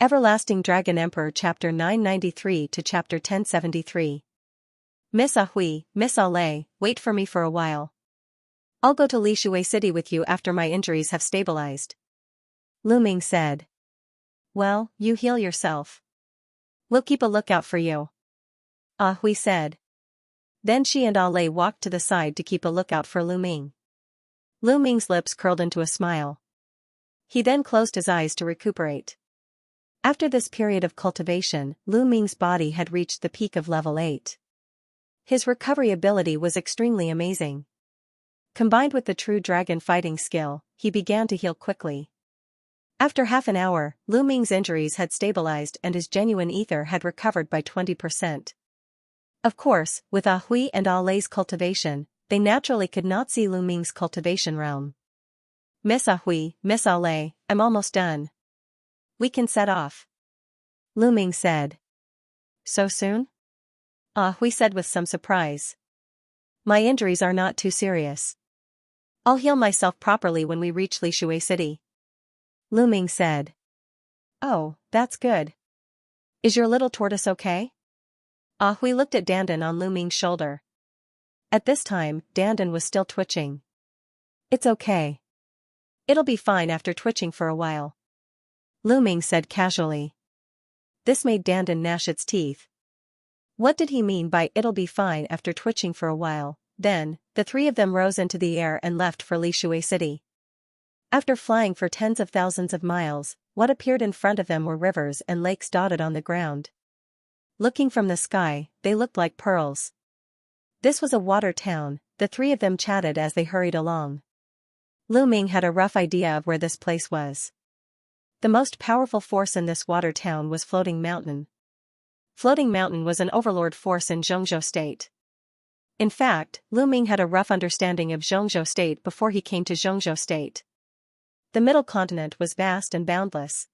Everlasting Dragon Emperor Chapter 993 to Chapter 1073. Miss Ahui, Miss Ale, wait for me for a while. I'll go to Lishui City with you after my injuries have stabilized. Lu Ming said. Well, you heal yourself. We'll keep a lookout for you. Ahui said. Then she and Ale walked to the side to keep a lookout for Lu Ming. Lu Ming's lips curled into a smile. He then closed his eyes to recuperate. After this period of cultivation, Lu Ming's body had reached the peak of level 8. His recovery ability was extremely amazing. Combined with the true dragon fighting skill, he began to heal quickly. After half an hour, Lu Ming's injuries had stabilized and his genuine ether had recovered by 20%. Of course, with Ahui and Ale's cultivation, they naturally could not see Lu Ming's cultivation realm. Miss Ahui, Miss Ale, I'm almost done. We can set off. Lu Ming said. So soon? Ahui said with some surprise. My injuries are not too serious. I'll heal myself properly when we reach Lishui City. Lu Ming said. Oh, that's good. Is your little tortoise okay? Ahui looked at Dandan on Lu Ming's shoulder. At this time, Dandan was still twitching. It's okay. It'll be fine after twitching for a while. Lu Ming said casually. This made Dandan gnash its teeth. What did he mean by it'll be fine after twitching for a while? Then, the three of them rose into the air and left for Lishui City. After flying for tens of thousands of miles, what appeared in front of them were rivers and lakes dotted on the ground. Looking from the sky, they looked like pearls. This was a water town, the three of them chatted as they hurried along. Lu Ming had a rough idea of where this place was. The most powerful force in this water town was Floating Mountain. Floating Mountain was an overlord force in Xianxia state. In fact, Lu Ming had a rough understanding of Xianxia state before he came to Xianxia state. The middle continent was vast and boundless.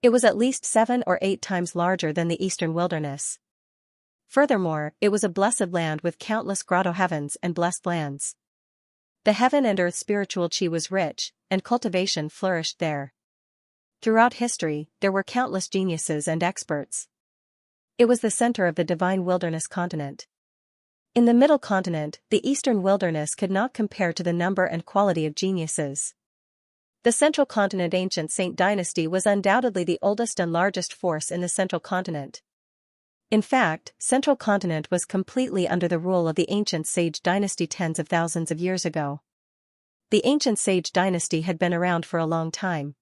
It was at least 7 or 8 times larger than the eastern wilderness. Furthermore, it was a blessed land with countless grotto heavens and blessed lands. The heaven and earth spiritual chi was rich, and cultivation flourished there. Throughout history, there were countless geniuses and experts. It was the center of the divine wilderness continent. In the middle continent, the eastern wilderness could not compare to the number and quality of geniuses. The central continent ancient Saint dynasty was undoubtedly the oldest and largest force in the central continent. In fact, central continent was completely under the rule of the ancient sage dynasty tens of thousands of years ago. The ancient sage dynasty had been around for a long time.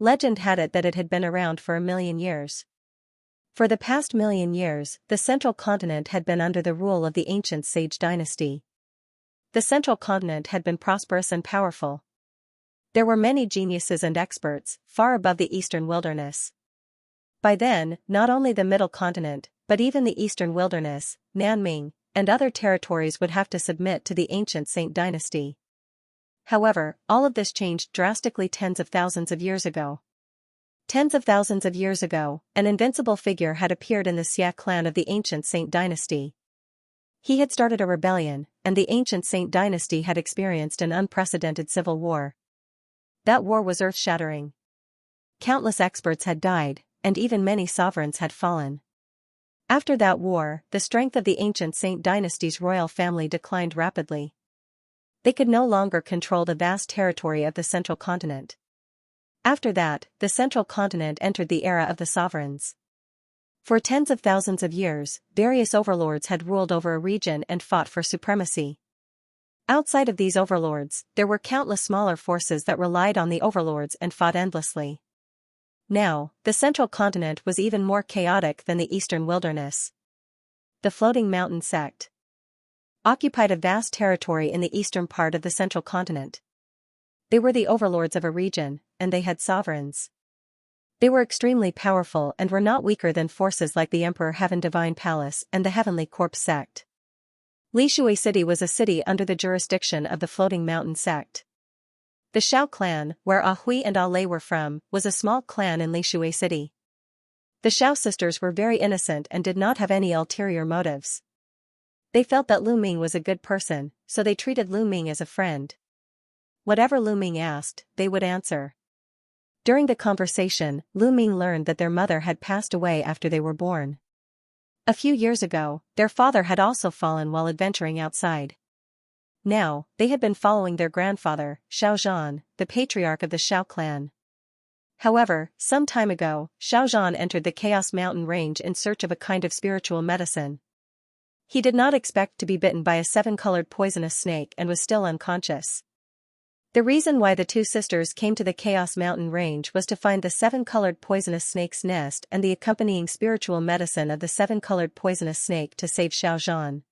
Legend had it that it had been around for 1,000,000 years. For the past 1,000,000 years, the central continent had been under the rule of the ancient sage dynasty. The central continent had been prosperous and powerful. There were many geniuses and experts, far above the eastern wilderness. By then, not only the middle continent, but even the eastern wilderness, Nanming, and other territories would have to submit to the ancient Saint dynasty. However, all of this changed drastically tens of thousands of years ago. Tens of thousands of years ago, an invincible figure had appeared in the Xia clan of the ancient Saint dynasty. He had started a rebellion, and the ancient Saint dynasty had experienced an unprecedented civil war. That war was earth-shattering. Countless experts had died, and even many sovereigns had fallen. After that war, the strength of the ancient Saint dynasty's royal family declined rapidly. They could no longer control the vast territory of the central continent. After that, the central continent entered the era of the sovereigns. For tens of thousands of years, various overlords had ruled over a region and fought for supremacy. Outside of these overlords, there were countless smaller forces that relied on the overlords and fought endlessly. Now, the central continent was even more chaotic than the eastern wilderness. The Floating Mountain sect occupied a vast territory in the eastern part of the central continent. They were the overlords of a region, and they had sovereigns. They were extremely powerful and were not weaker than forces like the Emperor Heaven Divine Palace and the Heavenly Corpse sect. Lishui City was a city under the jurisdiction of the Floating Mountain sect. The Xiao clan, where Ahui and Ale were from, was a small clan in Lishui City. The Xiao sisters were very innocent and did not have any ulterior motives. They felt that Lu Ming was a good person, so they treated Lu Ming as a friend. Whatever Lu Ming asked, they would answer. During the conversation, Lu Ming learned that their mother had passed away after they were born. A few years ago, their father had also fallen while adventuring outside. Now, they had been following their grandfather, Xiaozhan, the patriarch of the Xiao clan. However, some time ago, Xiaozhan entered the Chaos Mountain range in search of a kind of spiritual medicine. He did not expect to be bitten by a seven-colored poisonous snake and was still unconscious. The reason why the two sisters came to the Chaos Mountain range was to find the seven-colored poisonous snake's nest and the accompanying spiritual medicine of the seven-colored poisonous snake to save Xiaozhan.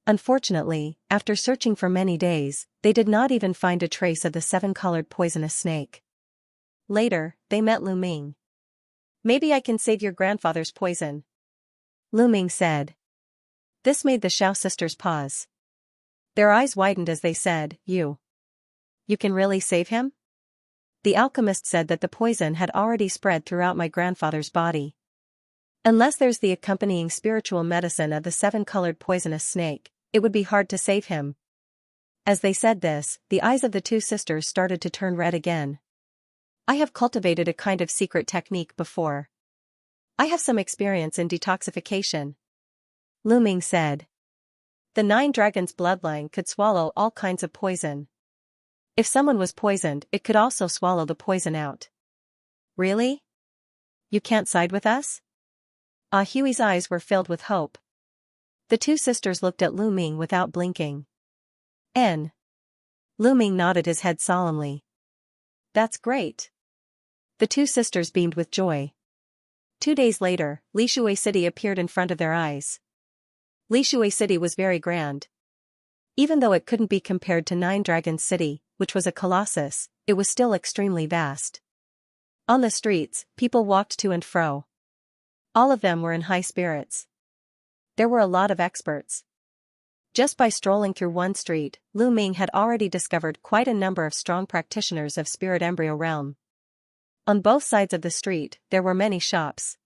Unfortunately, after searching for many days, they did not even find a trace of the seven-colored poisonous snake. Later, they met Lu Ming. "Maybe I can save your grandfather's poison," Lu Ming said. This made the Xiao sisters pause. Their eyes widened as they said, You can really save him?" The alchemist said that the poison had already spread throughout my grandfather's body. Unless there's the accompanying spiritual medicine of the seven-colored poisonous snake, it would be hard to save him. As they said this, the eyes of the two sisters started to turn red again. "I have cultivated a kind of secret technique before. I have some experience in detoxification," Lu Ming said. The 9 dragons' bloodline could swallow all kinds of poison. If someone was poisoned, it could also swallow the poison out. "Really? You can't side with us?" Ah Hui's eyes were filled with hope. The two sisters looked at Lu Ming without blinking. Lu Ming nodded his head solemnly. "That's great." The two sisters beamed with joy. 2 days later, Lishui City appeared in front of their eyes. Lishui City was very grand. Even though it couldn't be compared to 9 Dragons City, which was a colossus, it was still extremely vast. On the streets, people walked to and fro. All of them were in high spirits. There were a lot of experts. Just by strolling through one street, Lu Ming had already discovered quite a number of strong practitioners of spirit embryo realm. On both sides of the street, there were many shops.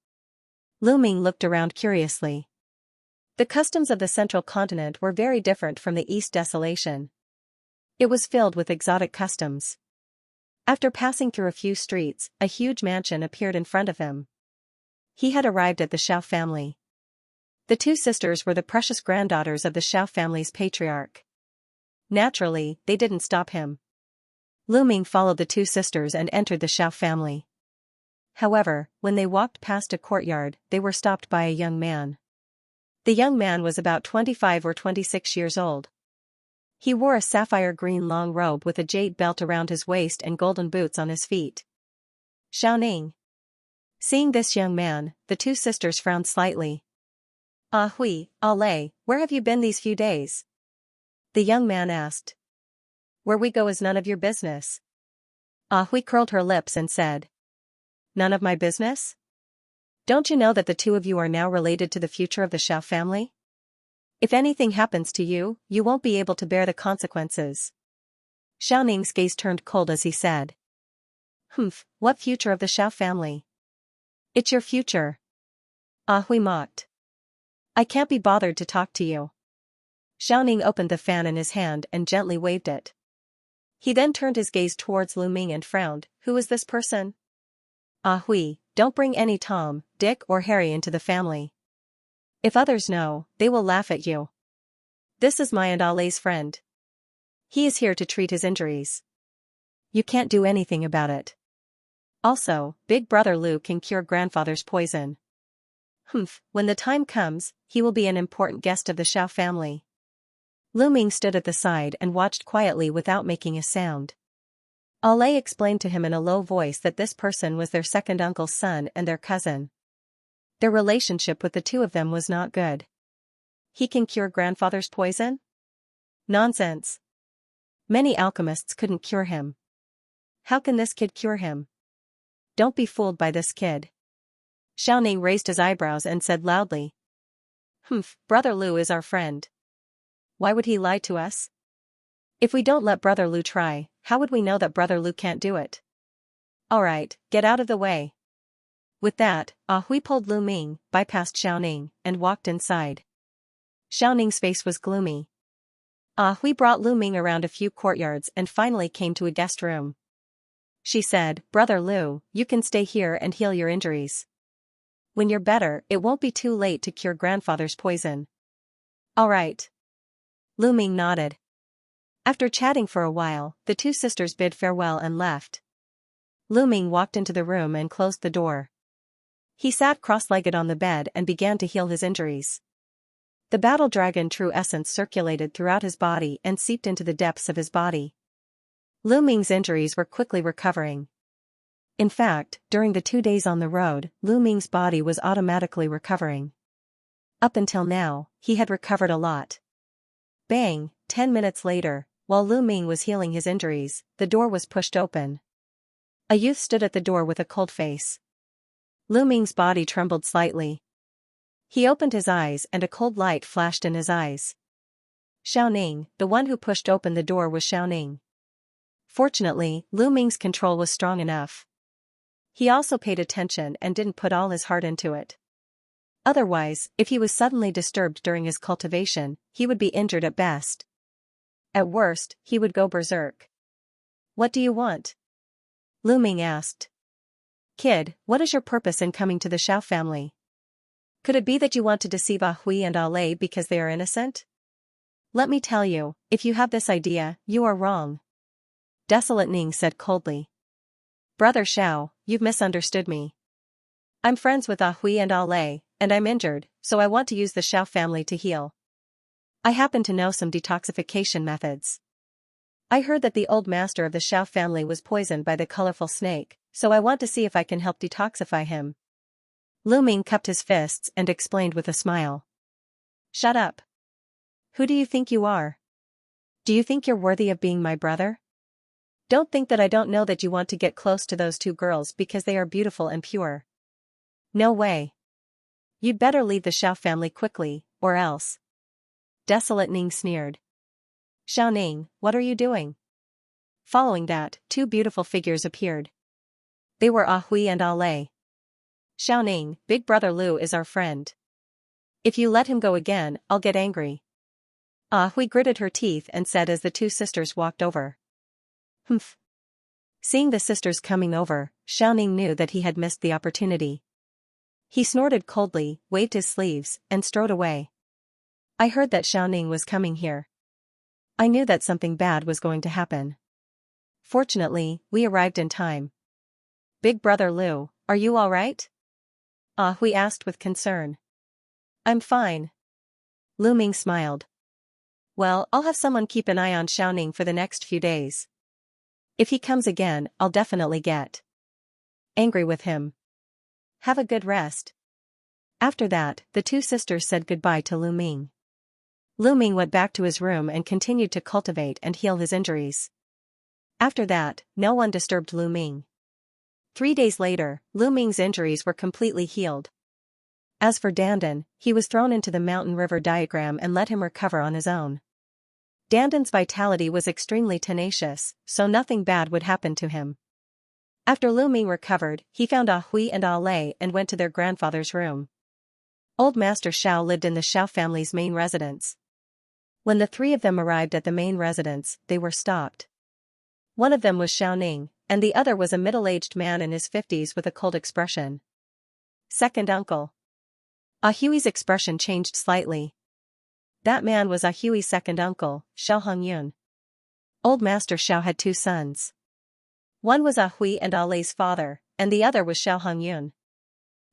Lu Ming looked around curiously. The customs of the central continent were very different from the East Desolation. It was filled with exotic customs. After passing through a few streets, a huge mansion appeared in front of him. He had arrived at the Xiao family. The two sisters were the precious granddaughters of the Xiao family's patriarch. Naturally, they didn't stop him. Lu Ming followed the two sisters and entered the Xiao family. However, when they walked past a courtyard, they were stopped by a young man. The young man was about 25 or 26 years old. He wore a sapphire-green long robe with a jade belt around his waist and golden boots on his feet. Xiaoning. Seeing this young man, the two sisters frowned slightly. "Ah Hui, Ah Lei, where have you been these few days?" The young man asked. "Where we go is none of your business." Ah Hui curled her lips and said. "None of my business? Don't you know that the two of you are now related to the future of the Xiao family? If anything happens to you, you won't be able to bear the consequences." Xiaoning's gaze turned cold as he said. What future of the Xiao family?" "It's your future." Ah Hui mocked. "I can't be bothered to talk to you." Xiaoning opened the fan in his hand and gently waved it. He then turned his gaze towards Lu Ming and frowned. "Who is this person?" "Ah Hui, don't bring any Tom, Dick or Harry into the family. If others know, they will laugh at you. This is my and Ah Lei's friend. He is here to treat his injuries. You can't do anything about it. Also, Big Brother Lu can cure grandfather's poison. When the time comes, he will be an important guest of the Xiao family." Lu Ming stood at the side and watched quietly without making a sound. Ah Lei explained to him in a low voice that this person was their second uncle's son and their cousin. Their relationship with the two of them was not good. He can cure grandfather's poison? Nonsense. Many alchemists couldn't cure him. How can this kid cure him? Don't be fooled by this kid. Xiaoning raised his eyebrows and said loudly. Brother Lu is our friend. Why would he lie to us? If we don't let Brother Lu try, how would we know that Brother Lu can't do it? Alright, get out of the way. With that, Ah Hui pulled Lu Ming, bypassed Xiaoning, and walked inside. Xiaoning's face was gloomy. Ah Hui brought Lu Ming around a few courtyards and finally came to a guest room. she said, Brother Lu, you can stay here and heal your injuries. When you're better, it won't be too late to cure grandfather's poison. All right. Lu Ming nodded. After chatting for a while, the two sisters bid farewell and left. Lu Ming walked into the room and closed the door. He sat cross-legged on the bed and began to heal his injuries. The battle dragon true essence circulated throughout his body and seeped into the depths of his body. Lu Ming's injuries were quickly recovering. In fact, during the 2 days on the road, Lu Ming's body was automatically recovering. Up until now, he had recovered a lot. Bang, 10 minutes later, while Lu Ming was healing his injuries, the door was pushed open. A youth stood at the door with a cold face. Lu Ming's body trembled slightly. He opened his eyes and a cold light flashed in his eyes. Xiaoning, the one who pushed open the door was Xiaoning. Fortunately, Lu Ming's control was strong enough. He also paid attention and didn't put all his heart into it. Otherwise, if he was suddenly disturbed during his cultivation, he would be injured at best. At worst, he would go berserk. What do you want? Lu Ming asked. Kid, what is your purpose in coming to the Xiao family? Could it be that you want to deceive Ah Hui and Ah Lei because they are innocent? Let me tell you, if you have this idea, you are wrong. Desolate Ning said coldly. Brother Xiao, you've misunderstood me. I'm friends with Ah Hui and Ah Lei, and I'm injured, so I want to use the Xiao family to heal. I happen to know some detoxification methods. I heard that the old master of the Xiao family was poisoned by the colorful snake, so I want to see if I can help detoxify him. Lu Ming cupped his fists and explained with a smile. Shut up. Who do you think you are? Do you think you're worthy of being my brother? Don't think that I don't know that you want to get close to those two girls because they are beautiful and pure. No way. You'd better leave the Xiao family quickly, or else. Desolate Ning sneered. Xiaoning, what are you doing? Following that, two beautiful figures appeared. They were Ah Hui and Ah Lei. Xiaoning, Big Brother Lu is our friend. If you let him go again, I'll get angry. Ah Hui gritted her teeth and said as the two sisters walked over. Humph. Seeing the sisters coming over, Xiaoning knew that he had missed the opportunity. He snorted coldly, waved his sleeves, and strode away. I heard that Xiaoning was coming here. I knew that something bad was going to happen. Fortunately, we arrived in time. Big Brother Lu, are you all right? Ah Hui asked with concern. I'm fine. Lu Ming smiled. Well, I'll have someone keep an eye on Xiaoning for the next few days. If he comes again, I'll definitely get angry with him. Have a good rest. After that, the two sisters said goodbye to Lu Ming. Lu Ming went back to his room and continued to cultivate and heal his injuries. After that, no one disturbed Lu Ming. 3 days later, Lu Ming's injuries were completely healed. As for Dandan, he was thrown into the mountain river diagram and let him recover on his own. Dandan's vitality was extremely tenacious, so nothing bad would happen to him. After Lu Ming recovered, he found Ah Hui and Ah Lei and went to their grandfather's room. Old Master Xiao lived in the Xiao family's main residence. When the three of them arrived at the main residence, they were stopped. One of them was Xiaoning, and the other was a middle-aged man in his 50s with a cold expression. Second uncle. Ah Hui's expression changed slightly. That man was Ah Hui's second uncle, Xiao Hongyun. Old Master Xiao had 2 sons. One was Ah Hui and Ah Lei's father, and the other was Xiao Hongyun.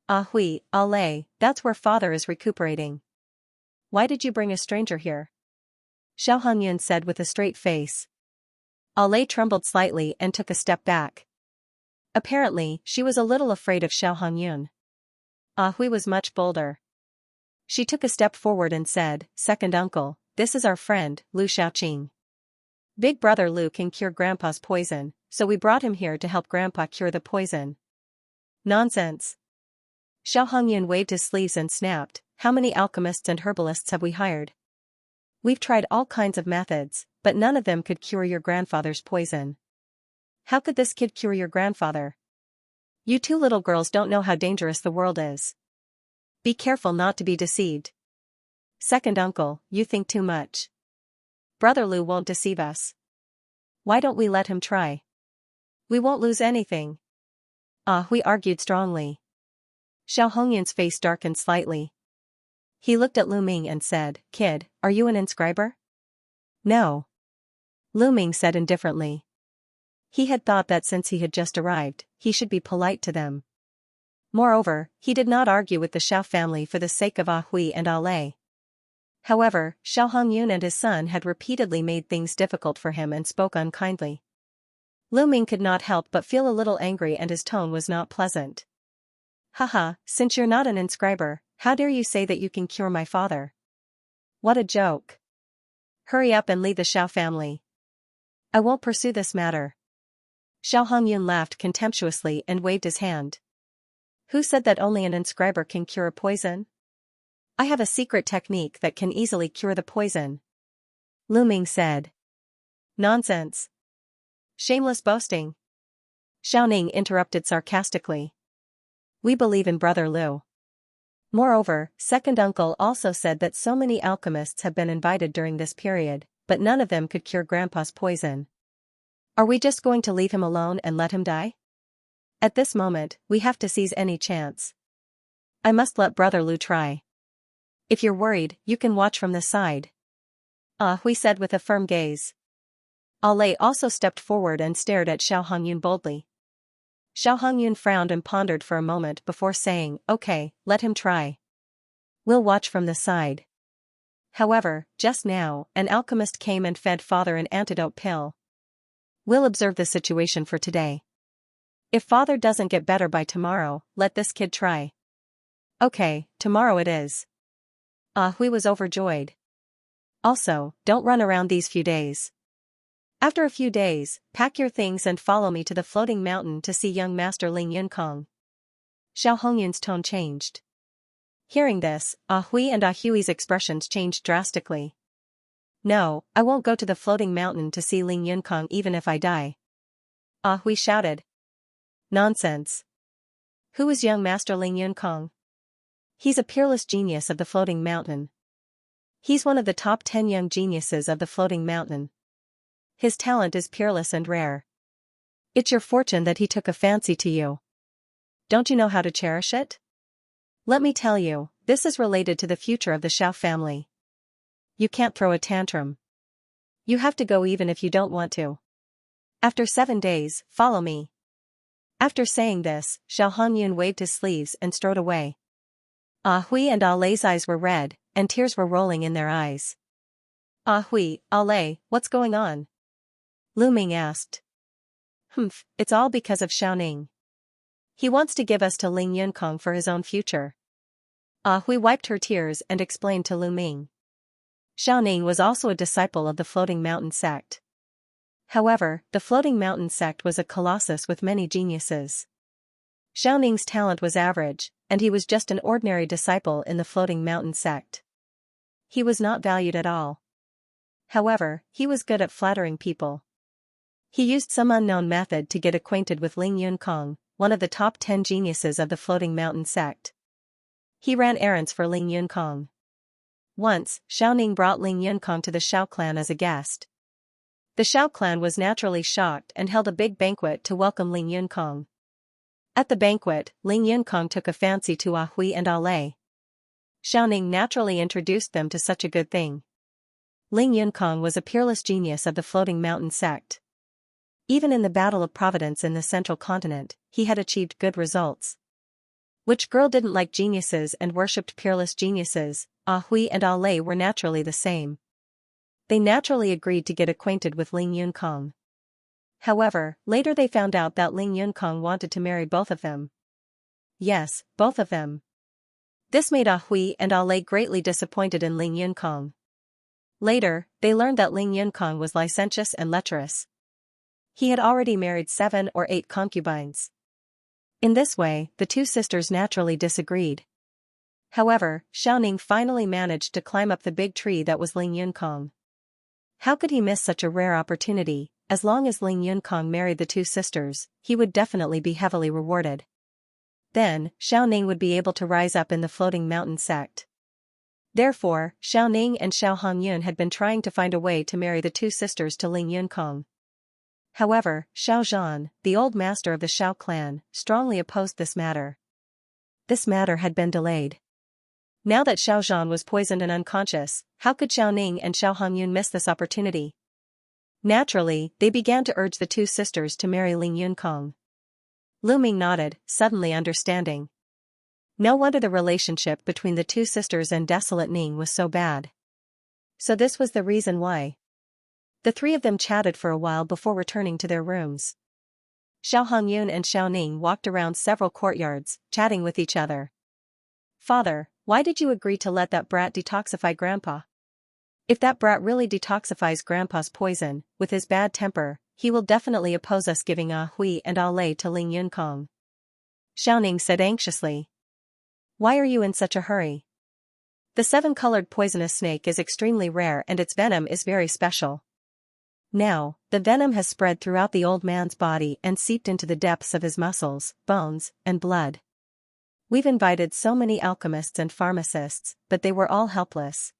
Ah Hui, Ah Lei, that's where father is recuperating. Why did you bring a stranger here? Xiao Hongyun said with a straight face. Ah Lei trembled slightly and took a step back. Apparently, she was a little afraid of Xiao Hongyun. Ah Hui was much bolder. She took a step forward and said, Second uncle, this is our friend, Lu Xiaoqing. Big Brother Lu can cure Grandpa's poison, so we brought him here to help Grandpa cure the poison. Nonsense. Xiao Hongyun waved his sleeves and snapped, how many alchemists and herbalists have we hired? We've tried all kinds of methods, but none of them could cure your grandfather's poison. How could this kid cure your grandfather? You two little girls don't know how dangerous the world is. Be careful not to be deceived. Second uncle, you think too much. Brother Lu won't deceive us. Why don't we let him try? We won't lose anything. Hui argued strongly. Xiao Hongyun's face darkened slightly. He looked at Lu Ming and said, "Kid, are you an inscriber?" "No." Lu Ming said indifferently. He had thought that since he had just arrived, he should be polite to them. Moreover, he did not argue with the Xiao family for the sake of Hui and Lei. However, Xiao Hongyun and his son had repeatedly made things difficult for him and spoke unkindly. Lu Ming could not help but feel a little angry and his tone was not pleasant. "Haha, since you're not an inscriber, how dare you say that you can cure my father? What a joke. Hurry up and lead the Xiao family. I won't pursue this matter." Xiao Hongyun laughed contemptuously and waved his hand. "Who said that only an inscriber can cure a poison? I have a secret technique that can easily cure the poison." Lu Ming said. "Nonsense. Shameless boasting." Xiaoning interrupted sarcastically. "We believe in Brother Lu. Moreover, second uncle also said that so many alchemists have been invited during this period, but none of them could cure Grandpa's poison. Are we just going to leave him alone and let him die? At this moment, we have to seize any chance. I must let Brother Lu try. If you're worried, you can watch from the side." Hui said with a firm gaze. Lei also stepped forward and stared at Xiao Hongyun boldly. Xiao Hongyun frowned and pondered for a moment before saying, "Okay, let him try. We'll watch from the side." However, just now, an alchemist came and fed Father an antidote pill. "We'll observe the situation for today. If Father doesn't get better by tomorrow, let this kid try." "Okay, tomorrow it is." Hui was overjoyed. "Also, don't run around these few days. After a few days, pack your things and follow me to the floating mountain to see young Master Ling Yunkong." Xiao Hongyun's tone changed. Hearing this, Hui and Hui's expressions changed drastically. "No, I won't go to the floating mountain to see Ling Yunkong even if I die." Hui shouted. "Nonsense. Who is young Master Ling Yunkong? He's a peerless genius of the floating mountain. He's one of the top 10 young geniuses of the floating mountain. His talent is peerless and rare. It's your fortune that he took a fancy to you. Don't you know how to cherish it? Let me tell you, this is related to the future of the Xiao family. You can't throw a tantrum. You have to go even if you don't want to. After 7 days, follow me." After saying this, Xiao Hongyun waved his sleeves and strode away. Hui and Lei's eyes were red, and tears were rolling in their eyes. "Hui, Lei, what's going on?" Lu Ming asked. It's all because of Xiaoning. He wants to give us to Ling Yunkong for his own future." Hui wiped her tears and explained to Lu Ming. Xiaoning was also a disciple of the Floating Mountain sect. However, the Floating Mountain sect was a colossus with many geniuses. Xiaoning's talent was average, and he was just an ordinary disciple in the Floating Mountain sect. He was not valued at all. However, he was good at flattering people. He used some unknown method to get acquainted with Ling Yunkong, one of the top 10 geniuses of the Floating Mountain sect. He ran errands for Ling Yunkong. Once, Xiaoning brought Ling Yunkong to the Xiao clan as a guest. The Xiao clan was naturally shocked and held a big banquet to welcome Ling Yunkong. At the banquet, Ling Yunkong took a fancy to Hui and Lei. Xiaoning naturally introduced them to such a good thing. Ling Yunkong was a peerless genius of the Floating Mountain sect. Even in the Battle of Providence in the Central Continent, he had achieved good results. Which girl didn't like geniuses and worshipped peerless geniuses? Hui and Lei were naturally the same. They naturally agreed to get acquainted with Ling Yunkong. However, later they found out that Ling Yunkong wanted to marry both of them. Yes, both of them. This made Hui and Lei greatly disappointed in Ling Yunkong. Later, they learned that Ling Yunkong was licentious and lecherous. He had already married 7 or 8 concubines. In this way, the two sisters naturally disagreed. However, Xiaoning finally managed to climb up the big tree that was Ling Yunkong. How could he miss such a rare opportunity? As long as Ling Yunkong married the two sisters, he would definitely be heavily rewarded. Then, Xiaoning would be able to rise up in the Floating Mountain sect. Therefore, Xiaoning and Xiao Hongyun had been trying to find a way to marry the two sisters to Ling Yunkong. However, Xiao Zhan, the old master of the Xiao clan, strongly opposed this matter. This matter had been delayed. Now that Xiao Zhan was poisoned and unconscious, how could Xiao Ning and Xiao Hongyun miss this opportunity? Naturally, they began to urge the two sisters to marry Ling Yunkong. Lu Ming nodded, suddenly understanding. No wonder the relationship between the two sisters and Desolate Ning was so bad. So this was the reason why. The three of them chatted for a while before returning to their rooms. Xiao Hongyun and Xiao Ning walked around several courtyards, chatting with each other. Father, why did you agree to let that brat detoxify Grandpa? If that brat really detoxifies Grandpa's poison, with his bad temper, he will definitely oppose us giving Ah Hui and Ah Lei to Ling Yunkong. Xiao Ning said anxiously. Why are you in such a hurry? The seven-colored poisonous snake is extremely rare and its venom is very special. Now, the venom has spread throughout the old man's body and seeped into the depths of his muscles, bones, and blood. We've invited so many alchemists and pharmacists, but they were all helpless.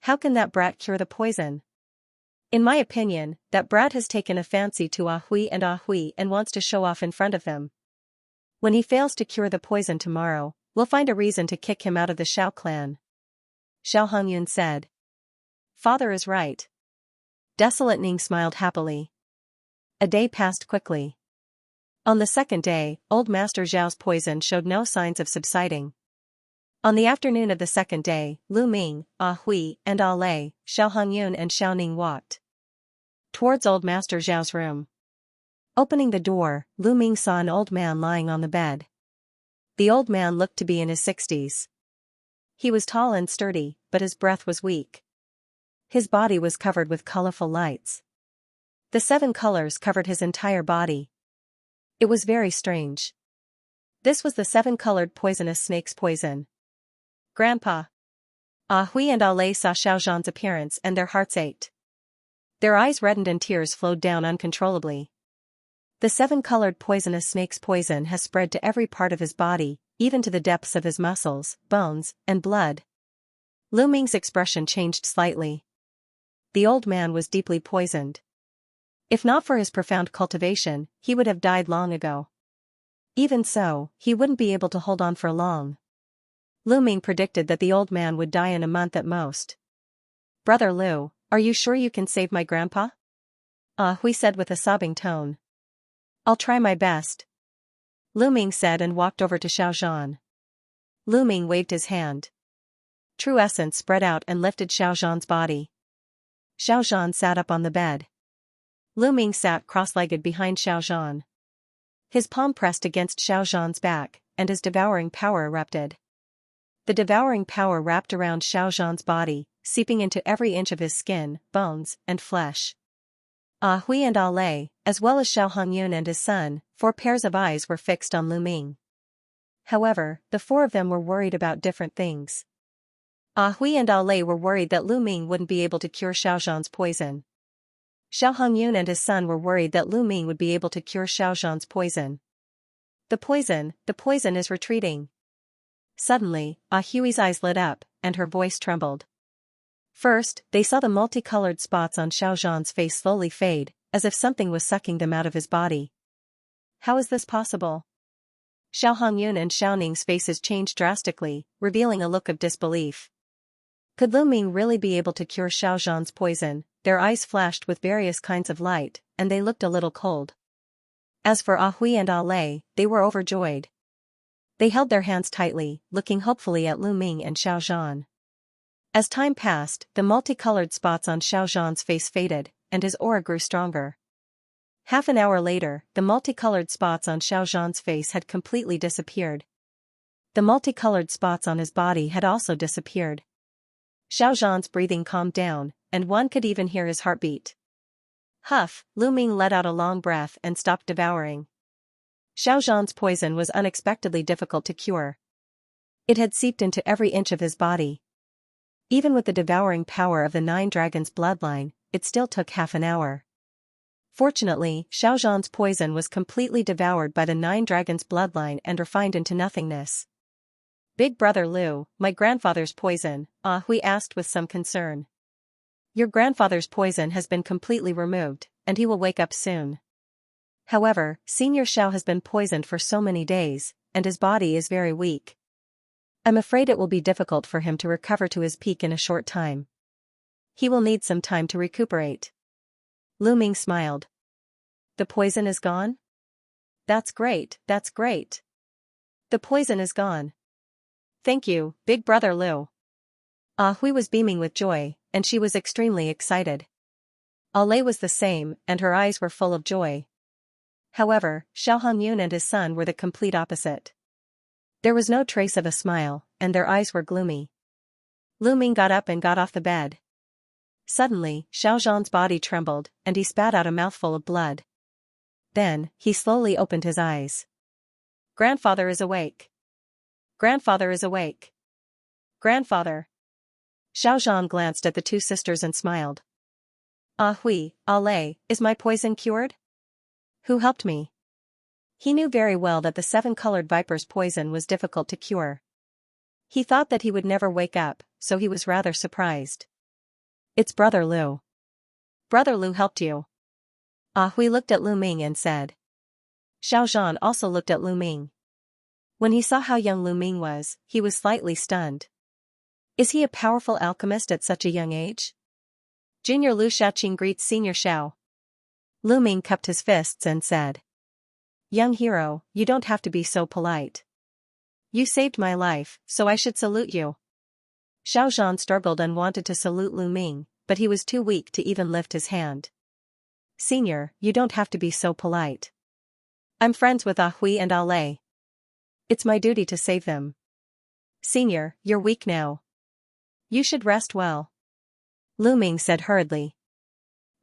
How can that brat cure the poison? In my opinion, that brat has taken a fancy to Ah Hui and wants to show off in front of him. When he fails to cure the poison tomorrow, we'll find a reason to kick him out of the Xiao clan. Xiao Hongyun said. Father is right. Desolate Ning smiled happily. A day passed quickly. On the second day, old Master Zhao's poison showed no signs of subsiding. On the afternoon of the second day, Lu Ming, Ah Hui, and Ah Lei, Xiao Hongyun and Xiao Ning walked towards old Master Zhao's room. Opening the door, Lu Ming saw an old man lying on the bed. The old man looked to be in his 60s. He was tall and sturdy, but his breath was weak. His body was covered with colorful lights. The 7 colors covered his entire body. It was very strange. This was the 7-colored poisonous snake's poison. Grandpa. Ah Hui and Ah Lei saw Xiao Zhan's appearance and their hearts ached. Their eyes reddened and tears flowed down uncontrollably. The 7-colored poisonous snake's poison has spread to every part of his body, even to the depths of his muscles, bones, and blood. Lu Ming's expression changed slightly. The old man was deeply poisoned. If not for his profound cultivation, he would have died long ago. Even so, he wouldn't be able to hold on for long. Lu Ming predicted that the old man would die in a month at most. Brother Lu, are you sure you can save my grandpa? Ah Hui said with a sobbing tone. I'll try my best. Lu Ming said and walked over to Xiao Zhan. Lu Ming waved his hand. True essence spread out and lifted Xiao Zhan's body. Xiao Zhan sat up on the bed. Lu Ming sat cross-legged behind Xiao Zhan. His palm pressed against Xiao Zhan's back, and his devouring power erupted. The devouring power wrapped around Xiao Zhan's body, seeping into every inch of his skin, bones, and flesh. Ah Hui and Ah Lei, as well as Xiao Hongyun and his son, 4 pairs of eyes were fixed on Lu Ming. However, the 4 of them were worried about different things. Ah Hui and Ah Lei were worried that Lu Ming wouldn't be able to cure Xiao Zhan's poison. Xiao Hongyun and his son were worried that Lu Ming would be able to cure Xiao Zhan's poison. The poison is retreating. Suddenly, Ah Hui's eyes lit up, and her voice trembled. First, they saw the multicolored spots on Xiao Zhan's face slowly fade, as if something was sucking them out of his body. How is this possible? Xiao Hongyun and Xiao Ning's faces changed drastically, revealing a look of disbelief. Could Lu Ming really be able to cure Xiao Zhan's poison? Their eyes flashed with various kinds of light, and they looked a little cold. As for Ah Hui and Ah Lei, they were overjoyed. They held their hands tightly, looking hopefully at Lu Ming and Xiao Zhan. As time passed, the multicolored spots on Xiao Zhan's face faded, and his aura grew stronger. Half an hour later, the multicolored spots on Xiao Zhan's face had completely disappeared. The multicolored spots on his body had also disappeared. Xiao Zhan's breathing calmed down, and one could even hear his heartbeat. Huff, Lu Ming let out a long breath and stopped devouring. Xiao Zhan's poison was unexpectedly difficult to cure. It had seeped into every inch of his body. Even with the devouring power of the 9 dragons' bloodline, it still took half an hour. Fortunately, Xiao Zhan's poison was completely devoured by the 9 dragons' bloodline and refined into nothingness. Big brother Lu, my grandfather's poison, Ah Hui asked with some concern. Your grandfather's poison has been completely removed, and he will wake up soon. However, Senior Xiao has been poisoned for so many days, and his body is very weak. I'm afraid it will be difficult for him to recover to his peak in a short time. He will need some time to recuperate. Lu Ming smiled. The poison is gone? That's great, that's great. The poison is gone. Thank you, Big Brother Lu. Ah Hui was beaming with joy, and she was extremely excited. Alei was the same, and her eyes were full of joy. However, Xiao Hongyun and his son were the complete opposite. There was no trace of a smile, and their eyes were gloomy. Lu Ming got up and got off the bed. Suddenly, Xiao Zhan's body trembled, and he spat out a mouthful of blood. Then, he slowly opened his eyes. Grandfather is awake. Grandfather is awake. Grandfather. Xiao Zhan glanced at the two sisters and smiled. Ah Hui, Alei, is my poison cured? Who helped me? He knew very well that the seven-colored viper's poison was difficult to cure. He thought that he would never wake up, so he was rather surprised. It's Brother Lu. Brother Lu helped you. Ah Hui looked at Lu Ming and said. Xiao Zhan also looked at Lu Ming. When he saw how young Lu Ming was, he was slightly stunned. Is he a powerful alchemist at such a young age? Junior Lu Xiaoqing greets Senior Xiao. Lu Ming cupped his fists and said. Young hero, you don't have to be so polite. You saved my life, so I should salute you. Xiao Zhan struggled and wanted to salute Lu Ming, but he was too weak to even lift his hand. Senior, you don't have to be so polite. I'm friends with Ah Hui and Alei. It's my duty to save them. Senior, you're weak now. You should rest well. Lu Ming said hurriedly.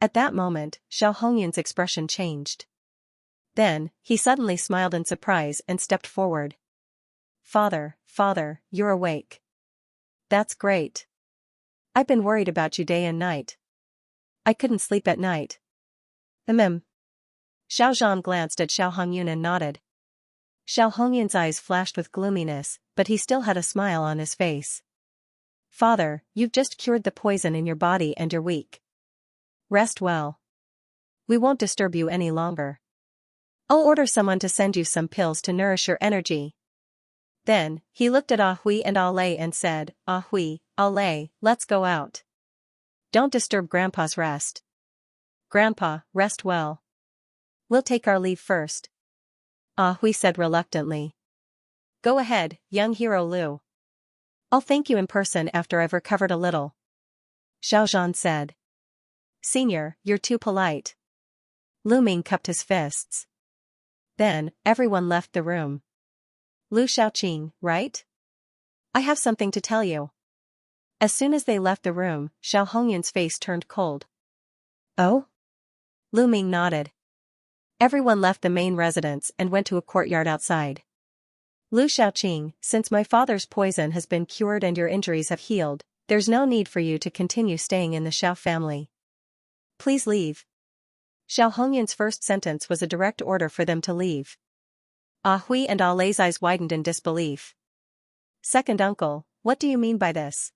At that moment, Xiao Hongyun's expression changed. Then, he suddenly smiled in surprise and stepped forward. Father, you're awake. That's great. I've been worried about you day and night. I couldn't sleep at night. Xiao Zhan glanced at Xiao Hongyun and nodded. Xiao Hongyun's eyes flashed with gloominess, but he still had a smile on his face. Father, you've just cured the poison in your body and you're weak. Rest well. We won't disturb you any longer. I'll order someone to send you some pills to nourish your energy. Then, he looked at Ah Hui and Alei and said, Ah Hui, Alei, let's go out. Don't disturb Grandpa's rest. Grandpa, rest well. We'll take our leave first. Ah Hui said reluctantly. Go ahead, young hero Lu. I'll thank you in person after I've recovered a little. Xiao Zhan said. Senior, you're too polite. Lu Ming cupped his fists. Then, everyone left the room. Lu Xiaoqing, right? I have something to tell you. As soon as they left the room, Xiao Hongyun's face turned cold. Oh? Lu Ming nodded. Everyone left the main residence and went to a courtyard outside. Lu Xiaoqing, since my father's poison has been cured and your injuries have healed, there's no need for you to continue staying in the Xiao family. Please leave. Xiao Hongyun's first sentence was a direct order for them to leave. Ah Hui and Alei's eyes widened in disbelief. Second uncle, what do you mean by this?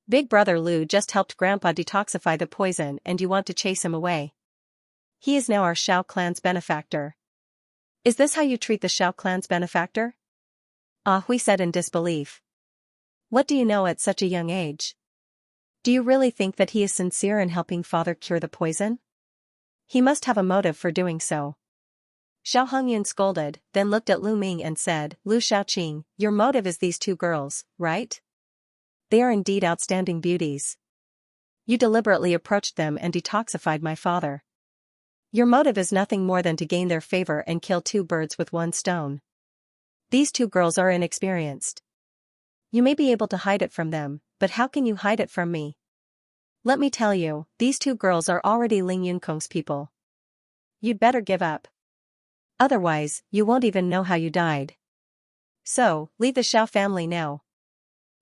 Big Brother Lu just helped Grandpa detoxify the poison and you want to chase him away. He is now our Xiao clan's benefactor. Is this how you treat the Xiao clan's benefactor? Ah Hui said in disbelief. What do you know at such a young age? Do you really think that he is sincere in helping father cure the poison? He must have a motive for doing so. Xiao Hongyun scolded, then looked at Lu Ming and said, Lu Xiaoqing, your motive is these two girls, right? They are indeed outstanding beauties. You deliberately approached them and detoxified my father. Your motive is nothing more than to gain their favor and kill two birds with one stone. These two girls are inexperienced. You may be able to hide it from them, but how can you hide it from me? Let me tell you, these two girls are already Ling Yunkong's people. You'd better give up. Otherwise, you won't even know how you died. So, leave the Xiao family now.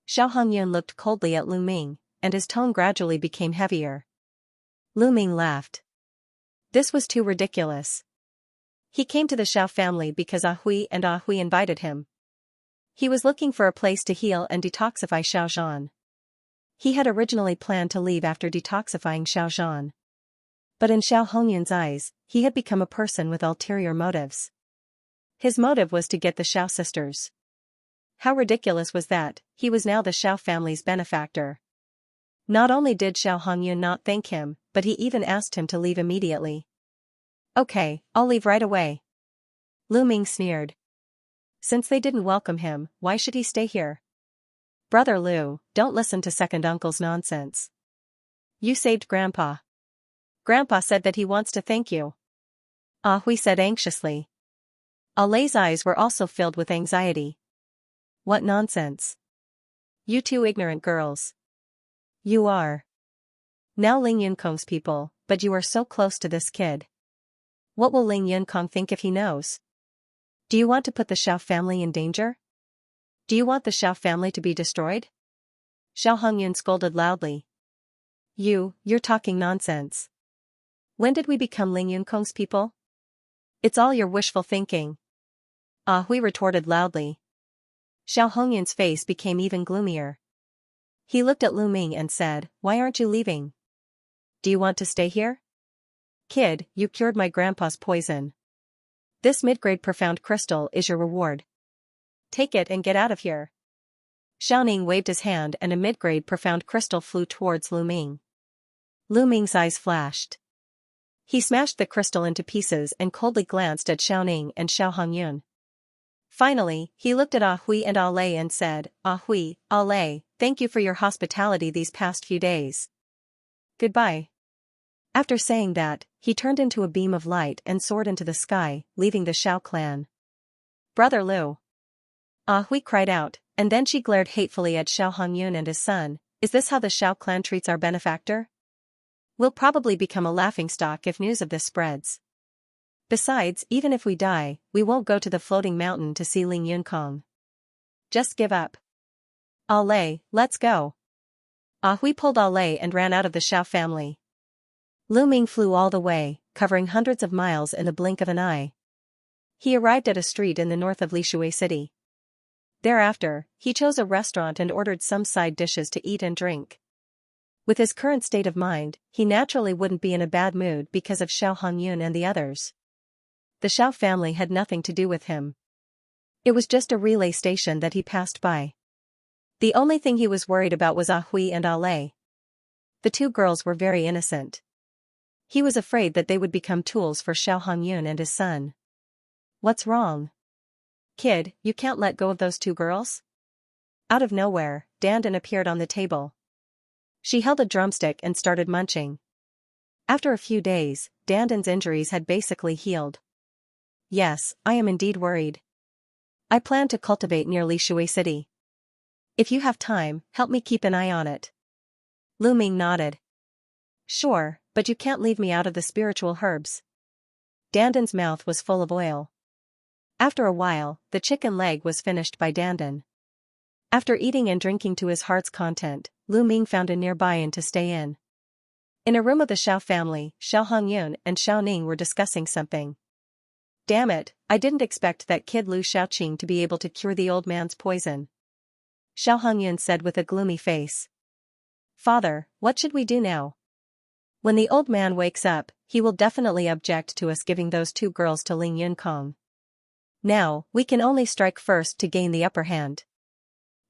Xiao Hongyun looked coldly at Lu Ming, and his tone gradually became heavier. Lu Ming laughed. This was too ridiculous. He came to the Xiao family because Ah Hui and Ah Hui invited him. He was looking for a place to heal and detoxify Xiao Zhan. He had originally planned to leave after detoxifying Xiao Zhan. But in Xiao Hongyun's eyes, he had become a person with ulterior motives. His motive was to get the Xiao sisters. How ridiculous was that? He was now the Xiao family's benefactor. Not only did Xiao Hongyun not thank him, but he even asked him to leave immediately. Okay, I'll leave right away. Lu Ming sneered. Since they didn't welcome him, why should he stay here? Brother Lu, don't listen to second uncle's nonsense. You saved Grandpa. Grandpa said that he wants to thank you. Ah Hui said anxiously. Alei's eyes were also filled with anxiety. What nonsense. You two ignorant girls. You are. Now Ling Yunkong's people, but you are so close to this kid. What will Ling Yunkong think if he knows? Do you want to put the Xiao family in danger? Do you want the Xiao family to be destroyed? Xiao Hongyun scolded loudly. You're talking nonsense. When did we become Ling Yunkong's people? It's all your wishful thinking. Ah Hui retorted loudly. Xiao Hongyun's face became even gloomier. He looked at Lu Ming and said, Why aren't you leaving? Do you want to stay here? Kid, you cured my grandpa's poison. This mid-grade profound crystal is your reward. Take it and get out of here. Xiaoning waved his hand and a mid-grade profound crystal flew towards Lu Ming. Lu Ming's eyes flashed. He smashed the crystal into pieces and coldly glanced at Xiaoning and Xiao Hongyun. Finally, he looked at Ah Hui and Alei and said, Ah Hui, Alei, thank you for your hospitality these past few days. Goodbye. After saying that, he turned into a beam of light and soared into the sky, leaving the Xiao clan. Brother Lu. Ah Hui cried out, and then she glared hatefully at Xiao Hongyun and his son. Is this how the Xiao clan treats our benefactor? We'll probably become a laughingstock if news of this spreads. Besides, even if we die, we won't go to the floating mountain to see Ling Yunkong. Just give up. Alei, let's go. Ah Hui pulled Alei and ran out of the Xiao family. Lu Ming flew all the way, covering hundreds of miles in the blink of an eye. He arrived at a street in the north of Lishui City. Thereafter, he chose a restaurant and ordered some side dishes to eat and drink. With his current state of mind, he naturally wouldn't be in a bad mood because of Xiao Hongyun and the others. The Xiao family had nothing to do with him. It was just a relay station that he passed by. The only thing he was worried about was Ah Hui and Alei. The two girls were very innocent. He was afraid that they would become tools for Xiao Hongyun and his son. What's wrong? Kid, you can't let go of those two girls? Out of nowhere, Dandan appeared on the table. She held a drumstick and started munching. After a few days, Dandan's injuries had basically healed. Yes, I am indeed worried. I plan to cultivate near Lishui City. If you have time, help me keep an eye on it. Lu Ming nodded. Sure, but you can't leave me out of the spiritual herbs. Dandan's mouth was full of oil. After a while, the chicken leg was finished by Dandan. After eating and drinking to his heart's content, Lu Ming found a nearby inn to stay in. In a room of the Xiao family, Xiao Hongyun and Xiao Ning were discussing something. Damn it, I didn't expect that kid Lu Xiaoqing to be able to cure the old man's poison. Xiao Hongyun said with a gloomy face. Father, what should we do now? When the old man wakes up, he will definitely object to us giving those two girls to Ling Yunkong. Now, we can only strike first to gain the upper hand.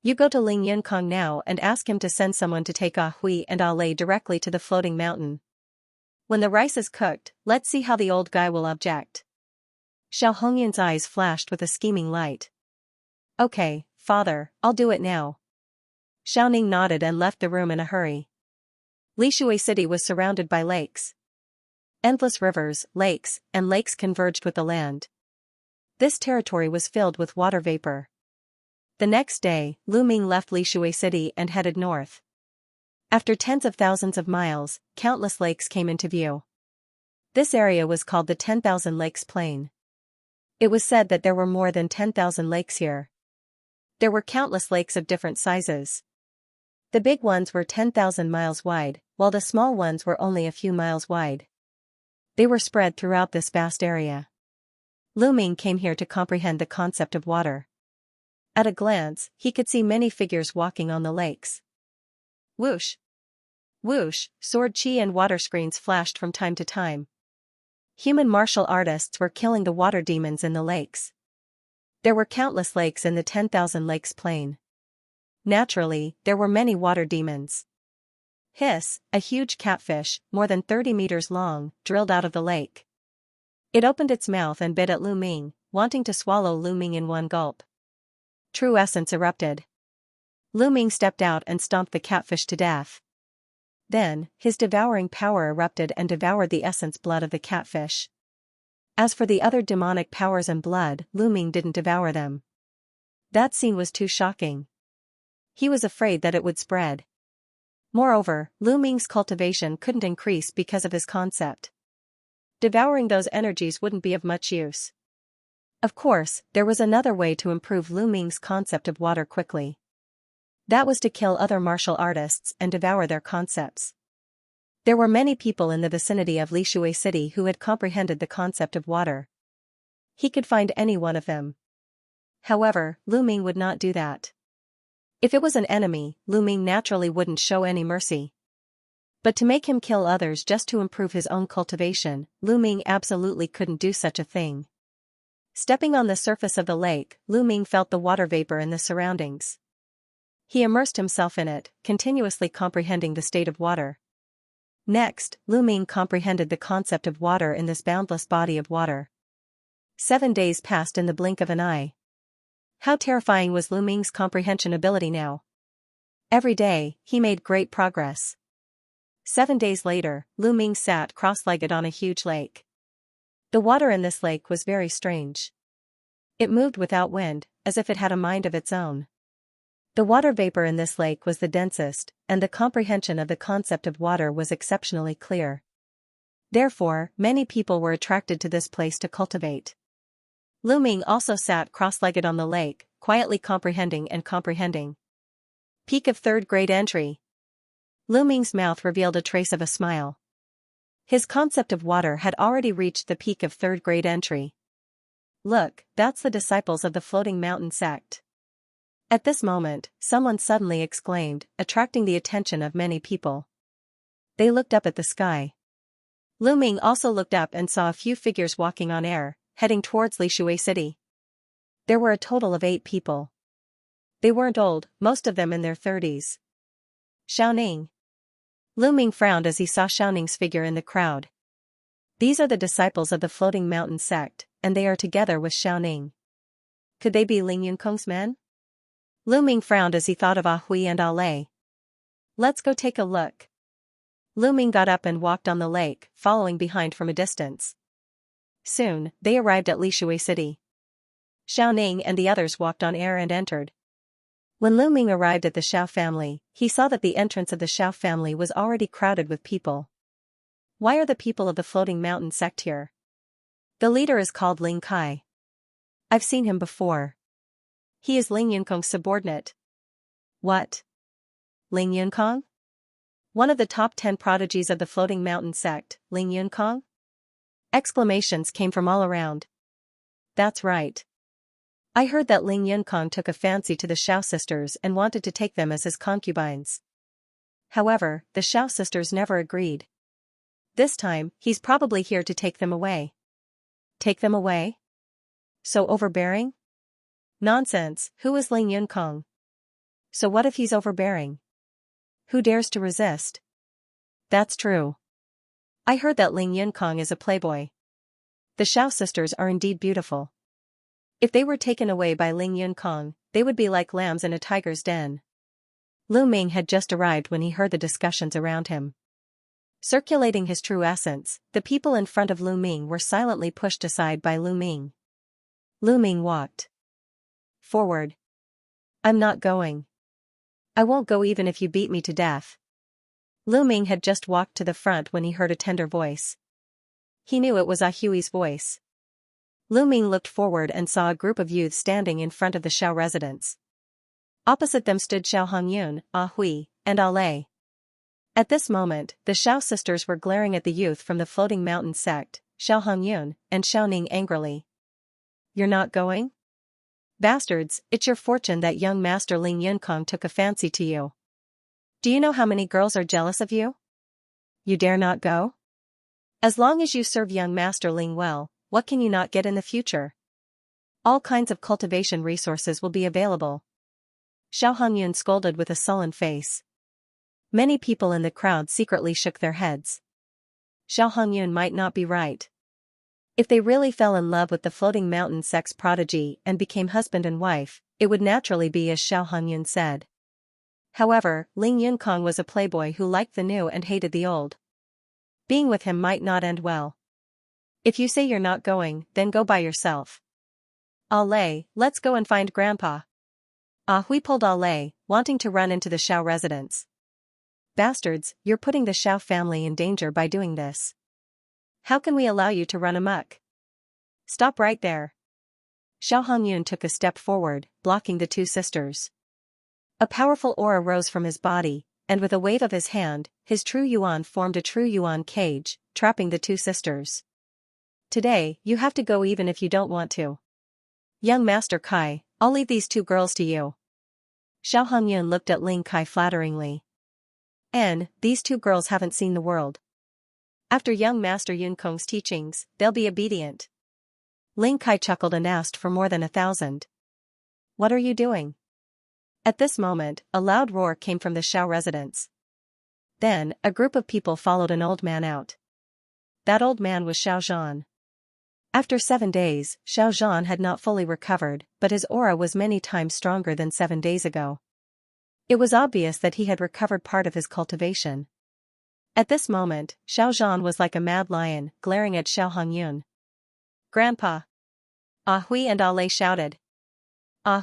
You go to Ling Yunkong now and ask him to send someone to take Ah Hui and Alei directly to the floating mountain. When the rice is cooked, let's see how the old guy will object. Xiao Hongyun's eyes flashed with a scheming light. Okay, father, I'll do it now. Xiao Ning nodded and left the room in a hurry. Lishui City was surrounded by lakes. Endless rivers, lakes, and lakes converged with the land. This territory was filled with water vapor. The next day, Lu Ming left Lishui City and headed north. After tens of thousands of miles, countless lakes came into view. This area was called the 10,000 Lakes Plain. It was said that there were more than 10,000 lakes here. There were countless lakes of different sizes. The big ones were 10,000 miles wide, while the small ones were only a few miles wide. They were spread throughout this vast area. Lu Ming came here to comprehend the concept of water. At a glance, he could see many figures walking on the lakes. Whoosh! Whoosh! Sword chi and water screens flashed from time to time. Human martial artists were killing the water demons in the lakes. There were countless lakes in the 10,000 lakes plain. Naturally, there were many water demons. Hiss, a huge catfish, more than 30 meters long, drilled out of the lake. It opened its mouth and bit at Lu Ming, wanting to swallow Lu Ming in one gulp. True essence erupted. Lu Ming stepped out and stomped the catfish to death. Then, his devouring power erupted and devoured the essence blood of the catfish. As for the other demonic powers and blood, Lu Ming didn't devour them. That scene was too shocking. He was afraid that it would spread. Moreover, Lu Ming's cultivation couldn't increase because of his concept. Devouring those energies wouldn't be of much use. Of course, there was another way to improve Lu Ming's concept of water quickly. That was to kill other martial artists and devour their concepts. There were many people in the vicinity of Lishui City who had comprehended the concept of water. He could find any one of them. However, Lu Ming would not do that. If it was an enemy, Lu Ming naturally wouldn't show any mercy. But to make him kill others just to improve his own cultivation, Lu Ming absolutely couldn't do such a thing. Stepping on the surface of the lake, Lu Ming felt the water vapor in the surroundings. He immersed himself in it, continuously comprehending the state of water. Next, Lu Ming comprehended the concept of water in this boundless body of water. 7 days passed in the blink of an eye. How terrifying was Lu Ming's comprehension ability now? Every day, he made great progress. 7 days later, Lu Ming sat cross-legged on a huge lake. The water in this lake was very strange. It moved without wind, as if it had a mind of its own. The water vapor in this lake was the densest, and the comprehension of the concept of water was exceptionally clear. Therefore, many people were attracted to this place to cultivate. Lu Ming also sat cross-legged on the lake, quietly comprehending and comprehending. Peak of 3rd grade entry. Lu Ming's mouth revealed a trace of a smile. His concept of water had already reached the peak of 3rd grade entry. Look, that's the disciples of the Floating Mountain sect. At this moment, someone suddenly exclaimed, attracting the attention of many people. They looked up at the sky. Lu Ming also looked up and saw a few figures walking on air, heading towards Lishui City. There were a total of 8 people. They weren't old, most of them in their 30s. Xiaoning. Lu Ming frowned as he saw Xiaoning's figure in the crowd. These are the disciples of the Floating Mountain sect, and they are together with Xiaoning. Could they be Ling Yunkong's men? Lu Ming frowned as he thought of Ah Hui and Ah Lei. Let's go take a look. Lu Ming got up and walked on the lake, following behind from a distance. Soon, they arrived at Lishui City. Xiaoning and the others walked on air and entered. When Lu Ming arrived at the Xiao family, he saw that the entrance of the Xiao family was already crowded with people. Why are the people of the Floating Mountain sect here? The leader is called Ling Kai. I've seen him before. He is Ling Yunkong's subordinate. What? Ling Yunkong? One of the top 10 prodigies of the Floating Mountain sect, Ling Yunkong? Exclamations came from all around. That's right. I heard that Ling Yunkong took a fancy to the Xiao sisters and wanted to take them as his concubines. However, the Xiao sisters never agreed. This time, he's probably here to take them away. Take them away? So overbearing? Nonsense, who is Ling Yunkong? So what if he's overbearing? Who dares to resist? That's true. I heard that Ling Yunkong is a playboy. The Xiao sisters are indeed beautiful. If they were taken away by Ling Yunkong, they would be like lambs in a tiger's den. Lu Ming had just arrived when he heard the discussions around him. Circulating his true essence, the people in front of Lu Ming were silently pushed aside by Lu Ming. Lu Ming walked forward. I'm not going. I won't go even if you beat me to death. Lu Ming had just walked to the front when he heard a tender voice. He knew it was Ah Hui's voice. Lu Ming looked forward and saw a group of youths standing in front of the Xiao residence. Opposite them stood Xiao Hongyun, Ah Hui, and Ah Lei. At this moment, the Xiao sisters were glaring at the youth from the Floating Mountain sect, Xiao Hongyun, and Xiaoning angrily. You're not going? Bastards, it's your fortune that young master Ling Yunkong took a fancy to you. Do you know how many girls are jealous of you? You dare not go? As long as you serve young Master Ling well, what can you not get in the future? All kinds of cultivation resources will be available. Xiao Hongyun scolded with a sullen face. Many people in the crowd secretly shook their heads. Xiao Hongyun might not be right. If they really fell in love with the floating mountain sex prodigy and became husband and wife, it would naturally be as Xiao Hongyun said. However, Ling Yunkong was a playboy who liked the new and hated the old. Being with him might not end well. If you say you're not going, then go by yourself. Ale, let's go and find Grandpa. Hui pulled Ale, wanting to run into the Xiao residence. Bastards, you're putting the Xiao family in danger by doing this. How can we allow you to run amok? Stop right there. Xiao Hongyun took a step forward, blocking the two sisters. A powerful aura rose from his body, and with a wave of his hand, his true yuan formed a true yuan cage, trapping the two sisters. Today, you have to go even if you don't want to. Young Master Kai, I'll leave these two girls to you. Xiao Hongyun looked at Ling Kai flatteringly. These two girls haven't seen the world. After young Master Yunkong's teachings, they'll be obedient. Ling Kai chuckled and asked for more than 1,000. What are you doing? At this moment, a loud roar came from the Xiao residence. Then, a group of people followed an old man out. That old man was Xiao Zhan. After 7 days, Xiao Zhan had not fully recovered, but his aura was many times stronger than 7 days ago. It was obvious that he had recovered part of his cultivation. At this moment, Xiao Zhan was like a mad lion, glaring at Xiao Hongyun. Grandpa! Hui and Ale shouted.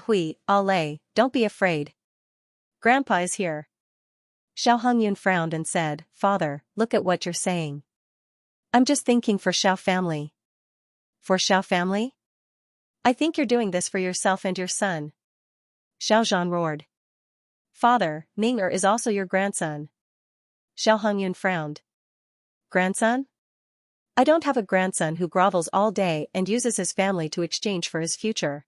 Hui, Ale, don't be afraid. Grandpa is here. Xiao Hongyun frowned and said, Father, look at what you're saying. I'm just thinking for Xiao family. For Xiao family? I think you're doing this for yourself and your son. Xiao Zhan roared. Father, Ning-er is also your grandson. Xiao Hongyun frowned. Grandson? I don't have a grandson who grovels all day and uses his family to exchange for his future.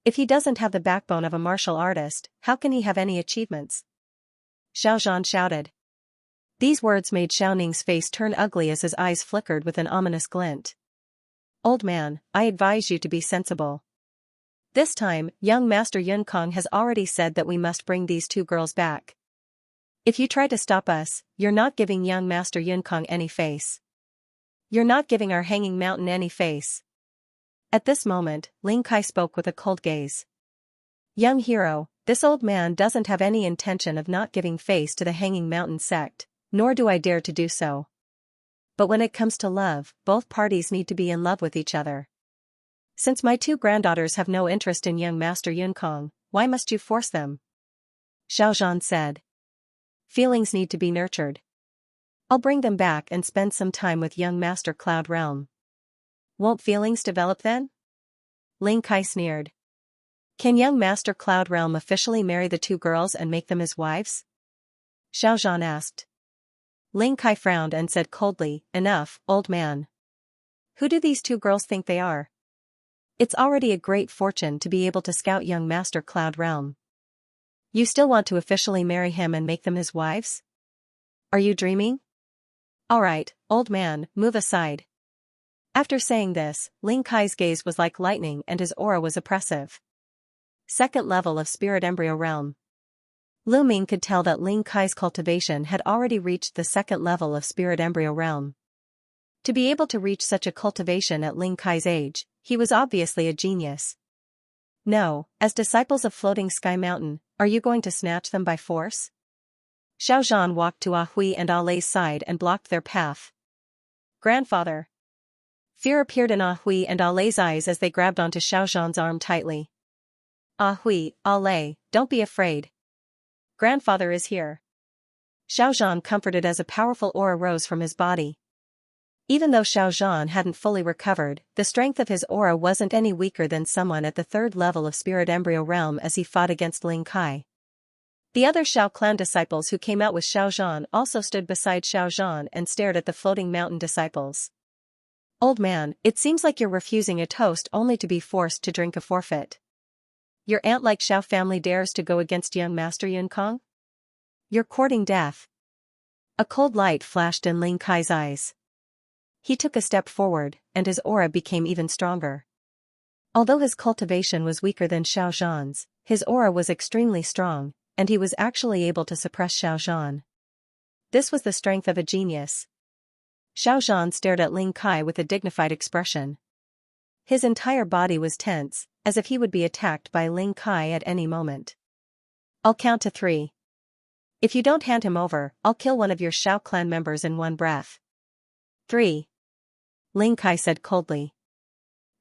If he doesn't have the backbone of a martial artist, how can he have any achievements? Xiao Zhan shouted. These words made Xiao Ning's face turn ugly as his eyes flickered with an ominous glint. Old man, I advise you to be sensible. This time, young Master Yunkong has already said that we must bring these two girls back. If you try to stop us, you're not giving young Master Yunkong any face. You're not giving our hanging mountain any face. At this moment, Ling Kai spoke with a cold gaze. Young hero, this old man doesn't have any intention of not giving face to the hanging mountain sect, nor do I dare to do so. But when it comes to love, both parties need to be in love with each other. Since my two granddaughters have no interest in young Master Yunkong, why must you force them? Xiao Zhan said. Feelings need to be nurtured. I'll bring them back and spend some time with young Master Cloud Realm. Won't feelings develop then? Ling Kai sneered. Can young Master Cloud Realm officially marry the two girls and make them his wives? Xiao Zhan asked. Ling Kai frowned and said coldly, Enough, old man. Who do these two girls think they are? It's already a great fortune to be able to scout young Master Cloud Realm. You still want to officially marry him and make them his wives? Are you dreaming? Alright, old man, move aside. After saying this, Ling Kai's gaze was like lightning and his aura was oppressive. Second level of Spirit Embryo Realm. Lu Ming could tell that Ling Kai's cultivation had already reached the second level of Spirit Embryo Realm. To be able to reach such a cultivation at Ling Kai's age, he was obviously a genius. No, as disciples of Floating Sky Mountain, are you going to snatch them by force? Xiao Zhan walked to Hui and Ale's side and blocked their path. Grandfather. Fear appeared in Hui and Ale's eyes as they grabbed onto Xiao Zhan's arm tightly. Hui, Ale, don't be afraid. Grandfather is here. Xiao Zhan comforted as a powerful aura rose from his body. Even though Xiao Zhan hadn't fully recovered, the strength of his aura wasn't any weaker than someone at the third level of Spirit Embryo Realm as he fought against Ling Kai. The other Xiao clan disciples who came out with Xiao Zhan also stood beside Xiao Zhan and stared at the floating mountain disciples. Old man, it seems like you're refusing a toast only to be forced to drink a forfeit. Your ant-like Xiao family dares to go against young Master Yunkong? You're courting death. A cold light flashed in Ling Kai's eyes. He took a step forward, and his aura became even stronger. Although his cultivation was weaker than Xiao Zhan's, his aura was extremely strong, and he was actually able to suppress Xiao Zhan. This was the strength of a genius. Xiao Zhan stared at Ling Kai with a dignified expression. His entire body was tense, as if he would be attacked by Ling Kai at any moment. I'll count to 3. If you don't hand him over, I'll kill one of your Xiao clan members in one breath. 3. Ling Kai said coldly.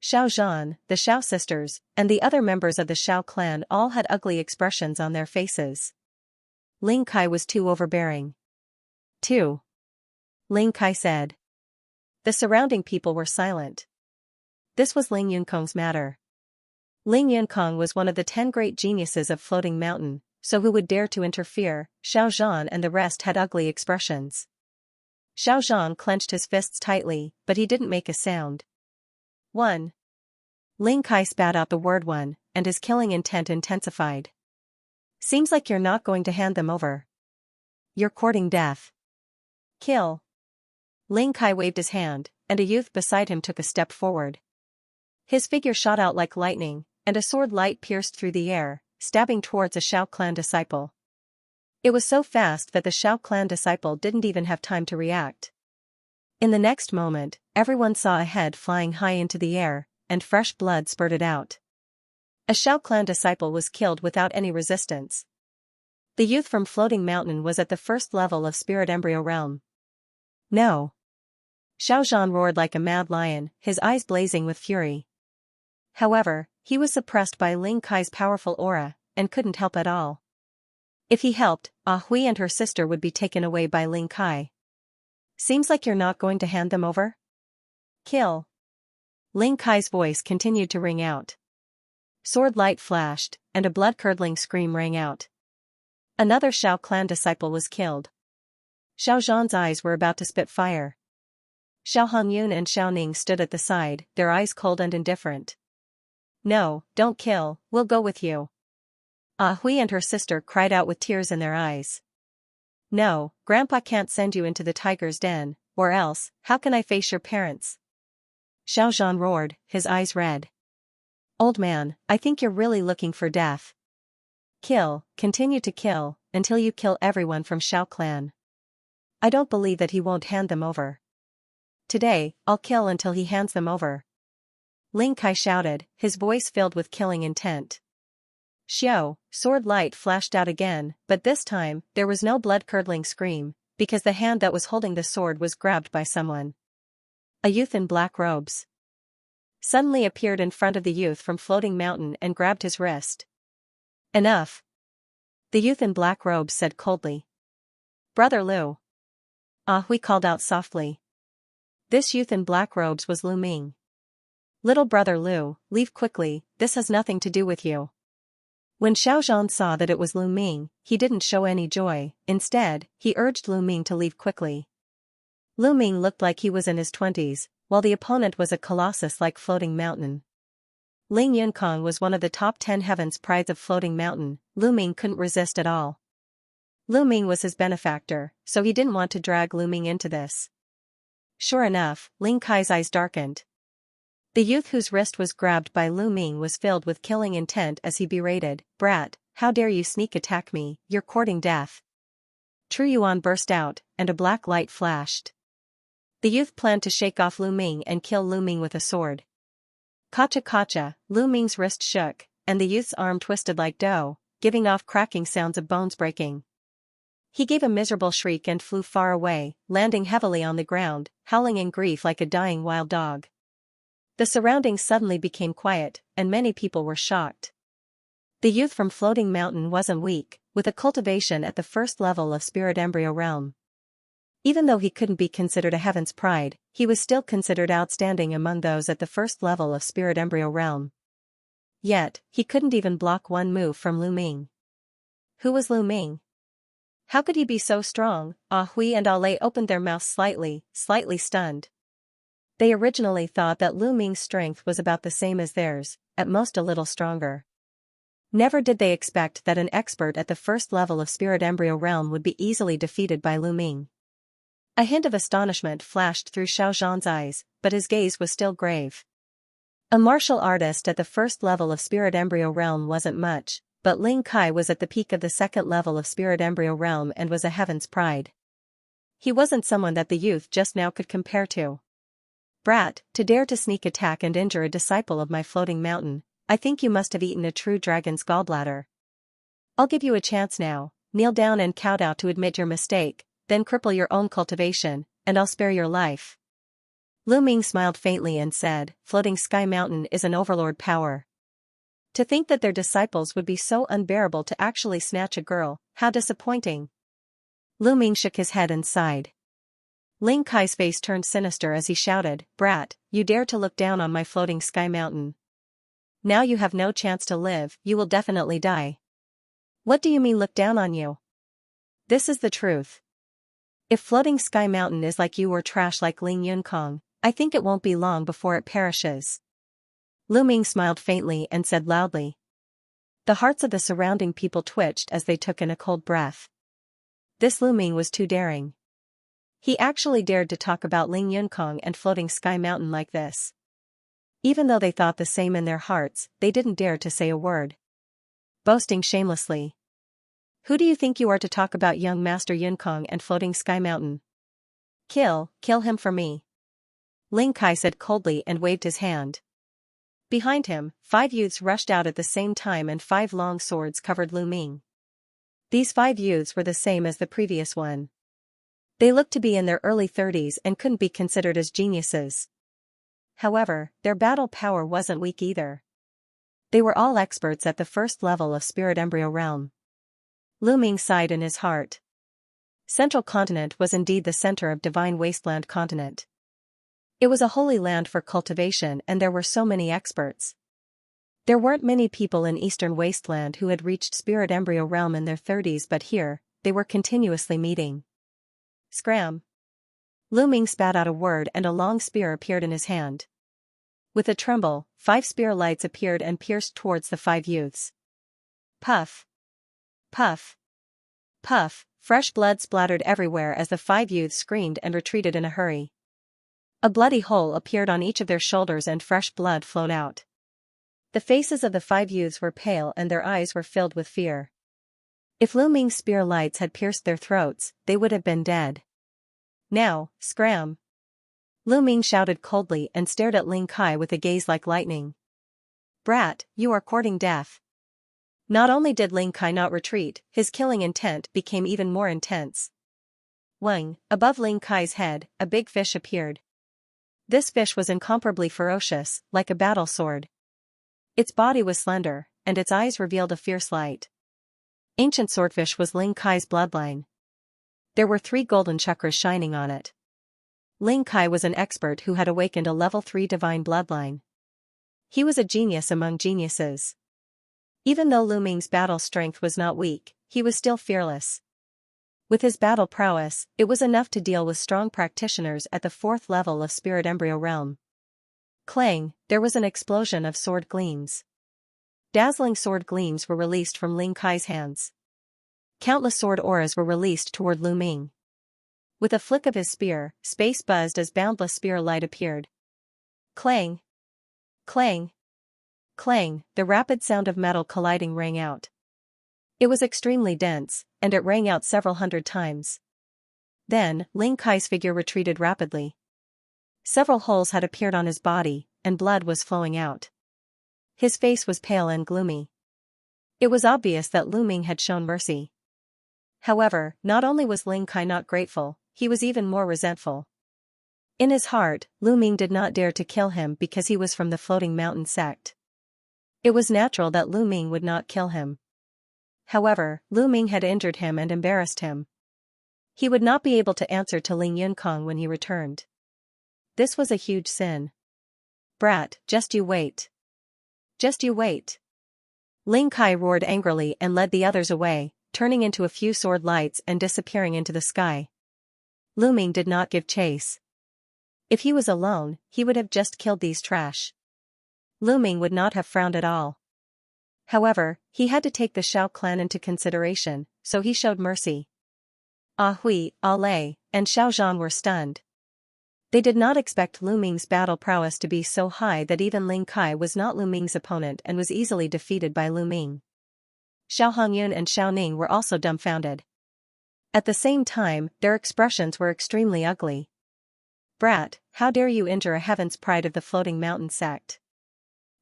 Xiao Zhan, the Xiao sisters, and the other members of the Xiao clan all had ugly expressions on their faces. Ling Kai was too overbearing. 2. Ling Kai said. The surrounding people were silent. This was Ling Yunkong's matter. Ling Yunkong was one of the 10 great geniuses of Floating Mountain, so who would dare to interfere? Xiao Zhan and the rest had ugly expressions. Xiao Zhan clenched his fists tightly, but he didn't make a sound. 1. Ling Kai spat out the word 1, and his killing intent intensified. Seems like you're not going to hand them over. You're courting death. Kill. Ling Kai waved his hand, and a youth beside him took a step forward. His figure shot out like lightning, and a sword light pierced through the air, stabbing towards a Xiao clan disciple. It was so fast that the Xiao clan disciple didn't even have time to react. In the next moment, everyone saw a head flying high into the air, and fresh blood spurted out. A Xiao clan disciple was killed without any resistance. The youth from Floating Mountain was at the first level of Spirit Embryo Realm. No. Xiao Zhan roared like a mad lion, his eyes blazing with fury. However, he was suppressed by Ling Kai's powerful aura, and couldn't help at all. If he helped, Hui and her sister would be taken away by Ling Kai. Seems like you're not going to hand them over? Kill. Ling Kai's voice continued to ring out. Sword light flashed, and a blood-curdling scream rang out. Another Xiao clan disciple was killed. Xiao Zhan's eyes were about to spit fire. Xiao Hongyun and Xiao Ning stood at the side, their eyes cold and indifferent. No, don't kill, we'll go with you. Hui and her sister cried out with tears in their eyes. No, Grandpa can't send you into the tiger's den, or else, how can I face your parents? Xiao Zhan roared, his eyes red. Old man, I think you're really looking for death. Kill, continue to kill, until you kill everyone from Xiao clan. I don't believe that he won't hand them over. Today, I'll kill until he hands them over. Ling Kai shouted, his voice filled with killing intent. Xiao, sword light flashed out again, but this time, there was no blood-curdling scream, because the hand that was holding the sword was grabbed by someone. A youth in black robes suddenly appeared in front of the youth from Floating Mountain and grabbed his wrist. Enough. The youth in black robes said coldly. Brother Lu. Hui called out softly. This youth in black robes was Lu Ming. Little brother Lu, leave quickly, this has nothing to do with you. When Xiao Zhan saw that it was Lu Ming, he didn't show any joy, instead, he urged Lu Ming to leave quickly. Lu Ming looked like he was in his 20s, while the opponent was a colossus like Floating Mountain. Ling Yunkong was one of the top 10 heavens prides of Floating Mountain. Lu Ming couldn't resist at all. Lu Ming was his benefactor, so he didn't want to drag Lu Ming into this. Sure enough, Ling Kai's eyes darkened. The youth whose wrist was grabbed by Lu Ming was filled with killing intent as he berated, Brat, how dare you sneak attack me, you're courting death. Tru Yuan burst out, and a black light flashed. The youth planned to shake off Lu Ming and kill Lu Ming with a sword. Kacha kacha, Lu Ming's wrist shook, and the youth's arm twisted like dough, giving off cracking sounds of bones breaking. He gave a miserable shriek and flew far away, landing heavily on the ground, howling in grief like a dying wild dog. The surroundings suddenly became quiet, and many people were shocked. The youth from Floating Mountain wasn't weak, with a cultivation at the first level of Spirit Embryo Realm. Even though he couldn't be considered a heaven's pride, he was still considered outstanding among those at the first level of Spirit Embryo Realm. Yet, he couldn't even block one move from Lu Ming. Who was Lu Ming? How could he be so strong? Hui and Ale opened their mouths slightly stunned. They originally thought that Lu Ming's strength was about the same as theirs, at most a little stronger. Never did they expect that an expert at the first level of spirit embryo realm would be easily defeated by Lu Ming. A hint of astonishment flashed through Xiao Zhan's eyes, but his gaze was still grave. A martial artist at the first level of spirit embryo realm wasn't much, but Ling Kai was at the peak of the second level of spirit embryo realm and was a heaven's pride. He wasn't someone that the youth just now could compare to. Brat, to dare to sneak attack and injure a disciple of my floating mountain, I think you must have eaten a true dragon's gallbladder. I'll give you a chance now, kneel down and kowtow to admit your mistake, then cripple your own cultivation, and I'll spare your life. Lu Ming smiled faintly and said, Floating Sky Mountain is an overlord power. To think that their disciples would be so unbearable to actually snatch a girl, how disappointing. Lu Ming shook his head and sighed. Ling Kai's face turned sinister as he shouted, Brat, you dare to look down on my Floating Sky Mountain. Now you have no chance to live, you will definitely die. What do you mean look down on you? This is the truth. If Floating Sky Mountain is like you or trash like Ling Yunkong, I think it won't be long before it perishes. Lu Ming smiled faintly and said loudly. The hearts of the surrounding people twitched as they took in a cold breath. This Lu Ming was too daring. He actually dared to talk about Ling Yunkong and Floating Sky Mountain like this. Even though they thought the same in their hearts, they didn't dare to say a word. Boasting shamelessly. Who do you think you are to talk about young Master Yunkong and Floating Sky Mountain? Kill him for me. Ling Kai said coldly and waved his hand. Behind him, 5 youths rushed out at the same time and 5 long swords covered Lu Ming. These 5 youths were the same as the previous one. They looked to be in their early 30s and couldn't be considered as geniuses. However, their battle power wasn't weak either. They were all experts at the first level of spirit embryo realm. Lu Ming sighed in his heart. Central Continent was indeed the center of Divine Wasteland Continent. It was a holy land for cultivation and there were so many experts. There weren't many people in Eastern Wasteland who had reached spirit embryo realm in their 30s, but here, they were continuously meeting. Scram. Lu Ming spat out a word and a long spear appeared in his hand. With a tremble, 5 spear lights appeared and pierced towards the 5 youths. Puff. Puff. Puff, fresh blood splattered everywhere as the 5 youths screamed and retreated in a hurry. A bloody hole appeared on each of their shoulders and fresh blood flowed out. The faces of the 5 youths were pale and their eyes were filled with fear. If Lu Ming's spear lights had pierced their throats, they would have been dead. Now, scram! Lu Ming shouted coldly and stared at Ling Kai with a gaze like lightning. Brat, you are courting death. Not only did Ling Kai not retreat, his killing intent became even more intense. Wang, above Ling Kai's head, a big fish appeared. This fish was incomparably ferocious, like a battle sword. Its body was slender, and its eyes revealed a fierce light. Ancient swordfish was Ling Kai's bloodline. There were 3 golden chakras shining on it. Ling Kai was an expert who had awakened a level 3 divine bloodline. He was a genius among geniuses. Even though Lu Ming's battle strength was not weak, he was still fearless. With his battle prowess, it was enough to deal with strong practitioners at the 4th level of spirit embryo realm. Clang, there was an explosion of sword gleams. Dazzling sword gleams were released from Ling Kai's hands. Countless sword auras were released toward Lu Ming. With a flick of his spear, space buzzed as boundless spear light appeared. Clang! Clang! Clang, the rapid sound of metal colliding rang out. It was extremely dense, and it rang out several hundred times. Then, Ling Kai's figure retreated rapidly. Several holes had appeared on his body, and blood was flowing out. His face was pale and gloomy. It was obvious that Lu Ming had shown mercy. However, not only was Ling Kai not grateful, he was even more resentful. In his heart, Lu Ming did not dare to kill him because he was from the Floating Mountain sect. It was natural that Lu Ming would not kill him. However, Lu Ming had injured him and embarrassed him. He would not be able to answer to Ling Yunkong when he returned. This was a huge sin. Brat, just you wait. Just you wait. Ling Kai roared angrily and led the others away, turning into a few sword lights and disappearing into the sky. Lu Ming did not give chase. If he was alone, he would have just killed these trash. Lu Ming would not have frowned at all. However, he had to take the Xiao clan into consideration, so he showed mercy. Ah Hui, Ah Lei, and Xiao Zhan were stunned. They did not expect Lu Ming's battle prowess to be so high that even Ling Kai was not Lu Ming's opponent and was easily defeated by Lu Ming. Xiao Hongyun and Xiao Ning were also dumbfounded. At the same time, their expressions were extremely ugly. Brat, how dare you injure a heaven's pride of the floating mountain sect?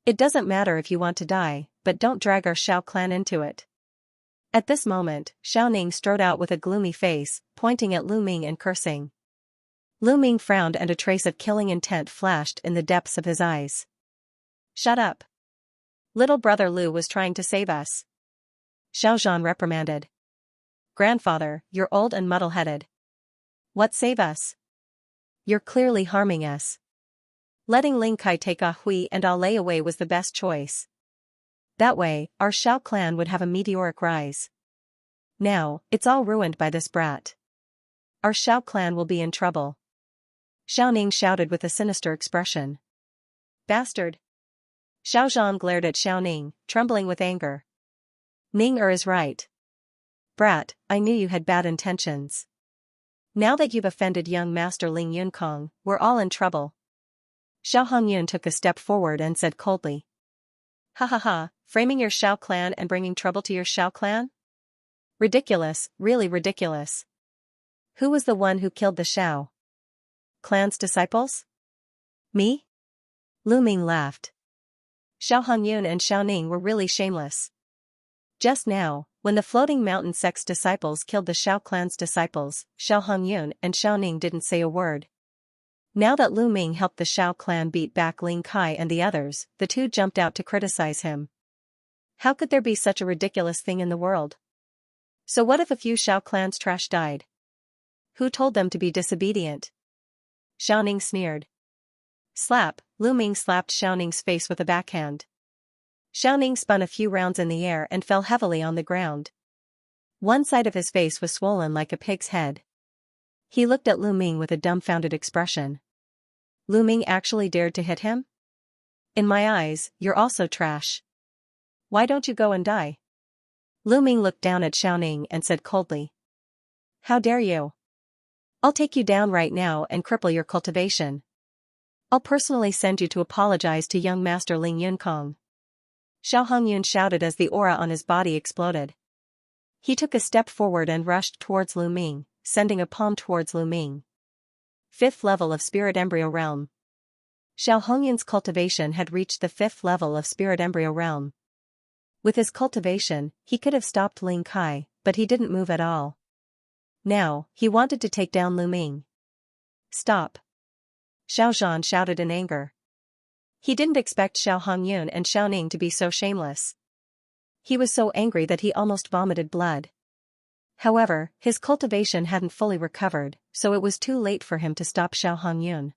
It doesn't matter if you want to die, but don't drag our Xiao clan into it. At this moment, Xiao Ning strode out with a gloomy face, pointing at Lu Ming and cursing. Lu Ming frowned and a trace of killing intent flashed in the depths of his eyes. Shut up. Little brother Lu was trying to save us. Xiao Zhan reprimanded. Grandfather, you're old and muddle-headed. What save us? You're clearly harming us. Letting Ling Kai take Ah Hui and Ah Lei away was the best choice. That way, our Xiao clan would have a meteoric rise. Now, it's all ruined by this brat. Our Xiao clan will be in trouble. Xiao Ning shouted with a sinister expression. Bastard! Xiao Zhan glared at Xiao Ning, trembling with anger. Ning is right. Brat, I knew you had bad intentions. Now that you've offended young Master Ling Yunkong, we're all in trouble. Xiao Hongyun took a step forward and said coldly. Ha ha ha, framing your Xiao clan and bringing trouble to your Xiao clan? Ridiculous, really ridiculous. Who was the one who killed the Xiao clan's disciples? Me? Lu Ming laughed. Xiao Hongyun and Xiao Ning were really shameless. Just now, when the floating mountain sect's disciples killed the Xiao clan's disciples, Xiao Hongyun and Xiao Ning didn't say a word. Now that Lu Ming helped the Xiao clan beat back Ling Kai and the others, the two jumped out to criticize him. How could there be such a ridiculous thing in the world? So what if a few Xiao clan's trash died? Who told them to be disobedient? Xiao Ning sneered. Slap, Lu Ming slapped Xiao Ning's face with a backhand. Xiao Ning spun a few rounds in the air and fell heavily on the ground. One side of his face was swollen like a pig's head. He looked at Lu Ming with a dumbfounded expression. Lu Ming actually dared to hit him? In my eyes, you're also trash. Why don't you go and die? Lu Ming looked down at Xiao Ning and said coldly. How dare you? I'll take you down right now and cripple your cultivation. I'll personally send you to apologize to young Master Ling Yunkong. Xiao Hongyun shouted as the aura on his body exploded. He took a step forward and rushed towards Lu Ming, sending a palm towards Lu Ming. 5th level of Spirit Embryo Realm. Xiao Hongyun's cultivation had reached the 5th level of Spirit Embryo Realm. With his cultivation, he could have stopped Ling Kai, but he didn't move at all. Now, he wanted to take down Lu Ming. Stop! Xiao Zhan shouted in anger. He didn't expect Xiao Hongyun and Xiao Ning to be so shameless. He was so angry that he almost vomited blood. However, his cultivation hadn't fully recovered, so it was too late for him to stop Xiao Hongyun.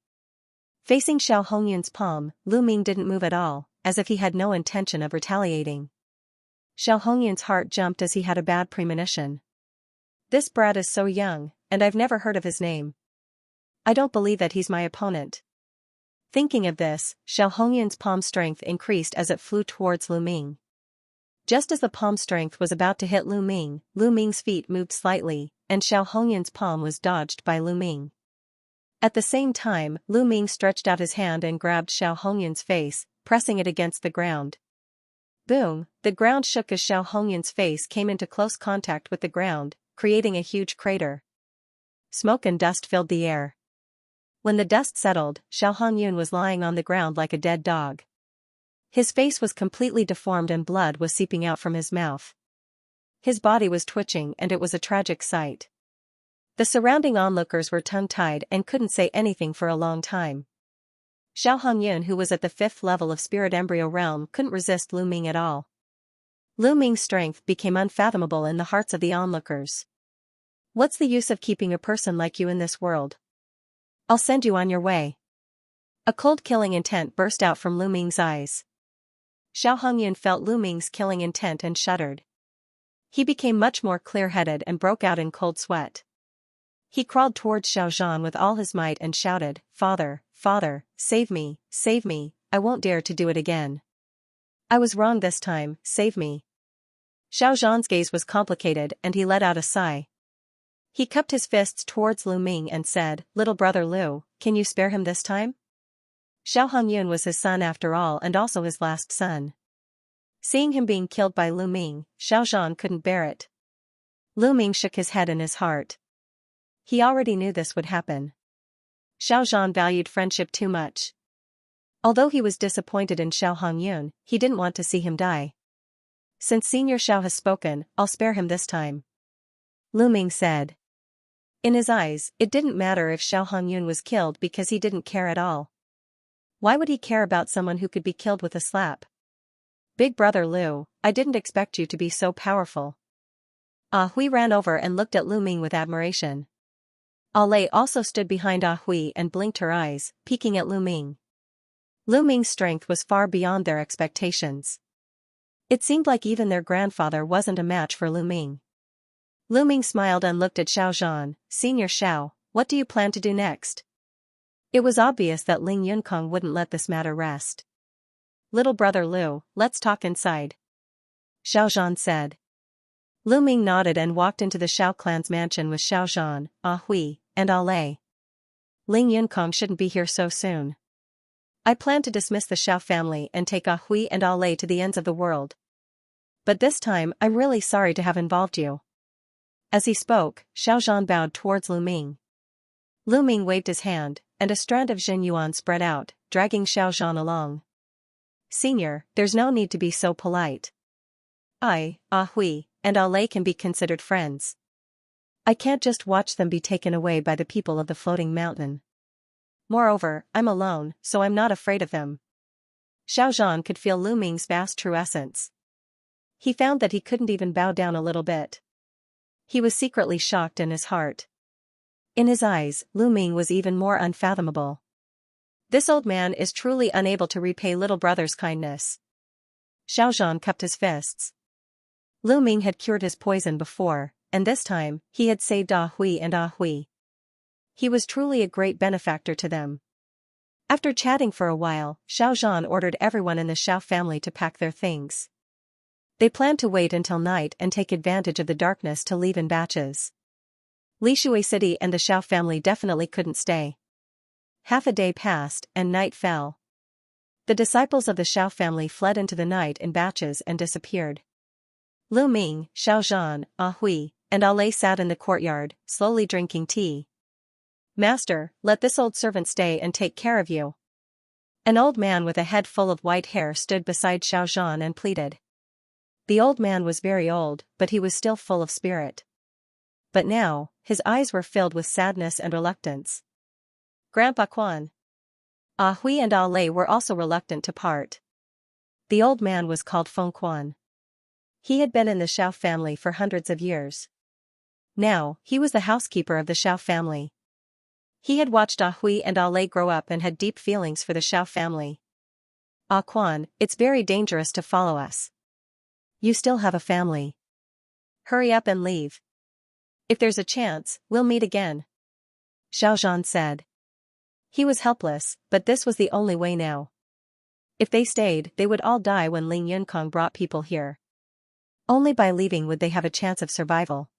Facing Xiao Hongyun's palm, Lu Ming didn't move at all, as if he had no intention of retaliating. Xiao Hongyun's heart jumped as he had a bad premonition. This brat is so young, and I've never heard of his name. I don't believe that he's my opponent. Thinking of this, Xiao Hongyun's palm strength increased as it flew towards Lu Ming. Just as the palm strength was about to hit Lu Ming's feet moved slightly, and Xiao Hongyun's palm was dodged by Lu Ming. At the same time, Lu Ming stretched out his hand and grabbed Xiao Hongyun's face, pressing it against the ground. Boom, the ground shook as Xiao Hongyun's face came into close contact with the ground, creating a huge crater. Smoke and dust filled the air. When the dust settled, Xiao Hongyun was lying on the ground like a dead dog. His face was completely deformed and blood was seeping out from his mouth. His body was twitching and it was a tragic sight. The surrounding onlookers were tongue-tied and couldn't say anything for a long time. Xiao Hongyun, who was at the 5th level of Spirit Embryo Realm, couldn't resist Lu Ming at all. Lu Ming's strength became unfathomable in the hearts of the onlookers. What's the use of keeping a person like you in this world? I'll send you on your way. A cold killing intent burst out from Lu Ming's eyes. Xiao Hongyun felt Lu Ming's killing intent and shuddered. He became much more clear-headed and broke out in cold sweat. He crawled towards Xiao Zhan with all his might and shouted, Father, Father, save me, I won't dare to do it again. I was wrong this time, save me. Xiao Zhan's gaze was complicated and he let out a sigh. He cupped his fists towards Lu Ming and said, "Little brother Lu, can you spare him this time?" Xiao Hongyun was his son after all and also his last son. Seeing him being killed by Lu Ming, Xiao Zhan couldn't bear it. Lu Ming shook his head in his heart. He already knew this would happen. Xiao Zhan valued friendship too much. Although he was disappointed in Xiao Hongyun, he didn't want to see him die. "Since Senior Xiao has spoken, I'll spare him this time," Lu Ming said. In his eyes, it didn't matter if Xiao Hongyun was killed because he didn't care at all. Why would he care about someone who could be killed with a slap? "Big brother Lu, I didn't expect you to be so powerful." Ah Hui ran over and looked at Lu Ming with admiration. Ah Lei also stood behind Ah Hui and blinked her eyes, peeking at Lu Ming. Lu Ming's strength was far beyond their expectations. It seemed like even their grandfather wasn't a match for Lu Ming. Lu Ming smiled and looked at Xiao Zhan. "Senior Xiao, what do you plan to do next?" It was obvious that Ling Yunkong wouldn't let this matter rest. "Little brother Lu, let's talk inside," Xiao Zhan said. Lu Ming nodded and walked into the Xiao clan's mansion with Xiao Zhan, Ah Hui, and Ah Lei. "Ling Yunkong shouldn't be here so soon. I plan to dismiss the Xiao family and take Ah Hui and Ah Lei to the ends of the world. But this time I'm really sorry to have involved you." As he spoke, Xiao Zhan bowed towards Lu Ming. Lu Ming waved his hand, and a strand of Jin Yuan spread out, dragging Xiao Zhan along. "Senior, there's no need to be so polite. I, Ah Hui, and Ah Lei can be considered friends. I can't just watch them be taken away by the people of the floating mountain. Moreover, I'm alone, so I'm not afraid of them." Xiao Zhan could feel Lu Ming's vast true essence. He found that he couldn't even bow down a little bit. He was secretly shocked in his heart. In his eyes, Lu Ming was even more unfathomable. This old man is truly unable to repay little brother's kindness. Xiao Zhan cupped his fists. Lu Ming had cured his poison before, and this time, he had saved Ah Hui and Ah Hui. He was truly a great benefactor to them. After chatting for a while, Xiao Zhan ordered everyone in the Xiao family to pack their things. They planned to wait until night and take advantage of the darkness to leave in batches. Lishui City and the Xiao family definitely couldn't stay. Half a day passed, and night fell. The disciples of the Xiao family fled into the night in batches and disappeared. Lu Ming, Xiao Zhan, Ah Hui, and Ah Lei sat in the courtyard, slowly drinking tea. "Master, let this old servant stay and take care of you." An old man with a head full of white hair stood beside Xiao Zhan and pleaded. The old man was very old, but he was still full of spirit. But now, his eyes were filled with sadness and reluctance. "Grandpa Quan." Ah Hui and Ah Lei were also reluctant to part. The old man was called Feng Quan. He had been in the Xiao family for hundreds of years. Now, he was the housekeeper of the Xiao family. He had watched Ah Hui and Ah Lei grow up and had deep feelings for the Xiao family. "Ah Quan, it's very dangerous to follow us. You still have a family. Hurry up and leave. If there's a chance, we'll meet again," Xiao Zhan said. He was helpless, but this was the only way now. If they stayed, they would all die when Ling Yunkong brought people here. Only by leaving would they have a chance of survival.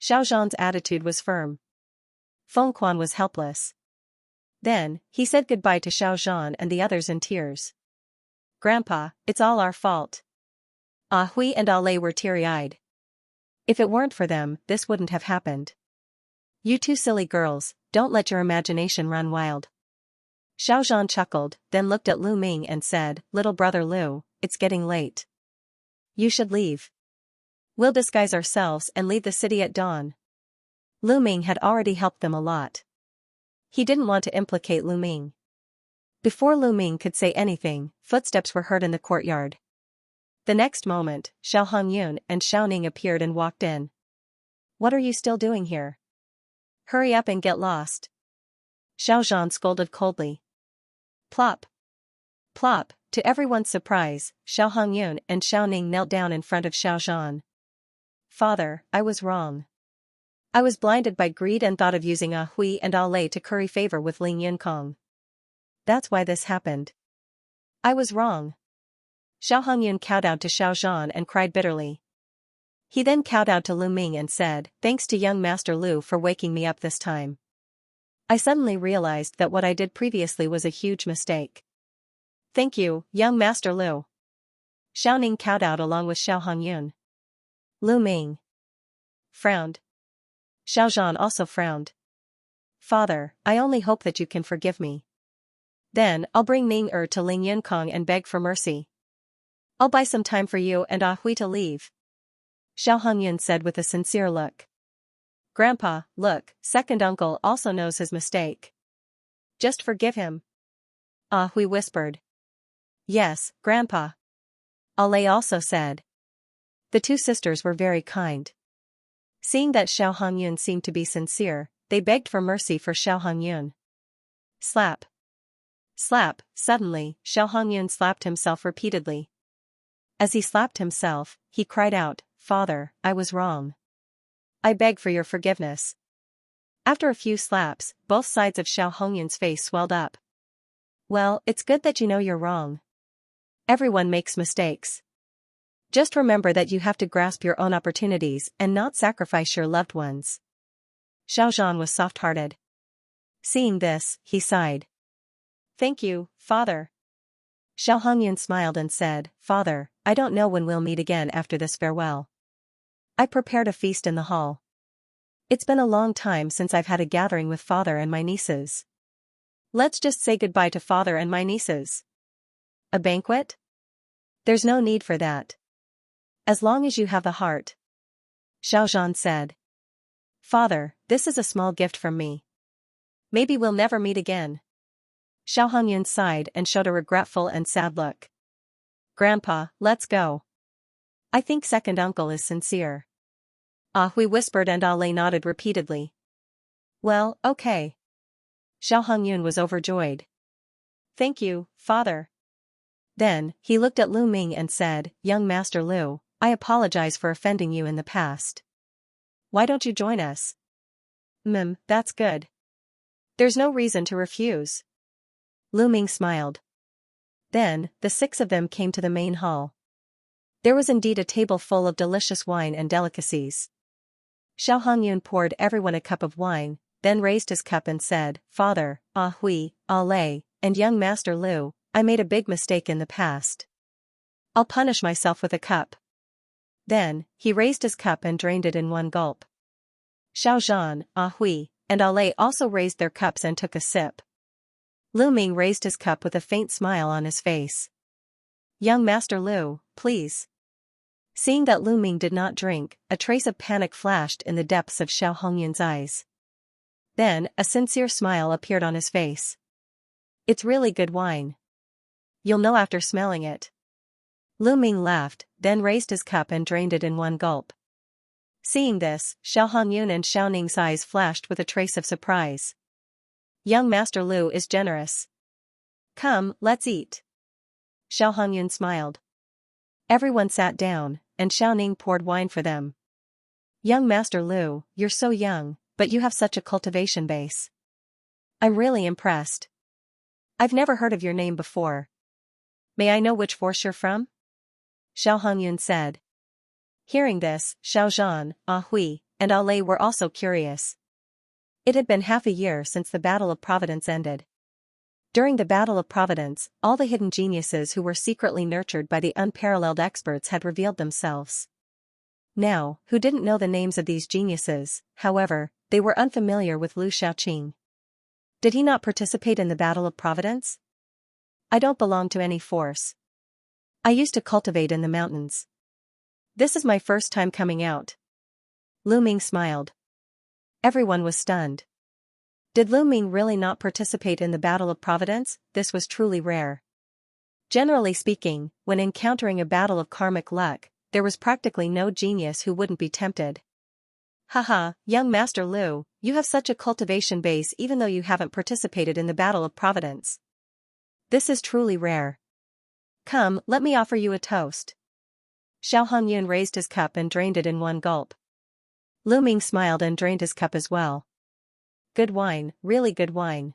Xiao Zhan's attitude was firm. Feng Quan was helpless. Then, he said goodbye to Xiao Zhan and the others in tears. "Grandpa, it's all our fault." Ah Hui and Ah Lei were teary-eyed. If it weren't for them, this wouldn't have happened. "You two silly girls, don't let your imagination run wild." Xiao Zhan chuckled, then looked at Lu Ming and said, "Little brother Lu, it's getting late. You should leave. We'll disguise ourselves and leave the city at dawn." Lu Ming had already helped them a lot. He didn't want to implicate Lu Ming. Before Lu Ming could say anything, footsteps were heard in the courtyard. The next moment, Xiao Hongyun and Xiao Ning appeared and walked in. "What are you still doing here? Hurry up and get lost," Xiao Zhan scolded coldly. Plop. Plop, to everyone's surprise, Xiao Hongyun and Xiao Ning knelt down in front of Xiao Zhan. "Father, I was wrong. I was blinded by greed and thought of using Ah Hui and Ah Lei to curry favor with Ling Yunkong. That's why this happened. I was wrong." Xiao Hongyun kowtowed to Xiao Zhan and cried bitterly. He then kowtowed to Lu Ming and said, "Thanks to young Master Lu for waking me up this time. I suddenly realized that what I did previously was a huge mistake." "Thank you, young Master Lu." Xiao Ning kowtowed along with Xiao Hongyun. Lu Ming frowned. Xiao Zhan also frowned. "Father, I only hope that you can forgive me. Then I'll bring Ning to Ling Yunkong and beg for mercy. I'll buy some time for you and Ah Hui to leave," Xiao Hongyun said with a sincere look. "Grandpa, look, second uncle also knows his mistake. Just forgive him," Ah Hui whispered. "Yes, Grandpa," Alei also said. The two sisters were very kind. Seeing that Xiao Hongyun seemed to be sincere, they begged for mercy for Xiao Hongyun. Slap. Slap. Suddenly, Xiao Hongyun slapped himself repeatedly. As he slapped himself, he cried out, "Father, I was wrong. I beg for your forgiveness." After a few slaps, both sides of Xiao Hongyun's face swelled up. "Well, it's good that you know you're wrong. Everyone makes mistakes. Just remember that you have to grasp your own opportunities and not sacrifice your loved ones." Xiao Zhan was soft-hearted. Seeing this, he sighed. "Thank you, Father." Xiao Hongyun smiled and said, "Father, I don't know when we'll meet again after this farewell. I prepared a feast in the hall. It's been a long time since I've had a gathering with Father and my nieces. Let's just say goodbye to Father and my nieces." "A banquet? There's no need for that. As long as you have the heart," Xiao Zhan said. "Father, this is a small gift from me. Maybe we'll never meet again." Xiao Hongyun sighed and showed a regretful and sad look. "Grandpa, let's go. I think second uncle is sincere." Ah Hui whispered and Alei nodded repeatedly. "Well, okay." Xiao Hongyun was overjoyed. "Thank you, Father." Then, he looked at Lu Ming and said, "Young Master Lu, I apologize for offending you in the past. Why don't you join us?" That's good. There's no reason to refuse." Lu Ming smiled. Then, the six of them came to the main hall. There was indeed a table full of delicious wine and delicacies. Xiao Hongyun poured everyone a cup of wine, then raised his cup and said, "Father, Ah Hui, Alei, and young Master Lu, I made a big mistake in the past. I'll punish myself with a cup." Then, he raised his cup and drained it in one gulp. Xiao Zhan, Ah Hui, and Alei also raised their cups and took a sip. Lu Ming raised his cup with a faint smile on his face. "Young Master Lu, please." Seeing that Lu Ming did not drink, a trace of panic flashed in the depths of Xiao Hongyun's eyes. Then, a sincere smile appeared on his face. "It's really good wine. You'll know after smelling it." Lu Ming laughed, then raised his cup and drained it in one gulp. Seeing this, Xiao Hongyun and Xiao Ning's eyes flashed with a trace of surprise. "Young Master Lu is generous. Come, let's eat." Xiao Hongyun smiled. Everyone sat down, and Xiao Ning poured wine for them. "Young Master Lu, you're so young, but you have such a cultivation base. I'm really impressed. I've never heard of your name before. May I know which force you're from?" Xiao Hongyun said. Hearing this, Xiao Zhan, Ah Hui, and Alei were also curious. It had been half a year since the Battle of Providence ended. During the Battle of Providence, all the hidden geniuses who were secretly nurtured by the unparalleled experts had revealed themselves. Now, who didn't know the names of these geniuses, however, they were unfamiliar with Lu Shaoqing. Did he not participate in the Battle of Providence? "I don't belong to any force. I used to cultivate in the mountains. This is my first time coming out." Lu Ming smiled. Everyone was stunned. Did Lu Ming really not participate in the Battle of Providence? This was truly rare. Generally speaking, when encountering a battle of karmic luck, there was practically no genius who wouldn't be tempted. "Haha, young Master Lu, you have such a cultivation base even though you haven't participated in the Battle of Providence. This is truly rare. Come, let me offer you a toast." Xiao Hongyun raised his cup and drained it in one gulp. Lu Ming smiled and drained his cup as well. "Good wine, really good wine.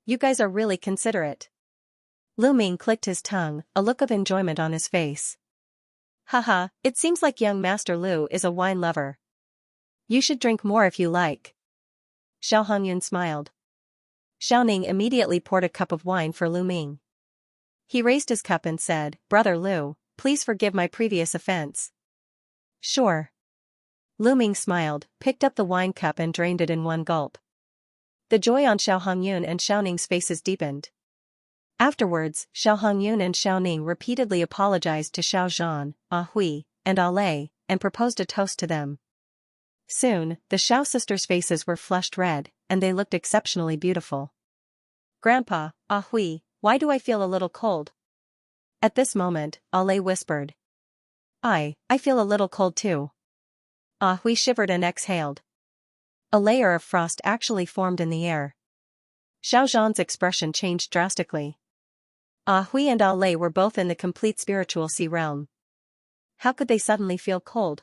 You guys are really considerate." Lu Ming clicked his tongue, a look of enjoyment on his face. Haha, it seems like young Master Lu is a wine lover. You should drink more if you like. Xiao Hongyun smiled. Xiao Ning immediately poured a cup of wine for Lu Ming. He raised his cup and said, Brother Lu, please forgive my previous offense. Sure. Lu Ming smiled, picked up the wine cup and drained it in one gulp. The joy on Xiao Hongyun and Xiao Ning's faces deepened. Afterwards, Xiao Hongyun and Xiao Ning repeatedly apologized to Xiao Zhan, Hui, and Lei, and proposed a toast to them. Soon, the Xiao sisters' faces were flushed red, and they looked exceptionally beautiful. Grandpa, Hui, why do I feel a little cold? At this moment, Lei whispered. I feel a little cold too. Hui shivered and exhaled. A layer of frost actually formed in the air. Xiao Zhan's expression changed drastically. Hui and Lei were both in the complete spiritual sea realm. How could they suddenly feel cold?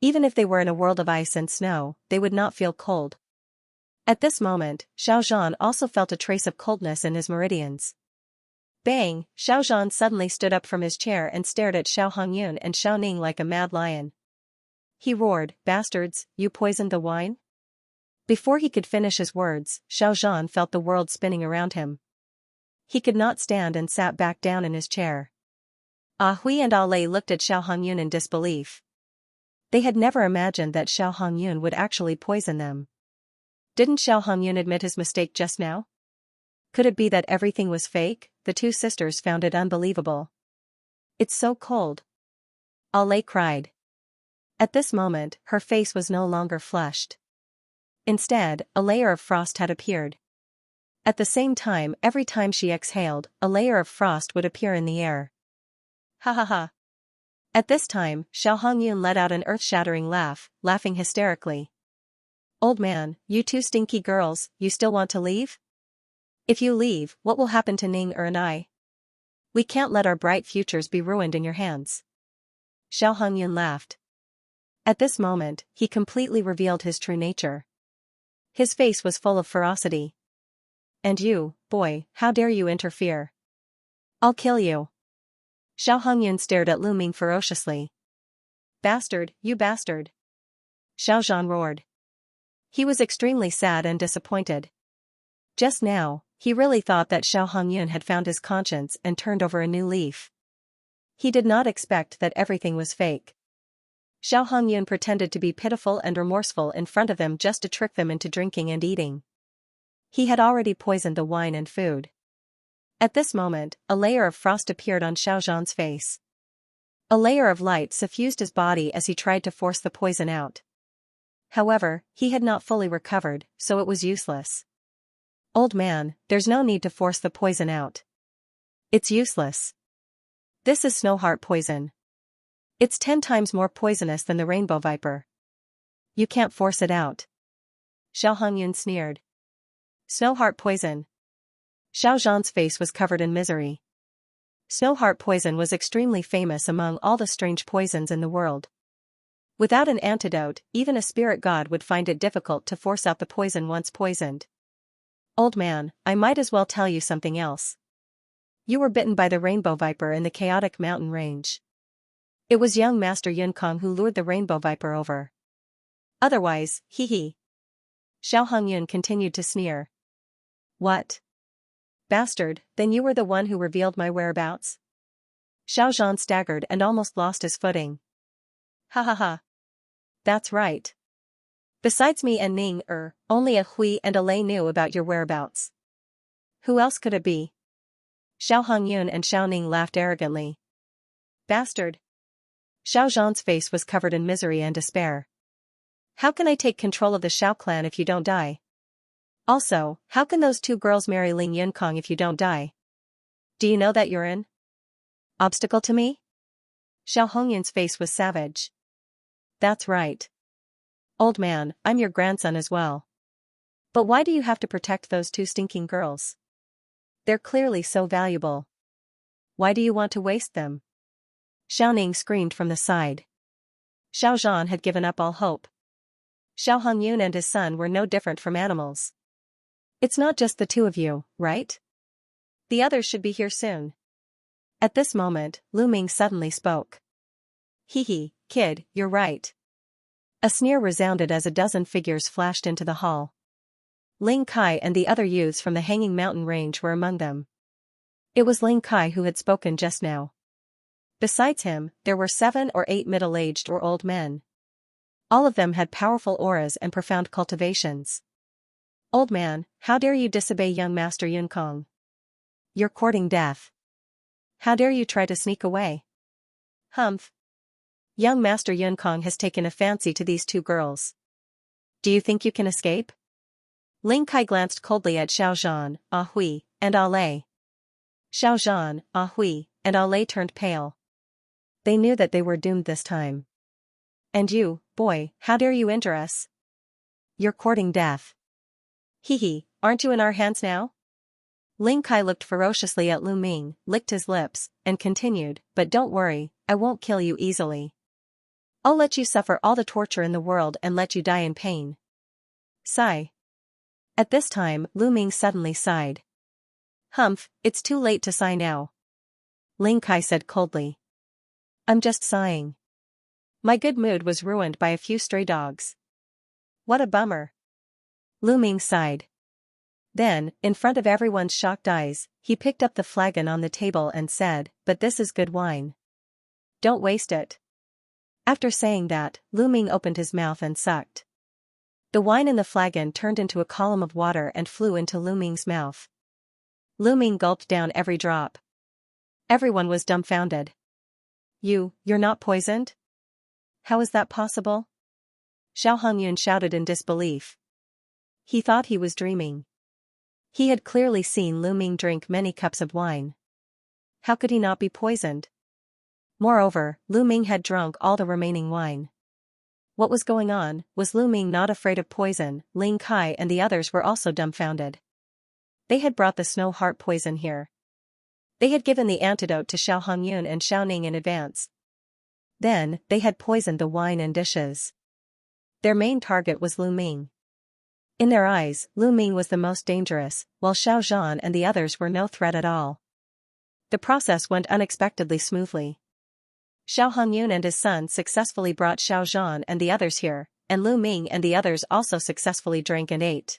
Even if they were in a world of ice and snow, they would not feel cold. At this moment, Xiao Zhan also felt a trace of coldness in his meridians. Bang! Xiao Zhan suddenly stood up from his chair and stared at Xiao Hongyun and Xiao Ning like a mad lion. He roared, Bastards, you poisoned the wine? Before he could finish his words, Xiao Zhan felt the world spinning around him. He could not stand and sat back down in his chair. Hui and Lei looked at Xiao Hongyun in disbelief. They had never imagined that Xiao Hongyun would actually poison them. Didn't Xiao Hongyun admit his mistake just now? Could it be that everything was fake? The two sisters found it unbelievable. It's so cold. Lei cried. At this moment, her face was no longer flushed. Instead, a layer of frost had appeared. At the same time, every time she exhaled, a layer of frost would appear in the air. Ha ha ha. At this time, Xiao Hongyun let out an earth-shattering laugh, laughing hysterically. Old man, you two stinky girls, you still want to leave? If you leave, what will happen to Ning and I? We can't let our bright futures be ruined in your hands. Xiao Hongyun laughed. At this moment, he completely revealed his true nature. His face was full of ferocity. And you, boy, how dare you interfere? I'll kill you. Xiao Hongyun stared at Lu Ming ferociously. Bastard, you bastard. Xiao Zhan roared. He was extremely sad and disappointed. Just now, he really thought that Xiao Hongyun had found his conscience and turned over a new leaf. He did not expect that everything was fake. Xiao Hongyun pretended to be pitiful and remorseful in front of them just to trick them into drinking and eating. He had already poisoned the wine and food. At this moment, a layer of frost appeared on Xiao Zhan's face. A layer of light suffused his body as he tried to force the poison out. However, he had not fully recovered, so it was useless. Old man, there's no need to force the poison out. It's useless. This is Snowheart poison. It's 10 times more poisonous than the rainbow viper. You can't force it out. Xiao Hongyun sneered. Snowheart poison. Xiao Zhan's face was covered in misery. Snowheart poison was extremely famous among all the strange poisons in the world. Without an antidote, even a spirit god would find it difficult to force out the poison once poisoned. Old man, I might as well tell you something else. You were bitten by the rainbow viper in the chaotic mountain range. It was young Master Yunkong who lured the rainbow viper over. Otherwise, hee hee. Xiao Hongyun continued to sneer. What? Bastard, then you were the one who revealed my whereabouts? Xiao Zhan staggered and almost lost his footing. Ha ha ha. That's right. Besides me and Ning only Hui and Lei knew about your whereabouts. Who else could it be? Xiao Hongyun and Xiao Ning laughed arrogantly. Bastard. Xiao Zhan's face was covered in misery and despair. How can I take control of the Xiao clan if you don't die? Also, how can those two girls marry Ling Yunkong if you don't die? Do you know that you're an obstacle to me? Xiao Hongyun's face was savage. That's right. Old man, I'm your grandson as well. But why do you have to protect those two stinking girls? They're clearly so valuable. Why do you want to waste them? Xiao Ning screamed from the side. Xiao Zhan had given up all hope. Xiao Hongyun and his son were no different from animals. It's not just the two of you, right? The others should be here soon. At this moment, Lu Ming suddenly spoke. Hee hee, kid, you're right. A sneer resounded as a dozen figures flashed into the hall. Ling Kai and the other youths from the Hanging Mountain Range were among them. It was Ling Kai who had spoken just now. Besides him, there were 7 or 8 middle-aged or old men. All of them had powerful auras and profound cultivations. Old man, how dare you disobey young Master Yunkong? You're courting death. How dare you try to sneak away? Humph. Young Master Yunkong has taken a fancy to these 2 girls. Do you think you can escape? Ling Kai glanced coldly at Xiao Zhan, Ah Hui, and Ah Lei. Xiao Zhan, Ah Hui, and Ah Lei turned pale. They knew that they were doomed this time. And you, boy, how dare you enter us? You're courting death. Hee hee, aren't you in our hands now? Ling Kai looked ferociously at Lu Ming, licked his lips, and continued, but don't worry, I won't kill you easily. I'll let you suffer all the torture in the world and let you die in pain. Sigh. At this time, Lu Ming suddenly sighed. Humph, it's too late to sigh now. Ling Kai said coldly. I'm just sighing. My good mood was ruined by a few stray dogs. What a bummer. Lu Ming sighed. Then, in front of everyone's shocked eyes, he picked up the flagon on the table and said, but this is good wine. Don't waste it. After saying that, Lu Ming opened his mouth and sucked. The wine in the flagon turned into a column of water and flew into Lu Ming's mouth. Lu Ming gulped down every drop. Everyone was dumbfounded. You're not poisoned? How is that possible? Xiao Hongyun shouted in disbelief. He thought he was dreaming. He had clearly seen Lu Ming drink many cups of wine. How could he not be poisoned? Moreover, Lu Ming had drunk all the remaining wine. What was going on? Was Lu Ming not afraid of poison? Ling Kai and the others were also dumbfounded. They had brought the snow heart poison here. They had given the antidote to Xiao Hongyun and Xiao Ning in advance. Then, they had poisoned the wine and dishes. Their main target was Lu Ming. In their eyes, Lu Ming was the most dangerous, while Xiao Zhan and the others were no threat at all. The process went unexpectedly smoothly. Xiao Hongyun and his son successfully brought Xiao Zhan and the others here, and Lu Ming and the others also successfully drank and ate.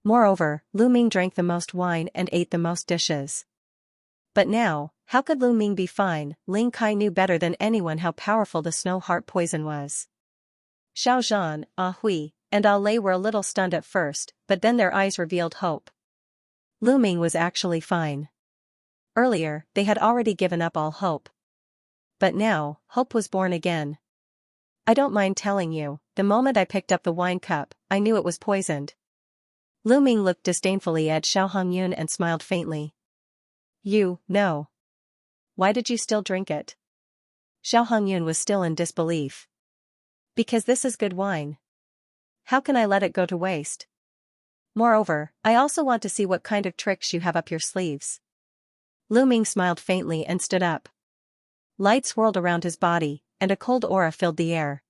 Moreover, Lu Ming drank the most wine and ate the most dishes. But now, how could Lu Ming be fine? Ling Kai knew better than anyone how powerful the snow heart poison was. Xiao Zhan, Ah Hui, and Ah Lei were a little stunned at first, but then their eyes revealed hope. Lu Ming was actually fine. Earlier, they had already given up all hope. But now, hope was born again. I don't mind telling you, the moment I picked up the wine cup, I knew it was poisoned. Lu Ming looked disdainfully at Xiao Hongyun and smiled faintly. No. Why did you still drink it? Xiao Hongyun was still in disbelief. Because this is good wine. How can I let it go to waste? Moreover, I also want to see what kind of tricks you have up your sleeves. Lu Ming smiled faintly and stood up. Light swirled around his body, and a cold aura filled the air.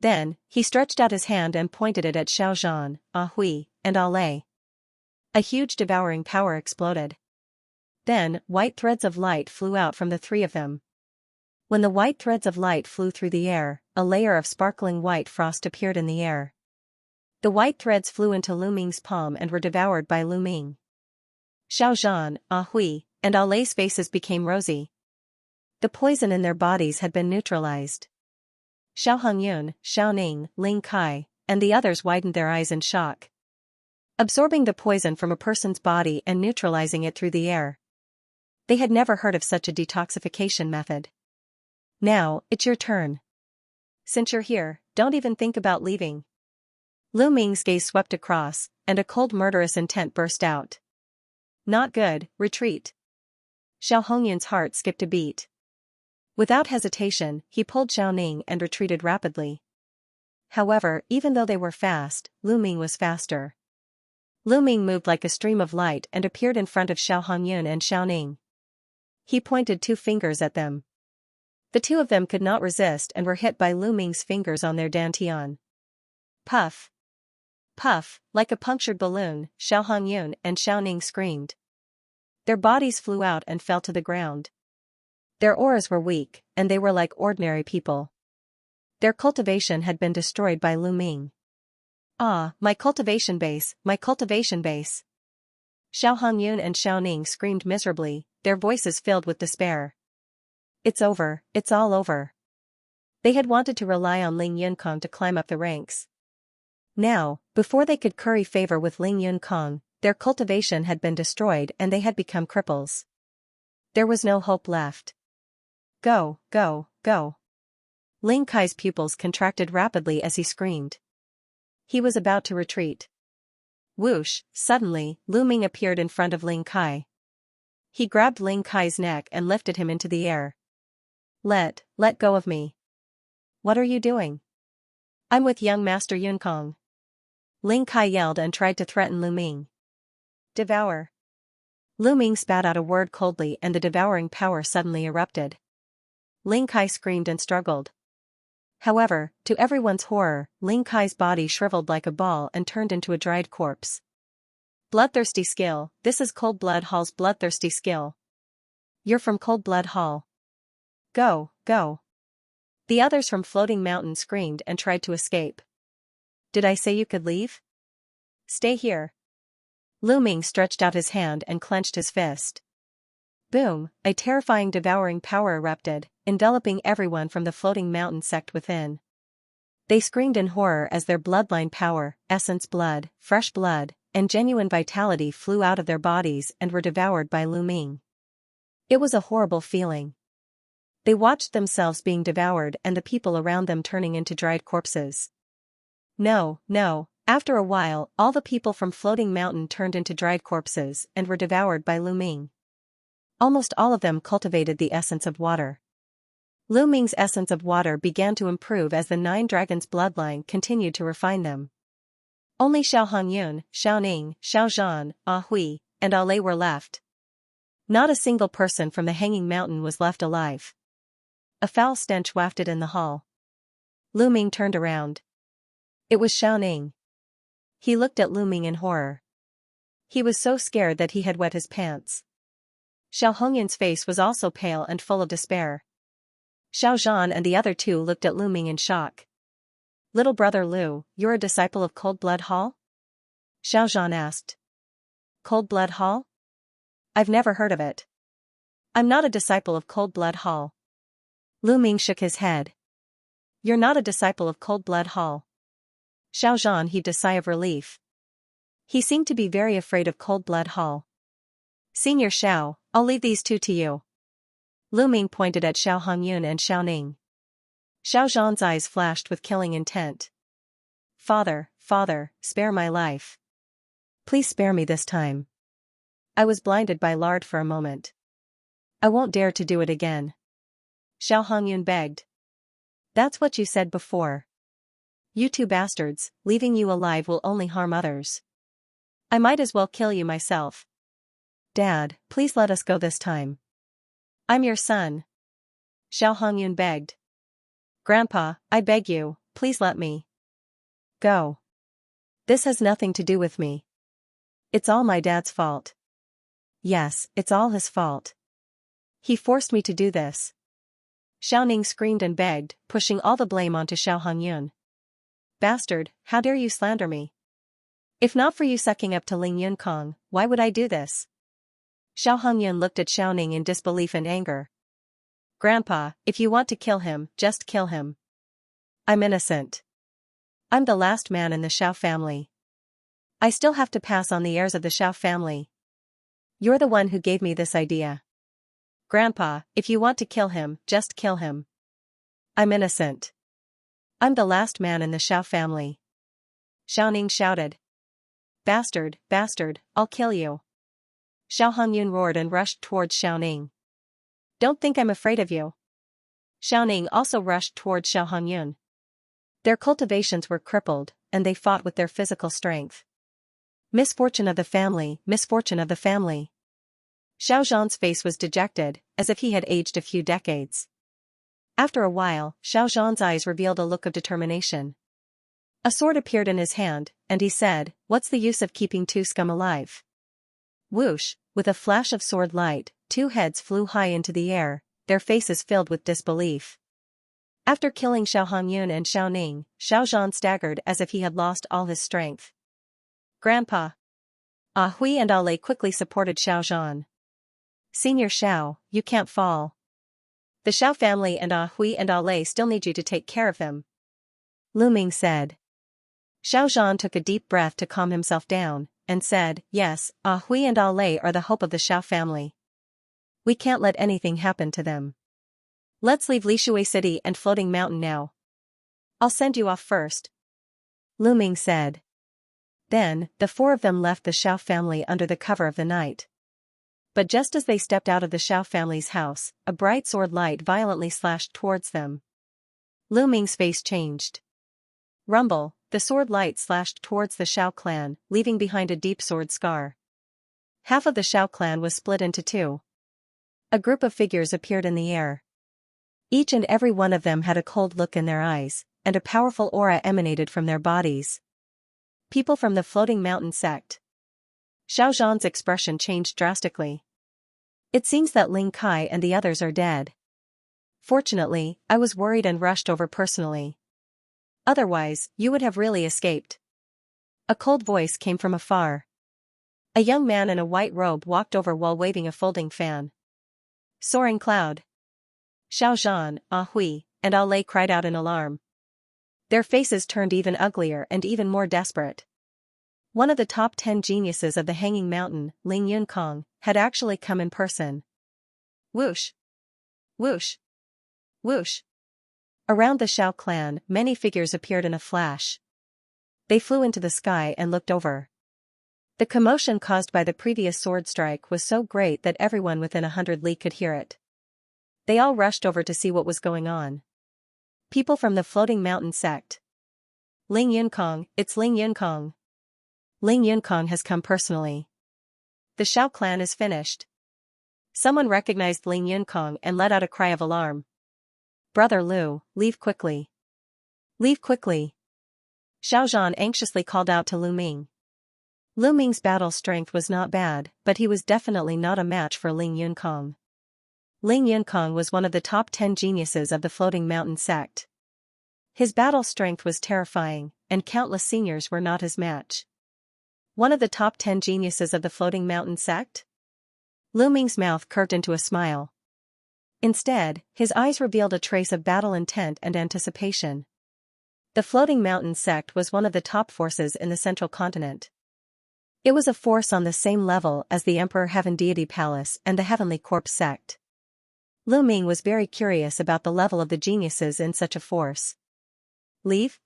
Then, he stretched out his hand and pointed it at Xiao Zhan, Ah Hui, and Ah Lei. A huge devouring power exploded. Then, white threads of light flew out from the 3 of them. When the white threads of light flew through the air, a layer of sparkling white frost appeared in the air. The white threads flew into Lu Ming's palm and were devoured by Lu Ming. Xiao Zhan, Ah Hui, and Ah Lei's faces became rosy. The poison in their bodies had been neutralized. Xiao Hongyun, Xiao Ning, Ling Kai, and the others widened their eyes in shock. Absorbing the poison from a person's body and neutralizing it through the air. They had never heard of such a detoxification method. Now, it's your turn. Since you're here, don't even think about leaving. Lu Ming's gaze swept across, and a cold murderous intent burst out. Not good, retreat. Xiao Hongyun's heart skipped a beat. Without hesitation, he pulled Xiao Ning and retreated rapidly. However, even though they were fast, Lu Ming was faster. Lu Ming moved like a stream of light and appeared in front of Xiao Hongyun and Xiao Ning. He pointed 2 fingers at them. The 2 of them could not resist and were hit by Lu Ming's fingers on their dantian. Puff. Puff, like a punctured balloon, Xiao Hongyun and Xiao Ning screamed. Their bodies flew out and fell to the ground. Their auras were weak, and they were like ordinary people. Their cultivation had been destroyed by Lu Ming. Ah, my cultivation base, my cultivation base. Xiao Hongyun and Xiao Ning screamed miserably, their voices filled with despair. It's over, it's all over. They had wanted to rely on Ling Yunkong to climb up the ranks. Now, before they could curry favor with Ling Yunkong, their cultivation had been destroyed and they had become cripples. There was no hope left. Go, go, go. Ling Kai's pupils contracted rapidly as he screamed. He was about to retreat. Whoosh, suddenly, Lu Ming appeared in front of Ling Kai. He grabbed Ling Kai's neck and lifted him into the air. Let go of me. What are you doing? I'm with young Master Yunkong. Ling Kai yelled and tried to threaten Lu Ming. Devour. Lu Ming spat out a word coldly and the devouring power suddenly erupted. Ling Kai screamed and struggled. However, to everyone's horror, Ling Kai's body shriveled like a ball and turned into a dried corpse. Bloodthirsty skill, this is Cold Blood Hall's bloodthirsty skill. You're from Cold Blood Hall. Go, go. The others from Floating Mountain screamed and tried to escape. Did I say you could leave? Stay here. Lu Ming stretched out his hand and clenched his fist. Boom, a terrifying devouring power erupted, enveloping everyone from the Floating Mountain sect within. They screamed in horror as their bloodline power, essence blood, fresh blood, and genuine vitality flew out of their bodies and were devoured by Lu Ming. It was a horrible feeling. They watched themselves being devoured and the people around them turning into dried corpses. No, no, after a while, all the people from Floating Mountain turned into dried corpses and were devoured by Lu Ming. Almost all of them cultivated the essence of water. Lu Ming's essence of water began to improve as the Nine Dragons bloodline continued to refine them. Only Xiao Hongyun, Xiao Ning, Xiao Zhan, Ah Hui, and Ah Lei were left. Not a single person from the Hanging Mountain was left alive. A foul stench wafted in the hall. Lu Ming turned around. It was Xiao Ning. He looked at Lu Ming in horror. He was so scared that he had wet his pants. Xiao Hongyun's face was also pale and full of despair. Xiao Zhan and the other two looked at Lu Ming in shock. Little brother Lu, you're a disciple of Cold Blood Hall? Xiao Zhan asked. Cold Blood Hall? I've never heard of it. I'm not a disciple of Cold Blood Hall. Lu Ming shook his head. You're not a disciple of Cold Blood Hall. Xiao Zhan heaved a sigh of relief. He seemed to be very afraid of Cold Blood Hall. Senior Xiao, I'll leave these two to you. Lu Ming pointed at Xiao Hongyun and Xiao Ning. Xiao Zhan's eyes flashed with killing intent. Father, father, spare my life. Please spare me this time. I was blinded by lard for a moment. I won't dare to do it again. Xiao Hongyun begged. That's what you said before. You two bastards, leaving you alive will only harm others. I might as well kill you myself. Dad, please let us go this time. I'm your son. Xiao Hongyun begged. Grandpa, I beg you, please let me go. This has nothing to do with me. It's all my dad's fault. Yes, it's all his fault. He forced me to do this. Xiao Ning screamed and begged, pushing all the blame onto Xiao Hongyun. Bastard, how dare you slander me? If not for you sucking up to Ling Yunkong, why would I do this? Xiao Hongyun looked at Xiao Ning in disbelief and anger. Grandpa, if you want to kill him, just kill him. I'm innocent. I'm the last man in the Xiao family. I still have to pass on the heirs of the Xiao family. You're the one who gave me this idea. Grandpa, if you want to kill him, just kill him. I'm innocent. I'm the last man in the Xiao family. Xiao Ning shouted. Bastard, bastard, I'll kill you. Xiao Hongyun roared and rushed towards Xiao Ning. Don't think I'm afraid of you. Xiao Ning also rushed towards Xiao Hongyun. Their cultivations were crippled, and they fought with their physical strength. Misfortune of the family, misfortune of the family. Xiao Zhan's face was dejected, as if he had aged a few decades. After a while, Xiao Zhan's eyes revealed a look of determination. A sword appeared in his hand, and he said, What's the use of keeping two scum alive? Whoosh, with a flash of sword light, two heads flew high into the air, their faces filled with disbelief. After killing Xiao Hongyun and Xiao Ning, Xiao Zhan staggered as if he had lost all his strength. Grandpa! Ah Hui and Ah Lei quickly supported Xiao Zhan. Senior Xiao, you can't fall. The Xiao family and Ah Hui and Ah Lei still need you to take care of him. Lu Ming said. Xiao Zhan took a deep breath to calm himself down, and said, yes, Ah Hui and Ah Lei are the hope of the Xiao family. We can't let anything happen to them. Let's leave Lishui City and Floating Mountain now. I'll send you off first. Lu Ming said. Then, the four of them left the Xiao family under the cover of the night. But just as they stepped out of the Xiao family's house, a bright sword light violently slashed towards them. Lu Ming's face changed. Rumble, the sword light slashed towards the Xiao clan, leaving behind a deep sword scar. Half of the Xiao clan was split into two. A group of figures appeared in the air. Each and every one of them had a cold look in their eyes, and a powerful aura emanated from their bodies. People from the Floating Mountain sect. Xiao Zhan's expression changed drastically. It seems that Ling Kai and the others are dead. Fortunately, I was worried and rushed over personally. Otherwise, you would have really escaped. A cold voice came from afar. A young man in a white robe walked over while waving a folding fan. Soaring cloud. Xiao Zhan, Ah Hui, and Ah Lei cried out in alarm. Their faces turned even uglier and even more desperate. One of the top 10 geniuses of the Hanging Mountain, Ling Yunkong, had actually come in person. Whoosh! Whoosh! Whoosh! Around the Xiao clan, many figures appeared in a flash. They flew into the sky and looked over. The commotion caused by the previous sword strike was so great that everyone within 100 li could hear it. They all rushed over to see what was going on. People from the Floating Mountain sect. Ling Yunkong, it's Ling Yunkong. Ling Yunkong has come personally. The Xiao clan is finished. Someone recognized Ling Yunkong and let out a cry of alarm. Brother Lu, leave quickly. Leave quickly. Xiao Zhan anxiously called out to Lu Ming. Lu Ming's battle strength was not bad, but he was definitely not a match for Ling Yunkong. Ling Yunkong was one of the top 10 geniuses of the Floating Mountain sect. His battle strength was terrifying, and countless seniors were not his match. One of the top 10 geniuses of the Floating Mountain sect? Lu Ming's mouth curved into a smile. Instead, his eyes revealed a trace of battle intent and anticipation. The Floating Mountain sect was one of the top forces in the Central Continent. It was a force on the same level as the Emperor Heaven Deity Palace and the Heavenly Corpse sect. Lu Ming was very curious about the level of the geniuses in such a force. Leave?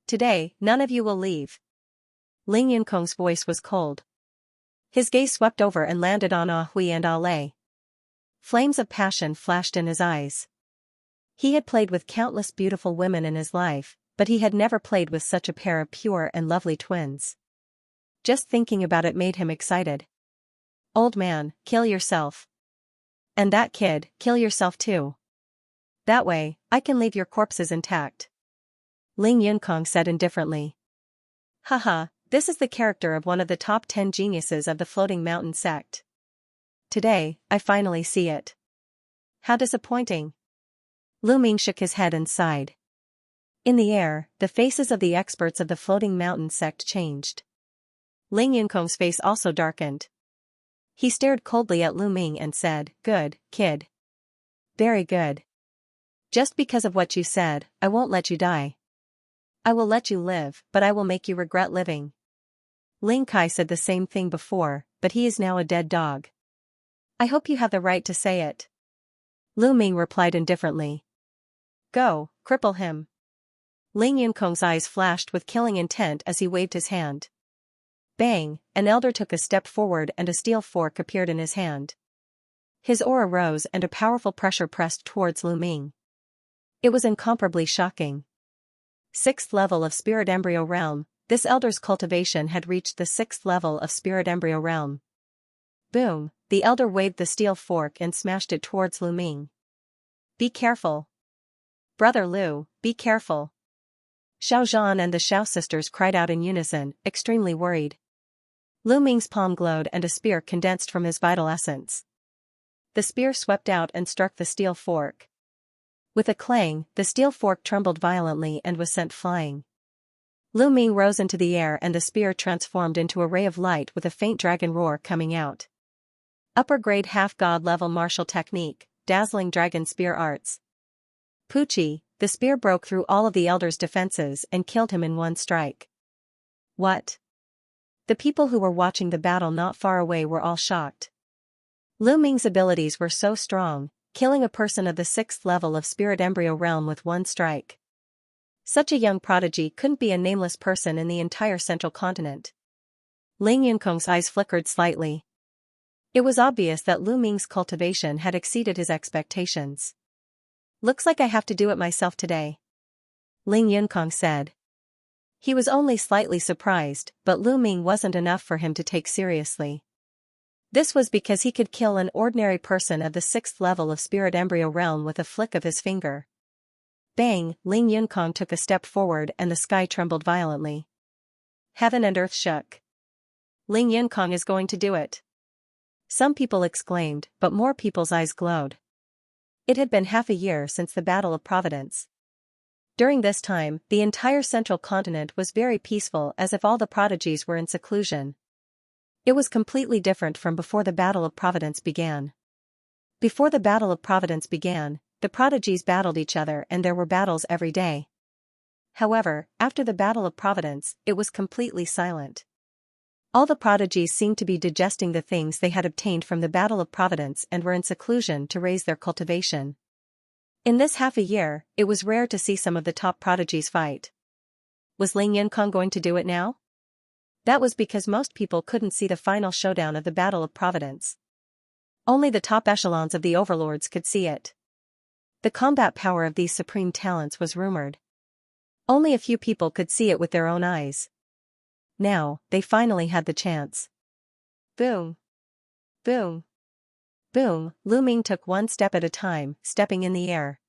Today, none of you will leave. Ling Yunkong's voice was cold. His gaze swept over and landed on Ah Hui and Ah Lei. Flames of passion flashed in his eyes. He had played with countless beautiful women in his life, but he had never played with such a pair of pure and lovely twins. Just thinking about it made him excited. Old man, kill yourself. And that kid, kill yourself too. That way, I can leave your corpses intact. Ling Yunkong said indifferently. Haha, this is the character of one of the top 10 geniuses of the Floating Mountain sect. Today, I finally see it. How disappointing. Lu Ming shook his head and sighed. In the air, the faces of the experts of the Floating Mountain sect changed. Ling Yunkong's face also darkened. He stared coldly at Lu Ming and said, "Good, kid. Very good. Just because of what you said, I won't let you die. I will let you live, but I will make you regret living." Ling Kai said the same thing before, but he is now a dead dog. I hope you have the right to say it. Lu Ming replied indifferently. Go, cripple him. Ling Yunkong's eyes flashed with killing intent as he waved his hand. Bang, an elder took a step forward and a steel fork appeared in his hand. His aura rose and a powerful pressure pressed towards Lu Ming. It was incomparably shocking. 6th level of Spirit Embryo Realm, this elder's cultivation had reached the 6th level of Spirit Embryo Realm. Boom, the elder waved the steel fork and smashed it towards Lu Ming. Be careful. Brother Lu, be careful. Xiao Zhan and the Xiao sisters cried out in unison, extremely worried. Lu Ming's palm glowed and a spear condensed from his vital essence. The spear swept out and struck the steel fork. With a clang, the steel fork trembled violently and was sent flying. Lu Ming rose into the air and the spear transformed into a ray of light with a faint dragon roar coming out. Upper-grade half-god level martial technique, dazzling dragon spear arts. Pucci, the spear broke through all of the elder's defenses and killed him in one strike. What? The people who were watching the battle not far away were all shocked. Lu Ming's abilities were so strong, killing a person of the 6th level of spirit embryo realm with one strike. Such a young prodigy couldn't be a nameless person in the entire central continent. Ling Yunkong's eyes flickered slightly. It was obvious that Lu Ming's cultivation had exceeded his expectations. Looks like I have to do it myself today, Ling Yunkong said. He was only slightly surprised, but Lu Ming wasn't enough for him to take seriously. This was because he could kill an ordinary person of the 6th level of spirit embryo realm with a flick of his finger. Bang! Ling Yunkong took a step forward and the sky trembled violently. Heaven and earth shook. Ling Yunkong is going to do it. Some people exclaimed, but more people's eyes glowed. It had been half a year since the Battle of Providence. During this time, the entire central continent was very peaceful, as if all the prodigies were in seclusion. It was completely different from before the Battle of Providence began. Before the Battle of Providence began, the prodigies battled each other and there were battles every day. However, after the Battle of Providence, it was completely silent. All the prodigies seemed to be digesting the things they had obtained from the Battle of Providence and were in seclusion to raise their cultivation. In this half a year, it was rare to see some of the top prodigies fight. Was Ling Yunkong going to do it now? That was because most people couldn't see the final showdown of the Battle of Providence. Only the top echelons of the overlords could see it. The combat power of these supreme talents was rumored. Only a few people could see it with their own eyes. Now, they finally had the chance. Boom! Boom! Boom! Lu Ming took one step at a time, stepping in the air.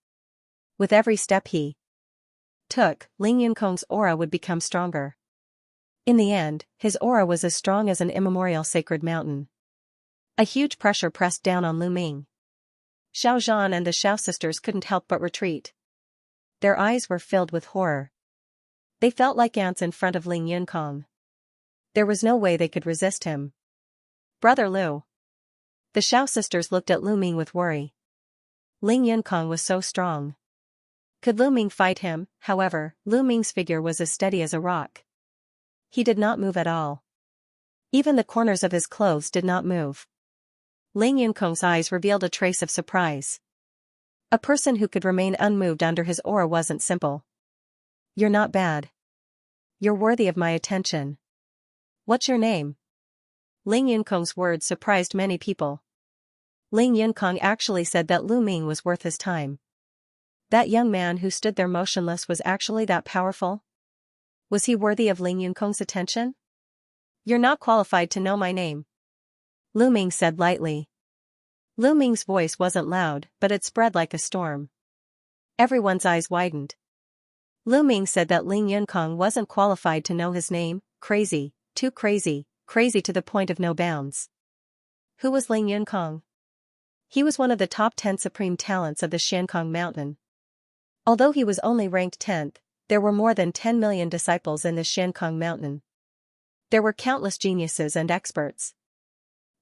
With every step he took, Ling Yunkong's aura would become stronger. In the end, his aura was as strong as an immemorial sacred mountain. A huge pressure pressed down on Lu Ming. Xiao Zhan and the Xiao sisters couldn't help but retreat. Their eyes were filled with horror. They felt like ants in front of Ling Yunkong. There was no way they could resist him. Brother Lu. The Xiao sisters looked at Lu Ming with worry. Ling Yunkong was so strong. Could Lu Ming fight him? However, Lu Ming's figure was as steady as a rock. He did not move at all. Even the corners of his clothes did not move. Ling Yunkong's eyes revealed a trace of surprise. A person who could remain unmoved under his aura wasn't simple. You're not bad. You're worthy of my attention. What's your name? Ling Yunkong's words surprised many people. Ling Yunkong actually said that Lu Ming was worth his time. That young man who stood there motionless was actually that powerful? Was he worthy of Ling Yunkong's attention? You're not qualified to know my name, Lu Ming said lightly. Lu Ming's voice wasn't loud, but it spread like a storm. Everyone's eyes widened. Lu Ming said that Ling Yunkong wasn't qualified to know his name. Crazy, too crazy, crazy to the point of no bounds. Who was Ling Yunkong? He was one of the top 10 supreme talents of the Xiankong Mountain. Although he was only ranked 10th, there were more than 10 million disciples in the Xiankong Mountain. There were countless geniuses and experts.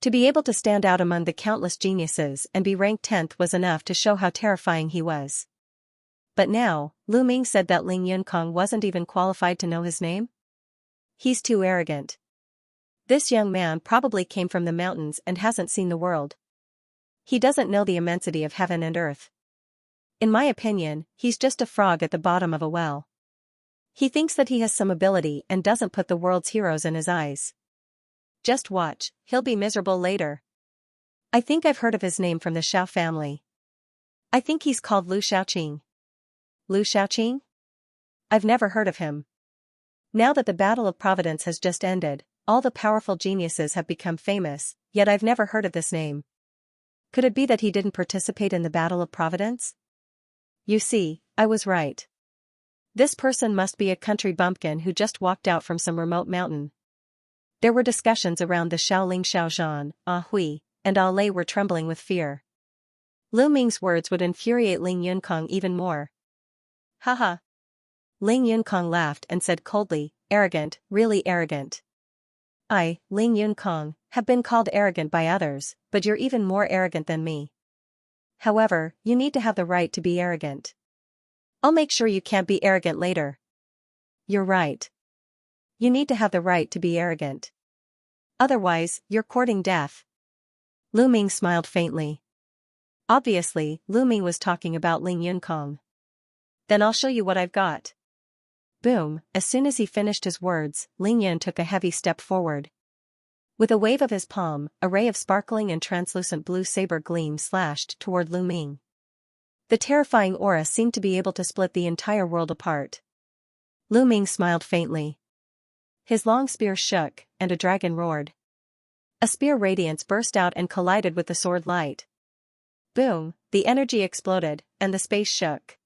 To be able to stand out among the countless geniuses and be ranked 10th was enough to show how terrifying he was. But now, Lu Ming said that Ling Yunkong wasn't even qualified to know his name? He's too arrogant. This young man probably came from the mountains and hasn't seen the world. He doesn't know the immensity of heaven and earth. In my opinion, he's just a frog at the bottom of a well. He thinks that he has some ability and doesn't put the world's heroes in his eyes. Just watch, he'll be miserable later. I think I've heard of his name from the Xiao family. I think he's called Lu Xiaoqing. Lu Xiaoqing? I've never heard of him. Now that the Battle of Providence has just ended, all the powerful geniuses have become famous, yet I've never heard of this name. Could it be that he didn't participate in the Battle of Providence? You see, I was right. This person must be a country bumpkin who just walked out from some remote mountain. There were discussions around the Shaoling Xiaozhan, Hui, and Lei were trembling with fear. Lu Ming's words would infuriate Ling Yunkong even more. Haha. Ling Yunkong laughed and said coldly, arrogant, really arrogant. I, Ling Yunkong, have been called arrogant by others, but you're even more arrogant than me. However, you need to have the right to be arrogant. I'll make sure you can't be arrogant later. You're right. You need to have the right to be arrogant. Otherwise, you're courting death. Lu Ming smiled faintly. Obviously, Lu Ming was talking about Ling Yunkong. Then I'll show you what I've got. Boom, as soon as he finished his words, Ling Yun took a heavy step forward. With a wave of his palm, a ray of sparkling and translucent blue saber gleam slashed toward Lu Ming. The terrifying aura seemed to be able to split the entire world apart. Lu Ming smiled faintly. His long spear shook, and a dragon roared. A spear radiance burst out and collided with the sword light. Boom, the energy exploded, and the space shook.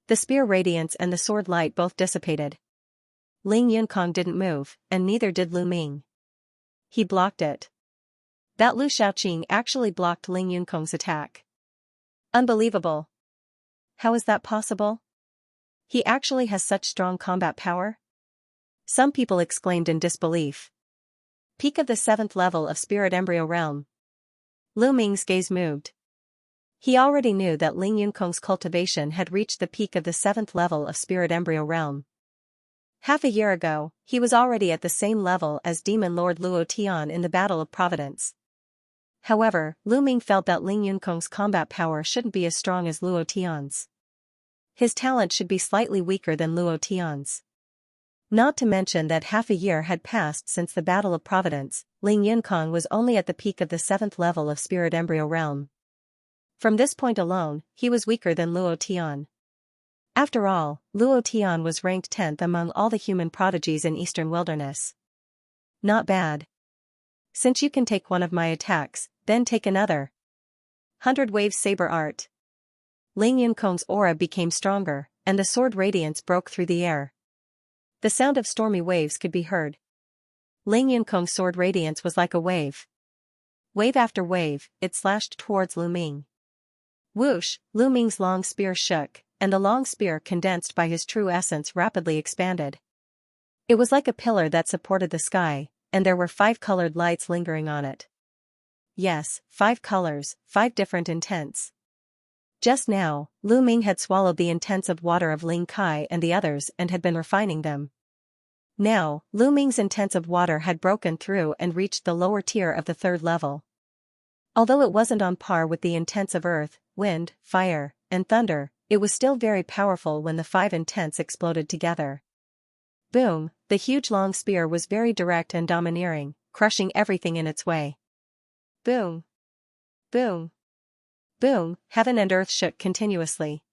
The spear radiance and the sword light both dissipated. Ling Yunkong didn't move, and neither did Lu Ming. He blocked it. That Lu Shaoqing actually blocked Ling Yunkong's attack. Unbelievable. How is that possible? He actually has such strong combat power? Some people exclaimed in disbelief. Peak of the 7th level of Spirit Embryo Realm. Lu Ming's gaze moved. He already knew that Ling Yunkong's cultivation had reached the peak of the 7th level of Spirit Embryo Realm. Half a year ago, he was already at the same level as Demon Lord Luo Tian in the Battle of Providence. However, Lu Ming felt that Ling Yunkong's combat power shouldn't be as strong as Luo Tian's. His talent should be slightly weaker than Luo Tian's. Not to mention that half a year had passed since the Battle of Providence, Ling Yunkong was only at the peak of the 7th level of Spirit Embryo Realm. From this point alone, he was weaker than Luo Tian. After all, Luo Tian was ranked 10th among all the human prodigies in Eastern Wilderness. Not bad. Since you can take one of my attacks, then take another. 100 Waves Saber Art. Ling Yunkong's aura became stronger, and the sword radiance broke through the air. The sound of stormy waves could be heard. Ling Yunkong's sword radiance was like a wave. Wave after wave, it slashed towards Lu Ming. Whoosh, Lu Ming's long spear shook, and the long spear condensed by his true essence rapidly expanded. It was like a pillar that supported the sky, and there were 5 colored lights lingering on it. Yes, 5 colors, 5 different intents. Just now, Lu Ming had swallowed the intents of water of Ling Kai and the others and had been refining them. Now, Lu Ming's intents of water had broken through and reached the lower tier of the 3rd level. Although it wasn't on par with the intents of earth, wind, fire, and thunder, it was still very powerful when the 5 intents exploded together. Boom, the huge long spear was very direct and domineering, crushing everything in its way. Boom. Boom. Boom, heaven and earth shook continuously.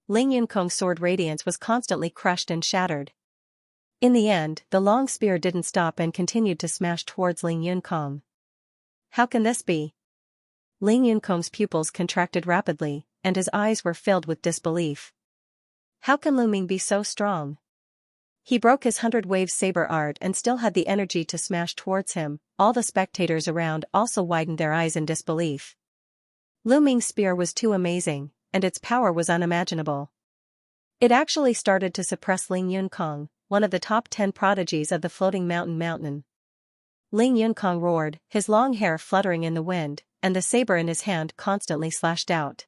Ling Yunkong's sword radiance was constantly crushed and shattered. In the end, the long spear didn't stop and continued to smash towards Ling Yunkong. How can this be? Ling Yunkong's pupils contracted rapidly, and his eyes were filled with disbelief. How can Lu Ming be so strong? He broke his 100 Waves Saber Art and still had the energy to smash towards him. All the spectators around also widened their eyes in disbelief. Lu Ming's spear was too amazing, and its power was unimaginable. It actually started to suppress Ling Yunkong, one of the top 10 prodigies of the Floating Mountain. Ling Yunkong roared, his long hair fluttering in the wind, and the saber in his hand constantly slashed out.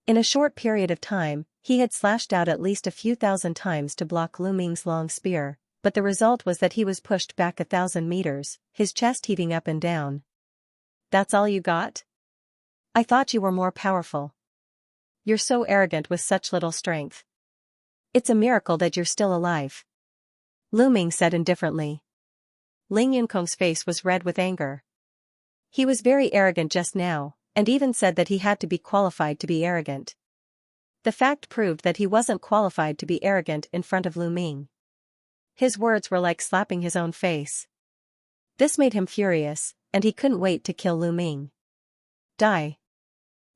In a short period of time, he had slashed out at least a few thousand times to block Lu Ming's long spear, but the result was that he was pushed back 1,000 meters, his chest heaving up and down. That's all you got? I thought you were more powerful. You're so arrogant with such little strength. It's a miracle that you're still alive. Lu Ming said indifferently. Ling Yunkong's face was red with anger. He was very arrogant just now, and even said that he had to be qualified to be arrogant. The fact proved that he wasn't qualified to be arrogant in front of Lu Ming. His words were like slapping his own face. This made him furious, and he couldn't wait to kill Lu Ming. Die!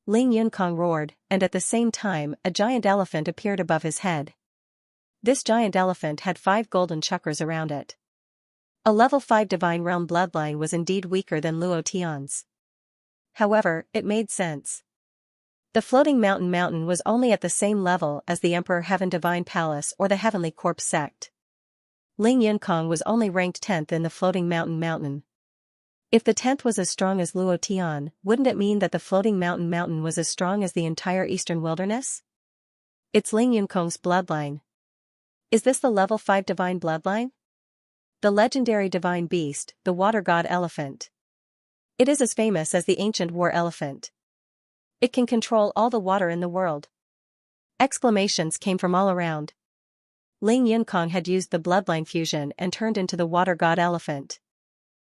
Ling Yunkong roared, and at the same time a giant elephant appeared above his head. This giant elephant had 5 golden chakras around it. A level 5 divine realm bloodline was indeed weaker than Luo Tian's. However, it made sense. The floating mountain was only at the same level as the Emperor Heaven Divine Palace or the Heavenly Corpse sect. Ling Yunkong was only ranked 10th in the floating mountain. If the 10th was as strong as Luo Tian, wouldn't it mean that the floating mountain was as strong as the entire eastern wilderness? It's Ling Yunkong's bloodline. Is this the level 5 divine bloodline? The legendary divine beast, the water god elephant. It is as famous as the ancient war elephant. It can control all the water in the world. Exclamations came from all around. Ling Yunkong had used the bloodline fusion and turned into the water god elephant.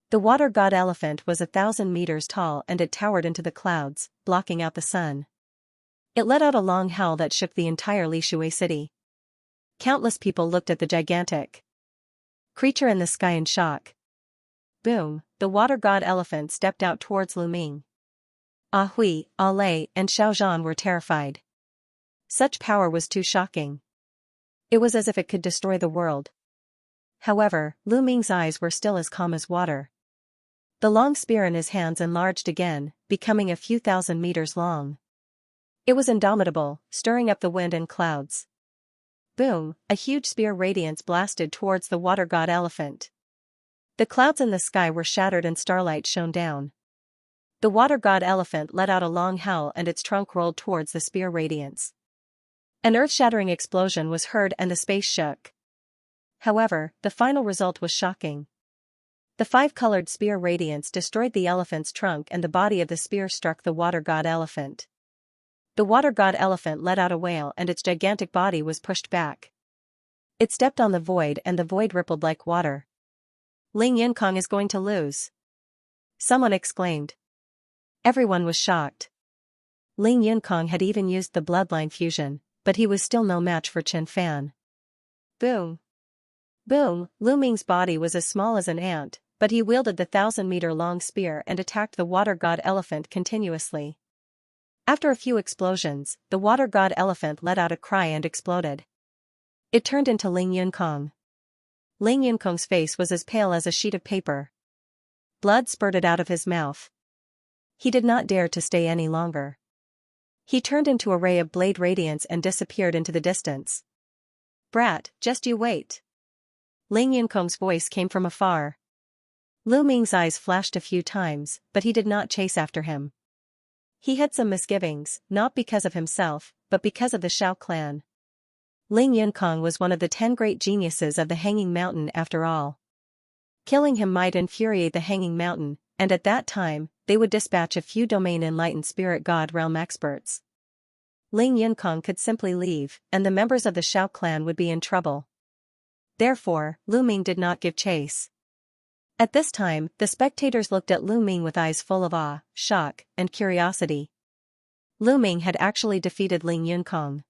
The water god elephant was 1,000 meters tall and it towered into the clouds, blocking out the sun. It let out a long howl that shook the entire Lishui city. Countless people looked at the gigantic creature in the sky in shock. Boom, the water god elephant stepped out towards Lu Ming. Ah Hui, Ah Lei, and Xiao Zhan were terrified. Such power was too shocking. It was as if it could destroy the world. However, Lu Ming's eyes were still as calm as water. The long spear in his hands enlarged again, becoming a few thousand meters long. It was indomitable, stirring up the wind and clouds. Boom, a huge spear radiance blasted towards the water god elephant. The clouds in the sky were shattered and starlight shone down. The water god elephant let out a long howl and its trunk rolled towards the spear radiance. An earth-shattering explosion was heard and the space shook. However, the final result was shocking. The 5-colored spear radiance destroyed the elephant's trunk and the body of the spear struck the water god elephant. The water god elephant let out a wail and its gigantic body was pushed back. It stepped on the void and the void rippled like water. Ling Yunkong is going to lose. Someone exclaimed. Everyone was shocked. Ling Yunkong had even used the bloodline fusion, but he was still no match for Chen Fan. Boom. Boom, Lu Ming's body was as small as an ant, but he wielded the 1,000-meter-long spear and attacked the water god elephant continuously. After a few explosions, the water god elephant let out a cry and exploded. It turned into Ling Yunkong. Ling Yunkong's face was as pale as a sheet of paper. Blood spurted out of his mouth. He did not dare to stay any longer. He turned into a ray of blade radiance and disappeared into the distance. Brat, just you wait. Ling Yunkong's voice came from afar. Lu Ming's eyes flashed a few times, but he did not chase after him. He had some misgivings, not because of himself, but because of the Shao clan. Ling Yunkong was one of the 10 great geniuses of the Hanging Mountain after all. Killing him might infuriate the Hanging Mountain, and at that time, they would dispatch a few domain-enlightened spirit god realm experts. Ling Yunkong could simply leave, and the members of the Shao clan would be in trouble. Therefore, Lu Ming did not give chase. At this time, the spectators looked at Lu Ming with eyes full of awe, shock, and curiosity. Lu Ming had actually defeated Ling Yunkong.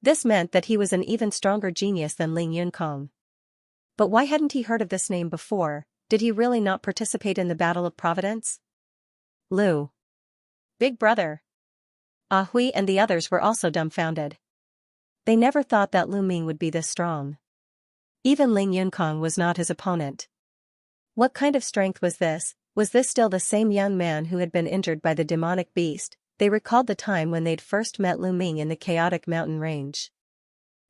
This meant that he was an even stronger genius than Ling Yunkong. But why hadn't he heard of this name before? Did he really not participate in the Battle of Providence? Lu. Big brother. Ah Hui and the others were also dumbfounded. They never thought that Lu Ming would be this strong. Even Ling Yunkong was not his opponent. What kind of strength was this? Was this still the same young man who had been injured by the demonic beast? They recalled the time when they'd first met Lu Ming in the chaotic mountain range.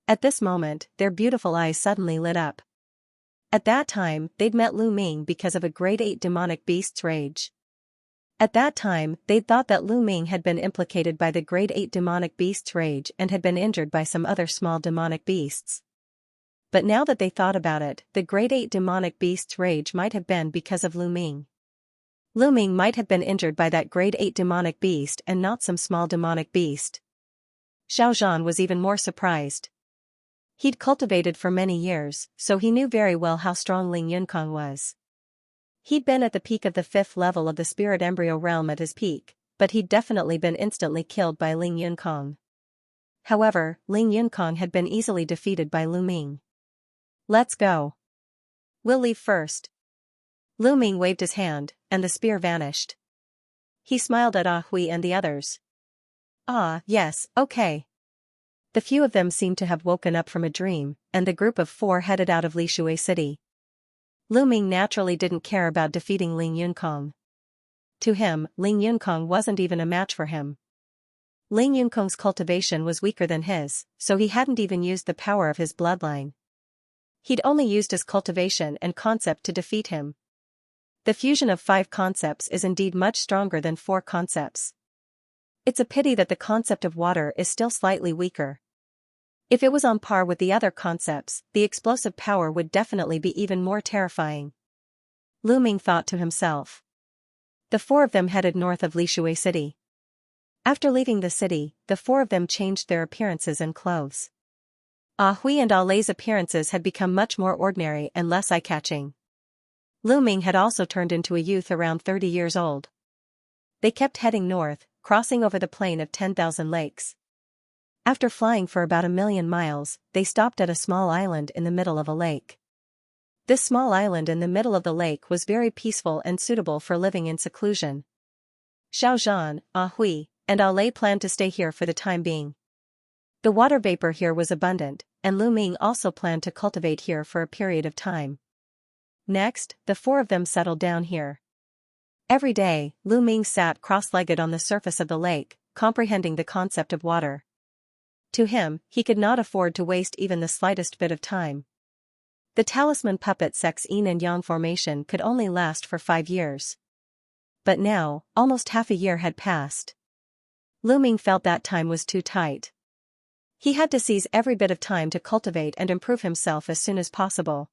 At this moment, their beautiful eyes suddenly lit up. At that time, they'd met Lu Ming because of a grade 8 demonic beast's rage. At that time, they'd thought that Lu Ming had been implicated by the grade 8 demonic beast's rage and had been injured by some other small demonic beasts. But now that they thought about it, the grade 8 demonic beast's rage might have been because of Lu Ming. Lu Ming might have been injured by that grade 8 demonic beast and not some small demonic beast. Xiao Zhan was even more surprised. He'd cultivated for many years, so he knew very well how strong Ling Yunkong was. He'd been at the peak of the 5th level of the spirit embryo realm at his peak, but he'd definitely been instantly killed by Ling Yunkong. However, Ling Yunkong had been easily defeated by Lu Ming. Let's go. We'll leave first. Lu Ming waved his hand, and the spear vanished. He smiled at Ah Hui and the others. Ah, yes, okay. The few of them seemed to have woken up from a dream, and the group of 4 headed out of Lishui City. Lu Ming naturally didn't care about defeating Ling Yunkong. To him, Ling Yunkong wasn't even a match for him. Ling Yunkong's cultivation was weaker than his, so he hadn't even used the power of his bloodline. He'd only used his cultivation and concept to defeat him. The fusion of 5 concepts is indeed much stronger than 4 concepts. It's a pity that the concept of water is still slightly weaker. If it was on par with the other concepts, the explosive power would definitely be even more terrifying. Lu Ming thought to himself. The 4 of them headed north of Lishui City. After leaving the city, the 4 of them changed their appearances and clothes. Ah Hui and Ah Lei's appearances had become much more ordinary and less eye-catching. Lu Ming had also turned into a youth around 30 years old. They kept heading north, crossing over the plain of 10,000 lakes. After flying for about 1,000,000 miles, they stopped at a small island in the middle of a lake. This small island in the middle of the lake was very peaceful and suitable for living in seclusion. Xiaozhan, Ah Hui, and Ah Lei planned to stay here for the time being. The water vapor here was abundant, and Lu Ming also planned to cultivate here for a period of time. Next, the 4 of them settled down here. Every day, Lu Ming sat cross-legged on the surface of the lake, comprehending the concept of water. To him, he could not afford to waste even the slightest bit of time. The talisman puppet sex yin and yang formation could only last for 5 years. But now, almost half a year had passed. Lu Ming felt that time was too tight. He had to seize every bit of time to cultivate and improve himself as soon as possible.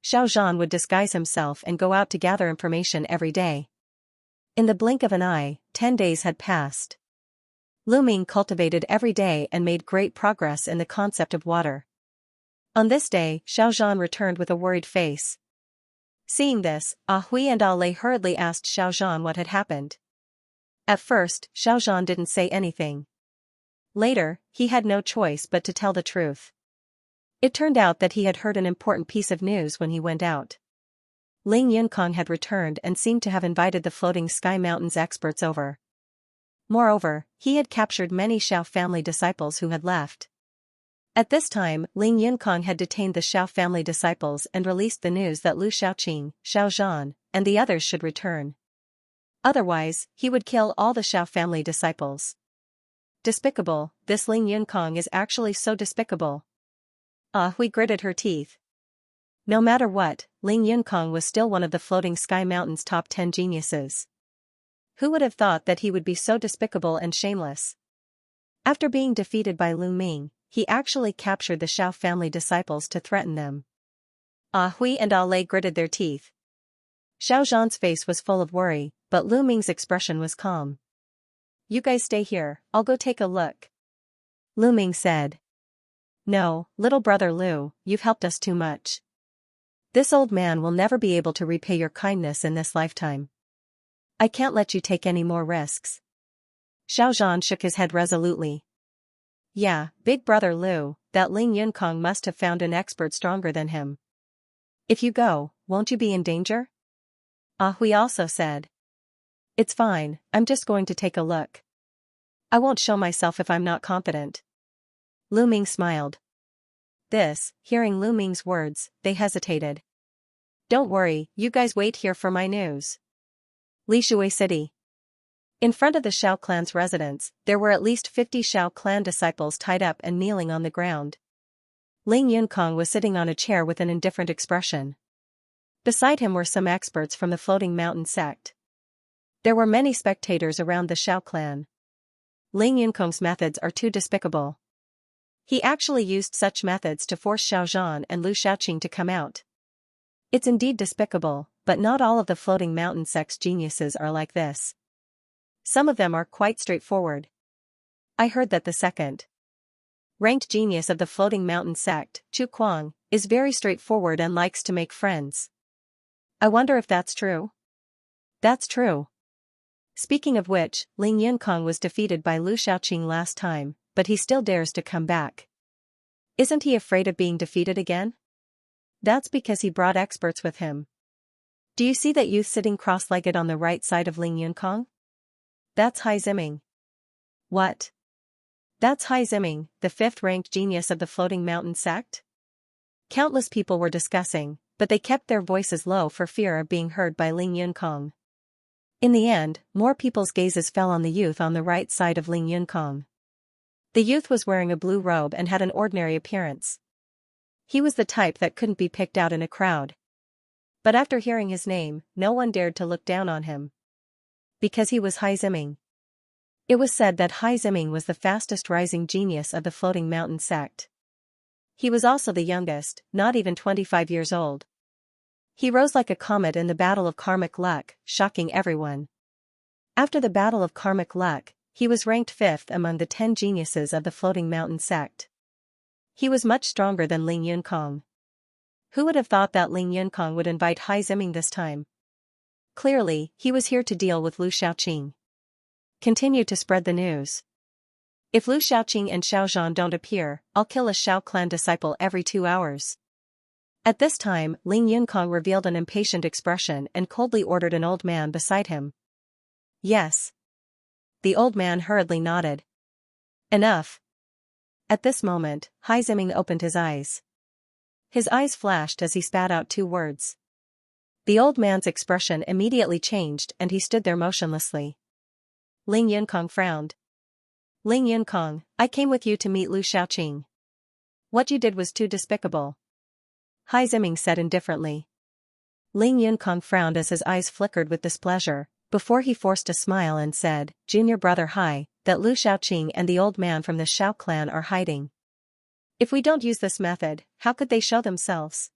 Xiaozhan would disguise himself and go out to gather information every day. In the blink of an eye, 10 days had passed. Lu Ming cultivated every day and made great progress in the concept of water. On this day, Xiaozhan returned with a worried face. Seeing this, Ah Hui and Ah Lei hurriedly asked Xiaozhan what had happened. At first, Xiaozhan didn't say anything. Later, he had no choice but to tell the truth. It turned out that he had heard an important piece of news when he went out. Ling Yunkong had returned and seemed to have invited the Floating Sky Mountains experts over. Moreover, he had captured many Xiao family disciples who had left. At this time, Ling Yunkong had detained the Xiao family disciples and released the news that Lu Xiaoqing, Xiaozhan, and the others should return. Otherwise, he would kill all the Xiao family disciples. Despicable, this Ling Yunkong is actually so despicable. Ah Hui gritted her teeth. No matter what, Ling Yunkong was still one of the Floating Sky Mountains' top 10 geniuses. Who would have thought that he would be so despicable and shameless? After being defeated by Lu Ming, he actually captured the Xiao family disciples to threaten them. Ah Hui and Ah Lei gritted their teeth. Xiaozhan's face was full of worry, but Lu Ming's expression was calm. You guys stay here, I'll go take a look. Lu Ming said. No, little brother Lu, you've helped us too much. This old man will never be able to repay your kindness in this lifetime. I can't let you take any more risks. Xiaozhan shook his head resolutely. Yeah, big brother Lu, that Ling Yunkong must have found an expert stronger than him. If you go, won't you be in danger? Ah Hui also said. It's fine, I'm just going to take a look. I won't show myself if I'm not confident. Lu Ming smiled. Hearing Lu Ming's words, they hesitated. Don't worry, you guys wait here for my news. Lishui City. In front of the Xiao clan's residence, there were at least 50 Xiao clan disciples tied up and kneeling on the ground. Ling Yunkong was sitting on a chair with an indifferent expression. Beside him were some experts from the Floating Mountain sect. There were many spectators around the Xiao clan. Ling Yunkong's methods are too despicable. He actually used such methods to force Xiaozhan and Lu Xiaoqing to come out. It's indeed despicable, but not all of the Floating Mountain sect's geniuses are like this. Some of them are quite straightforward. I heard that the second ranked genius of the Floating Mountain sect, Chu Kuang, is very straightforward and likes to make friends. I wonder if that's true? That's true. Speaking of which, Ling Yunkong was defeated by Lu Xiaoqing last time, but he still dares to come back. Isn't he afraid of being defeated again? That's because he brought experts with him. Do you see that youth sitting cross-legged on the right side of Ling Yunkong? That's Hai Ziming. What? That's Hai Ziming, the 5th-ranked genius of the Floating Mountain sect? Countless people were discussing, but they kept their voices low for fear of being heard by Ling Yunkong. In the end, more people's gazes fell on the youth on the right side of Ling Yunkong. The youth was wearing a blue robe and had an ordinary appearance. He was the type that couldn't be picked out in a crowd. But after hearing his name, no one dared to look down on him. Because he was Hai Ziming. It was said that Hai Ziming was the fastest rising genius of the Floating Mountain sect. He was also the youngest, not even 25 years old. He rose like a comet in the Battle of Karmic Luck, shocking everyone. After the Battle of Karmic Luck, he was ranked 5th among the 10 geniuses of the Floating Mountain sect. He was much stronger than Ling Yunkong. Who would have thought that Ling Yunkong would invite Hai Ziming this time? Clearly, he was here to deal with Lu Xiaoqing. Continue to spread the news. If Lu Xiaoqing and Xiao Zhan don't appear, I'll kill a Xiao clan disciple every 2 hours. At this time, Ling Yunkong revealed an impatient expression and coldly ordered an old man beside him. Yes. The old man hurriedly nodded. Enough. At this moment, Hai Ziming opened his eyes. His eyes flashed as he spat out 2 words. The old man's expression immediately changed and he stood there motionlessly. Ling Yunkong frowned. Ling Yunkong, I came with you to meet Lu Xiaoqing. What you did was too despicable. Hai Ziming said indifferently. Ling Yunkong frowned as his eyes flickered with displeasure, before he forced a smile and said, Junior brother Hai, that Lu Xiaoqing and the old man from the Xiao clan are hiding. If we don't use this method, how could they show themselves?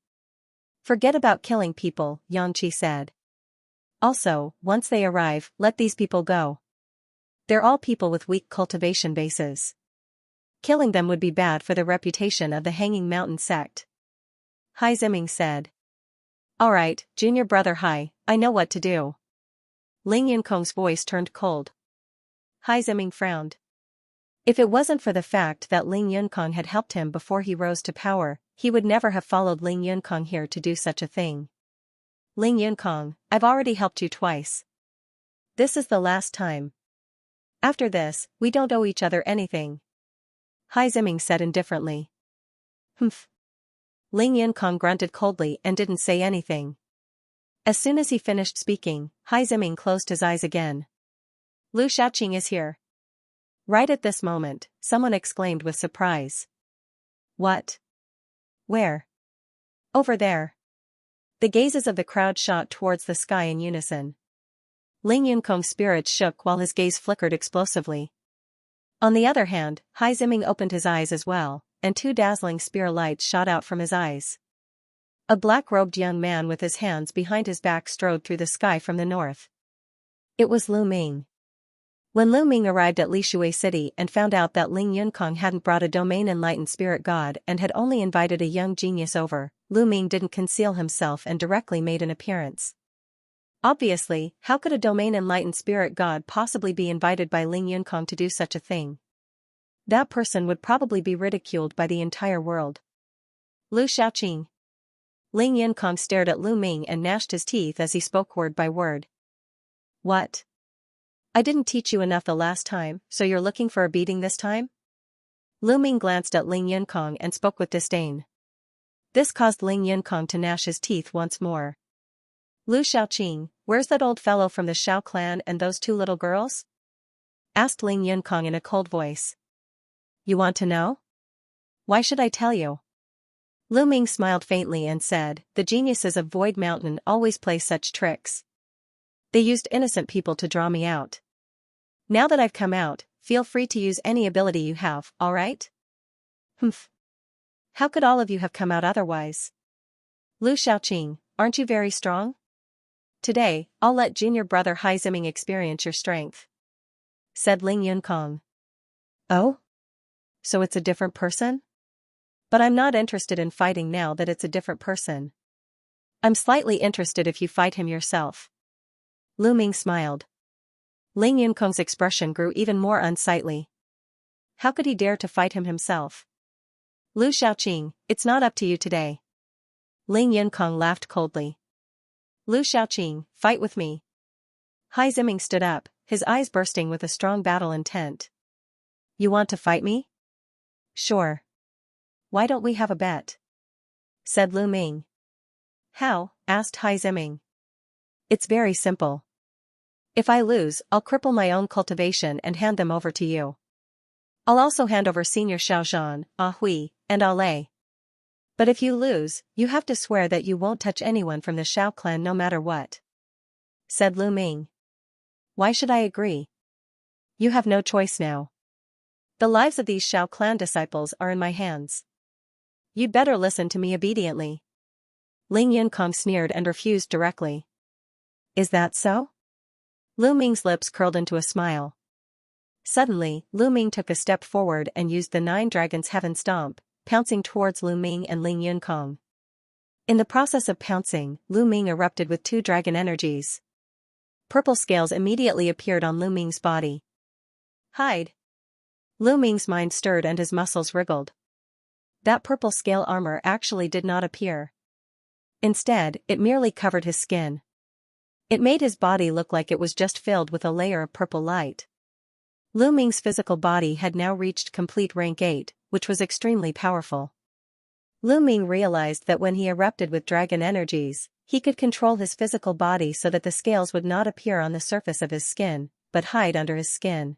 Forget about killing people, Xianxia said. Also, once they arrive, let these people go. They're all people with weak cultivation bases. Killing them would be bad for the reputation of the Hanging Mountain sect. Hai Ziming said. Alright, junior brother Hai, I know what to do. Ling Yunkong's voice turned cold. Hai Ziming frowned. If it wasn't for the fact that Ling Yunkong had helped him before he rose to power, he would never have followed Ling Yunkong here to do such a thing. Ling Yunkong, I've already helped you twice. This is the last time. After this, we don't owe each other anything. Hai Ziming said indifferently. Humph. Ling Yunkong grunted coldly and didn't say anything. As soon as he finished speaking, Hai Ziming closed his eyes again. Lu Xiaoqing is here. Right at this moment, someone exclaimed with surprise. What? Where? Over there. The gazes of the crowd shot towards the sky in unison. Ling Yunkong's spirits shook while his gaze flickered explosively. On the other hand, Hai Ziming opened his eyes as well, and 2 dazzling spear lights shot out from his eyes. A black-robed young man with his hands behind his back strode through the sky from the north. It was Lu Ming. When Lu Ming arrived at Lishui City and found out that Ling Yunkong hadn't brought a domain-enlightened spirit god and had only invited a young genius over, Lu Ming didn't conceal himself and directly made an appearance. Obviously, how could a domain-enlightened spirit god possibly be invited by Ling Yunkong to do such a thing? That person would probably be ridiculed by the entire world. Lu Xiaoqing. Ling Yunkong stared at Lu Ming and gnashed his teeth as he spoke word by word. What? I didn't teach you enough the last time, so you're looking for a beating this time? Lu Ming glanced at Ling Yunkong and spoke with disdain. This caused Ling Yunkong to gnash his teeth once more. Lu Xiaoqing, where's that old fellow from the Xiao clan and those 2 little girls? Asked Ling Yunkong in a cold voice. You want to know? Why should I tell you? Lu Ming smiled faintly and said, the geniuses of Void Mountain always play such tricks. They used innocent people to draw me out. Now that I've come out, feel free to use any ability you have, alright? Humph. How could all of you have come out otherwise? Lu Xiaoqing, aren't you very strong? Today, I'll let junior brother Hai Ziming experience your strength. Said Ling Yunkong. Oh? So it's a different person? But I'm not interested in fighting now that it's a different person. I'm slightly interested if you fight him yourself. Lu Ming smiled. Ling Yunkong's expression grew even more unsightly. How could he dare to fight him himself? Lu Xiaoqing, it's not up to you today. Ling Yunkong laughed coldly. Lu Xiaoqing, fight with me. Hai Ziming stood up, his eyes bursting with a strong battle intent. You want to fight me? Sure. Why don't we have a bet? Said Lu Ming. How? Asked Hai Ziming. It's very simple. If I lose, I'll cripple my own cultivation and hand them over to you. I'll also hand over Senior Xiaozhan, Hui, and Ale. But if you lose, you have to swear that you won't touch anyone from the Xiao clan no matter what. Said Lu Ming. Why should I agree? You have no choice now. The lives of these Xiao clan disciples are in my hands. You'd better listen to me obediently. Ling Yunkong sneered and refused directly. Is that so? Lu Ming's lips curled into a smile. Suddenly, Lu Ming took a step forward and used the 9 Dragons Heaven Stomp, pouncing towards Lu Ming and Ling Yunkong. In the process of pouncing, Lu Ming erupted with 2 dragon energies. Purple scales immediately appeared on Lu Ming's body. Hide! Lu Ming's mind stirred and his muscles wriggled. That purple scale armor actually did not appear. Instead, it merely covered his skin. It made his body look like it was just filled with a layer of purple light. Lu Ming's physical body had now reached complete rank 8, which was extremely powerful. Lu Ming realized that when he erupted with dragon energies, he could control his physical body so that the scales would not appear on the surface of his skin, but hide under his skin.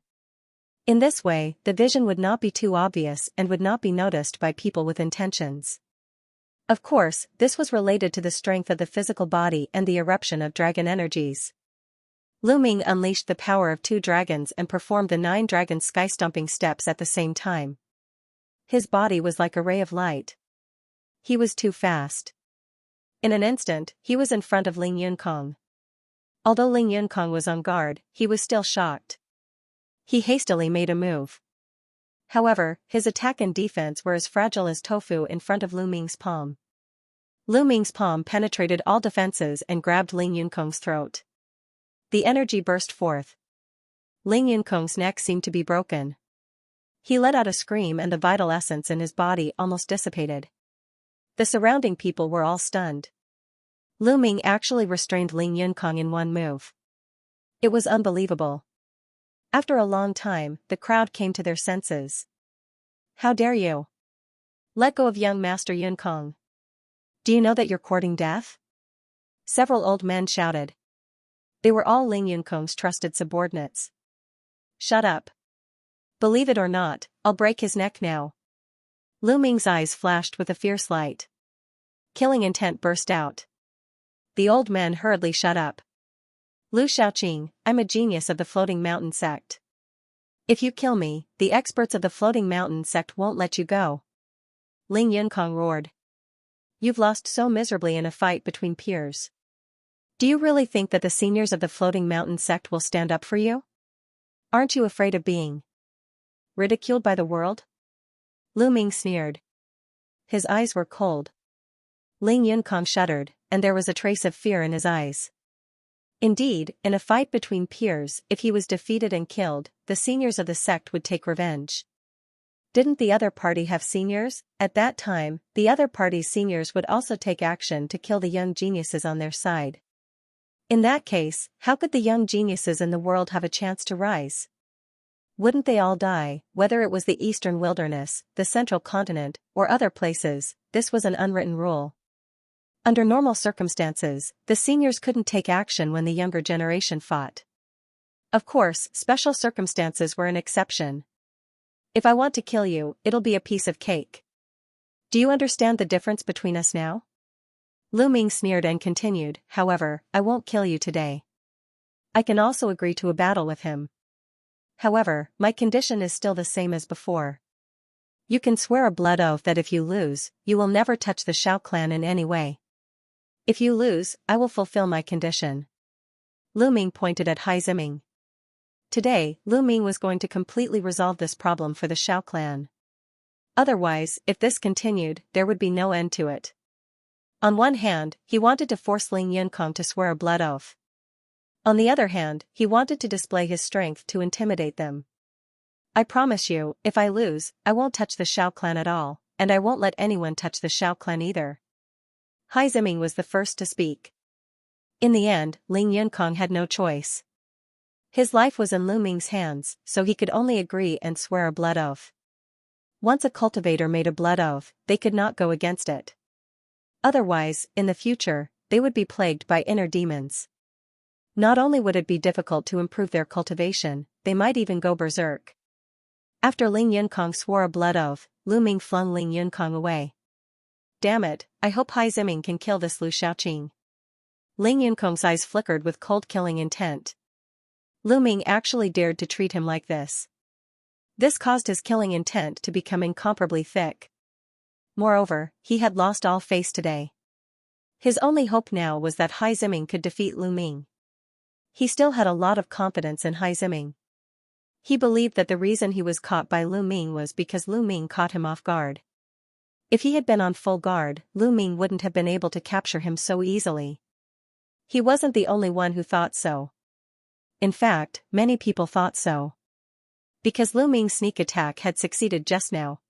In this way, the vision would not be too obvious and would not be noticed by people with intentions. Of course, this was related to the strength of the physical body and the eruption of dragon energies. Lu Ming unleashed the power of 2 dragons and performed the 9 dragon sky-stomping steps at the same time. His body was like a ray of light. He was too fast. In an instant, he was in front of Ling Yunkong. Although Ling Yunkong was on guard, he was still shocked. He hastily made a move. However, his attack and defense were as fragile as tofu in front of Lu Ming's palm. Lu Ming's palm penetrated all defenses and grabbed Ling Yunkong's throat. The energy burst forth. Ling Yunkong's neck seemed to be broken. He let out a scream and the vital essence in his body almost dissipated. The surrounding people were all stunned. Lu Ming actually restrained Ling Yunkong in one move. It was unbelievable. After a long time, the crowd came to their senses. How dare you? Let go of young Master Yunkong. Do you know that you're courting death? Several old men shouted. They were all Ling Yunkong's trusted subordinates. Shut up. Believe it or not, I'll break his neck now. Lu Ming's eyes flashed with a fierce light. Killing intent burst out. The old men hurriedly shut up. Lu Shaoqing, I'm a genius of the Floating Mountain sect. If you kill me, the experts of the Floating Mountain sect won't let you go. Ling Yunkong roared. You've lost so miserably in a fight between peers. Do you really think that the seniors of the Floating Mountain sect will stand up for you? Aren't you afraid of being ridiculed by the world? Lu Ming sneered. His eyes were cold. Ling Yunkong shuddered, and there was a trace of fear in his eyes. Indeed, in a fight between peers, if he was defeated and killed, the seniors of the sect would take revenge. Didn't the other party have seniors? At that time, the other party's seniors would also take action to kill the young geniuses on their side. In that case, how could the young geniuses in the world have a chance to rise? Wouldn't they all die, whether it was the Eastern Wilderness, the Central Continent, or other places? This was an unwritten rule. Under normal circumstances, the seniors couldn't take action when the younger generation fought. Of course, special circumstances were an exception. If I want to kill you, it'll be a piece of cake. Do you understand the difference between us now? Lu Ming sneered and continued, however, I won't kill you today. I can also agree to a battle with him. However, my condition is still the same as before. You can swear a blood oath that if you lose, you will never touch the Xiao clan in any way. If you lose, I will fulfill my condition. Lu Ming pointed at Hai Ziming. Today, Lu Ming was going to completely resolve this problem for the Xiao clan. Otherwise, if this continued, there would be no end to it. On one hand, he wanted to force Ling Yunkong to swear a blood oath. On the other hand, he wanted to display his strength to intimidate them. I promise you, if I lose, I won't touch the Xiao clan at all, and I won't let anyone touch the Xiao clan either. Hai Ziming was the first to speak. In the end, Ling Yunkong had no choice. His life was in Lu Ming's hands, so he could only agree and swear a blood oath. Once a cultivator made a blood oath, they could not go against it. Otherwise, in the future, they would be plagued by inner demons. Not only would it be difficult to improve their cultivation, they might even go berserk. After Ling Yunkong swore a blood oath, Lu Ming flung Ling Yunkong away. Damn it, I hope Hai Ziming can kill this Lu Xiaoqing. Ling Yunkong's eyes flickered with cold killing intent. Lu Ming actually dared to treat him like this. This caused his killing intent to become incomparably thick. Moreover, he had lost all face today. His only hope now was that Hai Ziming could defeat Lu Ming. He still had a lot of confidence in Hai Ziming. He believed that the reason he was caught by Lu Ming was because Lu Ming caught him off guard. If he had been on full guard, Lu Ming wouldn't have been able to capture him so easily. He wasn't the only one who thought so. In fact, many people thought so. Because Lu Ming's sneak attack had succeeded just now.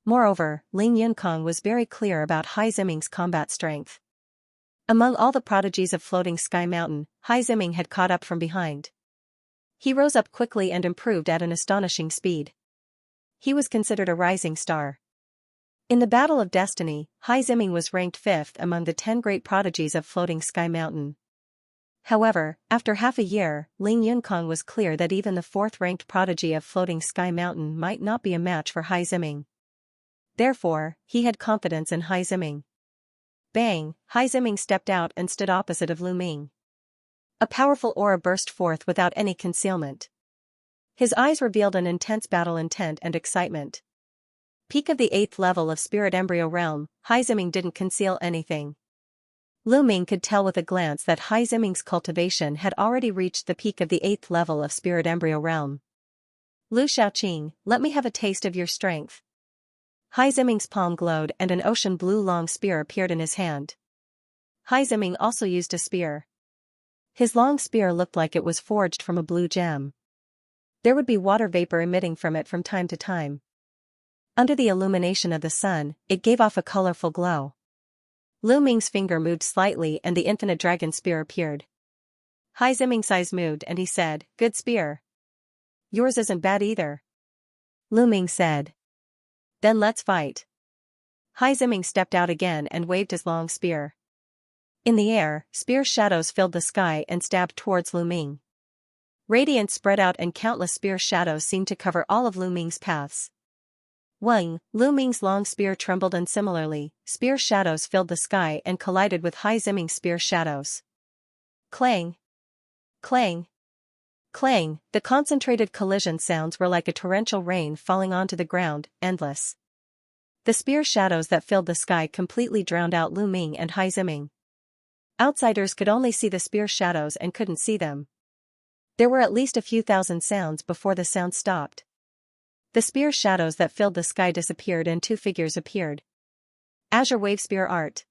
Moreover, Ling Yunkong was very clear about Hai Ziming's combat strength. Among all the prodigies of Floating Sky Mountain, Hai Ziming had caught up from behind. He rose up quickly and improved at an astonishing speed. He was considered a rising star. In the Battle of Destiny, Hai Ziming was ranked 5th among the 10 great prodigies of Floating Sky Mountain. However, after half a year, Ling Yunkong was clear that even the 4th-ranked prodigy of Floating Sky Mountain might not be a match for Hai Ziming. Therefore, he had confidence in Hai Ziming. Bang! Hai Ziming stepped out and stood opposite of Lu Ming. A powerful aura burst forth without any concealment. His eyes revealed an intense battle intent and excitement. Peak of the 8th level of Spirit Embryo Realm, Hai Ziming didn't conceal anything. Lu Ming could tell with a glance that Hai Ziming's cultivation had already reached the peak of the 8th level of Spirit Embryo Realm. Lu Xiaoqing, let me have a taste of your strength. Hai Ziming's palm glowed and an ocean blue long spear appeared in his hand. Hai Ziming also used a spear. His long spear looked like it was forged from a blue gem. There would be water vapor emitting from it from time to time. Under the illumination of the sun, it gave off a colorful glow. Lu Ming's finger moved slightly and the infinite dragon spear appeared. Hai Ziming's eyes moved and he said, "Good spear. Yours isn't bad either." Lu Ming said. "Then let's fight." Hai Ziming stepped out again and waved his long spear. In the air, spear shadows filled the sky and stabbed towards Lu Ming. Radiance spread out and countless spear shadows seemed to cover all of Lu Ming's paths. Wang, Lu Ming's long spear trembled and similarly, spear shadows filled the sky and collided with Hai Ziming's spear shadows. Clang! Clang! Clang! The concentrated collision sounds were like a torrential rain falling onto the ground, endless. The spear shadows that filled the sky completely drowned out Lu Ming and Hai Ziming. Outsiders could only see the spear shadows and couldn't see them. There were at least a few thousand sounds before the sound stopped. The spear shadows that filled the sky disappeared and 2 figures appeared. Azure Wave Spear Art.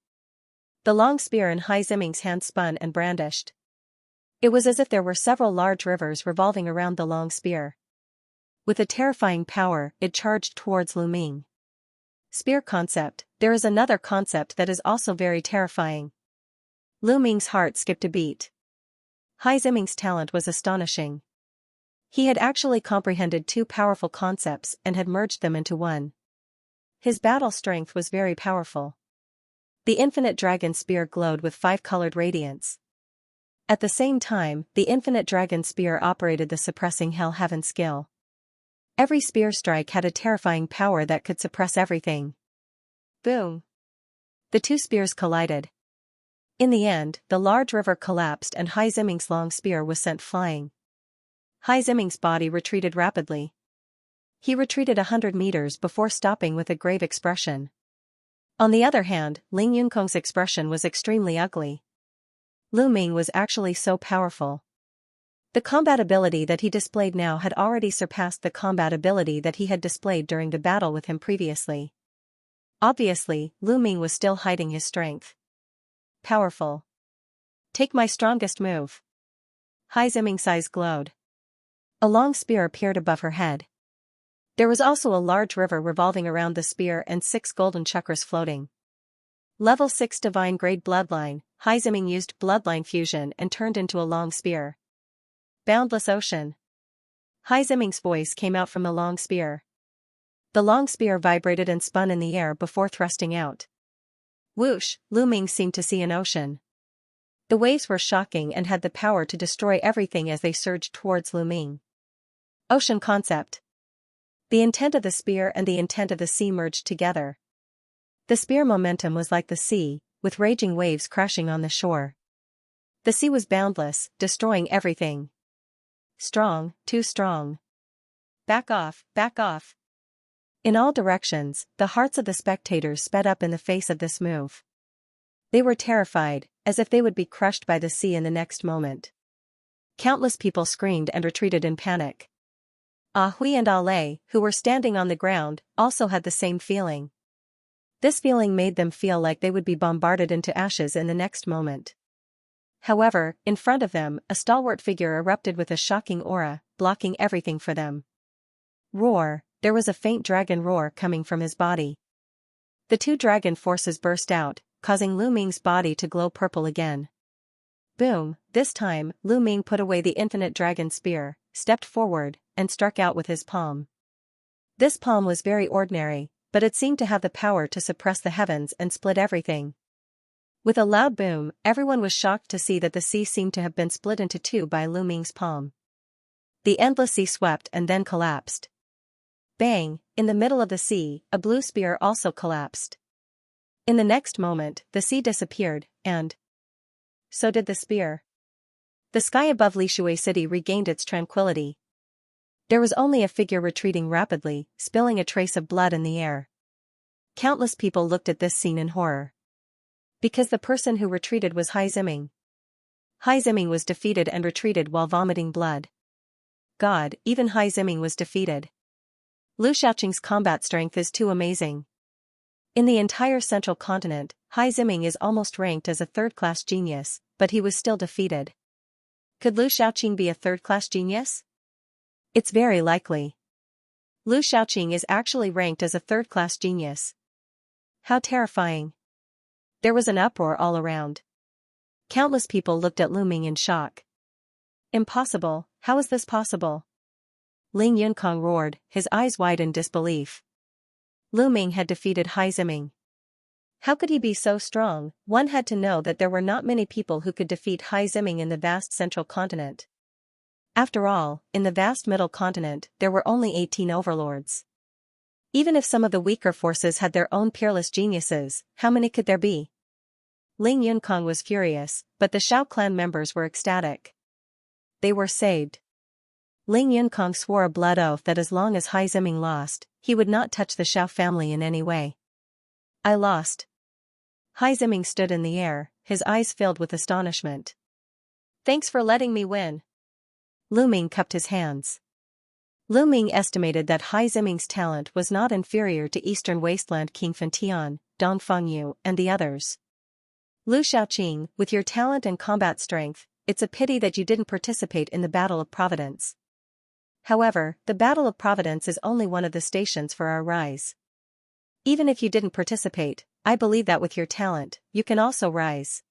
The long spear in Hai Ziming's hand spun and brandished. It was as if there were several large rivers revolving around the long spear. With a terrifying power, it charged towards Lu Ming. Spear concept. There is another concept that is also very terrifying. Lu Ming's heart skipped a beat. Hai Ziming's talent was astonishing. He had actually comprehended 2 powerful concepts and had merged them into one. His battle strength was very powerful. The infinite dragon spear glowed with 5-colored radiance. At the same time, the infinite dragon spear operated the suppressing hell heaven skill. Every spear strike had a terrifying power that could suppress everything. Boom! The 2 spears collided. In the end, the large river collapsed and Hai Ziming's long spear was sent flying. Hai Ziming's body retreated rapidly. He retreated 100 meters before stopping with a grave expression. On the other hand, Ling Yunkong's expression was extremely ugly. Lu Ming was actually so powerful. The combat ability that he displayed now had already surpassed the combat ability that he had displayed during the battle with him previously. Obviously, Lu Ming was still hiding his strength. Powerful. Take my strongest move. Hai Ziming's eyes glowed. A long spear appeared above her head. There was also a large river revolving around the spear and 6 golden chakras floating. Level 6 Divine Grade Bloodline, Hai Ziming used Bloodline Fusion and turned into a long spear. Boundless Ocean. Hai Ziming's voice came out from the long spear. The long spear vibrated and spun in the air before thrusting out. Whoosh, Lu Ming seemed to see an ocean. The waves were shocking and had the power to destroy everything as they surged towards Lu Ming. Ocean concept. The intent of the spear and the intent of the sea merged together. The spear momentum was like the sea, with raging waves crashing on the shore. The sea was boundless, destroying everything. Strong, too strong. Back off, back off. In all directions, the hearts of the spectators sped up in the face of this move. They were terrified, as if they would be crushed by the sea in the next moment. Countless people screamed and retreated in panic. Ah Hui and Ah Lei, who were standing on the ground, also had the same feeling. This feeling made them feel like they would be bombarded into ashes in the next moment. However, in front of them, a stalwart figure erupted with a shocking aura, blocking everything for them. Roar, there was a faint dragon roar coming from his body. The two dragon forces burst out, causing Lu Ming's body to glow purple again. Boom, this time, Lu Ming put away the infinite dragon spear, stepped forward, and struck out with his palm. This palm was very ordinary, but it seemed to have the power to suppress the heavens and split everything. With a loud boom, everyone was shocked to see that the sea seemed to have been split into two by Lu Ming's palm. The endless sea swept and then collapsed. Bang, in the middle of the sea, a blue spear also collapsed. In the next moment, the sea disappeared, and so did the spear. The sky above Lishui City regained its tranquility. There was only a figure retreating rapidly, spilling a trace of blood in the air. Countless people looked at this scene in horror. Because the person who retreated was Hai Ziming. Hai Ziming was defeated and retreated while vomiting blood. God, even Hai Ziming was defeated. Lu Shaoqing's combat strength is too amazing. In the entire central continent, Hai Ziming is almost ranked as a third-class genius, but he was still defeated. Could Lu Shaoqing be a third-class genius? It's very likely. Lu Shaoqing is actually ranked as a third-class genius. How terrifying. There was an uproar all around. Countless people looked at Lu Ming in shock. Impossible, how is this possible? Ling Yunkong roared, his eyes wide in disbelief. Lu Ming had defeated Hai Ziming. How could he be so strong? One had to know that there were not many people who could defeat Hai Ziming in the vast central continent. After all, in the vast middle continent, there were only 18 overlords. Even if some of the weaker forces had their own peerless geniuses, how many could there be? Ling Yunkong was furious, but the Shao clan members were ecstatic. They were saved. Ling Yunkong swore a blood oath that as long as Hai Ziming lost, he would not touch the Shao family in any way. I lost. Hai Ziming stood in the air, his eyes filled with astonishment. Thanks for letting me win. Lu Ming cupped his hands. Lu Ming estimated that Hai Ziming's talent was not inferior to Eastern Wasteland King Fentian, Dong Fengyu, and the others. Lu Shaoqing, with your talent and combat strength, it's a pity that you didn't participate in the Battle of Providence. However, the Battle of Providence is only one of the stations for our rise. Even if you didn't participate, I believe that with your talent, you can also rise.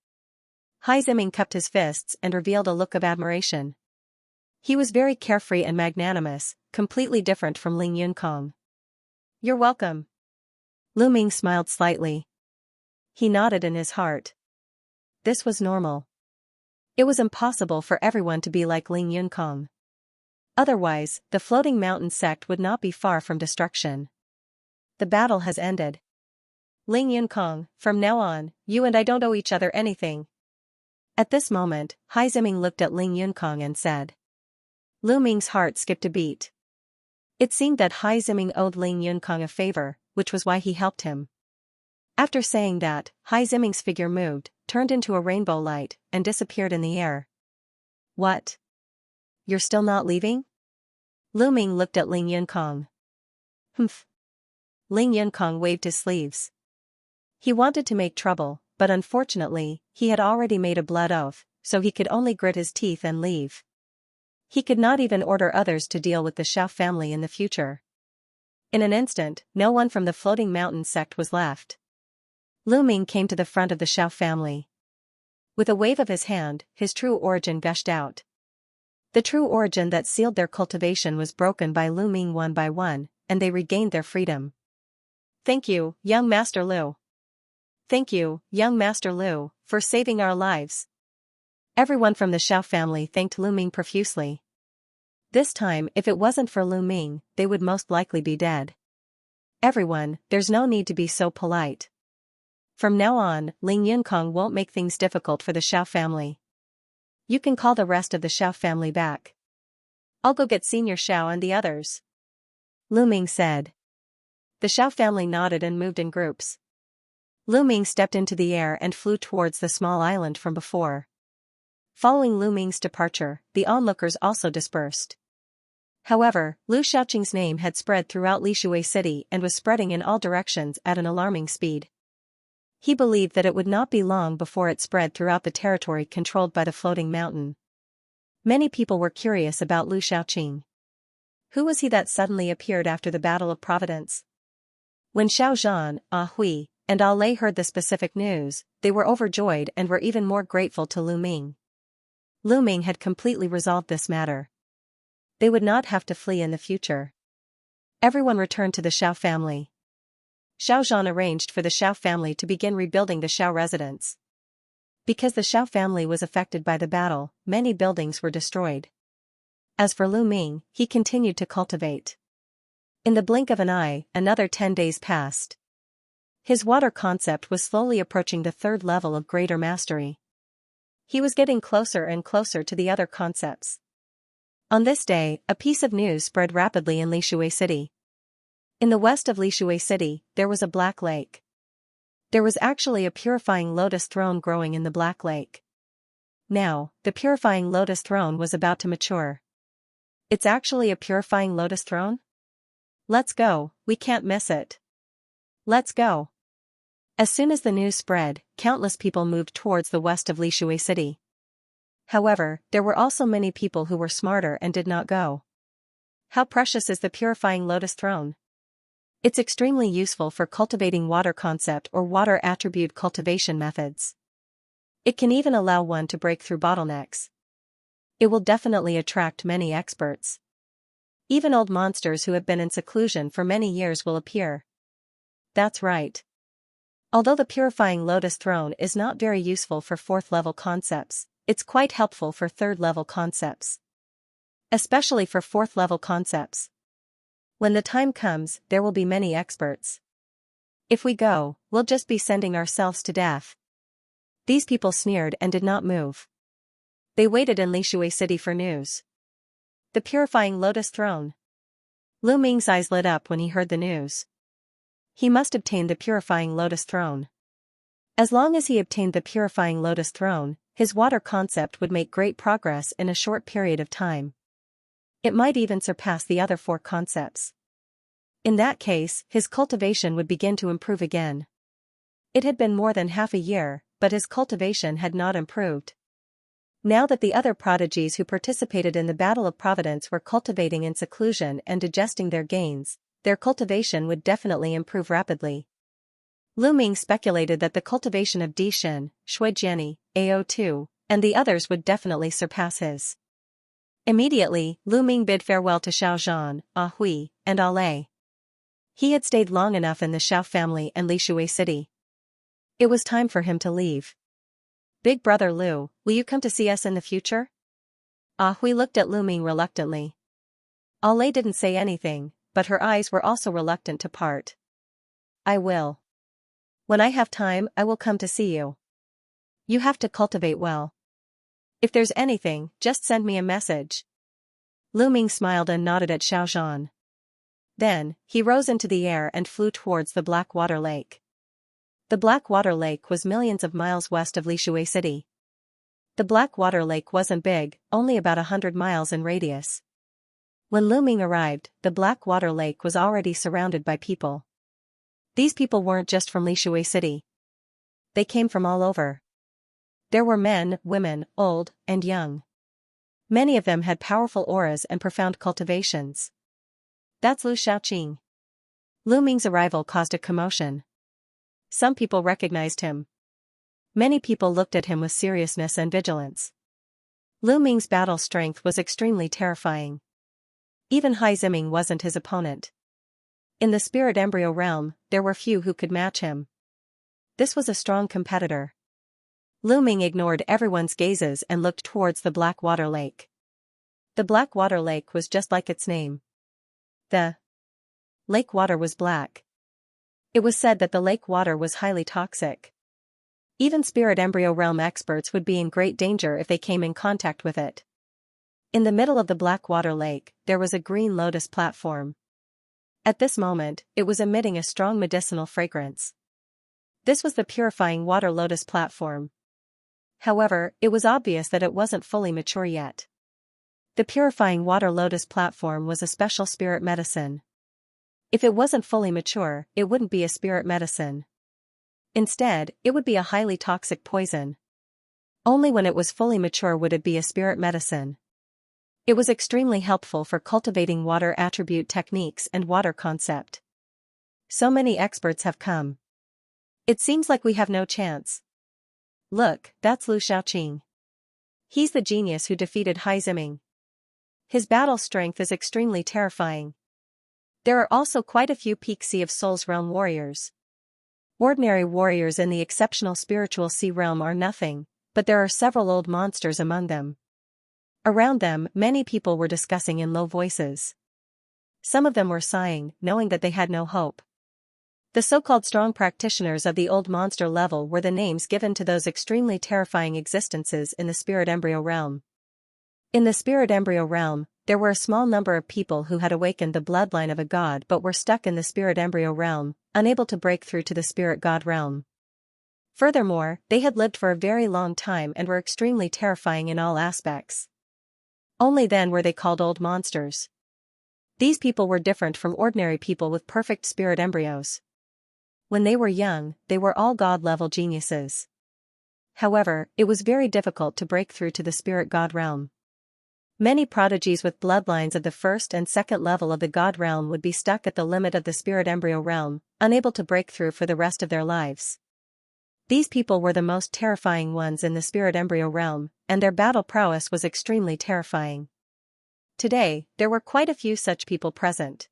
Hai Ziming cupped his fists and revealed a look of admiration. He was very carefree and magnanimous, completely different from Ling Yunkong. You're welcome. Lu Ming smiled slightly. He nodded in his heart. This was normal. It was impossible for everyone to be like Ling Yunkong. Otherwise, the floating mountain sect would not be far from destruction. The battle has ended. Ling Yunkong, from now on, you and I don't owe each other anything. At this moment, Hai Ziming looked at Ling Yunkong and said. Lu Ming's heart skipped a beat. It seemed that Hai Ziming owed Ling Yunkong a favor, which was why he helped him. After saying that, Hai Ziming's figure moved, turned into a rainbow light, and disappeared in the air. What? You're still not leaving? Lu Ming looked at Ling Yunkong. Humph. Ling Yunkong waved his sleeves. He wanted to make trouble, but unfortunately, he had already made a blood oath, so he could only grit his teeth and leave. He could not even order others to deal with the Shao family in the future. In an instant, no one from the floating mountain sect was left. Lu Ming came to the front of the Shao family. With a wave of his hand, his true origin gushed out. The true origin that sealed their cultivation was broken by Lu Ming one by one, and they regained their freedom. Thank you, young Master Lu. Thank you, young Master Lu, for saving our lives. Everyone from the Xiao family thanked Lu Ming profusely. This time, if it wasn't for Lu Ming, they would most likely be dead. Everyone, there's no need to be so polite. From now on, Ling Yunkong won't make things difficult for the Xiao family. You can call the rest of the Xiao family back. I'll go get Senior Xiao and the others. Lu Ming said. The Xiao family nodded and moved in groups. Lu Ming stepped into the air and flew towards the small island from before. Following Lu Ming's departure, the onlookers also dispersed. However, Lu Xiaoqing's name had spread throughout Lishui City and was spreading in all directions at an alarming speed. He believed that it would not be long before it spread throughout the territory controlled by the floating mountain. Many people were curious about Lu Xiaoqing. Who was he that suddenly appeared after the Battle of Providence? When Xiao Zhan, Hui, and Lei heard the specific news, they were overjoyed and were even more grateful to Lu Ming. Lu Ming had completely resolved this matter. They would not have to flee in the future. Everyone returned to the Xiao family. Xiao Zhan arranged for the Xiao family to begin rebuilding the Xiao residence. Because the Xiao family was affected by the battle, many buildings were destroyed. As for Lu Ming, he continued to cultivate. In the blink of an eye, another 10 days passed. His water concept was slowly approaching the third level of greater mastery. He was getting closer and closer to the other concepts. On this day, a piece of news spread rapidly in Lishui City. In the west of Lishui City, there was a black lake. There was actually a purifying lotus throne growing in the black lake. Now, the purifying lotus throne was about to mature. It's actually a purifying lotus throne? Let's go, we can't miss it. Let's go. As soon as the news spread, countless people moved towards the west of Lishui City. However, there were also many people who were smarter and did not go. How precious is the purifying lotus throne? It's extremely useful for cultivating water concept or water attribute cultivation methods. It can even allow one to break through bottlenecks. It will definitely attract many experts. Even old monsters who have been in seclusion for many years will appear. That's right. Although the purifying lotus throne is not very useful for 4th level concepts, it's quite helpful for 3rd level concepts. Especially for 4th level concepts. When the time comes, there will be many experts. If we go, we'll just be sending ourselves to death. These people sneered and did not move. They waited in Lishui City for news. The purifying lotus throne. Lu Ming's eyes lit up when he heard the news. He must obtain the purifying lotus throne. As long as he obtained the purifying lotus throne, his water concept would make great progress in a short period of time. It might even surpass the other 4 concepts. In that case, his cultivation would begin to improve again. It had been more than half a year, but his cultivation had not improved. Now that the other prodigies who participated in the Battle of Providence were cultivating in seclusion and digesting their gains, their cultivation would definitely improve rapidly. Lu Ming speculated that the cultivation of Dishin, Shuijiani, AO2, and the others would definitely surpass his. Immediately, Lu Ming bid farewell to Xiao Zhan, Hui, and Lei. He had stayed long enough in the Xiao family and Lishui City. It was time for him to leave. Big brother Lu, will you come to see us in the future? Hui looked at Lu Ming reluctantly. Lei didn't say anything, but her eyes were also reluctant to part. I will. When I have time, I will come to see you. You have to cultivate well. If there's anything, just send me a message. Lu Ming smiled and nodded at Xiao Zhan. Then, he rose into the air and flew towards the Black Water Lake. The Black Water Lake was millions of miles west of Lishui City. The Black Water Lake wasn't big, only about 100 miles in radius. When Lu Ming arrived, the Black Water Lake was already surrounded by people. These people weren't just from Lishui City. They came from all over. There were men, women, old, and young. Many of them had powerful auras and profound cultivations. That's Lu Xiaoqing. Lu Ming's arrival caused a commotion. Some people recognized him. Many people looked at him with seriousness and vigilance. Lu Ming's battle strength was extremely terrifying. Even Hai Ziming wasn't his opponent. In the spirit embryo realm, there were few who could match him. this was a strong competitor. Lu Ming ignored everyone's gazes and looked towards the black water lake. The black water lake was just like its name. The lake water was black. It was said that the lake water was highly toxic. Even spirit embryo realm experts would be in great danger if they came in contact with it. In the middle of the black water lake, there was a green lotus platform. At this moment, it was emitting a strong medicinal fragrance. This was the purifying water lotus platform. However, it was obvious that it wasn't fully mature yet. The purifying water lotus platform was a special spirit medicine. If it wasn't fully mature, it wouldn't be a spirit medicine. Instead, it would be a highly toxic poison. Only when it was fully mature would it be a spirit medicine. It was extremely helpful for cultivating water attribute techniques and water concept. So many experts have come. It seems like we have no chance. Look, that's Lu Shaoqing. He's the genius who defeated Hai Ziming. His battle strength is extremely terrifying. There are also quite a few peak Sea of Souls realm warriors. Ordinary warriors in the exceptional spiritual sea realm are nothing, but there are several old monsters among them. Around them, many people were discussing in low voices. Some of them were sighing, knowing that they had no hope. The so-called strong practitioners of the old monster level were the names given to those extremely terrifying existences in the spirit embryo realm. In the spirit embryo realm, there were a small number of people who had awakened the bloodline of a god but were stuck in the spirit embryo realm, unable to break through to the spirit god realm. Furthermore, they had lived for a very long time and were extremely terrifying in all aspects. Only then were they called old monsters. These people were different from ordinary people with perfect spirit embryos. When they were young, they were all god-level geniuses. However, it was very difficult to break through to the spirit god realm. Many prodigies with bloodlines of the first and second level of the god realm would be stuck at the limit of the spirit embryo realm, unable to break through for the rest of their lives. These people were the most terrifying ones in the spirit embryo realm, and their battle prowess was extremely terrifying. Today, there were quite a few such people present.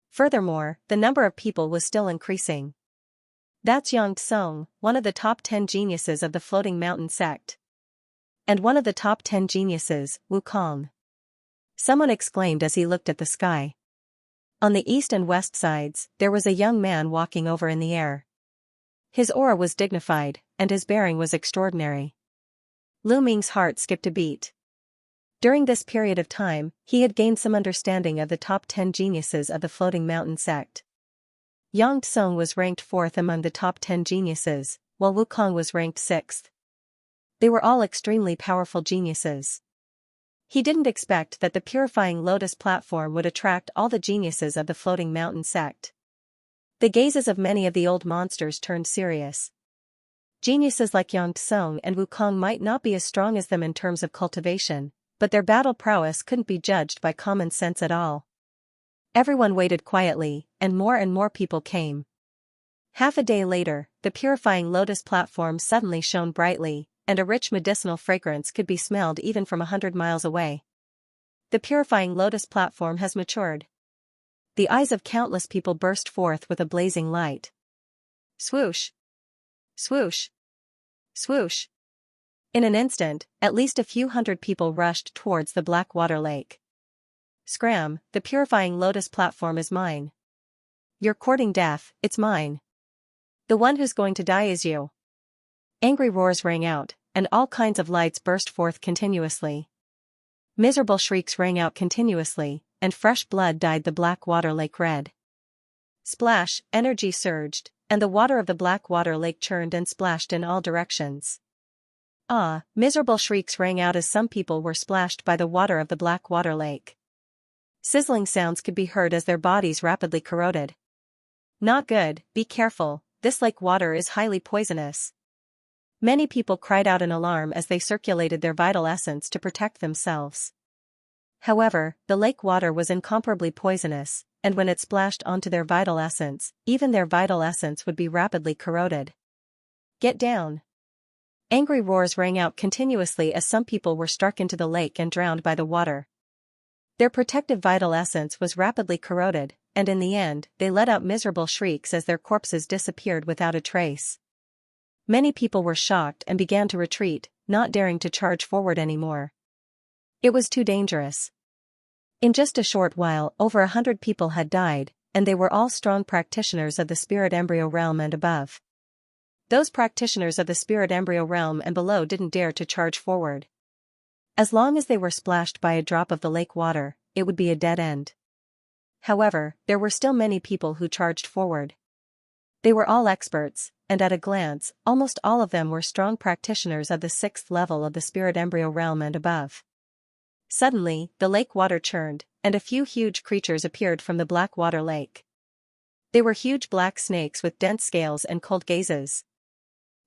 Furthermore, the number of people was still increasing. That's Xianxia, one of the top 10 geniuses of the Floating Mountain sect. And one of the top 10 geniuses, Wukong. Someone exclaimed as he looked at the sky. On the east and west sides, there was a young man walking over in the air. His aura was dignified, and his bearing was extraordinary. Lu Ming's heart skipped a beat. During this period of time, he had gained some understanding of the top 10 geniuses of the Floating Mountain sect. Yang Tsung was ranked 4th among the top 10 geniuses, while Wukong was ranked 6th. They were all extremely powerful geniuses. He didn't expect that the purifying lotus platform would attract all the geniuses of the Floating Mountain sect. The gazes of many of the old monsters turned serious. Geniuses like Yang Tsung and Wukong might not be as strong as them in terms of cultivation, but their battle prowess couldn't be judged by common sense at all. Everyone waited quietly, and more people came. Half a day later, the purifying lotus platform suddenly shone brightly, and a rich medicinal fragrance could be smelled even from 100 miles away. The purifying lotus platform has matured. The eyes of countless people burst forth with a blazing light. Swoosh! Swoosh! Swoosh! In an instant, at least a few hundred people rushed towards the black water lake. Scram, the purifying lotus platform is mine. You're courting death, it's mine. The one who's going to die is you. Angry roars rang out, and all kinds of lights burst forth continuously. Miserable shrieks rang out continuously, and fresh blood dyed the black water lake red. Splash, energy surged, and the water of the black water lake churned and splashed in all directions. Ah, miserable shrieks rang out as some people were splashed by the water of the black water lake. Sizzling sounds could be heard as their bodies rapidly corroded. Not good, be careful, this lake water is highly poisonous. Many people cried out in alarm as they circulated their vital essence to protect themselves. However, the lake water was incomparably poisonous, and when it splashed onto their vital essence, even their vital essence would be rapidly corroded. Get down! Angry roars rang out continuously as some people were struck into the lake and drowned by the water. Their protective vital essence was rapidly corroded, and in the end, they let out miserable shrieks as their corpses disappeared without a trace. Many people were shocked and began to retreat, not daring to charge forward anymore. It was too dangerous. In just a short while, over 100 people had died, and they were all strong practitioners of the spirit embryo realm and above. Those practitioners of the spirit embryo realm and below didn't dare to charge forward. As long as they were splashed by a drop of the lake water, it would be a dead end. However, there were still many people who charged forward. They were all experts, and at a glance, almost all of them were strong practitioners of the 6th level of the spirit embryo realm and above. Suddenly, the lake water churned, and a few huge creatures appeared from the black water lake. They were huge black snakes with dense scales and cold gazes.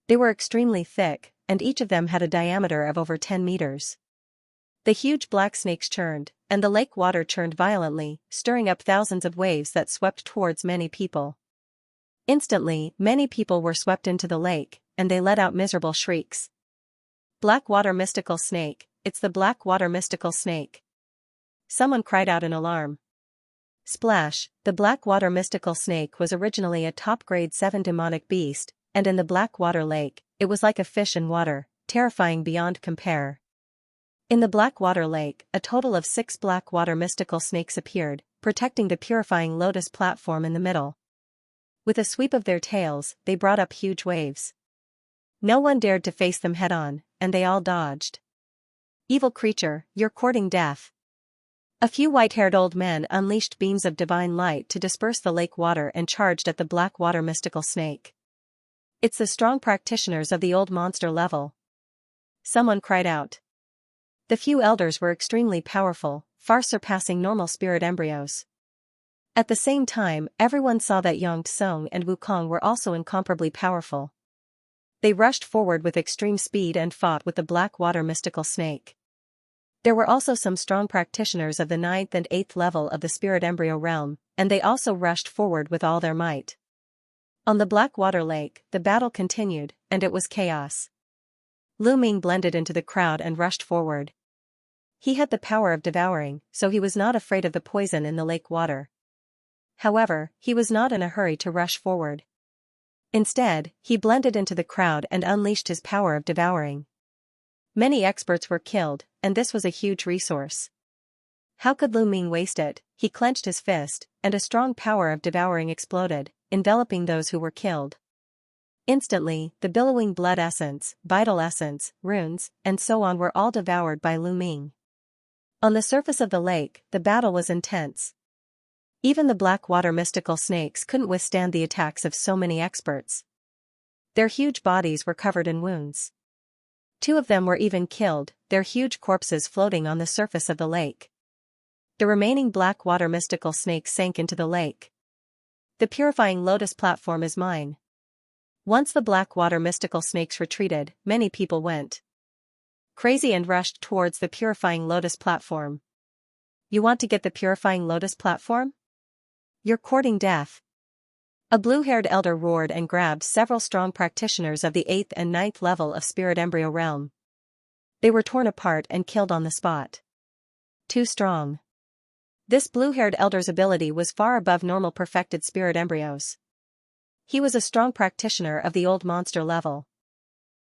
They were extremely thick, and each of them had a diameter of over 10 meters. The huge black snakes churned, and the lake water churned violently, stirring up thousands of waves that swept towards many people. Instantly, many people were swept into the lake, and they let out miserable shrieks. Black water mystical snake, it's the black water mystical snake. Someone cried out in alarm. Splash, the black water mystical snake was originally a top grade 7 demonic beast, and in the black water lake, it was like a fish in water, terrifying beyond compare. In the black water lake, a total of 6 black water mystical snakes appeared, protecting the purifying lotus platform in the middle. With a sweep of their tails, they brought up huge waves. No one dared to face them head-on, and they all dodged. Evil creature, you're courting death. A few white-haired old men unleashed beams of divine light to disperse the lake water and charged at the black water mystical snake. It's the strong practitioners of the old monster level. Someone cried out. The few elders were extremely powerful, far surpassing normal spirit embryos. At the same time, everyone saw that Xianxia and Wukong were also incomparably powerful. They rushed forward with extreme speed and fought with the black water mystical snake. There were also some strong practitioners of the 9th and 8th level of the spirit embryo realm, and they also rushed forward with all their might. On the black water lake, the battle continued, and it was chaos. Lu Ming blended into the crowd and rushed forward. He had the power of devouring, so he was not afraid of the poison in the lake water. However, he was not in a hurry to rush forward. Instead, he blended into the crowd and unleashed his power of devouring. Many experts were killed, and this was a huge resource. How could Lu Ming waste it? He clenched his fist, and a strong power of devouring exploded, enveloping those who were killed. Instantly, the billowing blood essence, vital essence, runes, and so on were all devoured by Lu Ming. On the surface of the lake, the battle was intense. Even the black water mystical snakes couldn't withstand the attacks of so many experts. Their huge bodies were covered in wounds. 2 of them were even killed, their huge corpses floating on the surface of the lake. The remaining black water mystical snakes sank into the lake. The purifying lotus platform is mine. Once the black water mystical snakes retreated, many people went crazy and rushed towards the purifying lotus platform. You want to get the purifying lotus platform? You're courting death. A blue-haired elder roared and grabbed several strong practitioners of the 8th and 9th level of spirit embryo realm. They were torn apart and killed on the spot. Too strong. This blue-haired elder's ability was far above normal perfected spirit embryos. He was a strong practitioner of the old monster level.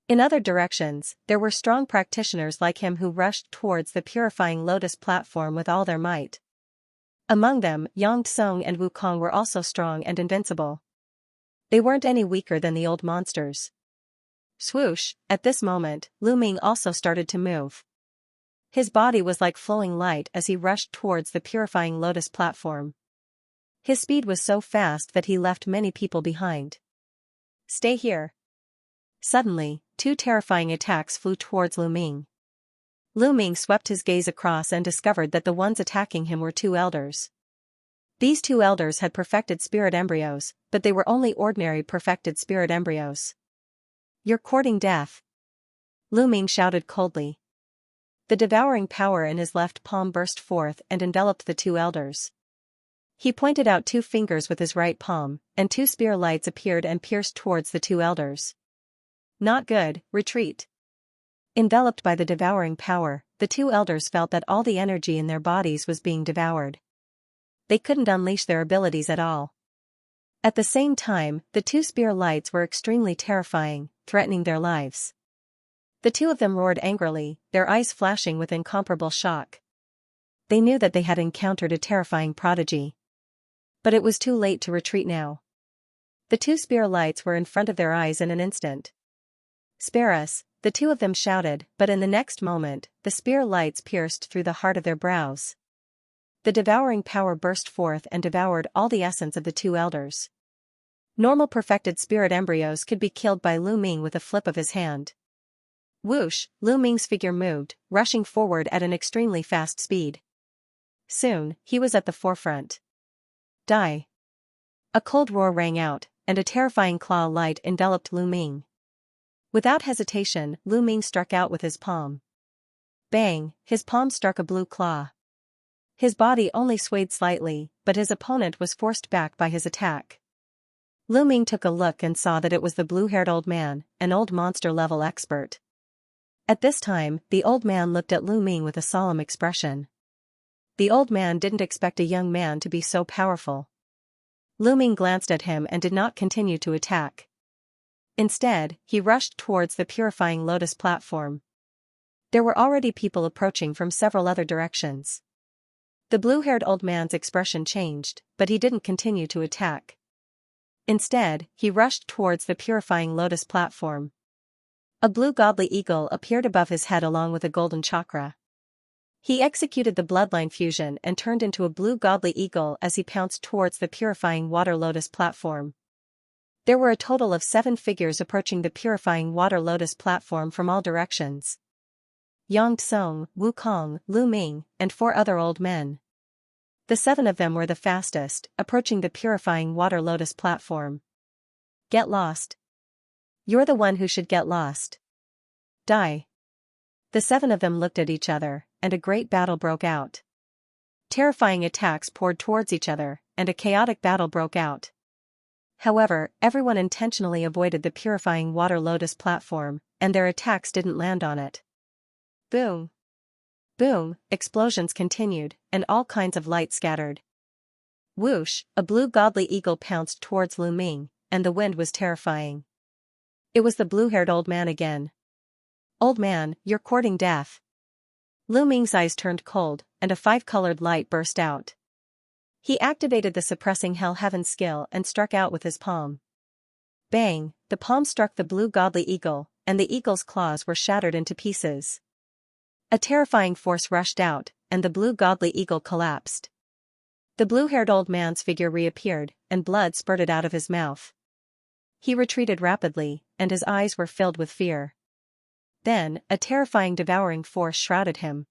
In other directions, there were strong practitioners like him who rushed towards the purifying lotus platform with all their might. Among them, Xianxia and Wukong were also strong and invincible. They weren't any weaker than the old monsters. Swoosh, at this moment, Lu Ming also started to move. His body was like flowing light as he rushed towards the purifying lotus platform. His speed was so fast that he left many people behind. Stay here. Suddenly, 2 terrifying attacks flew towards Lu Ming. Lu Ming swept his gaze across and discovered that the ones attacking him were 2 elders. These 2 elders had perfected spirit embryos, but they were only ordinary perfected spirit embryos. You're courting death. Lu Ming shouted coldly. The devouring power in his left palm burst forth and enveloped the 2 elders. He pointed out 2 fingers with his right palm, and 2 spear lights appeared and pierced towards the 2 elders. Not good, retreat. Enveloped by the devouring power, the 2 elders felt that all the energy in their bodies was being devoured. They couldn't unleash their abilities at all. At the same time, the two spear lights were extremely terrifying, threatening their lives. The two of them roared angrily, their eyes flashing with incomparable shock. They knew that they had encountered a terrifying prodigy. But it was too late to retreat now. The two spear lights were in front of their eyes in an instant. "Spare us," the two of them shouted, but in the next moment, the spear lights pierced through the heart of their brows. The devouring power burst forth and devoured all the essence of the two elders. Normal perfected spirit embryos could be killed by Lu Ming with a flip of his hand. Whoosh, Lu Ming's figure moved, rushing forward at an extremely fast speed. Soon, he was at the forefront. Die! A cold roar rang out, and a terrifying claw light enveloped Lu Ming. Without hesitation, Lu Ming struck out with his palm. Bang, his palm struck a blue claw. His body only swayed slightly, but his opponent was forced back by his attack. Lu Ming took a look and saw that it was the blue-haired old man, an old monster-level expert. At this time, the old man looked at Lu Ming with a solemn expression. The old man didn't expect a young man to be so powerful. Lu Ming glanced at him and did not continue to attack. Instead, he rushed towards the purifying lotus platform. There were already people approaching from several other directions. The blue-haired old man's expression changed, but he didn't continue to attack. Instead, he rushed towards the purifying lotus platform. A blue godly eagle appeared above his head along with a golden chakra. He executed the bloodline fusion and turned into a blue godly eagle as he pounced towards the purifying water lotus platform. There were a total of 7 figures approaching the purifying water lotus platform from all directions. Yang Tsung, Wukong, Lu Ming, and 4 other old men. The 7 of them were the fastest, approaching the purifying water lotus platform. Get lost. You're the one who should get lost. Die. The 7 of them looked at each other, and a great battle broke out. Terrifying attacks poured towards each other, and a chaotic battle broke out. However, everyone intentionally avoided the purifying water lotus platform, and their attacks didn't land on it. Boom! Boom! Explosions continued, and all kinds of light scattered. Whoosh! A blue godly eagle pounced towards Lu Ming, and the wind was terrifying. It was the blue-haired old man again. Old man, you're courting death. Lu Ming's eyes turned cold, and a 5-colored light burst out. He activated the suppressing Hell Heaven skill and struck out with his palm. Bang! The palm struck the blue godly eagle, and the eagle's claws were shattered into pieces. A terrifying force rushed out, and the blue godly eagle collapsed. The blue-haired old man's figure reappeared, and blood spurted out of his mouth. He retreated rapidly, and his eyes were filled with fear. Then, a terrifying devouring force shrouded him.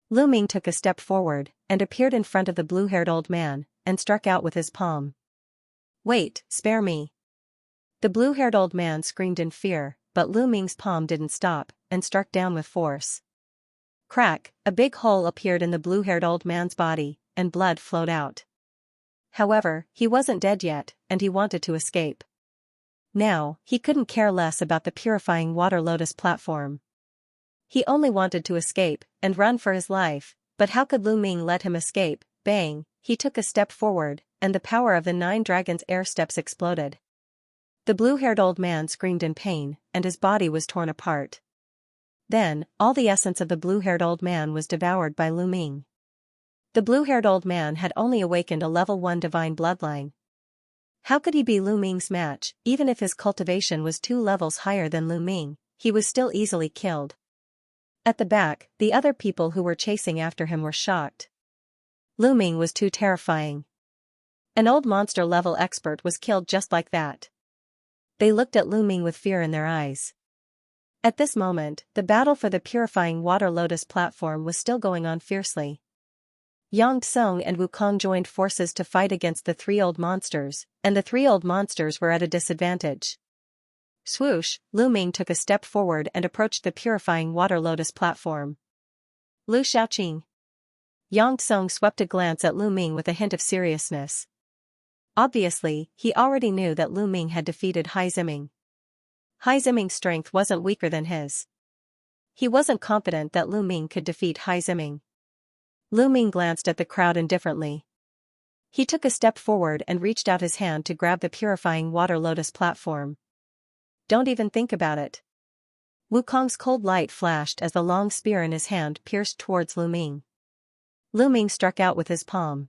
Lu Ming took a step forward, and appeared in front of the blue-haired old man, and struck out with his palm. Wait, spare me. The blue-haired old man screamed in fear, but Lu Ming's palm didn't stop, and struck down with force. Crack, a big hole appeared in the blue-haired old man's body, and blood flowed out. However, he wasn't dead yet, and he wanted to escape. Now, he couldn't care less about the purifying water lotus platform. He only wanted to escape, and run for his life, but how could Lu Ming let him escape? Bang! He took a step forward, and the power of the 9 dragons' air steps exploded. The blue-haired old man screamed in pain, and his body was torn apart. Then, all the essence of the blue-haired old man was devoured by Lu Ming. The blue-haired old man had only awakened a level 1 divine bloodline. How could he be Lu Ming's match? Even if his cultivation was 2 levels higher than Lu Ming, he was still easily killed. At the back, the other people who were chasing after him were shocked. Lu Ming was too terrifying. An old monster-level expert was killed just like that. They looked at Lu Ming with fear in their eyes. At this moment, the battle for the purifying water lotus platform was still going on fiercely. Yang Tsung and Wukong joined forces to fight against the 3 old monsters, and the 3 old monsters were at a disadvantage. Swoosh, Lu Ming took a step forward and approached the purifying water lotus platform. Lu Xiaoqing. Yang Tsung swept a glance at Lu Ming with a hint of seriousness. Obviously, he already knew that Lu Ming had defeated Hai Ziming. Hai Ziming's strength wasn't weaker than his. He wasn't confident that Lu Ming could defeat Hai Ziming. Lu Ming glanced at the crowd indifferently. He took a step forward and reached out his hand to grab the purifying water lotus platform. Don't even think about it. Wukong's cold light flashed as the long spear in his hand pierced towards Lu Ming. Lu Ming struck out with his palm.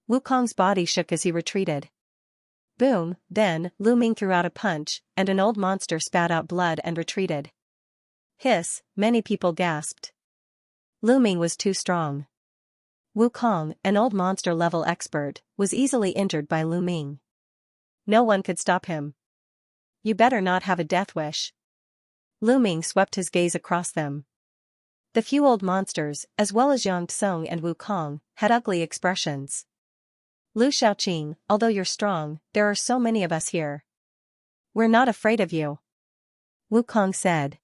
Wukong's body shook as he retreated. Boom, then, Lu Ming threw out a punch, and an old monster spat out blood and retreated. Hiss, many people gasped. Lu Ming was too strong. Wukong, an old monster-level expert, was easily injured by Lu Ming. No one could stop him. You better not have a death wish. Lu Ming swept his gaze across them. The few old monsters, as well as Xianxia and Wukong, had ugly expressions. Lu Shaoqing, although you're strong, there are so many of us here. We're not afraid of you. Wukong said.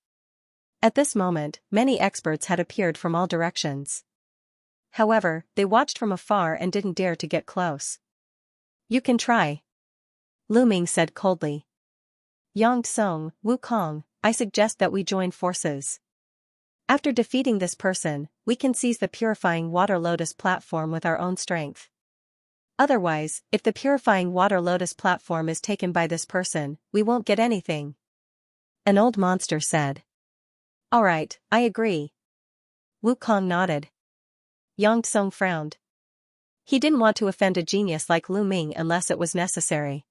At this moment, many experts had appeared from all directions. However, they watched from afar and didn't dare to get close. You can try. Lu Ming said coldly. Xianxia, Wukong, I suggest that we join forces. After defeating this person, we can seize the purifying water lotus platform with our own strength. Otherwise, if the purifying water lotus platform is taken by this person, we won't get anything. An old monster said. Alright, I agree. Wukong nodded. Xianxia frowned. He didn't want to offend a genius like Lu Ming unless it was necessary.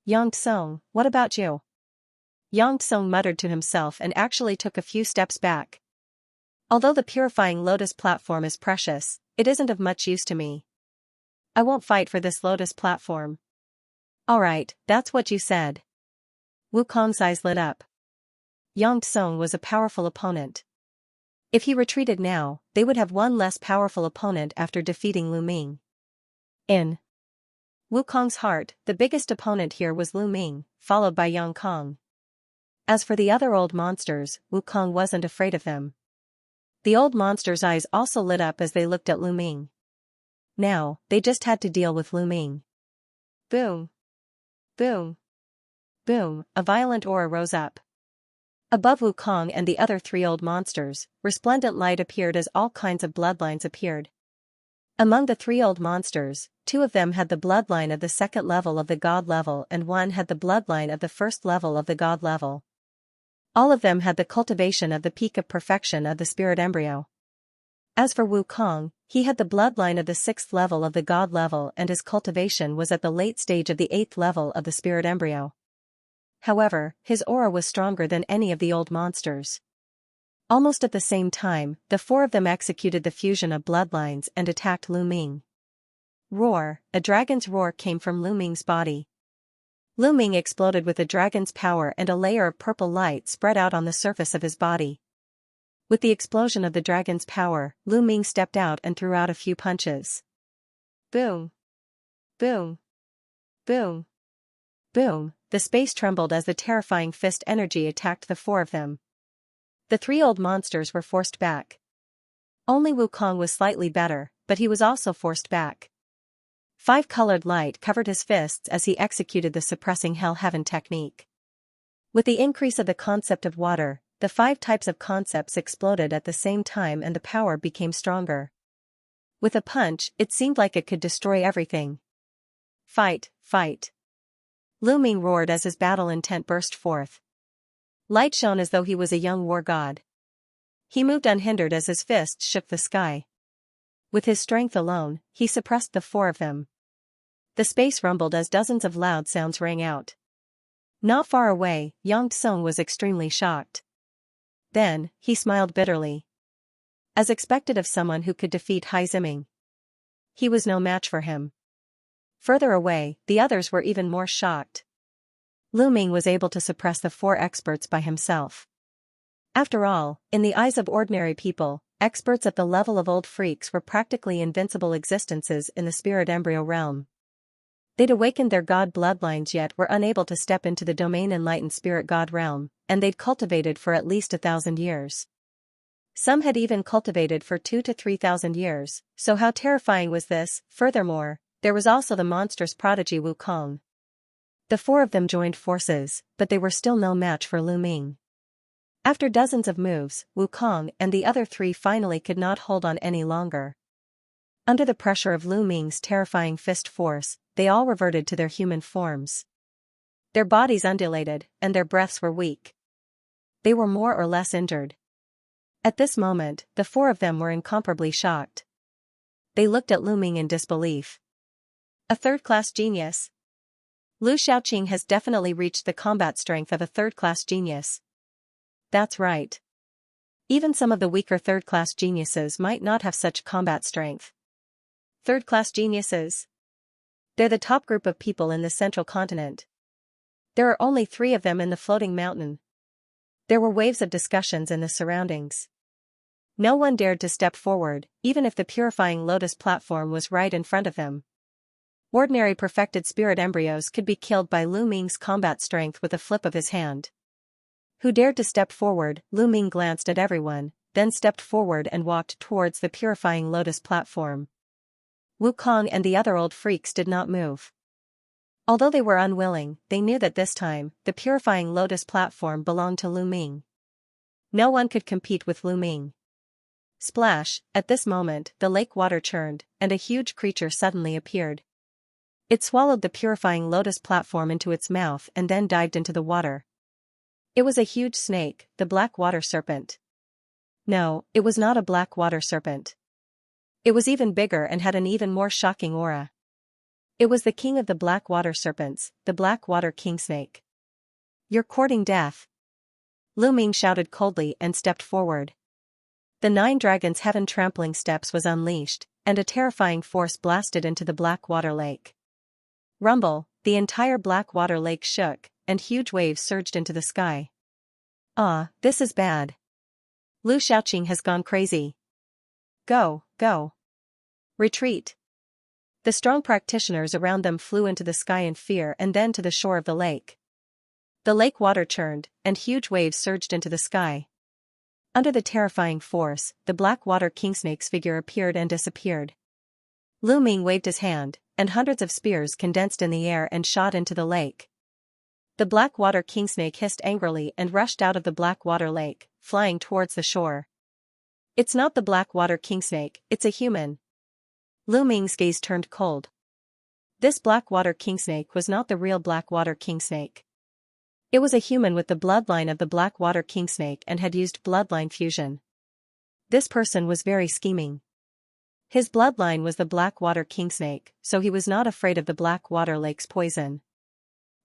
Xianxia, what about you? Xianxia muttered to himself and actually took a few steps back. Although the purifying lotus platform is precious, it isn't of much use to me. I won't fight for this lotus platform. Alright, that's what you said. Wukong's eyes lit up. Xianxia was a powerful opponent. If he retreated now, they would have one less powerful opponent after defeating Lu Ming. In Wukong's heart, the biggest opponent here was Lu Ming, followed by Xianxia. As for the other old monsters, Wukong wasn't afraid of them. The old monsters' eyes also lit up as they looked at Lu Ming. Now, they just had to deal with Lu Ming. Boom. Boom. Boom, a violent aura rose up. Above Wukong and the other three old monsters, resplendent light appeared as all kinds of bloodlines appeared. Among the three old monsters, two of them had the bloodline of the second level of the god level and one had the bloodline of the first level of the god level. All of them had the cultivation of the peak of perfection of the spirit embryo. As for Wukong, he had the bloodline of the sixth level of the god level and his cultivation was at the late stage of the eighth level of the spirit embryo. However, his aura was stronger than any of the old monsters. Almost at the same time, the four of them executed the fusion of bloodlines and attacked Lu Ming. Roar, a dragon's roar came from Lu Ming's body. Lu Ming exploded with the dragon's power and a layer of purple light spread out on the surface of his body. With the explosion of the dragon's power, Lu Ming stepped out and threw out a few punches. Boom. Boom. Boom. Boom, the space trembled as the terrifying fist energy attacked the four of them. The three old monsters were forced back. Only Wukong was slightly better, but he was also forced back. Five-colored light covered his fists as he executed the suppressing Hell Heaven technique. With the increase of the concept of water, the 5 types of concepts exploded at the same time and the power became stronger. With a punch, it seemed like it could destroy everything. Fight, fight. Lu Ming roared as his battle intent burst forth. Light shone as though he was a young war god. He moved unhindered as his fists shook the sky. With his strength alone, he suppressed the four of them. The space rumbled as dozens of loud sounds rang out. Not far away, Xianxia was extremely shocked. Then, he smiled bitterly. As expected of someone who could defeat Hai Ziming. He was no match for him. Further away, the others were even more shocked. Lu Ming was able to suppress the 4 experts by himself. After all, in the eyes of ordinary people, experts at the level of old freaks were practically invincible existences in the spirit embryo realm. They'd awakened their god bloodlines yet were unable to step into the domain enlightened spirit god realm, and they'd cultivated for at least 1,000 years. Some had even cultivated for 2,000 to 3,000 years, so how terrifying was this? Furthermore, there was also the monstrous prodigy Wukong. The 4 of them joined forces, but they were still no match for Lu Ming. After dozens of moves, Wukong and the other 3 finally could not hold on any longer. Under the pressure of Lu Ming's terrifying fist force, they all reverted to their human forms. Their bodies undulated, and their breaths were weak. They were more or less injured. At this moment, the four of them were incomparably shocked. They looked at Lu Ming in disbelief. A third-class genius? Lu Xiaoqing has definitely reached the combat strength of a third-class genius. That's right. Even some of the weaker third-class geniuses might not have such combat strength. Third-class geniuses? They're the top group of people in the central continent. There are only 3 of them in the floating mountain. There were waves of discussions in the surroundings. No one dared to step forward, even if the purifying lotus platform was right in front of them. Ordinary perfected spirit embryos could be killed by Lu Ming's combat strength with a flip of his hand. Who dared to step forward? Lu Ming glanced at everyone, then stepped forward and walked towards the purifying lotus platform. Wukong and the other old freaks did not move. Although they were unwilling, they knew that this time, the purifying lotus platform belonged to Lu Ming. No one could compete with Lu Ming. Splash! At this moment, the lake water churned, and a huge creature suddenly appeared. It swallowed the purifying lotus platform into its mouth and then dived into the water. It was a huge snake, the black water serpent. No, it was not a black water serpent. It was even bigger and had an even more shocking aura. It was the king of the black water serpents, the black water king snake. You're courting death. Lu Ming shouted coldly and stepped forward. The 9 dragons' heaven trampling steps was unleashed, and a terrifying force blasted into the black water lake. Rumble, the entire black water lake shook, and huge waves surged into the sky. Ah, this is bad. Lu Xiaoqing has gone crazy. Go, go. Retreat. The strong practitioners around them flew into the sky in fear and then to the shore of the lake. The lake water churned, and huge waves surged into the sky. Under the terrifying force, the black water kingsnake's figure appeared and disappeared. Lu Ming waved his hand, and hundreds of spears condensed in the air and shot into the lake. The black water kingsnake hissed angrily and rushed out of the black water lake, flying towards the shore. It's not the black water kingsnake, it's a human. Lu Ming's gaze turned cold. This black water kingsnake was not the real black water kingsnake. It was a human with the bloodline of the black water kingsnake and had used bloodline fusion. This person was very scheming. His bloodline was the black water kingsnake, so he was not afraid of the black water lake's poison.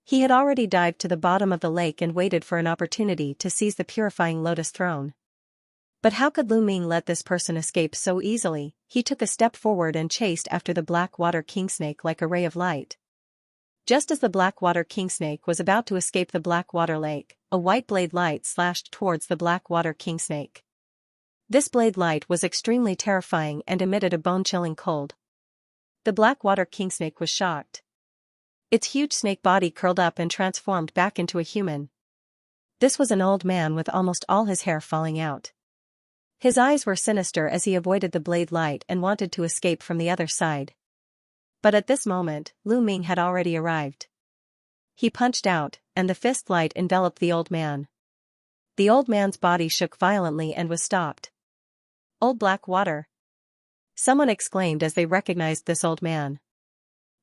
He had already dived to the bottom of the lake and waited for an opportunity to seize the purifying lotus throne. But how could Lu Ming let this person escape so easily? He took a step forward and chased after the black water kingsnake like a ray of light. Just as the black water kingsnake was about to escape the black water lake, a white blade light slashed towards the black water kingsnake. This blade light was extremely terrifying and emitted a bone-chilling cold. The black water kingsnake was shocked. Its huge snake body curled up and transformed back into a human. This was an old man with almost all his hair falling out. His eyes were sinister as he avoided the blade light and wanted to escape from the other side. But at this moment, Lu Ming had already arrived. He punched out, and the fist light enveloped the old man. The old man's body shook violently and was stopped. Old black water. Someone exclaimed as they recognized this old man.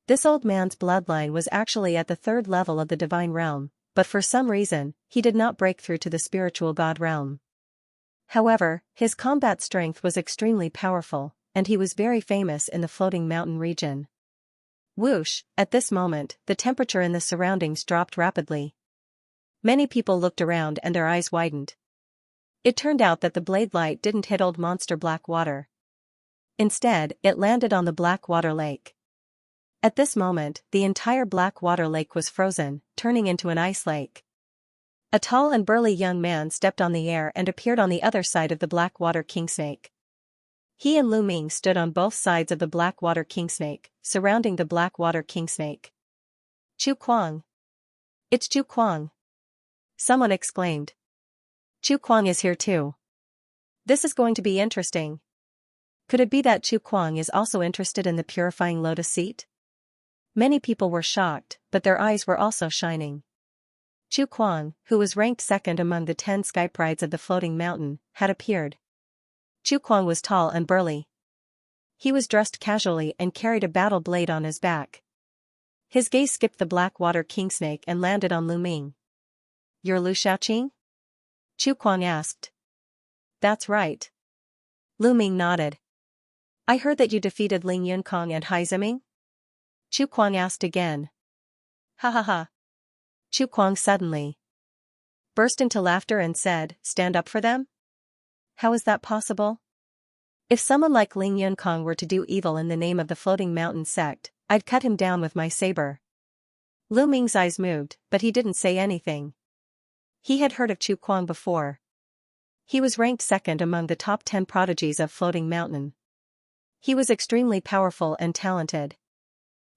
This old man's bloodline was actually at the 3rd level of the divine realm, but for some reason, he did not break through to the spiritual god realm. However, his combat strength was extremely powerful, and he was very famous in the floating mountain region. Whoosh! At this moment, the temperature in the surroundings dropped rapidly. Many people looked around and their eyes widened. It turned out that the blade light didn't hit old monster black water. Instead, it landed on the black water lake. At this moment, the entire black water lake was frozen, turning into an ice lake. A tall and burly young man stepped on the air and appeared on the other side of the black water kingsnake. He and Lu Ming stood on both sides of the black water kingsnake, surrounding the black water kingsnake. Chu Kuang. It's Chu Kuang. Someone exclaimed. Chu Kuang is here too. This is going to be interesting. Could it be that Chu Kuang is also interested in the purifying lotus seat? Many people were shocked, but their eyes were also shining. Chu Kuang, who was ranked 2nd among the 10 sky prides of the floating mountain, had appeared. Chu Kuang was tall and burly. He was dressed casually and carried a battle blade on his back. His gaze skipped the black water kingsnake and landed on Lu Ming. "You're Lu Xiaoqing?" Chu Kuang asked. "That's right." Lu Ming nodded. "I heard that you defeated Ling Yunkong and Hai Ziming?" Chu Kuang asked again. "Ha ha ha." Chu Kuang suddenly burst into laughter and said, "Stand up for them? How is that possible? If someone like Ling Yunkong were to do evil in the name of the Floating Mountain sect, I'd cut him down with my saber." Lu Ming's eyes moved, but he didn't say anything. He had heard of Chu Kuang before. He was ranked second among the top 10 prodigies of Floating Mountain. He was extremely powerful and talented.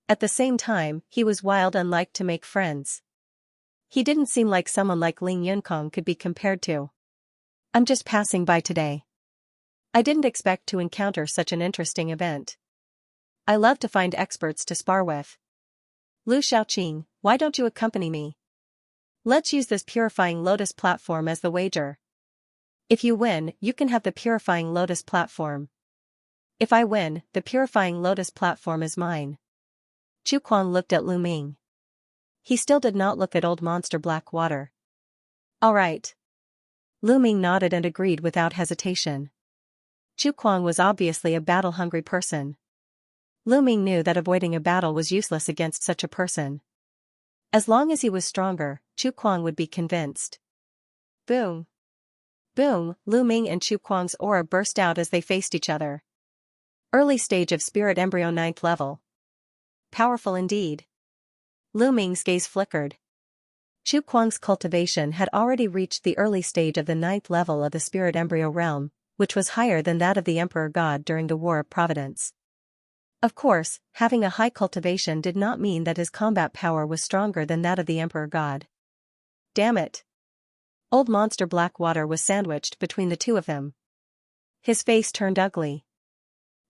At the same time, he was wild and liked to make friends. He didn't seem like someone like Ling Yunkong could be compared to. "I'm just passing by today. I didn't expect to encounter such an interesting event. I love to find experts to spar with. Lu Xiaoqing, why don't you accompany me? Let's use this Purifying Lotus platform as the wager. If you win, you can have the Purifying Lotus platform. If I win, the Purifying Lotus platform is mine." Chu Kuang looked at Lu Ming. He still did not look at Old Monster Black Water. "All right." Lu Ming nodded and agreed without hesitation. Chu Kuang was obviously a battle-hungry person. Lu Ming knew that avoiding a battle was useless against such a person. As long as he was stronger, Chu Kuang would be convinced. Boom! Boom! Lu Ming and Chu Kuang's aura burst out as they faced each other. Early stage of spirit embryo 9th level. Powerful indeed. Lu Ming's gaze flickered. Chu Kuang's cultivation had already reached the early stage of the 9th level of the spirit embryo realm, which was higher than that of the Emperor God during the War of Providence. Of course, having a high cultivation did not mean that his combat power was stronger than that of the Emperor God. Damn it! Old Monster Blackwater was sandwiched between the two of them. His face turned ugly.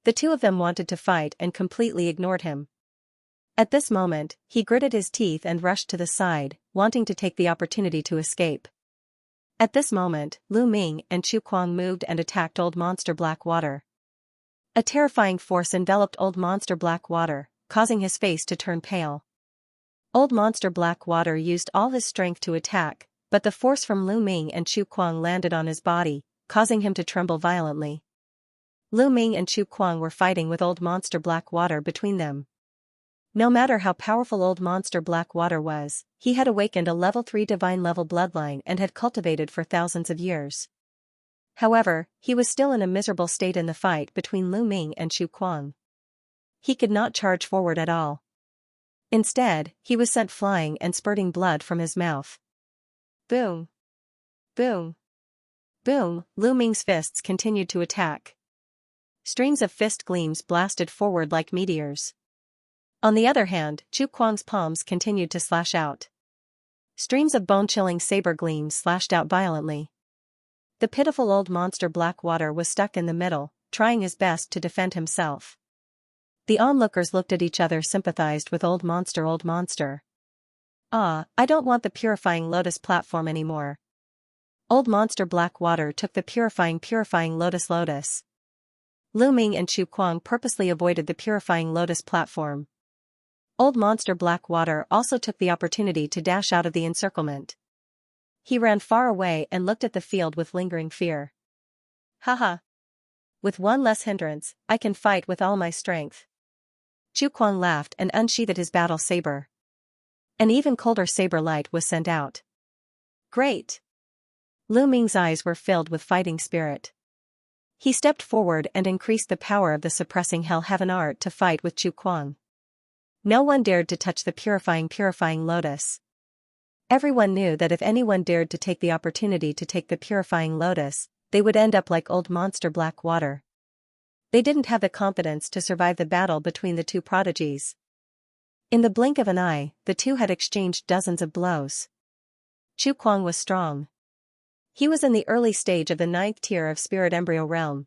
The two of them wanted to fight and completely ignored him. At this moment, he gritted his teeth and rushed to the side, wanting to take the opportunity to escape. At this moment, Lu Ming and Chu Kuang moved and attacked Old Monster Blackwater. A terrifying force enveloped Old Monster Blackwater, causing his face to turn pale. Old Monster Blackwater used all his strength to attack, but the force from Lu Ming and Chu Kuang landed on his body, causing him to tremble violently. Lu Ming and Chu Kuang were fighting with Old Monster Blackwater between them. No matter how powerful Old Monster Blackwater was, he had awakened a level 3 divine level bloodline and had cultivated for thousands of years. However, he was still in a miserable state in the fight between Lu Ming and Chu Kuang. He could not charge forward at all. Instead, he was sent flying and spurting blood from his mouth. Boom! Boom! Boom! Lu Ming's fists continued to attack. Streams of fist gleams blasted forward like meteors. On the other hand, Chu Kuang's palms continued to slash out. Streams of bone-chilling saber gleams slashed out violently. The pitiful Old Monster Blackwater was stuck in the middle, trying his best to defend himself. The onlookers looked at each other, sympathized with Old Monster. Old Monster. "Ah, I don't want the Purifying Lotus platform anymore." Old Monster Blackwater took the Purifying Lotus. Lu Ming and Chu Kuang purposely avoided the Purifying Lotus platform. Old Monster Blackwater also took the opportunity to dash out of the encirclement. He ran far away and looked at the field with lingering fear. Haha! With one less hindrance, I can fight with all my strength. Chu Kuang laughed and unsheathed his battle saber. An even colder saber light was sent out. Great! Lu Ming's eyes were filled with fighting spirit. He stepped forward and increased the power of the suppressing Hell Heaven art to fight with Chu Kuang. No one dared to touch the purifying lotus. Everyone knew that if anyone dared to take the opportunity to take the purifying lotus, they would end up like Old Monster Blackwater. They didn't have the confidence to survive the battle between the two prodigies. In the blink of an eye, the two had exchanged dozens of blows. Chu Kuang was strong. He was in the early stage of the 9th tier of Spirit Embryo Realm.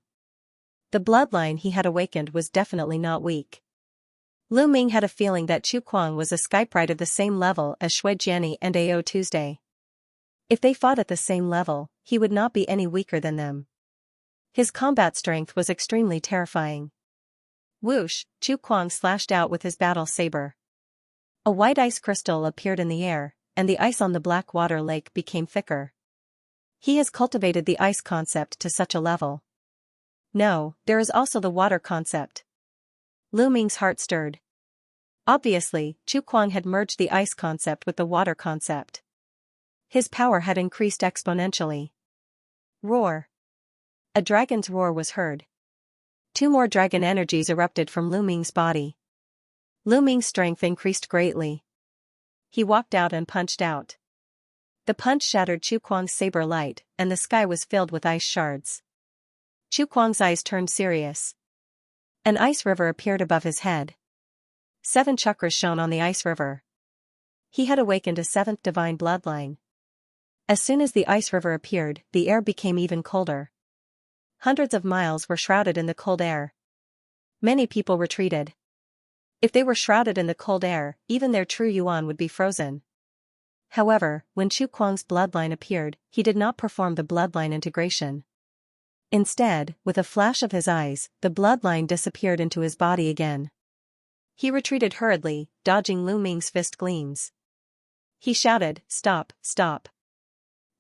The bloodline he had awakened was definitely not weak. Lu Ming had a feeling that Chu Kuang was a Skyprite of the same level as Shui Jiani and Ao Tuesday. If they fought at the same level, he would not be any weaker than them. His combat strength was extremely terrifying. Whoosh, Chu Kuang slashed out with his battle saber. A white ice crystal appeared in the air, and the ice on the black water lake became thicker. He has cultivated the ice concept to such a level. No, there is also the water concept. Lu Ming's heart stirred. Obviously, Chu Kuang had merged the ice concept with the water concept. His power had increased exponentially. Roar. A dragon's roar was heard. 2 more dragon energies erupted from Lu Ming's body. Lu Ming's strength increased greatly. He walked out and punched out. The punch shattered Chu Kuang's saber light, and the sky was filled with ice shards. Chu Kuang's eyes turned serious. An ice river appeared above his head. 7 chakras shone on the ice river. He had awakened a 7th divine bloodline. As soon as the ice river appeared, the air became even colder. Hundreds of miles were shrouded in the cold air. Many people retreated. If they were shrouded in the cold air, even their true yuan would be frozen. However, when Chu Kuang's bloodline appeared, he did not perform the bloodline integration. Instead, with a flash of his eyes, the bloodline disappeared into his body again. He retreated hurriedly, dodging Lu Ming's fist gleams. He shouted, "Stop, stop.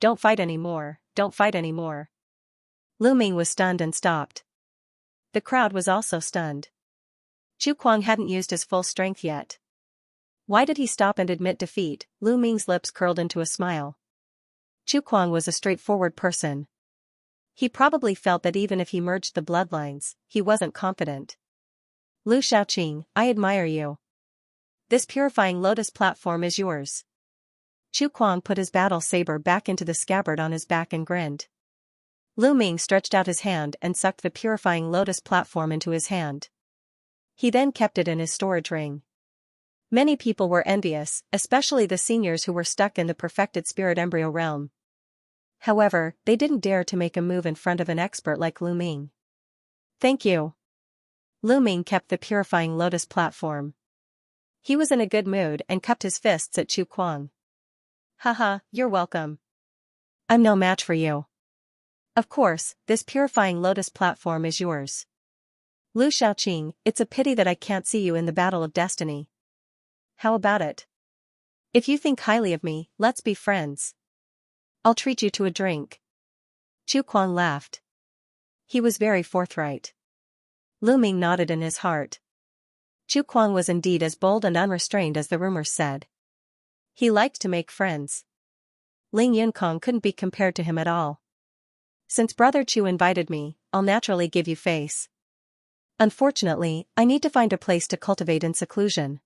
Don't fight anymore, don't fight anymore." Lu Ming was stunned and stopped. The crowd was also stunned. Chu Kuang hadn't used his full strength yet. Why did he stop and admit defeat? Lu Ming's lips curled into a smile. Chu Kuang was a straightforward person. He probably felt that even if he merged the bloodlines, he wasn't confident. Lu Shaoqing, I admire you. This purifying lotus platform is yours. Chu Kuang put his battle saber back into the scabbard on his back and grinned. Lu Ming stretched out his hand and sucked the purifying lotus platform into his hand. He then kept it in his storage ring. Many people were envious, especially the seniors who were stuck in the perfected spirit embryo realm. However, they didn't dare to make a move in front of an expert like Lu Ming. Thank you. Lu Ming kept the purifying lotus platform. He was in a good mood and cupped his fists at Chu Kuang. Haha, you're welcome. I'm no match for you. Of course, this purifying lotus platform is yours. Lu Shaoqing, it's a pity that I can't see you in the battle of destiny. How about it? If you think highly of me, let's be friends. I'll treat you to a drink. Chu Kuang laughed. He was very forthright. Lu Ming nodded in his heart. Chu Kuang was indeed as bold and unrestrained as the rumors said. He liked to make friends. Ling Yunkong couldn't be compared to him at all. Since Brother Chu invited me, I'll naturally give you face. Unfortunately, I need to find a place to cultivate in seclusion.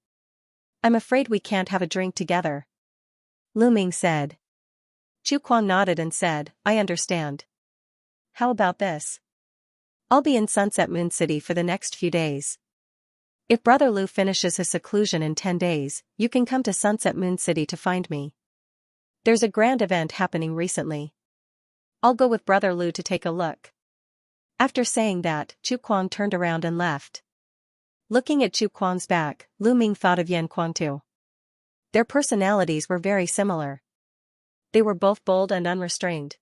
I'm afraid we can't have a drink together. Lu Ming said. Chu Kuang nodded and said, I understand. How about this? I'll be in Sunset Moon City for the next few days. If Brother Lu finishes his seclusion in 10 days, you can come to Sunset Moon City to find me. There's a grand event happening recently. I'll go with Brother Lu to take a look. After saying that, Chu Kuang turned around and left. Looking at Chu Kuang's back, Lu Ming thought of Yan Kuang too. Their personalities were very similar. They were both bold and unrestrained.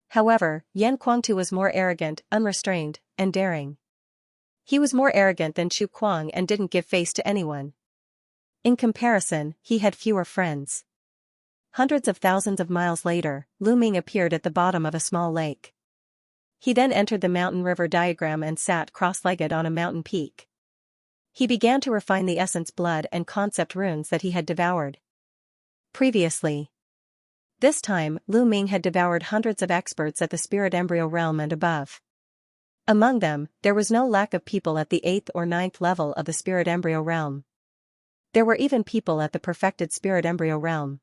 However, Yan Kuang was more arrogant, unrestrained, and daring. He was more arrogant than Chu Kuang and didn't give face to anyone. In comparison, he had fewer friends. Hundreds of thousands of miles later, Lu Ming appeared at the bottom of a small lake. He then entered the mountain river diagram and sat cross-legged on a mountain peak. He began to refine the essence blood and concept runes that he had devoured previously. This time, Lu Ming had devoured hundreds of experts at the spirit embryo realm and above. Among them, there was no lack of people at the 8th or 9th level of the spirit embryo realm. There were even people at the perfected spirit embryo realm.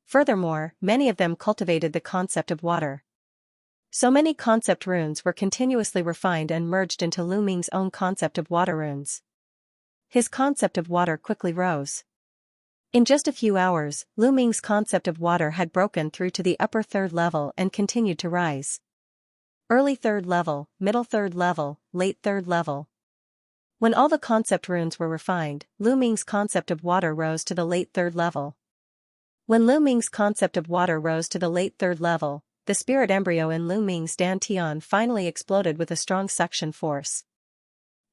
Furthermore, many of them cultivated the concept of water. So many concept runes were continuously refined and merged into Lu Ming's own concept of water runes. His concept of water quickly rose. In just a few hours, Lu Ming's concept of water had broken through to the upper 3rd level and continued to rise. Early 3rd level, middle 3rd level, late 3rd level. When all the concept runes were refined, Lu Ming's concept of water rose to the late 3rd level. When Lu Ming's concept of water rose to the late 3rd level, the spirit embryo in Lu Ming's Dantian finally exploded with a strong suction force.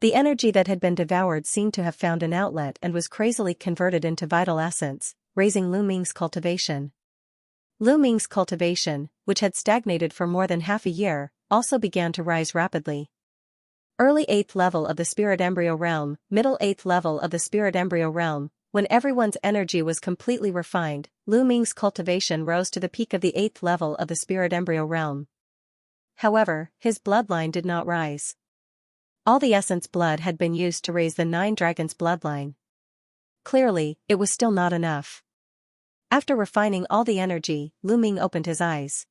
The energy that had been devoured seemed to have found an outlet and was crazily converted into vital essence, raising Lu Ming's cultivation. Lu Ming's cultivation, which had stagnated for more than half a year, also began to rise rapidly. Early 8th level of the spirit embryo realm, middle 8th level of the spirit embryo realm. When everyone's energy was completely refined, Lu Ming's cultivation rose to the peak of the 8th level of the spirit embryo realm. However, his bloodline did not rise. All the essence blood had been used to raise the 9 dragons bloodline. Clearly, it was still not enough. After refining all the energy, Lu Ming opened his eyes.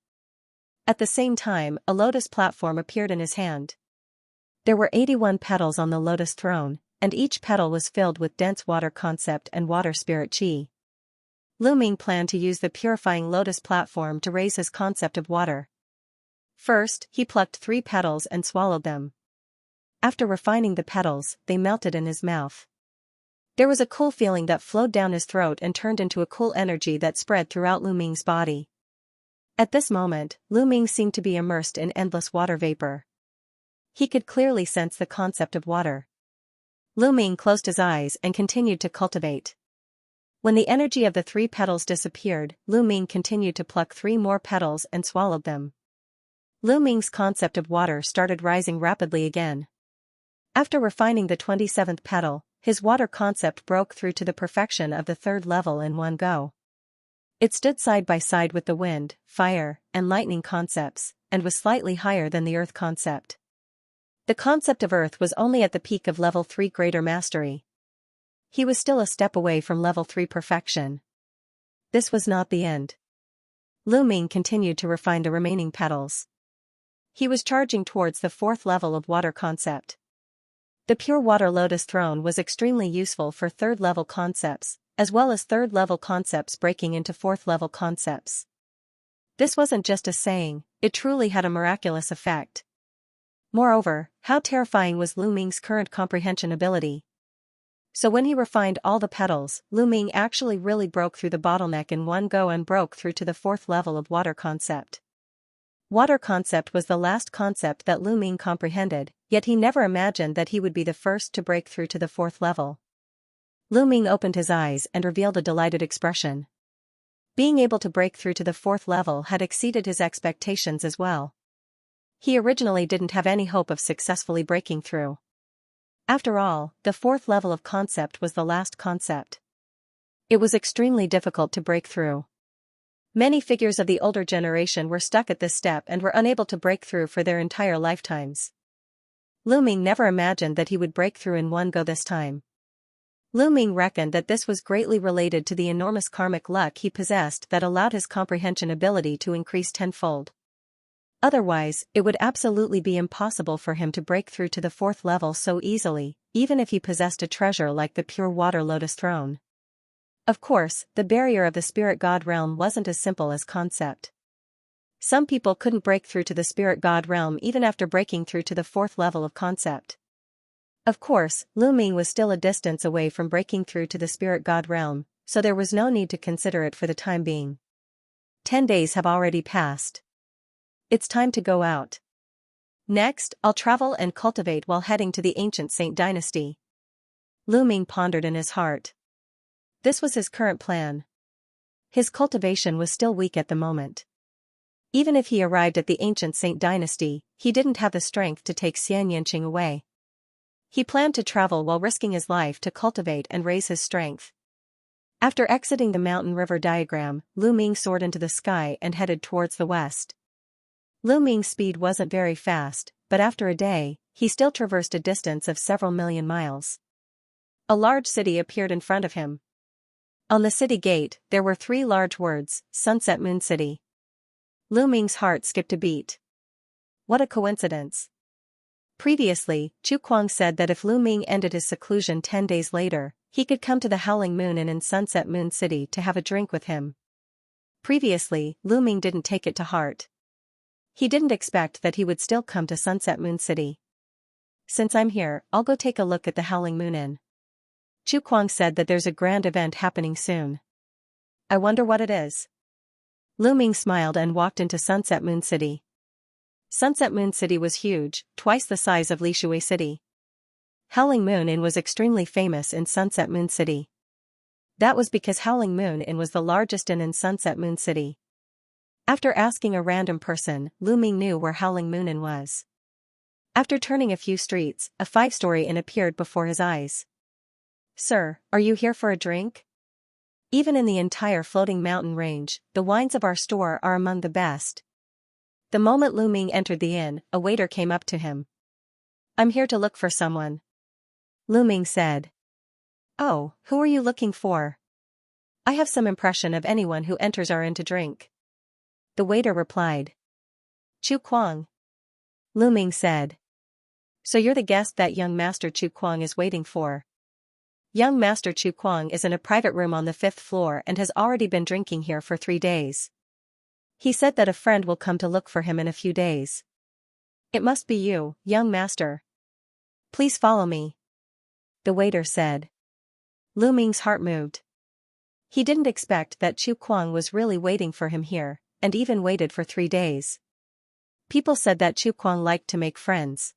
At the same time, a lotus platform appeared in his hand. There were 81 petals on the lotus throne, and each petal was filled with dense water concept and water spirit chi. Lu Ming planned to use the purifying lotus platform to raise his concept of water. First, he plucked 3 petals and swallowed them. After refining the petals, they melted in his mouth. There was a cool feeling that flowed down his throat and turned into a cool energy that spread throughout Lu Ming's body. At this moment, Lu Ming seemed to be immersed in endless water vapor. He could clearly sense the concept of water. Lu Ming closed his eyes and continued to cultivate. When the energy of the 3 petals disappeared, Lu Ming continued to pluck 3 more petals and swallowed them. Lu Ming's concept of water started rising rapidly again. After refining the 27th petal, his water concept broke through to the perfection of the 3rd level in one go. It stood side by side with the wind, fire, and lightning concepts, and was slightly higher than the earth concept. The concept of earth was only at the peak of level 3 greater mastery. He was still a step away from level 3 perfection. This was not the end. Lu Ming continued to refine the remaining petals. He was charging towards the 4th level of water concept. The pure water lotus throne was extremely useful for 3rd level concepts, as well as 3rd level concepts breaking into 4th level concepts. This wasn't just a saying, it truly had a miraculous effect. Moreover, how terrifying was Lu Ming's current comprehension ability. So when he refined all the petals, Lu Ming actually really broke through the bottleneck in one go and broke through to the 4th level of water concept. Water concept was the last concept that Lu Ming comprehended, yet he never imagined that he would be the first to break through to the 4th level. Lu Ming opened his eyes and revealed a delighted expression. Being able to break through to the 4th level had exceeded his expectations as well. He originally didn't have any hope of successfully breaking through. After all, the 4th level of concept was the last concept. It was extremely difficult to break through. Many figures of the older generation were stuck at this step and were unable to break through for their entire lifetimes. Lu Ming never imagined that he would break through in one go this time. Lu Ming reckoned that this was greatly related to the enormous karmic luck he possessed that allowed his comprehension ability to increase tenfold. Otherwise, it would absolutely be impossible for him to break through to the 4th level so easily, even if he possessed a treasure like the pure water lotus throne. Of course, the barrier of the spirit god realm wasn't as simple as concept. Some people couldn't break through to the spirit god realm even after breaking through to the 4th level of concept. Of course, Lu Ming was still a distance away from breaking through to the spirit god realm, so there was no need to consider it for the time being. 10 days have already passed. It's time to go out. Next, I'll travel and cultivate while heading to the ancient Saint dynasty. Lu Ming pondered in his heart. This was his current plan. His cultivation was still weak at the moment. Even if he arrived at the ancient Saint dynasty, he didn't have the strength to take Xianxia away. He planned to travel while risking his life to cultivate and raise his strength. After exiting the mountain river diagram, Lu Ming soared into the sky and headed towards the west. Lu Ming's speed wasn't very fast, but after a day, he still traversed a distance of several million miles. A large city appeared in front of him. On the city gate, there were 3 large words, Sunset Moon City. Lu Ming's heart skipped a beat. What a coincidence. Previously, Chu Kuang said that if Lu Ming ended his seclusion 10 days later, he could come to the Howling Moon Inn in Sunset Moon City to have a drink with him. Previously, Lu Ming didn't take it to heart. He didn't expect that he would still come to Sunset Moon City. Since I'm here, I'll go take a look at the Howling Moon Inn. Chu Kuang said that there's a grand event happening soon. I wonder what it is. Lu Ming smiled and walked into Sunset Moon City. Sunset Moon City was huge, twice the size of Lishui City. Howling Moon Inn was extremely famous in Sunset Moon City. That was because Howling Moon Inn was the largest inn in Sunset Moon City. After asking a random person, Lu Ming knew where Howling Moon Inn was. After turning a few streets, a 5-story inn appeared before his eyes. "Sir, are you here for a drink? Even in the entire floating mountain range, the wines of our store are among the best." The moment Lu Ming entered the inn, a waiter came up to him. "I'm here to look for someone," Lu Ming said. "Oh, who are you looking for?" "I have some impression of anyone who enters our inn to drink," the waiter replied. "Chu Kuang," Lu Ming said. "So you're the guest that young Master Chu Kuang is waiting for." Young Master Chu Kuang is in a private room on the 5th floor and has already been drinking here for 3 days. He said that a friend will come to look for him in a few days. "It must be you, young master. Please follow me," the waiter said. Lu Ming's heart moved. He didn't expect that Chu Kuang was really waiting for him here, and even waited for 3 days. People said that Chu Kuang liked to make friends.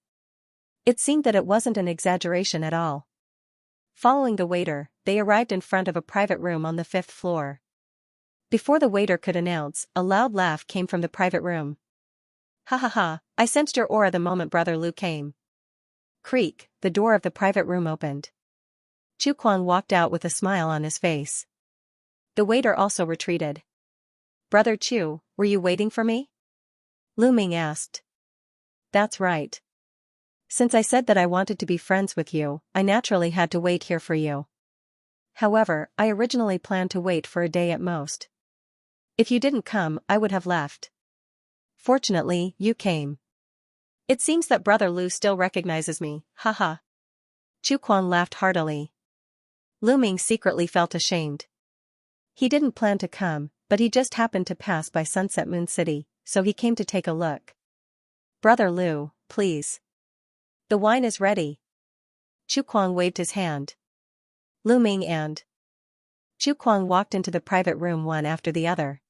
It seemed that it wasn't an exaggeration at all. Following the waiter, they arrived in front of a private room on the 5th floor. Before the waiter could announce, a loud laugh came from the private room. "Ha ha ha, I sensed your aura the moment Brother Lu came." Creak, the door of the private room opened. Chu Kuang walked out with a smile on his face. The waiter also retreated. "Brother Chu, were you waiting for me?" Lu Ming asked. "That's right. Since I said that I wanted to be friends with you, I naturally had to wait here for you. However, I originally planned to wait for a day at most. If you didn't come, I would have left. Fortunately, you came. It seems that Brother Lu still recognizes me, haha." Chu Kuang laughed heartily. Lu Ming secretly felt ashamed. He didn't plan to come, but he just happened to pass by Sunset Moon City, so he came to take a look. "Brother Lu, please. The wine is ready." Chu Kuang waved his hand. Lu Ming and Chu Kuang walked into the private room one after the other.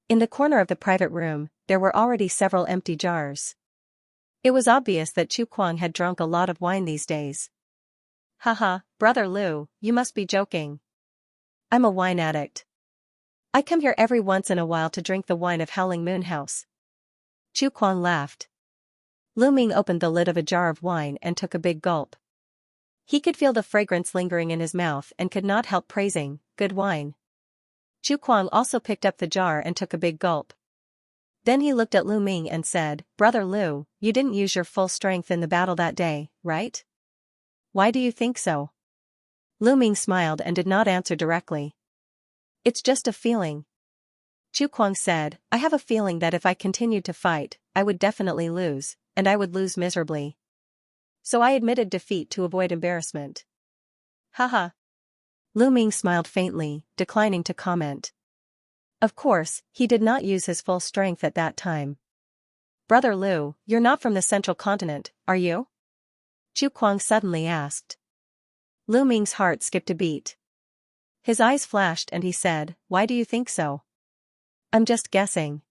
In the corner of the private room, there were already several empty jars. It was obvious that Chu Kuang had drunk a lot of wine these days. "Haha, Brother Lu, you must be joking. I'm a wine addict. I come here every once in a while to drink the wine of Howling Moon House." Chu Kuang laughed. Lu Ming opened the lid of a jar of wine and took a big gulp. He could feel the fragrance lingering in his mouth and could not help praising, "Good wine." Chu Kuang also picked up the jar and took a big gulp. Then he looked at Lu Ming and said, "Brother Lu, you didn't use your full strength in the battle that day, right? Why do you think so?" Lu Ming smiled and did not answer directly. "It's just a feeling." Chu Kuang said, "I have a feeling that if I continued to fight, I would definitely lose, and I would lose miserably. So I admitted defeat to avoid embarrassment." Haha. Lu Ming smiled faintly, declining to comment. Of course, he did not use his full strength at that time. "Brother Lu, you're not from the central continent, are you?" Chu Kuang suddenly asked. Lu Ming's heart skipped a beat. His eyes flashed and he said, "Why do you think so?" "I'm just guessing.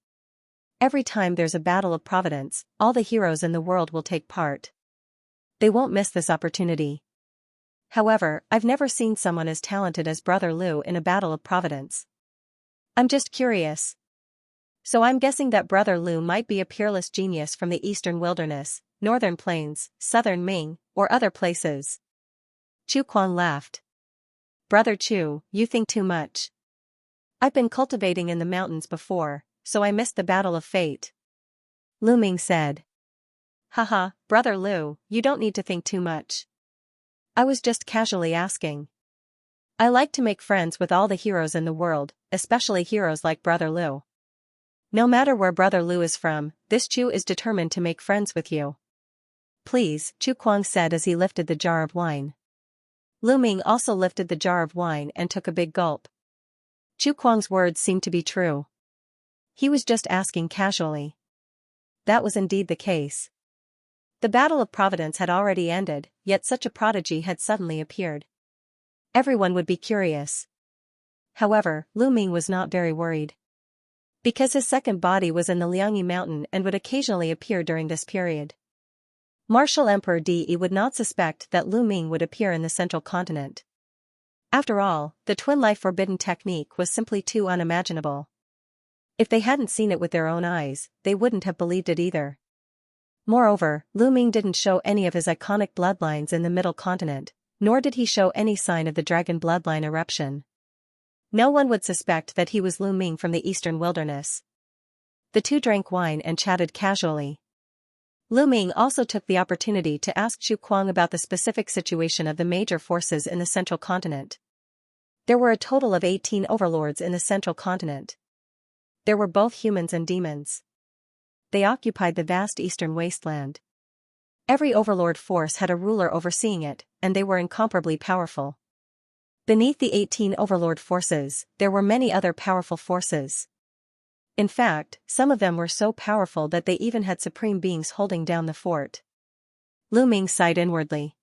Every time there's a battle of Providence, all the heroes in the world will take part. They won't miss this opportunity. However, I've never seen someone as talented as Brother Lu in a battle of Providence. I'm just curious. So I'm guessing that Brother Lu might be a peerless genius from the eastern wilderness, northern plains, southern Ming, or other places." Chu Kuang laughed. "Brother Chu, you think too much. I've been cultivating in the mountains before, so I missed the battle of fate," Lu Ming said. "Haha, Brother Lu, you don't need to think too much. I was just casually asking. I like to make friends with all the heroes in the world, especially heroes like Brother Lu. No matter where Brother Lu is from, this Chu is determined to make friends with you. Please," Chu Kuang said as he lifted the jar of wine. Lu Ming also lifted the jar of wine and took a big gulp. Chu Kuang's words seemed to be true. He was just asking casually. That was indeed the case. The Battle of Providence had already ended, yet such a prodigy had suddenly appeared. Everyone would be curious. However, Lu Ming was not very worried. Because his second body was in the Liangyi mountain and would occasionally appear during this period. Martial Emperor De would not suspect that Lu Ming would appear in the central continent. After all, the twin life forbidden technique was simply too unimaginable. If they hadn't seen it with their own eyes, they wouldn't have believed it either. Moreover, Lu Ming didn't show any of his iconic bloodlines in the middle continent, nor did he show any sign of the dragon bloodline eruption. No one would suspect that he was Lu Ming from the eastern wilderness. The two drank wine and chatted casually. Lu Ming also took the opportunity to ask Chu Kuang about the specific situation of the major forces in the central continent. There were a total of 18 overlords in the central continent. There were both humans and demons. They occupied the vast eastern wasteland. Every overlord force had a ruler overseeing it, and they were incomparably powerful. Beneath the 18 overlord forces, there were many other powerful forces. In fact, some of them were so powerful that they even had supreme beings holding down the fort. Lu Ming sighed inwardly.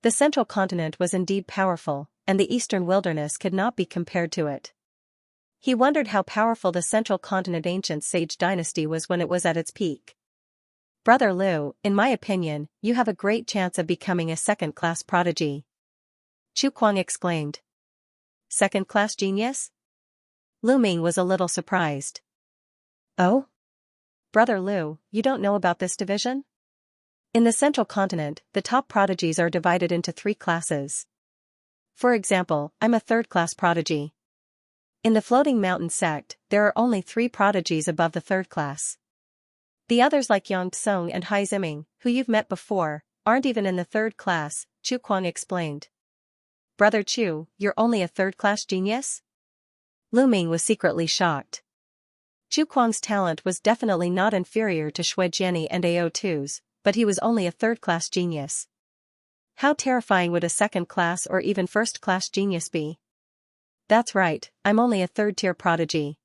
The central continent was indeed powerful, and the eastern wilderness could not be compared to it. He wondered how powerful the central continent ancient sage dynasty was when it was at its peak. Brother Lu, in my opinion, you have a great chance of becoming a second-class prodigy. Chu Kuang exclaimed. Second-class genius? Lu Ming was a little surprised. Oh? Brother Lu, you don't know about this division? In the central continent, the top prodigies are divided into 3 classes. For example, I'm a third-class prodigy. In the Floating Mountain sect, there are only 3 prodigies above the third class. The others like Yang Tsung and Hai Ziming, who you've met before, aren't even in the third class, Chu Kuang explained. Brother Chu, you're only a third-class genius? Lu Ming was secretly shocked. Chu Kuang's talent was definitely not inferior to Shui Jiani and Ao2's, but he was only a third-class genius. How terrifying would a second-class or even first-class genius be? That's right, I'm only a third-tier prodigy.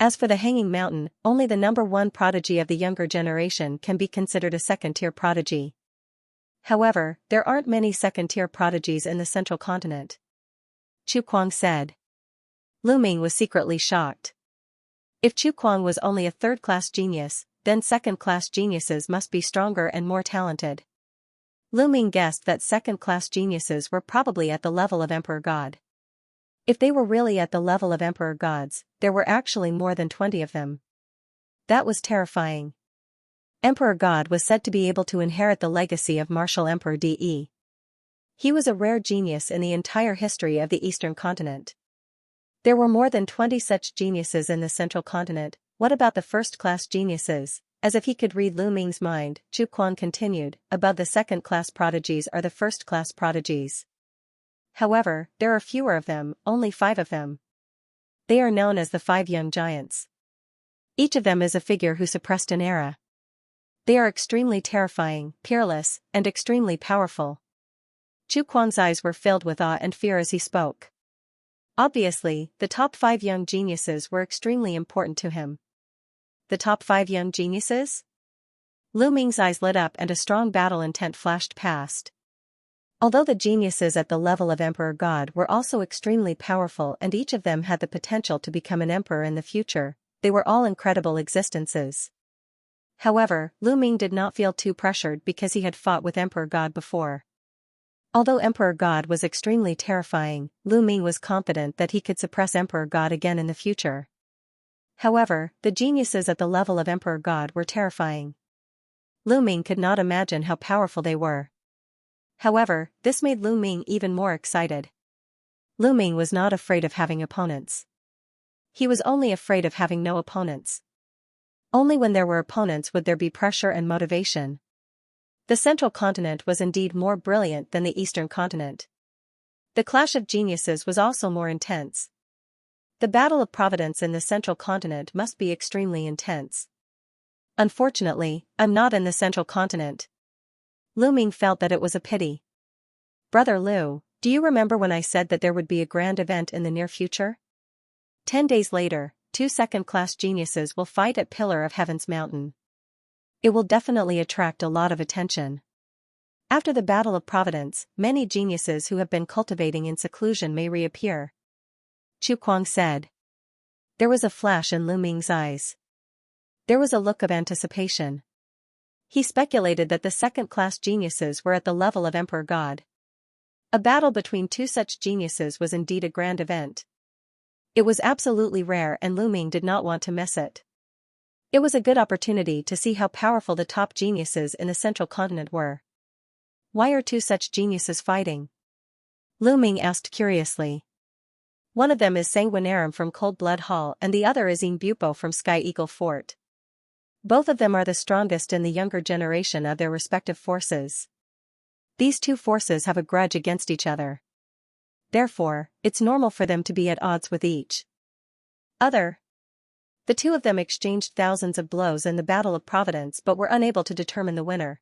As for the Hanging Mountain, only the number 1 prodigy of the younger generation can be considered a second-tier prodigy. However, there aren't many second-tier prodigies in the central continent. Chu Kuang said. Lu Ming was secretly shocked. If Chu Kuang was only a third-class genius, then second-class geniuses must be stronger and more talented. Lu Ming guessed that second-class geniuses were probably at the level of Emperor God. If they were really at the level of Emperor Gods, there were actually more than 20 of them. That was terrifying. Emperor God was said to be able to inherit the legacy of Martial Emperor De. He was a rare genius in the entire history of the Eastern continent. There were more than 20 such geniuses in the central continent. What about the first-class geniuses? As if he could read Lu Ming's mind, Chu Kuang continued, above the second-class prodigies are the first-class prodigies. However, there are fewer of them, only 5 of them. They are known as the 5 young giants. Each of them is a figure who suppressed an era. They are extremely terrifying, peerless, and extremely powerful. Chu Kuang's eyes were filled with awe and fear as he spoke. Obviously, the top 5 young geniuses were extremely important to him. The top 5 young geniuses? Lu Ming's eyes lit up and a strong battle intent flashed past. Although the geniuses at the level of Emperor God were also extremely powerful and each of them had the potential to become an emperor in the future, they were all incredible existences. However, Lu Ming did not feel too pressured because he had fought with Emperor God before. Although Emperor God was extremely terrifying, Lu Ming was confident that he could suppress Emperor God again in the future. However, the geniuses at the level of Emperor God were terrifying. Lu Ming could not imagine how powerful they were. However, this made Lu Ming even more excited. Lu Ming was not afraid of having opponents. He was only afraid of having no opponents. Only when there were opponents would there be pressure and motivation. The central continent was indeed more brilliant than the eastern continent. The clash of geniuses was also more intense. The battle of providence in the central continent must be extremely intense. Unfortunately, I'm not in the central continent. Lu Ming felt that it was a pity. Brother Lu, do you remember when I said that there would be a grand event in the near future? 10 days later, 2 second-class geniuses will fight at Pillar of Heaven's mountain. It will definitely attract a lot of attention. After the Battle of Providence, many geniuses who have been cultivating in seclusion may reappear. Chu Kuang said. There was a flash in Lu Ming's eyes. There was a look of anticipation. He speculated that the second-class geniuses were at the level of Emperor God. A battle between two such geniuses was indeed a grand event. It was absolutely rare and Lu Ming did not want to miss it. It was a good opportunity to see how powerful the top geniuses in the central continent were. Why are two such geniuses fighting? Lu Ming asked curiously. One of them is Sanguinarum from Cold Blood Hall and the other is Yin Bupo from Sky Eagle Fort. Both of them are the strongest in the younger generation of their respective forces. These two forces have a grudge against each other. Therefore, it's normal for them to be at odds with each other. The two of them exchanged thousands of blows in the Battle of Providence but were unable to determine the winner.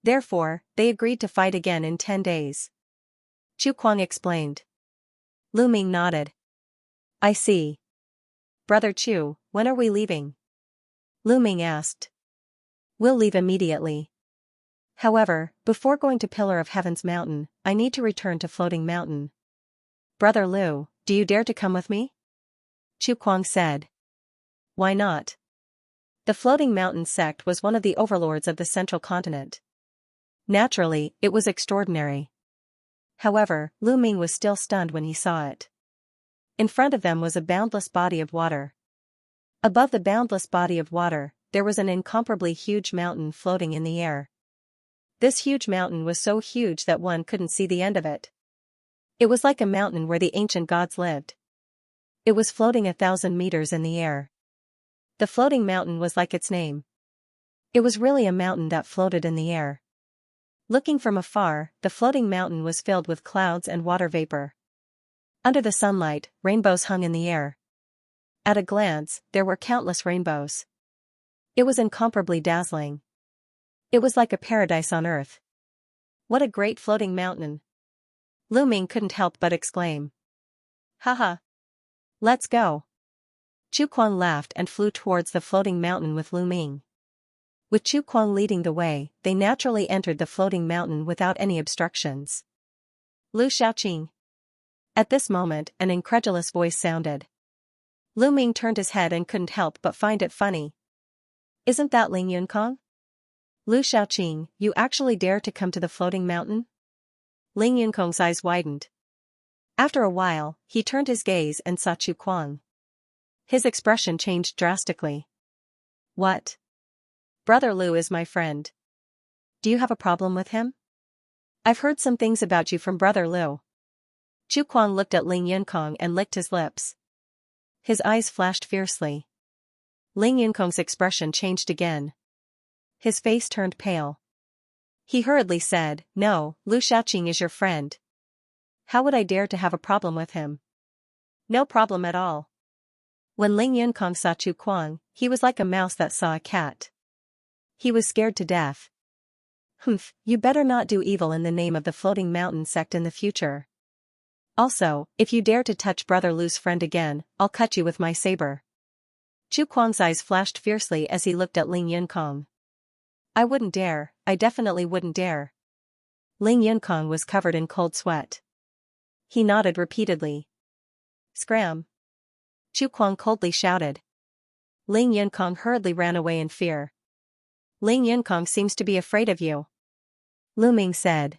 Therefore, they agreed to fight again in 10 days. Chu Kuang explained. Lu Ming nodded. I see. Brother Chu, when are we leaving? Lu Ming asked. We'll leave immediately. However, before going to Pillar of Heaven's mountain, I need to return to Floating Mountain. Brother Lu, do you dare to come with me? Chu Kuang said. Why not? The Floating Mountain sect was one of the overlords of the central continent. Naturally, it was extraordinary. However, Lu Ming was still stunned when he saw it. In front of them was a boundless body of water. Above the boundless body of water, there was an incomparably huge mountain floating in the air. This huge mountain was so huge that one couldn't see the end of it. It was like a mountain where the ancient gods lived. It was floating 1,000 meters in the air. The floating mountain was like its name. It was really a mountain that floated in the air. Looking from afar, the floating mountain was filled with clouds and water vapor. Under the sunlight, rainbows hung in the air. At a glance, there were countless rainbows. It was incomparably dazzling. It was like a paradise on earth. What a great floating mountain! Lu Ming couldn't help but exclaim. Haha! Let's go! Chu Kuang laughed and flew towards the floating mountain with Lu Ming. With Chu Kuang leading the way, they naturally entered the floating mountain without any obstructions. Lu Xiaoqing. At this moment, an incredulous voice sounded. Lu Ming turned his head and couldn't help but find it funny. Isn't that Ling Yunkong? Lu Xiaoqing, you actually dare to come to the floating mountain? Ling Yunkong's eyes widened. After a while, he turned his gaze and saw Chu Kuang. His expression changed drastically. What? Brother Lu is my friend. Do you have a problem with him? I've heard some things about you from Brother Lu. Chu Kuang looked at Ling Yunkong and licked his lips. His eyes flashed fiercely. Ling Yunkong's expression changed again. His face turned pale. He hurriedly said, No, Lu Xiaoqing is your friend. How would I dare to have a problem with him? No problem at all. When Ling Yunkong saw Chu Kuang, he was like a mouse that saw a cat. He was scared to death. Humph, you better not do evil in the name of the Floating Mountain sect in the future. Also, if you dare to touch Brother Lu's friend again, I'll cut you with my saber. Chu Kuang's eyes flashed fiercely as he looked at Ling Yunkong. I wouldn't dare, I definitely wouldn't dare. Ling Yunkong was covered in cold sweat. He nodded repeatedly. Scram! Chu Kuang coldly shouted. Ling Yunkong hurriedly ran away in fear. Ling Yunkong seems to be afraid of you. Lu Ming said.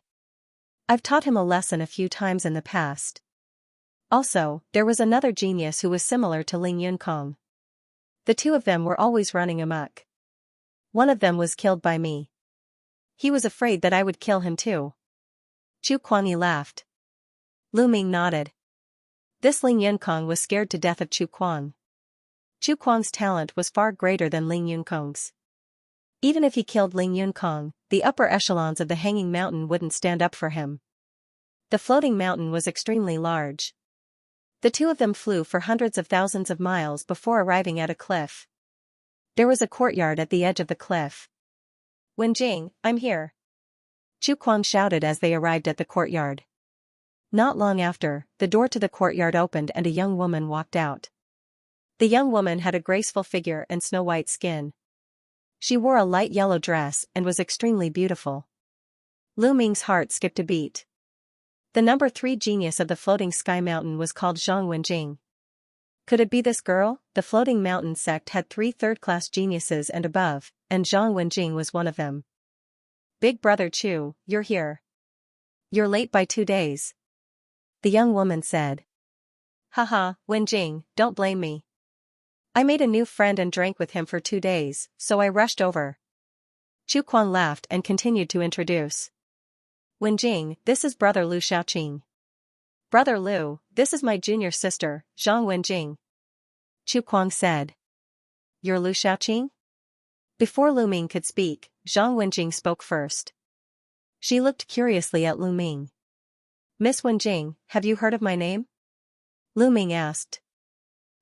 I've taught him a lesson a few times in the past. Also, there was another genius who was similar to Ling Yunkong. The two of them were always running amok. One of them was killed by me. He was afraid that I would kill him too. Chu Kuang laughed. Lu Ming nodded. This Ling Yunkong was scared to death of Chu Kuang. Chu Kuang's talent was far greater than Ling Yunkong's. Even if he killed Ling Yunkong, the upper echelons of the Hanging Mountain wouldn't stand up for him. The floating mountain was extremely large. The two of them flew for hundreds of thousands of miles before arriving at a cliff. There was a courtyard at the edge of the cliff. Wenjing, I'm here. Chu Kuang shouted as they arrived at the courtyard. Not long after, the door to the courtyard opened and a young woman walked out. The young woman had a graceful figure and snow-white skin. She wore a light yellow dress and was extremely beautiful. Lu Ming's heart skipped a beat. The number 3 genius of the floating sky mountain was called Zhang Wenjing. Could it be this girl? The floating mountain sect had 3 third-class geniuses and above, and Zhang Wenjing was one of them. Big brother Chu, you're here. You're late by 2 days. The young woman said. Haha, Wenjing, don't blame me. I made a new friend and drank with him for 2 days, so I rushed over. Chu Kuang laughed and continued to introduce. Wenjing, this is brother Lu Xiaoqing. Brother Lu, this is my junior sister, Zhang Wenjing. Chu Kuang said. You're Lu Xiaoqing? Before Lu Ming could speak, Zhang Wenjing spoke first. She looked curiously at Lu Ming. Miss Wenjing, have you heard of my name? Lu Ming asked.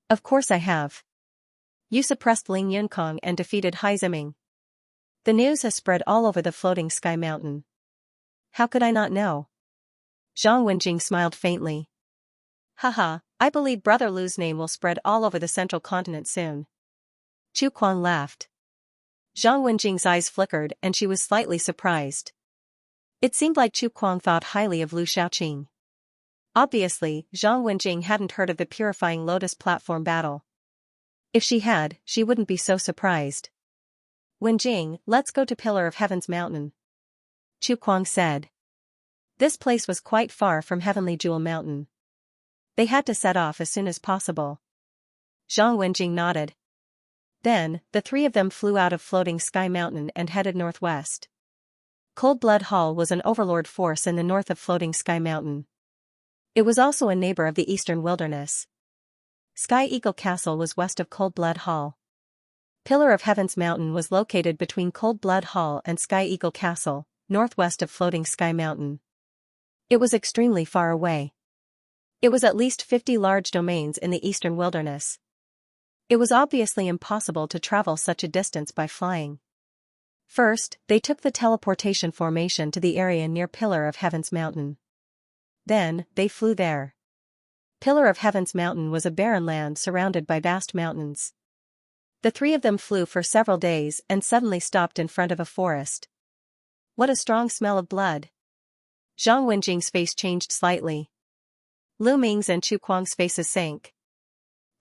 Of course I have. You suppressed Ling Yunkong and defeated Hai Ziming. The news has spread all over the floating sky mountain. How could I not know? Zhang Wenjing smiled faintly. Haha, I believe brother Lu's name will spread all over the central continent soon. Chu Kuang laughed. Zhang Wenjing's eyes flickered and she was slightly surprised. It seemed like Chu Kuang thought highly of Lu Xiaoqing. Obviously, Zhang Wenjing hadn't heard of the Purifying Lotus platform battle. If she had, she wouldn't be so surprised. Wenjing, let's go to Pillar of Heaven's mountain. Chu Kuang said. This place was quite far from Heavenly Jewel Mountain. They had to set off as soon as possible. Zhang Wenjing nodded. Then, the 3 of them flew out of Floating Sky Mountain and headed northwest. Cold Blood Hall was an overlord force in the north of Floating Sky Mountain. It was also a neighbor of the Eastern Wilderness. Sky Eagle Castle was west of Cold Blood Hall. Pillar of Heaven's Mountain was located between Cold Blood Hall and Sky Eagle Castle, northwest of Floating Sky Mountain. It was extremely far away. It was at least 50 large domains in the Eastern Wilderness. It was obviously impossible to travel such a distance by flying. First, they took the teleportation formation to the area near Pillar of Heaven's Mountain. Then, they flew there. Pillar of Heaven's Mountain was a barren land surrounded by vast mountains. The 3 of them flew for several days and suddenly stopped in front of a forest. What a strong smell of blood! Zhang Wenjing's face changed slightly. Lu Ming's and Chu Kuang's faces sank.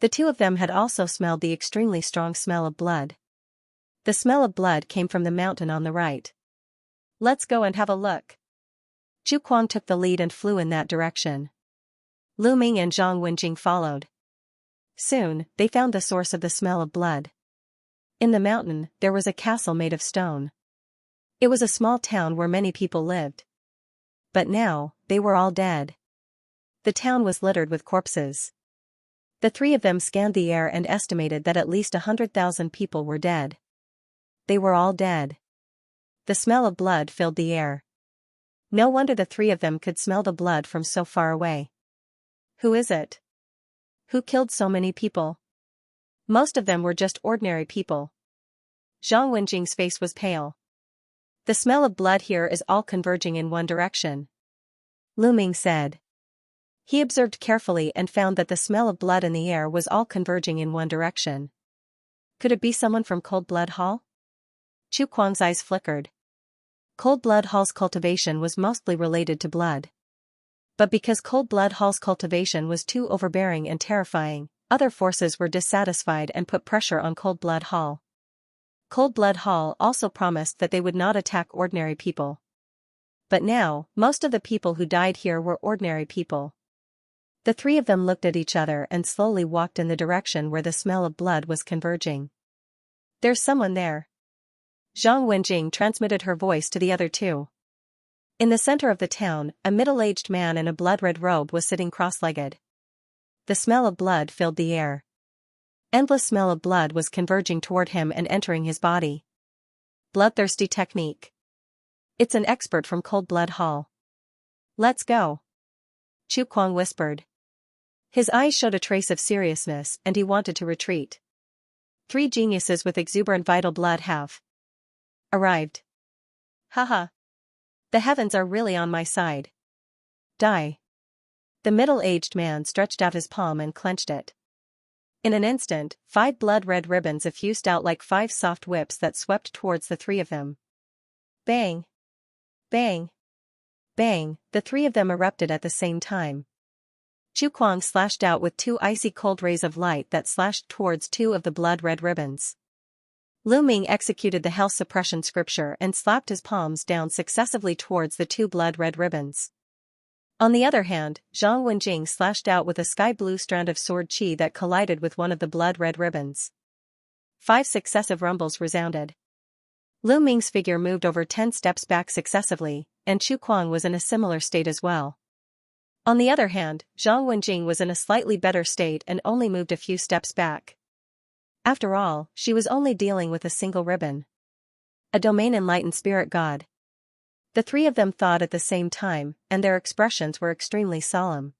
The 2 of them had also smelled the extremely strong smell of blood. The smell of blood came from the mountain on the right. Let's go and have a look. Chu Kuang took the lead and flew in that direction. Lu Ming and Zhang Wenjing followed. Soon, they found the source of the smell of blood. In the mountain, there was a castle made of stone. It was a small town where many people lived. But now, they were all dead. The town was littered with corpses. The 3 of them scanned the air and estimated that at least 100,000 people were dead. They were all dead. The smell of blood filled the air. No wonder the 3 of them could smell the blood from so far away. Who is it? Who killed so many people? Most of them were just ordinary people. Zhang Wenjing's face was pale. The smell of blood here is all converging in one direction. Lu Ming said. He observed carefully and found that the smell of blood in the air was all converging in one direction. Could it be someone from Cold Blood Hall? Chu Kuang's eyes flickered. Cold Blood Hall's cultivation was mostly related to blood. But because Cold Blood Hall's cultivation was too overbearing and terrifying, other forces were dissatisfied and put pressure on Cold Blood Hall. Cold Blood Hall also promised that they would not attack ordinary people. But now, most of the people who died here were ordinary people. The 3 of them looked at each other and slowly walked in the direction where the smell of blood was converging. There's someone there. Zhang Wenjing transmitted her voice to the other 2. In the center of the town, a middle-aged man in a blood-red robe was sitting cross-legged. The smell of blood filled the air. Endless smell of blood was converging toward him and entering his body. Bloodthirsty technique. It's an expert from Cold Blood Hall. Let's go. Chu Kuang whispered. His eyes showed a trace of seriousness and he wanted to retreat. 3 geniuses with exuberant vital blood have arrived. Haha. The heavens are really on my side. Die. The middle-aged man stretched out his palm and clenched it. In an instant, 5 blood-red ribbons effused out like 5 soft whips that swept towards the 3 of them. Bang! Bang! Bang! The 3 of them erupted at the same time. Chu Kuang slashed out with two icy cold rays of light that slashed towards two of the blood-red ribbons. Lu Ming executed the health suppression scripture and slapped his palms down successively towards the two blood-red ribbons. On the other hand, Zhang Wenjing slashed out with a sky-blue strand of sword chi that collided with one of the blood-red ribbons. 5 successive rumbles resounded. Lu Ming's figure moved over 10 steps back successively, and Chu Kuang was in a similar state as well. On the other hand, Zhang Wenjing was in a slightly better state and only moved a few steps back. After all, she was only dealing with a single ribbon. A domain enlightened spirit god. The three of them thought at the same time, and their expressions were extremely solemn.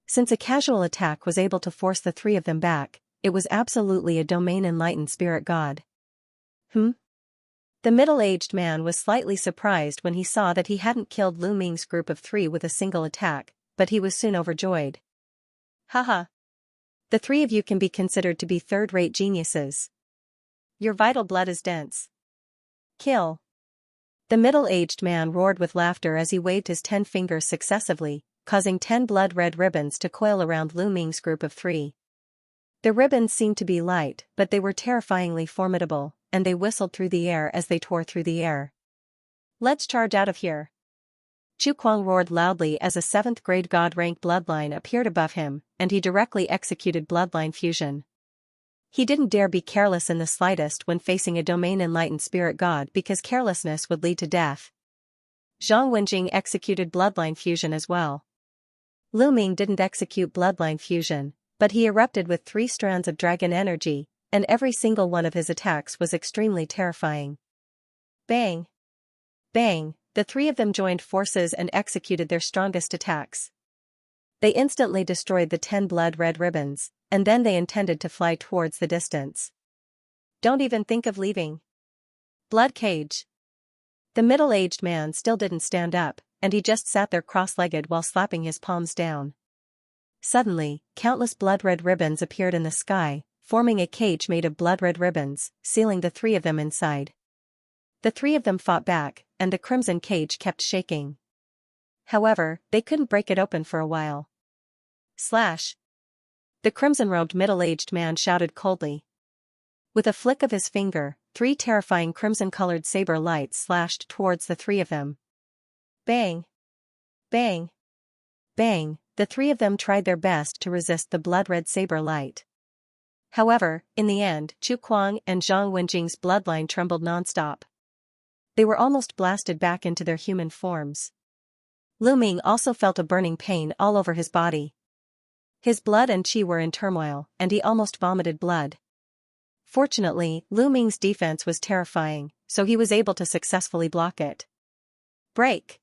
Since a casual attack was able to force the three of them back, it was absolutely a domain enlightened spirit god. The middle-aged man was slightly surprised when he saw that he hadn't killed Lu Ming's group of 3 with a single attack, but he was soon overjoyed. Haha. The 3 of you can be considered to be third-rate geniuses. Your vital blood is dense. Kill. The middle-aged man roared with laughter as he waved his 10 fingers successively, causing 10 blood-red ribbons to coil around Lu Ming's group of 3. The ribbons seemed to be light, but they were terrifyingly formidable, and they whistled through the air as they tore through the air. Let's charge out of here. Chu Kuang roared loudly as a 7th-grade god-rank bloodline appeared above him, and he directly executed bloodline fusion. He didn't dare be careless in the slightest when facing a domain-enlightened spirit god because carelessness would lead to death. Zhang Wenjing executed bloodline fusion as well. Lu Ming didn't execute bloodline fusion, but he erupted with 3 strands of dragon energy, and every single one of his attacks was extremely terrifying. Bang! Bang! The 3 of them joined forces and executed their strongest attacks. They instantly destroyed the 10 blood-red ribbons, and then they intended to fly towards the distance. Don't even think of leaving. Blood cage. The middle-aged man still didn't stand up, and he just sat there cross-legged while slapping his palms down. Suddenly, countless blood-red ribbons appeared in the sky, forming a cage made of blood-red ribbons, sealing the 3 of them inside. The 3 of them fought back, and the crimson cage kept shaking. However, they couldn't break it open for a while. Slash! The crimson-robed middle-aged man shouted coldly. With a flick of his finger, 3 terrifying crimson-colored saber lights slashed towards the 3 of them. Bang! Bang! Bang! The 3 of them tried their best to resist the blood-red saber light. However, in the end, Chu Kuang and Zhang Wenjing's bloodline trembled non-stop. They were almost blasted back into their human forms. Lu Ming also felt a burning pain all over his body. His blood and chi were in turmoil, and he almost vomited blood. Fortunately, Lu Ming's defense was terrifying, so he was able to successfully block it. Break!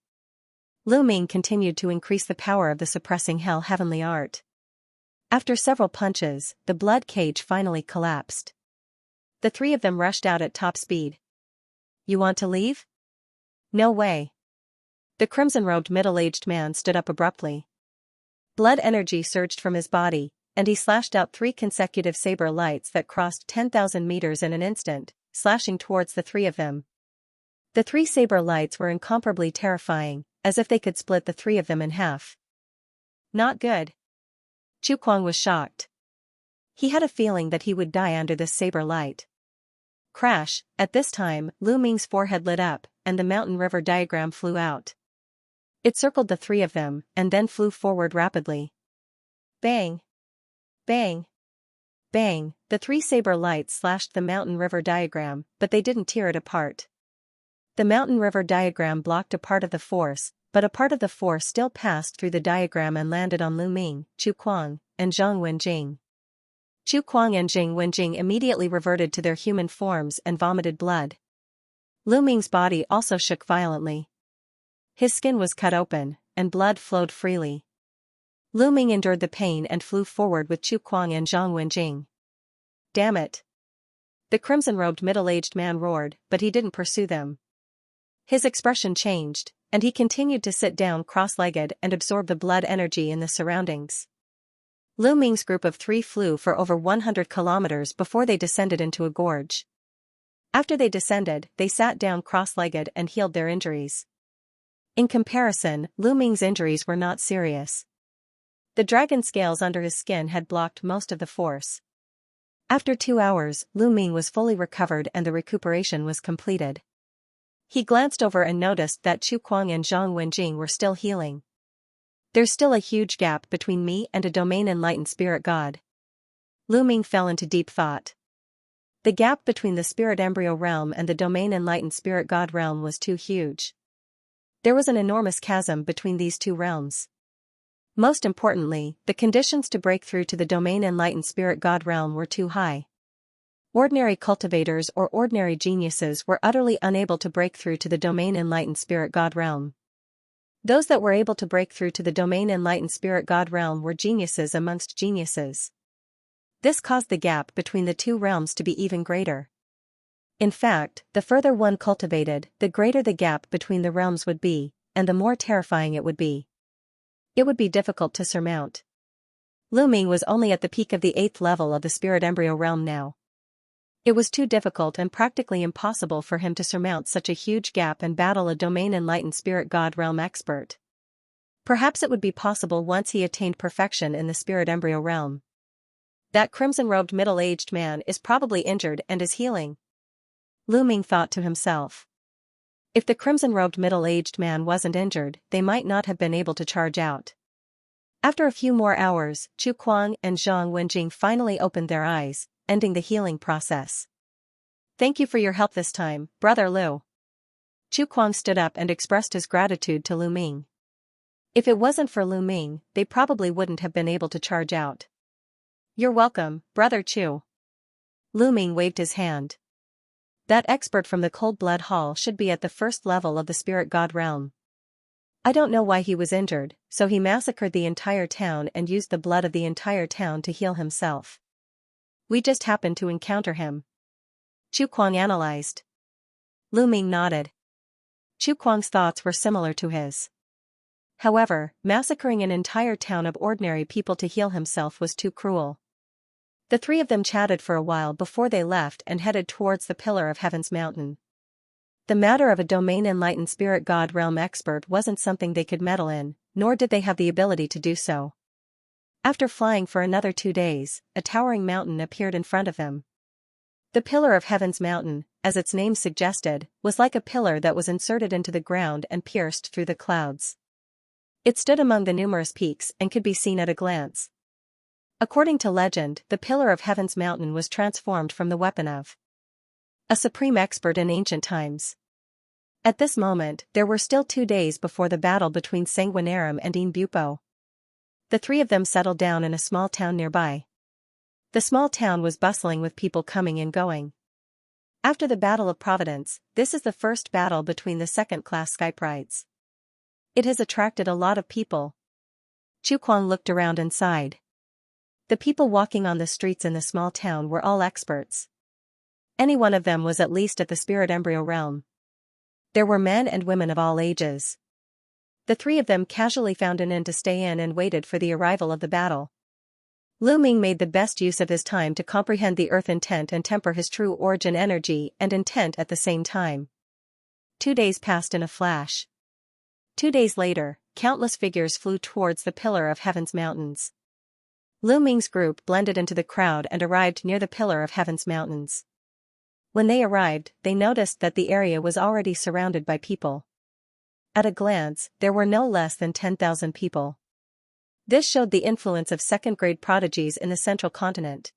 Lu Ming continued to increase the power of the suppressing hell heavenly art. After several punches, the blood cage finally collapsed. The 3 of them rushed out at top speed. You want to leave? No way. The crimson-robed middle-aged man stood up abruptly. Blood energy surged from his body, and he slashed out 3 consecutive saber lights that crossed 10,000 meters in an instant, slashing towards the 3 of them. The 3 saber lights were incomparably terrifying, as if they could split the 3 of them in half. Not good. Chu Kuang was shocked. He had a feeling that he would die under this saber light. Crash! At this time, Lu Ming's forehead lit up, and the mountain river diagram flew out. It circled the 3 of them, and then flew forward rapidly. Bang! Bang! Bang! The 3 saber lights slashed the mountain river diagram, but they didn't tear it apart. The mountain river diagram blocked a part of the force, but a part of the force still passed through the diagram and landed on Lu Ming, Chu Kuang, and Zhang Wenjing. Chu Kuang and Zhang Wenjing immediately reverted to their human forms and vomited blood. Lu Ming's body also shook violently. His skin was cut open, and blood flowed freely. Lu Ming endured the pain and flew forward with Chu Kuang and Zhang Wenjing. Damn it! The crimson-robed middle-aged man roared, but he didn't pursue them. His expression changed, and he continued to sit down cross-legged and absorb the blood energy in the surroundings. Lu Ming's group of 3 flew for over 100 kilometers before they descended into a gorge. After they descended, they sat down cross-legged and healed their injuries. In comparison, Lu Ming's injuries were not serious. The dragon scales under his skin had blocked most of the force. After 2 hours, Lu Ming was fully recovered and the recuperation was completed. He glanced over and noticed that Chu Kuang and Zhang Wenjing were still healing. There's still a huge gap between me and a domain enlightened spirit god. Lu Ming fell into deep thought. The gap between the spirit embryo realm and the domain enlightened spirit god realm was too huge. There was an enormous chasm between these two realms. Most importantly, the conditions to break through to the domain enlightened spirit god realm were too high. Ordinary cultivators or ordinary geniuses were utterly unable to break through to the domain enlightened spirit god realm. Those that were able to break through to the domain enlightened spirit god realm were geniuses amongst geniuses. This caused the gap between the two realms to be even greater. In fact, the further one cultivated, the greater the gap between the realms would be, and the more terrifying it would be. It would be difficult to surmount. Lu Ming was only at the peak of the 8th level of the spirit embryo realm now. It was too difficult and practically impossible for him to surmount such a huge gap and battle a domain enlightened spirit god realm expert. Perhaps it would be possible once he attained perfection in the spirit embryo realm. That crimson-robed middle-aged man is probably injured and is healing. Lu Ming thought to himself. If the crimson-robed middle-aged man wasn't injured, they might not have been able to charge out. After a few more hours, Chu Kuang and Zhang Wenjing finally opened their eyes, ending the healing process. Thank you for your help this time, Brother Lu. Chu Kuang stood up and expressed his gratitude to Lu Ming. If it wasn't for Lu Ming, they probably wouldn't have been able to charge out. You're welcome, Brother Chu. Lu Ming waved his hand. That expert from the Cold Blood Hall should be at the 1st level of the spirit god realm. I don't know why he was injured, so he massacred the entire town and used the blood of the entire town to heal himself. We just happened to encounter him. Chu Kuang analyzed. Lu Ming nodded. Chu Kuang's thoughts were similar to his. However, massacring an entire town of ordinary people to heal himself was too cruel. The three of them chatted for a while before they left and headed towards the Pillar of Heaven's mountain. The matter of a domain enlightened spirit god realm expert wasn't something they could meddle in, nor did they have the ability to do so. After flying for another 2 days, a towering mountain appeared in front of them. The Pillar of Heaven's mountain, as its name suggested, was like a pillar that was inserted into the ground and pierced through the clouds. It stood among the numerous peaks and could be seen at a glance. According to legend, the Pillar of Heaven's mountain was transformed from the weapon of a supreme expert in ancient times. At this moment, there were still 2 days before the battle between Sanguinarum and Yin Bupo. The three of them settled down in a small town nearby. The small town was bustling with people coming and going. After the Battle of Providence, this is the first battle between the second-class Skyprides. It has attracted a lot of people. Chu Kuang looked around and sighed. The people walking on the streets in the small town were all experts. Any one of them was at least at the spirit embryo realm. There were men and women of all ages. The three of them casually found an inn to stay in and waited for the arrival of the battle. Lu Ming made the best use of his time to comprehend the earth intent and temper his true origin energy and intent at the same time. 2 days passed in a flash. 2 days later, countless figures flew towards the Pillar of Heaven's mountains. Lu Ming's group blended into the crowd and arrived near the Pillar of Heaven's mountains. When they arrived, they noticed that the area was already surrounded by people. At a glance, there were no less than 10,000 people. This showed the influence of second-grade prodigies in the central continent.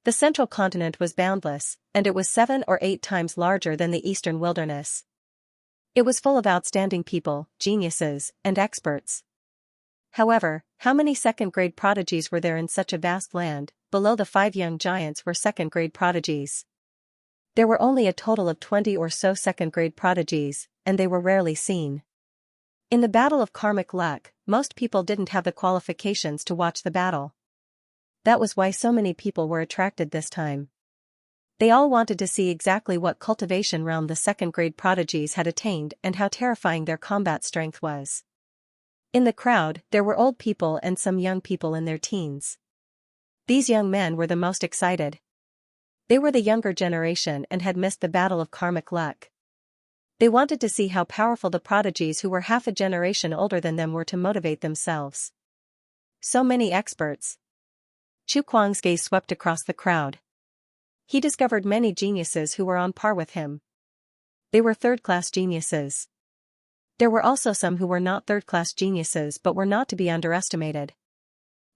The central continent was boundless, and it was 7 or 8 times larger than the eastern wilderness. It was full of outstanding people, geniuses, and experts. However, how many second-grade prodigies were there in such a vast land? Below the 5 young giants were second-grade prodigies. There were only a total of 20 or so second-grade prodigies, and they were rarely seen. In the battle of karmic luck, most people didn't have the qualifications to watch the battle. That was why so many people were attracted this time. They all wanted to see exactly what cultivation realm the second-grade prodigies had attained and how terrifying their combat strength was. In the crowd, there were old people and some young people in their teens. These young men were the most excited. They were the younger generation and had missed the battle of karmic luck. They wanted to see how powerful the prodigies who were half a generation older than them were to motivate themselves. So many experts. Chu Kuang's gaze swept across the crowd. He discovered many geniuses who were on par with him. They were third-class geniuses. There were also some who were not third-class geniuses but were not to be underestimated.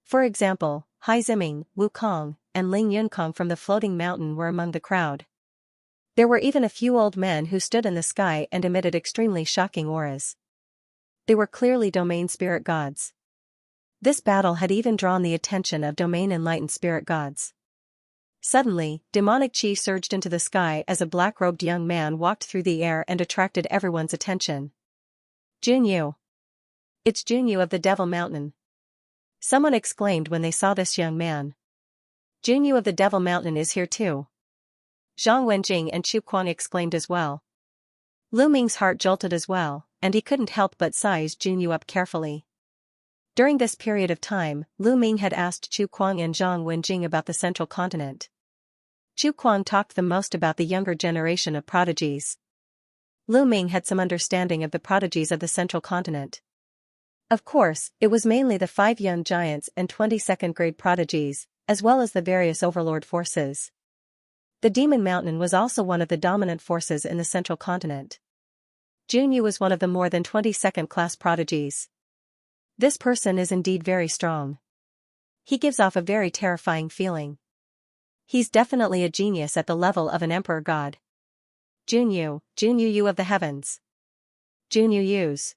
For example, Hai Ziming, Wu Kong, and Ling Yunkong from the floating mountain were among the crowd. There were even a few old men who stood in the sky and emitted extremely shocking auras. They were clearly domain spirit gods. This battle had even drawn the attention of domain enlightened spirit gods. Suddenly, demonic chi surged into the sky as a black-robed young man walked through the air and attracted everyone's attention. Junyu. It's Junyu of the Devil Mountain. Someone exclaimed when they saw this young man. Junyu of the Devil Mountain is here too. Zhang Wenjing and Chu Kuang exclaimed as well. Lu Ming's heart jolted as well, and he couldn't help but size Junyu up carefully. During this period of time, Lu Ming had asked Chu Kuang and Zhang Wenjing about the Central Continent. Chu Kuang talked the most about the younger generation of prodigies. Lu Ming had some understanding of the prodigies of the Central Continent. Of course, it was mainly the 5 young giants and 20 second-grade prodigies, as well as the various overlord forces. The Demon Mountain was also one of the dominant forces in the Central Continent. Junyu was one of the more than 20 second-class prodigies. This person is indeed very strong. He gives off a very terrifying feeling. He's definitely a genius at the level of an emperor god. Junyu, Junyu Yu of the heavens. Junyu Yus.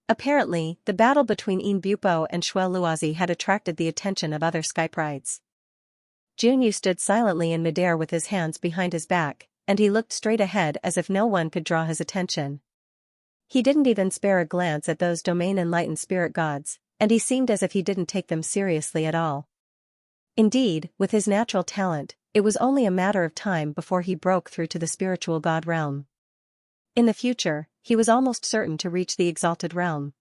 Apparently, the battle between Yin Bupo and Shui Luozi had attracted the attention of other sky prides. Junyu stood silently in midair with his hands behind his back, and he looked straight ahead as if no one could draw his attention. He didn't even spare a glance at those domain-enlightened spirit gods, and he seemed as if he didn't take them seriously at all. Indeed, with his natural talent, it was only a matter of time before he broke through to the spiritual god realm. In the future, he was almost certain to reach the exalted realm.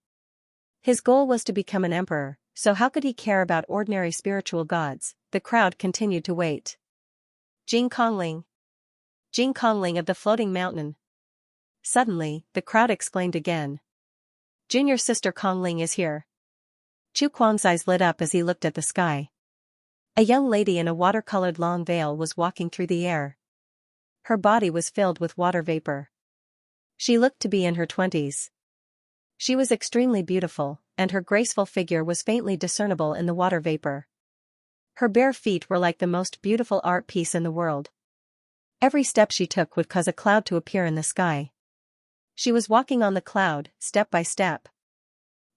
His goal was to become an emperor, so how could he care about ordinary spiritual gods? The crowd continued to wait. Jing Kongling. Jing Kongling of the floating mountain. Suddenly, the crowd exclaimed again. Junior sister Kongling is here. Chu Kuang's eyes lit up as he looked at the sky. A young lady in a water-colored long veil was walking through the air. Her body was filled with water vapor. She looked to be in her 20s. She was extremely beautiful, and her graceful figure was faintly discernible in the water vapor. Her bare feet were like the most beautiful art piece in the world. Every step she took would cause a cloud to appear in the sky. She was walking on the cloud, step by step.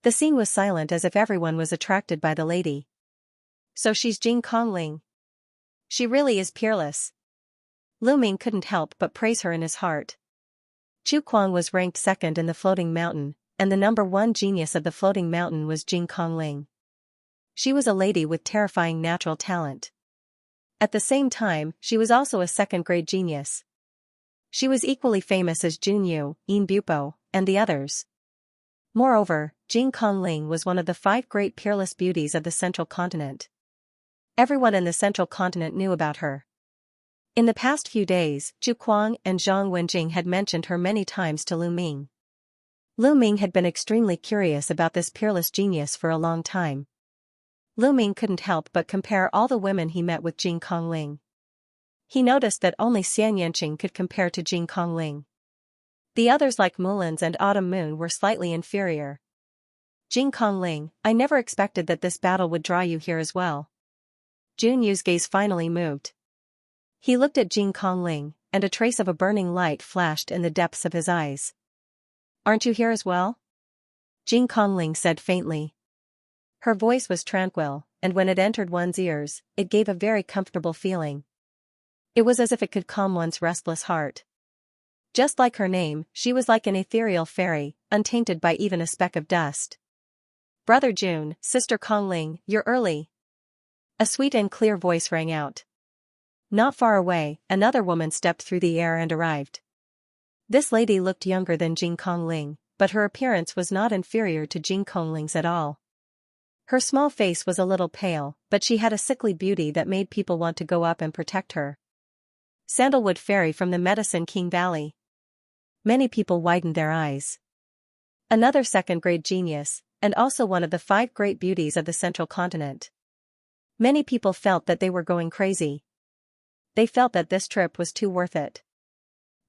The scene was silent as if everyone was attracted by the lady. So she's Jing Kongling. She really is peerless. Lu Ming couldn't help but praise her in his heart. Chu Kuang was ranked second in the floating mountain, and the number 1 genius of the floating mountain was Jing Kongling. She was a lady with terrifying natural talent. At the same time, she was also a second-grade genius. She was equally famous as Junyu, Yin Bupo, and the others. Moreover, Jing Kongling was one of the 5 great peerless beauties of the Central Continent. Everyone in the Central Continent knew about her. In the past few days, Chu Kuang and Zhang Wenjing had mentioned her many times to Lu Ming. Lu Ming had been extremely curious about this peerless genius for a long time. Lu Ming couldn't help but compare all the women he met with Jing Kongling. He noticed that only Xianxia could compare to Jing Kongling. The others like Mulan's and Autumn Moon were slightly inferior. Jing Kongling, I never expected that this battle would draw you here as well. Junyu's gaze finally moved. He looked at Jing Kongling, and a trace of a burning light flashed in the depths of his eyes. Aren't you here as well? Jing Kongling said faintly. Her voice was tranquil, and when it entered one's ears, it gave a very comfortable feeling. It was as if it could calm one's restless heart. Just like her name, she was like an ethereal fairy, untainted by even a speck of dust. Brother Jun, Sister Kongling, you're early. A sweet and clear voice rang out. Not far away, another woman stepped through the air and arrived. This lady looked younger than Jing Kongling, but her appearance was not inferior to Jing Kongling's at all. Her small face was a little pale, but she had a sickly beauty that made people want to go up and protect her. Sandalwood Fairy from the Medicine King Valley. Many people widened their eyes. Another second-grade genius, and also one of the 5 great beauties of the central continent. Many people felt that they were going crazy. They felt that this trip was too worth it.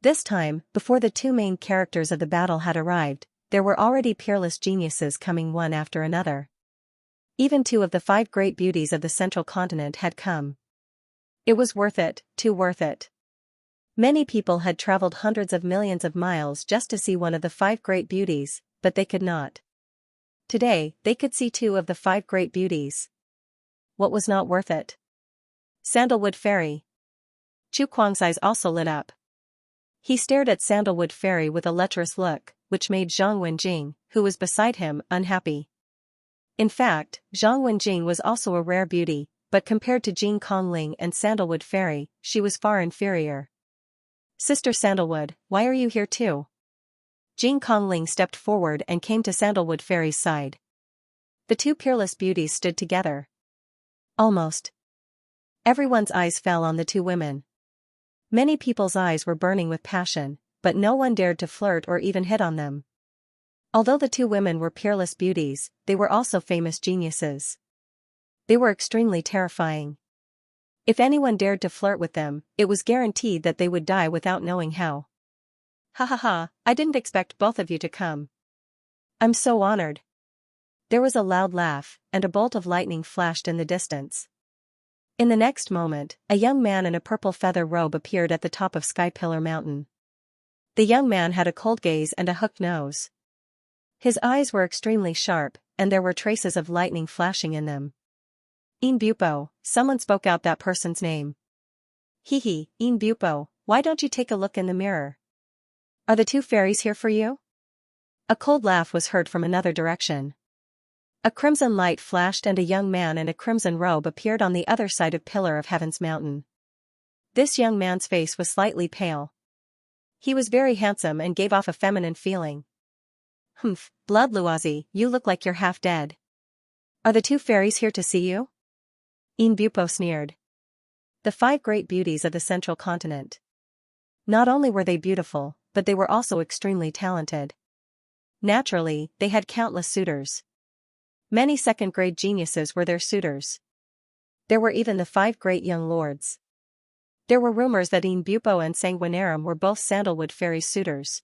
This time, before the 2 main characters of the battle had arrived, there were already peerless geniuses coming one after another. Even 2 of the 5 great beauties of the central continent had come. It was worth it, too worth it. Many people had traveled hundreds of millions of miles just to see one of the 5 great beauties, but they could not. Today, they could see 2 of the 5 great beauties. What was not worth it? Sandalwood Fairy. Chu Kuang's eyes also lit up. He stared at Sandalwood Fairy with a lecherous look, which made Zhang Wenjing, who was beside him, unhappy. In fact, Zhang Wenjing was also a rare beauty, but compared to Jing Kongling and Sandalwood Fairy, she was far inferior. Sister Sandalwood, why are you here too? Jing Kongling stepped forward and came to Sandalwood Fairy's side. The 2 peerless beauties stood together. Almost everyone's eyes fell on the 2 women. Many people's eyes were burning with passion, but no one dared to flirt or even hit on them. Although the 2 women were peerless beauties, they were also famous geniuses. They were extremely terrifying. If anyone dared to flirt with them, it was guaranteed that they would die without knowing how. Ha ha ha, I didn't expect both of you to come. I'm so honored. There was a loud laugh, and a bolt of lightning flashed in the distance. In the next moment, a young man in a purple feather robe appeared at the top of Sky Pillar Mountain. The young man had a cold gaze and a hooked nose. His eyes were extremely sharp, and there were traces of lightning flashing in them. In Bupo, someone spoke out that person's name. Hee, In Bupo, why don't you take a look in the mirror? Are the 2 fairies here for you? A cold laugh was heard from another direction. A crimson light flashed and a young man in a crimson robe appeared on the other side of Pillar of Heaven's mountain. This young man's face was slightly pale. He was very handsome and gave off a feminine feeling. Humph, Blood Luozi, you look like you're half dead. Are the 2 fairies here to see you? In Bupo sneered. The 5 great beauties of the central continent. Not only were they beautiful, but they were also extremely talented. Naturally, they had countless suitors. Many 2nd-grade geniuses were their suitors. There were even the 5 great young lords. There were rumors that In Bupo and Sanguinarum were both Sandalwood Fairy's suitors.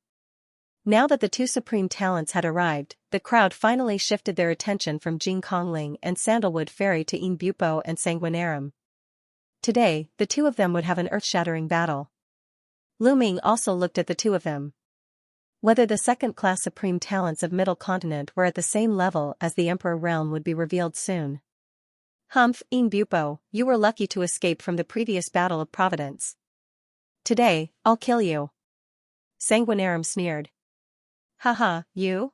Now that the 2 supreme talents had arrived, the crowd finally shifted their attention from Jing Kongling and Sandalwood Fairy to In Bupo and Sanguinarum. Today, the 2 of them would have an earth-shattering battle. Lu Ming also looked at the 2 of them. Whether the 2nd-class supreme talents of Middle Continent were at the same level as the Emperor Realm would be revealed soon. Humph, In Bupo, you were lucky to escape from the previous battle of Providence. Today, I'll kill you. Sanguinarum sneered. Haha, you?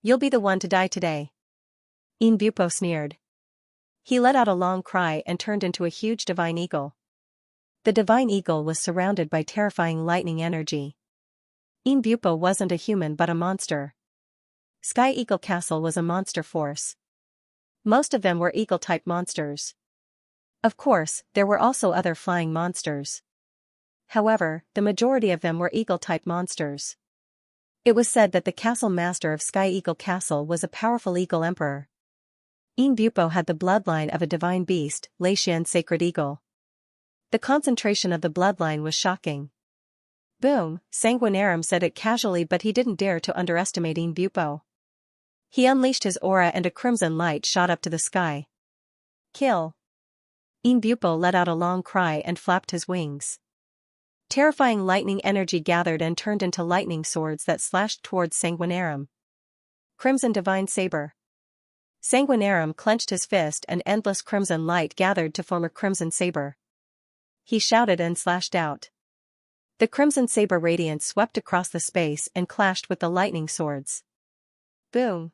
You'll be the one to die today. In Bupo sneered. He let out a long cry and turned into a huge divine eagle. The divine eagle was surrounded by terrifying lightning energy. In Bupo wasn't a human but a monster. Sky Eagle Castle was a monster force. Most of them were eagle-type monsters. Of course, there were also other flying monsters. However, the majority of them were eagle-type monsters. It was said that the castle master of Sky Eagle Castle was a powerful eagle emperor. In Bupo had the bloodline of a divine beast, Xianxia's sacred eagle. The concentration of the bloodline was shocking. Boom, Sanguinarum said it casually, but he didn't dare to underestimate In Bupo. He unleashed his aura and a crimson light shot up to the sky. Kill. In Bupo let out a long cry and flapped his wings. Terrifying lightning energy gathered and turned into lightning swords that slashed towards Sanguinarum. Crimson Divine Saber. Sanguinarum clenched his fist and endless crimson light gathered to form a crimson saber. He shouted and slashed out. The crimson saber radiance swept across the space and clashed with the lightning swords. Boom.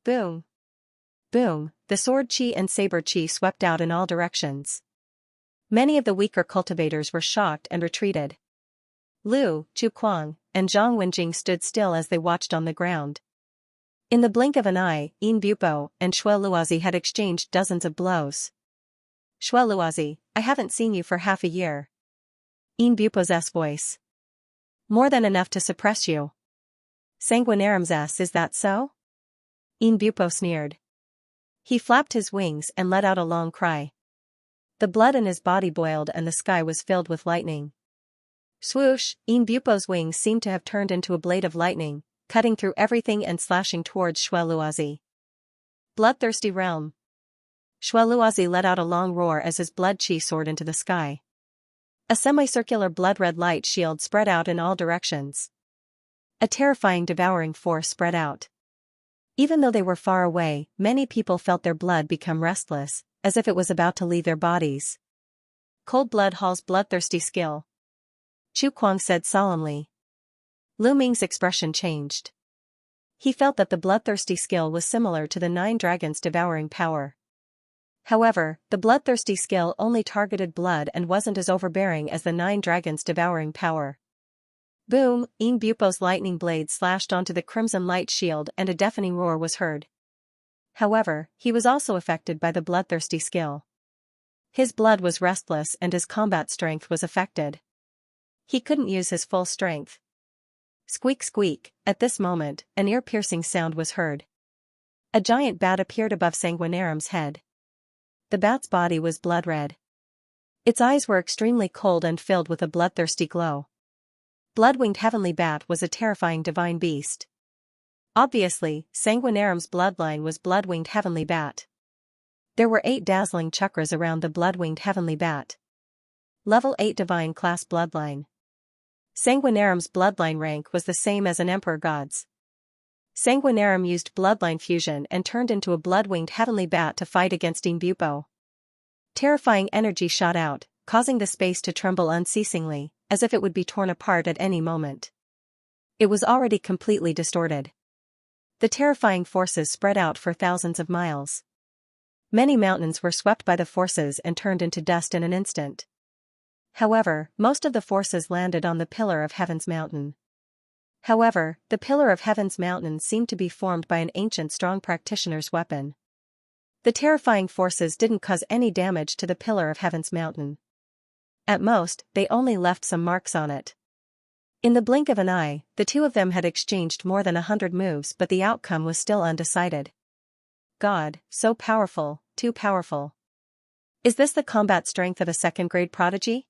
Boom. Boom, the sword chi and saber chi swept out in all directions. Many of the weaker cultivators were shocked and retreated. Lu, Chu Kuang, and Zhang Wenjing stood still as they watched on the ground. In the blink of an eye, In Bupo and Shui Luozi had exchanged dozens of blows. Shui Luozi, I haven't seen you for half a year. In Bupo's voice. More than enough to suppress you. Sanguinarum's, is that so? Bupo sneered. He flapped his wings and let out a long cry. The blood in his body boiled and the sky was filled with lightning. Swoosh, Bupo's wings seemed to have turned into a blade of lightning, cutting through everything and slashing towards Shueluazi. Bloodthirsty realm. Shueluazi let out a long roar as his blood chi soared into the sky. A semicircular blood-red light shield spread out in all directions. A terrifying devouring force spread out. Even though they were far away, many people felt their blood become restless, as if it was about to leave their bodies. Cold blood hauls bloodthirsty skill. Chu Kuang said solemnly. Lu Ming's expression changed. He felt that the bloodthirsty skill was similar to the 9 dragons' devouring power. However, the bloodthirsty skill only targeted blood and wasn't as overbearing as the 9 dragons' devouring power. Boom, Bupo's lightning blade slashed onto the crimson light shield and a deafening roar was heard. However, he was also affected by the bloodthirsty skill. His blood was restless and his combat strength was affected. He couldn't use his full strength. Squeak squeak, at this moment, an ear-piercing sound was heard. A giant bat appeared above Sanguinarum's head. The bat's body was blood-red. Its eyes were extremely cold and filled with a bloodthirsty glow. Blood-winged heavenly bat was a terrifying divine beast. Obviously, Sanguinarum's bloodline was blood-winged heavenly bat. There were 8 dazzling chakras around the blood-winged heavenly bat. Level 8 divine class bloodline. Sanguinarum's bloodline rank was the same as an emperor god's. Sanguinarum used bloodline fusion and turned into a blood-winged heavenly bat to fight against Bupo. Terrifying energy shot out, causing the space to tremble unceasingly, as if it would be torn apart at any moment. It was already completely distorted. The terrifying forces spread out for thousands of miles. Many mountains were swept by the forces and turned into dust in an instant. However, most of the forces landed on the Pillar of Heaven's mountain. However, the Pillar of Heaven's mountain seemed to be formed by an ancient strong practitioner's weapon. The terrifying forces didn't cause any damage to the Pillar of Heaven's mountain. At most, they only left some marks on it. In the blink of an eye, the two of them had exchanged more than 100 moves, but the outcome was still undecided. God, so powerful, too powerful. Is this the combat strength of a second-grade prodigy?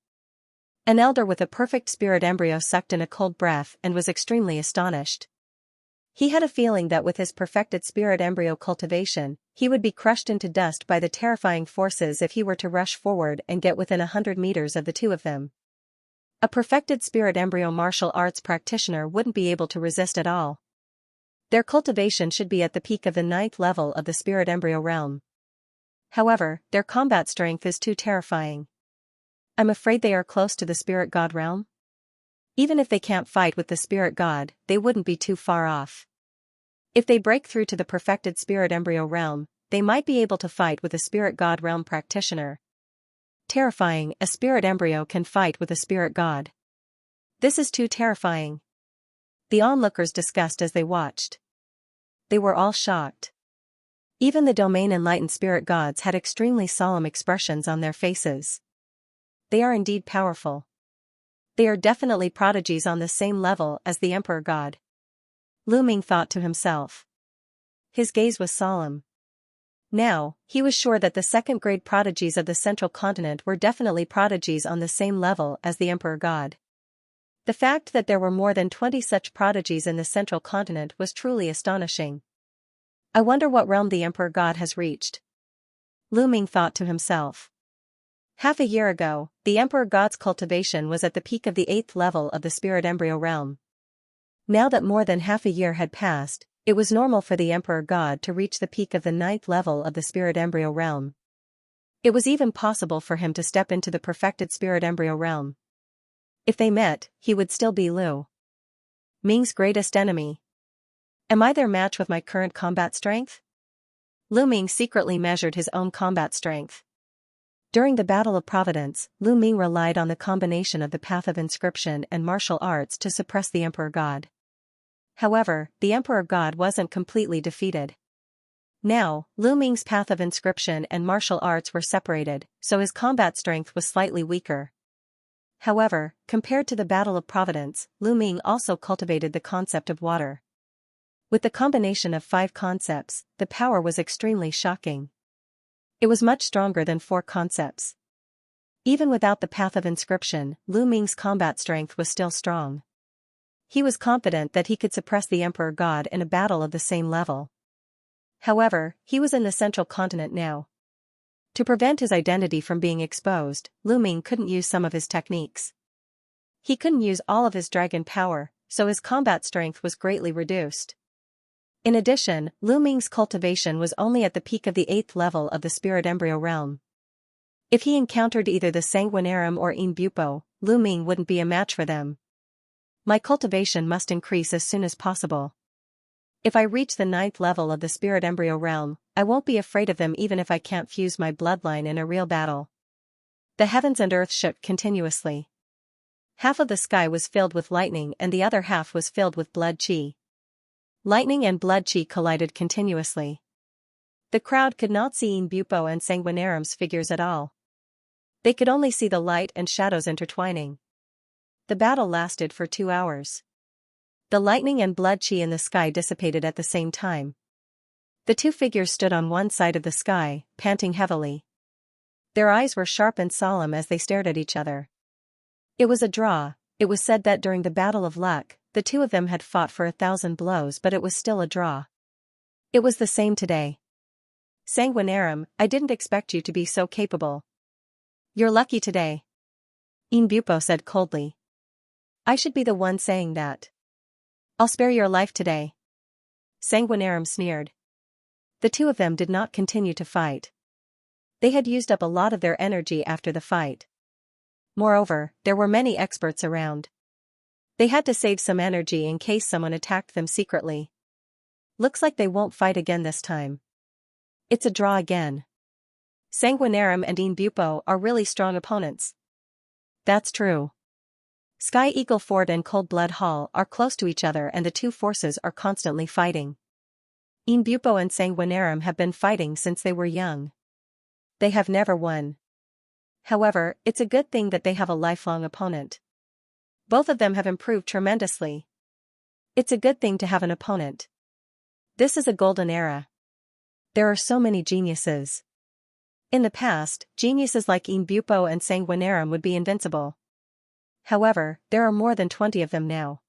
An elder with a perfect spirit embryo sucked in a cold breath and was extremely astonished. He had a feeling that with his perfected spirit embryo cultivation, he would be crushed into dust by the terrifying forces if he were to rush forward and get within 100 meters of the two of them. A perfected spirit embryo martial arts practitioner wouldn't be able to resist at all. Their cultivation should be at the peak of the 9th level of the spirit embryo realm. However, their combat strength is too terrifying. I'm afraid they are close to the spirit god realm? Even if they can't fight with the spirit god, they wouldn't be too far off. If they break through to the perfected spirit embryo realm, they might be able to fight with a spirit god realm practitioner. Terrifying, a spirit embryo can fight with a spirit god. This is too terrifying. The onlookers discussed as they watched. They were all shocked. Even the domain enlightened spirit gods had extremely solemn expressions on their faces. They are indeed powerful. They are definitely prodigies on the same level as the Emperor God. Lu Ming thought to himself. His gaze was solemn. Now, he was sure that the second-grade prodigies of the central continent were definitely prodigies on the same level as the Emperor God. The fact that there were more than 20 such prodigies in the central continent was truly astonishing. I wonder what realm the Emperor God has reached. Lu Ming thought to himself. Half a year ago, the Emperor God's cultivation was at the peak of the 8th level of the spirit embryo realm. Now that more than half a year had passed, it was normal for the Emperor God to reach the peak of the 9th level of the spirit embryo realm. It was even possible for him to step into the perfected spirit embryo realm. If they met, he would still be Lu Ming's greatest enemy. Am I their match with my current combat strength? Lu Ming secretly measured his own combat strength. During the Battle of Providence, Lu Ming relied on the combination of the Path of Inscription and martial arts to suppress the Emperor God. However, the Emperor God wasn't completely defeated. Now, Lu Ming's Path of Inscription and martial arts were separated, so his combat strength was slightly weaker. However, compared to the Battle of Providence, Lu Ming also cultivated the concept of water. With the combination of 5 concepts, the power was extremely shocking. It was much stronger than 4 concepts. Even without the path of inscription, Lu Ming's combat strength was still strong. He was confident that he could suppress the Emperor God in a battle of the same level. However, he was in the central continent now. To prevent his identity from being exposed, Lu Ming couldn't use some of his techniques. He couldn't use all of his dragon power, so his combat strength was greatly reduced. In addition, Lu Ming's cultivation was only at the peak of the 8th level of the spirit embryo realm. If he encountered either the Sanguinarum or Inbupo, Lu Ming wouldn't be a match for them. My cultivation must increase as soon as possible. If I reach the 9th level of the spirit embryo realm, I won't be afraid of them even if I can't fuse my bloodline in a real battle. The heavens and earth shook continuously. Half of the sky was filled with lightning and the other half was filled with blood chi. Lightning and blood chi collided continuously. The crowd could not see Inbupo and Sanguinarum's figures at all. They could only see the light and shadows intertwining. The battle lasted for 2 hours. The lightning and blood chi in the sky dissipated at the same time. The 2 figures stood on one side of the sky, panting heavily. Their eyes were sharp and solemn as they stared at each other. It was a draw. It was said that during the Battle of Luck, the 2 of them had fought for 1,000 blows, but it was still a draw. It was the same today. Sanguinarum, I didn't expect you to be so capable. You're lucky today. Inbupo said coldly. I should be the one saying that. I'll spare your life today. Sanguinarum sneered. The 2 of them did not continue to fight. They had used up a lot of their energy after the fight. Moreover, there were many experts around. They had to save some energy in case someone attacked them secretly. Looks like they won't fight again this time. It's a draw again. Sanguinarum and Inbupo are really strong opponents. That's true. Sky Eagle Fort and Cold Blood Hall are close to each other and the 2 forces are constantly fighting. Inbupo and Sanguinarum have been fighting since they were young. They have never won. However, it's a good thing that they have a lifelong opponent. Both of them have improved tremendously. It's a good thing to have an opponent. This is a golden era. There are so many geniuses. In the past, geniuses like Inbupo and Sanguinarum would be invincible. However, there are more than 20 of them now.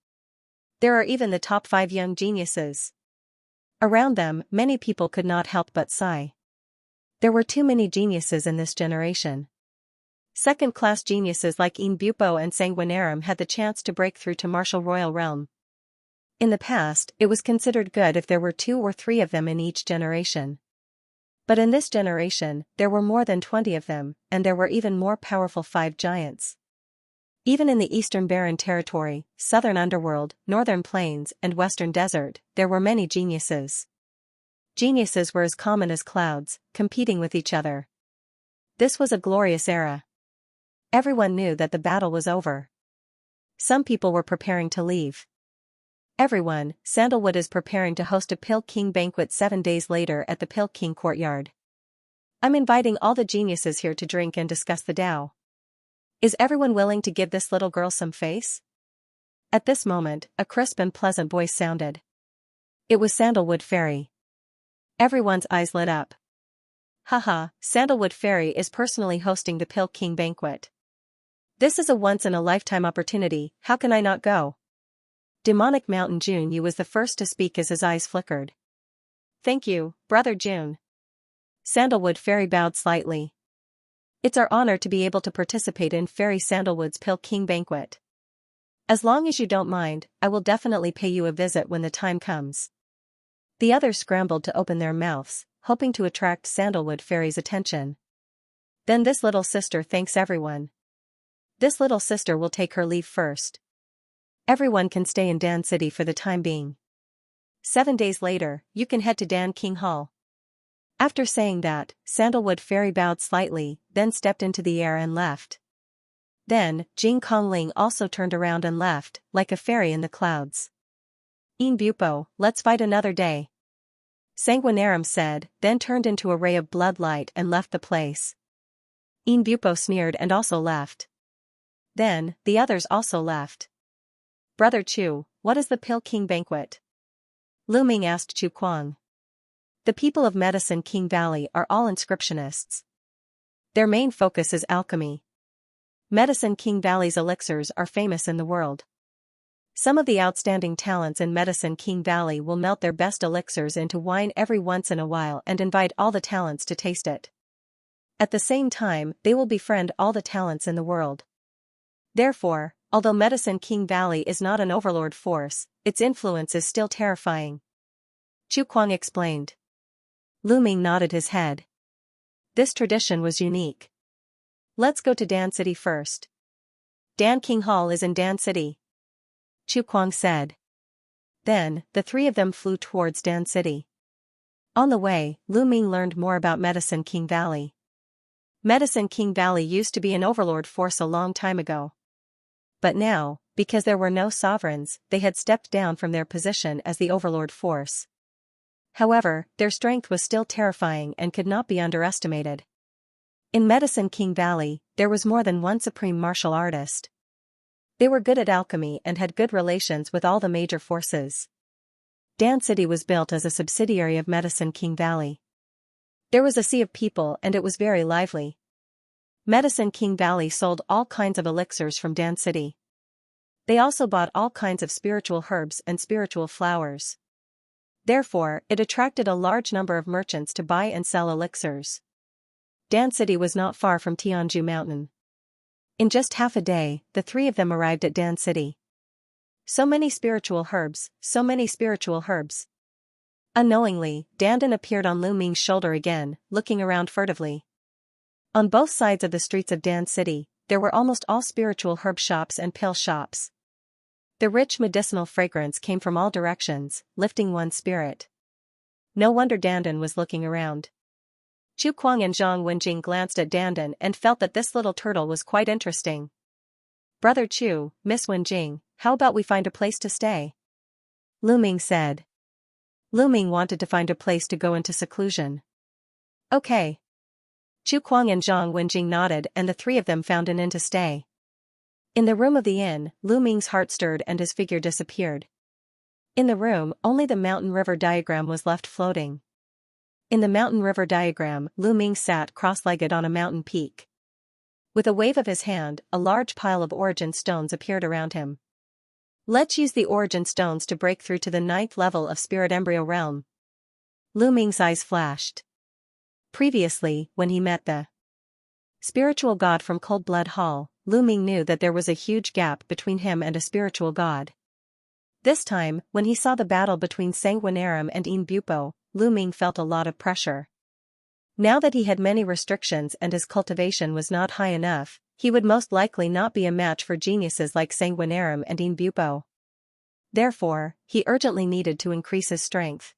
There are even the top 5 young geniuses. Around them, many people could not help but sigh. There were too many geniuses in this generation. Second-class geniuses like Inbupo and Sanguinarum had the chance to break through to martial royal realm. In the past, it was considered good if there were 2 or 3 of them in each generation. But in this generation, there were more than 20 of them, and there were even more powerful 5 giants. Even in the Eastern Barren Territory, Southern Underworld, Northern Plains, and Western Desert, there were many geniuses. Geniuses were as common as clouds, competing with each other. This was a glorious era. Everyone knew that the battle was over. Some people were preparing to leave. Everyone, Sandalwood is preparing to host a Pill King banquet 7 days later at the Pill King courtyard. I'm inviting all the geniuses here to drink and discuss the Tao. Is everyone willing to give this little girl some face? At this moment, a crisp and pleasant voice sounded. It was Sandalwood Fairy. Everyone's eyes lit up. Haha, Sandalwood Fairy is personally hosting the Pill King banquet. This is a once-in-a-lifetime opportunity, how can I not go? Demonic Mountain Jun was the first to speak as his eyes flickered. Thank you, Brother Jun. Sandalwood Fairy bowed slightly. It's our honor to be able to participate in Fairy Sandalwood's Pill King banquet. As long as you don't mind, I will definitely pay you a visit when the time comes. The others scrambled to open their mouths, hoping to attract Sandalwood Fairy's attention. Then this little sister thanks everyone. This little sister will take her leave first. Everyone can stay in Dan City for the time being. 7 days later, you can head to Dan King Hall. After saying that, Sandalwood Fairy bowed slightly, then stepped into the air and left. Then, Jing Kongling also turned around and left, like a fairy in the clouds. Inbupo, let's fight another day. Sanguinarum said, then turned into a ray of blood light and left the place. Inbupo sneered and also left. Then, the others also left. Brother Chu, what is the Pill King banquet? Lu Ming asked Chu Kuang. The people of Medicine King Valley are all inscriptionists. Their main focus is alchemy. Medicine King Valley's elixirs are famous in the world. Some of the outstanding talents in Medicine King Valley will melt their best elixirs into wine every once in a while and invite all the talents to taste it. At the same time, they will befriend all the talents in the world. Therefore, although Medicine King Valley is not an overlord force, its influence is still terrifying. Chu Kuang explained. Lu Ming nodded his head. This tradition was unique. Let's go to Dan City first. Dan King Hall is in Dan City, Chu Kuang said. Then, the three of them flew towards Dan City. On the way, Lu Ming learned more about Medicine King Valley. Medicine King Valley used to be an overlord force a long time ago. But now, because there were no sovereigns, they had stepped down from their position as the overlord force. However, their strength was still terrifying and could not be underestimated. In Medicine King Valley, there was more than one supreme martial artist. They were good at alchemy and had good relations with all the major forces. Dan City was built as a subsidiary of Medicine King Valley. There was a sea of people and it was very lively. Medicine King Valley sold all kinds of elixirs from Dan City. They also bought all kinds of spiritual herbs and spiritual flowers. Therefore, it attracted a large number of merchants to buy and sell elixirs. Dan City was not far from Tianju Mountain. In just half a day, the three of them arrived at Dan City. So many spiritual herbs, so many spiritual herbs. Unknowingly, Dandan appeared on Lu Ming's shoulder again, looking around furtively. On both sides of the streets of Dan City, there were almost all spiritual herb shops and pill shops. The rich medicinal fragrance came from all directions, lifting one's spirit. No wonder Dandan was looking around. Chu Kuang and Zhang Wenjing glanced at Dandan and felt that this little turtle was quite interesting. Brother Chu, Miss Wenjing, how about we find a place to stay? Lu Ming said. Lu Ming wanted to find a place to go into seclusion. Okay. Chu Kuang and Zhang Wenjing nodded and the three of them found an inn to stay. In the room of the inn, Lu Ming's heart stirred and his figure disappeared. In the room, only the mountain river diagram was left floating. In the mountain river diagram, Lu Ming sat cross-legged on a mountain peak. With a wave of his hand, a large pile of origin stones appeared around him. Let's use the origin stones to break through to the 9th level of Spirit Embryo Realm. Lu Ming's eyes flashed. Previously, when he met the spiritual god from Cold Blood Hall, Lu Ming knew that there was a huge gap between him and a spiritual god. This time, when he saw the battle between Sanguinarum and Yin Bupo, Lu Ming felt a lot of pressure. Now that he had many restrictions and his cultivation was not high enough, he would most likely not be a match for geniuses like Sanguinarum and Yin Bupo. Therefore, he urgently needed to increase his strength.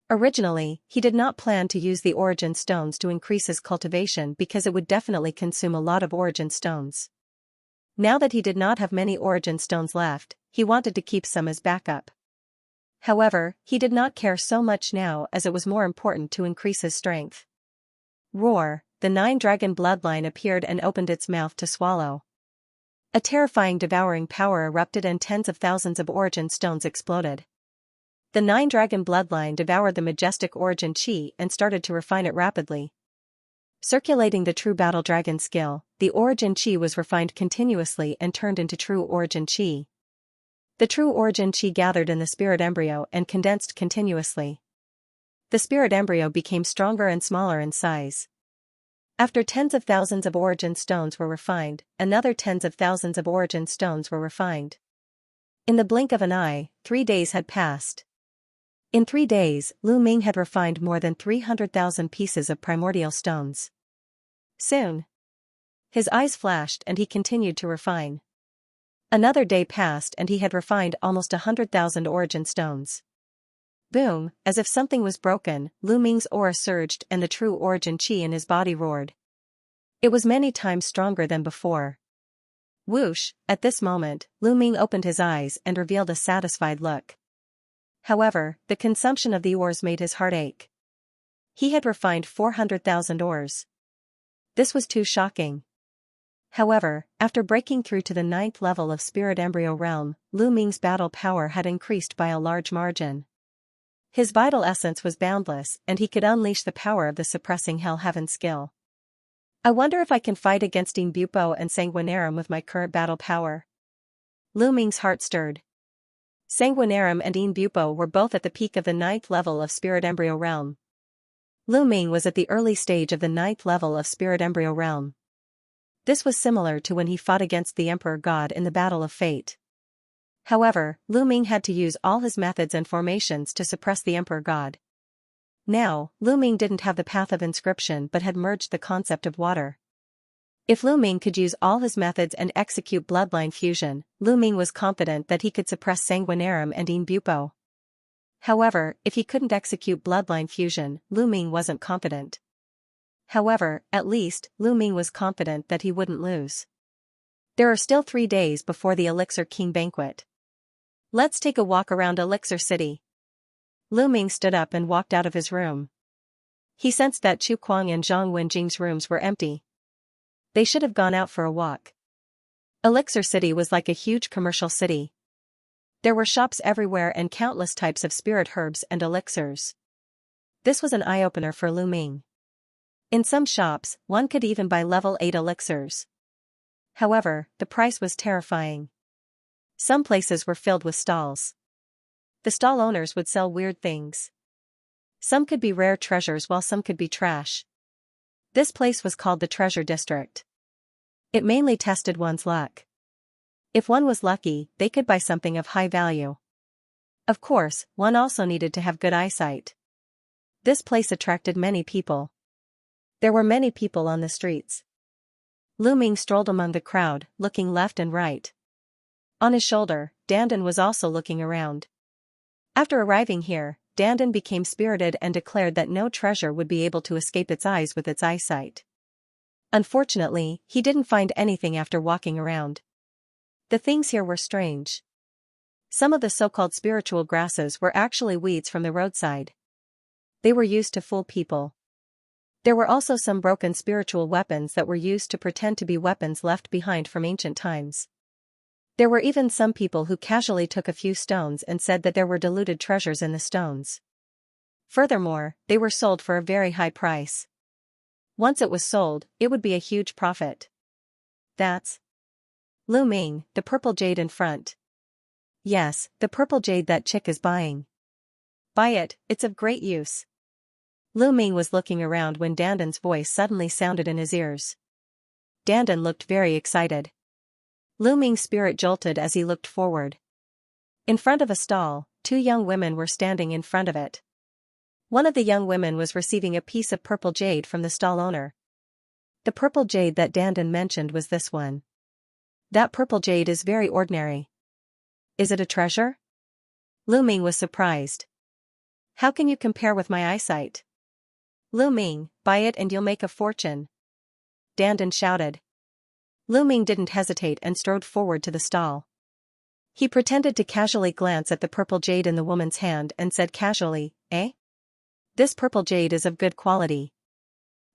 Originally, he did not plan to use the origin stones to increase his cultivation because it would definitely consume a lot of origin stones. Now that he did not have many origin stones left, he wanted to keep some as backup. However, he did not care so much now as it was more important to increase his strength. Roar, the 9-dragon bloodline appeared and opened its mouth to swallow. A terrifying devouring power erupted and tens of thousands of origin stones exploded. The 9-dragon bloodline devoured the majestic origin chi and started to refine it rapidly. Circulating the true battle dragon skill, the origin chi was refined continuously and turned into true origin chi. The true origin chi gathered in the spirit embryo and condensed continuously. The spirit embryo became stronger and smaller in size. After tens of thousands of origin stones were refined, another tens of thousands of origin stones were refined. In the blink of an eye, 3 days had passed. In 3 days, Lu Ming had refined more than 300,000 pieces of primordial stones. Soon, his eyes flashed and he continued to refine. Another day passed and he had refined almost 100,000 origin stones. Boom, as if something was broken, Lu Ming's aura surged and the true origin chi in his body roared. It was many times stronger than before. Whoosh, at this moment, Lu Ming opened his eyes and revealed a satisfied look. However, the consumption of the ores made his heart ache. He had refined 400,000 ores. This was too shocking. However, after breaking through to the 9th level of Spirit Embryo Realm, Lu Ming's battle power had increased by a large margin. His vital essence was boundless and he could unleash the power of the suppressing hell heaven skill. I wonder if I can fight against Dean Bupo and Sanguinarum with my current battle power. Lu Ming's heart stirred. Sanguinarum and Dean Bupo were both at the peak of the 9th level of Spirit Embryo Realm. Lu Ming was at the early stage of the 9th level of Spirit Embryo Realm. This was similar to when he fought against the Emperor God in the Battle of Fate. However, Lu Ming had to use all his methods and formations to suppress the Emperor God. Now, Lu Ming didn't have the path of inscription but had merged the concept of water. If Lu Ming could use all his methods and execute bloodline fusion, Lu Ming was confident that he could suppress Sanguinarum and Dean Bupo. However, if he couldn't execute bloodline fusion, Lu Ming wasn't confident. However, at least, Lu Ming was confident that he wouldn't lose. There are still 3 days before the Elixir King banquet. Let's take a walk around Elixir City. Lu Ming stood up and walked out of his room. He sensed that Chu Kuang and Zhang Wenjing's rooms were empty. They should have gone out for a walk. Elixir City was like a huge commercial city. There were shops everywhere and countless types of spirit herbs and elixirs. This was an eye-opener for Lu Ming. In some shops, one could even buy level 8 elixirs. However, the price was terrifying. Some places were filled with stalls. The stall owners would sell weird things. Some could be rare treasures while some could be trash. This place was called the Treasure District. It mainly tested one's luck. If one was lucky, they could buy something of high value. Of course, one also needed to have good eyesight. This place attracted many people. There were many people on the streets. Lu Ming strolled among the crowd, looking left and right. On his shoulder, Dandan was also looking around. After arriving here, Dandan became spirited and declared that no treasure would be able to escape its eyes with its eyesight. Unfortunately, he didn't find anything after walking around. The things here were strange. Some of the so-called spiritual grasses were actually weeds from the roadside. They were used to fool people. There were also some broken spiritual weapons that were used to pretend to be weapons left behind from ancient times. There were even some people who casually took a few stones and said that there were diluted treasures in the stones. Furthermore, they were sold for a very high price. Once it was sold, it would be a huge profit. That's Lu Ming, the purple jade in front. Yes, the purple jade that chick is buying. Buy it, it's of great use. Lu Ming was looking around when Dandan's voice suddenly sounded in his ears. Dandan looked very excited. Lu Ming's spirit jolted as he looked forward. In front of a stall, 2 young women were standing in front of it. One of the young women was receiving a piece of purple jade from the stall owner. The purple jade that Dandan mentioned was this one. That purple jade is very ordinary. Is it a treasure? Lu Ming was surprised. How can you compare with my eyesight? Lu Ming, buy it and you'll make a fortune. Dandan shouted. Lu Ming didn't hesitate and strode forward to the stall. He pretended to casually glance at the purple jade in the woman's hand and said casually, "Eh? This purple jade is of good quality.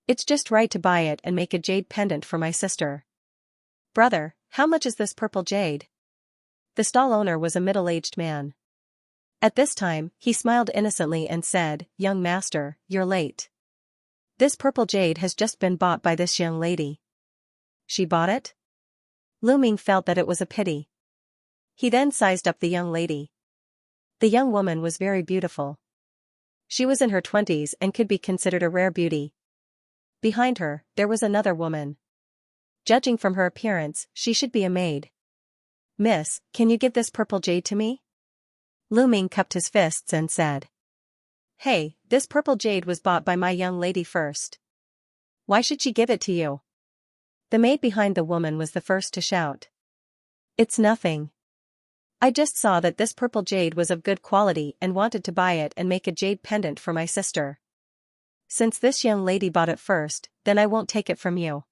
It's just right to buy it and make a jade pendant for my sister." "Brother, how much is this purple jade?" The stall owner was a middle-aged man. At this time, he smiled innocently and said, "Young master, you're late. This purple jade has just been bought by this young lady." "She bought it?" Lu Ming felt that it was a pity. He then sized up the young lady. The young woman was very beautiful. She was in her 20s and could be considered a rare beauty. Behind her, there was another woman. Judging from her appearance, she should be a maid. "Miss, can you give this purple jade to me?" Lu Ming cupped his fists and said. "Hey, this purple jade was bought by my young lady first. Why should she give it to you?" The maid behind the woman was the first to shout. "It's nothing. I just saw that this purple jade was of good quality and wanted to buy it and make a jade pendant for my sister. Since this young lady bought it first, then I won't take it from you."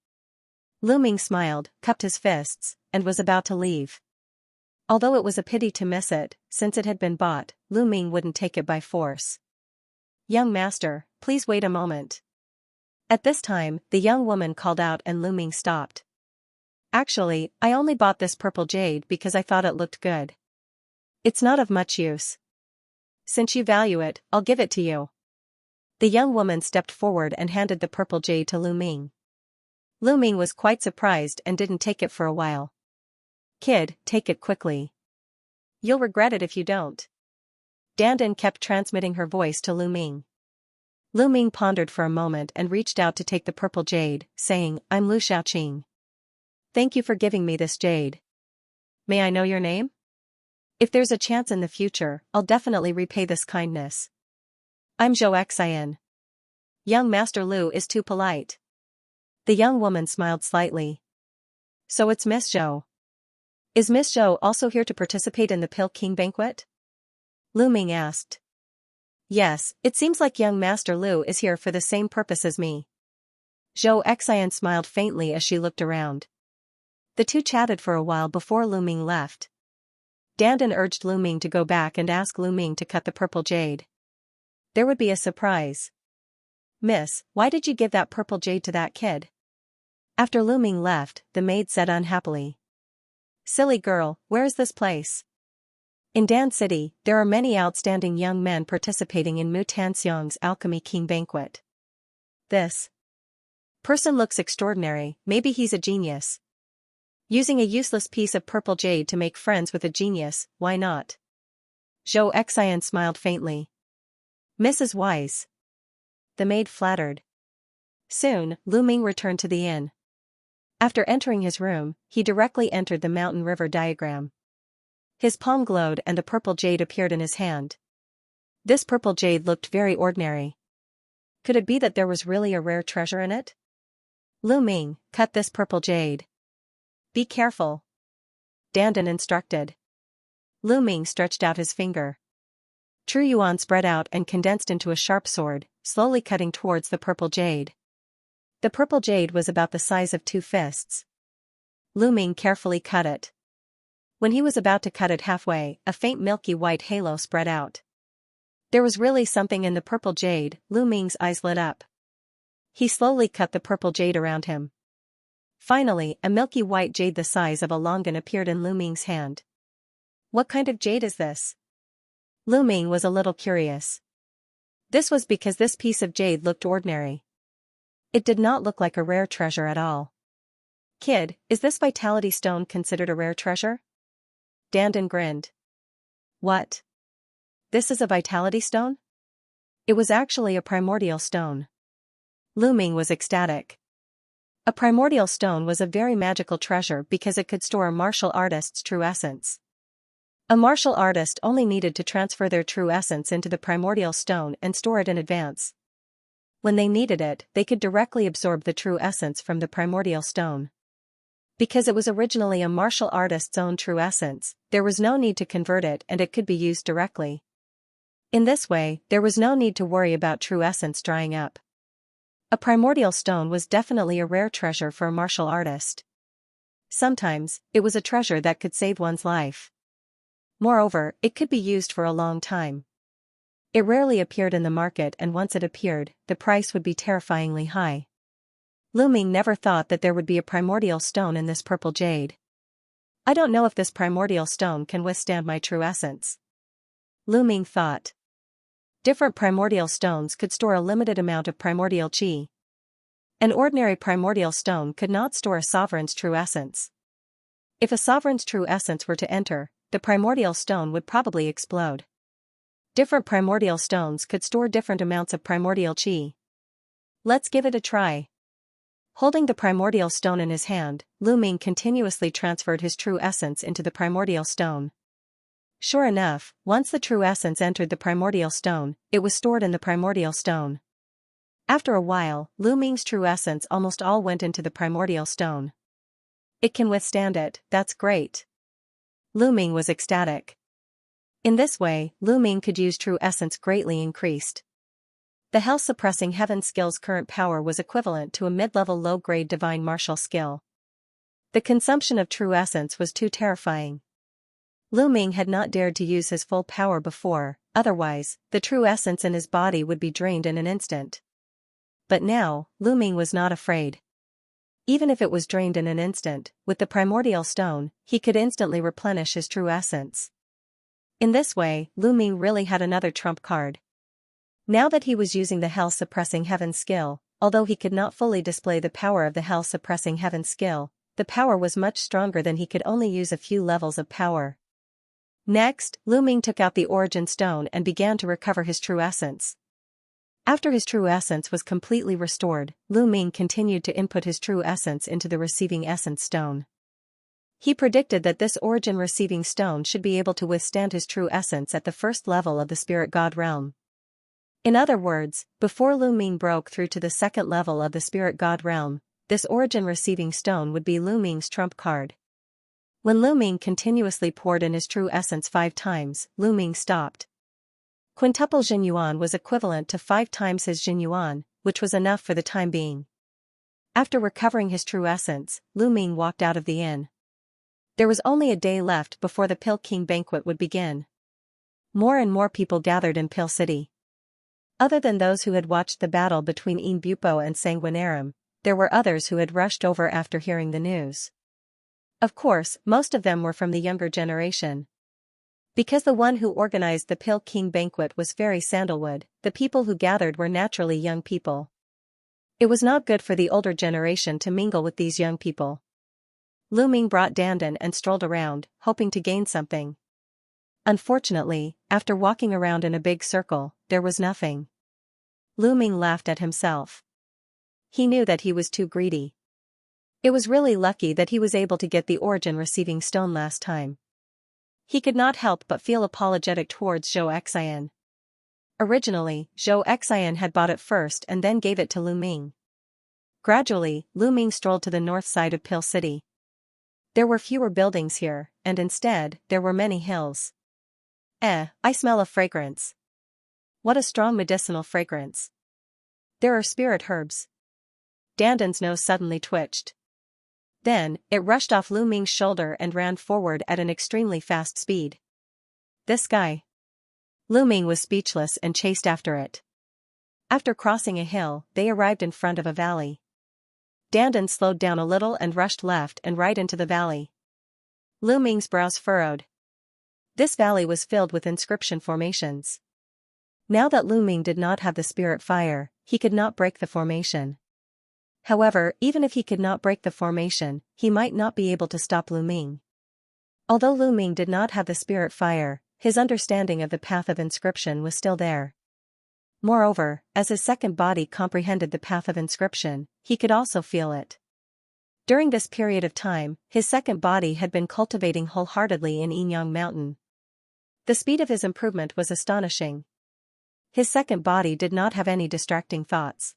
Lu Ming smiled, cupped his fists, and was about to leave. Although it was a pity to miss it, since it had been bought, Lu Ming wouldn't take it by force. "Young master, please wait a moment." At this time, the young woman called out and Lu Ming stopped. "Actually, I only bought this purple jade because I thought it looked good. It's not of much use." Since you value it, I'll give it to you. The young woman stepped forward and handed the purple jade to Lu Ming. Lu Ming was quite surprised and didn't take it for a while. Kid, take it quickly. You'll regret it if you don't. Dandan kept transmitting her voice to Lu Ming. Lu Ming pondered for a moment and reached out to take the purple jade, saying, I'm Lu Xiaoqing. Thank you for giving me this jade. May I know your name? If there's a chance in the future, I'll definitely repay this kindness. I'm Zhou Xian. Young Master Lu is too polite. The young woman smiled slightly. So it's Miss Zhou. Is Miss Zhou also here to participate in the Pill King banquet? Lu Ming asked. Yes, it seems like young Master Lu is here for the same purpose as me. Zhou Xian smiled faintly as she looked around. The two chatted for a while before Lu Ming left. Dandan urged Lu Ming to go back and ask Lu Ming to cut the purple jade. There would be a surprise. Miss, why did you give that purple jade to that kid? After Lu Ming left, the maid said unhappily. Silly girl, where is this place? In Dan City, there are many outstanding young men participating in Mu Tanxiong's Alchemy King banquet. This person looks extraordinary, maybe he's a genius. Using a useless piece of purple jade to make friends with a genius, why not? Zhou Xian smiled faintly. Mrs. Wise. The maid flattered. Soon, Lu Ming returned to the inn. After entering his room, he directly entered the mountain river diagram. His palm glowed and a purple jade appeared in his hand. This purple jade looked very ordinary. Could it be that there was really a rare treasure in it? Lu Ming, cut this purple jade. Be careful. Dandan instructed. Lu Ming stretched out his finger. True Yuan spread out and condensed into a sharp sword, slowly cutting towards the purple jade. The purple jade was about the size of 2 fists. Lu Ming carefully cut it. When he was about to cut it halfway, a faint milky white halo spread out. There was really something in the purple jade. Lu Ming's eyes lit up. He slowly cut the purple jade around him. Finally, a milky white jade the size of a longan appeared in Lu Ming's hand. What kind of jade is this? Lu Ming was a little curious. This was because this piece of jade looked ordinary. It did not look like a rare treasure at all. Kid, is this vitality stone considered a rare treasure? Dandan grinned. What? This is a vitality stone? It was actually a primordial stone. Lu Ming was ecstatic. A primordial stone was a very magical treasure because it could store a martial artist's true essence. A martial artist only needed to transfer their true essence into the primordial stone and store it in advance. When they needed it, they could directly absorb the true essence from the primordial stone. Because it was originally a martial artist's own true essence, there was no need to convert it and it could be used directly. In this way, there was no need to worry about true essence drying up. A primordial stone was definitely a rare treasure for a martial artist. Sometimes, it was a treasure that could save one's life. Moreover, it could be used for a long time. It rarely appeared in the market, and once it appeared, the price would be terrifyingly high. Lu Ming never thought that there would be a primordial stone in this purple jade. I don't know if this primordial stone can withstand my true essence. Lu Ming thought. Different primordial stones could store a limited amount of primordial qi. An ordinary primordial stone could not store a sovereign's true essence. If a sovereign's true essence were to enter, the primordial stone would probably explode. Different primordial stones could store different amounts of primordial qi. Let's give it a try. Holding the primordial stone in his hand, Lu Ming continuously transferred his true essence into the primordial stone. Sure enough, once the true essence entered the primordial stone, it was stored in the primordial stone. After a while, Lu Ming's true essence almost all went into the primordial stone. It can withstand it, that's great. Lu Ming was ecstatic. In this way, Lu Ming could use true essence greatly increased. The hell-suppressing heaven skill's current power was equivalent to a mid-level low-grade divine martial skill. The consumption of true essence was too terrifying. Lu Ming had not dared to use his full power before, otherwise, the true essence in his body would be drained in an instant. But now, Lu Ming was not afraid. Even if it was drained in an instant, with the primordial stone, he could instantly replenish his true essence. In this way, Lu Ming really had another trump card. Now that he was using the hell-suppressing heaven skill, although he could not fully display the power of the hell-suppressing heaven skill, the power was much stronger than he could only use a few levels of power. Next, Lu Ming took out the origin stone and began to recover his true essence. After his true essence was completely restored, Lu Ming continued to input his true essence into the receiving essence stone. He predicted that this origin receiving stone should be able to withstand his true essence at the first level of the spirit god realm. In other words, before Lu Ming broke through to the second level of the spirit god realm, this origin receiving stone would be Lu Ming's trump card. When Lu Ming continuously poured in his true essence 5 times, Lu Ming stopped. Quintuple Jin Yuan was equivalent to 5 times his Jin Yuan, which was enough for the time being. After recovering his true essence, Lu Ming walked out of the inn. There was only a day left before the Pill King banquet would begin. More and more people gathered in Pill City. Other than those who had watched the battle between Yin Bupo and Sanguinarum, there were others who had rushed over after hearing the news. Of course, most of them were from the younger generation. Because the one who organized the Pill King banquet was Fairy Sandalwood, the people who gathered were naturally young people. It was not good for the older generation to mingle with these young people. Lu Ming brought Dandan and strolled around, hoping to gain something. Unfortunately, after walking around in a big circle, there was nothing. Lu Ming laughed at himself. He knew that he was too greedy. It was really lucky that he was able to get the origin receiving stone last time. He could not help but feel apologetic towards Zhou Xian. Originally, Zhou Xian had bought it first and then gave it to Lu Ming. Gradually, Lu Ming strolled to the north side of Pill City. There were fewer buildings here, and instead, there were many hills. I smell a fragrance. What a strong medicinal fragrance. There are spirit herbs. Dandan's nose suddenly twitched. Then, it rushed off Lu Ming's shoulder and ran forward at an extremely fast speed. This guy. Lu Ming was speechless and chased after it. After crossing a hill, they arrived in front of a valley. Dandan slowed down a little and rushed left and right into the valley. Lu Ming's brows furrowed. This valley was filled with inscription formations. Now that Lu Ming did not have the spirit fire, he could not break the formation. However, even if he could not break the formation, he might not be able to stop Lu Ming. Although Lu Ming did not have the spirit fire, his understanding of the path of inscription was still there. Moreover, as his second body comprehended the path of inscription, he could also feel it. During this period of time, his second body had been cultivating wholeheartedly in Yinyang Mountain. The speed of his improvement was astonishing. His second body did not have any distracting thoughts.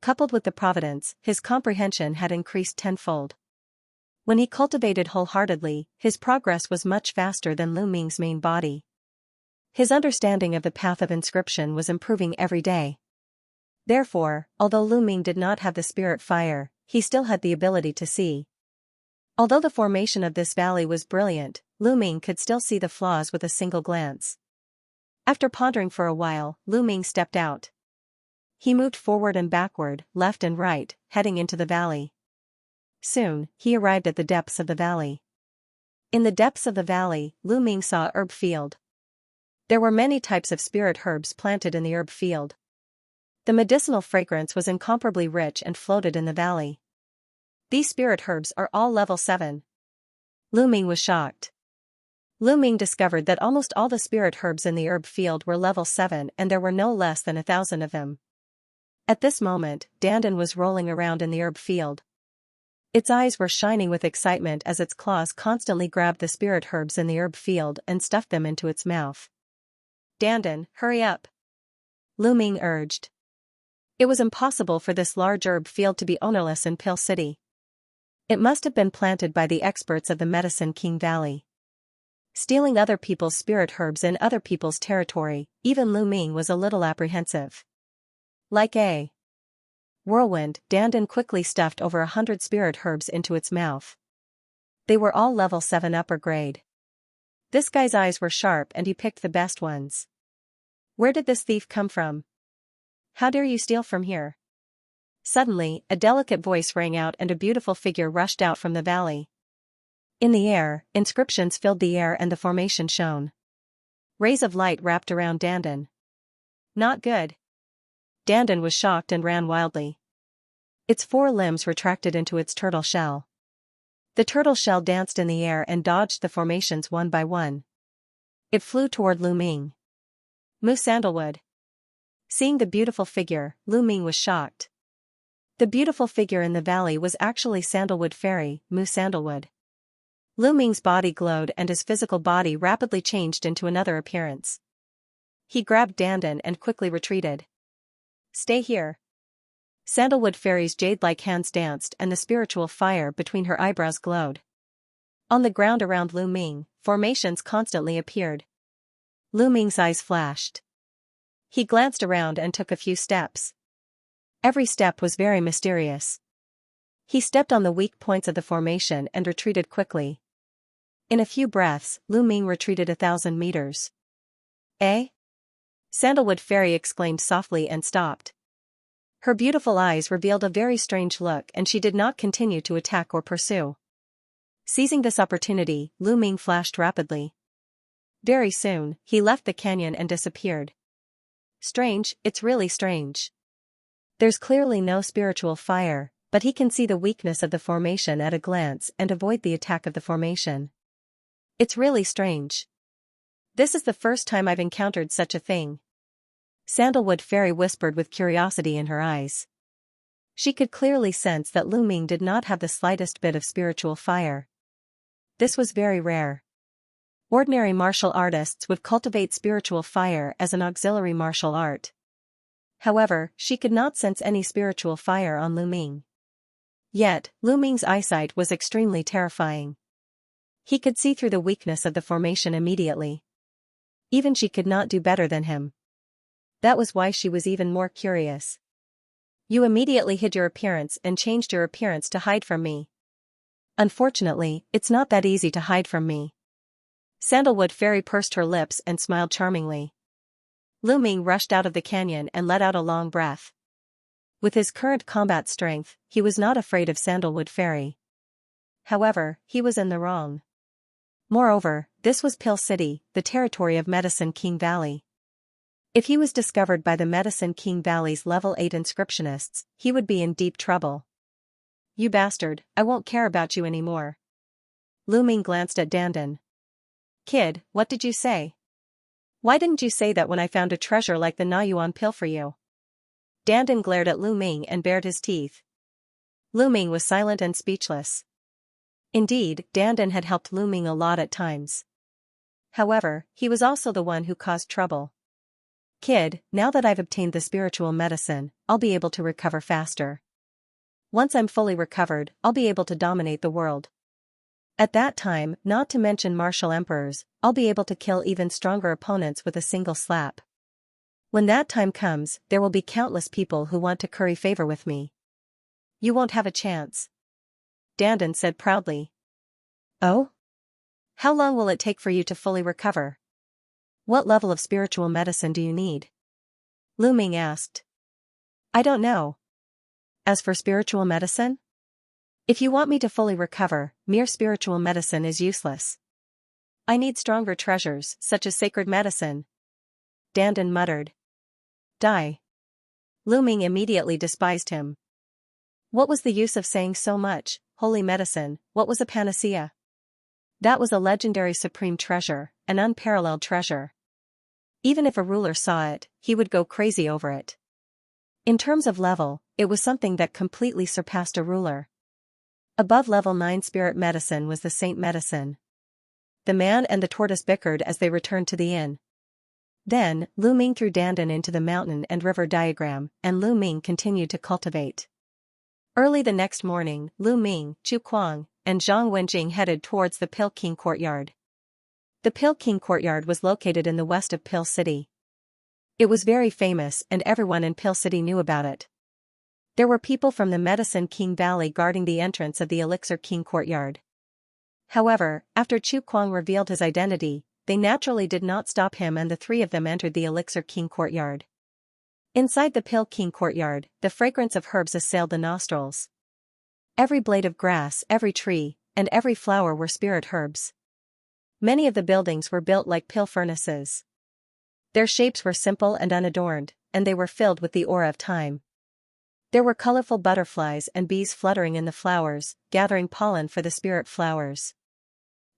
Coupled with the providence, his comprehension had increased tenfold. When he cultivated wholeheartedly, his progress was much faster than Lu Ming's main body. His understanding of the path of inscription was improving every day. Therefore, although Lu Ming did not have the spirit fire, he still had the ability to see. Although the formation of this valley was brilliant, Lu Ming could still see the flaws with a single glance. After pondering for a while, Lu Ming stepped out. He moved forward and backward, left and right, heading into the valley. Soon, he arrived at the depths of the valley. In the depths of the valley, Lu Ming saw a herb field. There were many types of spirit herbs planted in the herb field. The medicinal fragrance was incomparably rich and floated in the valley. These spirit herbs are all level 7. Lu Ming was shocked. Lu Ming discovered that almost all the spirit herbs in the herb field were level 7 and there were no less than 1,000 of them. At this moment, Dandan was rolling around in the herb field. Its eyes were shining with excitement as its claws constantly grabbed the spirit herbs in the herb field and stuffed them into its mouth. Dandan, hurry up! Lu Ming urged. It was impossible for this large herb field to be ownerless in Pill City. It must have been planted by the experts of the Medicine King Valley. Stealing other people's spirit herbs in other people's territory, even Lu Ming was a little apprehensive. Like a whirlwind, Dandan quickly stuffed over 100 spirit herbs into its mouth. They were all level 7 upper grade. This guy's eyes were sharp and he picked the best ones. Where did this thief come from? How dare you steal from here? Suddenly, a delicate voice rang out and a beautiful figure rushed out from the valley. In the air, inscriptions filled the air and the formation shone. Rays of light wrapped around Dandan. Not good. Dandan was shocked and ran wildly. Its 4 limbs retracted into its turtle shell. The turtle shell danced in the air and dodged the formations one by one. It flew toward Lu Ming. Moo Sandalwood. Seeing the beautiful figure, Lu Ming was shocked. The beautiful figure in the valley was actually Sandalwood Fairy, Moo Sandalwood. Lu Ming's body glowed and his physical body rapidly changed into another appearance. He grabbed Dandan and quickly retreated. Stay here. Sandalwood Fairy's jade-like hands danced and the spiritual fire between her eyebrows glowed. On the ground around Lu Ming, formations constantly appeared. Lu Ming's eyes flashed. He glanced around and took a few steps. Every step was very mysterious. He stepped on the weak points of the formation and retreated quickly. In a few breaths, Lu Ming retreated 1,000 meters. Eh? Sandalwood Fairy exclaimed softly and stopped. Her beautiful eyes revealed a very strange look and she did not continue to attack or pursue. Seizing this opportunity, Lu Ming flashed rapidly. Very soon, he left the canyon and disappeared. Strange, it's really strange. There's clearly no spiritual fire, but he can see the weakness of the formation at a glance and avoid the attack of the formation. It's really strange. This is the first time I've encountered such a thing. Sandalwood Fairy whispered with curiosity in her eyes. She could clearly sense that Lu Ming did not have the slightest bit of spiritual fire. This was very rare. Ordinary martial artists would cultivate spiritual fire as an auxiliary martial art. However, she could not sense any spiritual fire on Lu Ming. Yet, Lu Ming's eyesight was extremely terrifying. He could see through the weakness of the formation immediately. Even she could not do better than him. That was why she was even more curious. You immediately hid your appearance and changed your appearance to hide from me. Unfortunately, it's not that easy to hide from me. Sandalwood Fairy pursed her lips and smiled charmingly. Lu Ming rushed out of the canyon and let out a long breath. With his current combat strength, he was not afraid of Sandalwood Fairy. However, he was in the wrong. Moreover, this was Pill City, the territory of Medicine King Valley. If he was discovered by the Medicine King Valley's level 8 inscriptionists, he would be in deep trouble. You bastard, I won't care about you anymore. Lu Ming glanced at Dandan. Kid, what did you say? Why didn't you say that when I found a treasure like the Nayuan pill for you? Dandan glared at Lu Ming and bared his teeth. Lu Ming was silent and speechless. Indeed, Dandan had helped Lu Ming a lot at times. However, he was also the one who caused trouble. Kid, now that I've obtained the spiritual medicine, I'll be able to recover faster. Once I'm fully recovered, I'll be able to dominate the world. At that time, not to mention martial emperors, I'll be able to kill even stronger opponents with a single slap. When that time comes, there will be countless people who want to curry favor with me. You won't have a chance. Dandan said proudly. Oh? How long will it take for you to fully recover? What level of spiritual medicine do you need? Lu Ming asked. I don't know. As for spiritual medicine? If you want me to fully recover, mere spiritual medicine is useless. I need stronger treasures, such as sacred medicine. Dandan muttered. Die. Lu Ming immediately despised him. What was the use of saying so much? Holy medicine, what was a panacea? That was a legendary supreme treasure, an unparalleled treasure. Even if a ruler saw it, he would go crazy over it. In terms of level, it was something that completely surpassed a ruler. Above level 9 spirit medicine was the saint medicine. The man and the tortoise bickered as they returned to the inn. Then, Lu Ming threw Dandan into the mountain and river diagram, and Lu Ming continued to cultivate. Early the next morning, Lu Ming, Chu Kuang, and Zhang Wenjing headed towards the Pill King Courtyard. The Pill King Courtyard was located in the west of Pill City. It was very famous and everyone in Pill City knew about it. There were people from the Medicine King Valley guarding the entrance of the Elixir King Courtyard. However, after Chu Kuang revealed his identity, they naturally did not stop him and the three of them entered the Elixir King Courtyard. Inside the Pill King Courtyard, the fragrance of herbs assailed the nostrils. Every blade of grass, every tree, and every flower were spirit herbs. Many of the buildings were built like pill furnaces. Their shapes were simple and unadorned, and they were filled with the aura of time. There were colorful butterflies and bees fluttering in the flowers, gathering pollen for the spirit flowers.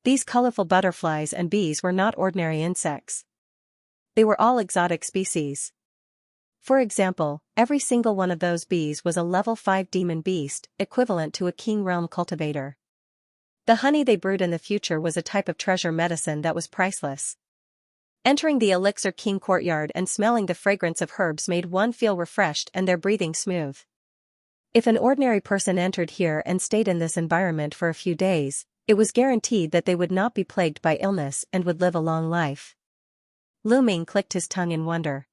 These colorful butterflies and bees were not ordinary insects. They were all exotic species. For example, every single one of those bees was a level 5 demon beast, equivalent to a king realm cultivator. The honey they brewed in the future was a type of treasure medicine that was priceless. Entering the Elixir King courtyard and smelling the fragrance of herbs made one feel refreshed and their breathing smooth. If an ordinary person entered here and stayed in this environment for a few days, it was guaranteed that they would not be plagued by illness and would live a long life. Lu Ming clicked his tongue in wonder.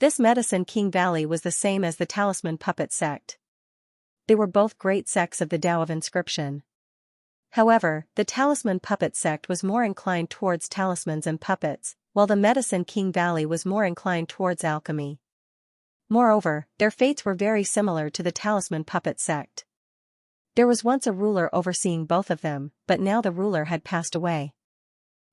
This Medicine King Valley was the same as the Talisman Puppet sect. They were both great sects of the Tao of Inscription. However, the Talisman Puppet sect was more inclined towards talismans and puppets, while the Medicine King Valley was more inclined towards alchemy. Moreover, their fates were very similar to the Talisman Puppet sect. There was once a ruler overseeing both of them, but now the ruler had passed away.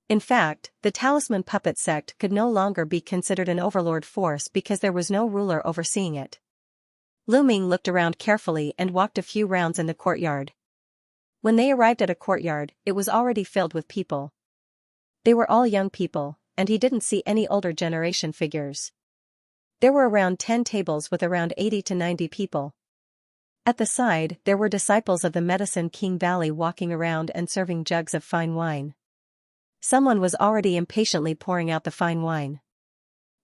In fact, the Talisman Puppet sect could no longer be considered an overlord force because there was no ruler overseeing it. Lu Ming looked around carefully and walked a few rounds in the courtyard. When they arrived at a courtyard, it was already filled with people. They were all young people, and he didn't see any older generation figures. There were around 10 tables with around 80 to 90 people. At the side, there were disciples of the Medicine King Valley walking around and serving jugs of fine wine. Someone was already impatiently pouring out the fine wine.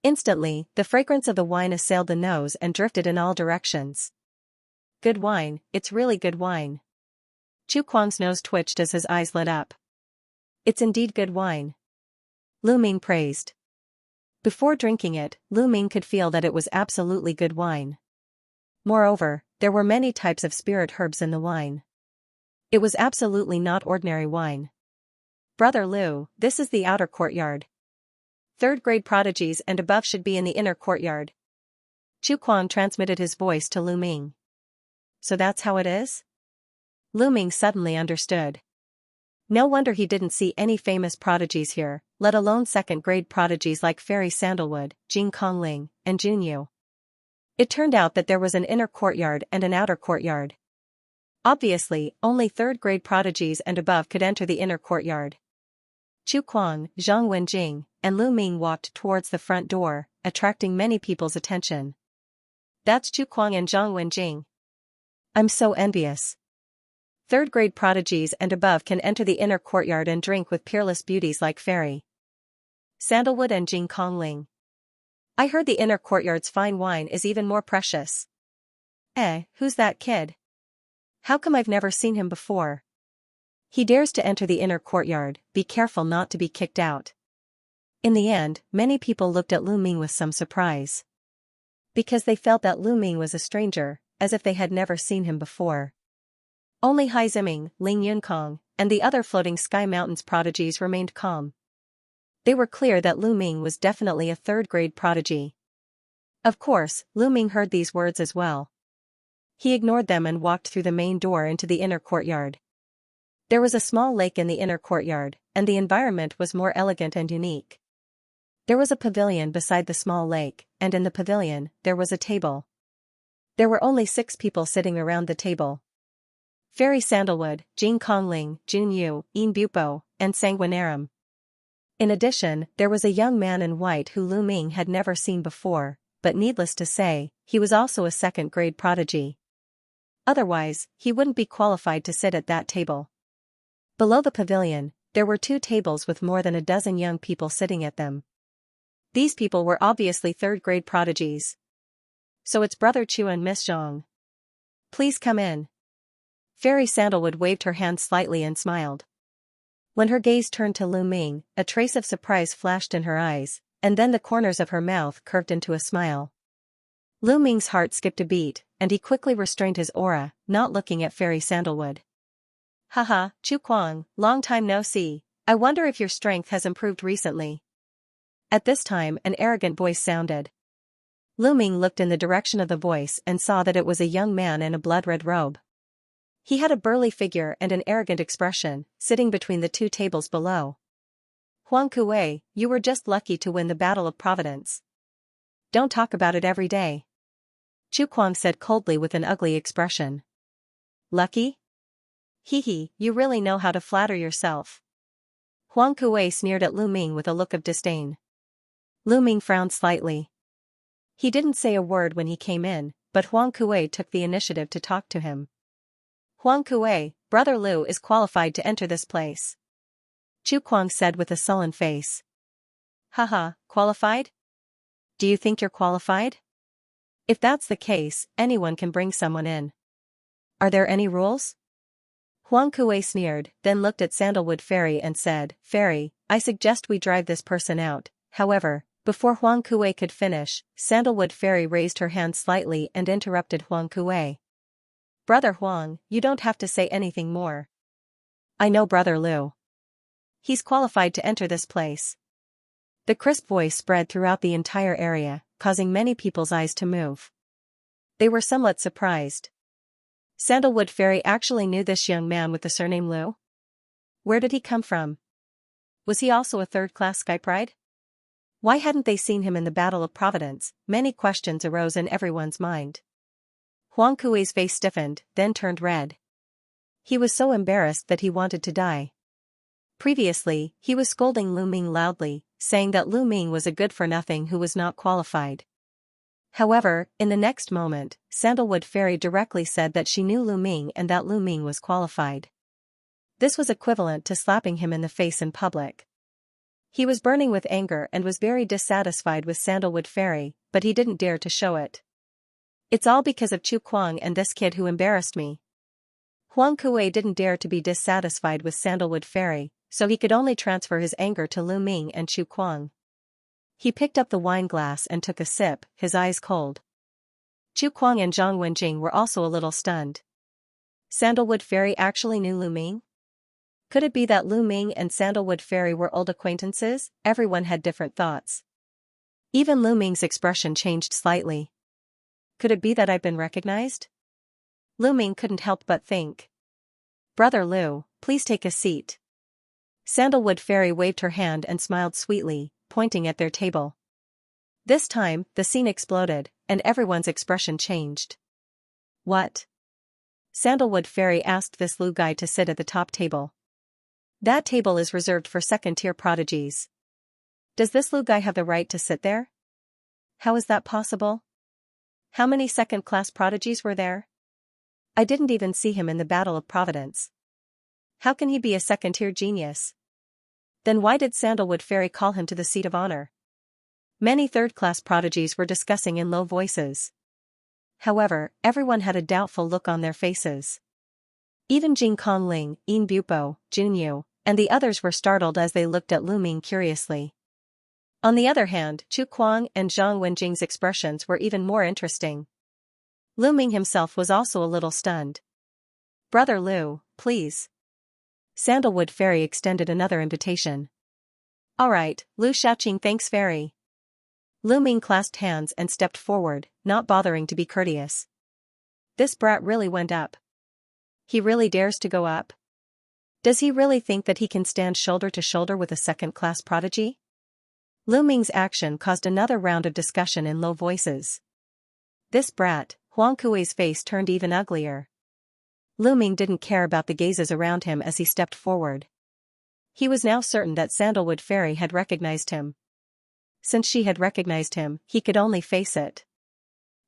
Instantly, the fragrance of the wine assailed the nose and drifted in all directions. Good wine, it's really good wine. Chu Kuang's nose twitched as his eyes lit up. It's indeed good wine. Lu Ming praised. Before drinking it, Lu Ming could feel that it was absolutely good wine. Moreover, there were many types of spirit herbs in the wine. It was absolutely not ordinary wine. Brother Lu, this is the outer courtyard. 3rd grade prodigies and above should be in the inner courtyard. Chu Kuang transmitted his voice to Lu Ming. So that's how it is? Lu Ming suddenly understood. No wonder he didn't see any famous prodigies here, let alone 2nd grade prodigies like Fairy Sandalwood, Jing Kongling, and Junyu. It turned out that there was an inner courtyard and an outer courtyard. Obviously, only 3rd grade prodigies and above could enter the inner courtyard. Chu Kuang, Zhang Wenjing, and Lu Ming walked towards the front door, attracting many people's attention. That's Chu Kuang and Zhang Wenjing. I'm so envious. 3rd grade prodigies and above can enter the inner courtyard and drink with peerless beauties like Fairy Sandalwood and Jing Kongling. I heard the inner courtyard's fine wine is even more precious. Who's that kid? How come I've never seen him before? He dares to enter the inner courtyard, be careful not to be kicked out. In the end, many people looked at Lu Ming with some surprise. Because they felt that Lu Ming was a stranger, as if they had never seen him before. Only Hai Ziming, Ling Yunkong, and the other Floating Sky Mountains prodigies remained calm. They were clear that Lu Ming was definitely a 3rd grade prodigy. Of course, Lu Ming heard these words as well. He ignored them and walked through the main door into the inner courtyard. There was a small lake in the inner courtyard, and the environment was more elegant and unique. There was a pavilion beside the small lake, and in the pavilion, there was a table. There were only 6 people sitting around the table. Fairy Sandalwood, Jing Kongling, Junyu, Yin Bupo, and Sanguinarum. In addition, there was a young man in white who Lu Ming had never seen before, but needless to say, he was also a 2nd grade prodigy. Otherwise, he wouldn't be qualified to sit at that table. Below the pavilion, there were 2 tables with more than a dozen young people sitting at them. These people were obviously 3rd grade prodigies. So it's Brother Chu and Miss Zhang. Please come in. Fairy Sandalwood waved her hand slightly and smiled. When her gaze turned to Lu Ming, a trace of surprise flashed in her eyes, and then the corners of her mouth curved into a smile. Lu Ming's heart skipped a beat, and he quickly restrained his aura, not looking at Fairy Sandalwood. Haha, Chu Kuang, long time no see, I wonder if your strength has improved recently. At this time an arrogant voice sounded. Lu Ming looked in the direction of the voice and saw that it was a young man in a blood-red robe. He had a burly figure and an arrogant expression, sitting between the 2 tables below. Huang Kuei, you were just lucky to win the Battle of Providence. Don't talk about it every day. Chu Kuang said coldly with an ugly expression. Lucky? Hee, you really know how to flatter yourself. Huang Kuei sneered at Lu Ming with a look of disdain. Lu Ming frowned slightly. He didn't say a word when he came in, but Huang Kuei took the initiative to talk to him. Huang Kuei, Brother Lu is qualified to enter this place. Chu Kuang said with a sullen face. Haha, qualified? Do you think you're qualified? If that's the case, anyone can bring someone in. Are there any rules? Huang Kuei sneered, then looked at Sandalwood Fairy and said, Fairy, I suggest we drive this person out. However, before Huang Kuei could finish, Sandalwood Fairy raised her hand slightly and interrupted Huang Kuei. Brother Huang, you don't have to say anything more. I know Brother Lu. He's qualified to enter this place. The crisp voice spread throughout the entire area, causing many people's eyes to move. They were somewhat surprised. Sandalwood Fairy actually knew this young man with the surname Lu? Where did he come from? Was he also a third-class Skypride? Why hadn't they seen him in the Battle of Providence? Many questions arose in everyone's mind. Huang Kuei's face stiffened, then turned red. He was so embarrassed that he wanted to die. Previously, he was scolding Lu Ming loudly, saying that Lu Ming was a good-for-nothing who was not qualified. However, in the next moment, Sandalwood Fairy directly said that she knew Lu Ming and that Lu Ming was qualified. This was equivalent to slapping him in the face in public. He was burning with anger and was very dissatisfied with Sandalwood Fairy, but he didn't dare to show it. It's all because of Chu Kuang and this kid who embarrassed me. Huang Kuei didn't dare to be dissatisfied with Sandalwood Fairy, so he could only transfer his anger to Lu Ming and Chu Kuang. He picked up the wine glass and took a sip, his eyes cold. Chu Kuang and Zhang Wenjing were also a little stunned. Sandalwood Fairy actually knew Lu Ming? Could it be that Lu Ming and Sandalwood Fairy were old acquaintances? Everyone had different thoughts. Even Lu Ming's expression changed slightly. Could it be that I've been recognized? Lu Ming couldn't help but think. Brother Lu, please take a seat. Sandalwood Fairy waved her hand and smiled sweetly, pointing at their table. This time, the scene exploded, and everyone's expression changed. What? Sandalwood Fairy asked this Lu guy to sit at the top table. That table is reserved for second-tier prodigies. Does this Lu guy have the right to sit there? How is that possible? How many second-class prodigies were there? I didn't even see him in the Battle of Providence. How can he be a second-tier genius? Then why did Sandalwood Fairy call him to the seat of honor? Many third-class prodigies were discussing in low voices. However, everyone had a doubtful look on their faces. Even Jing Kongling, Yin Bupo, Junyu, and the others were startled as they looked at Lu Ming curiously. On the other hand, Chu Kuang and Zhang Wenjing's expressions were even more interesting. Lu Ming himself was also a little stunned. Brother Lu, please. Sandalwood Fairy extended another invitation. Alright, Lu Shaoqing thanks Fairy. Lu Ming clasped hands and stepped forward, not bothering to be courteous. This brat really went up. He really dares to go up? Does he really think that he can stand shoulder to shoulder with a second-class prodigy? Lu Ming's action caused another round of discussion in low voices. This brat, Huang Kuei's face turned even uglier. Lu Ming didn't care about the gazes around him as he stepped forward. He was now certain that Sandalwood Fairy had recognized him. Since she had recognized him, he could only face it.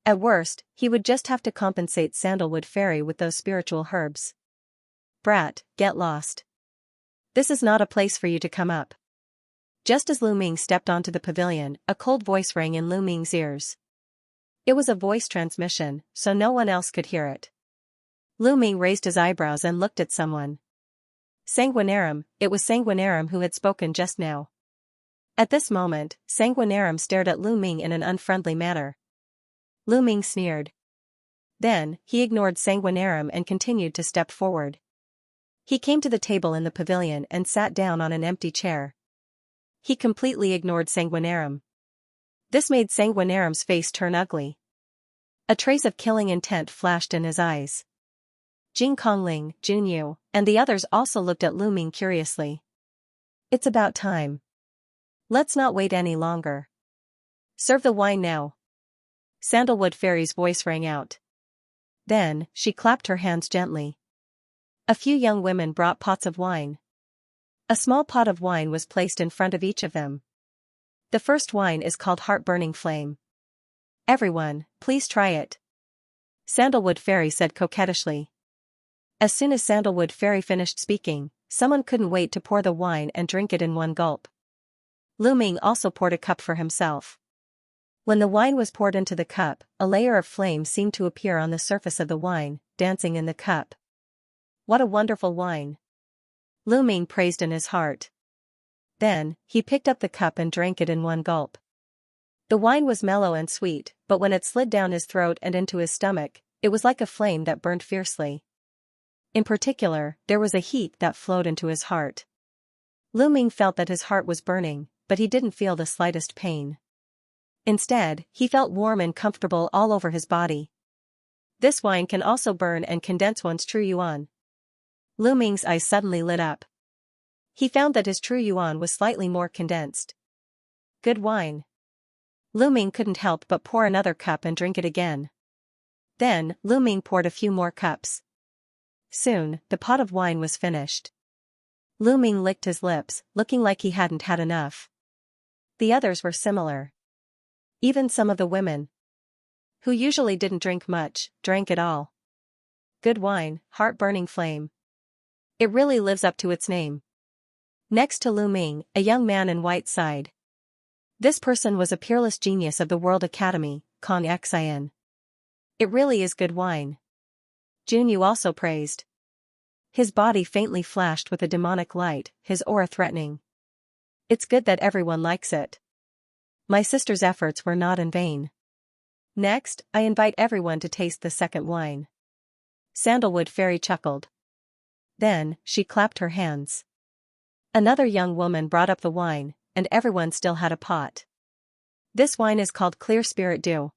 At worst, he would just have to compensate Sandalwood Fairy with those spiritual herbs. Brat, get lost. This is not a place for you to come up. Just as Lu Ming stepped onto the pavilion, a cold voice rang in Lu Ming's ears. It was a voice transmission, so no one else could hear it. Lu Ming raised his eyebrows and looked at someone. Sanguinarum, it was Sanguinarum who had spoken just now. At this moment, Sanguinarum stared at Lu Ming in an unfriendly manner. Lu Ming sneered. Then, he ignored Sanguinarum and continued to step forward. He came to the table in the pavilion and sat down on an empty chair. He completely ignored Sanguinarum. This made Sanguinarum's face turn ugly. A trace of killing intent flashed in his eyes. Jing Kongling, Junyu, and the others also looked at Lu Ming curiously. It's about time. Let's not wait any longer. Serve the wine now. Sandalwood Fairy's voice rang out. Then, she clapped her hands gently. A few young women brought pots of wine. A small pot of wine was placed in front of each of them. The first wine is called Heart-Burning Flame. Everyone, please try it. Sandalwood Fairy said coquettishly. As soon as Sandalwood Fairy finished speaking, someone couldn't wait to pour the wine and drink it in one gulp. Lu Ming also poured a cup for himself. When the wine was poured into the cup, a layer of flame seemed to appear on the surface of the wine, dancing in the cup. What a wonderful wine! Lu Ming praised in his heart. Then, he picked up the cup and drank it in one gulp. The wine was mellow and sweet, but when it slid down his throat and into his stomach, it was like a flame that burned fiercely. In particular, there was a heat that flowed into his heart. Lu Ming felt that his heart was burning, but he didn't feel the slightest pain. Instead, he felt warm and comfortable all over his body. This wine can also burn and condense one's true yuan. Lu Ming's eyes suddenly lit up. He found that his true yuan was slightly more condensed. Good wine. Lu Ming couldn't help but pour another cup and drink it again. Then, Lu Ming poured a few more cups. Soon, the pot of wine was finished. Lu Ming licked his lips, looking like he hadn't had enough. The others were similar. Even some of the women, who usually didn't drink much, drank it all. Good wine, Heart-Burning Flame. It really lives up to its name. Next to Lu Ming, a young man in white sighed. This person was a peerless genius of the World Academy, Xianxia. It really is good wine. Junyu also praised. His body faintly flashed with a demonic light, his aura threatening. It's good that everyone likes it. My sister's efforts were not in vain. Next, I invite everyone to taste the second wine. Sandalwood Fairy chuckled. Then, she clapped her hands. Another young woman brought up the wine, and everyone still had a pot. This wine is called Clear Spirit Dew.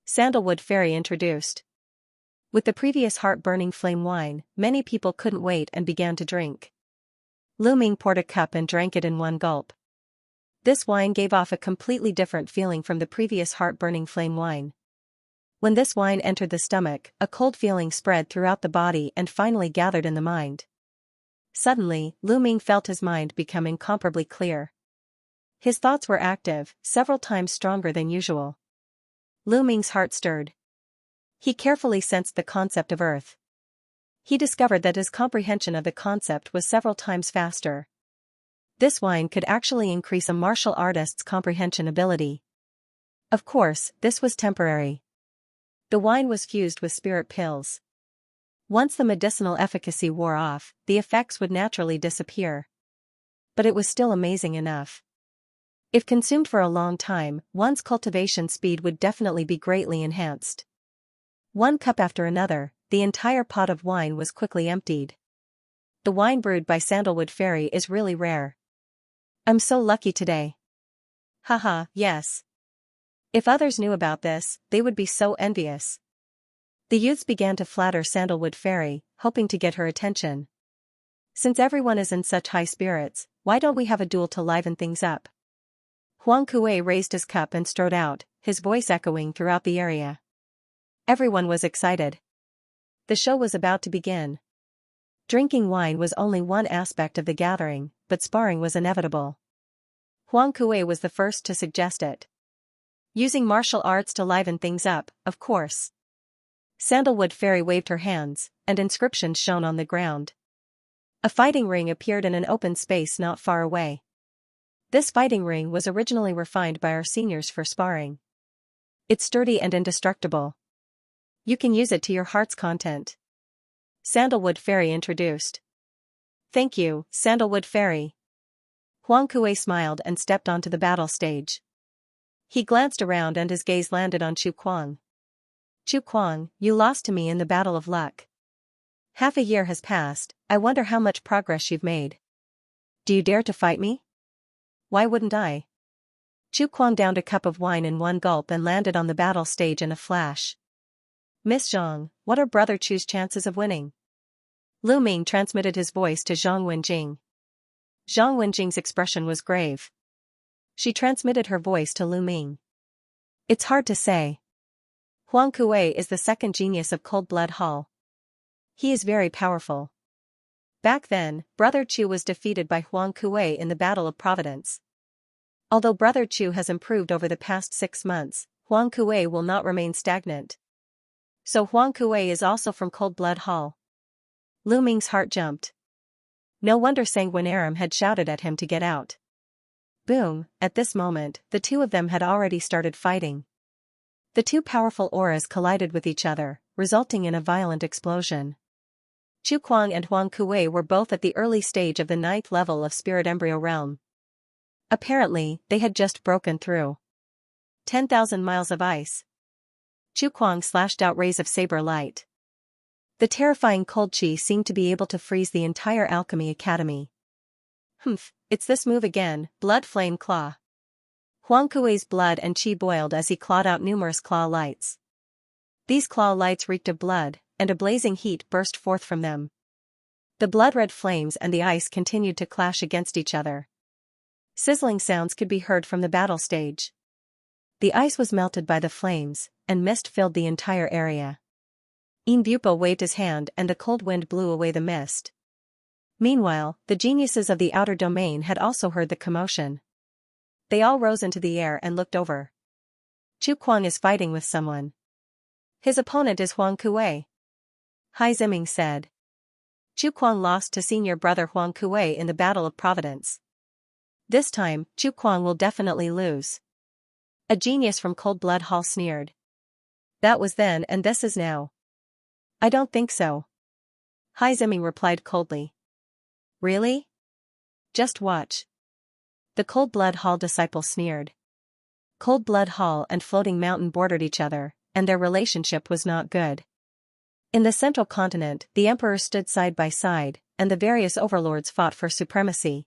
Sandalwood Fairy introduced. With the previous Heart-Burning Flame wine, many people couldn't wait and began to drink. Lu Ming poured a cup and drank it in one gulp. This wine gave off a completely different feeling from the previous Heart-Burning Flame wine. When this wine entered the stomach, a cold feeling spread throughout the body and finally gathered in the mind. Suddenly, Lu Ming felt his mind become incomparably clear. His thoughts were active, several times stronger than usual. Lu Ming's heart stirred. He carefully sensed the concept of earth. He discovered that his comprehension of the concept was several times faster. This wine could actually increase a martial artist's comprehension ability. Of course, this was temporary. The wine was fused with spirit pills. Once the medicinal efficacy wore off, the effects would naturally disappear. But it was still amazing enough. If consumed for a long time, one's cultivation speed would definitely be greatly enhanced. One cup after another, the entire pot of wine was quickly emptied. The wine brewed by Sandalwood Fairy is really rare. I'm so lucky today. Haha, yes. If others knew about this, they would be so envious. The youths began to flatter Sandalwood Fairy, hoping to get her attention. Since everyone is in such high spirits, why don't we have a duel to liven things up? Huang Kuei raised his cup and strode out, his voice echoing throughout the area. Everyone was excited. The show was about to begin. Drinking wine was only one aspect of the gathering, but sparring was inevitable. Huang Kuei was the first to suggest it. Using martial arts to liven things up, of course. Sandalwood Fairy waved her hands, and inscriptions shone on the ground. A fighting ring appeared in an open space not far away. This fighting ring was originally refined by our seniors for sparring. It's sturdy and indestructible. You can use it to your heart's content. Sandalwood Fairy introduced. Thank you, Sandalwood Fairy. Huang Kuei smiled and stepped onto the battle stage. He glanced around and his gaze landed on Chu Kuang. Chu Kuang, you lost to me in the Battle of Luck. Half a year has passed, I wonder how much progress you've made. Do you dare to fight me? Why wouldn't I? Chu Kuang downed a cup of wine in one gulp and landed on the battle stage in a flash. Miss Zhang, what are Brother Chu's chances of winning? Lu Ming transmitted his voice to Zhang Wenjing. Zhang Wenjing's expression was grave. She transmitted her voice to Lu Ming. It's hard to say. Huang Kuei is the second genius of Cold Blood Hall. He is very powerful. Back then, Brother Chu was defeated by Huang Kuei in the Battle of Providence. Although Brother Chu has improved over the past 6 months, Huang Kuei will not remain stagnant. So Huang Kuei is also from Cold Blood Hall. Lu Ming's heart jumped. No wonder Sanguinarum had shouted at him to get out. Boom, at this moment, the two of them had already started fighting. The two powerful auras collided with each other, resulting in a violent explosion. Chu Kuang and Huang Kuei were both at the early stage of the 9th level of Spirit Embryo Realm. Apparently, they had just broken through 10,000 miles of ice. Chu Kuang slashed out rays of saber light. The terrifying cold chi seemed to be able to freeze the entire Alchemy Academy. Humph, it's this move again, Blood Flame Claw. Huang Kuei's blood and chi boiled as he clawed out numerous claw lights. These claw lights reeked of blood, and a blazing heat burst forth from them. The blood-red flames and the ice continued to clash against each other. Sizzling sounds could be heard from the battle stage. The ice was melted by the flames, and mist filled the entire area. Yin Bupo waved his hand and the cold wind blew away the mist. Meanwhile, the geniuses of the outer domain had also heard the commotion. They all rose into the air and looked over. Chu Kuang is fighting with someone. His opponent is Huang Kuei. Hai Ziming said. Chu Kuang lost to senior brother Huang Kuei in the Battle of Providence. This time, Chu Kuang will definitely lose. A genius from Cold Blood Hall sneered. That was then and this is now. I don't think so. Hai Ziming replied coldly. Really? Just watch. The Cold Blood Hall disciple sneered. Cold Blood Hall and Floating Mountain bordered each other, and their relationship was not good. In the central continent, the emperors stood side by side, and the various overlords fought for supremacy.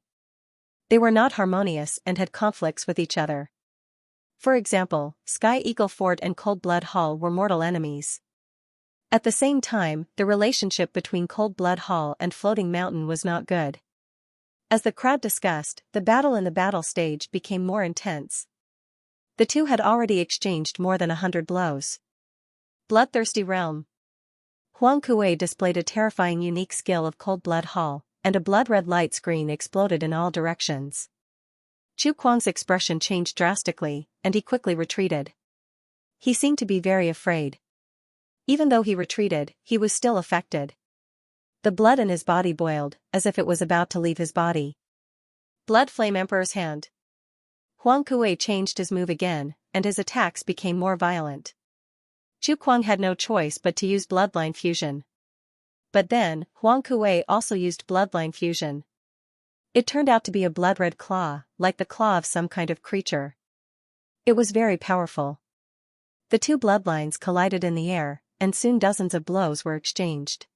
They were not harmonious and had conflicts with each other. For example, Sky Eagle Fort and Cold Blood Hall were mortal enemies. At the same time, the relationship between Cold Blood Hall and Floating Mountain was not good. As the crowd discussed, the battle in the battle stage became more intense. The two had already exchanged more than 100 blows. Bloodthirsty Realm. Huang Kuei displayed a terrifying unique skill of Cold Blood Hall, and a blood-red light screen exploded in all directions. Chu Kuang's expression changed drastically, and he quickly retreated. He seemed to be very afraid. Even though he retreated, he was still affected. The blood in his body boiled, as if it was about to leave his body. Blood Flame Emperor's Hand. Huang Kuei changed his move again, and his attacks became more violent. Chu Kuang had no choice but to use Bloodline Fusion. But then, Huang Kuei also used Bloodline Fusion. It turned out to be a blood-red claw, like the claw of some kind of creature. It was very powerful. The two bloodlines collided in the air, and soon dozens of blows were exchanged.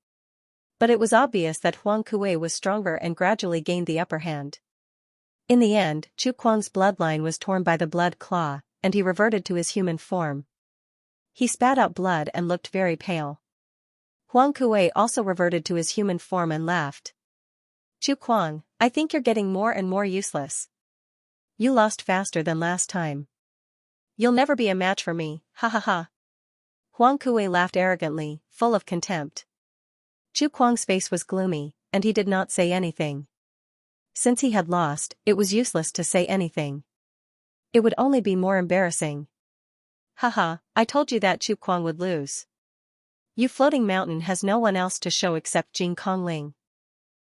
But it was obvious that Huang Kuei was stronger and gradually gained the upper hand. In the end, Chu Kuang's bloodline was torn by the blood claw, and he reverted to his human form. He spat out blood and looked very pale. Huang Kuei also reverted to his human form and laughed. Chu Kuang, I think you're getting more and more useless. You lost faster than last time. You'll never be a match for me, ha ha ha. Huang Kuei laughed arrogantly, full of contempt. Chu Kuang's face was gloomy, and he did not say anything. Since he had lost, it was useless to say anything. It would only be more embarrassing. Haha, I told you that Chu Kuang would lose. You Floating Mountain has no one else to show except Jing Kongling.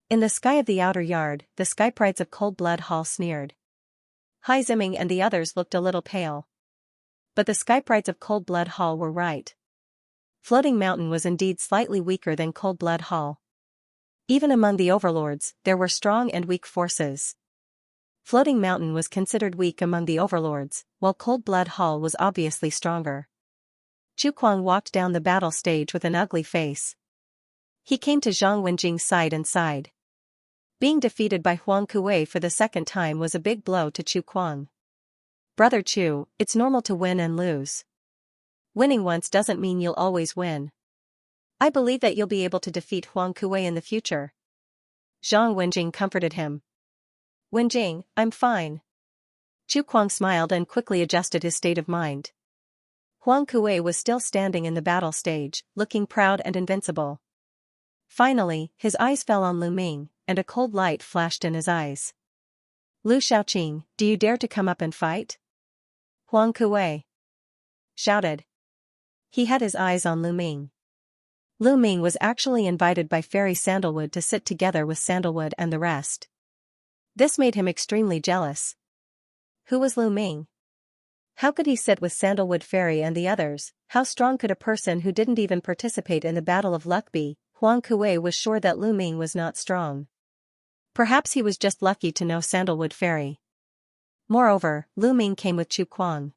In the sky of the outer yard, the Skyprides of Cold Blood Hall sneered. Hai Ziming and the others looked a little pale. But the Skyprides of Cold Blood Hall were right. Floating Mountain was indeed slightly weaker than Cold Blood Hall. Even among the overlords, there were strong and weak forces. Floating Mountain was considered weak among the overlords, while Cold Blood Hall was obviously stronger. Chu Kuang walked down the battle stage with an ugly face. He came to Zhang Wenjing's side and sighed. Being defeated by Huang Kuei for the second time was a big blow to Chu Kuang. Brother Chu, it's normal to win and lose. Winning once doesn't mean you'll always win. I believe that you'll be able to defeat Huang Kuei in the future. Zhang Wenjing comforted him. Wenjing, I'm fine. Chu Kuang smiled and quickly adjusted his state of mind. Huang Kuei was still standing in the battle stage, looking proud and invincible. Finally, his eyes fell on Lu Ming, and a cold light flashed in his eyes. Lu Shaoqing, do you dare to come up and fight? Huang Kuei shouted. He had his eyes on Lu Ming. Lu Ming was actually invited by Fairy Sandalwood to sit together with Sandalwood and the rest. This made him extremely jealous. Who was Lu Ming? How could he sit with Sandalwood Fairy and the others? How strong could a person who didn't even participate in the Battle of Luck be? Huang Kuei was sure that Lu Ming was not strong. Perhaps he was just lucky to know Sandalwood Fairy. Moreover, Lu Ming came with Chu Kuang.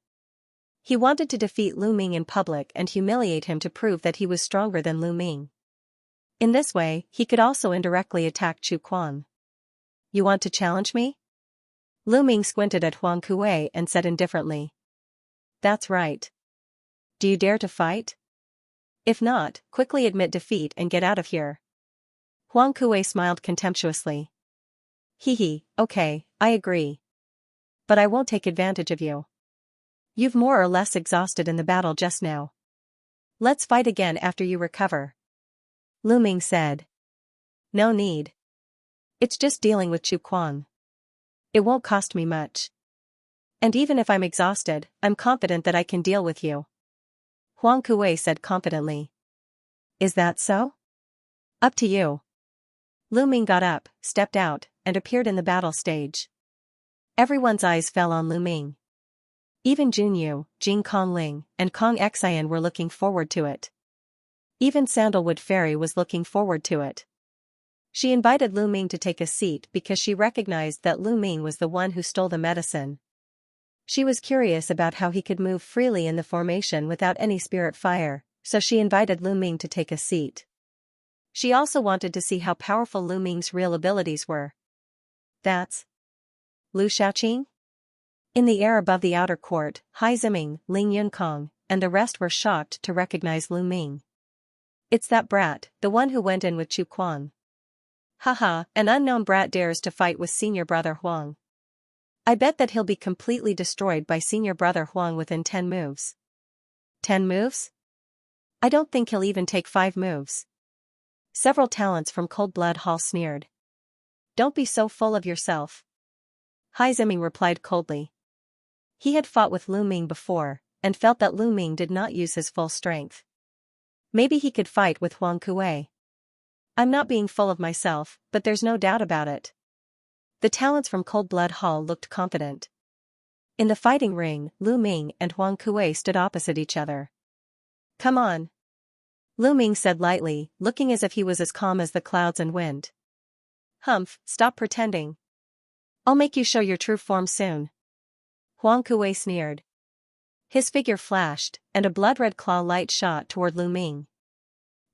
He wanted to defeat Lu Ming in public and humiliate him to prove that he was stronger than Lu Ming. In this way, he could also indirectly attack Chu Kuang. You want to challenge me? Lu Ming squinted at Huang Kuei and said indifferently. That's right. Do you dare to fight? If not, quickly admit defeat and get out of here. Huang Kuei smiled contemptuously. Hee, okay, I agree. But I won't take advantage of you. You've more or less exhausted in the battle just now. Let's fight again after you recover. Lu Ming said. No need. It's just dealing with Chu Kuang. It won't cost me much. And even if I'm exhausted, I'm confident that I can deal with you. Huang Kuei said confidently. Is that so? Up to you. Lu Ming got up, stepped out, and appeared in the battle stage. Everyone's eyes fell on Lu Ming. Even Junyu, Jing Kongling, and Kong Xian were looking forward to it. Even Sandalwood Fairy was looking forward to it. She invited Lu Ming to take a seat because she recognized that Lu Ming was the one who stole the medicine. She was curious about how he could move freely in the formation without any spirit fire, so she invited Lu Ming to take a seat. She also wanted to see how powerful Lu Ming's real abilities were. That's Lu Shaoqing? In the air above the outer court, Hai Ziming, Ling Yunkong, and the rest were shocked to recognize Lu Ming. It's that brat, the one who went in with Chu Kuang. Haha, an unknown brat dares to fight with senior brother Huang. I bet that he'll be completely destroyed by senior brother Huang within 10 moves. 10 moves? I don't think he'll even take 5 moves. Several talents from Cold Blood Hall sneered. Don't be so full of yourself. Hai Ziming replied coldly. He had fought with Lu Ming before, and felt that Lu Ming did not use his full strength. Maybe he could fight with Huang Kuei. I'm not being full of myself, but there's no doubt about it. The talents from Cold Blood Hall looked confident. In the fighting ring, Lu Ming and Huang Kuei stood opposite each other. Come on. Lu Ming said lightly, looking as if he was as calm as the clouds and wind. Humph, stop pretending. I'll make you show your true form soon. Huang Kuei sneered. His figure flashed, and a blood-red claw light shot toward Lu Ming.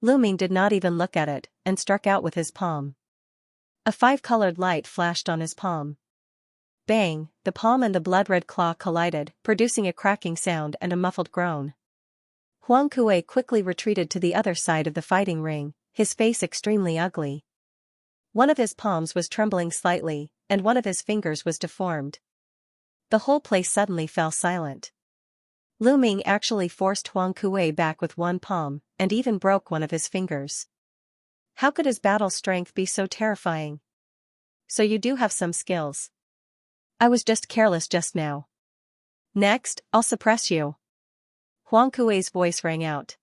Lu Ming did not even look at it, and struck out with his palm. A 5-colored light flashed on his palm. Bang, the palm and the blood-red claw collided, producing a cracking sound and a muffled groan. Huang Kuei quickly retreated to the other side of the fighting ring, his face extremely ugly. One of his palms was trembling slightly, and one of his fingers was deformed. The whole place suddenly fell silent. Lu Ming actually forced Huang Kuei back with one palm, and even broke one of his fingers. How could his battle strength be so terrifying? So you do have some skills. I was just careless just now. Next, I'll suppress you. Huang Kuei's voice rang out.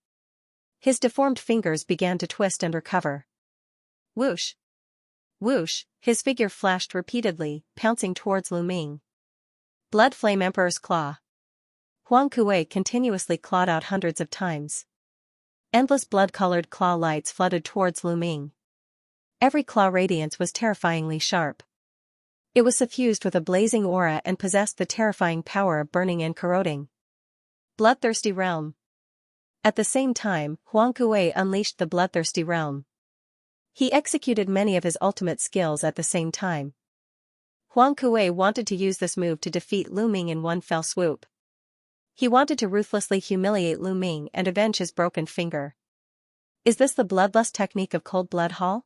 His deformed fingers began to twist and recover. Whoosh! Whoosh! His figure flashed repeatedly, pouncing towards Lu Ming. Blood Flame Emperor's Claw. Huang Kuei continuously clawed out hundreds of times. Endless blood-colored claw lights flooded towards Lu Ming. Every claw radiance was terrifyingly sharp. It was suffused with a blazing aura and possessed the terrifying power of burning and corroding. Bloodthirsty Realm. At the same time, Huang Kuei unleashed the Bloodthirsty Realm. He executed many of his ultimate skills at the same time. Huang Kuei wanted to use this move to defeat Lu Ming in one fell swoop. He wanted to ruthlessly humiliate Lu Ming and avenge his broken finger. Is this the bloodlust technique of Cold Blood Hall?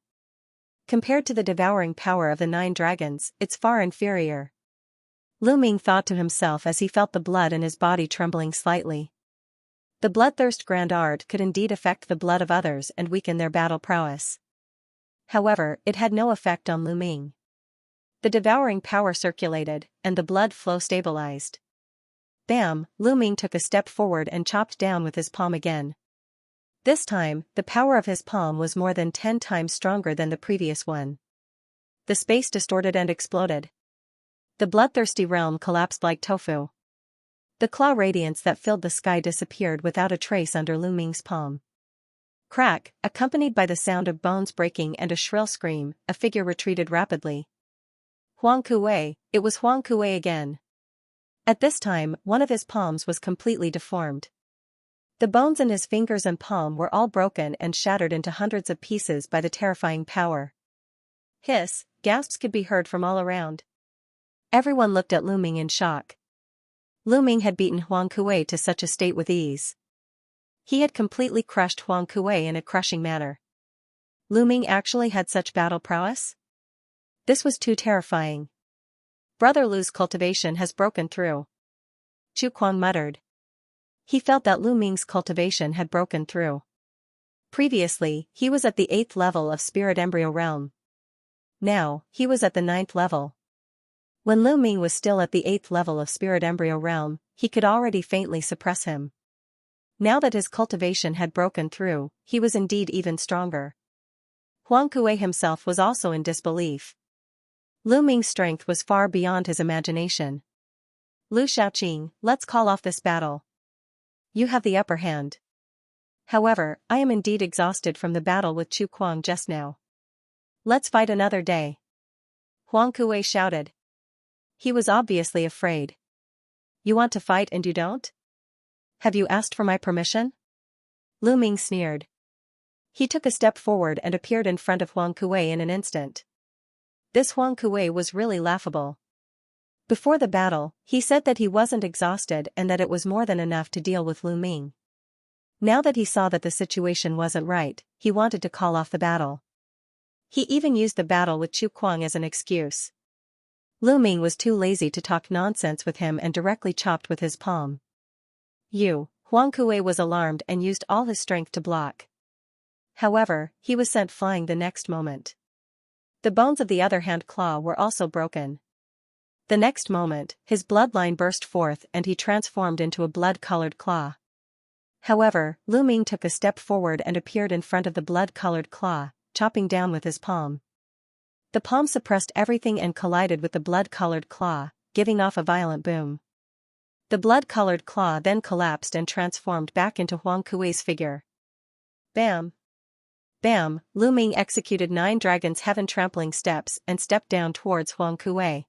Compared to the devouring power of the 9 dragons, it's far inferior. Lu Ming thought to himself as he felt the blood in his body trembling slightly. The bloodthirst grand art could indeed affect the blood of others and weaken their battle prowess. However, it had no effect on Lu Ming. The devouring power circulated, and the blood flow stabilized. Bam! Lu Ming took a step forward and chopped down with his palm again. This time, the power of his palm was more than 10 times stronger than the previous one. The space distorted and exploded. The bloodthirsty realm collapsed like tofu. The claw radiance that filled the sky disappeared without a trace under Lu Ming's palm. Crack, accompanied by the sound of bones breaking and a shrill scream, a figure retreated rapidly. Huang Kuei, it was Huang Kuei again. At this time, one of his palms was completely deformed. The bones in his fingers and palm were all broken and shattered into hundreds of pieces by the terrifying power. Hiss, gasps could be heard from all around. Everyone looked at Lu Ming in shock. Lu Ming had beaten Huang Kuei to such a state with ease. He had completely crushed Huang Kuei in a crushing manner. Lu Ming actually had such battle prowess? This was too terrifying. Brother Lu's cultivation has broken through. Chu Kuang muttered. He felt that Lu Ming's cultivation had broken through. Previously, he was at the 8th level of Spirit Embryo Realm. Now, he was at the 9th level. When Lu Ming was still at the 8th level of Spirit Embryo Realm, he could already faintly suppress him. Now that his cultivation had broken through, he was indeed even stronger. Huang Kuei himself was also in disbelief. Lu Ming's strength was far beyond his imagination. Lu Shaoqing, let's call off this battle. You have the upper hand. However, I am indeed exhausted from the battle with Chu Kuang just now. Let's fight another day. Huang Kuei shouted. He was obviously afraid. You want to fight and you don't? Have you asked for my permission? Lu Ming sneered. He took a step forward and appeared in front of Huang Kuei in an instant. This Huang Kuei was really laughable. Before the battle, he said that he wasn't exhausted and that it was more than enough to deal with Lu Ming. Now that he saw that the situation wasn't right, he wanted to call off the battle. He even used the battle with Chu Kuang as an excuse. Lu Ming was too lazy to talk nonsense with him and directly chopped with his palm. Huang Kuei was alarmed and used all his strength to block. However, he was sent flying the next moment. The bones of the other hand claw were also broken. The next moment, his bloodline burst forth and he transformed into a blood-colored claw. However, Lu Ming took a step forward and appeared in front of the blood-colored claw, chopping down with his palm. The palm suppressed everything and collided with the blood-colored claw, giving off a violent boom. The blood-colored claw then collapsed and transformed back into Huang Kuei's figure. Bam! Bam! Lu Ming executed 9 Dragon's Heaven trampling steps and stepped down towards Huang Kuei.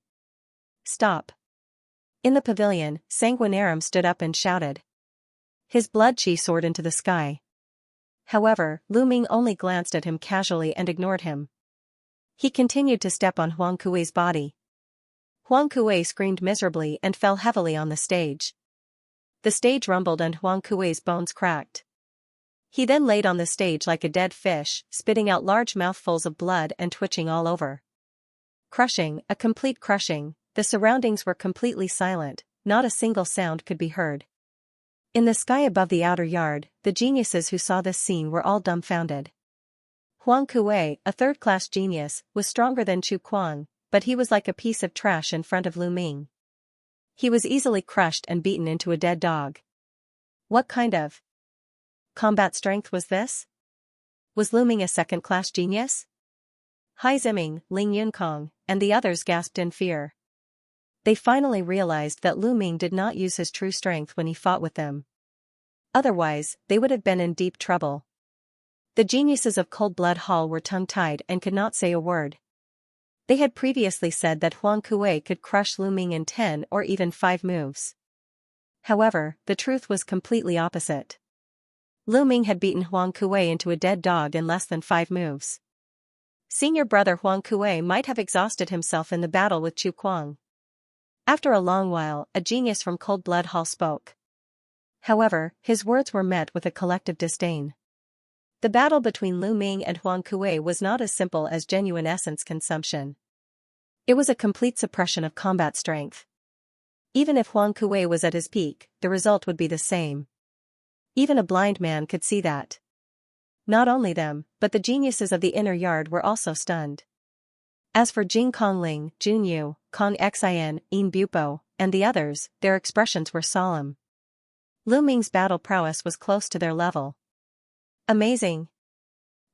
Stop! In the pavilion, Sanguinarum stood up and shouted. His blood chi soared into the sky. However, Lu Ming only glanced at him casually and ignored him. He continued to step on Huang Kuei's body. Huang Kuei screamed miserably and fell heavily on the stage. The stage rumbled and Huang Kuei's bones cracked. He then laid on the stage like a dead fish, spitting out large mouthfuls of blood and twitching all over. Crushing, a complete crushing, the surroundings were completely silent, not a single sound could be heard. In the sky above the outer yard, the geniuses who saw this scene were all dumbfounded. Huang Kuei, a third-class genius, was stronger than Chu Kuang, but he was like a piece of trash in front of Lu Ming. He was easily crushed and beaten into a dead dog. What kind of combat strength was this? Was Lu Ming a second-class genius? Hai Ziming, Ling Yunkong, and the others gasped in fear. They finally realized that Lu Ming did not use his true strength when he fought with them. Otherwise, they would have been in deep trouble. The geniuses of Cold Blood Hall were tongue-tied and could not say a word. They had previously said that Huang Kuei could crush Lu Ming in 10 or even 5 moves. However, the truth was completely opposite. Lu Ming had beaten Huang Kuei into a dead dog in less than 5 moves. Senior brother Huang Kuei might have exhausted himself in the battle with Chu Kuang. After a long while, a genius from Cold Blood Hall spoke. However, his words were met with a collective disdain. The battle between Lu Ming and Huang Kuei was not as simple as genuine essence consumption. It was a complete suppression of combat strength. Even if Huang Kuei was at his peak, the result would be the same. Even a blind man could see that. Not only them, but the geniuses of the inner yard were also stunned. As for Jing Kongling, Jun Yu, Kong Xian, Yin Bupo, and the others, their expressions were solemn. Lu Ming's battle prowess was close to their level. Amazing!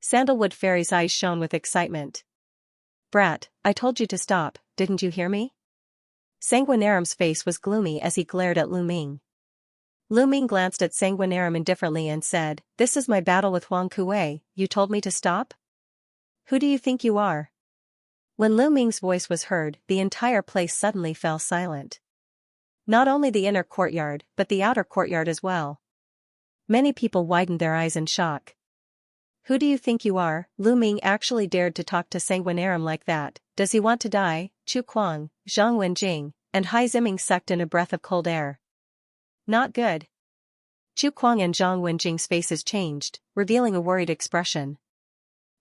Sandalwood Fairy's eyes shone with excitement. Brat, I told you to stop, didn't you hear me? Sanguinarum's face was gloomy as he glared at Lu Ming. Lu Ming glanced at Sanguinarum indifferently and said, "This is my battle with Huang Kuei, you told me to stop? Who do you think you are?" When Lu Ming's voice was heard, the entire place suddenly fell silent. Not only the inner courtyard, but the outer courtyard as well. Many people widened their eyes in shock. Who do you think you are? Lu Ming actually dared to talk to Sanguinarum like that. Does he want to die? Chu Kuang, Zhang Wenjing, and Hai Ziming sucked in a breath of cold air. Not good. Chu Kuang and Zhang Wenjing's faces changed, revealing a worried expression.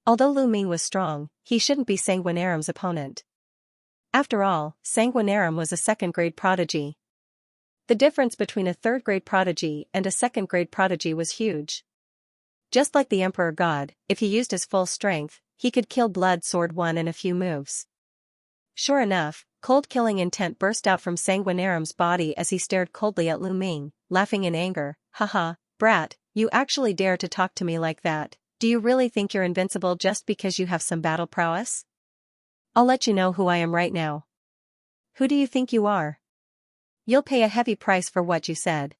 Although Lu Ming was strong, he shouldn't be Sanguinarum's opponent. After all, Sanguinarum was a second-grade prodigy. The difference between a third-grade prodigy and a second-grade prodigy was huge. Just like the Emperor God, if he used his full strength, he could kill Blood Sword 1 in a few moves. Sure enough, cold-killing intent burst out from Sanguinarum's body as he stared coldly at Lu Ming, laughing in anger. Haha, brat, you actually dare to talk to me like that. Do you really think you're invincible just because you have some battle prowess? I'll let you know who I am right now. Who do you think you are? You'll pay a heavy price for what you said.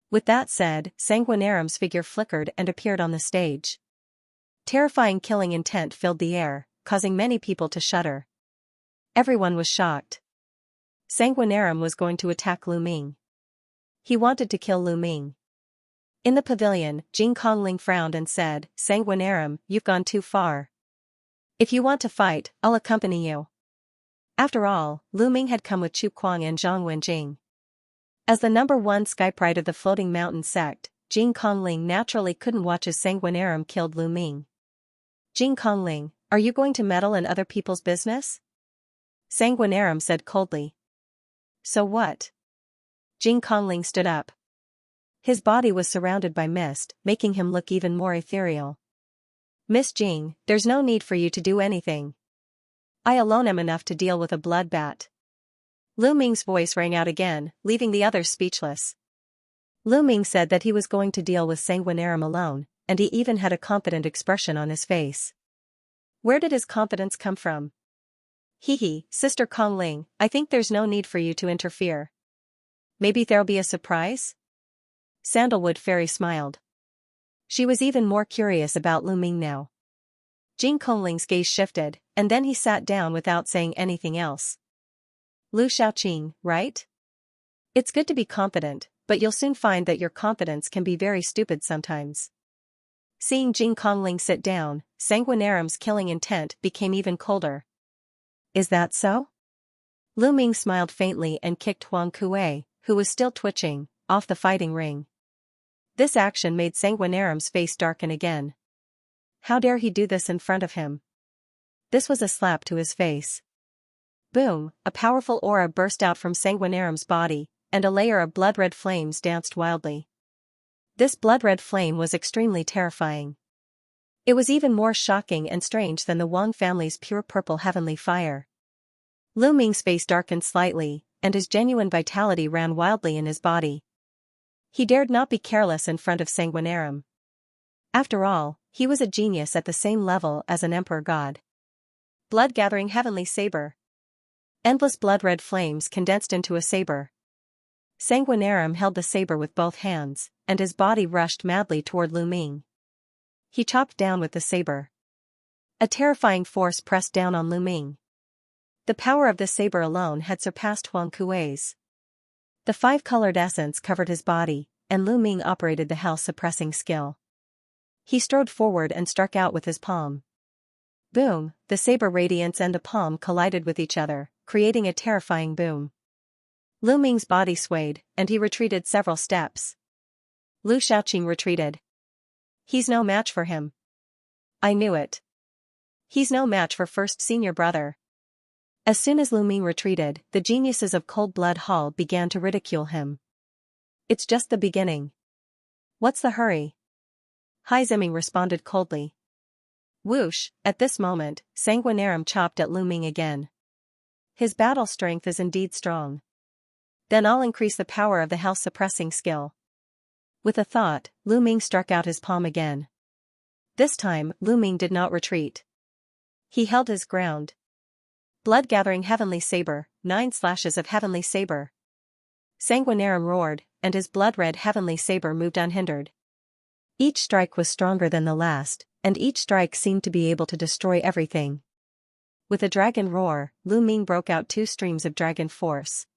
With that said, Sanguinarum's figure flickered and appeared on the stage. Terrifying killing intent filled the air, causing many people to shudder. Everyone was shocked. Sanguinarum was going to attack Lu Ming. He wanted to kill Lu Ming. In the pavilion, Jing Kongling frowned and said, "Sanguinarum, you've gone too far. If you want to fight, I'll accompany you." After all, Lu Ming had come with Chu Kuang and Zhang Wenjing. As the #1 skypride of the Floating Mountain sect, Jing Kongling naturally couldn't watch as Sanguinarum killed Lu Ming. "Jing Kongling, are you going to meddle in other people's business?" Sanguinarum said coldly. "So what?" Jing Kongling stood up. His body was surrounded by mist, making him look even more ethereal. "Miss Jing, there's no need for you to do anything. I alone am enough to deal with a bloodbat." Lu Ming's voice rang out again, leaving the others speechless. Lu Ming said that he was going to deal with Sanguinarum alone, and he even had a confident expression on his face. Where did his confidence come from? "Hee, Sister Kongling, I think there's no need for you to interfere. Maybe there'll be a surprise?" Sandalwood Fairy smiled. She was even more curious about Lu Ming now. Jing Kongling's gaze shifted, and then he sat down without saying anything else. "Lu Xiaoqing, right? It's good to be confident, but you'll soon find that your confidence can be very stupid sometimes." Seeing Jing Kongling sit down, Sanguinarum's killing intent became even colder. "Is that so?" Lu Ming smiled faintly and kicked Huang Kuei, who was still twitching, off the fighting ring. This action made Sanguinarum's face darken again. How dare he do this in front of him? This was a slap to his face. Boom, a powerful aura burst out from Sanguinarum's body, and a layer of blood-red flames danced wildly. This blood-red flame was extremely terrifying. It was even more shocking and strange than the Wang family's pure purple heavenly fire. Lu Ming's face darkened slightly, and his genuine vitality ran wildly in his body. He dared not be careless in front of Sanguinarum. After all, he was a genius at the same level as an emperor god. Blood-gathering heavenly saber. Endless blood-red flames condensed into a saber. Sanguinarum held the saber with both hands, and his body rushed madly toward Lu Ming. He chopped down with the saber. A terrifying force pressed down on Lu Ming. The power of the saber alone had surpassed Huang Kuei's. The five-colored essence covered his body, and Lu Ming operated the hell-suppressing skill. He strode forward and struck out with his palm. Boom, the saber radiance and the palm collided with each other, creating a terrifying boom. Lu Ming's body swayed, and he retreated several steps. Lu Xiaoqing retreated. "He's no match for him. I knew it. He's no match for first senior brother." As soon as Lu Ming retreated, the geniuses of Cold Blood Hall began to ridicule him. It's just the beginning. What's the hurry? Hai Ziming responded coldly. Whoosh, at this moment, Sanguinarum chopped at Lu Ming again. His battle strength is indeed strong. Then I'll increase the power of the health-suppressing skill. With a thought, Lu Ming struck out his palm again. This time, Lu Ming did not retreat. He held his ground. Blood-gathering heavenly saber, 9 slashes of heavenly saber. Sanguinarum roared, and his blood-red heavenly saber moved unhindered. Each strike was stronger than the last, and each strike seemed to be able to destroy everything. With a dragon roar, Lu Ming broke out 2 streams of dragon force.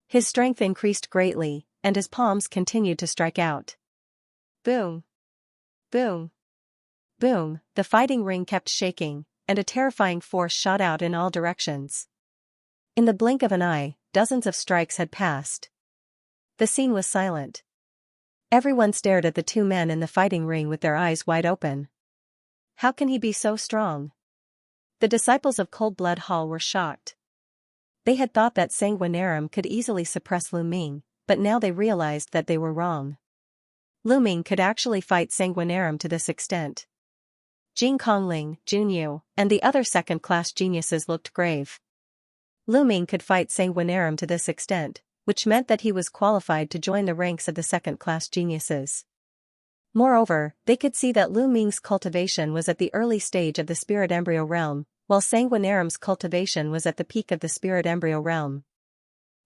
His strength increased greatly, and his palms continued to strike out. Boom! Boom! Boom! The fighting ring kept shaking, and a terrifying force shot out in all directions. In the blink of an eye, dozens of strikes had passed. The scene was silent. Everyone stared at the 2 men in the fighting ring with their eyes wide open. How can he be so strong? The disciples of Cold Blood Hall were shocked. They had thought that Sanguinarum could easily suppress Lu Ming, but now they realized that they were wrong. Lu Ming could actually fight Sanguinarum to this extent. Jing Kongling, Junyu, and the other second-class geniuses looked grave. Lu Ming could fight Sanguinarum to this extent, which meant that he was qualified to join the ranks of the second-class geniuses. Moreover, they could see that Lu Ming's cultivation was at the early stage of the spirit embryo realm, while Sanguinarum's cultivation was at the peak of the spirit embryo realm.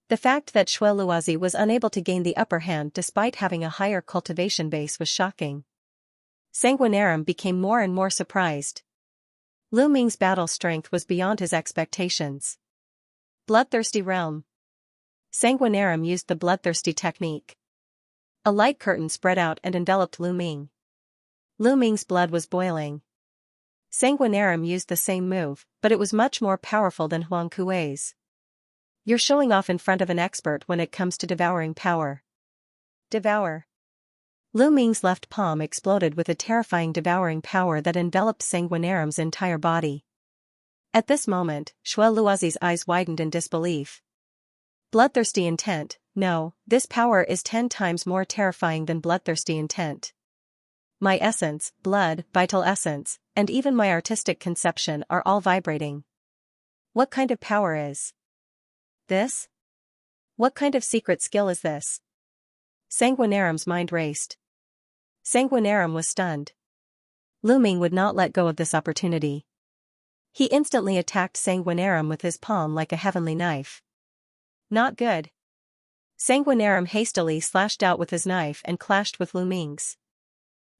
The fact that Xue Luozi was unable to gain the upper hand despite having a higher cultivation base was shocking. Sanguinarum became more and more surprised. Lu Ming's battle strength was beyond his expectations. Bloodthirsty realm. Sanguinarum used the bloodthirsty technique. A light curtain spread out and enveloped Lu Ming. Lu Ming's blood was boiling. Sanguinarum used the same move, but it was much more powerful than Huang Kuei's. You're showing off in front of an expert when it comes to devouring power. Devour. Lu Ming's left palm exploded with a terrifying devouring power that enveloped Sanguinarum's entire body. At this moment, Xue Luozi's eyes widened in disbelief. Bloodthirsty intent, no, this power is 10 times more terrifying than bloodthirsty intent. My essence, blood, vital essence, and even my artistic conception are all vibrating. What kind of power is this? What kind of secret skill is this? Sanguinarum's mind raced. Sanguinarum was stunned. Lu Ming would not let go of this opportunity. He instantly attacked Sanguinarum with his palm like a heavenly knife. Not good. Sanguinarum hastily slashed out with his knife and clashed with Lu Ming's.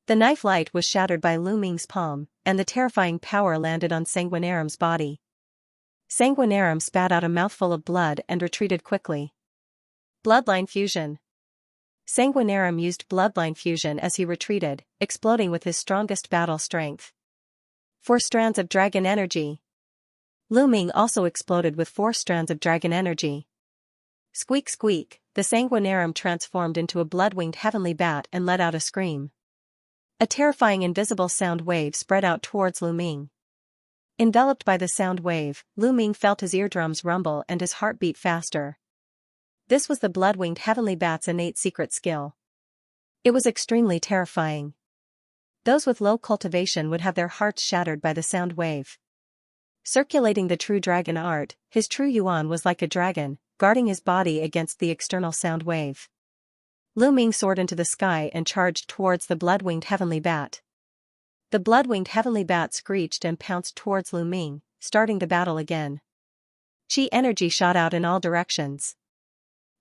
The knife light was shattered by Lu Ming's palm, and the terrifying power landed on Sanguinarum's body. Sanguinarum spat out a mouthful of blood and retreated quickly. Bloodline fusion. Sanguinarum used bloodline fusion as he retreated, exploding with his strongest battle strength. 4 strands of dragon energy. Lu Ming also exploded with 4 strands of dragon energy. Squeak squeak, the Sanguinarum transformed into a blood-winged heavenly bat and let out a scream. A terrifying invisible sound wave spread out towards Lu Ming. Enveloped by the sound wave, Lu Ming felt his eardrums rumble and his heart beat faster. This was the blood-winged heavenly bat's innate secret skill. It was extremely terrifying. Those with low cultivation would have their hearts shattered by the sound wave. Circulating the true dragon art, his true yuan was like a dragon, guarding his body against the external sound wave. Lu Ming soared into the sky and charged towards the blood-winged heavenly bat. The blood-winged heavenly bat screeched and pounced towards Lu Ming, starting the battle again. Chi energy shot out in all directions.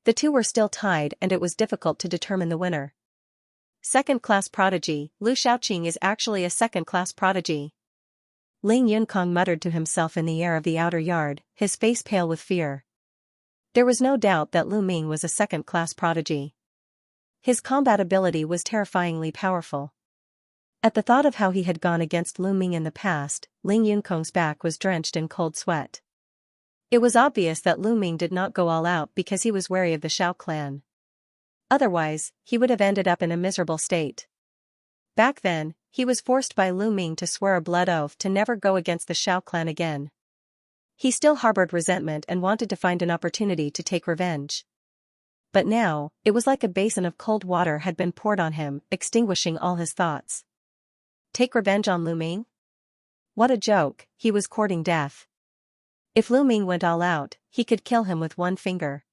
The two were still tied and it was difficult to determine the winner. Second-class prodigy, Lu Shaoqing is actually a second-class prodigy. Ling Yunkong muttered to himself in the air of the outer yard, his face pale with fear. There was no doubt that Lu Ming was a second-class prodigy. His combat ability was terrifyingly powerful. At the thought of how he had gone against Lu Ming in the past, Ling Yunkong's back was drenched in cold sweat. It was obvious that Lu Ming did not go all out because he was wary of the Shao clan. Otherwise, he would have ended up in a miserable state. Back then, he was forced by Lu Ming to swear a blood oath to never go against the Shao clan again. He still harbored resentment and wanted to find an opportunity to take revenge. But now, it was like a basin of cold water had been poured on him, extinguishing all his thoughts. Take revenge on Lu Ming? What a joke, he was courting death. If Lu Ming went all out, he could kill him with one finger.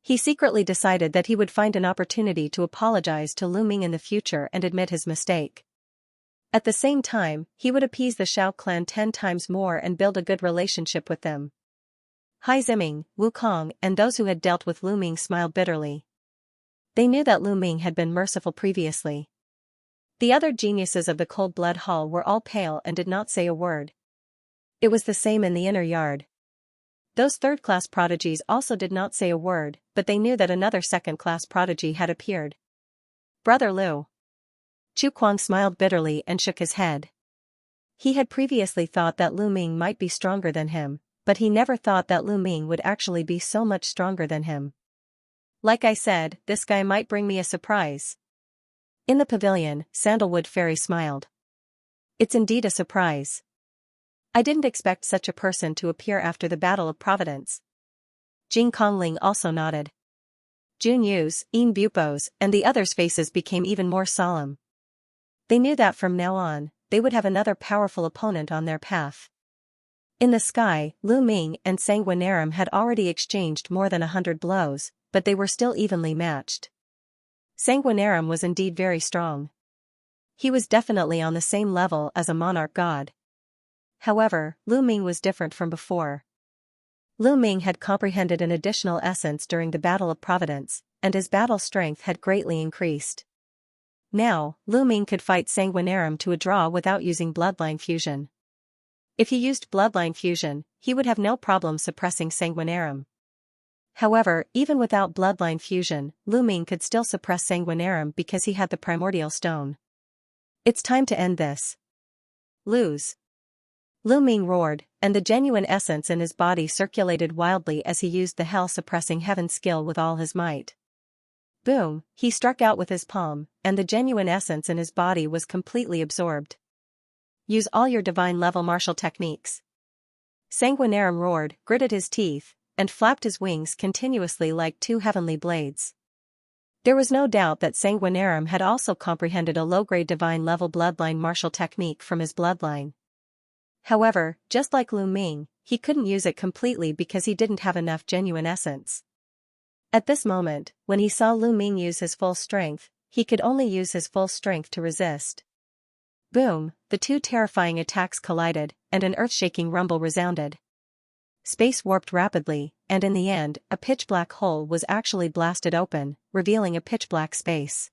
He secretly decided that he would find an opportunity to apologize to Lu Ming in the future and admit his mistake. At the same time, he would appease the Shao clan 10 times more and build a good relationship with them. Hai Ziming, Wu Kong, and those who had dealt with Lu Ming smiled bitterly. They knew that Lu Ming had been merciful previously. The other geniuses of the Cold Blood Hall were all pale and did not say a word. It was the same in the inner yard. Those third-class prodigies also did not say a word, but they knew that another second-class prodigy had appeared. Brother Lu. Chu Kuang smiled bitterly and shook his head. He had previously thought that Lu Ming might be stronger than him, but he never thought that Lu Ming would actually be so much stronger than him. Like I said, this guy might bring me a surprise. In the pavilion, Sandalwood Fairy smiled. It's indeed a surprise. I didn't expect such a person to appear after the Battle of Providence. Jing Kongling also nodded. Jun Yu's, Yin Bupo's, and the others' faces became even more solemn. They knew that from now on, they would have another powerful opponent on their path. In the sky, Lu Ming and Sanguinarum had already exchanged more than 100 blows, but they were still evenly matched. Sanguinarum was indeed very strong. He was definitely on the same level as a monarch god. However, Lu Ming was different from before. Lu Ming had comprehended an additional essence during the Battle of Providence, and his battle strength had greatly increased. Now, Lu Ming could fight Sanguinarum to a draw without using bloodline fusion. If he used bloodline fusion, he would have no problem suppressing Sanguinarum. However, even without bloodline fusion, Lu Ming could still suppress Sanguinarum because he had the primordial stone. It's time to end this. Lose. Lu Ming roared, and the genuine essence in his body circulated wildly as he used the hell-suppressing heaven skill with all his might. Boom, he struck out with his palm, and the genuine essence in his body was completely absorbed. Use all your divine-level martial techniques. Sanguinarum roared, gritted his teeth, and flapped his wings continuously like 2 heavenly blades. There was no doubt that Sanguinarum had also comprehended a low-grade divine-level bloodline martial technique from his bloodline. However, just like Lu Ming, he couldn't use it completely because he didn't have enough genuine essence. At this moment, when he saw Lu Ming use his full strength, he could only use his full strength to resist. Boom, the 2 terrifying attacks collided, and an earth-shaking rumble resounded. Space warped rapidly, and in the end, a pitch-black hole was actually blasted open, revealing a pitch-black space.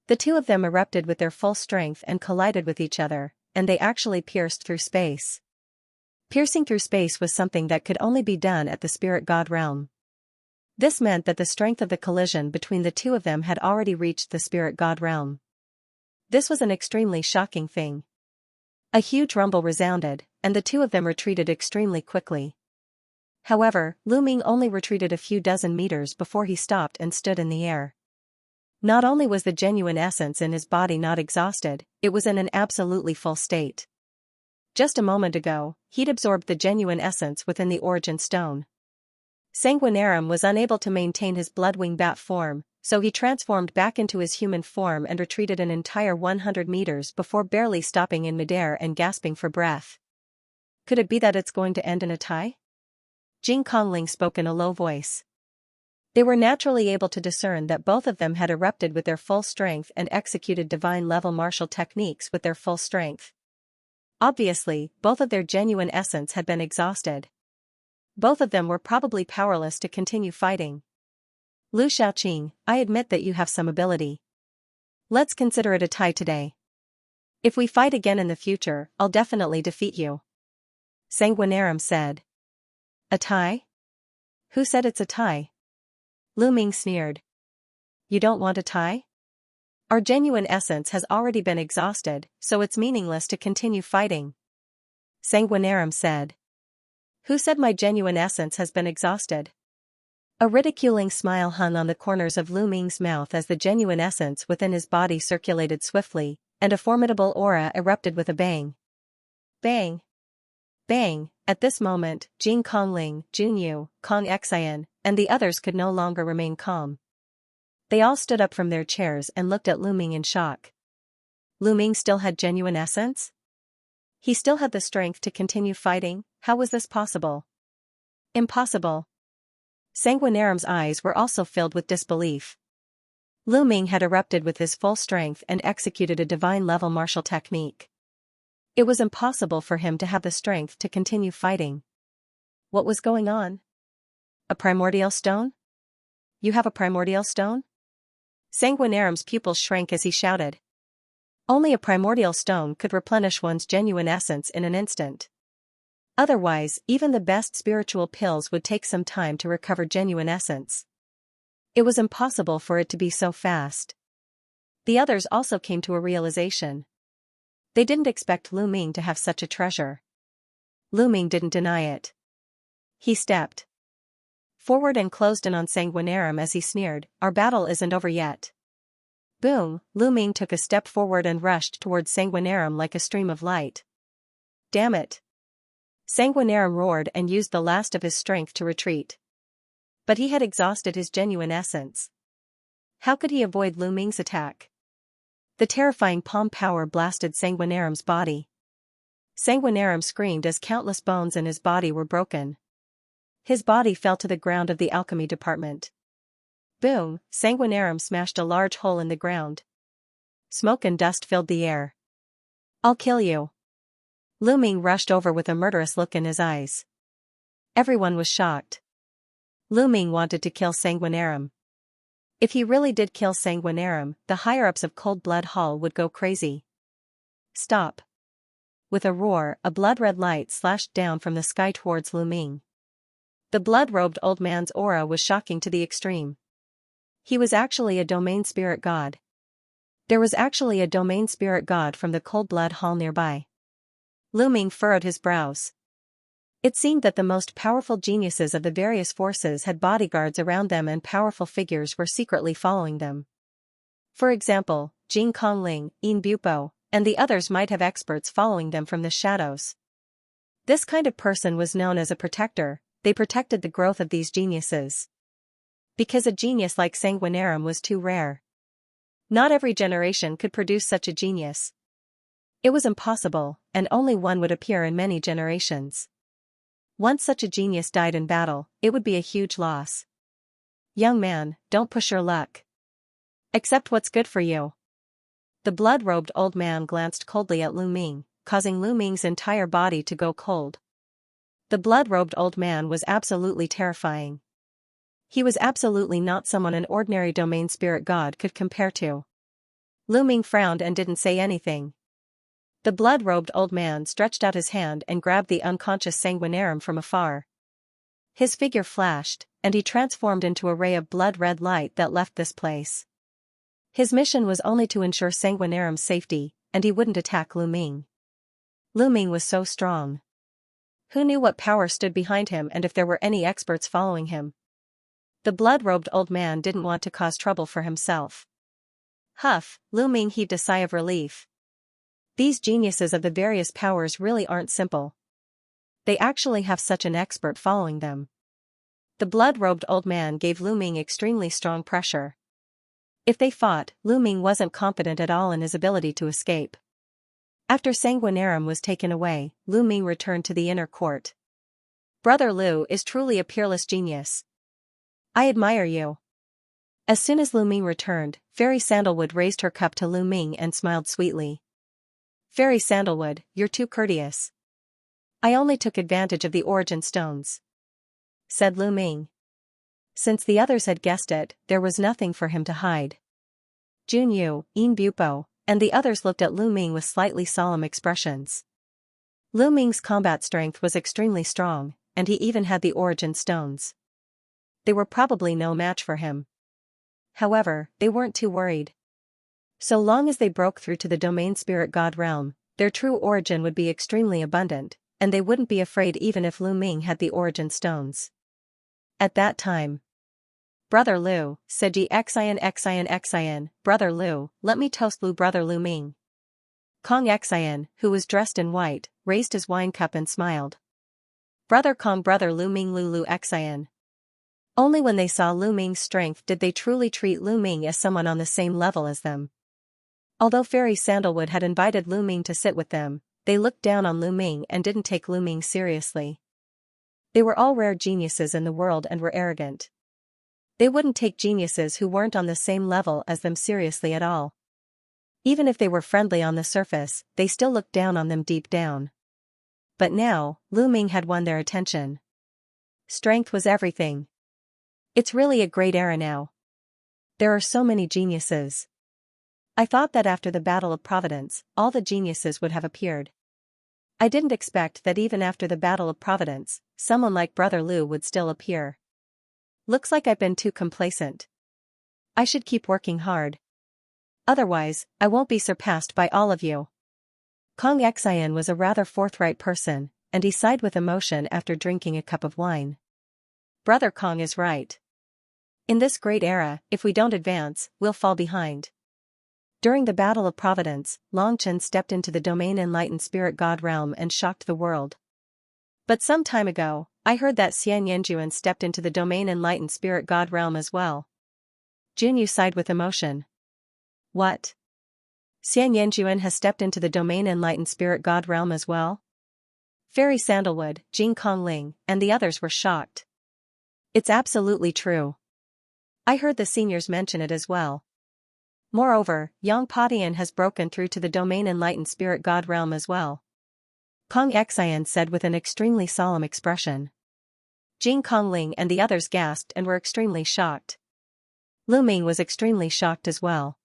The 2 of them erupted with their full strength and collided with each other, and they actually pierced through space. Piercing through space was something that could only be done at the spirit god realm. This meant that the strength of the collision between the 2 of them had already reached the spirit god realm. This was an extremely shocking thing. A huge rumble resounded, and the 2 of them retreated extremely quickly. However, Lu Ming only retreated a few dozen meters before he stopped and stood in the air. Not only was the genuine essence in his body not exhausted, it was in an absolutely full state. Just a moment ago, he'd absorbed the genuine essence within the origin stone. Sanguinarum was unable to maintain his bloodwing bat form, so he transformed back into his human form and retreated an entire 100 meters before barely stopping in midair and gasping for breath. Could it be that it's going to end in a tie? Jing Kongling spoke in a low voice. They were naturally able to discern that both of them had erupted with their full strength and executed divine-level martial techniques with their full strength. Obviously, both of their genuine essence had been exhausted. Both of them were probably powerless to continue fighting. Lu Shaoqing, I admit that you have some ability. Let's consider it a tie today. If we fight again in the future, I'll definitely defeat you. Sanguinarum said. A tie? Who said it's a tie? Lu Ming sneered. You don't want a tie? Our genuine essence has already been exhausted, so it's meaningless to continue fighting. Sanguinarum said. Who said my genuine essence has been exhausted? A ridiculing smile hung on the corners of Lu Ming's mouth as the genuine essence within his body circulated swiftly, and a formidable aura erupted with a bang. Bang! Bang! At this moment, Jing Kongling, Junyu, Kong Xian, and the others could no longer remain calm. They all stood up from their chairs and looked at Lu Ming in shock. Lu Ming still had genuine essence? He still had the strength to continue fighting. How was this possible? Impossible. Sanguinarum's eyes were also filled with disbelief. Lu Ming had erupted with his full strength and executed a divine-level martial technique. It was impossible for him to have the strength to continue fighting. What was going on? A primordial stone? You have a primordial stone? Sanguinarum's pupils shrank as he shouted. Only a primordial stone could replenish one's genuine essence in an instant. Otherwise, even the best spiritual pills would take some time to recover genuine essence. It was impossible for it to be so fast. The others also came to a realization. They didn't expect Lu Ming to have such a treasure. Lu Ming didn't deny it. He stepped forward and closed in on Sanguinarum as he sneered, "Our battle isn't over yet." Boom! Lu Ming took a step forward and rushed towards Sanguinarum like a stream of light. Damn it! Sanguinarum roared and used the last of his strength to retreat. But he had exhausted his genuine essence. How could he avoid Lu Ming's attack? The terrifying palm power blasted Sanguinarum's body. Sanguinarum screamed as countless bones in his body were broken. His body fell to the ground of the alchemy department. Boom! Sanguinarum smashed a large hole in the ground. Smoke and dust filled the air. "I'll kill you." Lu Ming rushed over with a murderous look in his eyes. Everyone was shocked. Lu Ming wanted to kill Sanguinarum. If he really did kill Sanguinarum, the higher-ups of Cold Blood Hall would go crazy. Stop! With a roar, a blood-red light slashed down from the sky towards Lu Ming. The blood-robed old man's aura was shocking to the extreme. He was actually a domain spirit god. There was actually a domain spirit god from the Cold Blood Hall nearby. Lu Ming furrowed his brows. It seemed that the most powerful geniuses of the various forces had bodyguards around them and powerful figures were secretly following them. For example, Jing Kongling, Yin Bupo, and the others might have experts following them from the shadows. This kind of person was known as a protector. They protected the growth of these geniuses. Because a genius like Sanguinarum was too rare. Not every generation could produce such a genius. It was impossible, and only one would appear in many generations. Once such a genius died in battle, it would be a huge loss. Young man, don't push your luck. Accept what's good for you. The blood-robed old man glanced coldly at Lu Ming, causing Lu Ming's entire body to go cold. The blood-robed old man was absolutely terrifying. He was absolutely not someone an ordinary domain spirit god could compare to. Lu Ming frowned and didn't say anything. The blood-robed old man stretched out his hand and grabbed the unconscious Sanguinarum from afar. His figure flashed, and he transformed into a ray of blood-red light that left this place. His mission was only to ensure Sanguinarum's safety, and he wouldn't attack Lu Ming. Lu Ming was so strong. Who knew what power stood behind him and if there were any experts following him? The blood-robed old man didn't want to cause trouble for himself. Huff! Lu Ming heaved a sigh of relief. These geniuses of the various powers really aren't simple. They actually have such an expert following them. The blood-robed old man gave Lu Ming extremely strong pressure. If they fought, Lu Ming wasn't confident at all in his ability to escape. After Sanguinarum was taken away, Lu Ming returned to the inner court. Brother Lu is truly a peerless genius. I admire you. As soon as Lu Ming returned, Fairy Sandalwood raised her cup to Lu Ming and smiled sweetly. Fairy Sandalwood, you're too courteous. I only took advantage of the origin stones, said Lu Ming. Since the others had guessed it, there was nothing for him to hide. Junyu, Yin Bupo, and the others looked at Lu Ming with slightly solemn expressions. Lu Ming's combat strength was extremely strong, and he even had the origin stones. They were probably no match for him. However, they weren't too worried. So long as they broke through to the domain spirit god realm, their true origin would be extremely abundant, and they wouldn't be afraid even if Lu Ming had the origin stones. At that time, Brother Lu, said Xianxia, Brother Lu, let me toast Brother Lu Ming. Kong Xian, who was dressed in white, raised his wine cup and smiled. Brother Kong, brother Lu Ming, Lu Xian. Only when they saw Lu Ming's strength did they truly treat Lu Ming as someone on the same level as them. Although Fairy Sandalwood had invited Lu Ming to sit with them, they looked down on Lu Ming and didn't take Lu Ming seriously. They were all rare geniuses in the world and were arrogant. They wouldn't take geniuses who weren't on the same level as them seriously at all. Even if they were friendly on the surface, they still looked down on them deep down. But now, Lu Ming had won their attention. Strength was everything. It's really a great era now. There are so many geniuses. I thought that after the Battle of Providence, all the geniuses would have appeared. I didn't expect that even after the Battle of Providence, someone like Brother Lu would still appear. Looks like I've been too complacent. I should keep working hard. Otherwise, I won't be surpassed by all of you. Kong Xian was a rather forthright person, and he sighed with emotion after drinking a cup of wine. Brother Kong is right. In this great era, if we don't advance, we'll fall behind. During the Battle of Providence, Long Chen stepped into the domain Enlightened Spirit God realm and shocked the world. But some time ago, I heard that Xianxia stepped into the domain Enlightened Spirit God realm as well. Junyu sighed with emotion. What? Xianxia has stepped into the domain Enlightened Spirit God realm as well? Fairy Sandalwood, Jing Kongling, and the others were shocked. It's absolutely true. I heard the seniors mention it as well. Moreover, Yang Padian has broken through to the domain Enlightened Spirit God realm as well. Kong Xian said with an extremely solemn expression. Jing Kongling and the others gasped and were extremely shocked. Lu Ming was extremely shocked as well.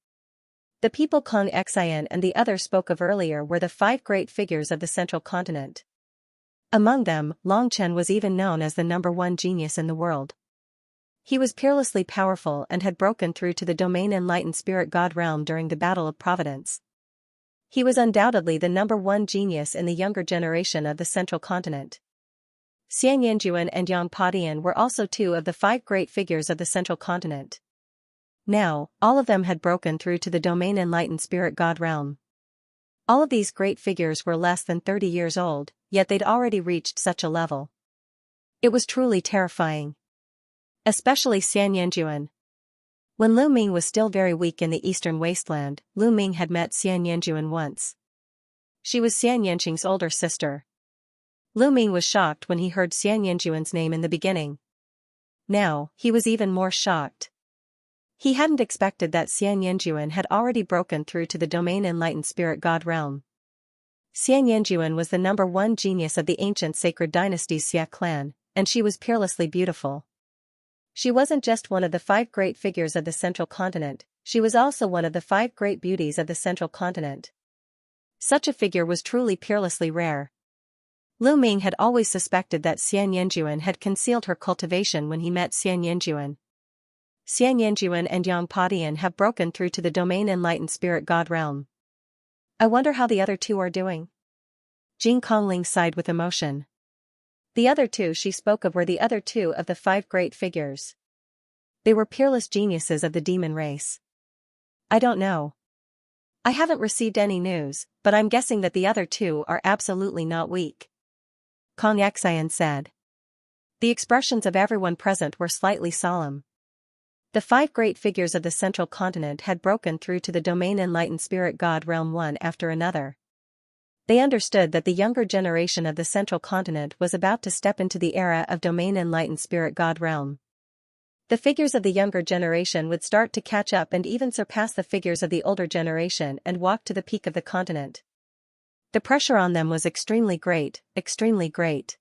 The people Kong Xian and the others spoke of earlier were the 5 great figures of the central continent. Among them, Long Chen was even known as the #1 genius in the world. He was peerlessly powerful and had broken through to the domain Enlightened Spirit God realm during the Battle of Providence. He was undoubtedly the #1 genius in the younger generation of the central continent. Xianxia and Yang Padian were also 2 of the 5 great figures of the central continent. Now, all of them had broken through to the domain Enlightened Spirit God realm. All of these great figures were less than 30 years old, yet they'd already reached such a level. It was truly terrifying. Especially Xianxia. When Lu Ming was still very weak in the eastern wasteland, Lu Ming had met Xianxia once. She was Xianxing's older sister. Lu Ming was shocked when he heard Xianxin's name in the beginning. Now, he was even more shocked. He hadn't expected that Xianxia had already broken through to the domain Enlightened Spirit God realm. Xianxia was the #1 genius of the ancient sacred dynasty's Xia clan, and she was peerlessly beautiful. She wasn't just one of the 5 great figures of the central continent, she was also one of the 5 great beauties of the central continent. Such a figure was truly peerlessly rare. Lu Ming had always suspected that Xianxia had concealed her cultivation when he met Xianxia. Xianxia and Yang Padian have broken through to the domain Enlightened Spirit God realm. I wonder how the other 2 are doing. Jing Kongling sighed with emotion. The other 2 she spoke of were the other 2 of the 5 great figures. They were peerless geniuses of the demon race. I don't know. I haven't received any news, but I'm guessing that the other 2 are absolutely not weak. Kong Xian said. The expressions of everyone present were slightly solemn. The 5 great figures of the central continent had broken through to the domain Enlightened Spirit God realm one after another. They understood that the younger generation of the central continent was about to step into the era of domain Enlightened Spirit God realm. The figures of the younger generation would start to catch up and even surpass the figures of the older generation and walk to the peak of the continent. The pressure on them was extremely great, extremely great.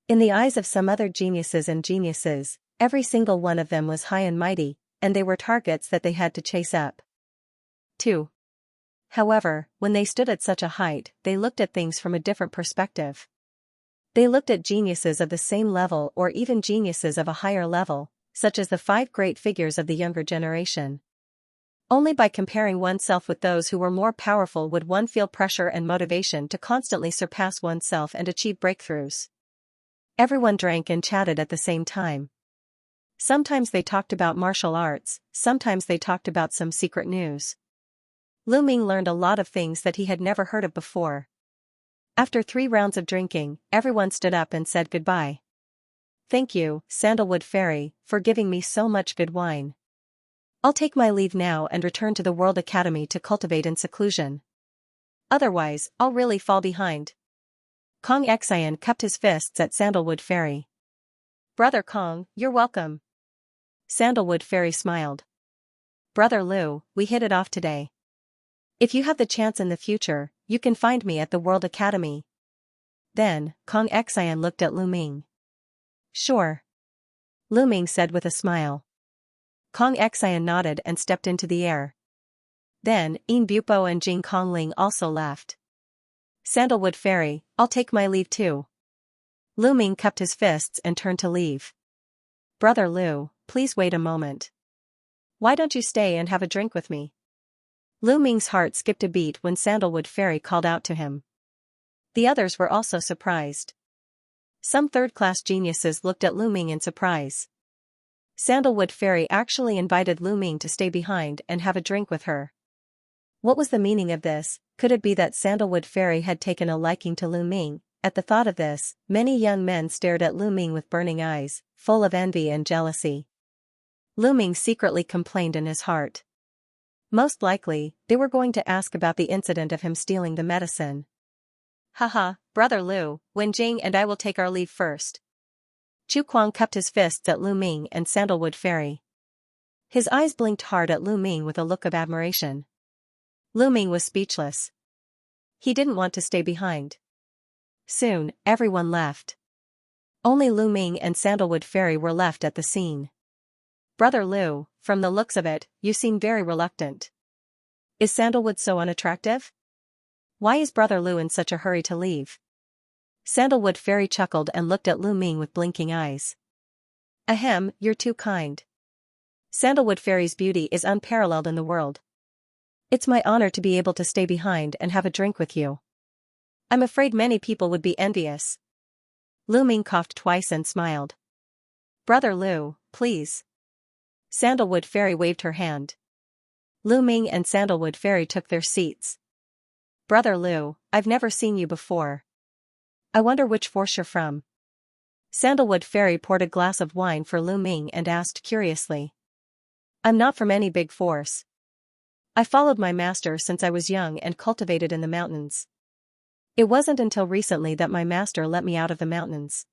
In the eyes of some other geniuses, every single one of them was high and mighty, and they were targets that they had to chase up. 2. However, when they stood at such a height, they looked at things from a different perspective. They looked at geniuses of the same level or even geniuses of a higher level, such as the 5 great figures of the younger generation. Only by comparing oneself with those who were more powerful would one feel pressure and motivation to constantly surpass oneself and achieve breakthroughs. Everyone drank and chatted at the same time. Sometimes they talked about martial arts, sometimes they talked about some secret news. Lu Ming learned a lot of things that he had never heard of before. After 3 rounds of drinking, everyone stood up and said goodbye. Thank you, Sandalwood Fairy, for giving me so much good wine. I'll take my leave now and return to the World Academy to cultivate in seclusion. Otherwise, I'll really fall behind. Kong Xian cupped his fists at Sandalwood Fairy. Brother Kong, you're welcome. Sandalwood Fairy smiled. Brother Lu, we hit it off today. If you have the chance in the future, you can find me at the World Academy. Then, Kong Xian looked at Lu Ming. Sure. Lu Ming said with a smile. Kong Xian nodded and stepped into the air. Then, Yin Bupo and Jing Kongling also left. Sandalwood Fairy, I'll take my leave too. Lu Ming cupped his fists and turned to leave. Brother Lu, please wait a moment. Why don't you stay and have a drink with me? Lu Ming's heart skipped a beat when Sandalwood Fairy called out to him. The others were also surprised. Some third-class geniuses looked at Lu Ming in surprise. Sandalwood Fairy actually invited Lu Ming to stay behind and have a drink with her. What was the meaning of this? Could it be that Sandalwood Fairy had taken a liking to Lu Ming? At the thought of this, many young men stared at Lu Ming with burning eyes, full of envy and jealousy. Lu Ming secretly complained in his heart. Most likely, they were going to ask about the incident of him stealing the medicine. Haha, Brother Lu, Wen Jing and I will take our leave first. Chu Kuang cupped his fists at Lu Ming and Sandalwood Fairy. His eyes blinked hard at Lu Ming with a look of admiration. Lu Ming was speechless. He didn't want to stay behind. Soon, everyone left. Only Lu Ming and Sandalwood Fairy were left at the scene. Brother Lu, from the looks of it, you seem very reluctant. Is Sandalwood so unattractive? Why is Brother Lu in such a hurry to leave? Sandalwood Fairy chuckled and looked at Lu Ming with blinking eyes. Ahem, you're too kind. Sandalwood Fairy's beauty is unparalleled in the world. It's my honor to be able to stay behind and have a drink with you. I'm afraid many people would be envious. Lu Ming coughed twice and smiled. Brother Lu, please. Sandalwood Fairy waved her hand. Lu Ming and Sandalwood Fairy took their seats. Brother Lu, I've never seen you before. I wonder which force you're from. Sandalwood Fairy poured a glass of wine for Lu Ming and asked curiously. I'm not from any big force. I followed my master since I was young and cultivated in the mountains. It wasn't until recently that my master let me out of the mountains.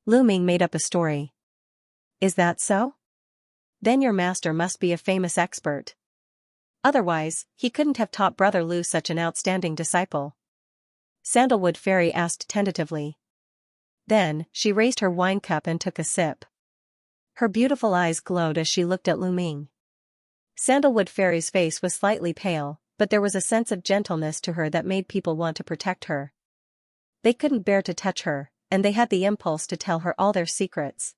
Lu Ming made up a story. Is that so? Then your master must be a famous expert. Otherwise, he couldn't have taught Brother Lu such an outstanding disciple. Sandalwood Fairy asked tentatively. Then, she raised her wine cup and took a sip. Her beautiful eyes glowed as she looked at Lu Ming. Sandalwood Fairy's face was slightly pale, but there was a sense of gentleness to her that made people want to protect her. They couldn't bear to touch her, and they had the impulse to tell her all their secrets.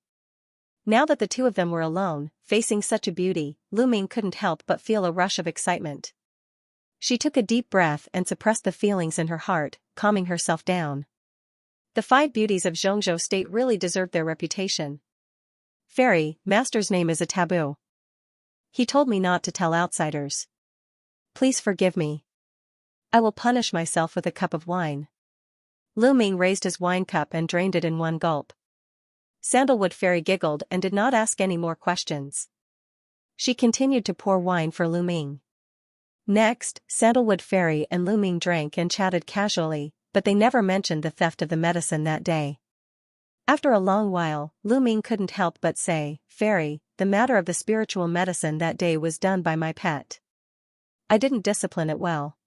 Now that the two of them were alone, facing such a beauty, Lu Ming couldn't help but feel a rush of excitement. She took a deep breath and suppressed the feelings in her heart, calming herself down. The 5 beauties of Zhongzhou State really deserved their reputation. Fairy, Master's name is a taboo. He told me not to tell outsiders. Please forgive me. I will punish myself with a cup of wine. Lu Ming raised his wine cup and drained it in one gulp. Sandalwood Fairy giggled and did not ask any more questions. She continued to pour wine for Lu Ming. Next, Sandalwood Fairy and Lu Ming drank and chatted casually, but they never mentioned the theft of the medicine that day. After a long while, Lu Ming couldn't help but say, Fairy, the matter of the spiritual medicine that day was done by my pet. I didn't discipline it well.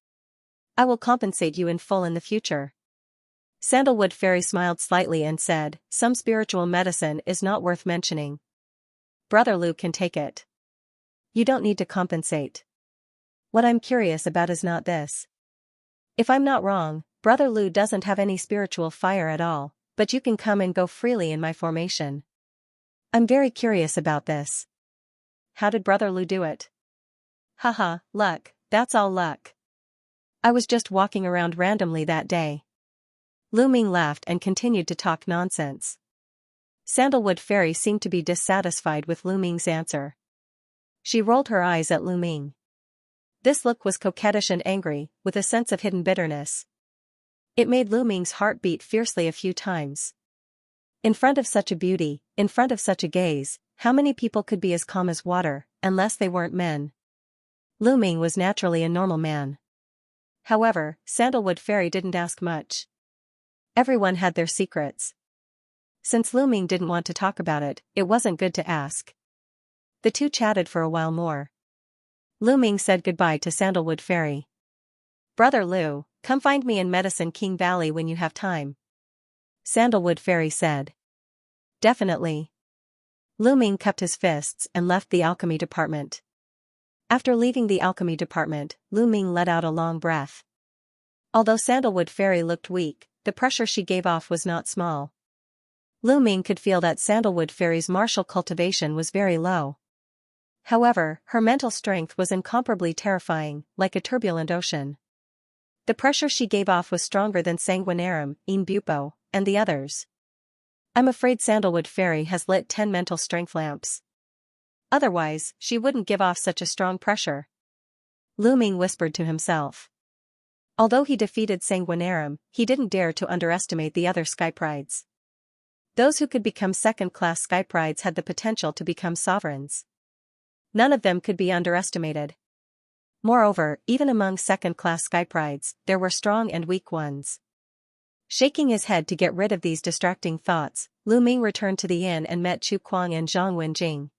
I will compensate you in full in the future. Sandalwood Fairy smiled slightly and said, some spiritual medicine is not worth mentioning. Brother Lu can take it. You don't need to compensate. What I'm curious about is not this. If I'm not wrong, Brother Lu doesn't have any spiritual fire at all, but you can come and go freely in my formation. I'm very curious about this. How did Brother Lu do it? Haha, luck, that's all luck. I was just walking around randomly that day. Lu Ming laughed and continued to talk nonsense. Sandalwood Fairy seemed to be dissatisfied with Lu Ming's answer. She rolled her eyes at Lu Ming. This look was coquettish and angry, with a sense of hidden bitterness. It made Lu Ming's heart beat fiercely a few times. In front of such a beauty, in front of such a gaze, how many people could be as calm as water, unless they weren't men? Lu Ming was naturally a normal man. However, Sandalwood Fairy didn't ask much. Everyone had their secrets. Since Lu Ming didn't want to talk about it, it wasn't good to ask. The two chatted for a while more. Lu Ming said goodbye to Sandalwood Fairy. "Brother Lu, come find me in Medicine King Valley when you have time," Sandalwood Fairy said. "Definitely." Lu Ming cupped his fists and left the alchemy department. After leaving the alchemy department, Lu Ming let out a long breath. Although Sandalwood Fairy looked weak, the pressure she gave off was not small. Lu Ming could feel that Sandalwood Fairy's martial cultivation was very low. However, her mental strength was incomparably terrifying, like a turbulent ocean. The pressure she gave off was stronger than Sanguinarum, Bupo, and the others. "I'm afraid Sandalwood Fairy has lit 10 mental strength lamps. Otherwise, she wouldn't give off such a strong pressure," Lu Ming whispered to himself. Although he defeated Sanguinarum, he didn't dare to underestimate the other Skyprides. Those who could become second-class Skyprides had the potential to become sovereigns. None of them could be underestimated. Moreover, even among second-class Skyprides, there were strong and weak ones. Shaking his head to get rid of these distracting thoughts, Lu Ming returned to the inn and met Chu Kuang and Zhang Wenjing.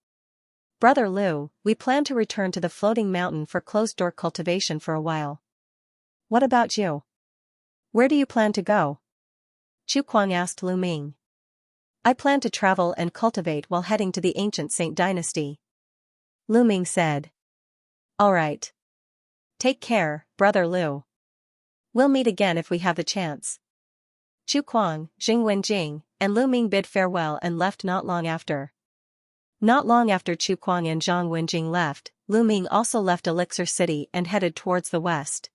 "Brother Lu, we plan to return to the floating mountain for closed-door cultivation for a while. What about you? Where do you plan to go?" Chu Kuang asked Lu Ming. "I plan to travel and cultivate while heading to the ancient Saint Dynasty," Lu Ming said. "All right. Take care, Brother Lu. We'll meet again if we have the chance." Chu Kuang, Zhang Wenjing, and Lu Ming bid farewell and left not long after. Not long after Chu Kuang and Zhang Wenjing left, Lu Ming also left Elixir City and headed towards the west.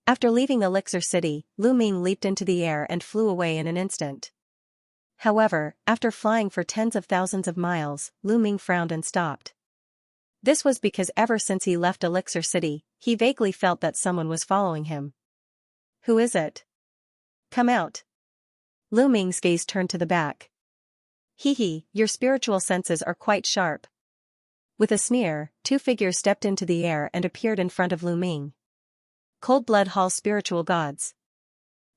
After leaving Elixir City, Lu Ming leaped into the air and flew away in an instant. However, after flying for tens of thousands of miles, Lu Ming frowned and stopped. This was because ever since he left Elixir City, he vaguely felt that someone was following him. "Who is it? Come out." Lu Ming's gaze turned to the back. "Hee, your spiritual senses are quite sharp." With a sneer, two figures stepped into the air and appeared in front of Lu Ming. Cold Blood Hall's spiritual gods.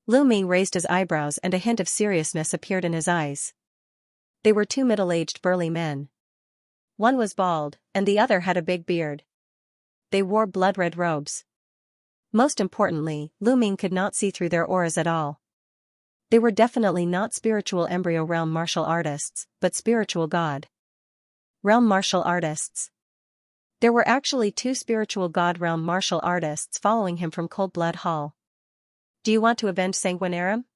Lu Ming raised his eyebrows and a hint of seriousness appeared in his eyes. They were two middle-aged burly men. One was bald, and the other had a big beard. They wore blood-red robes. Most importantly, Lu Ming could not see through their auras at all. They were definitely not spiritual embryo realm martial artists, but spiritual god realm martial artists. There were actually two spiritual god realm martial artists following him from Cold Blood Hall. "Do you want to avenge Sanguinarum?"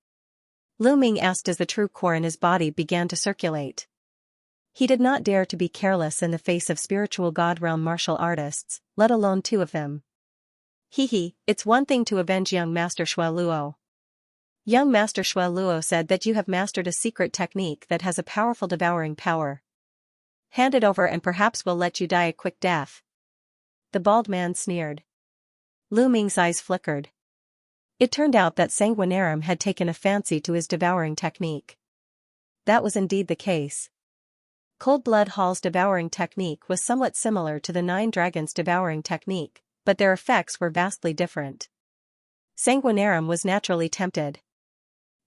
Lu Ming asked as the true core in his body began to circulate. He did not dare to be careless in the face of spiritual god realm martial artists, let alone two of them. It's one thing to avenge young Master Shui Luo. Young Master Shui Luo said that you have mastered a secret technique that has a powerful devouring power. Hand it over and perhaps we'll let you die a quick death." The bald man sneered. Lu Ming's eyes flickered. It turned out that Sanguinarum had taken a fancy to his devouring technique. That was indeed the case. Cold Blood Hall's devouring technique was somewhat similar to the Nine Dragons' devouring technique, but their effects were vastly different. Sanguinarum was naturally tempted.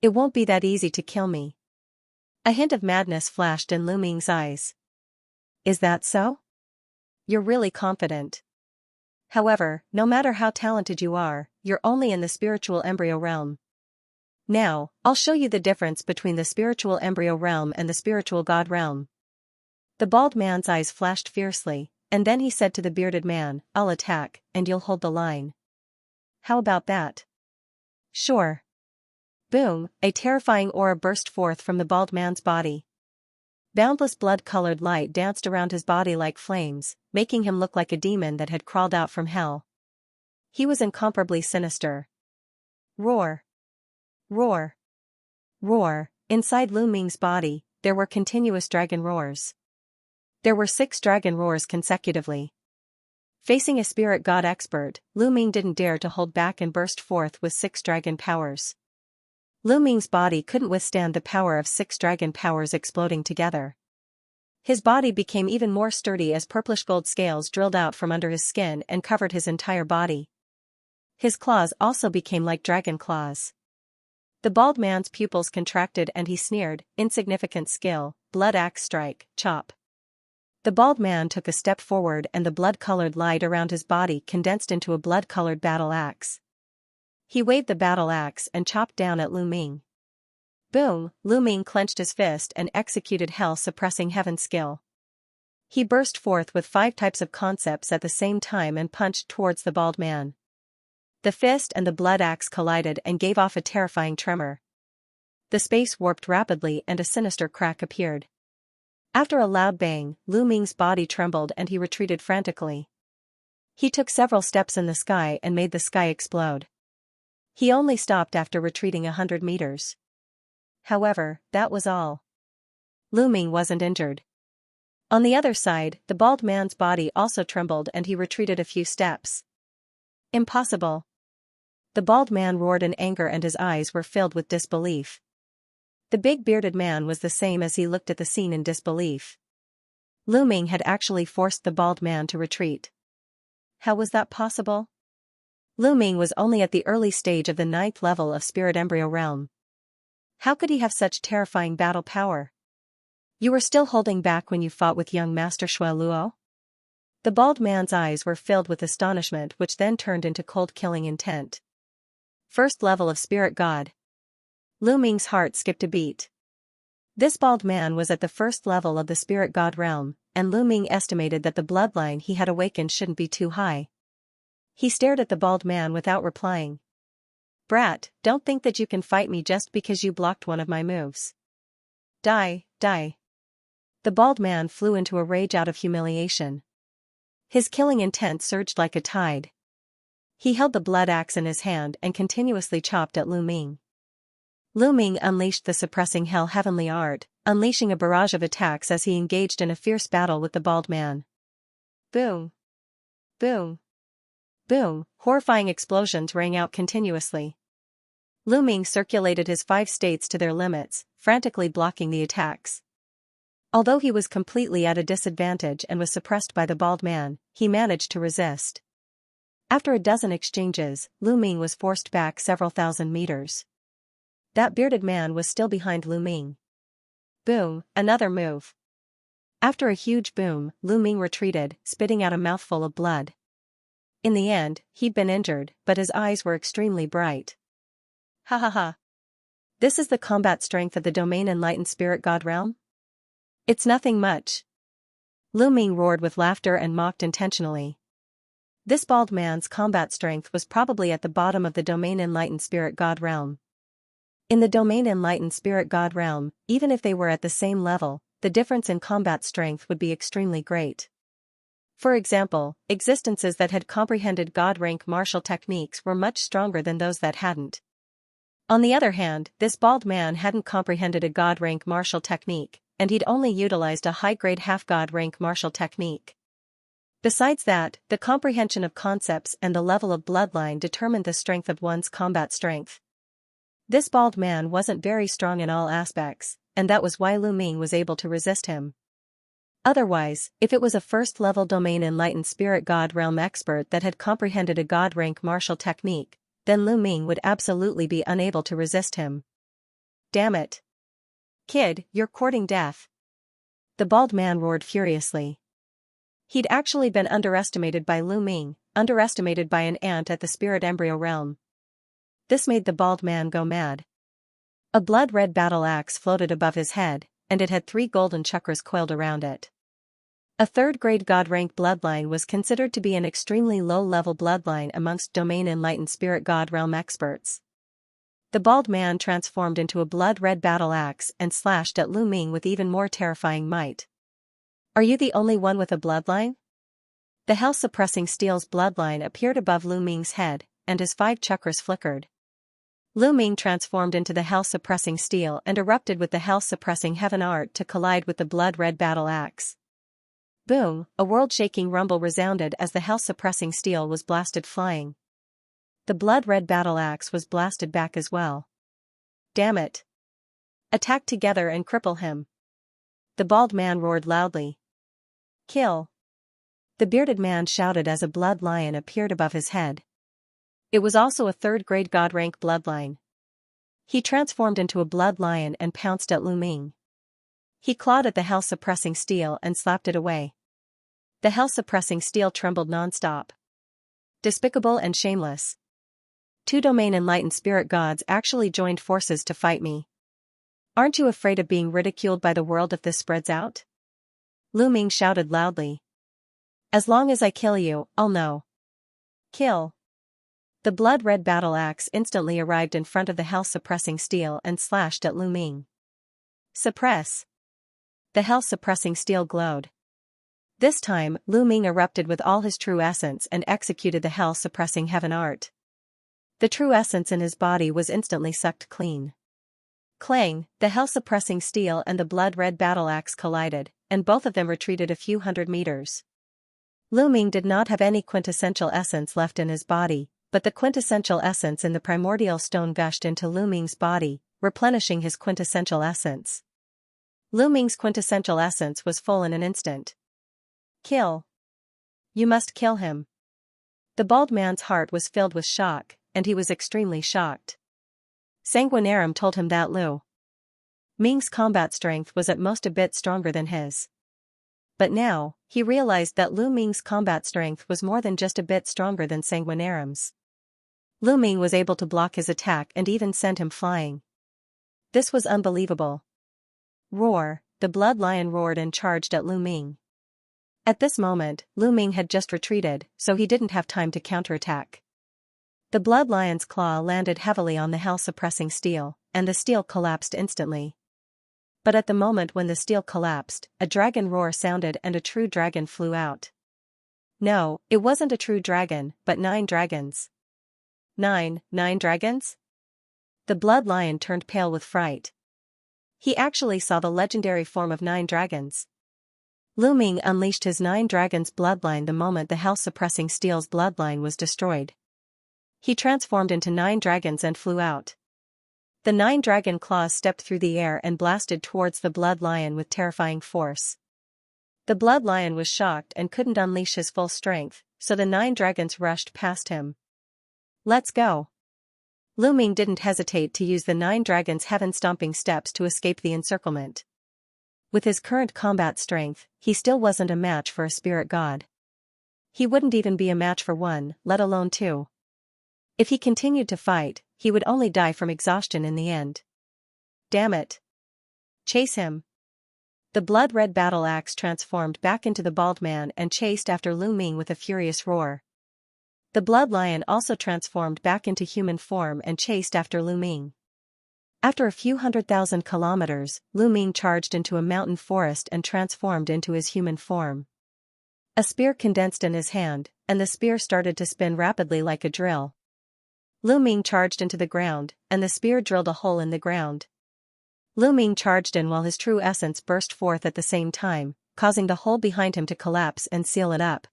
"It won't be that easy to kill me." A hint of madness flashed in Lu Ming's eyes. "Is that so? You're really confident. However, no matter how talented you are, you're only in the spiritual embryo realm. Now, I'll show you the difference between the spiritual embryo realm and the spiritual god realm." The bald man's eyes flashed fiercely, and then he said to the bearded man, "I'll attack, and you'll hold the line. How about that?" "Sure." Boom, a terrifying aura burst forth from the bald man's body. Boundless blood-colored light danced around his body like flames, making him look like a demon that had crawled out from hell. He was incomparably sinister. Roar! Roar! Roar! Inside Lu Ming's body, there were continuous dragon roars. There were 6 dragon roars consecutively. Facing a spirit god expert, Lu Ming didn't dare to hold back and burst forth with 6 dragon powers. Lu Ming's body couldn't withstand the power of 6 dragon powers exploding together. His body became even more sturdy as purplish gold scales drilled out from under his skin and covered his entire body. His claws also became like dragon claws. The bald man's pupils contracted and he sneered, "Insignificant skill, blood axe strike, chop." The bald man took a step forward and the blood-colored light around his body condensed into a blood-colored battle axe. He waved the battle axe and chopped down at Lu Ming. Boom! Lu Ming clenched his fist and executed hell-suppressing heaven skill. He burst forth with 5 types of concepts at the same time and punched towards the bald man. The fist and the blood axe collided and gave off a terrifying tremor. The space warped rapidly and a sinister crack appeared. After a loud bang, Lu Ming's body trembled and he retreated frantically. He took several steps in the sky and made the sky explode. He only stopped after retreating 100 meters. However, that was all. Lu Ming wasn't injured. On the other side, the bald man's body also trembled and he retreated a few steps. Impossible! The bald man roared in anger and his eyes were filled with disbelief. The big bearded man was the same as he looked at the scene in disbelief. Lu Ming had actually forced the bald man to retreat. How was that possible? Lu Ming was only at the early stage of the 9th level of Spirit Embryo Realm. How could he have such terrifying battle power? You were still holding back when you fought with young Master Shui Luo? The bald man's eyes were filled with astonishment which then turned into cold killing intent. 1st level of Spirit God. Lu Ming's heart skipped a beat. This bald man was at the 1st level of the Spirit God realm, and Lu Ming estimated that the bloodline he had awakened shouldn't be too high. He stared at the bald man without replying. "Brat, don't think that you can fight me just because you blocked one of my moves. Die, die." The bald man flew into a rage out of humiliation. His killing intent surged like a tide. He held the blood axe in his hand and continuously chopped at Lu Ming. Lu Ming unleashed the suppressing hell heavenly art, unleashing a barrage of attacks as he engaged in a fierce battle with the bald man. Boom! Boom! Boom! Horrifying explosions rang out continuously. Lu Ming circulated his 5 states to their limits, frantically blocking the attacks. Although he was completely at a disadvantage and was suppressed by the bald man, he managed to resist. After a dozen exchanges, Lu Ming was forced back several thousand meters. That bearded man was still behind Lu Ming. Boom! Another move. After a huge boom, Lu Ming retreated, spitting out a mouthful of blood. In the end, he'd been injured, but his eyes were extremely bright. Ha ha ha. This is the combat strength of the Domain Enlightened Spirit God realm? It's nothing much. Lu Ming roared with laughter and mocked intentionally. This bald man's combat strength was probably at the bottom of the Domain Enlightened Spirit God realm. In the Domain Enlightened Spirit God realm, even if they were at the same level, the difference in combat strength would be extremely great. For example, existences that had comprehended God rank martial techniques were much stronger than those that hadn't. On the other hand, this bald man hadn't comprehended a God rank martial technique, and he'd only utilized a high-grade half-God rank martial technique. Besides that, the comprehension of concepts and the level of bloodline determined the strength of one's combat strength. This bald man wasn't very strong in all aspects, and that was why Lu Ming was able to resist him. Otherwise, if it was a 1st-level Domain Enlightened Spirit God realm expert that had comprehended a God rank martial technique, then Lu Ming would absolutely be unable to resist him. Damn it! Kid, you're courting death. The bald man roared furiously. He'd actually been underestimated by Lu Ming, underestimated by an ant at the Spirit Embryo realm. This made the bald man go mad. A blood-red battle axe floated above his head, and it had 3 golden chakras coiled around it. A 3rd-grade God-rank bloodline was considered to be an extremely low-level bloodline amongst Domain Enlightened Spirit God realm experts. The bald man transformed into a blood-red battle axe and slashed at Lu Ming with even more terrifying might. Are you the only one with a bloodline? The hell-suppressing steel's bloodline appeared above Lu Ming's head, and his 5 chakras flickered. Lu Ming transformed into the hell-suppressing steel and erupted with the hell-suppressing heaven art to collide with the blood-red battle axe. Boom, a world-shaking rumble resounded as the hell-suppressing steel was blasted flying. The blood-red battle axe was blasted back as well. Damn it! Attack together and cripple him! The bald man roared loudly. Kill! The bearded man shouted as a blood lion appeared above his head. It was also a third-grade god-rank bloodline. He transformed into a blood lion and pounced at Lu Ming. He clawed at the hell-suppressing steel and slapped it away. The hell-suppressing steel trembled non-stop. Despicable and shameless. 2 domain-enlightened spirit gods actually joined forces to fight me. Aren't you afraid of being ridiculed by the world if this spreads out? Lu Ming shouted loudly. As long as I kill you, I'll know. Kill. The blood-red battle axe instantly arrived in front of the hell-suppressing steel and slashed at Lu Ming. Suppress. The hell-suppressing steel glowed. This time, Lu Ming erupted with all his true essence and executed the hell-suppressing heaven art. The true essence in his body was instantly sucked clean. Clang, the hell-suppressing steel and the blood-red battle axe collided, and both of them retreated a few hundred meters. Lu Ming did not have any quintessential essence left in his body, but the quintessential essence in the primordial stone gushed into Lu Ming's body, replenishing his quintessential essence. Lu Ming's quintessential essence was full in an instant. Kill. You must kill him. The bald man's heart was filled with shock, and he was extremely shocked. Sanguinarium told him that Lu Ming's combat strength was at most a bit stronger than his. But now, he realized that Lu Ming's combat strength was more than just a bit stronger than Sanguinarium's. Lu Ming was able to block his attack and even send him flying. This was unbelievable. Roar, the blood lion roared and charged at Lu Ming. At this moment, Lu Ming had just retreated, so he didn't have time to counterattack. The blood lion's claw landed heavily on the hell-suppressing steel, and the steel collapsed instantly. But at the moment when the steel collapsed, a dragon roar sounded and a true dragon flew out. No, it wasn't a true dragon, but 9 dragons. 9 dragons? The blood lion turned pale with fright. He actually saw the legendary form of 9 dragons. Lu Ming unleashed his 9 dragons bloodline the moment the hell-suppressing steel's bloodline was destroyed. He transformed into 9 dragons and flew out. The 9 dragon claws stepped through the air and blasted towards the blood lion with terrifying force. The blood lion was shocked and couldn't unleash his full strength, so the 9 dragons rushed past him. Let's go. Lu Ming didn't hesitate to use the 9 dragons' heaven-stomping steps to escape the encirclement. With his current combat strength, he still wasn't a match for a spirit god. He wouldn't even be a match for 1, let alone 2. If he continued to fight, he would only die from exhaustion in the end. Damn it. Chase him. The blood-red battle axe transformed back into the bald man and chased after Lu Ming with a furious roar. The blood lion also transformed back into human form and chased after Lu Ming. After a few 100,000 kilometers, Lu Ming charged into a mountain forest and transformed into his human form. A spear condensed in his hand, and the spear started to spin rapidly like a drill. Lu Ming charged into the ground, and the spear drilled a hole in the ground. Lu Ming charged in while his true essence burst forth at the same time, causing the hole behind him to collapse and seal it up.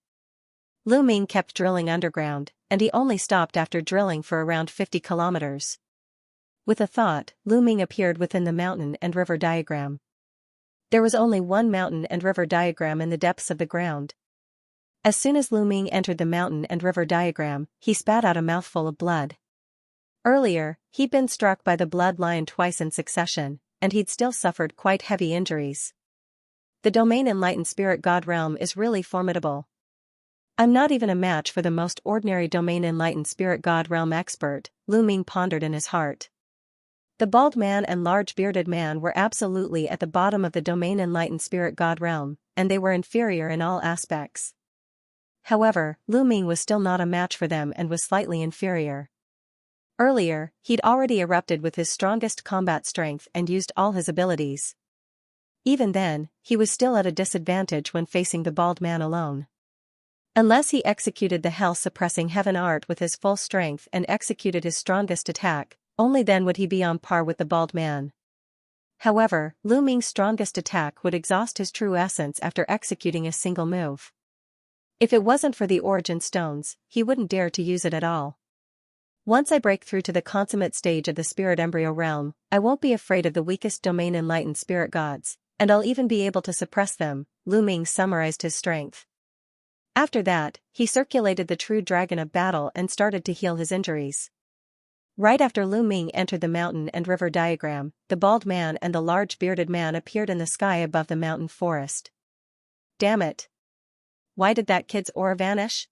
Lu Ming kept drilling underground, and he only stopped after drilling for around 50 kilometers. With a thought, Lu Ming appeared within the mountain and river diagram. There was only one mountain and river diagram in the depths of the ground. As soon as Lu Ming entered the mountain and river diagram, he spat out a mouthful of blood. Earlier, he'd been struck by the blood lion twice in succession, and he'd still suffered quite heavy injuries. The domain enlightened spirit god realm is really formidable. I'm not even a match for the most ordinary domain enlightened spirit god realm expert, Lu Ming pondered in his heart. The bald man and large bearded man were absolutely at the bottom of the domain enlightened spirit god realm, and they were inferior in all aspects. However, Lu Ming was still not a match for them and was slightly inferior. Earlier, he'd already erupted with his strongest combat strength and used all his abilities. Even then, he was still at a disadvantage when facing the bald man alone. Unless he executed the hell-suppressing heaven art with his full strength and executed his strongest attack, only then would he be on par with the bald man. However, Lu Ming's strongest attack would exhaust his true essence after executing a single move. If it wasn't for the origin stones, he wouldn't dare to use it at all. Once I break through to the consummate stage of the spirit embryo realm, I won't be afraid of the weakest domain enlightened spirit gods, and I'll even be able to suppress them, Lu Ming summarized his strength. After that, he circulated the true dragon of battle and started to heal his injuries. Right after Lu Ming entered the mountain and river diagram, the bald man and the large bearded man appeared in the sky above the mountain forest. Damn it! Why did that kid's aura vanish?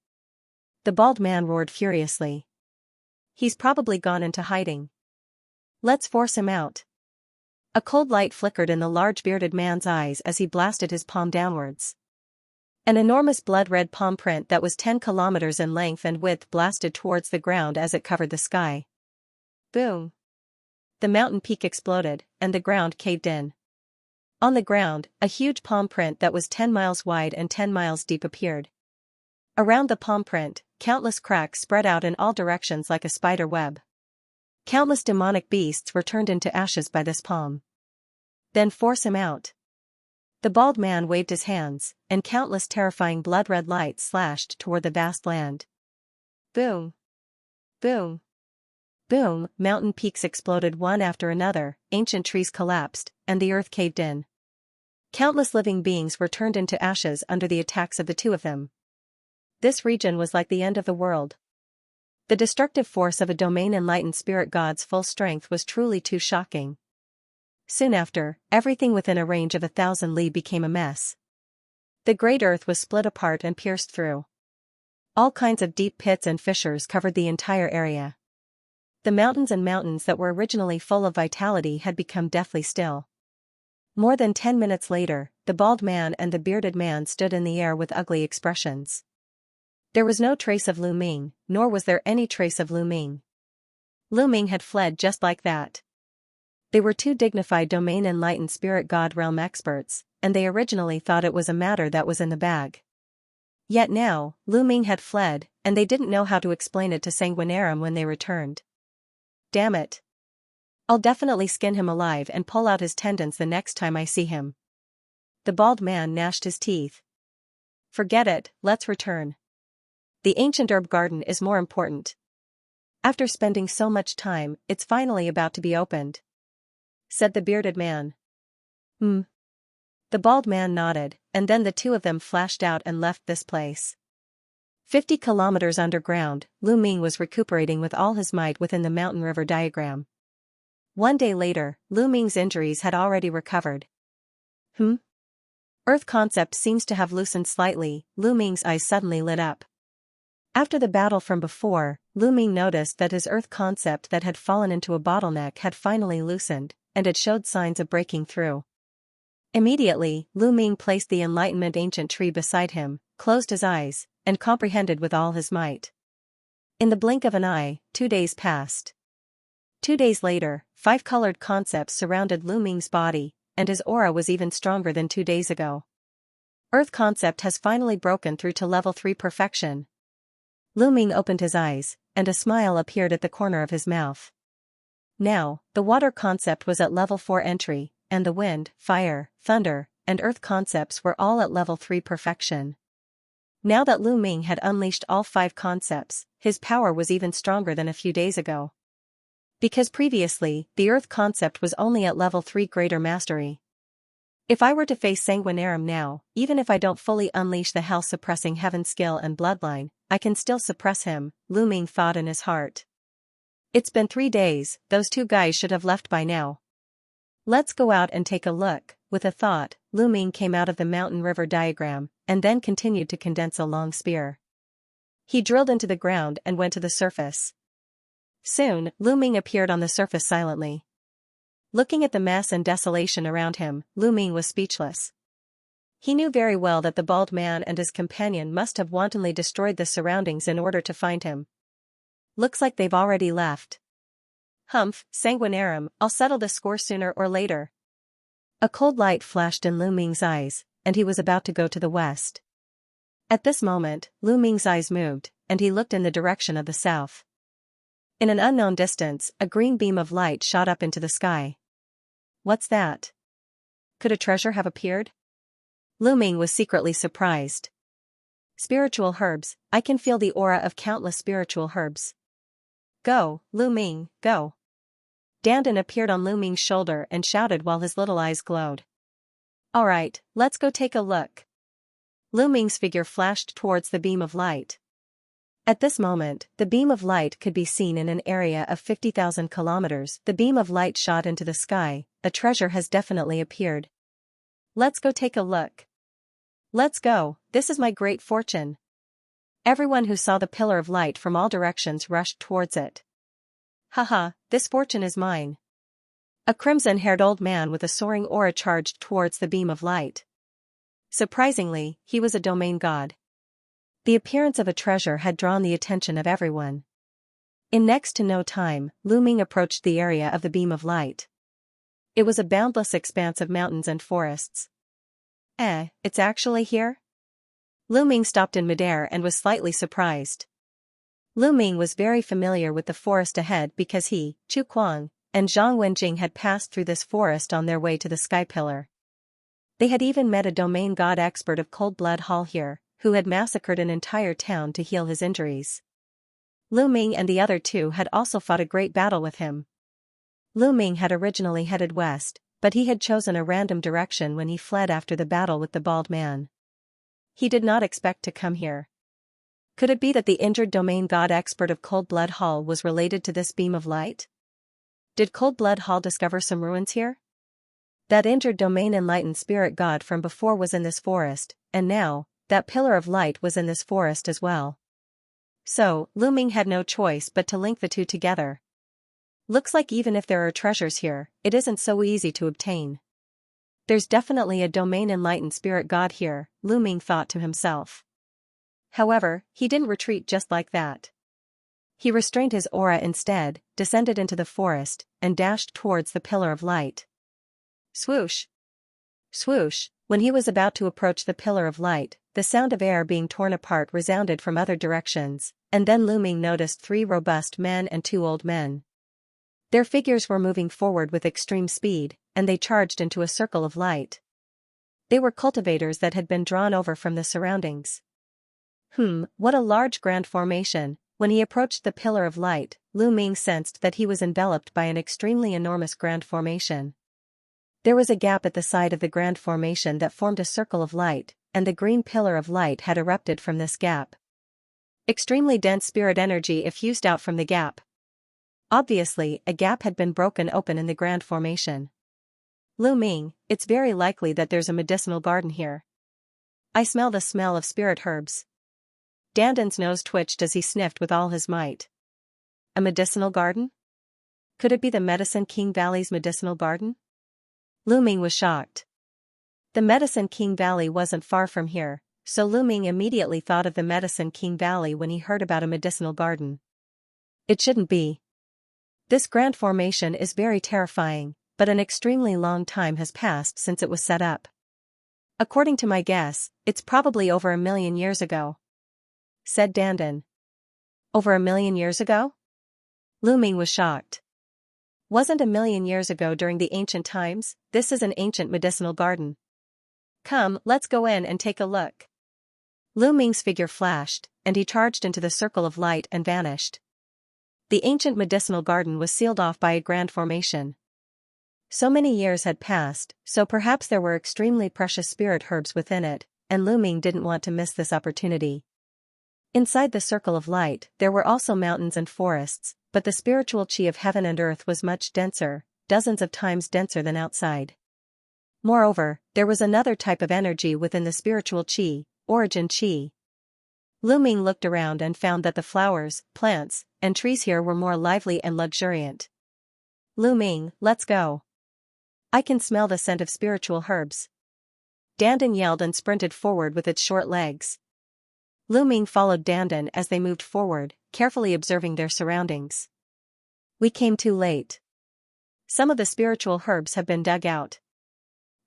The bald man roared furiously. He's probably gone into hiding. Let's force him out. A cold light flickered in the large bearded man's eyes as he blasted his palm downwards. An enormous blood-red palm print that was 10 kilometers in length and width blasted towards the ground as it covered the sky. Boom! The mountain peak exploded, and the ground caved in. On the ground, a huge palm print that was 10 miles wide and 10 miles deep appeared. Around the palm print, countless cracks spread out in all directions like a spider web. Countless demonic beasts were turned into ashes by this palm. Then force him out. The bald man waved his hands, and countless terrifying blood-red lights slashed toward the vast land. Boom! Boom! Boom! Mountain peaks exploded one after another, ancient trees collapsed, and the earth caved in. Countless living beings were turned into ashes under the attacks of the two of them. This region was like the end of the world. The destructive force of a domain enlightened spirit god's full strength was truly too shocking. Soon after, everything within a range of 1,000 li became a mess. The great earth was split apart and pierced through. All kinds of deep pits and fissures covered the entire area. The mountains and mountains that were originally full of vitality had become deathly still. More than 10 minutes later, the bald man and the bearded man stood in the air with ugly expressions. There was no trace of Lu Ming, nor was there any trace of Lu Ming. Lu Ming had fled just like that. They were two dignified domain enlightened spirit god realm experts, and they originally thought it was a matter that was in the bag. Yet now, Lu Ming had fled, and they didn't know how to explain it to Sanguinarum when they returned. Damn it. I'll definitely skin him alive and pull out his tendons the next time I see him. The bald man gnashed his teeth. Forget it, let's return. The ancient herb garden is more important. After spending so much time, it's finally about to be opened, said the bearded man. The bald man nodded, and then the two of them flashed out and left this place. 50 kilometers underground, Lu Ming was recuperating with all his might within the mountain river diagram. One day later, Lu Ming's injuries had already recovered. Earth concept seems to have loosened slightly, Lu Ming's eyes suddenly lit up. After the battle from before, Lu Ming noticed that his earth concept that had fallen into a bottleneck had finally loosened, and it showed signs of breaking through. Immediately, Lu Ming placed the enlightenment ancient tree beside him, closed his eyes, and comprehended with all his might. In the blink of an eye, 2 days passed. 2 days later, 5 colored concepts surrounded Lu Ming's body, and his aura was even stronger than 2 days ago. Earth concept has finally broken through to level 3 perfection. Lu Ming opened his eyes, and a smile appeared at the corner of his mouth. Now, the water concept was at level 4 entry, and the wind, fire, thunder, and earth concepts were all at level 3 perfection. Now that Lu Ming had unleashed all 5 concepts, his power was even stronger than a few days ago. Because previously, the earth concept was only at level 3 greater mastery. If I were to face Sanguinarum now, even if I don't fully unleash the hell-suppressing heaven skill and bloodline, I can still suppress him, Lu Ming thought in his heart. It's been 3 days, those 2 guys should have left by now. Let's go out and take a look. With a thought, Lu Ming came out of the mountain river diagram, and then continued to condense a long spear. He drilled into the ground and went to the surface. Soon, Lu Ming appeared on the surface silently. Looking at the mess and desolation around him, Lu Ming was speechless. He knew very well that the bald man and his companion must have wantonly destroyed the surroundings in order to find him. Looks like they've already left. Humph, Sanguinarum, I'll settle the score sooner or later. A cold light flashed in Lu Ming's eyes, and he was about to go to the west. At this moment, Lu Ming's eyes moved, and he looked in the direction of the south. In an unknown distance, a green beam of light shot up into the sky. What's that? Could a treasure have appeared? Lu Ming was secretly surprised. Spiritual herbs, I can feel the aura of countless spiritual herbs. Go, Lu Ming, go. Dandan appeared on Lu Ming's shoulder and shouted while his little eyes glowed. Alright, let's go take a look. Lu Ming's figure flashed towards the beam of light. At this moment, the beam of light could be seen in an area of 50,000 kilometers. The beam of light shot into the sky. A treasure has definitely appeared. Let's go take a look. Let's go, this is my great fortune. Everyone who saw the pillar of light from all directions rushed towards it. Haha, this fortune is mine. A crimson-haired old man with a soaring aura charged towards the beam of light. Surprisingly, he was a domain god. The appearance of a treasure had drawn the attention of everyone. In next to no time, Lu Ming approached the area of the beam of light. It was a boundless expanse of mountains and forests. It's actually here? Lu Ming stopped in midair and was slightly surprised. Lu Ming was very familiar with the forest ahead because he, Chu Kuang, and Zhang Wenjing had passed through this forest on their way to the Sky Pillar. They had even met a domain god expert of Cold Blood Hall here, who had massacred an entire town to heal his injuries. Lu Ming and the other two had also fought a great battle with him. Lu Ming had originally headed west, but he had chosen a random direction when he fled after the battle with the bald man. He did not expect to come here. Could it be that the injured domain god expert of Cold Blood Hall was related to this beam of light? Did Cold Blood Hall discover some ruins here? That injured domain enlightened spirit god from before was in this forest, and now, that pillar of light was in this forest as well. So, Lu Ming had no choice but to link the two together. Looks like even if there are treasures here, it isn't so easy to obtain. There's definitely a domain enlightened spirit god here, Lu Ming thought to himself. However, he didn't retreat just like that. He restrained his aura instead, descended into the forest, and dashed towards the pillar of light. Swoosh! Swoosh! When he was about to approach the pillar of light, the sound of air being torn apart resounded from other directions, and then Lu Ming noticed 3 robust men and 2 old men. Their figures were moving forward with extreme speed, and they charged into a circle of light. They were cultivators that had been drawn over from the surroundings. What a large grand formation. When he approached the pillar of light, Lu Ming sensed that he was enveloped by an extremely enormous grand formation. There was a gap at the side of the grand formation that formed a circle of light, and the green pillar of light had erupted from this gap. Extremely dense spirit energy effused out from the gap. Obviously, a gap had been broken open in the grand formation. Lu Ming, it's very likely that there's a medicinal garden here. I smell the smell of spirit herbs. Dandan's nose twitched as he sniffed with all his might. A medicinal garden? Could it be the Medicine King Valley's medicinal garden? Lu Ming was shocked. The Medicine King Valley wasn't far from here, so Lu Ming immediately thought of the Medicine King Valley when he heard about a medicinal garden. It shouldn't be. This grand formation is very terrifying, but an extremely long time has passed since it was set up. According to my guess, it's probably over 1 million years ago, said Dandan. Over 1 million years ago? Lu Ming was shocked. Wasn't 1 million years ago during the ancient times? This is an ancient medicinal garden. Come, let's go in and take a look. Lu Ming's figure flashed, and he charged into the circle of light and vanished. The ancient medicinal garden was sealed off by a grand formation. So many years had passed, so perhaps there were extremely precious spirit herbs within it, and Lu Ming didn't want to miss this opportunity. Inside the circle of light, there were also mountains and forests, but the spiritual chi of heaven and earth was much denser, dozens of times denser than outside. Moreover, there was another type of energy within the spiritual chi, origin chi. Lu Ming looked around and found that the flowers, plants, and trees here were more lively and luxuriant. Lu Ming, let's go. I can smell the scent of spiritual herbs. Dandan yelled and sprinted forward with its short legs. Lu Ming followed Dandan as they moved forward, carefully observing their surroundings. We came too late. Some of the spiritual herbs have been dug out.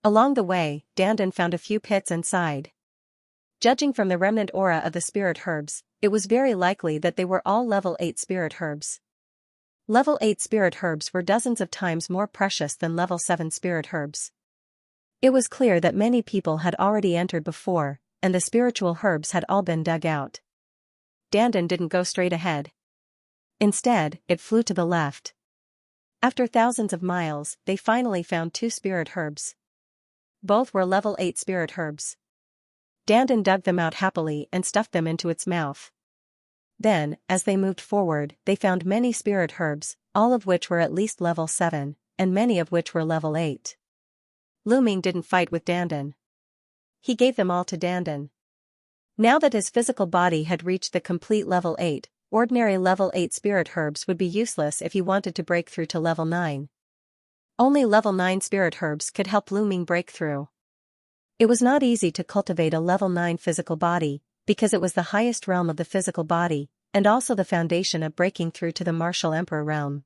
Along the way, Dandan found a few pits and sighed. Judging from the remnant aura of the spirit herbs, it was very likely that they were all level 8 spirit herbs. Level 8 spirit herbs were dozens of times more precious than level 7 spirit herbs. It was clear that many people had already entered before, and the spiritual herbs had all been dug out. Dandan didn't go straight ahead. Instead, it flew to the left. After thousands of miles, they finally found 2 spirit herbs. Both were level 8 spirit herbs. Dandan dug them out happily and stuffed them into its mouth. Then, as they moved forward, they found many spirit herbs, all of which were at least level 7, and many of which were level 8. Lu Ming didn't fight with Dandan. He gave them all to Dandan. Now that his physical body had reached the complete level 8, ordinary level 8 spirit herbs would be useless if he wanted to break through to level 9. Only level 9 spirit herbs could help Lu Ming break through. It was not easy to cultivate a level 9 physical body, because it was the highest realm of the physical body, and also the foundation of breaking through to the martial emperor realm.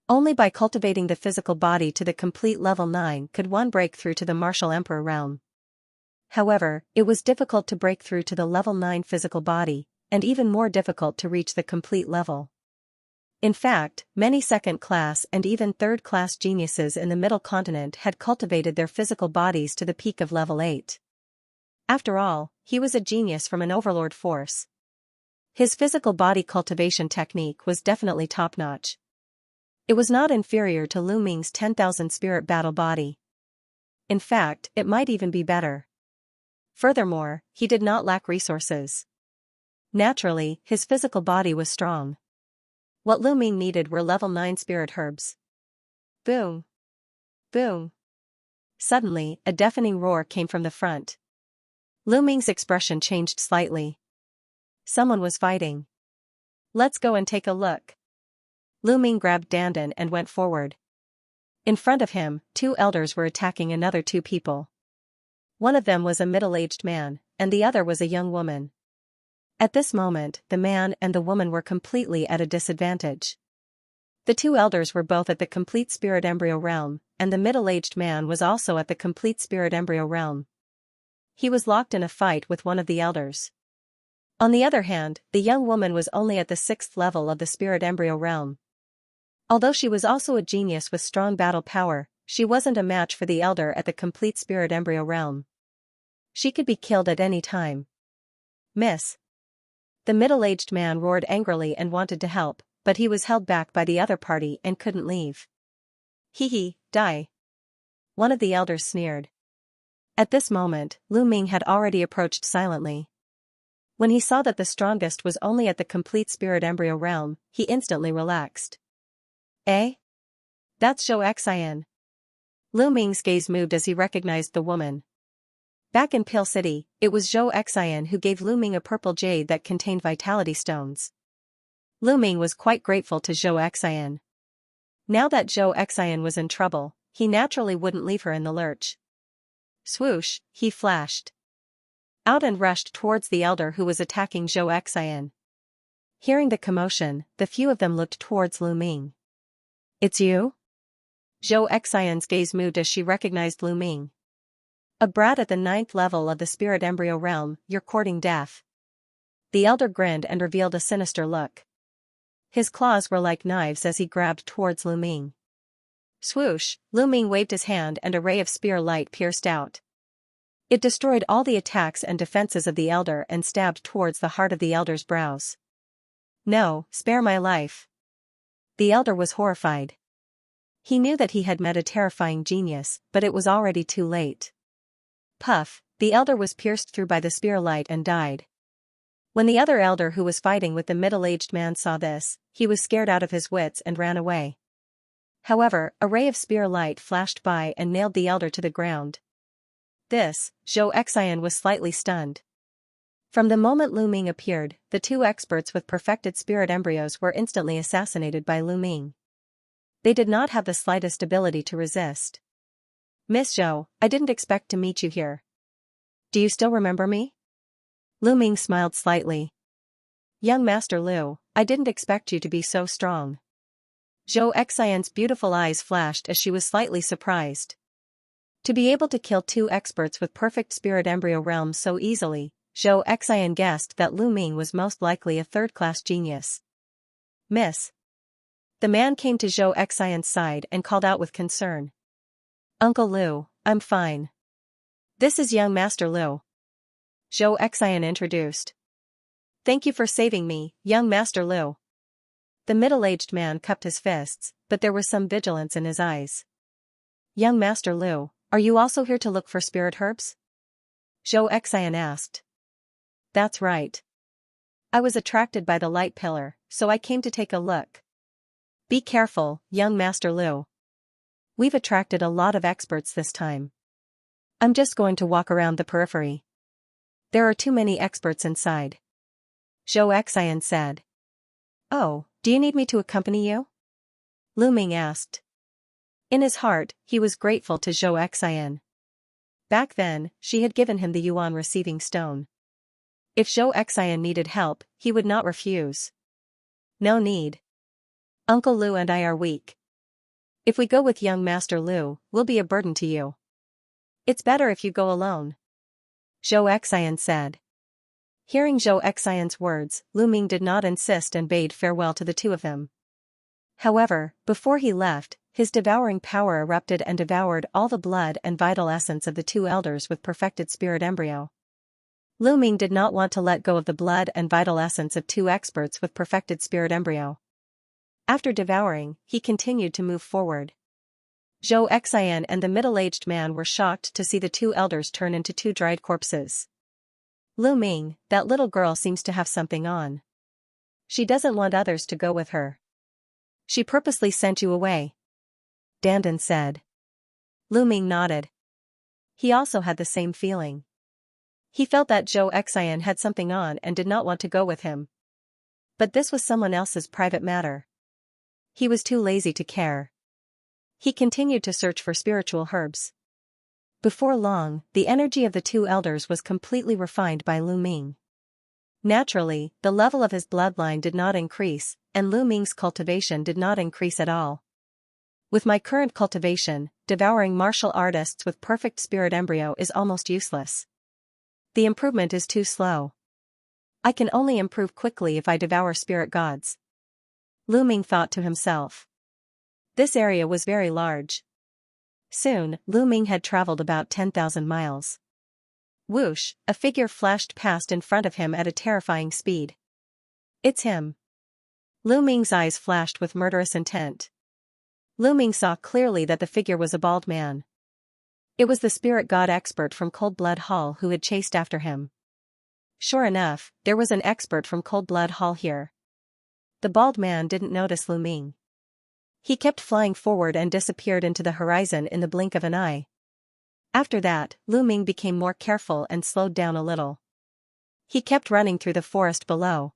Only by cultivating the physical body to the complete level 9 could one break through to the martial emperor realm. However, it was difficult to break through to the level 9 physical body, and even more difficult to reach the complete level. In fact, many second-class and even third-class geniuses in the Middle Continent had cultivated their physical bodies to the peak of level 8. After all, he was a genius from an overlord force. His physical body cultivation technique was definitely top-notch. It was not inferior to Lu Ming's 10,000 spirit battle body. In fact, it might even be better. Furthermore, he did not lack resources. Naturally, his physical body was strong. What Lu Ming needed were level 9 spirit herbs. Boom! Boom! Suddenly, a deafening roar came from the front. Lu Ming's expression changed slightly. Someone was fighting. Let's go and take a look. Lu Ming grabbed Dandan and went forward. In front of him, 2 elders were attacking another 2 people. One of them was a middle-aged man, and the other was a young woman. At this moment, the man and the woman were completely at a disadvantage. The 2 elders were both at the complete spirit embryo realm, and the middle-aged man was also at the complete spirit embryo realm. He was locked in a fight with one of the elders. On the other hand, the young woman was only at the 6th level of the spirit embryo realm. Although she was also a genius with strong battle power, she wasn't a match for the elder at the complete spirit embryo realm. She could be killed at any time. Miss. The middle-aged man roared angrily and wanted to help, but he was held back by the other party and couldn't leave. Hee, die. One of the elders sneered. At this moment, Lu Ming had already approached silently. When he saw that the strongest was only at the complete spirit embryo realm, he instantly relaxed. Eh? That's Xianxia. Lu Ming's gaze moved as he recognized the woman. Back in Pale City, it was Xianxia who gave Lu Ming a purple jade that contained vitality stones. Lu Ming was quite grateful to Xianxia. Now that Xianxia was in trouble, he naturally wouldn't leave her in the lurch. Swoosh, he flashed out and rushed towards the elder who was attacking Xianxia. Hearing the commotion, the few of them looked towards Lu Ming. It's you? Xianxia's gaze moved as she recognized Lu Ming. A brat at the 9th level of the spirit embryo realm, you're courting death. The elder grinned and revealed a sinister look. His claws were like knives as he grabbed towards Lu Ming. Swoosh, Lu Ming waved his hand and a ray of spear light pierced out. It destroyed all the attacks and defenses of the elder and stabbed towards the heart of the elder's brows. No, spare my life. The elder was horrified. He knew that he had met a terrifying genius, but it was already too late. Puff, the elder was pierced through by the spear light and died. When the other elder who was fighting with the middle-aged man saw this, he was scared out of his wits and ran away. However, a ray of spear light flashed by and nailed the elder to the ground. This, Xianxia was slightly stunned. From the moment Lu Ming appeared, the 2 experts with perfected spirit embryos were instantly assassinated by Lu Ming. They did not have the slightest ability to resist. Miss Zhou, I didn't expect to meet you here. Do you still remember me? Lu Ming smiled slightly. Young Master Lu, I didn't expect you to be so strong. Xianxia's beautiful eyes flashed as she was slightly surprised. To be able to kill 2 experts with perfect spirit embryo realms so easily, Xianxia guessed that Lu Ming was most likely a third-class genius. Miss. The man came to Zhou Xian's side and called out with concern. Uncle Liu, I'm fine. This is young Master Liu. Zhou Xian introduced. Thank you for saving me, young Master Liu. The middle-aged man cupped his fists, but there was some vigilance in his eyes. Young Master Liu, are you also here to look for spirit herbs? Zhou Xian asked. That's right. I was attracted by the light pillar, so I came to take a look. Be careful, young Master Liu. We've attracted a lot of experts this time. I'm just going to walk around the periphery. There are too many experts inside. Zhou Xian said. Oh, do you need me to accompany you? Lu Ming asked. In his heart, he was grateful to Zhou Xian. Back then, she had given him the Yuan receiving stone. If Zhou Xian needed help, he would not refuse. No need. Uncle Liu and I are weak. If we go with young Master Liu, we'll be a burden to you. It's better if you go alone. Zhou Xian said. Hearing Zhou Xian's words, Lu Ming did not insist and bade farewell to the two of them. However, before he left, his devouring power erupted and devoured all the blood and vital essence of the two elders with perfected spirit embryo. Lu Ming did not want to let go of the blood and vital essence of two experts with perfected spirit embryo. After devouring, he continued to move forward. Zhou Xian and the middle-aged man were shocked to see the two elders turn into two dried corpses. Lu Ming, that little girl seems to have something on. She doesn't want others to go with her. She purposely sent you away. Dandan said. Lu Ming nodded. He also had the same feeling. He felt that Zhou Xian had something on and did not want to go with him. But this was someone else's private matter. He was too lazy to care. He continued to search for spiritual herbs. Before long, the energy of the two elders was completely refined by Lu Ming. Naturally, the level of his bloodline did not increase, and Lu Ming's cultivation did not increase at all. With my current cultivation, devouring martial artists with perfect spirit embryo is almost useless. The improvement is too slow. I can only improve quickly if I devour spirit gods. Lu Ming thought to himself. This area was very large. Soon, Lu Ming had traveled about 10,000 miles. Whoosh, a figure flashed past in front of him at a terrifying speed. It's him. Lu Ming's eyes flashed with murderous intent. Lu Ming saw clearly that the figure was a bald man. It was the spirit god expert from Cold Blood Hall who had chased after him. Sure enough, there was an expert from Cold Blood Hall here. The bald man didn't notice Lu Ming. He kept flying forward and disappeared into the horizon in the blink of an eye. After that, Lu Ming became more careful and slowed down a little. He kept running through the forest below.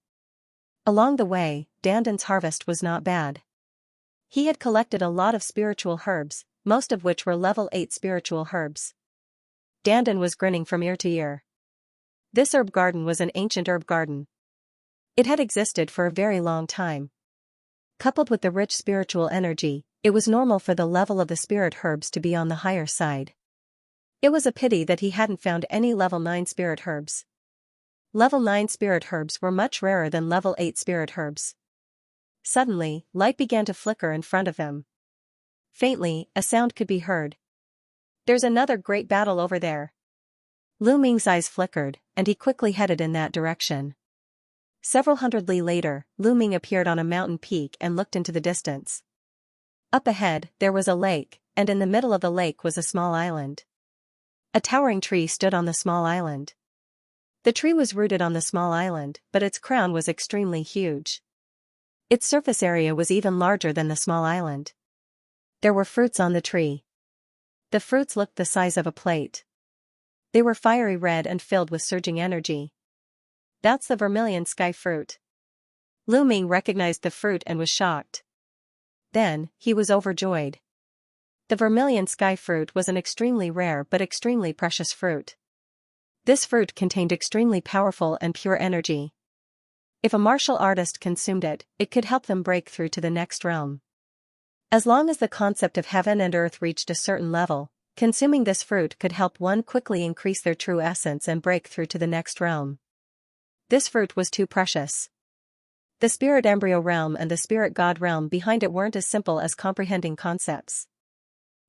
Along the way, Dandan's harvest was not bad. He had collected a lot of spiritual herbs, most of which were level 8 spiritual herbs. Dandan was grinning from ear to ear. This herb garden was an ancient herb garden. It had existed for a very long time. Coupled with the rich spiritual energy, it was normal for the level of the spirit herbs to be on the higher side. It was a pity that he hadn't found any level 9 spirit herbs. Level 9 spirit herbs were much rarer than level 8 spirit herbs. Suddenly, light began to flicker in front of them. Faintly, a sound could be heard. There's another great battle over there. Lu Ming's eyes flickered, and he quickly headed in that direction. Several hundred li later, Lu Ming appeared on a mountain peak and looked into the distance. Up ahead, there was a lake, and in the middle of the lake was a small island. A towering tree stood on the small island. The tree was rooted on the small island, but its crown was extremely huge. Its surface area was even larger than the small island. There were fruits on the tree. The fruits looked the size of a plate. They were fiery red and filled with surging energy. That's the vermilion sky fruit. Lu Ming recognized the fruit and was shocked. Then, he was overjoyed. The vermilion sky fruit was an extremely rare but extremely precious fruit. This fruit contained extremely powerful and pure energy. If a martial artist consumed it, it could help them break through to the next realm. As long as the concept of heaven and earth reached a certain level, consuming this fruit could help one quickly increase their true essence and break through to the next realm. This fruit was too precious. The spirit embryo realm and the spirit god realm behind it weren't as simple as comprehending concepts.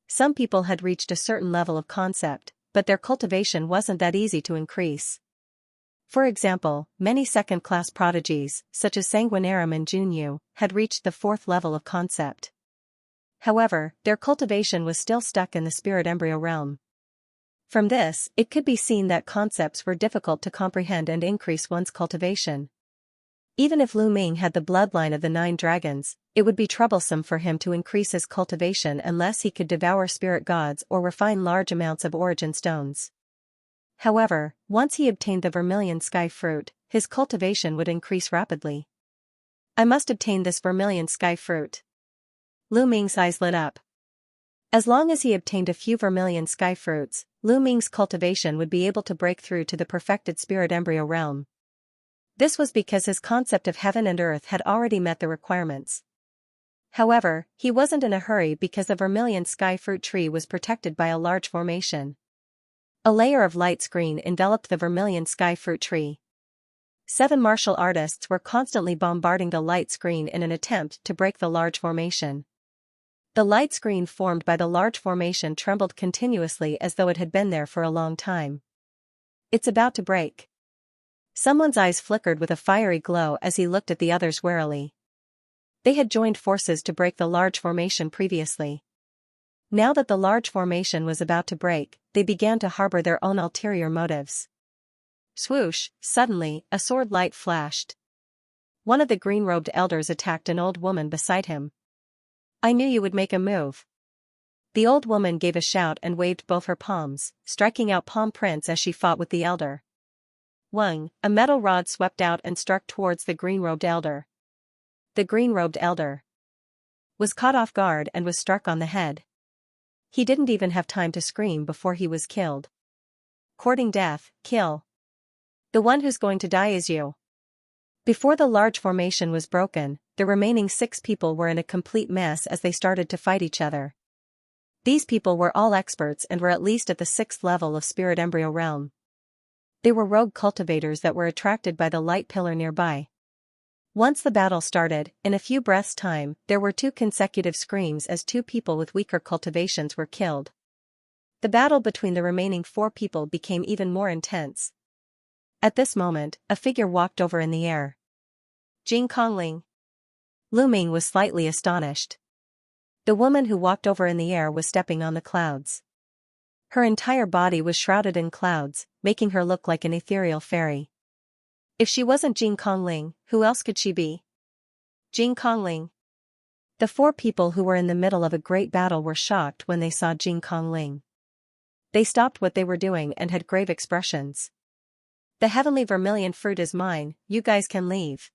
Some people had reached a certain level of concept, but their cultivation wasn't that easy to increase. For example, many second-class prodigies, such as Sanguinarum and Junyu, had reached the 4th level of concept. However, their cultivation was still stuck in the spirit embryo realm. From this, it could be seen that concepts were difficult to comprehend and increase one's cultivation. Even if Lu Ming had the bloodline of the 9 dragons, it would be troublesome for him to increase his cultivation unless he could devour spirit gods or refine large amounts of origin stones. However, once he obtained the vermilion sky fruit, his cultivation would increase rapidly. I must obtain this vermilion sky fruit. Lu Ming's eyes lit up. As long as he obtained a few vermilion sky fruits, Lu Ming's cultivation would be able to break through to the perfected spirit embryo realm. This was because his concept of heaven and earth had already met the requirements. However, he wasn't in a hurry because the vermilion sky fruit tree was protected by a large formation. A layer of light screen enveloped the vermilion sky fruit tree. 7 martial artists were constantly bombarding the light screen in an attempt to break the large formation. The light screen formed by the large formation trembled continuously as though it had been there for a long time. It's about to break. Someone's eyes flickered with a fiery glow as he looked at the others warily. They had joined forces to break the large formation previously. Now that the large formation was about to break, they began to harbor their own ulterior motives. Swoosh, suddenly, a sword light flashed. One of the green-robed elders attacked an old woman beside him. I knew you would make a move. The old woman gave a shout and waved both her palms, striking out palm prints as she fought with the elder. Wang, a metal rod swept out and struck towards the green-robed elder. The green-robed elder was caught off guard and was struck on the head. He didn't even have time to scream before he was killed. Courting death, kill. The one who's going to die is you. Before the large formation was broken, the remaining 6 people were in a complete mess as they started to fight each other. These people were all experts and were at least at the 6th level of spirit embryo realm. They were rogue cultivators that were attracted by the light pillar nearby. Once the battle started, in a few breaths' time, there were 2 consecutive screams as 2 people with weaker cultivations were killed. The battle between the remaining 4 people became even more intense. At this moment, a figure walked over in the air. Jing Kongling. Lu Ming was slightly astonished. The woman who walked over in the air was stepping on the clouds. Her entire body was shrouded in clouds, making her look like an ethereal fairy. If she wasn't Jing Kongling, who else could she be? Jing Kongling. The 4 people who were in the middle of a great battle were shocked when they saw Jing Kongling. They stopped what they were doing and had grave expressions. The heavenly vermilion fruit is mine, you guys can leave.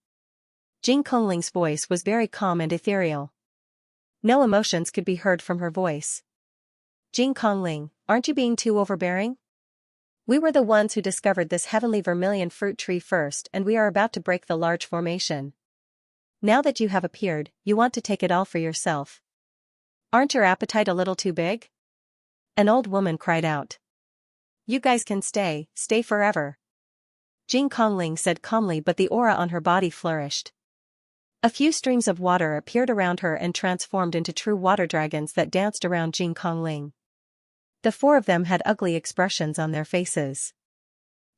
Jing Kongling's voice was very calm and ethereal. No emotions could be heard from her voice. Jing Kongling, aren't you being too overbearing? We were the ones who discovered this heavenly vermilion fruit tree first and we are about to break the large formation. Now that you have appeared, you want to take it all for yourself. Aren't your appetite a little too big? An old woman cried out. You guys can stay forever. Jing Kongling said calmly, but the aura on her body flourished. A few streams of water appeared around her and transformed into true water dragons that danced around Jing Kongling. The 4 of them had ugly expressions on their faces.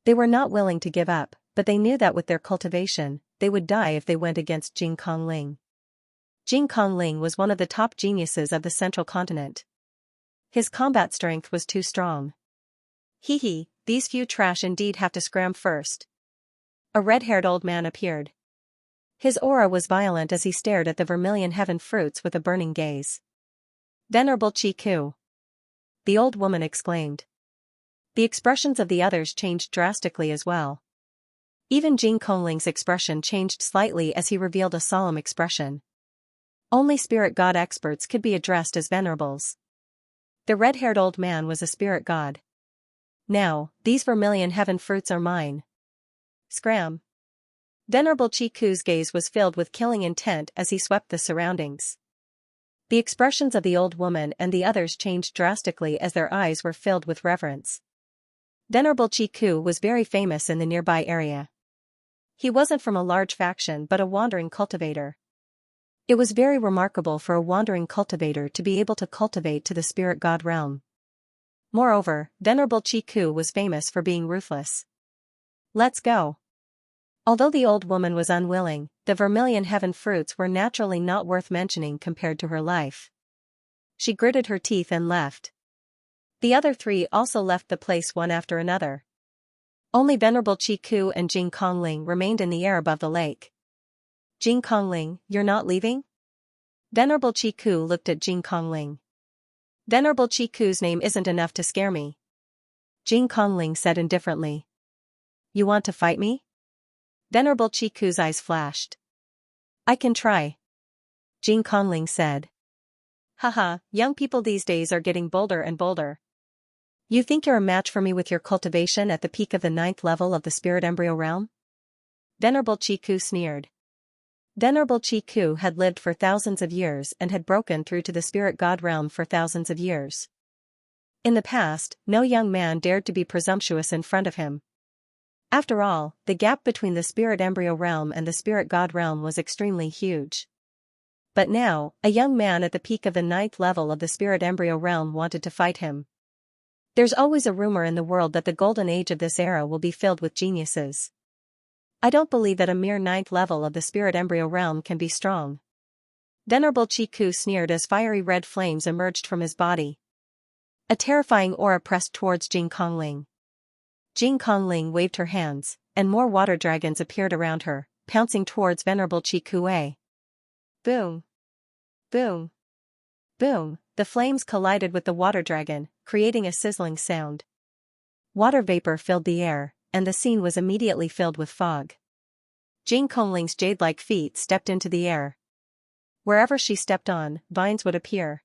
They were not willing to give up, but they knew that with their cultivation, they would die if they went against Jing Kongling. Jing Kongling was one of the top geniuses of the central continent. His combat strength was too strong. Hee hee, these few trash indeed have to scram first. A red-haired old man appeared. His aura was violent as he stared at the vermilion heaven fruits with a burning gaze. Venerable Chi Ku. The old woman exclaimed. The expressions of the others changed drastically as well. Even Jing Kongling's expression changed slightly as he revealed a solemn expression. Only spirit god experts could be addressed as venerables. The red-haired old man was a spirit god. Now, these vermilion heaven fruits are mine. Scram. Venerable Chi Ku's gaze was filled with killing intent as he swept the surroundings. The expressions of the old woman and the others changed drastically as their eyes were filled with reverence. Venerable Chi Ku was very famous in the nearby area. He wasn't from a large faction but a wandering cultivator. It was very remarkable for a wandering cultivator to be able to cultivate to the spirit god realm. Moreover, Venerable Chi-Ku was famous for being ruthless. Let's go. Although the old woman was unwilling, the vermilion heaven fruits were naturally not worth mentioning compared to her life. She gritted her teeth and left. The other three also left the place one after another. Only Venerable Chi-Ku and Jing Kongling remained in the air above the lake. Jing Kongling, you're not leaving? Venerable Chi-Ku looked at Jing Kongling. Venerable Chi-Ku's name isn't enough to scare me. Jing Kongling said indifferently. You want to fight me? Venerable Chi-Ku's eyes flashed. I can try. Jing Kongling said. Haha, young people these days are getting bolder and bolder. You think you're a match for me with your cultivation at the peak of the 9th level of the spirit embryo realm? Venerable Chi-Ku sneered. Venerable Chi-Ku had lived for thousands of years and had broken through to the spirit god realm for thousands of years. In the past, no young man dared to be presumptuous in front of him. After all, the gap between the spirit embryo realm and the spirit god realm was extremely huge. But now, a young man at the peak of the 9th level of the spirit embryo realm wanted to fight him. There's always a rumor in the world that the golden age of this era will be filled with geniuses. I don't believe that a mere 9th level of the spirit embryo realm can be strong. Venerable Chi-Ku sneered as fiery red flames emerged from his body. A terrifying aura pressed towards Jing Kongling. Jing Kongling waved her hands, and more water dragons appeared around her, pouncing towards Venerable Chi-Ku. Boom! Boom! Boom! The flames collided with the water dragon, creating a sizzling sound. Water vapor filled the air, and the scene was immediately filled with fog. Jing Kongling's jade-like feet stepped into the air. Wherever she stepped on, vines would appear.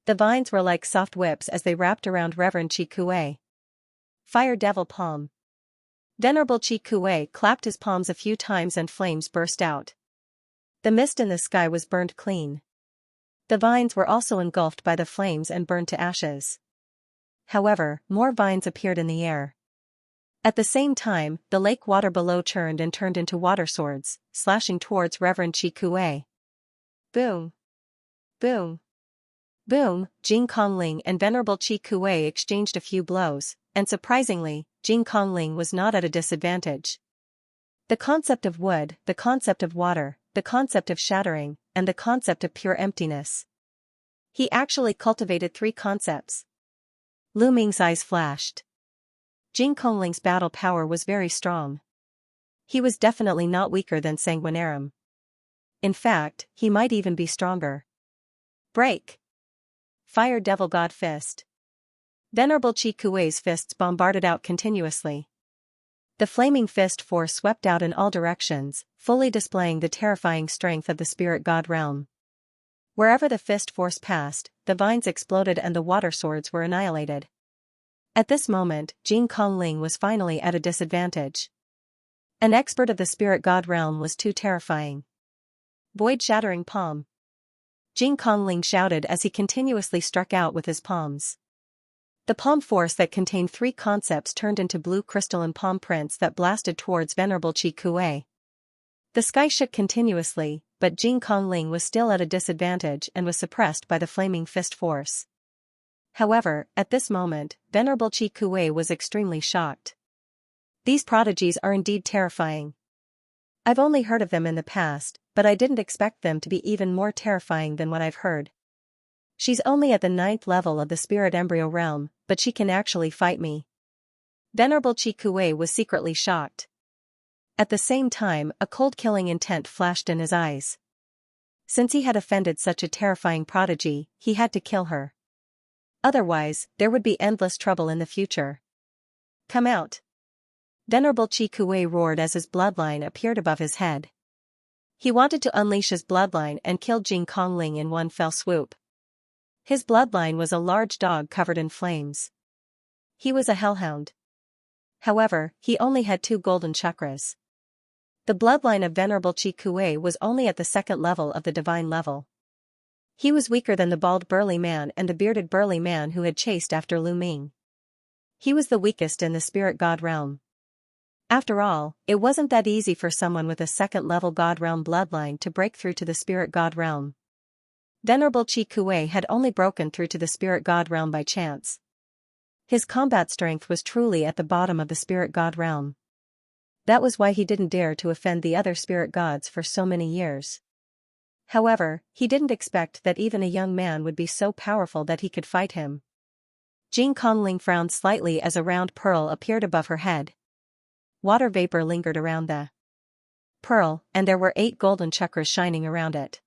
The vines were like soft whips as they wrapped around Reverend Chi-Ku. Fire Devil Palm. Venerable Chi-Ku clapped his palms a few times and flames burst out. The mist in the sky was burned clean. The vines were also engulfed by the flames and burned to ashes. However, more vines appeared in the air. At the same time, the lake water below churned and turned into water swords, slashing towards Reverend Chi-Ku. Boom! Boom! Boom! Jing Kongling and Venerable Chi-Ku exchanged a few blows, and surprisingly, Jing Kongling was not at a disadvantage. The concept of wood, the concept of water, the concept of shattering, and the concept of pure emptiness. He actually cultivated 3 concepts. Lu Ming's eyes flashed. Jing Kongling's battle power was very strong. He was definitely not weaker than Sanguinarum. In fact, he might even be stronger. Break! Fire Devil God Fist. Venerable Chi-Ku's fists bombarded out continuously. The flaming fist force swept out in all directions, fully displaying the terrifying strength of the spirit god realm. Wherever the fist force passed, the vines exploded and the water swords were annihilated. At this moment, Jing Kongling was finally at a disadvantage. An expert of the spirit god realm was too terrifying. Void-shattering palm. Jing Kongling shouted as he continuously struck out with his palms. The palm force that contained 3 concepts turned into blue crystalline palm prints that blasted towards Venerable Chi-Ku. The sky shook continuously, but Jing Kongling was still at a disadvantage and was suppressed by the flaming fist force. However, at this moment, Venerable Chi-Ku was extremely shocked. These prodigies are indeed terrifying. I've only heard of them in the past, but I didn't expect them to be even more terrifying than what I've heard. She's only at the 9th level of the spirit embryo realm, but she can actually fight me. Venerable Chi-Ku was secretly shocked. At the same time, a cold killing intent flashed in his eyes. Since he had offended such a terrifying prodigy, he had to kill her. Otherwise, there would be endless trouble in the future. Come out! Venerable Chi-Ku roared as his bloodline appeared above his head. He wanted to unleash his bloodline and kill Jing Kongling in one fell swoop. His bloodline was a large dog covered in flames. He was a hellhound. However, he only had 2 golden chakras. The bloodline of Venerable Chi-Ku was only at the 2nd level of the divine level. He was weaker than the bald burly man and the bearded burly man who had chased after Lu Ming. He was the weakest in the spirit god realm. After all, it wasn't that easy for someone with a second-level God Realm bloodline to break through to the Spirit God Realm. Venerable Chi Kuei had only broken through to the Spirit God Realm by chance. His combat strength was truly at the bottom of the Spirit God Realm. That was why he didn't dare to offend the other spirit gods for so many years. However, he didn't expect that even a young man would be so powerful that he could fight him. Jing Kongling frowned slightly as a round pearl appeared above her head. Water vapor lingered around the pearl, and there were 8 golden chakras shining around it.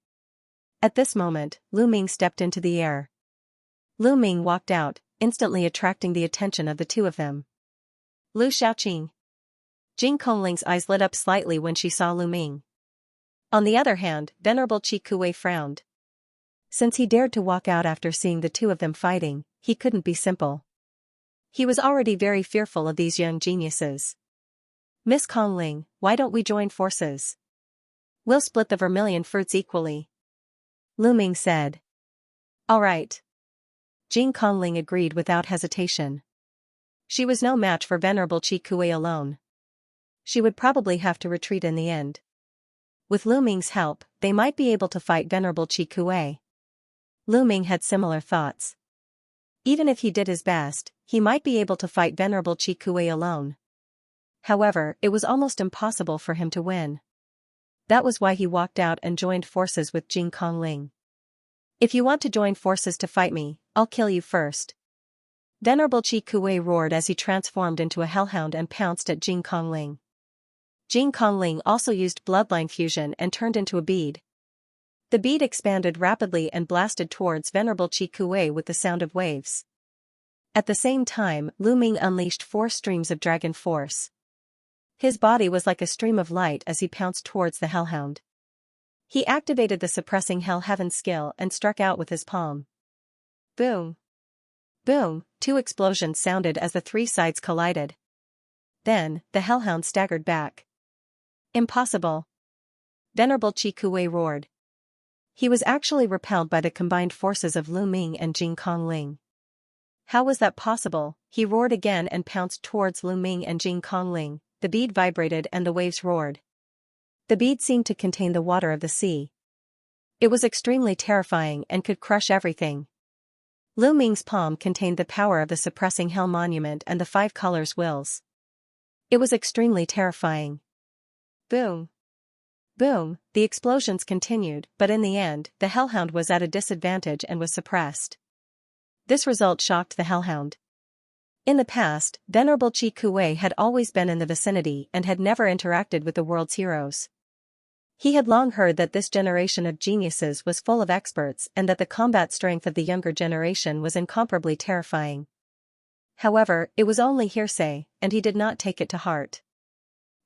At this moment, Lu Ming stepped into the air. Lu Ming walked out, instantly attracting the attention of the two of them. Lu Xiaoqing. Jing Kongling's eyes lit up slightly when she saw Lu Ming. On the other hand, Venerable Chi Kuei frowned. Since he dared to walk out after seeing the two of them fighting, he couldn't be simple. He was already very fearful of these young geniuses. Miss Kongling, why don't we join forces? We'll split the vermilion fruits equally. Lu Ming said. All right. Jing Kongling agreed without hesitation. She was no match for Venerable Chi Kuei alone. She would probably have to retreat in the end. With Lu Ming's help, they might be able to fight Venerable Chi Kuei. Lu Ming had similar thoughts. Even if he did his best, he might be able to fight Venerable Chi Kuei alone. However, it was almost impossible for him to win. That was why he walked out and joined forces with Jing Kongling. If you want to join forces to fight me, I'll kill you first. Venerable Chi Kuei roared as he transformed into a hellhound and pounced at Jing Kongling. Jing Kongling also used bloodline fusion and turned into a bead. The bead expanded rapidly and blasted towards Venerable Chi Kuei with the sound of waves. At the same time, Lu Ming unleashed 4 streams of dragon force. His body was like a stream of light as he pounced towards the hellhound. He activated the suppressing hell heaven skill and struck out with his palm. Boom! Boom! 2 explosions sounded as the 3 sides collided. Then, the hellhound staggered back. Impossible! Venerable Chi Kuei roared. He was actually repelled by the combined forces of Lu Ming and Jing Kongling. How was that possible? He roared again and pounced towards Lu Ming and Jing Kongling. The bead vibrated and the waves roared. The bead seemed to contain the water of the sea. It was extremely terrifying and could crush everything. Lu Ming's palm contained the power of the suppressing hell monument and the 5 colors wills. It was extremely terrifying. Boom! Boom! The explosions continued, but in the end, the hellhound was at a disadvantage and was suppressed. This result shocked the hellhound. In the past, Venerable Chi Kuei had always been in the vicinity and had never interacted with the world's heroes. He had long heard that this generation of geniuses was full of experts and that the combat strength of the younger generation was incomparably terrifying. However, it was only hearsay, and he did not take it to heart.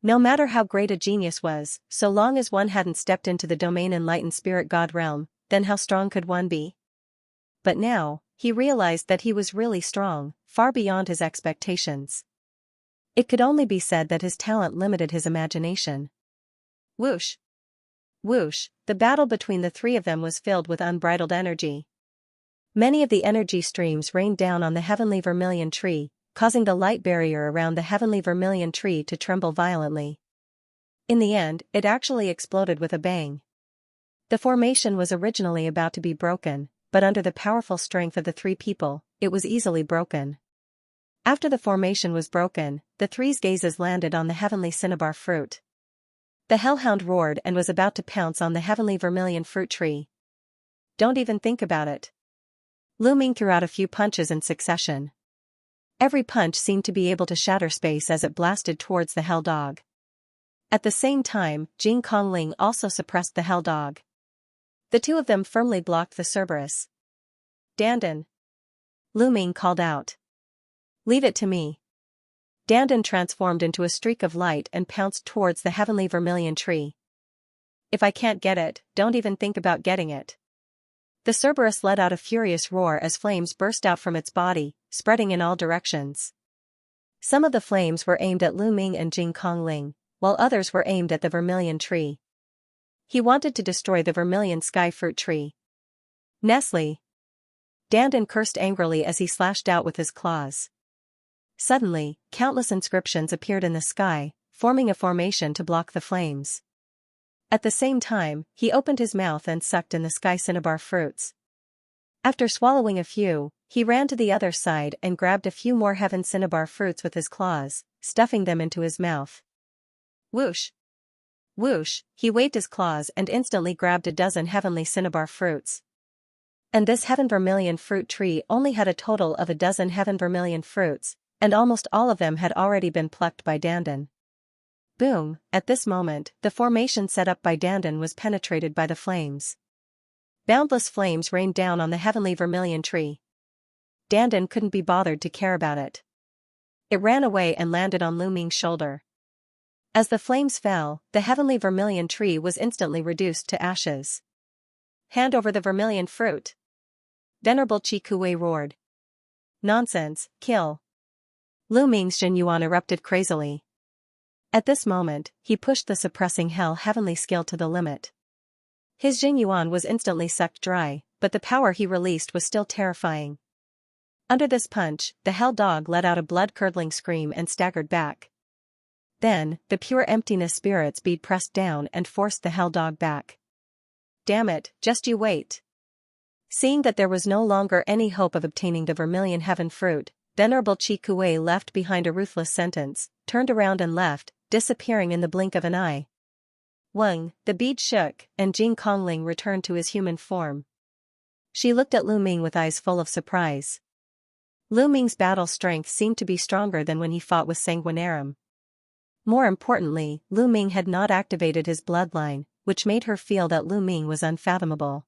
No matter how great a genius was, so long as one hadn't stepped into the domain enlightened spirit god realm, then how strong could one be? But now, he realized that he was really strong, far beyond his expectations. It could only be said that his talent limited his imagination. Whoosh! Whoosh! The battle between the 3 of them was filled with unbridled energy. Many of the energy streams rained down on the heavenly vermilion tree, causing the light barrier around the heavenly vermilion tree to tremble violently. In the end, it actually exploded with a bang. The formation was originally about to be broken, but under the powerful strength of the 3 people, it was easily broken. After the formation was broken, the 3's gazes landed on the heavenly cinnabar fruit. The hellhound roared and was about to pounce on the heavenly vermilion fruit tree. Don't even think about it. Lu Ming threw out a few punches in succession. Every punch seemed to be able to shatter space as it blasted towards the hell dog. At the same time, Jing Kongling also suppressed the hell dog. The 2 of them firmly blocked the Cerberus. Dandan! Lu Ming called out. Leave it to me. Dandan transformed into a streak of light and pounced towards the heavenly vermilion tree. If I can't get it, don't even think about getting it. The Cerberus let out a furious roar as flames burst out from its body, spreading in all directions. Some of the flames were aimed at Lu Ming and Jing Kongling, while others were aimed at the vermilion tree. He wanted to destroy the vermilion sky fruit tree. Nestle! Dandan cursed angrily as he slashed out with his claws. Suddenly, countless inscriptions appeared in the sky, forming a formation to block the flames. At the same time, he opened his mouth and sucked in the sky cinnabar fruits. After swallowing a few, he ran to the other side and grabbed a few more heaven cinnabar fruits with his claws, stuffing them into his mouth. Whoosh! Whoosh! He waved his claws and instantly grabbed a dozen heavenly cinnabar fruits. And this heaven vermilion fruit tree only had a total of a dozen heaven vermilion fruits, and almost all of them had already been plucked by Dandan. Boom! At this moment, the formation set up by Dandan was penetrated by the flames. Boundless flames rained down on the heavenly vermilion tree. Dandan couldn't be bothered to care about it. It ran away and landed on Lu Ming's shoulder. As the flames fell, the heavenly vermilion tree was instantly reduced to ashes. Hand over the vermilion fruit! Venerable Qi Kuwei roared. Nonsense, kill! Lu Ming's Xianxia erupted crazily. At this moment, he pushed the suppressing hell heavenly skill to the limit. His Xianxia was instantly sucked dry, but the power he released was still terrifying. Under this punch, the hell dog let out a blood-curdling scream and staggered back. Then, the pure emptiness spirit's bead pressed down and forced the hell dog back. Damn it, just you wait. Seeing that there was no longer any hope of obtaining the vermilion heaven fruit, Venerable Qi Kuwei left behind a ruthless sentence, turned around and left, disappearing in the blink of an eye. Weng, the bead shook, and Jing Kongling returned to his human form. She looked at Lu Ming with eyes full of surprise. Lu Ming's battle strength seemed to be stronger than when he fought with Sanguinarum. More importantly, Lu Ming had not activated his bloodline, which made her feel that Lu Ming was unfathomable.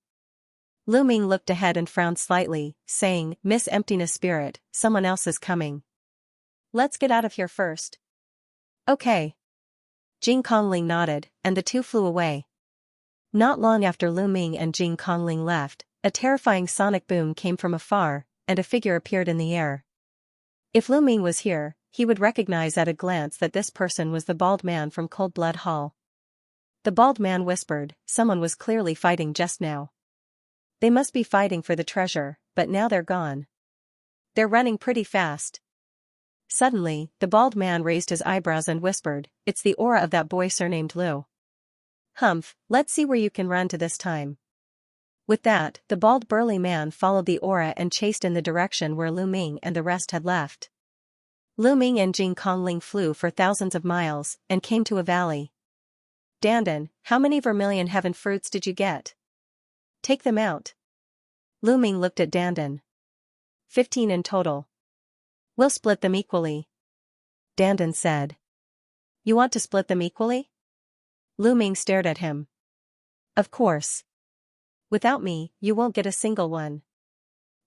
Lu Ming looked ahead and frowned slightly, saying, "Miss Emptiness Spirit, someone else is coming. Let's get out of here first." Okay. Jing Kongling nodded, and the two flew away. Not long after Lu Ming and Jing Kongling left, a terrifying sonic boom came from afar, and a figure appeared in the air. If Lu Ming was here, he would recognize at a glance that this person was the bald man from Cold Blood Hall. The bald man whispered, "Someone was clearly fighting just now. They must be fighting for the treasure, but now they're gone. They're running pretty fast." Suddenly, the bald man raised his eyebrows and whispered, "It's the aura of that boy surnamed Lu. Humph, let's see where you can run to this time." With that, the bald burly man followed the aura and chased in the direction where Lu Ming and the rest had left. Lu Ming and Jing Kongling flew for thousands of miles, and came to a valley. "Dandan, how many vermilion heaven fruits did you get? Take them out." Lu Ming looked at Dandan. 15 in total. "We'll split them equally," Dandan said. "You want to split them equally?" Lu Ming stared at him. "Of course. Without me, you won't get a single one."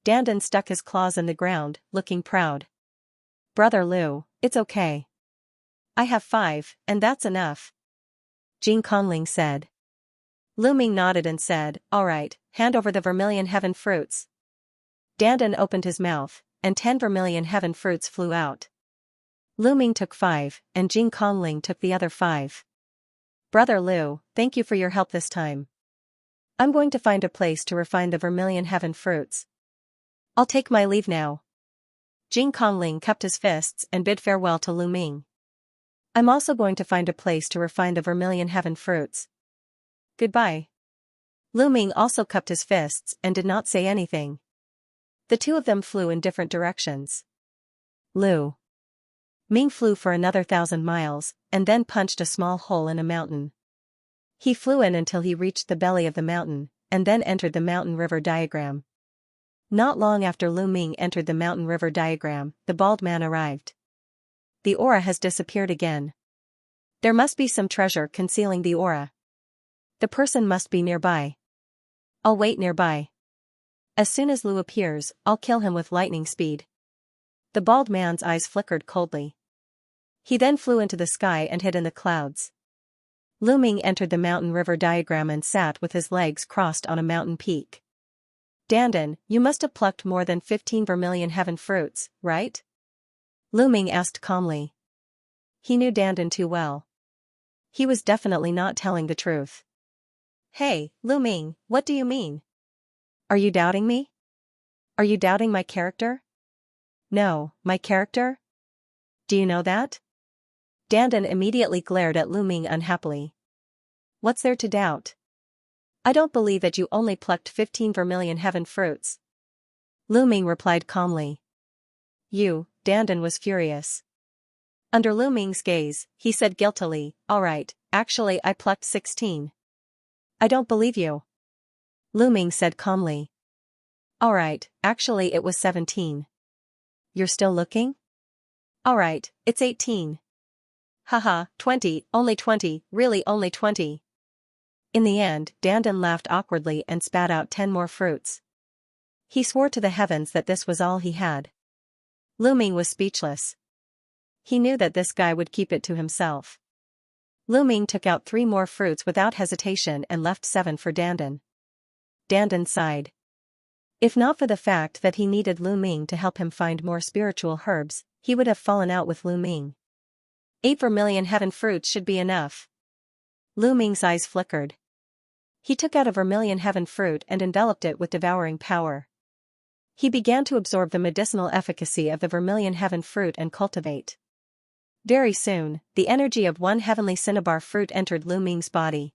Dandan stuck his claws in the ground, looking proud. "Brother Lu, it's okay. I have 5, and that's enough," Jing Kongling said. Lu Ming nodded and said, "All right, hand over the vermilion heaven fruits." Dandan opened his mouth, and 10 vermilion heaven fruits flew out. Lu Ming took 5, and Jing Kongling took the other 5. "Brother Lu, thank you for your help this time. I'm going to find a place to refine the vermilion heaven fruits. I'll take my leave now." Jing Kongling cupped his fists and bid farewell to Lu Ming. "I'm also going to find a place to refine the vermilion heaven fruits. Goodbye." Lu Ming also cupped his fists and did not say anything. The two of them flew in different directions. Lu Ming flew for another 1,000 miles, and then punched a small hole in a mountain. He flew in until he reached the belly of the mountain, and then entered the mountain river diagram. Not long after Lu Ming entered the mountain river diagram, the bald man arrived. "The aura has disappeared again. There must be some treasure concealing the aura. The person must be nearby. I'll wait nearby. As soon as Lu appears, I'll kill him with lightning speed." The bald man's eyes flickered coldly. He then flew into the sky and hid in the clouds. Lu Ming entered the mountain river diagram and sat with his legs crossed on a mountain peak. "Dandan, you must have plucked more than 15 vermilion heaven fruits, right?" Lu Ming asked calmly. He knew Dandan too well. He was definitely not telling the truth. "Hey, Lu Ming, what do you mean? Are you doubting me? Are you doubting my character?" "No, my character? Do you know that?" Dandan immediately glared at Lu Ming unhappily. What's there to doubt? I don't believe that you only plucked 15 vermilion heaven fruits. Lu Ming replied calmly. Dandan was furious. Under Lu Ming's gaze, he said guiltily, alright, actually I plucked 16. I don't believe you. Lu Ming said calmly. Alright, actually it was 17. You're still looking? Alright, it's 18. Haha, 20, only 20, really only 20. In the end, Dandan laughed awkwardly and spat out 10 more fruits. He swore to the heavens that this was all he had. Lu Ming was speechless. He knew that this guy would keep it to himself. Lu Ming took out 3 more fruits without hesitation and left 7 for Dandan. Dandan sighed. If not for the fact that he needed Lu Ming to help him find more spiritual herbs, he would have fallen out with Lu Ming. 8 vermilion heaven fruits should be enough. Lu Ming's eyes flickered. He took out a vermilion heaven fruit and enveloped it with devouring power. He began to absorb the medicinal efficacy of the vermilion heaven fruit and cultivate. Very soon, the energy of 1 heavenly cinnabar fruit entered Lu Ming's body.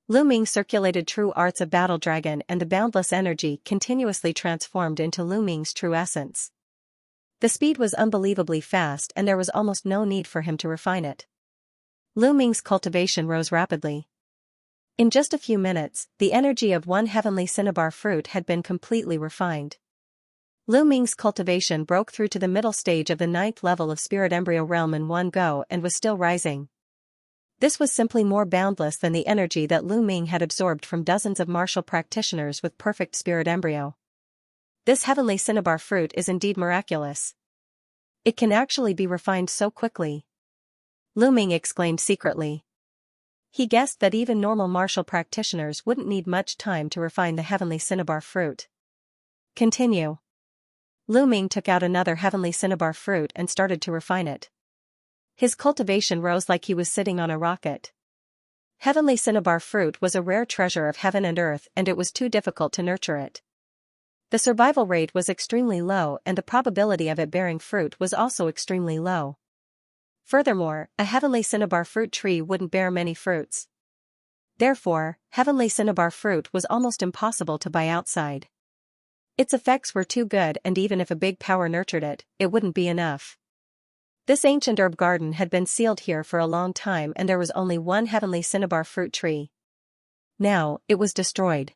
Lu Ming circulated true arts of battle dragon and the boundless energy continuously transformed into Lu Ming's true essence. The speed was unbelievably fast and there was almost no need for him to refine it. Lu Ming's cultivation rose rapidly. In just a few minutes, the energy of 1 heavenly cinnabar fruit had been completely refined. Lu Ming's cultivation broke through to the middle stage of the 9th level of spirit embryo realm in one go and was still rising. This was simply more boundless than the energy that Lu Ming had absorbed from dozens of martial practitioners with perfect spirit embryo. This heavenly cinnabar fruit is indeed miraculous. It can actually be refined so quickly. Lu Ming exclaimed secretly. He guessed that even normal martial practitioners wouldn't need much time to refine the heavenly cinnabar fruit. Continue. Lu Ming took out another heavenly cinnabar fruit and started to refine it. His cultivation rose like he was sitting on a rocket. Heavenly cinnabar fruit was a rare treasure of heaven and earth and it was too difficult to nurture it. The survival rate was extremely low and the probability of it bearing fruit was also extremely low. Furthermore, a heavenly cinnabar fruit tree wouldn't bear many fruits. Therefore, heavenly cinnabar fruit was almost impossible to buy outside. Its effects were too good and even if a big power nurtured it, it wouldn't be enough. This ancient herb garden had been sealed here for a long time and there was only 1 heavenly cinnabar fruit tree. Now, it was destroyed.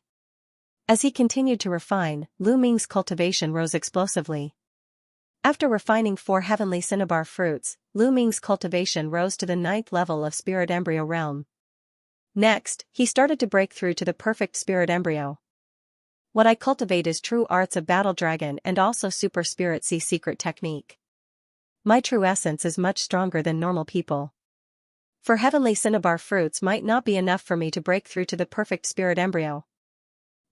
As he continued to refine, Lu Ming's cultivation rose explosively. After refining 4 heavenly cinnabar fruits, Lu Ming's cultivation rose to the 9th level of spirit embryo realm. Next, he started to break through to the perfect spirit embryo. What I cultivate is true arts of battle dragon and also super spirit sea secret technique. My true essence is much stronger than normal people. For heavenly cinnabar fruits might not be enough for me to break through to the perfect spirit embryo.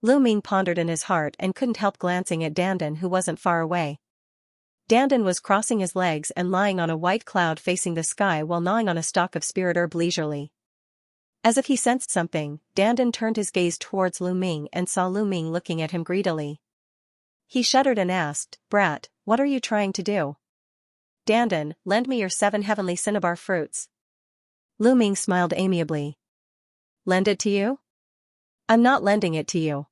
Lu Ming pondered in his heart and couldn't help glancing at Dandan who wasn't far away. Dandan was crossing his legs and lying on a white cloud facing the sky while gnawing on a stalk of spirit herb leisurely. As if he sensed something, Dandan turned his gaze towards Lu Ming and saw Lu Ming looking at him greedily. He shuddered and asked, "Brat, what are you trying to do?" "Dandan, lend me your 7 heavenly cinnabar fruits." Lu Ming smiled amiably. "Lend it to you? I'm not lending it to you.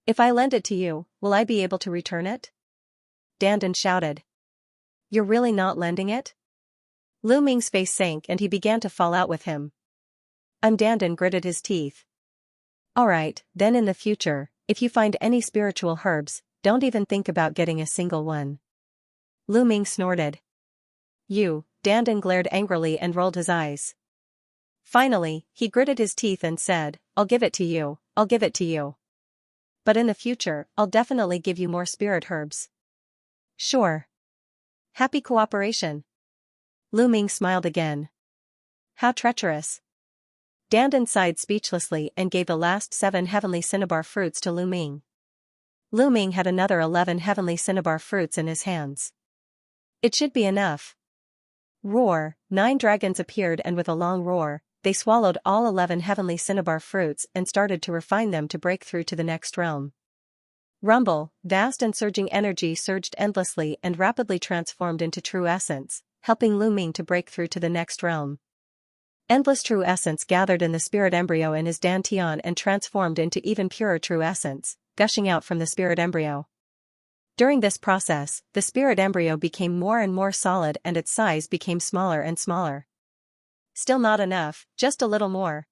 If I lend it to you, will I be able to return it?" Dandan shouted. "You're really not lending it?" Lu Ming's face sank and he began to fall out with him. Dandan gritted his teeth. "Alright, then in the future, if you find any spiritual herbs, don't even think about getting a single one." Lu Ming snorted. Dandan glared angrily and rolled his eyes. Finally, he gritted his teeth and said, I'll give it to you. But in the future, I'll definitely give you more spirit herbs." "Sure. Happy cooperation." Lu Ming smiled again. "How treacherous." Dandan sighed speechlessly and gave the last 7 heavenly cinnabar fruits to Lu Ming. Lu Ming had another 11 heavenly cinnabar fruits in his hands. It should be enough. Roar, 9 dragons appeared and with a long roar, they swallowed all 11 heavenly cinnabar fruits and started to refine them to break through to the next realm. Rumble, vast and surging energy surged endlessly and rapidly transformed into true essence. helping Lu Ming to break through to the next realm. Endless true essence gathered in the spirit embryo in his dantian and transformed into even purer true essence, gushing out from the spirit embryo. During this process, the spirit embryo became more and more solid and its size became smaller and smaller. Still not enough, just a little more.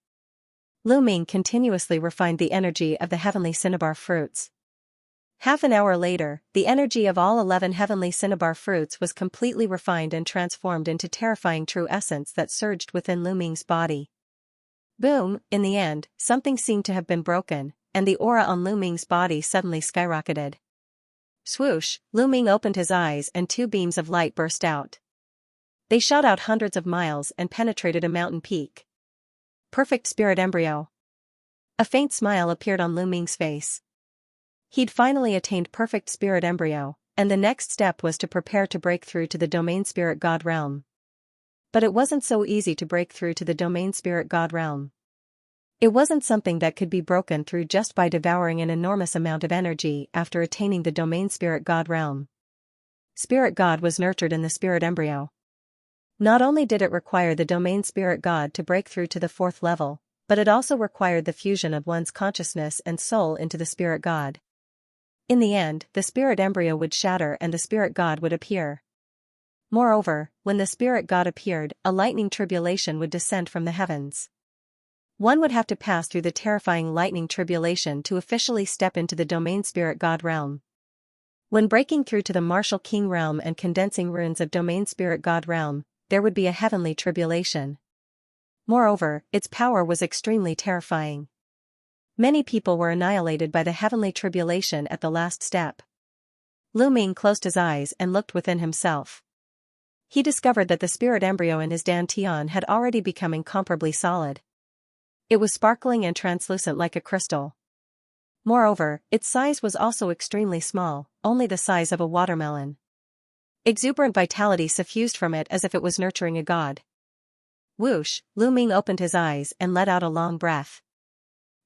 Lu Ming continuously refined the energy of the heavenly cinnabar fruits. Half an hour later, the energy of all 11 heavenly cinnabar fruits was completely refined and transformed into terrifying true essence that surged within Lu Ming's body. Boom, in the end, something seemed to have been broken, and the aura on Lu Ming's body suddenly skyrocketed. Swoosh, Lu Ming opened his eyes and 2 beams of light burst out. They shot out hundreds of miles and penetrated a mountain peak. Perfect spirit embryo. A faint smile appeared on Lu Ming's face. He'd finally attained perfect spirit embryo, and the next step was to prepare to break through to the domain spirit god realm. But it wasn't so easy to break through to the domain spirit god realm. It wasn't something that could be broken through just by devouring an enormous amount of energy after attaining the domain spirit god realm. Spirit god was nurtured in the spirit embryo. Not only did it require the domain spirit god to break through to the 4th level, but it also required the fusion of one's consciousness and soul into the spirit god. In the end, the spirit embryo would shatter and the spirit god would appear. Moreover, when the spirit god appeared, a lightning tribulation would descend from the heavens. One would have to pass through the terrifying lightning tribulation to officially step into the domain spirit god realm. When breaking through to the martial king realm and condensing runes of domain spirit god realm, there would be a heavenly tribulation. Moreover, its power was extremely terrifying. Many people were annihilated by the heavenly tribulation at the last step. Lu Ming closed his eyes and looked within himself. He discovered that the spirit embryo in his dantian had already become incomparably solid. It was sparkling and translucent like a crystal. Moreover, its size was also extremely small, only the size of a watermelon. Exuberant vitality suffused from it as if it was nurturing a god. Whoosh, Lu Ming opened his eyes and let out a long breath.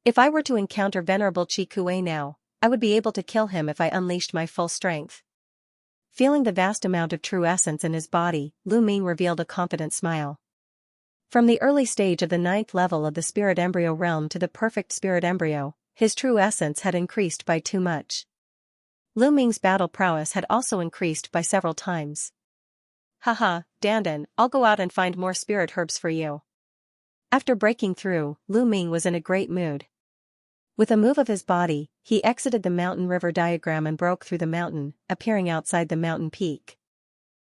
If I were to encounter Venerable Chi Kuei now, I would be able to kill him if I unleashed my full strength. Feeling the vast amount of true essence in his body, Lu Ming revealed a confident smile. From the early stage of the 9th level of the spirit embryo realm to the perfect spirit embryo, his true essence had increased by too much. Lu Ming's battle prowess had also increased by several times. Haha, Dandan, I'll go out and find more spirit herbs for you. After breaking through, Lu Ming was in a great mood. With a move of his body, he exited the mountain river diagram and broke through the mountain, appearing outside the mountain peak.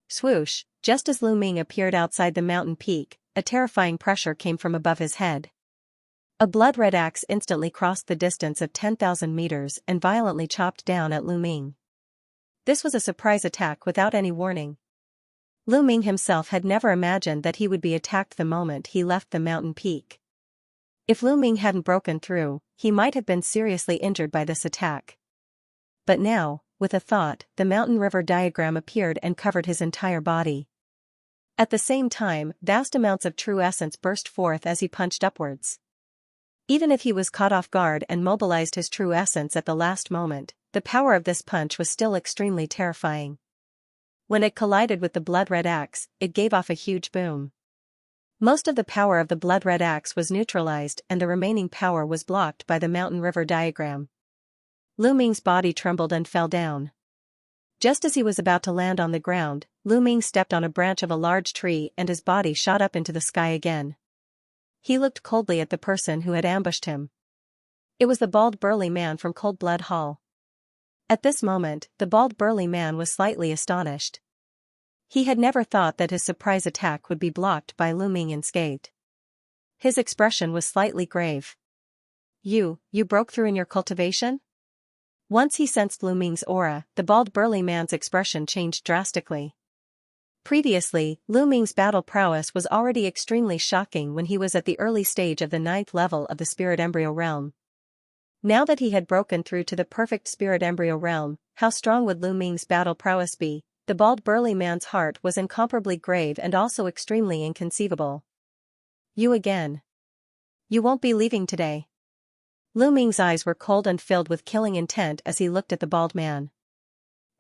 Swoosh, just as Lu Ming appeared outside the mountain peak, a terrifying pressure came from above his head. A blood-red axe instantly crossed the distance of 10,000 meters and violently chopped down at Lu Ming. This was a surprise attack without any warning. Lu Ming himself had never imagined that he would be attacked the moment he left the mountain peak. If Lu Ming hadn't broken through, he might have been seriously injured by this attack. But now, with a thought, the mountain river diagram appeared and covered his entire body. At the same time, vast amounts of true essence burst forth as he punched upwards. Even if he was caught off guard and mobilized his true essence at the last moment, the power of this punch was still extremely terrifying. When it collided with the blood-red axe, it gave off a huge boom. Most of the power of the blood-red axe was neutralized and the remaining power was blocked by the mountain river diagram. Lu Ming's body trembled and fell down. Just as he was about to land on the ground, Lu Ming stepped on a branch of a large tree and his body shot up into the sky again. He looked coldly at the person who had ambushed him. It was the bald burly man from Cold Blood Hall. At this moment, the bald burly man was slightly astonished. He had never thought that his surprise attack would be blocked by Lu Ming unscathed. His expression was slightly grave. You broke through in your cultivation? Once he sensed Lu Ming's aura, the bald burly man's expression changed drastically. Previously, Lu Ming's battle prowess was already extremely shocking when he was at the early stage of the 9th level of the spirit embryo realm. Now that he had broken through to the perfect spirit embryo realm, how strong would Lu Ming's battle prowess be? The bald burly man's heart was incomparably grave and also extremely inconceivable. You again. You won't be leaving today. Lu Ming's eyes were cold and filled with killing intent as he looked at the bald man.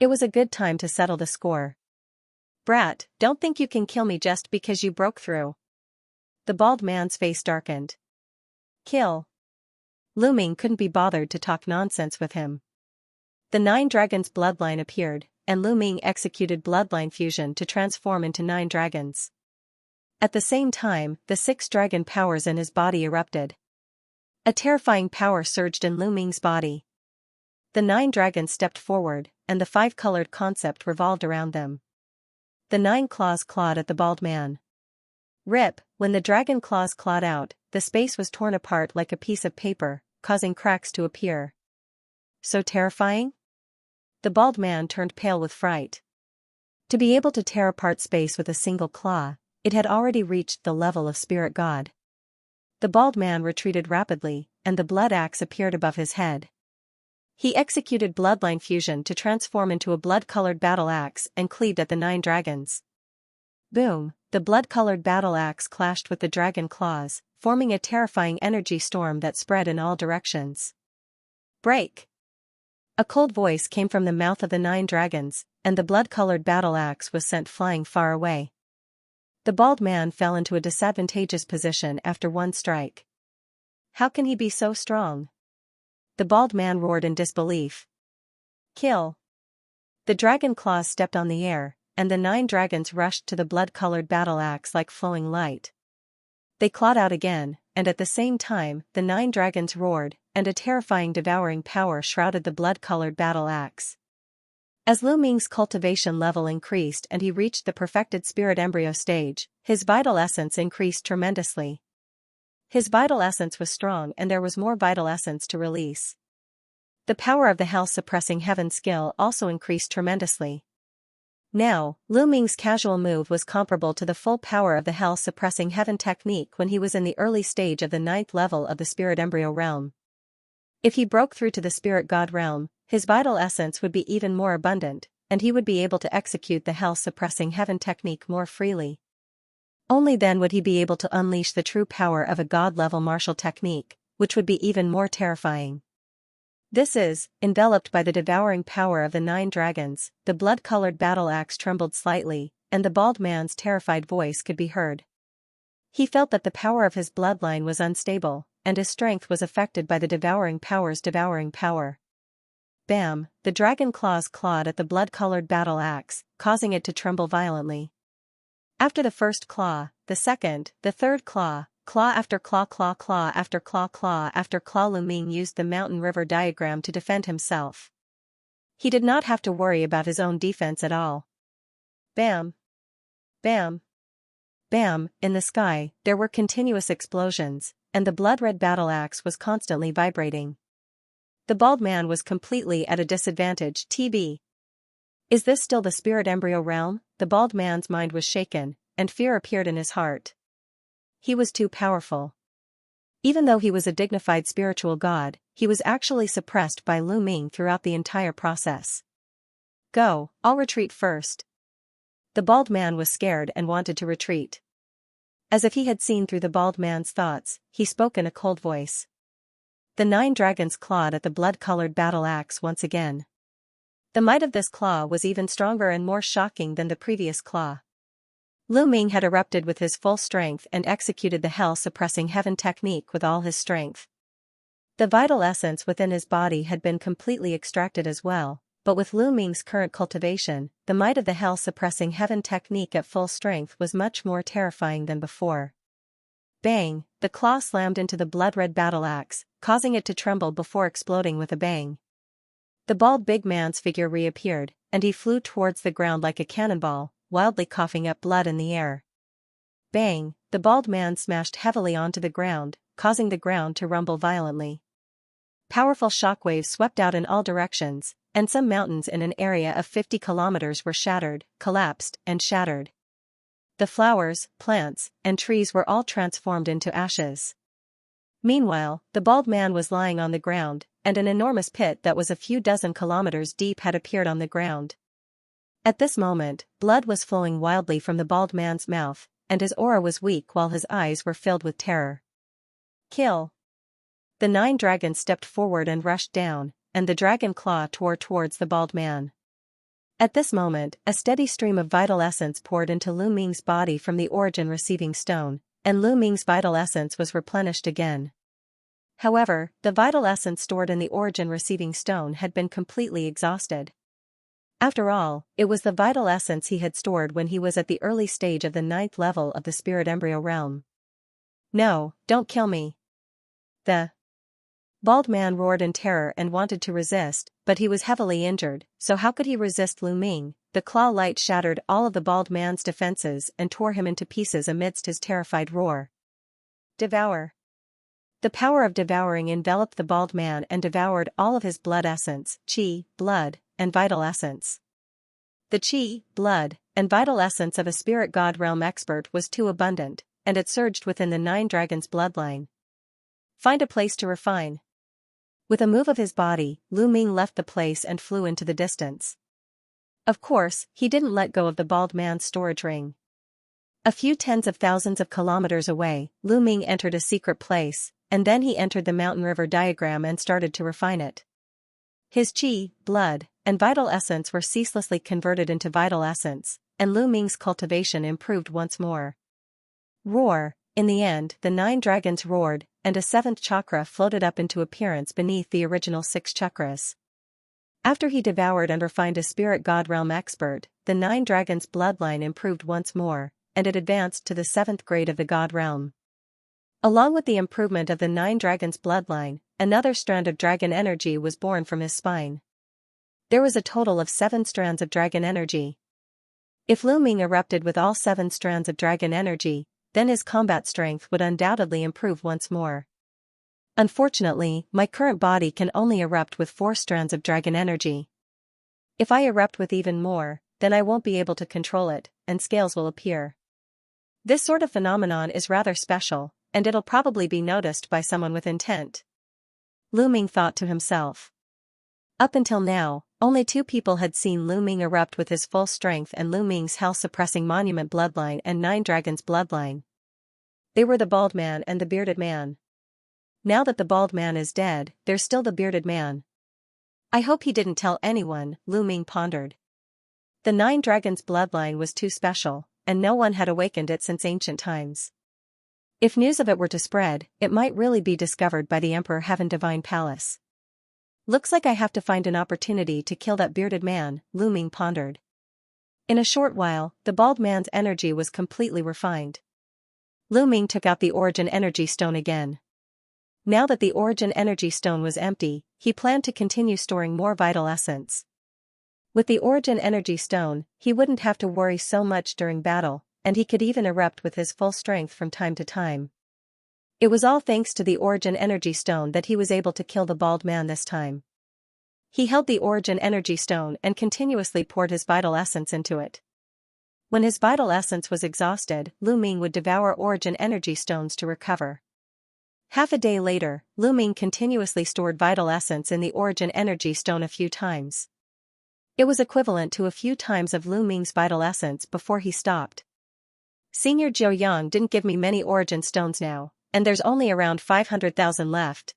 It was a good time to settle the score. Brat, don't think you can kill me just because you broke through. The bald man's face darkened. Kill. Lu Ming couldn't be bothered to talk nonsense with him. The 9 dragons bloodline appeared, and Lu Ming executed bloodline fusion to transform into 9 dragons. At the same time, the 6 dragon powers in his body erupted. A terrifying power surged in Lu Ming's body. The 9 dragons stepped forward, and the 5-colored concept revolved around them. The 9 claws clawed at the bald man. Rip, when the dragon claws clawed out, the space was torn apart like a piece of paper, causing cracks to appear. So terrifying? The bald man turned pale with fright. To be able to tear apart space with a single claw, it had already reached the level of spirit god. The bald man retreated rapidly, and the blood axe appeared above his head. He executed bloodline fusion to transform into a blood-colored battle axe and cleaved at the 9 dragons. Boom, the blood-colored battle axe clashed with the dragon claws, forming a terrifying energy storm that spread in all directions. Break! A cold voice came from the mouth of the 9 dragons, and the blood-colored battle axe was sent flying far away. The bald man fell into a disadvantageous position after one strike. How can he be so strong? The bald man roared in disbelief. Kill! The dragon claws stepped on the air, and the 9 dragons rushed to the blood-colored battle axe like flowing light. They clawed out again, and at the same time, the 9 dragons roared, and a terrifying devouring power shrouded the blood-colored battle axe. As Lu Ming's cultivation level increased and he reached the perfected spirit embryo stage, his vital essence increased tremendously. His vital essence was strong and there was more vital essence to release. The power of the hell-suppressing heaven skill also increased tremendously. Now, Lu Ming's casual move was comparable to the full power of the hell-suppressing heaven technique when he was in the early stage of the 9th level of the spirit embryo realm. If he broke through to the spirit god realm, his vital essence would be even more abundant, and he would be able to execute the hell-suppressing heaven technique more freely. Only then would he be able to unleash the true power of a god-level martial technique, which would be even more terrifying. This is, enveloped by the devouring power of the 9 dragons, the blood-colored battle axe trembled slightly, and the bald man's terrified voice could be heard. He felt that the power of his bloodline was unstable, and his strength was affected by the devouring power's devouring power. Bam! The dragon claws clawed at the blood-colored battle axe, causing it to tremble violently. After the first claw, the second, the third claw after claw after claw after claw, Lu Ming used the mountain river diagram to defend himself. He did not have to worry about his own defense at all. Bam! Bam! Bam! In the sky, there were continuous explosions, and the blood-red battle axe was constantly vibrating. The bald man was completely at a disadvantage. TB. Is this still the spirit embryo realm? The bald man's mind was shaken, and fear appeared in his heart. He was too powerful. Even though he was a dignified spiritual god, he was actually suppressed by Lu Ming throughout the entire process. Go, I'll retreat first. The bald man was scared and wanted to retreat. As if he had seen through the bald man's thoughts, he spoke in a cold voice. The 9 dragons clawed at the blood-colored battle axe once again. The might of this claw was even stronger and more shocking than the previous claw. Lu Ming had erupted with his full strength and executed the hell-suppressing heaven technique with all his strength. The vital essence within his body had been completely extracted as well, but with Lu Ming's current cultivation, the might of the hell-suppressing heaven technique at full strength was much more terrifying than before. Bang! The claw slammed into the blood-red battle axe, causing it to tremble before exploding with a bang. The bald big man's figure reappeared, and he flew towards the ground like a cannonball, wildly coughing up blood in the air. Bang! The bald man smashed heavily onto the ground, causing the ground to rumble violently. Powerful shockwaves swept out in all directions, and some mountains in an area of 50 kilometers were shattered, collapsed, and shattered. The flowers, plants, and trees were all transformed into ashes. Meanwhile, the bald man was lying on the ground, and an enormous pit that was a few dozen kilometers deep had appeared on the ground. At this moment, blood was flowing wildly from the bald man's mouth, and his aura was weak while his eyes were filled with terror. Kill! The 9 dragons stepped forward and rushed down, and the dragon claw tore towards the bald man. At this moment, a steady stream of vital essence poured into Lu Ming's body from the origin receiving stone, and Lu Ming's vital essence was replenished again. However, the vital essence stored in the origin receiving stone had been completely exhausted. After all, it was the vital essence he had stored when he was at the early stage of the 9th level of the spirit embryo realm. "No, don't kill me." The bald man roared in terror and wanted to resist, but he was heavily injured, so how could he resist Lu Ming? The claw light shattered all of the bald man's defenses and tore him into pieces amidst his terrified roar. Devour. The power of devouring enveloped the bald man and devoured all of his blood essence, qi, blood, and vital essence. The qi, blood, and vital essence of a spirit god realm expert was too abundant, and it surged within the 9 dragons' bloodline. Find a place to refine. With a move of his body, Lu Ming left the place and flew into the distance. Of course, he didn't let go of the bald man's storage ring. A few tens of thousands of kilometers away, Lu Ming entered a secret place, and then he entered the mountain river diagram and started to refine it. His qi, blood, and vital essence were ceaselessly converted into vital essence, and Lu Ming's cultivation improved once more. Roar. In the end, the 9 dragons roared, and a 7th chakra floated up into appearance beneath the original 6 chakras. After he devoured and refined a spirit god realm expert, the 9 dragons' bloodline improved once more, and it advanced to the 7th grade of the god realm. Along with the improvement of the 9 dragons' bloodline, another strand of dragon energy was born from his spine. There was a total of 7 strands of dragon energy. If Lu Ming erupted with all 7 strands of dragon energy, then his combat strength would undoubtedly improve once more. Unfortunately, my current body can only erupt with 4 strands of dragon energy. If I erupt with even more, then I won't be able to control it, and scales will appear. This sort of phenomenon is rather special, and it'll probably be noticed by someone with intent. Lu Ming thought to himself. Up until now, only 2 people had seen Lu Ming erupt with his full strength and Lu Ming's hell-suppressing monument bloodline and 9 dragons bloodline. They were the bald man and the bearded man. Now that the bald man is dead, there's still the bearded man. I hope he didn't tell anyone, Lu Ming pondered. The 9 dragons bloodline was too special, and no one had awakened it since ancient times. If news of it were to spread, it might really be discovered by the Emperor Heaven Divine Palace. Looks like I have to find an opportunity to kill that bearded man, Lu Ming pondered. In a short while, the bald man's energy was completely refined. Lu Ming took out the origin energy stone again. Now that the origin energy stone was empty, he planned to continue storing more vital essence. With the origin energy stone, he wouldn't have to worry so much during battle, and he could even erupt with his full strength from time to time. It was all thanks to the origin energy stone that he was able to kill the bald man this time. He held the origin energy stone and continuously poured his vital essence into it. When his vital essence was exhausted, Lu Ming would devour origin energy stones to recover. Half a day later, Lu Ming continuously stored vital essence in the origin energy stone a few times. It was equivalent to a few times of Lu Ming's vital essence before he stopped. Senior Zhou Yang didn't give me many origin stones now, and there's only around 500,000 left.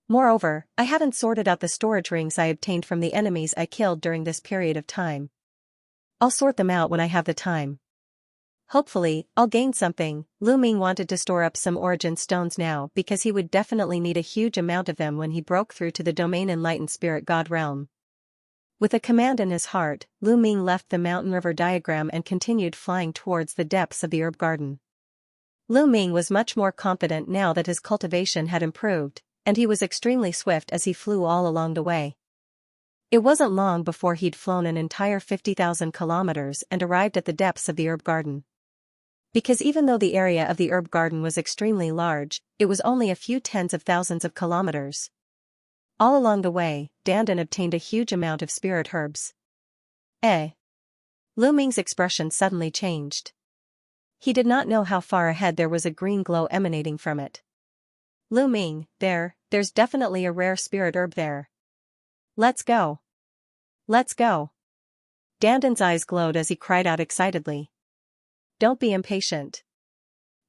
Moreover, I haven't sorted out the storage rings I obtained from the enemies I killed during this period of time. I'll sort them out when I have the time. Hopefully, I'll gain something. Lu Ming wanted to store up some origin stones now because he would definitely need a huge amount of them when he broke through to the domain enlightened spirit god realm. With a command in his heart, Lu Ming left the mountain river diagram and continued flying towards the depths of the herb garden. Lu Ming was much more confident now that his cultivation had improved, and he was extremely swift as he flew all along the way. It wasn't long before he'd flown an entire 50,000 kilometers and arrived at the depths of the herb garden. Because even though the area of the herb garden was extremely large, it was only a few tens of thousands of kilometers. All along the way, Dandan obtained a huge amount of spirit herbs. Lu Ming's expression suddenly changed. He did not know how far ahead there was a green glow emanating from it. Lu Ming, there's definitely a rare spirit herb there. Let's go. Let's go. Dandan's eyes glowed as he cried out excitedly. Don't be impatient.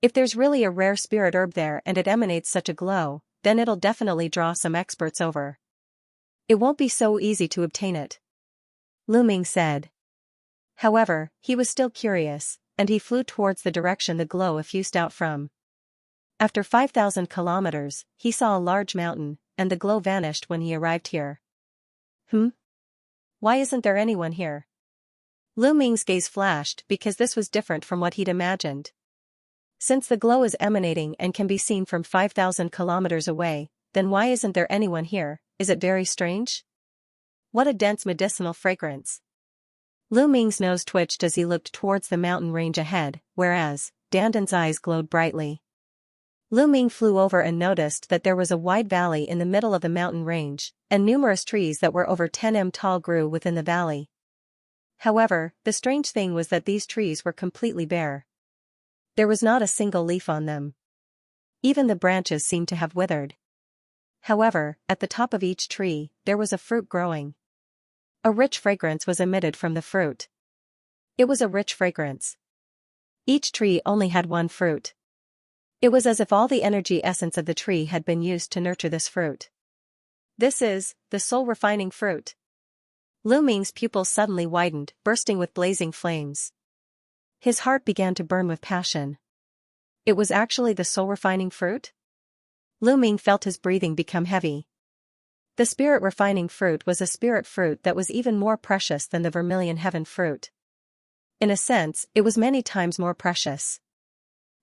If there's really a rare spirit herb there and it emanates such a glow, then it'll definitely draw some experts over. It won't be so easy to obtain it. Lu Ming said. However, he was still curious, and he flew towards the direction the glow effused out from. After 5,000 kilometers, he saw a large mountain, and the glow vanished when he arrived here. Why isn't there anyone here? Lu Ming's gaze flashed because this was different from what he'd imagined. Since the glow is emanating and can be seen from 5,000 kilometers away, then why isn't there anyone here? Is it very strange? What a dense medicinal fragrance. Lu Ming's nose twitched as he looked towards the mountain range ahead, whereas Dandan's eyes glowed brightly. Lu Ming flew over and noticed that there was a wide valley in the middle of the mountain range, and numerous trees that were over 10 m tall grew within the valley. However, the strange thing was that these trees were completely bare. There was not a single leaf on them. Even the branches seemed to have withered. However, at the top of each tree, there was a fruit growing. A rich fragrance was emitted from the fruit. It was a rich fragrance. Each tree only had one fruit. It was as if all the energy essence of the tree had been used to nurture this fruit. This is the soul-refining fruit. Lu Ming's pupils suddenly widened, bursting with blazing flames. His heart began to burn with passion. It was actually the soul-refining fruit? Lu Ming felt his breathing become heavy. The spirit-refining fruit was a spirit fruit that was even more precious than the vermilion heaven fruit. In a sense, it was many times more precious.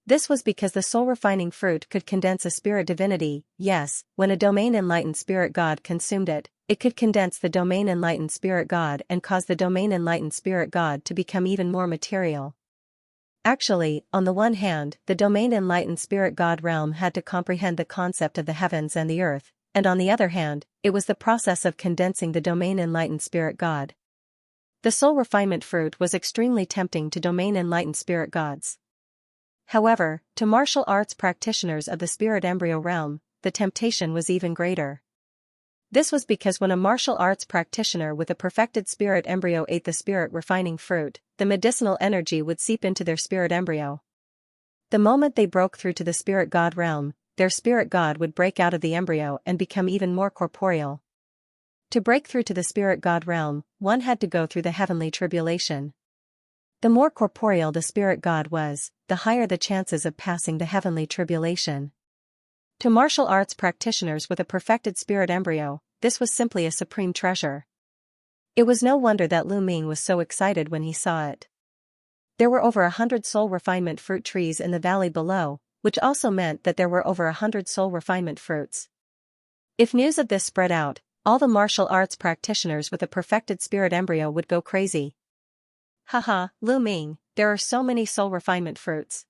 This was because the soul-refining fruit could condense a spirit divinity. Yes, when a domain-enlightened spirit god consumed it, it could condense the domain-enlightened spirit god and cause the domain-enlightened spirit god to become even more material. Actually, on the one hand, the domain-enlightened spirit god realm had to comprehend the concept of the heavens and the earth, and on the other hand, it was the process of condensing the domain-enlightened spirit god. The soul refinement fruit was extremely tempting to domain-enlightened spirit gods. However, to martial arts practitioners of the spirit embryo realm, the temptation was even greater. This was because when a martial arts practitioner with a perfected spirit embryo ate the spirit refining fruit, the medicinal energy would seep into their spirit embryo. The moment they broke through to the spirit god realm, their spirit god would break out of the embryo and become even more corporeal. To break through to the spirit god realm, one had to go through the heavenly tribulation. The more corporeal the spirit god was, the higher the chances of passing the heavenly tribulation. To martial arts practitioners with a perfected spirit embryo, this was simply a supreme treasure. It was no wonder that Lu Ming was so excited when he saw it. There were over 100 soul refinement fruit trees in the valley below, which also meant that there were over 100 soul refinement fruits. If news of this spread out, all the martial arts practitioners with a perfected spirit embryo would go crazy. Haha, Lu Ming, there are so many soul refinement fruits.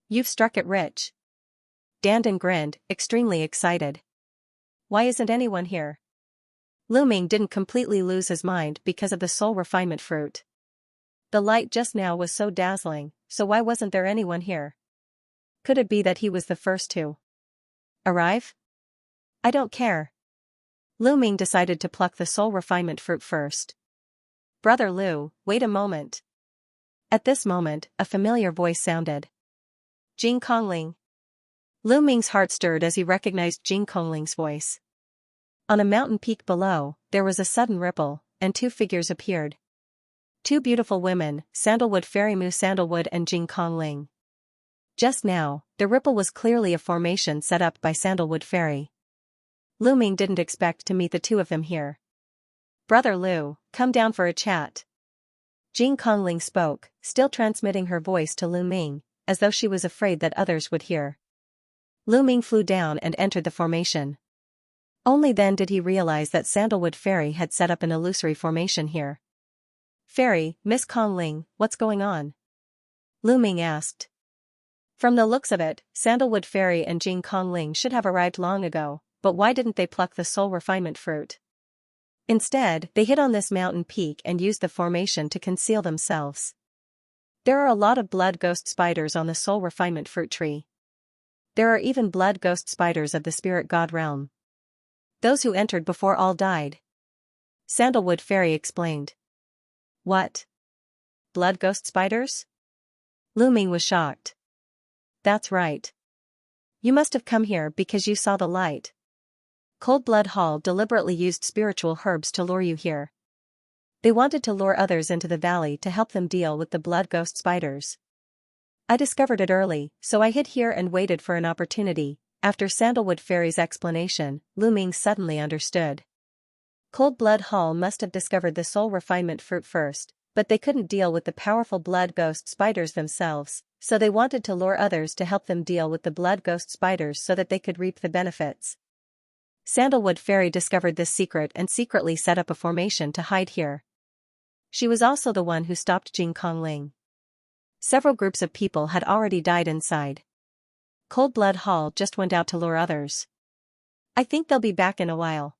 You've struck it rich. Dandan grinned, extremely excited. Why isn't anyone here? Lu Ming didn't completely lose his mind because of the soul refinement fruit. The light just now was so dazzling, so why wasn't there anyone here? Could it be that he was the first to arrive? I don't care. Lu Ming decided to pluck the soul refinement fruit first. Brother Lu, wait a moment. At this moment, a familiar voice sounded. Jing Kongling. Lu Ming's heart stirred as he recognized Jing Kongling's voice. On a mountain peak below, there was a sudden ripple, and two figures appeared. Two beautiful women, Sandalwood Fairy Mu Sandalwood and Jing Kongling. Just now, the ripple was clearly a formation set up by Sandalwood Fairy. Lu Ming didn't expect to meet the two of them here. Brother Lu, come down for a chat. Jing Kongling spoke, still transmitting her voice to Lu Ming, as though she was afraid that others would hear. Lu Ming flew down and entered the formation. Only then did he realize that Sandalwood Fairy had set up an illusory formation here. Fairy, Miss Kongling, what's going on? Lu Ming asked. From the looks of it, Sandalwood Fairy and Jing Kongling should have arrived long ago, but why didn't they pluck the soul refinement fruit? Instead, they hid on this mountain peak and used the formation to conceal themselves. There are a lot of blood ghost spiders on the soul refinement fruit tree. There are even blood ghost spiders of the spirit god realm. Those who entered before all died. Sandalwood Fairy explained. What? Blood ghost spiders? Lu Ming was shocked. That's right. You must have come here because you saw the light. Cold Blood Hall deliberately used spiritual herbs to lure you here. They wanted to lure others into the valley to help them deal with the blood ghost spiders. I discovered it early, so I hid here and waited for an opportunity. After Sandalwood Fairy's explanation, Lu Ming suddenly understood. Cold Blood Hall must have discovered the soul refinement fruit first, but they couldn't deal with the powerful blood ghost spiders themselves, so they wanted to lure others to help them deal with the blood ghost spiders so that they could reap the benefits. Sandalwood Fairy discovered this secret and secretly set up a formation to hide here. She was also the one who stopped Jing Kongling. Several groups of people had already died inside. Cold Blood Hall just went out to lure others. I think they'll be back in a while,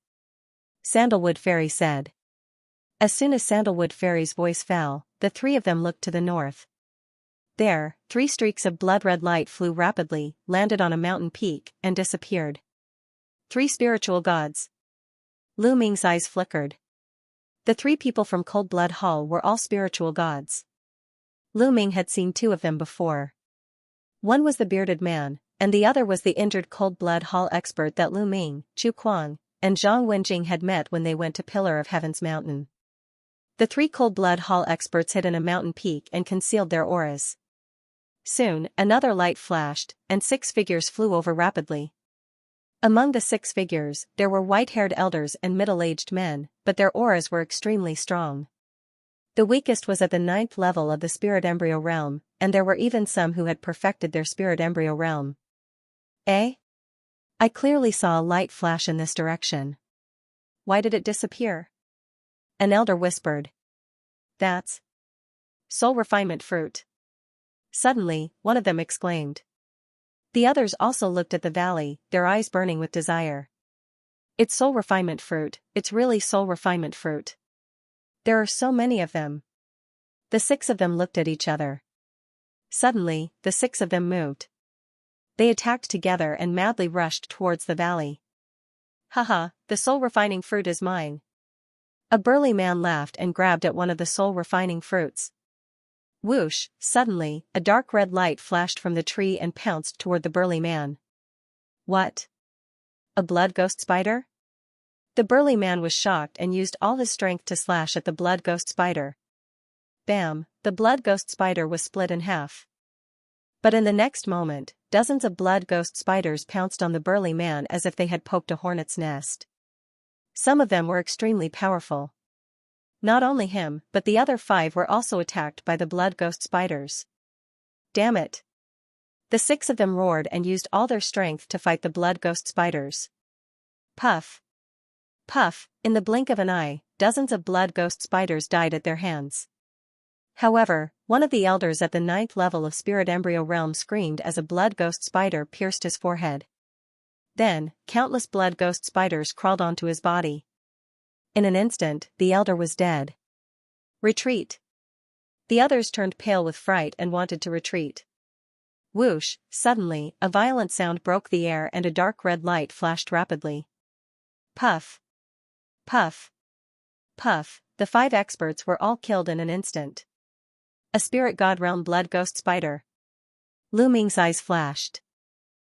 Sandalwood Fairy said. As soon as Sandalwood Fairy's voice fell, the three of them looked to the north. There, 3 streaks of blood-red light flew rapidly, landed on a mountain peak, and disappeared. 3 spiritual gods. Lu Ming's eyes flickered. The 3 people from Cold Blood Hall were all spiritual gods. Lu Ming had seen 2 of them before. One was the bearded man, and the other was the injured Cold Blood Hall expert that Lu Ming, Chu Kuang, and Zhang Wenjing had met when they went to Pillar of Heaven's mountain. The 3 Cold Blood Hall experts hid in a mountain peak and concealed their auras. Soon, another light flashed, and 6 figures flew over rapidly. Among the 6 figures, there were white-haired elders and middle-aged men, but their auras were extremely strong. The weakest was at the 9th level of the spirit embryo realm, and there were even some who had perfected their spirit embryo realm. Eh? I clearly saw a light flash in this direction. Why did it disappear? An elder whispered. That's soul refinement fruit. Suddenly, one of them exclaimed. The others also looked at the valley, their eyes burning with desire. It's soul refinement fruit, it's really soul refinement fruit. There are so many of them. The 6 of them looked at each other. Suddenly, the 6 of them moved. They attacked together and madly rushed towards the valley. Haha, the soul refining fruit is mine. A burly man laughed and grabbed at one of the soul refining fruits. Whoosh, suddenly, a dark red light flashed from the tree and pounced toward the burly man. What? A blood ghost spider? The burly man was shocked and used all his strength to slash at the blood ghost spider. Bam, the blood ghost spider was split in half. But in the next moment, dozens of blood ghost spiders pounced on the burly man as if they had poked a hornet's nest. Some of them were extremely powerful. Not only him, but the other 5 were also attacked by the blood ghost spiders. Damn it! The 6 of them roared and used all their strength to fight the blood ghost spiders. Puff! Puff! In the blink of an eye, dozens of blood ghost spiders died at their hands. However, one of the elders at the 9th level of spirit embryo realm screamed as a blood ghost spider pierced his forehead. Then, countless blood ghost spiders crawled onto his body. In an instant, the elder was dead. Retreat! The others turned pale with fright and wanted to retreat. Whoosh! Suddenly, a violent sound broke the air and a dark red light flashed rapidly. Puff! Puff! Puff! The 5 experts were all killed in an instant. A spirit god realm blood ghost spider. Lu Ming's eyes flashed.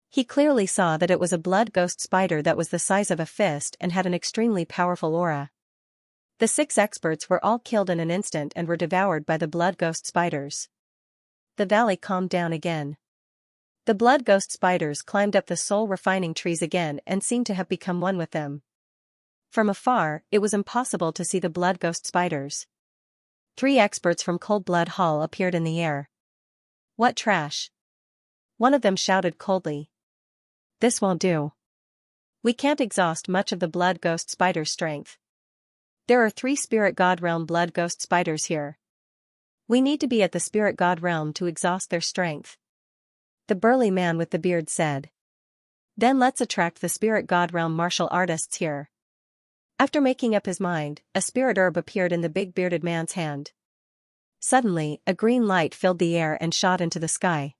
He clearly saw that it was a blood ghost spider that was the size of a fist and had an extremely powerful aura. The 6 experts were all killed in an instant and were devoured by the blood ghost spiders. The valley calmed down again. The blood ghost spiders climbed up the soul refining trees again and seemed to have become one with them. From afar, it was impossible to see the blood ghost spiders. 3 experts from Cold Blood Hall appeared in the air. What trash! One of them shouted coldly. This won't do. We can't exhaust much of the blood ghost spider's strength. There are 3 spirit god realm blood ghost spiders here. We need to be at the spirit god realm to exhaust their strength. The burly man with the beard said. Then let's attract the spirit god realm martial artists here. After making up his mind, a spirit herb appeared in the big bearded man's hand. Suddenly, a green light filled the air and shot into the sky.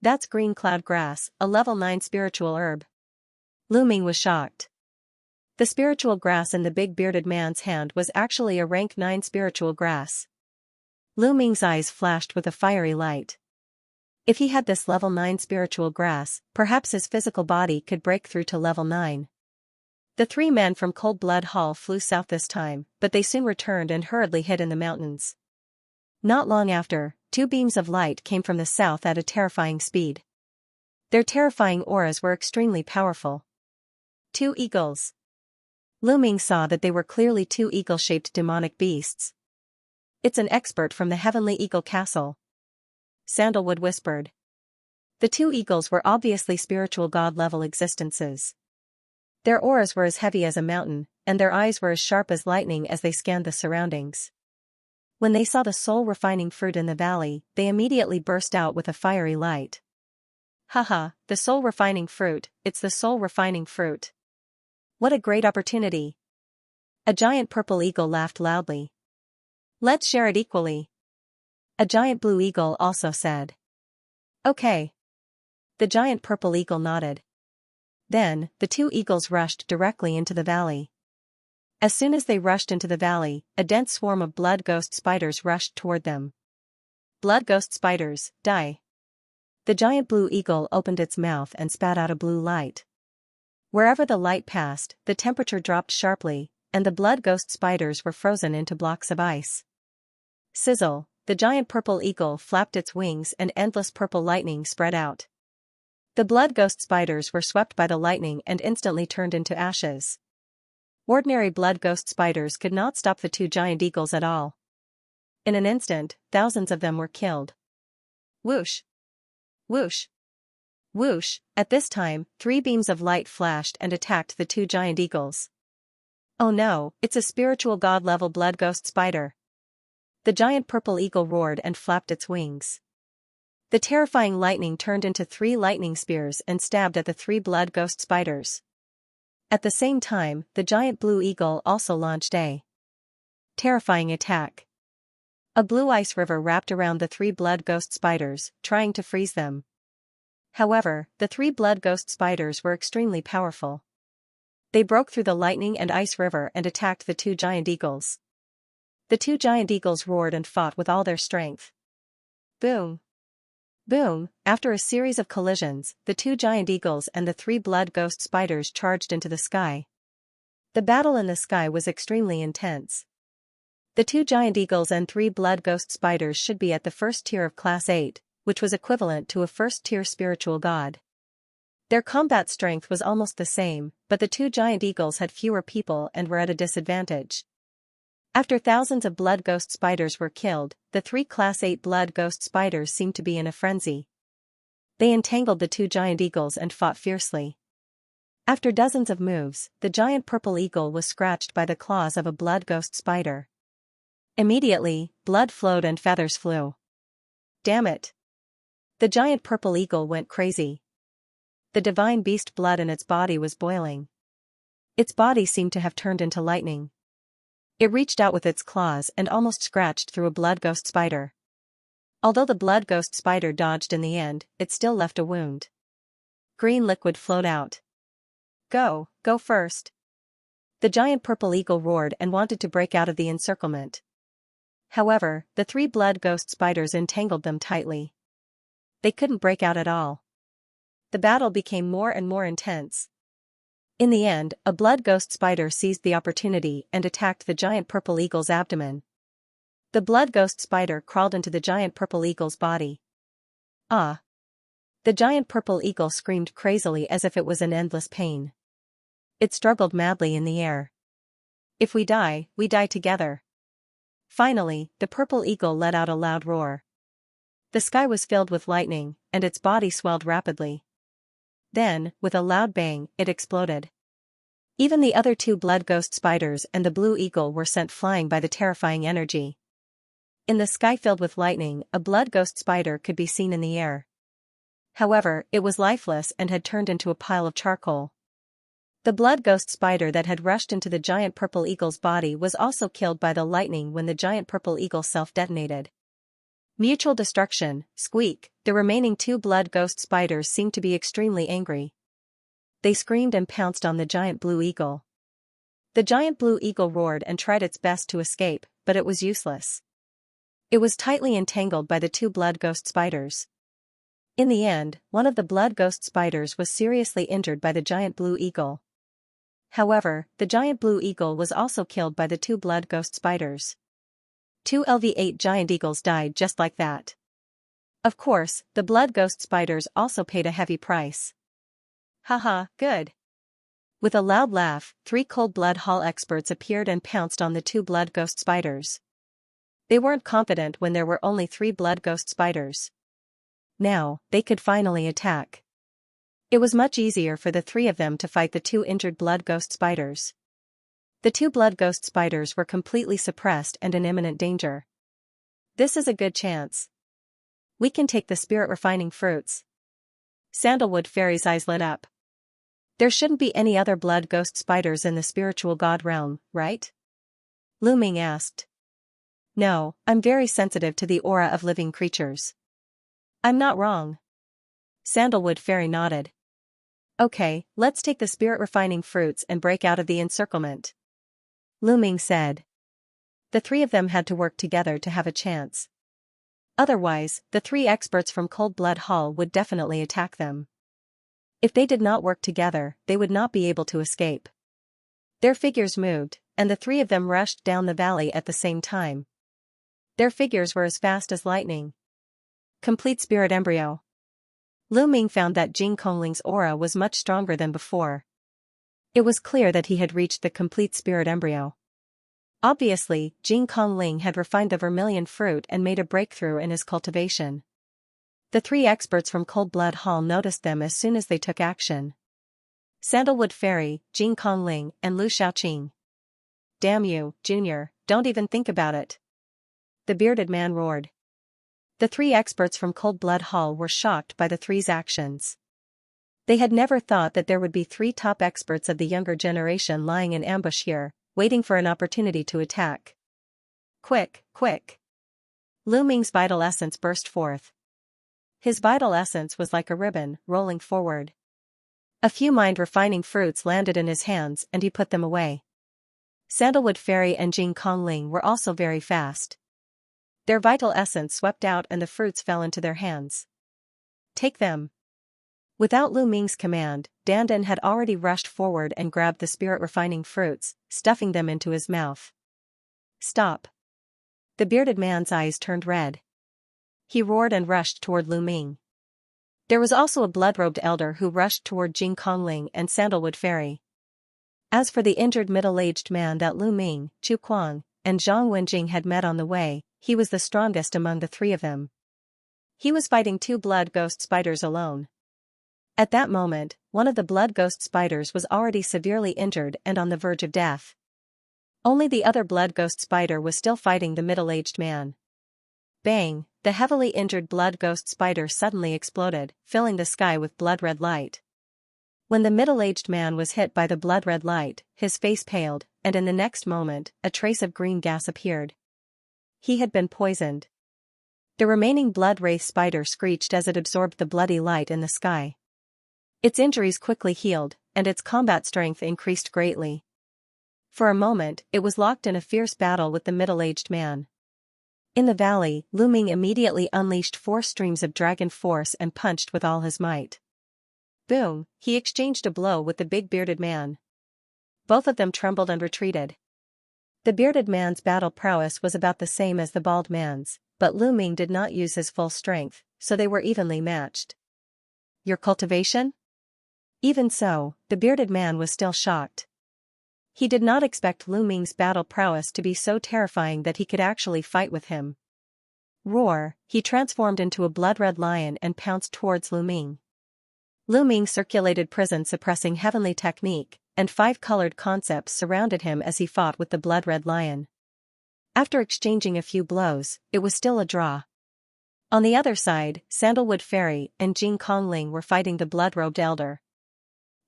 That's green cloud grass, a level 9 spiritual herb. Lu Ming was shocked. The spiritual grass in the big bearded man's hand was actually a rank 9 spiritual grass. Lu Ming's eyes flashed with a fiery light. If he had this level 9 spiritual grass, perhaps his physical body could break through to level 9. The three men from Cold Blood Hall flew south this time, but they soon returned and hurriedly hid in the mountains. Not long after, two beams of light came from the south at a terrifying speed. Their terrifying auras were extremely powerful. Two eagles. Lu Ming saw that they were clearly two eagle-shaped demonic beasts. It's an expert from the Heavenly Eagle Castle, Sandalwood whispered. The two eagles were obviously spiritual god-level existences. Their auras were as heavy as a mountain, and their eyes were as sharp as lightning as they scanned the surroundings. When they saw the soul-refining fruit in the valley, they immediately burst out with a fiery light. Haha, the soul-refining fruit, it's the soul-refining fruit. What a great opportunity. A giant purple eagle laughed loudly. Let's share it equally. A giant blue eagle also said. Okay. The giant purple eagle nodded. Then, the two eagles rushed directly into the valley. As soon as they rushed into the valley, a dense swarm of blood ghost spiders rushed toward them. Blood ghost spiders, die. The giant blue eagle opened its mouth and spat out a blue light. Wherever the light passed, the temperature dropped sharply, and the blood ghost spiders were frozen into blocks of ice. Sizzle, the giant purple eagle flapped its wings and endless purple lightning spread out. The blood ghost spiders were swept by the lightning and instantly turned into ashes. Ordinary blood ghost spiders could not stop the two giant eagles at all. In an instant, thousands of them were killed. Whoosh! Whoosh! Whoosh! At this time, three beams of light flashed and attacked the two giant eagles. Oh no, it's a spiritual god-level blood ghost spider. The giant purple eagle roared and flapped its wings. The terrifying lightning turned into three lightning spears and stabbed at the three blood ghost spiders. At the same time, the giant blue eagle also launched a terrifying attack. A blue ice river wrapped around the three blood ghost spiders, trying to freeze them. However, the three blood ghost spiders were extremely powerful. They broke through the lightning and ice river and attacked the two giant eagles. The two giant eagles roared and fought with all their strength. Boom! Boom! After a series of collisions, the two giant eagles and the three blood ghost spiders charged into the sky. The battle in the sky was extremely intense. The two giant eagles and three blood ghost spiders should be at the first tier of Class 8, which was equivalent to a first-tier spiritual god. Their combat strength was almost the same, but the two giant eagles had fewer people and were at a disadvantage. After thousands of blood ghost spiders were killed, the three Class 8 blood ghost spiders seemed to be in a frenzy. They entangled the two giant eagles and fought fiercely. After dozens of moves, the giant purple eagle was scratched by the claws of a blood ghost spider. Immediately, blood flowed and feathers flew. Damn it! The giant purple eagle went crazy. The divine beast blood in its body was boiling. Its body seemed to have turned into lightning. It reached out with its claws and almost scratched through a blood ghost spider. Although the blood ghost spider dodged in the end, it still left a wound. Green liquid flowed out. Go first. The giant purple eagle roared and wanted to break out of the encirclement. However, the three blood ghost spiders entangled them tightly. They couldn't break out at all. The battle became more and more intense. In the end, a blood ghost spider seized the opportunity and attacked the giant purple eagle's abdomen. The blood ghost spider crawled into the giant purple eagle's body. Ah! The giant purple eagle screamed crazily as if it was in endless pain. It struggled madly in the air. If we die together. Finally, the purple eagle let out a loud roar. The sky was filled with lightning, and its body swelled rapidly. Then, with a loud bang, it exploded. Even the other two blood ghost spiders and the blue eagle were sent flying by the terrifying energy. In the sky filled with lightning, a blood ghost spider could be seen in the air. However, it was lifeless and had turned into a pile of charcoal. The blood ghost spider that had rushed into the giant purple eagle's body was also killed by the lightning when the giant purple eagle self-detonated. Mutual destruction, squeak. The remaining two blood ghost spiders seemed to be extremely angry. They screamed and pounced on the giant blue eagle. The giant blue eagle roared and tried its best to escape, but it was useless. It was tightly entangled by the two blood ghost spiders. In the end, one of the blood ghost spiders was seriously injured by the giant blue eagle. However, the giant blue eagle was also killed by the 2 blood ghost spiders. 2 LV8 giant eagles died just like that. Of course, the blood ghost spiders also paid a heavy price. Haha, good. With a loud laugh, 3 cold blood hall experts appeared and pounced on the 2 blood ghost spiders. They weren't confident when there were only 3 blood ghost spiders. Now, they could finally attack. It was much easier for the 3 of them to fight the 2 injured blood ghost spiders. The 2 blood ghost spiders were completely suppressed and in imminent danger. This is a good chance. We can take the spirit refining fruits. Sandalwood Fairy's eyes lit up. There shouldn't be any other blood ghost spiders in the spiritual god realm, right? Lu Ming asked. No, I'm very sensitive to the aura of living creatures. I'm not wrong. Sandalwood Fairy nodded. Okay, let's take the spirit refining fruits and break out of the encirclement. Lu Ming said. The 3 of them had to work together to have a chance. Otherwise, the 3 experts from Cold Blood Hall would definitely attack them. If they did not work together, they would not be able to escape. Their figures moved, and the 3 of them rushed down the valley at the same time. Their figures were as fast as lightning. Complete spirit embryo. Lu Ming found that Jing Kongling's aura was much stronger than before. It was clear that he had reached the complete spirit embryo. Obviously, Jing Kongling had refined the vermilion fruit and made a breakthrough in his cultivation. The 3 experts from Cold Blood Hall noticed them as soon as they took action. Sandalwood Fairy, Jing Kongling, and Lu Xiaoqing. Damn you, Junior, don't even think about it. The bearded man roared. The 3 experts from Cold Blood Hall were shocked by the 3's actions. They had never thought that there would be 3 top experts of the younger generation lying in ambush here, waiting for an opportunity to attack. Quick, quick. Lu Ming's vital essence burst forth. His vital essence was like a ribbon, rolling forward. A few mind-refining fruits landed in his hands and he put them away. Sandalwood Fairy and Jing Kongling were also very fast. Their vital essence swept out and the fruits fell into their hands. Take them. Without Lu Ming's command, Dandan had already rushed forward and grabbed the spirit-refining fruits, stuffing them into his mouth. Stop. The bearded man's eyes turned red. He roared and rushed toward Lu Ming. There was also a blood-robed elder who rushed toward Jing Kongling and Sandalwood Fairy. As for the injured middle-aged man that Lu Ming, Chu Kuang, and Zhang Wenjing had met on the way, he was the strongest among the 3 of them. He was fighting 2 blood ghost spiders alone. At that moment, one of the blood ghost spiders was already severely injured and on the verge of death. Only the other blood ghost spider was still fighting the middle-aged man. Bang, the heavily injured blood ghost spider suddenly exploded, filling the sky with blood-red light. When the middle-aged man was hit by the blood-red light, his face paled, and in the next moment, a trace of green gas appeared. He had been poisoned. The remaining blood-wraith spider screeched as it absorbed the bloody light in the sky. Its injuries quickly healed, and its combat strength increased greatly. For a moment, it was locked in a fierce battle with the middle-aged man. In the valley, Lu Ming immediately unleashed 4 streams of dragon force and punched with all his might. Boom, he exchanged a blow with the big bearded man. Both of them trembled and retreated. The bearded man's battle prowess was about the same as the bald man's, but Lu Ming did not use his full strength, so they were evenly matched. Your cultivation? Even so, the bearded man was still shocked. He did not expect Lu Ming's battle prowess to be so terrifying that he could actually fight with him. Roar, he transformed into a blood-red lion and pounced towards Lu Ming. Lu Ming circulated prison-suppressing heavenly technique, and 5 colored concepts surrounded him as he fought with the blood-red lion. After exchanging a few blows, it was still a draw. On the other side, Sandalwood Fairy and Jing Kongling were fighting the blood-robed elder.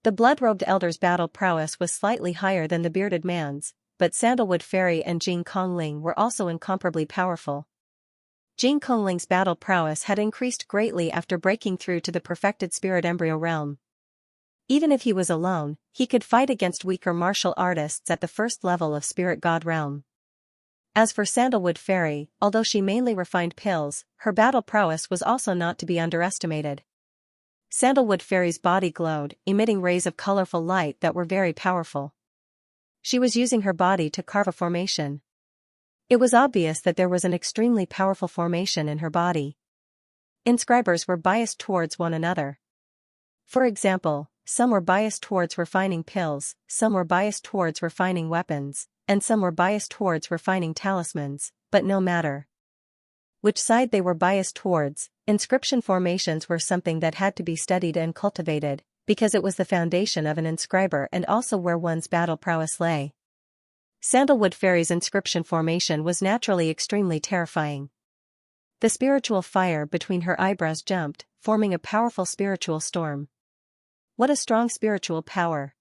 The blood-robed elder's battle prowess was slightly higher than the bearded man's, but Sandalwood Fairy and Jing Kongling were also incomparably powerful. Jing Kongling's battle prowess had increased greatly after breaking through to the perfected spirit embryo realm. Even if he was alone, he could fight against weaker martial artists at the first level of spirit god realm. As for Sandalwood Fairy, although she mainly refined pills, her battle prowess was also not to be underestimated. Sandalwood Fairy's body glowed, emitting rays of colorful light that were very powerful. She was using her body to carve a formation. It was obvious that there was an extremely powerful formation in her body. Inscribers were biased towards one another. For example, some were biased towards refining pills, some were biased towards refining weapons, and some were biased towards refining talismans, but no matter which side they were biased towards, inscription formations were something that had to be studied and cultivated, because it was the foundation of an inscriber and also where one's battle prowess lay. Sandalwood Fairy's inscription formation was naturally extremely terrifying. The spiritual fire between her eyebrows jumped, forming a powerful spiritual storm. What a strong spiritual power!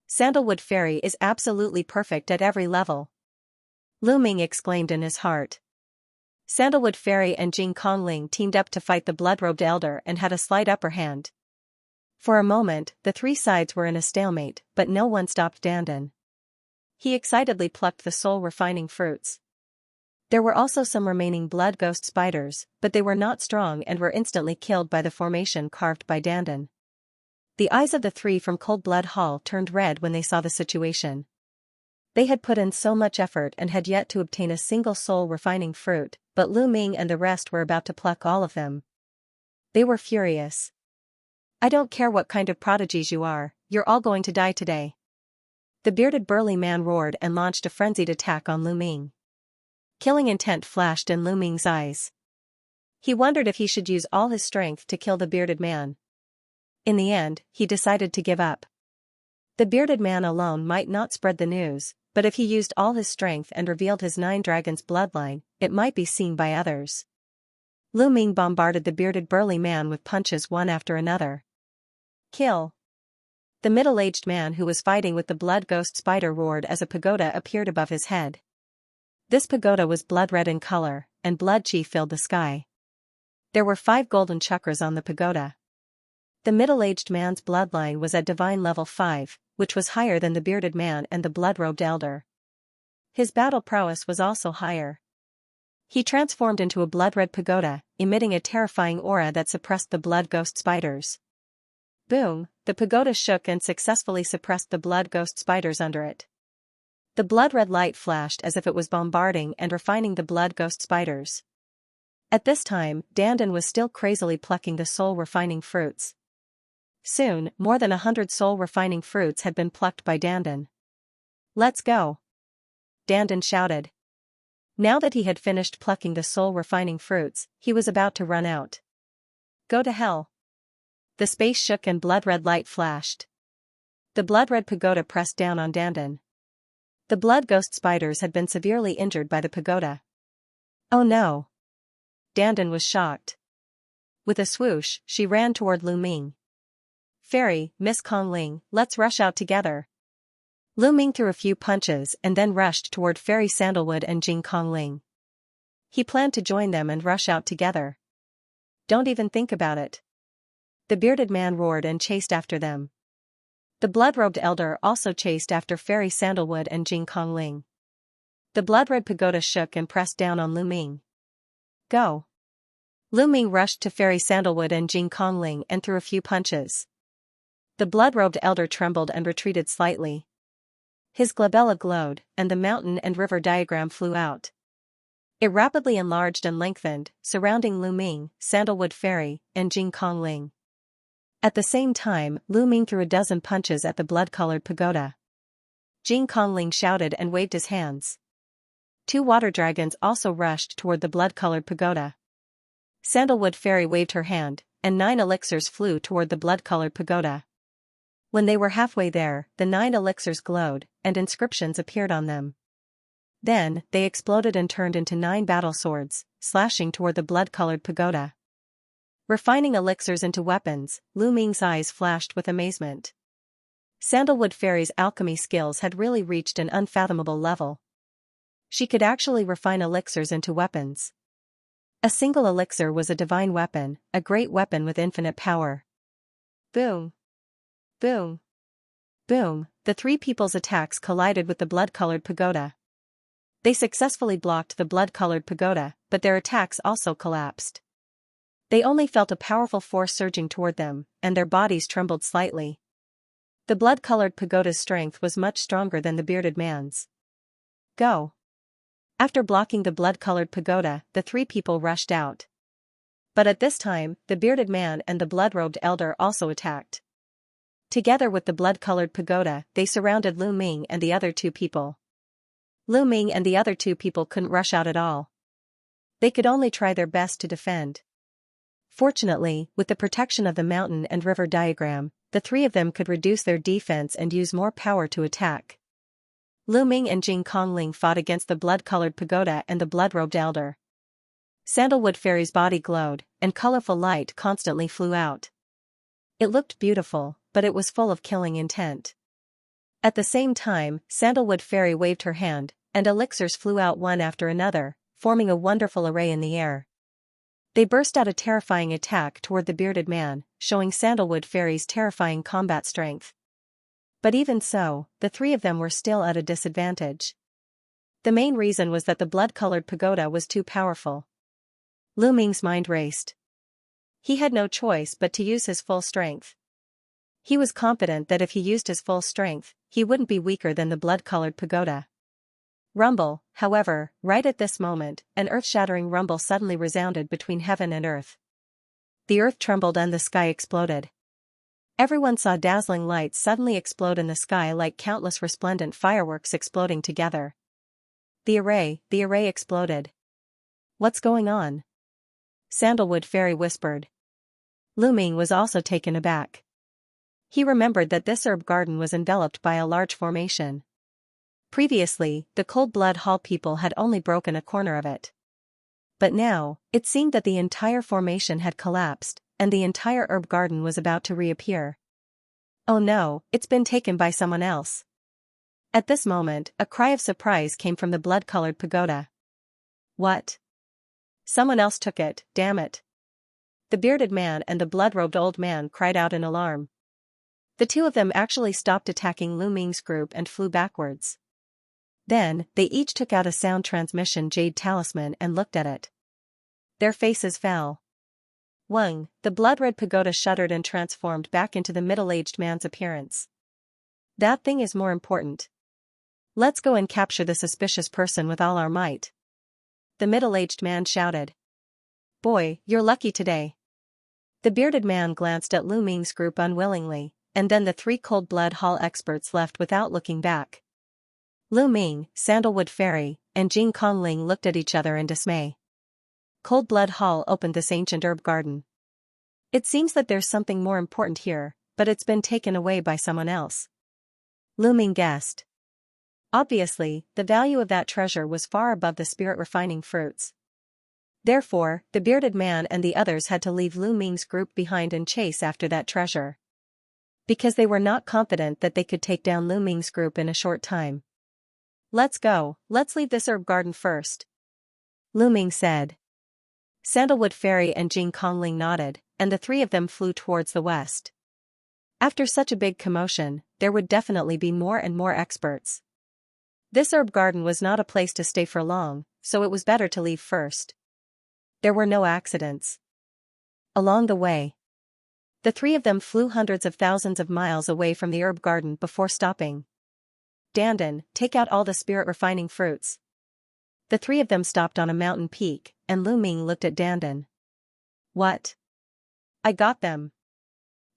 Sandalwood Fairy is absolutely perfect at every level. Lu Ming exclaimed in his heart. Sandalwood Fairy and Jing Kongling teamed up to fight the blood-robed elder and had a slight upper hand. For a moment, the three sides were in a stalemate, but no one stopped Dandan. He excitedly plucked the soul-refining fruits. There were also some remaining blood ghost spiders, but they were not strong and were instantly killed by the formation carved by Dandan. The eyes of the three from Cold Blood Hall turned red when they saw the situation. They had put in so much effort and had yet to obtain a single soul-refining fruit, but Lu Ming and the rest were about to pluck all of them. They were furious. "I don't care what kind of prodigies you are, you're all going to die today." The bearded burly man roared and launched a frenzied attack on Lu Ming. Killing intent flashed in Lu Ming's eyes. He wondered if he should use all his strength to kill the bearded man. In the end, he decided to give up. The bearded man alone might not spread the news, but if he used all his strength and revealed his 9 dragons bloodline, it might be seen by others. Lu Ming bombarded the bearded burly man with punches one after another. Kill! The middle-aged man who was fighting with the blood ghost spider roared as a pagoda appeared above his head. This pagoda was blood-red in color, and blood chi filled the sky. There were 5 golden chakras on the pagoda. The middle-aged man's bloodline was at divine level 5, which was higher than the bearded man and the blood-robed elder. His battle prowess was also higher. He transformed into a blood-red pagoda, emitting a terrifying aura that suppressed the blood ghost spiders. Boom! The pagoda shook and successfully suppressed the blood ghost spiders under it. The blood-red light flashed as if it was bombarding and refining the blood ghost spiders. At this time, Dandan was still crazily plucking the soul-refining fruits. Soon, more than 100 soul-refining fruits had been plucked by Dandan. "Let's go!" Dandan shouted. Now that he had finished plucking the soul-refining fruits, he was about to run out. "Go to hell!" The space shook and blood-red light flashed. The blood-red pagoda pressed down on Dandan. The blood ghost spiders had been severely injured by the pagoda. "Oh no!" Dandan was shocked. With a swoosh, she ran toward Lu Ming. "Fairy, Miss Kongling, let's rush out together." Lu Ming threw a few punches and then rushed toward Fairy Sandalwood and Jing Kongling. He planned to join them and rush out together. "Don't even think about it." The bearded man roared and chased after them. The blood-robed elder also chased after Fairy Sandalwood and Jing Kongling. The blood-red pagoda shook and pressed down on Lu Ming. "Go!" Lu Ming rushed to Fairy Sandalwood and Jing Kongling and threw a few punches. The blood-robed elder trembled and retreated slightly. His glabella glowed, and the mountain and river diagram flew out. It rapidly enlarged and lengthened, surrounding Lu Ming, Sandalwood Fairy, and Jing Kongling. At the same time, Lu Ming threw a dozen punches at the blood-colored pagoda. Jing Kongling shouted and waved his hands. 2 water dragons also rushed toward the blood-colored pagoda. Sandalwood Fairy waved her hand, and 9 elixirs flew toward the blood-colored pagoda. When they were halfway there, the 9 elixirs glowed, and inscriptions appeared on them. Then, they exploded and turned into 9 battle swords, slashing toward the blood-colored pagoda. Refining elixirs into weapons, Lu Ming's eyes flashed with amazement. Sandalwood Fairy's alchemy skills had really reached an unfathomable level. She could actually refine elixirs into weapons. A single elixir was a divine weapon, a great weapon with infinite power. Boom! Boom! Boom! The 3 people's attacks collided with the blood-colored pagoda. They successfully blocked the blood-colored pagoda, but their attacks also collapsed. They only felt a powerful force surging toward them, and their bodies trembled slightly. The blood-colored pagoda's strength was much stronger than the bearded man's. Go! After blocking the blood-colored pagoda, the three people rushed out. But at this time, the bearded man and the blood-robed elder also attacked. Together with the blood-colored pagoda, they surrounded Lu Ming and the other two people. Lu Ming and the other two people couldn't rush out at all. They could only try their best to defend. Fortunately, with the protection of the mountain and river diagram, the three of them could reduce their defense and use more power to attack. Lu Ming and Jing Kongling fought against the blood-colored pagoda and the blood-robed elder. Sandalwood Fairy's body glowed, and colorful light constantly flew out. It looked beautiful, but it was full of killing intent. At the same time, Sandalwood Fairy waved her hand, and elixirs flew out one after another, forming a wonderful array in the air. They burst out a terrifying attack toward the bearded man, showing Sandalwood Fairy's terrifying combat strength. But even so, the three of them were still at a disadvantage. The main reason was that the blood-colored pagoda was too powerful. Lu Ming's mind raced. He had no choice but to use his full strength. He was confident that if he used his full strength, he wouldn't be weaker than the blood-colored pagoda. Rumble, however, right at this moment, an earth-shattering rumble suddenly resounded between heaven and earth. The earth trembled and the sky exploded. Everyone saw dazzling lights suddenly explode in the sky like countless resplendent fireworks exploding together. The array exploded. What's going on? Sandalwood Fairy whispered. Lu Ming was also taken aback. He remembered that this herb garden was enveloped by a large formation. Previously, the Cold Blood Hall people had only broken a corner of it. But now, it seemed that the entire formation had collapsed, and the entire herb garden was about to reappear. Oh no, it's been taken by someone else. At this moment, a cry of surprise came from the blood-colored pagoda. What? Someone else took it, damn it. The bearded man and the blood-robed old man cried out in alarm. The two of them actually stopped attacking Lu Ming's group and flew backwards. Then, they each took out a sound transmission jade talisman and looked at it. Their faces fell. Wang, the blood-red pagoda shuddered and transformed back into the middle-aged man's appearance. That thing is more important. Let's go and capture the suspicious person with all our might. The middle-aged man shouted. Boy, you're lucky today. The bearded man glanced at Lu Ming's group unwillingly, and then the three Cold Blood Hall experts left without looking back. Lu Ming, Sandalwood Fairy, and Jing Kongling looked at each other in dismay. Cold Blood Hall opened this ancient herb garden. It seems that there's something more important here, but it's been taken away by someone else. Lu Ming guessed. Obviously, the value of that treasure was far above the spirit-refining fruits. Therefore, the bearded man and the others had to leave Lu Ming's group behind and chase after that treasure. Because they were not confident that they could take down Lu Ming's group in a short time. Let's go, let's leave this herb garden first. Lu Ming said. Sandalwood Fairy and Jing Kongling nodded, and the three of them flew towards the west. After such a big commotion, there would definitely be more and more experts. This herb garden was not a place to stay for long, so it was better to leave first. There were no accidents. Along the way, the three of them flew hundreds of thousands of miles away from the herb garden before stopping. Dandan, take out all the spirit-refining fruits. The three of them stopped on a mountain peak, and Lu Ming looked at Dandan. What? I got them.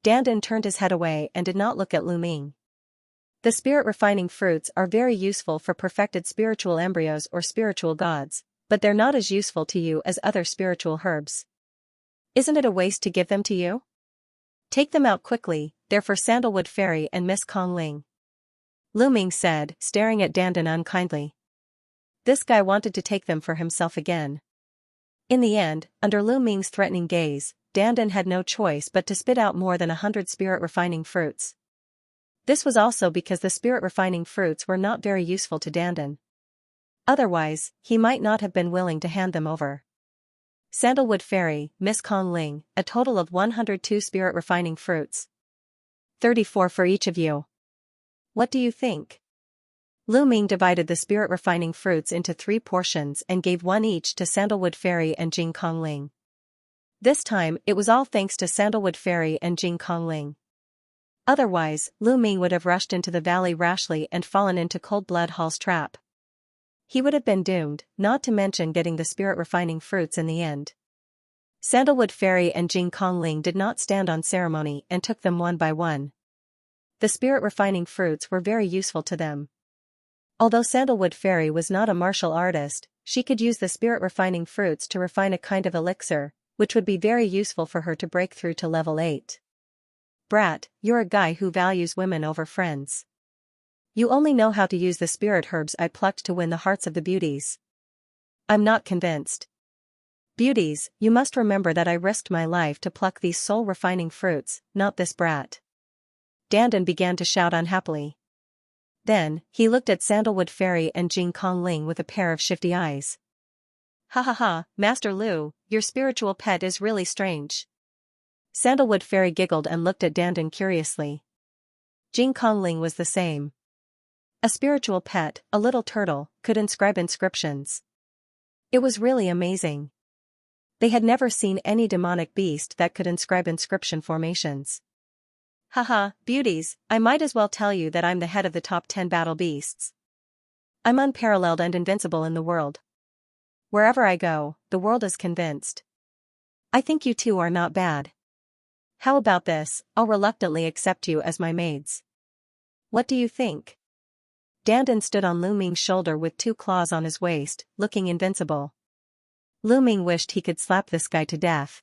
Dandan turned his head away and did not look at Lu Ming. The spirit-refining fruits are very useful for perfected spiritual embryos or spiritual gods, but they're not as useful to you as other spiritual herbs. Isn't it a waste to give them to you? Take them out quickly, they're for Sandalwood Fairy and Miss Kongling. Lu Ming said, staring at Dandan unkindly. This guy wanted to take them for himself again. In the end, under Lu Ming's threatening gaze, Dandan had no choice but to spit out more than 100 spirit-refining fruits. This was also because the spirit-refining fruits were not very useful to Dandan. Otherwise, he might not have been willing to hand them over. Sandalwood Fairy, Miss Kongling, a total of 102 spirit-refining fruits. 34 for each of you. What do you think? Lu Ming divided the spirit-refining fruits into 3 portions and gave one each to Sandalwood Fairy and Jing Kongling. This time, it was all thanks to Sandalwood Fairy and Jing Kongling. Otherwise, Lu Ming would have rushed into the valley rashly and fallen into Cold Blood Hall's trap. He would have been doomed, not to mention getting the spirit-refining fruits in the end. Sandalwood Fairy and Jing Kongling did not stand on ceremony and took them one by one. The spirit-refining fruits were very useful to them. Although Sandalwood Fairy was not a martial artist, she could use the spirit-refining fruits to refine a kind of elixir, which would be very useful for her to break through to level 8. Brat, you're a guy who values women over friends. You only know how to use the spirit herbs I plucked to win the hearts of the beauties. I'm not convinced. Beauties, you must remember that I risked my life to pluck these soul-refining fruits, not this brat. Dandan began to shout unhappily. Then, he looked at Sandalwood Fairy and Jing Kongling with a pair of shifty eyes. Ha ha ha, Master Lu, your spiritual pet is really strange. Sandalwood Fairy giggled and looked at Dandan curiously. Jing Kongling was the same. A spiritual pet, a little turtle, could inscribe inscriptions. It was really amazing. They had never seen any demonic beast that could inscribe inscription formations. Haha, beauties, I might as well tell you that I'm the head of the top 10 battle beasts. I'm unparalleled and invincible in the world. Wherever I go, the world is convinced. I think you two are not bad. How about this, I'll reluctantly accept you as my maids. What do you think? Dandan stood on Lu Ming's shoulder with 2 claws on his waist, looking invincible. Lu Ming wished he could slap this guy to death.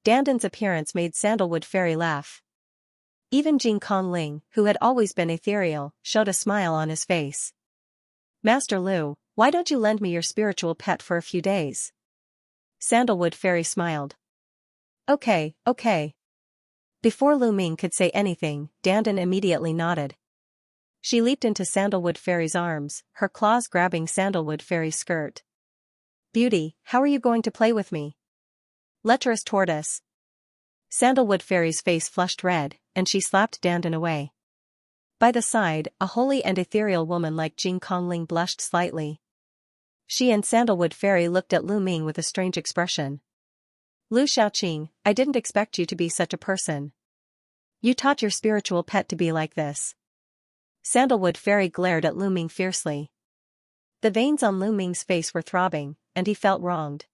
Dandan's appearance made Sandalwood Fairy laugh. Even Jing Kongling, who had always been ethereal, showed a smile on his face. Master Lu, why don't you lend me your spiritual pet for a few days? Sandalwood Fairy smiled. Okay. Before Lu Ming could say anything, Dandan immediately nodded. She leaped into Sandalwood Fairy's arms, her claws grabbing Sandalwood Fairy's skirt. Beauty, how are you going to play with me? Lecherous tortoise. Sandalwood Fairy's face flushed red, and she slapped Dandan away. By the side, a holy and ethereal woman like Jing Kongling blushed slightly. She and Sandalwood Fairy looked at Lu Ming with a strange expression. Lu Xiaoqing, I didn't expect you to be such a person. You taught your spiritual pet to be like this. Sandalwood Fairy glared at Lu Ming fiercely. The veins on Lu Ming's face were throbbing, and he felt wronged.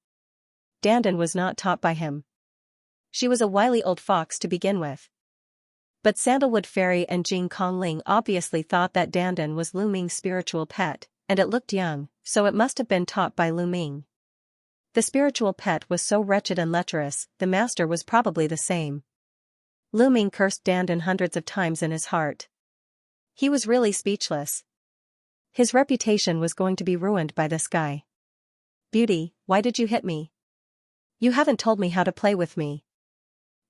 Dandan was not taught by him. She was a wily old fox to begin with. But Sandalwood Fairy and Jing Kongling obviously thought that Dandan was Lu Ming's spiritual pet, and it looked young, so it must have been taught by Lu Ming. The spiritual pet was so wretched and lecherous, the master was probably the same. Lu Ming cursed Dandan hundreds of times in his heart. He was really speechless. His reputation was going to be ruined by this guy. Beauty, why did you hit me? You haven't told me how to play with me.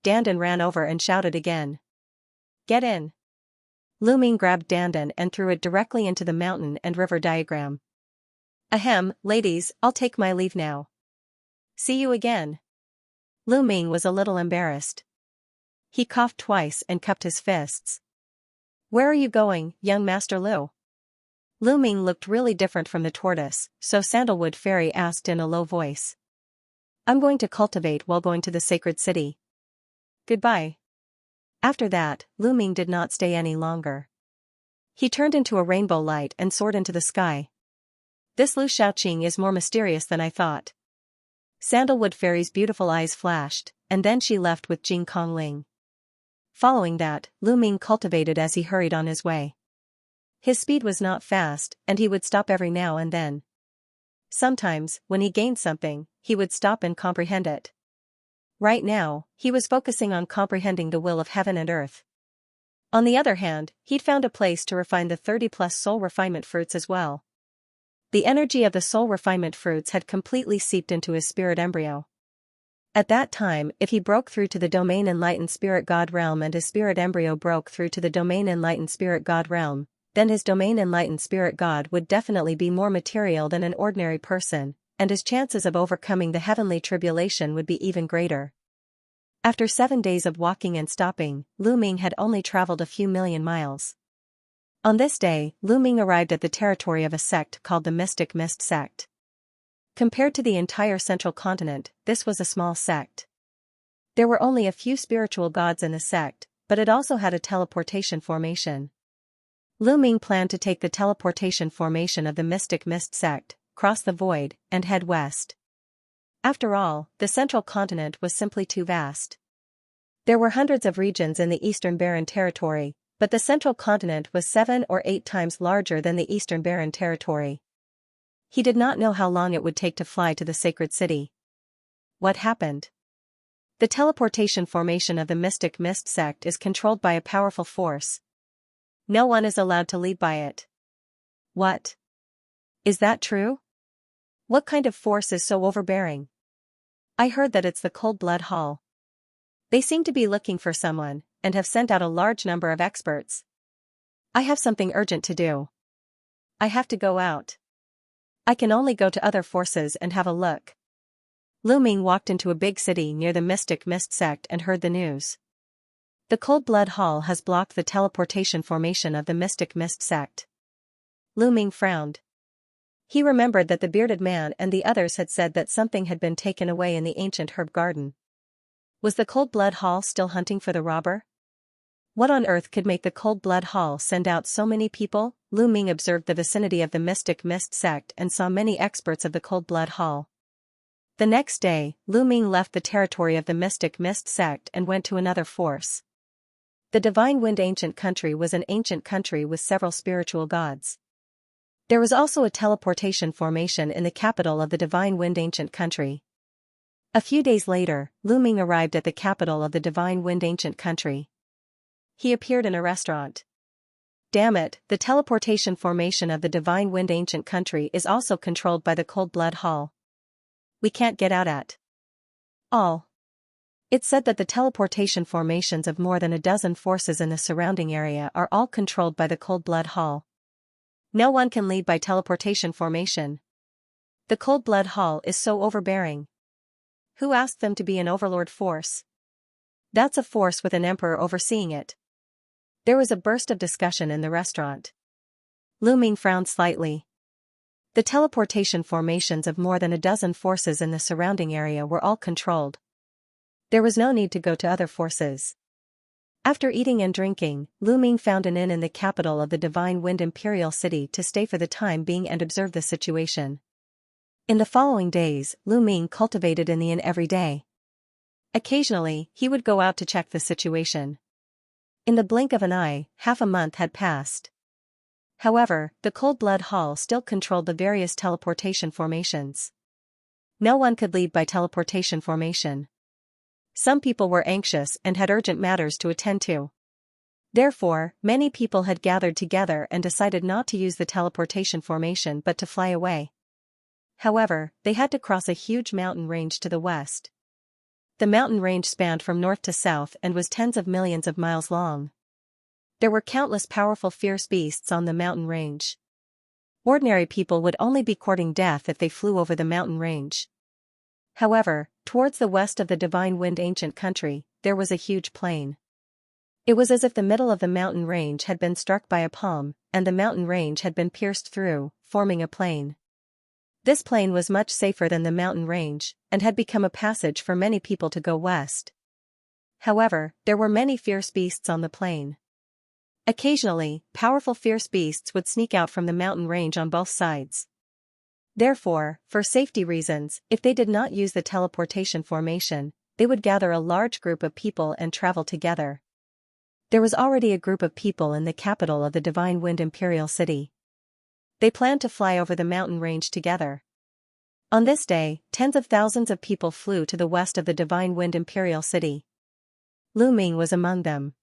Dandan ran over and shouted again. Get in. Lu Ming grabbed Dandan and threw it directly into the mountain and river diagram. Ahem, ladies, I'll take my leave now. See you again. Lu Ming was a little embarrassed. He coughed twice and cupped his fists. Where are you going, young Master Lu? Lu Ming looked really different from the tortoise, so Sandalwood Fairy asked in a low voice. I'm going to cultivate while going to the sacred city. Goodbye. After that, Lu Ming did not stay any longer. He turned into a rainbow light and soared into the sky. This Lu Xiaoqing is more mysterious than I thought. Sandalwood Fairy's beautiful eyes flashed, and then she left with Jing Kongling. Following that, Lu Ming cultivated as he hurried on his way. His speed was not fast, and he would stop every now and then. Sometimes, when he gained something, he would stop and comprehend it. Right now, he was focusing on comprehending the will of heaven and earth. On the other hand, he'd found a place to refine the 30-plus soul refinement fruits as well. The energy of the soul refinement fruits had completely seeped into his spirit embryo. At that time, if he broke through to the domain enlightened spirit god realm and his spirit embryo broke through to the domain enlightened spirit god realm, then his domain enlightened spirit god would definitely be more material than an ordinary person, and his chances of overcoming the heavenly tribulation would be even greater. After 7 days of walking and stopping, Lu Ming had only traveled a few million miles. On this day, Lu Ming arrived at the territory of a sect called the Mystic Mist sect. Compared to the entire central continent, this was a small sect. There were only a few spiritual gods in the sect, but it also had a teleportation formation. Lu Ming planned to take the teleportation formation of the Mystic Mist sect, cross the void, and head west. After all, the central continent was simply too vast. There were hundreds of regions in the Eastern Barren Territory, but the central continent was 7 or 8 times larger than the Eastern Barren Territory. He did not know how long it would take to fly to the sacred city. What happened? The teleportation formation of the Mystic Mist sect is controlled by a powerful force. No one is allowed to lead by it. What? Is that true? What kind of force is so overbearing? I heard that it's the Cold Blood Hall. They seem to be looking for someone, and have sent out a large number of experts. I have something urgent to do. I have to go out. I can only go to other forces and have a look. Lu Ming walked into a big city near the Mystic Mist sect and heard the news. The Cold Blood Hall has blocked the teleportation formation of the Mystic Mist sect. Lu Ming frowned. He remembered that the bearded man and the others had said that something had been taken away in the ancient herb garden. Was the Cold Blood Hall still hunting for the robber? What on earth could make the Cold Blood Hall send out so many people? Lu Ming observed the vicinity of the Mystic Mist sect and saw many experts of the Cold Blood Hall. The next day, Lu Ming left the territory of the Mystic Mist sect and went to another force. The Divine Wind Ancient Country was an ancient country with several spiritual gods. There was also a teleportation formation in the capital of the Divine Wind Ancient Country. A few days later, Lu Ming arrived at the capital of the Divine Wind Ancient Country. He appeared in a restaurant. Damn it, the teleportation formation of the Divine Wind Ancient Country is also controlled by the Cold Blood Hall. We can't get out at all. It's said that the teleportation formations of more than a dozen forces in the surrounding area are all controlled by the Cold Blood Hall. No one can lead by teleportation formation. The Cold Blood Hall is so overbearing. Who asked them to be an overlord force? That's a force with an emperor overseeing it. There was a burst of discussion in the restaurant. Lu Ming frowned slightly. The teleportation formations of more than a dozen forces in the surrounding area were all controlled. There was no need to go to other forces. After eating and drinking, Lu Ming found an inn in the capital of the Divine Wind Imperial City to stay for the time being and observe the situation. In the following days, Lu Ming cultivated in the inn every day. Occasionally, he would go out to check the situation. In the blink of an eye, half a month had passed. However, the Cold Blood Hall still controlled the various teleportation formations. No one could lead by teleportation formation. Some people were anxious and had urgent matters to attend to. Therefore, many people had gathered together and decided not to use the teleportation formation but to fly away. However, they had to cross a huge mountain range to the west. The mountain range spanned from north to south and was tens of millions of miles long. There were countless powerful fierce beasts on the mountain range. Ordinary people would only be courting death if they flew over the mountain range. However, towards the west of the Divine Wind Ancient Country, there was a huge plain. It was as if the middle of the mountain range had been struck by a palm, and the mountain range had been pierced through, forming a plain. This plain was much safer than the mountain range, and had become a passage for many people to go west. However, there were many fierce beasts on the plain. Occasionally, powerful fierce beasts would sneak out from the mountain range on both sides. Therefore, for safety reasons, if they did not use the teleportation formation, they would gather a large group of people and travel together. There was already a group of people in the capital of the Divine Wind Imperial City. They planned to fly over the mountain range together. On this day, tens of thousands of people flew to the west of the Divine Wind Imperial City. Lu Ming was among them.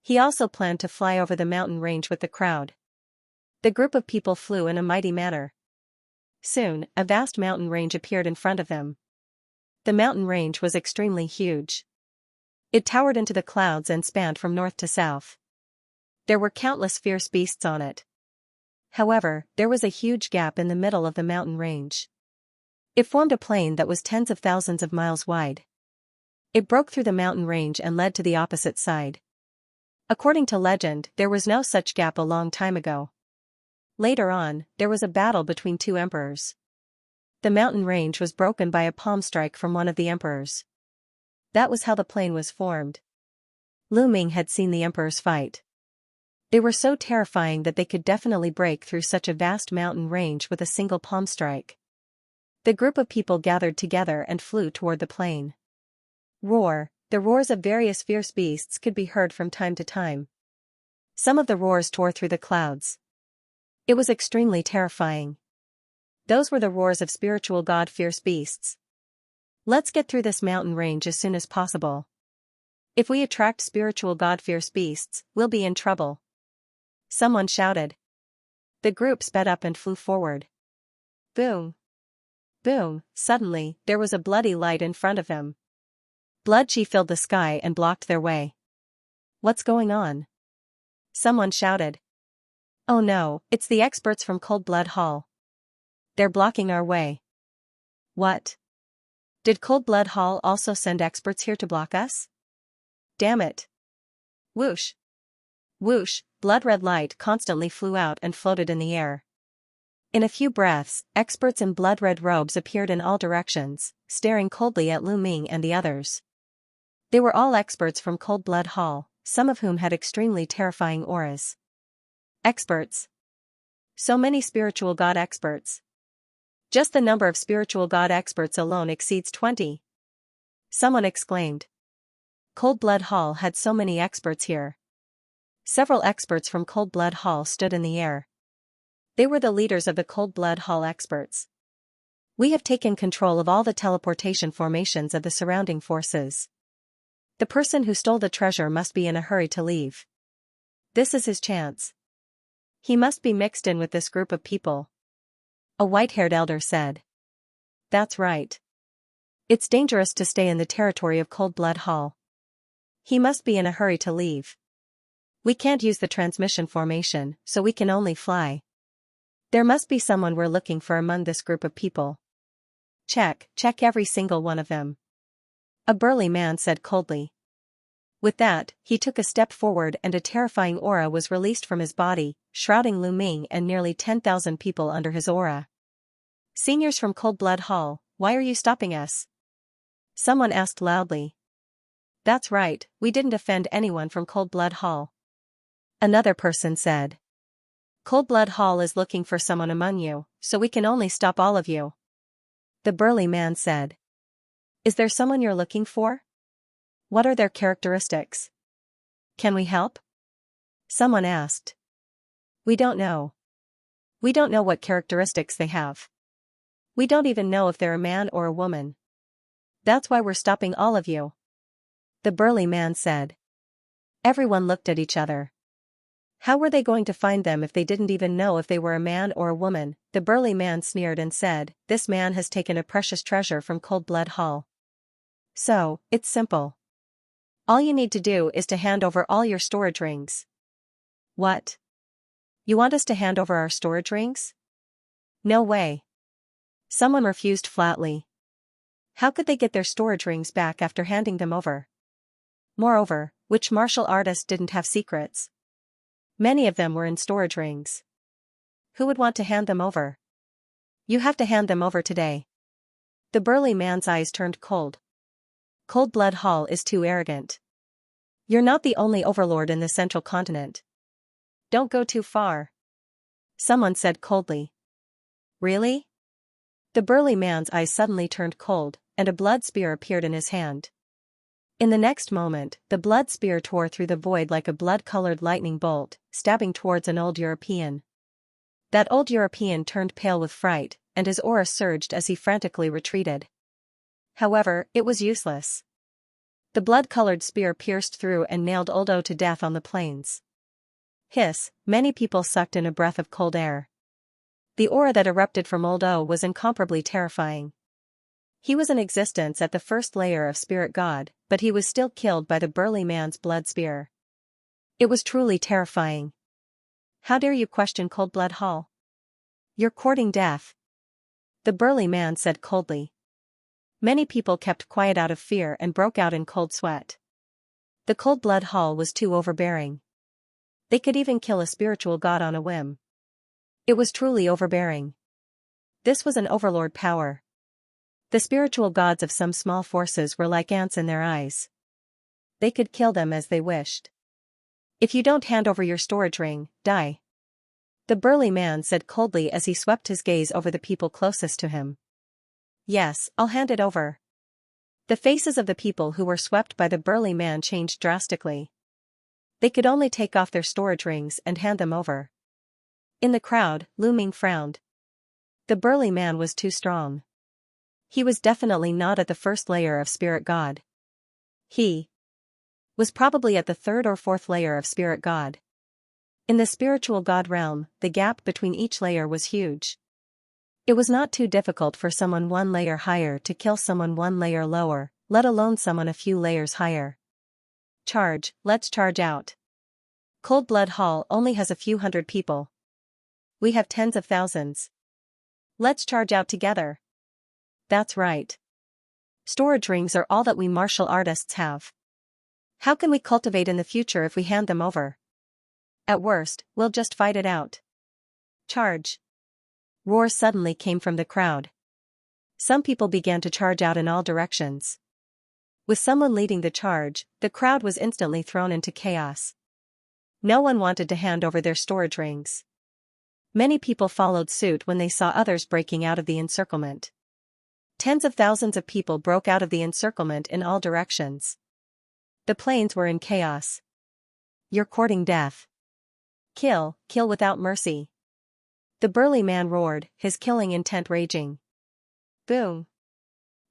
He also planned to fly over the mountain range with the crowd. The group of people flew in a mighty manner. Soon, a vast mountain range appeared in front of them. The mountain range was extremely huge. It towered into the clouds and spanned from north to south. There were countless fierce beasts on it. However, there was a huge gap in the middle of the mountain range. It formed a plain that was tens of thousands of miles wide. It broke through the mountain range and led to the opposite side. According to legend, there was no such gap a long time ago. Later on, there was a battle between two emperors. The mountain range was broken by a palm strike from one of the emperors. That was how the plane was formed. Lu Ming had seen the emperors fight. They were so terrifying that they could definitely break through such a vast mountain range with a single palm strike. The group of people gathered together and flew toward the plane. Roar. The roars of various fierce beasts could be heard from time to time. Some of the roars tore through the clouds. It was extremely terrifying. Those were the roars of spiritual god fierce beasts. Let's get through this mountain range as soon as possible. If we attract spiritual god fierce beasts, we'll be in trouble. Someone shouted. The group sped up and flew forward. Boom. Boom. Suddenly, there was a bloody light in front of them. Blood chi filled the sky and blocked their way. What's going on? Someone shouted. Oh no, it's the experts from Cold Blood Hall. They're blocking our way. What? Did Cold Blood Hall also send experts here to block us? Damn it. Whoosh. Whoosh, blood-red light constantly flew out and floated in the air. In a few breaths, experts in blood-red robes appeared in all directions, staring coldly at Lu Ming and the others. They were all experts from Cold Blood Hall, some of whom had extremely terrifying auras. Experts. So many spiritual god experts. Just the number of spiritual god experts alone exceeds 20. Someone exclaimed. Cold Blood Hall had so many experts here. Several experts from Cold Blood Hall stood in the air. They were the leaders of the Cold Blood Hall experts. We have taken control of all the teleportation formations of the surrounding forces. The person who stole the treasure must be in a hurry to leave. This is his chance. He must be mixed in with this group of people. A white-haired elder said. That's right. It's dangerous to stay in the territory of Cold Blood Hall. He must be in a hurry to leave. We can't use the transmission formation, so we can only fly. There must be someone we're looking for among this group of people. Check every single one of them. A burly man said coldly. With that, he took a step forward and a terrifying aura was released from his body, shrouding Lu Ming and nearly 10,000 people under his aura. Seniors from Cold Blood Hall, why are you stopping us? Someone asked loudly. That's right, we didn't offend anyone from Cold Blood Hall. Another person said. Cold Blood Hall is looking for someone among you, so we can only stop all of you. The burly man said. Is there someone you're looking for? What are their characteristics? Can we help? Someone asked. We don't know. We don't know what characteristics they have. We don't even know if they're a man or a woman. That's why we're stopping all of you. The burly man said. Everyone looked at each other. How were they going to find them if they didn't even know if they were a man or a woman? The burly man sneered and said, This man has taken a precious treasure from Cold Blood Hall. So, it's simple. All you need to do is to hand over all your storage rings. What? You want us to hand over our storage rings? No way. Someone refused flatly. How could they get their storage rings back after handing them over? Moreover, which martial artist didn't have secrets? Many of them were in storage rings. Who would want to hand them over? You have to hand them over today. The burly man's eyes turned cold. Cold Blood Hall is too arrogant. You're not the only overlord in the central continent. Don't go too far. Someone said coldly. Really? The burly man's eyes suddenly turned cold, and a blood spear appeared in his hand. In the next moment, the blood spear tore through the void like a blood-colored lightning bolt, stabbing towards an old European. That old European turned pale with fright, and his aura surged as he frantically retreated. However, it was useless. The blood-colored spear pierced through and nailed Oldo to death on the plains. Hiss, many people sucked in a breath of cold air. The aura that erupted from Oldo was incomparably terrifying. He was in existence at the first layer of spirit god, but he was still killed by the burly man's blood spear. It was truly terrifying. How dare you question Cold Blood Hall? You're courting death. The burly man said coldly. Many people kept quiet out of fear and broke out in cold sweat. The Cold Blood Hall was too overbearing. They could even kill a spiritual god on a whim. It was truly overbearing. This was an overlord power. The spiritual gods of some small forces were like ants in their eyes. They could kill them as they wished. If you don't hand over your storage ring, die. The burly man said coldly as he swept his gaze over the people closest to him. Yes, I'll hand it over. The faces of the people who were swept by the burly man changed drastically. They could only take off their storage rings and hand them over. In the crowd, Lu Ming frowned. The burly man was too strong. He was definitely not at the first layer of spirit god. He was probably at the third or fourth layer of spirit god. In the spiritual god realm, the gap between each layer was huge. It was not too difficult for someone one layer higher to kill someone one layer lower, let alone someone a few layers higher. Charge, let's charge out. Cold Blood Hall only has a few hundred people. We have tens of thousands. Let's charge out together. That's right. Storage rings are all that we martial artists have. How can we cultivate in the future if we hand them over? At worst, we'll just fight it out. Charge. Roars suddenly came from the crowd. Some people began to charge out in all directions. With someone leading the charge, the crowd was instantly thrown into chaos. No one wanted to hand over their storage rings. Many people followed suit when they saw others breaking out of the encirclement. Tens of thousands of people broke out of the encirclement in all directions. The plains were in chaos. You're courting death. Kill, kill without mercy. The burly man roared, his killing intent raging. Boom.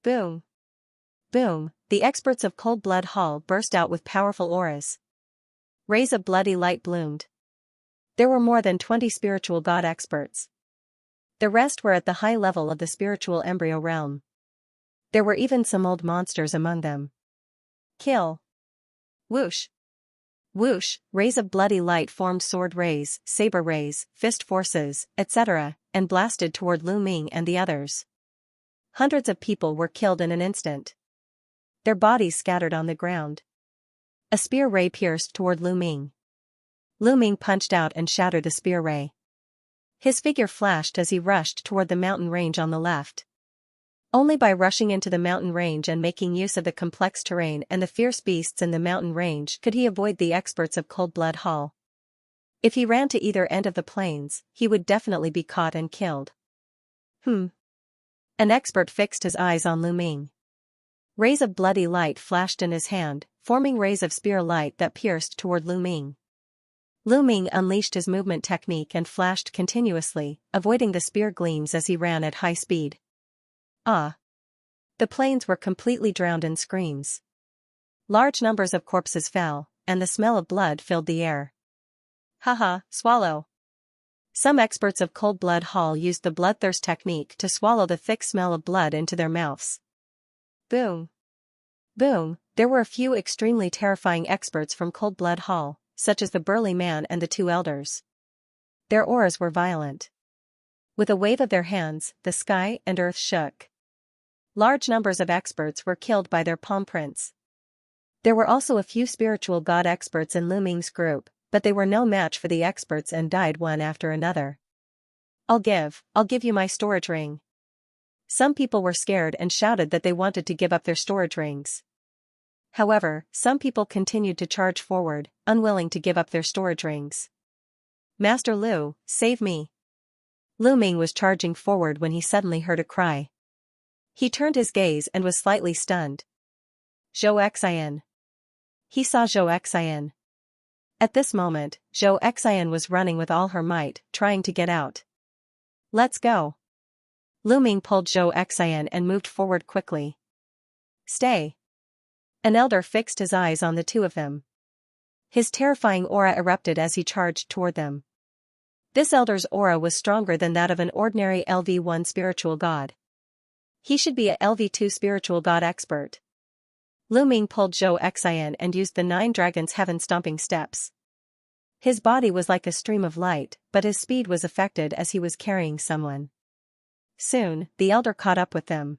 Boom. Boom, the experts of Cold Blood Hall burst out with powerful auras. Rays of bloody light bloomed. There were more than 20 spiritual god experts. The rest were at the high level of the spiritual embryo realm. There were even some old monsters among them. Kill. Whoosh. Whoosh, rays of bloody light formed sword rays, saber rays, fist forces, etc., and blasted toward Lu Ming and the others. Hundreds of people were killed in an instant. Their bodies scattered on the ground. A spear ray pierced toward Lu Ming. Lu Ming punched out and shattered the spear ray. His figure flashed as he rushed toward the mountain range on the left. Only by rushing into the mountain range and making use of the complex terrain and the fierce beasts in the mountain range could he avoid the experts of Cold Blood Hall. If he ran to either end of the plains, he would definitely be caught and killed. An expert fixed his eyes on Lu Ming. Rays of bloody light flashed in his hand, forming rays of spear light that pierced toward Lu Ming. Lu Ming unleashed his movement technique and flashed continuously, avoiding the spear gleams as he ran at high speed. Ah! The plains were completely drowned in screams. Large numbers of corpses fell, and the smell of blood filled the air. Haha, swallow. Some experts of Cold Blood Hall used the bloodthirst technique to swallow the thick smell of blood into their mouths. Boom. Boom, there were a few extremely terrifying experts from Cold Blood Hall, such as the burly man and the two elders. Their auras were violent. With a wave of their hands, the sky and earth shook. Large numbers of experts were killed by their palm prints. There were also a few spiritual god experts in Lu Ming's group, but they were no match for the experts and died one after another. I'll give you my storage ring. Some people were scared and shouted that they wanted to give up their storage rings. However, some people continued to charge forward, unwilling to give up their storage rings. Master Lu, save me. Lu Ming was charging forward when he suddenly heard a cry. He turned his gaze and was slightly stunned. Xianxia. He saw Xianxia. At this moment, Xianxia was running with all her might, trying to get out. Let's go. Lu Ming pulled Xianxia and moved forward quickly. Stay. An elder fixed his eyes on the two of them. His terrifying aura erupted as he charged toward them. This elder's aura was stronger than that of an ordinary LV1 spiritual god. He should be a LV2 spiritual god expert. Lu Ming pulled Xianxia and used the 9 dragons heaven-stomping steps. His body was like a stream of light, but his speed was affected as he was carrying someone. Soon, the elder caught up with them.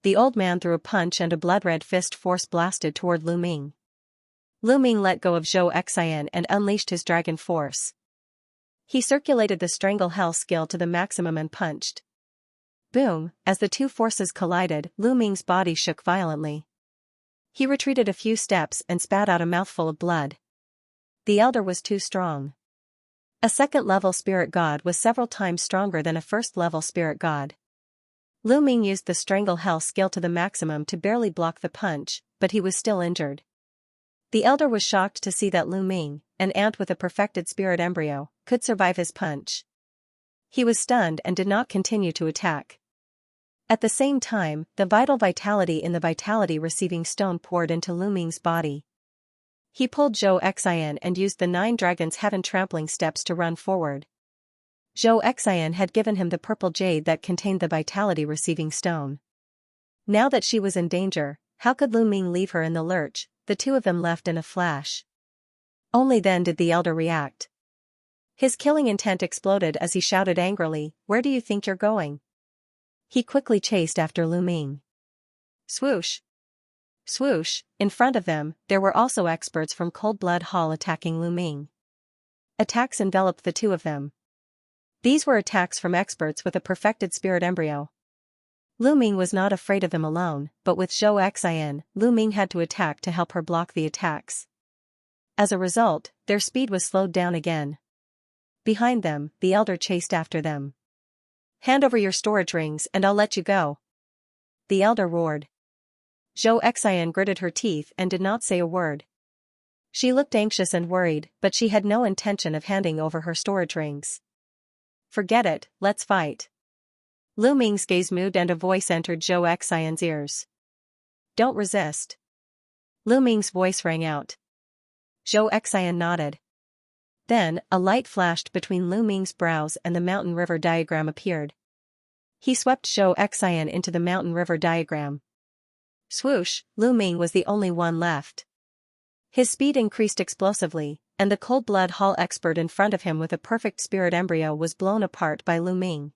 The old man threw a punch and a blood-red fist force blasted toward Lu Ming. Lu Ming let go of Xianxia and unleashed his dragon force. He circulated the Strangle Hell skill to the maximum and punched. Boom, as the two forces collided, Lu Ming's body shook violently. He retreated a few steps and spat out a mouthful of blood. The elder was too strong. A second-level spirit god was several times stronger than a first-level spirit god. Lu Ming used the strangle hell skill to the maximum to barely block the punch, but he was still injured. The elder was shocked to see that Lu Ming, an ant with a perfected spirit embryo, could survive his punch. He was stunned and did not continue to attack. At the same time, the vital vitality in the vitality-receiving stone poured into Lu Ming's body. He pulled Zhou Xian and used the 9 Dragons' Heaven trampling steps to run forward. Zhou Xian had given him the purple jade that contained the vitality-receiving stone. Now that she was in danger, how could Lu Ming leave her in the lurch? The two of them left in a flash. Only then did the elder react. His killing intent exploded as he shouted angrily, "Where do you think you're going?" He quickly chased after Lu Ming. Swoosh! Swoosh! In front of them, there were also experts from Cold Blood Hall attacking Lu Ming. Attacks enveloped the two of them. These were attacks from experts with a perfected spirit embryo. Lu Ming was not afraid of them alone, but with Zhou Xian, Lu Ming had to attack to help her block the attacks. As a result, their speed was slowed down again. Behind them, the elder chased after them. "Hand over your storage rings and I'll let you go," the elder roared. Zhou Xian gritted her teeth and did not say a word. She looked anxious and worried, but she had no intention of handing over her storage rings. "Forget it, let's fight." Lu Ming's gaze moved and a voice entered Zhou Xian's ears. "Don't resist." Lu Ming's voice rang out. Zhou Xian nodded. Then, a light flashed between Lu Ming's brows and the mountain river diagram appeared. He swept Zhou Xian into the mountain river diagram. Swoosh! Lu Ming was the only one left. His speed increased explosively, and the Cold Blood Hall expert in front of him with a perfect spirit embryo was blown apart by Lu Ming.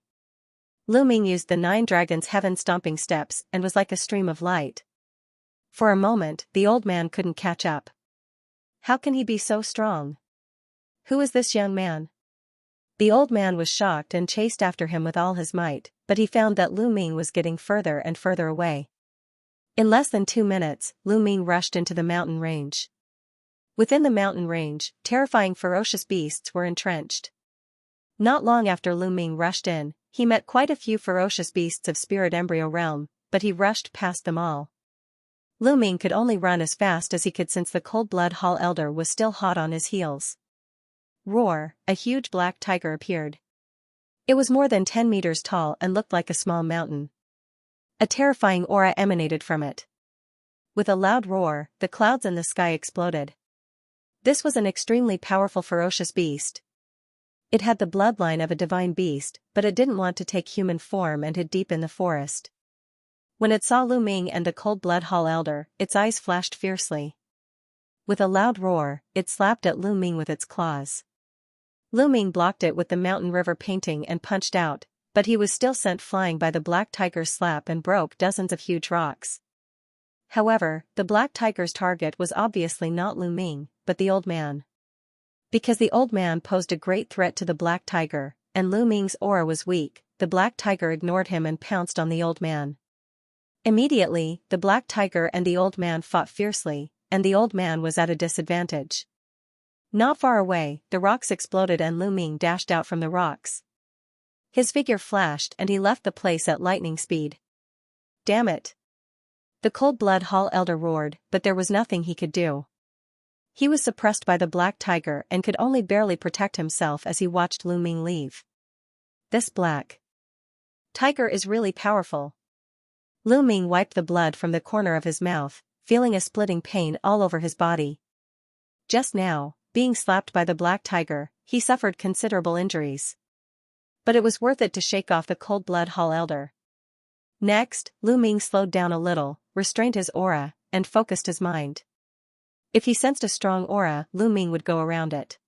Lu Ming used the 9 Dragons' Heaven stomping steps and was like a stream of light. For a moment, the old man couldn't catch up. How can he be so strong? Who is this young man? The old man was shocked and chased after him with all his might, but he found that Lu Ming was getting further and further away. In less than 2 minutes, Lu Ming rushed into the mountain range. Within the mountain range, terrifying ferocious beasts were entrenched. Not long after Lu Ming rushed in, he met quite a few ferocious beasts of spirit embryo realm, but he rushed past them all. Lu Ming could only run as fast as he could since the Cold Blood Hall elder was still hot on his heels. Roar! A huge black tiger appeared. It was more than 10 meters tall and looked like a small mountain. A terrifying aura emanated from it. With a loud roar, the clouds in the sky exploded. This was an extremely powerful ferocious beast. It had the bloodline of a divine beast, but it didn't want to take human form and hid deep in the forest. When it saw Lu Ming and the Cold Blood Hall elder, its eyes flashed fiercely. With a loud roar, it slapped at Lu Ming with its claws. Lu Ming blocked it with the mountain river painting and punched out, but he was still sent flying by the black tiger's slap and broke dozens of huge rocks. However, the black tiger's target was obviously not Lu Ming, but the old man. Because the old man posed a great threat to the black tiger, and Lu Ming's aura was weak, the black tiger ignored him and pounced on the old man. Immediately, the black tiger and the old man fought fiercely, and the old man was at a disadvantage. Not far away, the rocks exploded and Lu Ming dashed out from the rocks. His figure flashed and he left the place at lightning speed. Damn it! The Cold Blood Hall elder roared, but there was nothing he could do. He was suppressed by the black tiger and could only barely protect himself as he watched Lu Ming leave. This black tiger is really powerful. Lu Ming wiped the blood from the corner of his mouth, feeling a splitting pain all over his body. Just now, being slapped by the black tiger, he suffered considerable injuries. But it was worth it to shake off the Cold Blood Hall elder. Next, Lu Ming slowed down a little, restrained his aura, and focused his mind. If he sensed a strong aura, Lu Ming would go around it.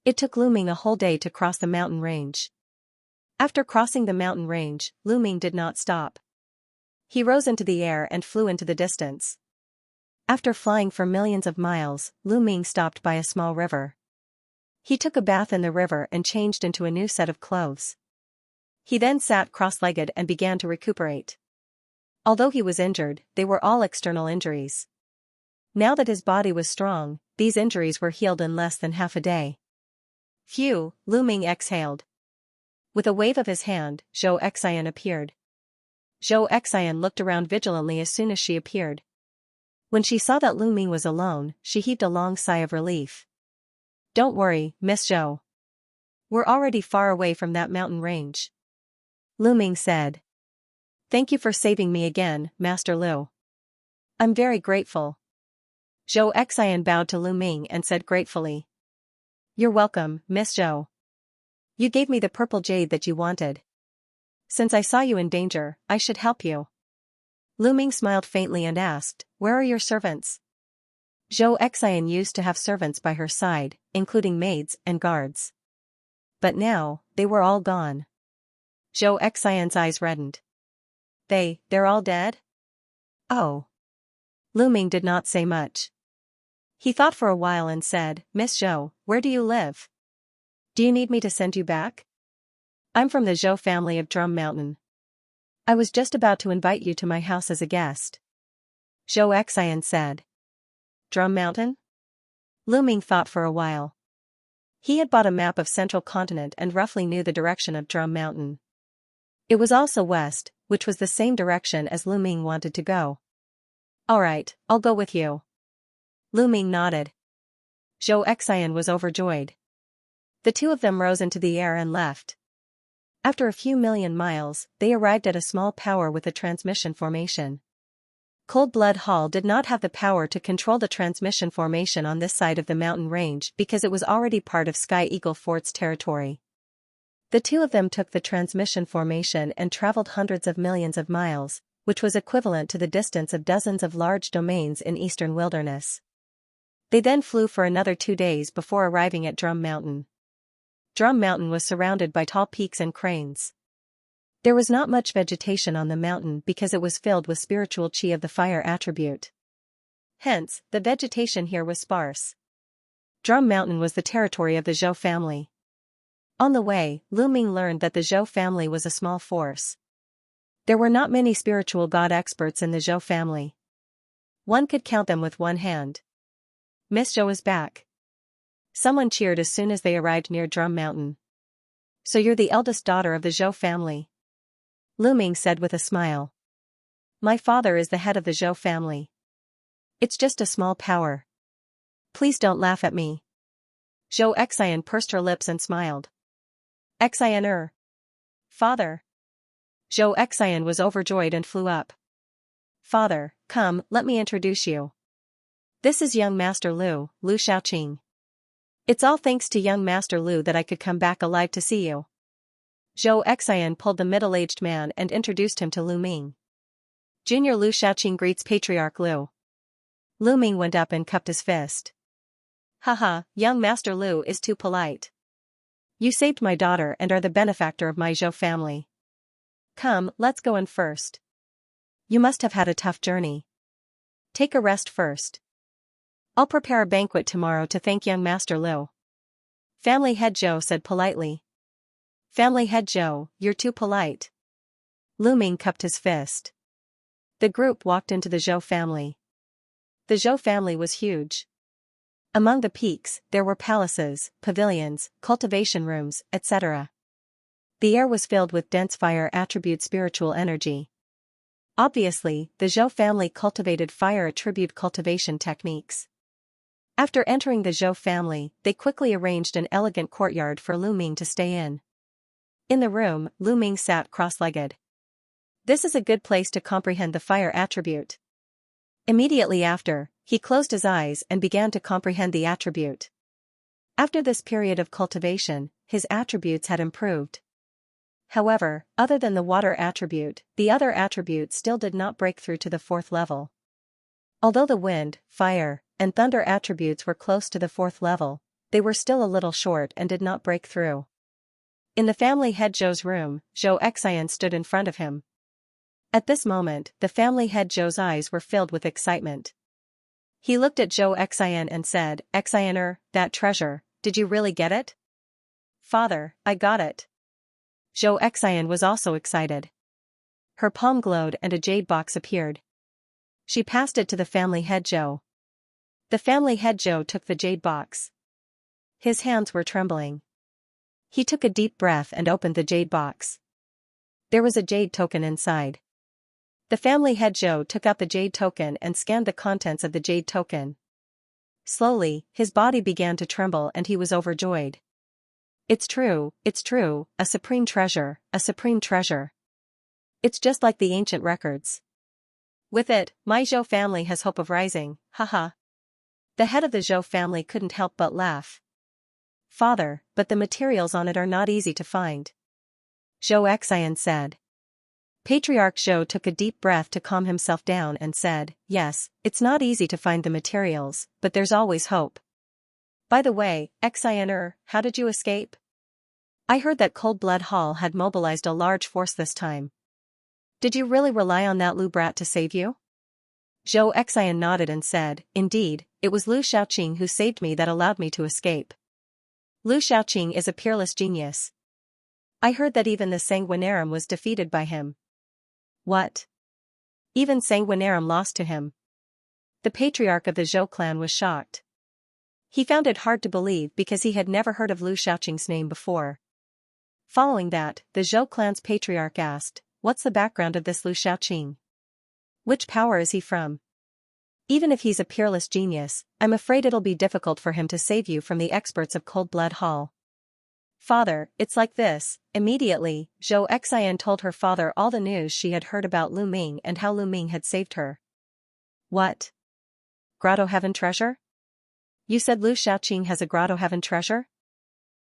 It took Lu Ming a whole day to cross the mountain range. After crossing the mountain range, Lu Ming did not stop. He rose into the air and flew into the distance. After flying for millions of miles, Lu Ming stopped by a small river. He took a bath in the river and changed into a new set of clothes. He then sat cross-legged and began to recuperate. Although he was injured, they were all external injuries. Now that his body was strong, these injuries were healed in less than half a day. Phew, Lu Ming exhaled. With a wave of his hand, Xianxia appeared. Xianxia looked around vigilantly as soon as she appeared. When she saw that Lu Ming was alone, she heaved a long sigh of relief. Don't worry, Miss Zhou. We're already far away from that mountain range. Lu Ming said. Thank you for saving me again, Master Lu. I'm very grateful. Xianxia bowed to Lu Ming and said gratefully. You're welcome, Miss Zhou. You gave me the purple jade that you wanted. Since I saw you in danger, I should help you. Lu Ming smiled faintly and asked, where are your servants? Xianxia used to have servants by her side, including maids and guards. But now, they were all gone. Xianxia's eyes reddened. They're all dead? Oh. Lu Ming did not say much. He thought for a while and said, Miss Zhou, where do you live? Do you need me to send you back? I'm from the Zhou family of Drum Mountain. I was just about to invite you to my house as a guest. Xianxia said. Drum Mountain? Lu Ming thought for a while. He had bought a map of Central Continent and roughly knew the direction of Drum Mountain. It was also west, which was the same direction as Lu Ming wanted to go. Alright, I'll go with you. Lu Ming nodded. Xianxia was overjoyed. The two of them rose into the air and left. After a few million miles, they arrived at a small power with a transmission formation. Cold Blood Hall did not have the power to control the transmission formation on this side of the mountain range because it was already part of Sky Eagle Fort's territory. The two of them took the transmission formation and traveled hundreds of millions of miles, which was equivalent to the distance of dozens of large domains in eastern wilderness. They then flew for another 2 days before arriving at Drum Mountain. Drum Mountain was surrounded by tall peaks and cranes. There was not much vegetation on the mountain because it was filled with spiritual qi of the fire attribute. Hence, the vegetation here was sparse. Drum Mountain was the territory of the Zhou family. On the way, Lu Ming learned that the Zhou family was a small force. There were not many spiritual god experts in the Zhou family. One could count them with one hand. Miss Zhou is back. Someone cheered as soon as they arrived near Drum Mountain. So you're the eldest daughter of the Zhou family? Lu Ming said with a smile. My father is the head of the Zhou family. It's just a small power. Please don't laugh at me. Xianxia pursed her lips and smiled. Xian. Father. Xianxia was overjoyed and flew up. Father, come, let me introduce you. This is young Master Lu, Lu Shaoqing. It's all thanks to young Master Lu that I could come back alive to see you. Xianxia pulled the middle-aged man and introduced him to Lu Ming. Junior Lu Shaoqing greets Patriarch Lu. Lu Ming went up and cupped his fist. Haha, young Master Lu is too polite. You saved my daughter and are the benefactor of my Zhou family. Come, let's go in first. You must have had a tough journey. Take a rest first. I'll prepare a banquet tomorrow to thank young Master Lu. Family head Zhou said politely. Family head Zhou, you're too polite. Lu Ming cupped his fist. The group walked into the Zhou family. The Zhou family was huge. Among the peaks, there were palaces, pavilions, cultivation rooms, etc. The air was filled with dense fire attribute spiritual energy. Obviously, the Zhou family cultivated fire attribute cultivation techniques. After entering the Zhou family, they quickly arranged an elegant courtyard for Lu Ming to stay in. In the room, Lu Ming sat cross-legged. This is a good place to comprehend the fire attribute. Immediately after, he closed his eyes and began to comprehend the attribute. After this period of cultivation, his attributes had improved. However, other than the water attribute, the other attributes still did not break through to the 4th level. Although the wind, fire, and thunder attributes were close to the 4th level, they were still a little short and did not break through. In the family head Zhou's room, Xianxia stood in front of him. At this moment, the family head Zhou's eyes were filled with excitement. He looked at Xianxia and said, Xian, that treasure, did you really get it? Father, I got it. Zhou Xian was also excited. Her palm glowed and a jade box appeared. She passed it to the family head Zhou. The family head Zhou took the jade box. His hands were trembling. He took a deep breath and opened the jade box. There was a jade token inside. The family head Zhou took out the jade token and scanned the contents of the jade token. Slowly, his body began to tremble and he was overjoyed. It's true, a supreme treasure, a supreme treasure. It's just like the ancient records. With it, my Zhou family has hope of rising, haha. The head of the Zhou family couldn't help but laugh. Father, but the materials on it are not easy to find. Zhou Xian said. Patriarch Zhou took a deep breath to calm himself down and said, yes, it's not easy to find the materials, but there's always hope. By the way, Xian, how did you escape? I heard that Cold Blood Hall had mobilized a large force this time. Did you really rely on that Lu brat to save you? Zhou Xian nodded and said, indeed, it was Lu Xiaoqing who saved me that allowed me to escape. Lu Xiaoqing is a peerless genius. I heard that even the Sanguinarum was defeated by him. What? Even Sanguinarum lost to him? The patriarch of the Zhou clan was shocked. He found it hard to believe because he had never heard of Lu Xiaoqing's name before. Following that, the Zhou clan's patriarch asked, what's the background of this Lu Xiaoqing? Which power is he from? Even if he's a peerless genius, I'm afraid it'll be difficult for him to save you from the experts of Cold Blood Hall. Father, it's like this. Immediately, Zhou Xian told her father all the news she had heard about Lu Ming and how Lu Ming had saved her. What? Grotto Heaven treasure? You said Lu Xiaoqing has a Grotto Heaven treasure?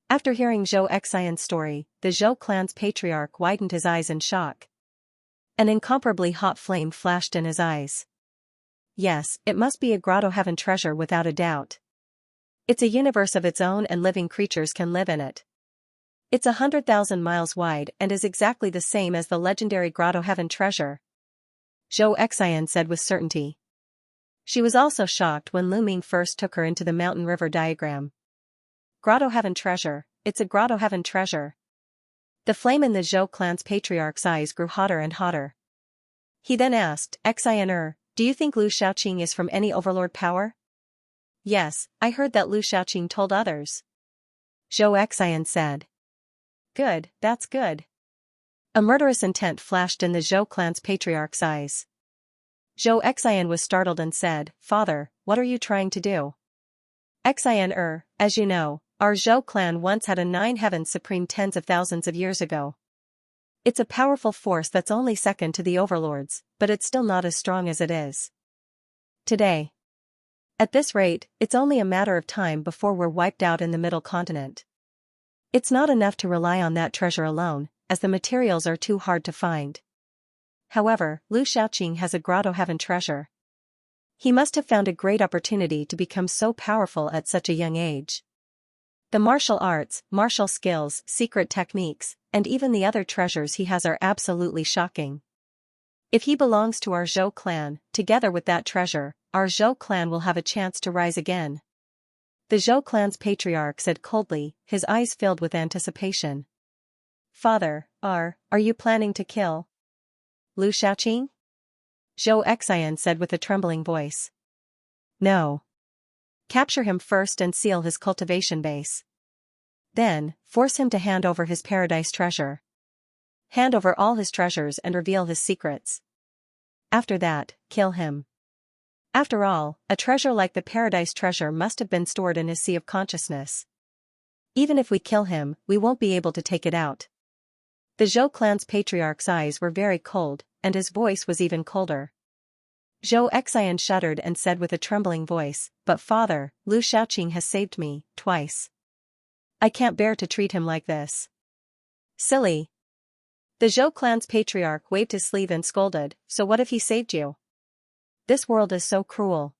After hearing Zhou Xian's story, the Zhou clan's patriarch widened his eyes in shock. An incomparably hot flame flashed in his eyes. Yes, it must be a Grotto Heaven treasure without a doubt. It's a universe of its own and living creatures can live in it. It's 100,000 miles wide and is exactly the same as the legendary Grotto Heaven treasure. Zhou Xian said with certainty. She was also shocked when Lu Ming first took her into the mountain river diagram. Grotto Heaven treasure, it's a Grotto Heaven treasure. The flame in the Zhou clan's patriarch's eyes grew hotter and hotter. He then asked, Xian, do you think Lu Xiaoqing is from any overlord power? Yes, I heard that Lu Xiaoqing told others. Zhou Xian said. Good, that's good. A murderous intent flashed in the Zhou clan's patriarch's eyes. Zhou Xian was startled and said, Father, what are you trying to do? Xian, as you know, our Zhou clan once had a 9 heavens supreme tens of thousands of years ago. It's a powerful force that's only second to the overlords, but it's still not as strong as it is today. At this rate, it's only a matter of time before we're wiped out in the middle continent. It's not enough to rely on that treasure alone, as the materials are too hard to find. However, Lu Xiaoqing has a Grotto Heaven treasure. He must have found a great opportunity to become so powerful at such a young age. The martial arts, martial skills, secret techniques, and even the other treasures he has are absolutely shocking. If he belongs to our Zhou clan, together with that treasure, our Zhou clan will have a chance to rise again. The Zhou clan's patriarch said coldly, his eyes filled with anticipation. Father, are you planning to kill Lu Xiaoqing? Zhou Xian said with a trembling voice. No. Capture him first and seal his cultivation base. Then, force him to hand over his paradise treasure. Hand over all his treasures and reveal his secrets. After that, kill him. After all, a treasure like the paradise treasure must have been stored in his sea of consciousness. Even if we kill him, we won't be able to take it out. The Zhou clan's patriarch's eyes were very cold, and his voice was even colder. Zhou Xian shuddered and said with a trembling voice, But father, Lu Xiaoqing has saved me, twice. I can't bear to treat him like this. Silly. The Zhou clan's patriarch waved his sleeve and scolded, So what if he saved you? This world is so cruel.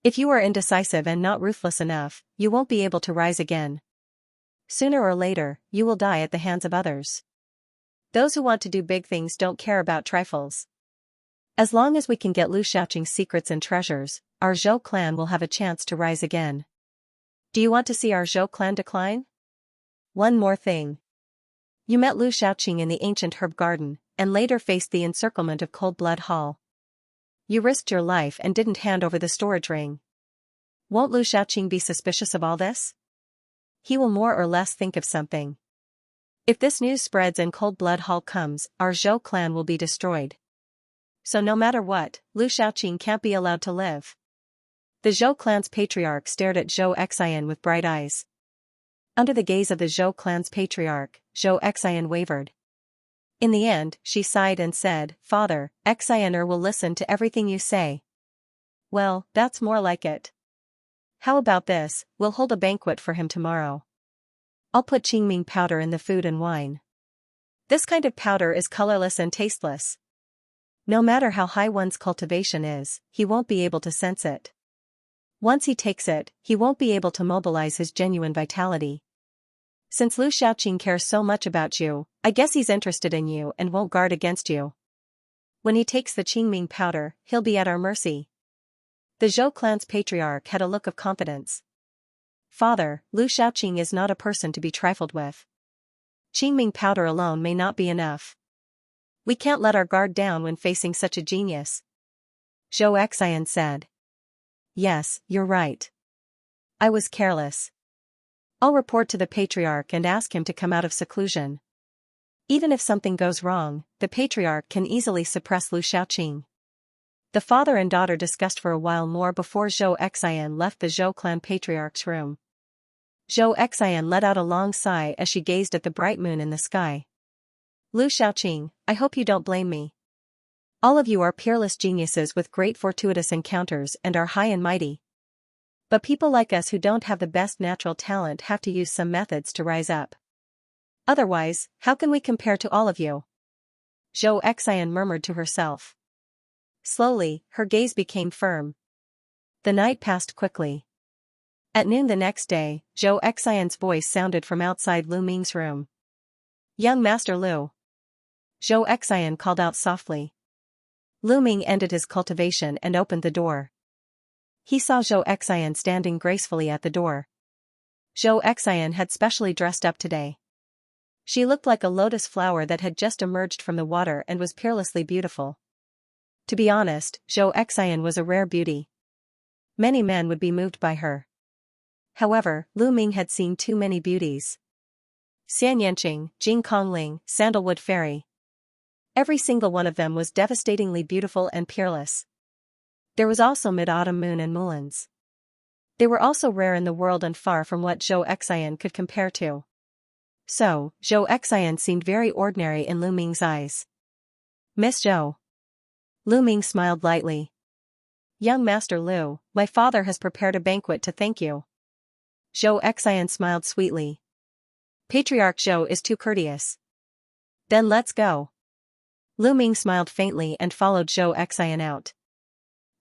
If you are indecisive and not ruthless enough, you won't be able to rise again. Sooner or later, you will die at the hands of others. Those who want to do big things don't care about trifles. As long as we can get Lu Xiaoqing's secrets and treasures, our Zhou clan will have a chance to rise again. Do you want to see our Zhou clan decline? One more thing. You met Lu Shaoqing in the ancient herb garden, and later faced the encirclement of Cold Blood Hall. You risked your life and didn't hand over the storage ring. Won't Lu Shaoqing be suspicious of all this? He will more or less think of something. If this news spreads and Cold Blood Hall comes, our Zhou clan will be destroyed. So no matter what, Lu Shaoqing can't be allowed to live. The Zhou clan's patriarch stared at Zhou Xian with bright eyes. Under the gaze of the Zhou clan's patriarch, Zhou Xian wavered. In the end, she sighed and said, "Father, Xianer will listen to everything you say." Well, that's more like it. How about this, we'll hold a banquet for him tomorrow. I'll put Qingming powder in the food and wine. This kind of powder is colorless and tasteless. No matter how high one's cultivation is, he won't be able to sense it. Once he takes it, he won't be able to mobilize his genuine vitality. Since Lu Shaoqing cares so much about you, I guess he's interested in you and won't guard against you. When he takes the Qingming powder, he'll be at our mercy. The Zhou clan's patriarch had a look of confidence. Father, Lu Shaoqing is not a person to be trifled with. Qingming powder alone may not be enough. We can't let our guard down when facing such a genius. Zhou Xian said. Yes, you're right. I was careless. I'll report to the patriarch and ask him to come out of seclusion. Even if something goes wrong, the patriarch can easily suppress Lu Shaoqing. The father and daughter discussed for a while more before Zhou Xian left the Zhou clan patriarch's room. Zhou Xian let out a long sigh as she gazed at the bright moon in the sky. Lu Shaoqing, I hope you don't blame me. All of you are peerless geniuses with great fortuitous encounters and are high and mighty. But people like us who don't have the best natural talent have to use some methods to rise up. Otherwise, how can we compare to all of you? Zhou Xian murmured to herself. Slowly, her gaze became firm. The night passed quickly. At noon the next day, Zhou Xian's voice sounded from outside Lu Ming's room. Young Master Lu. Zhou Xian called out softly. Lu Ming ended his cultivation and opened the door. He saw Zhou Xian standing gracefully at the door. Zhou Xian had specially dressed up today. She looked like a lotus flower that had just emerged from the water and was peerlessly beautiful. To be honest, Zhou Xian was a rare beauty. Many men would be moved by her. However, Lu Ming had seen too many beauties. Xianyanqing, Jing Kongling, Sandalwood Fairy. Every single one of them was devastatingly beautiful and peerless. There was also Mid-Autumn Moon and Mulans. They were also rare in the world and far from what Zhou Xian could compare to. So, Zhou Xian seemed very ordinary in Lu Ming's eyes. Miss Zhou. Lu Ming smiled lightly. Young Master Lu, my father has prepared a banquet to thank you. Zhou Xian smiled sweetly. Patriarch Zhou is too courteous. Then let's go. Lu Ming smiled faintly and followed Zhou Xian out.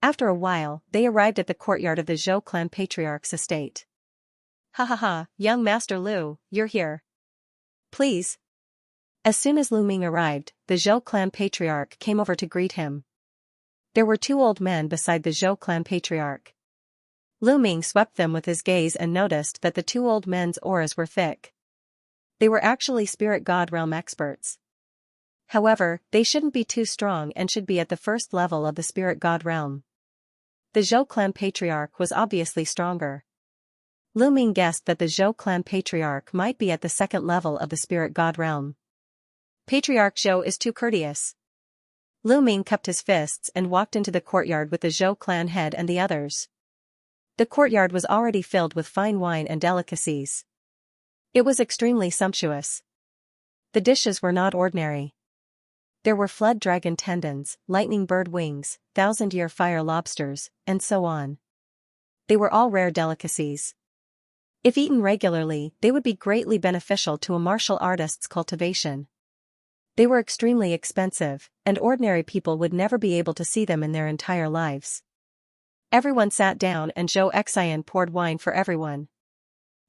After a while, they arrived at the courtyard of the Zhou clan patriarch's estate. Ha ha ha, young Master Lu, you're here. Please. As soon as Lu Ming arrived, the Zhou clan patriarch came over to greet him. There were two old men beside the Zhou clan patriarch. Lu Ming swept them with his gaze and noticed that the two old men's auras were thick. They were actually spirit god realm experts. However, they shouldn't be too strong and should be at the first level of the spirit god realm. The Zhou clan patriarch was obviously stronger. Lu Ming guessed that the Zhou clan patriarch might be at the second level of the spirit god realm. Patriarch Zhou is too courteous. Lu Ming cupped his fists and walked into the courtyard with the Zhou clan head and the others. The courtyard was already filled with fine wine and delicacies. It was extremely sumptuous. The dishes were not ordinary. There were flood dragon tendons, lightning bird wings, thousand-year fire lobsters, and so on. They were all rare delicacies. If eaten regularly, they would be greatly beneficial to a martial artist's cultivation. They were extremely expensive, and ordinary people would never be able to see them in their entire lives. Everyone sat down and Zhou Xian poured wine for everyone.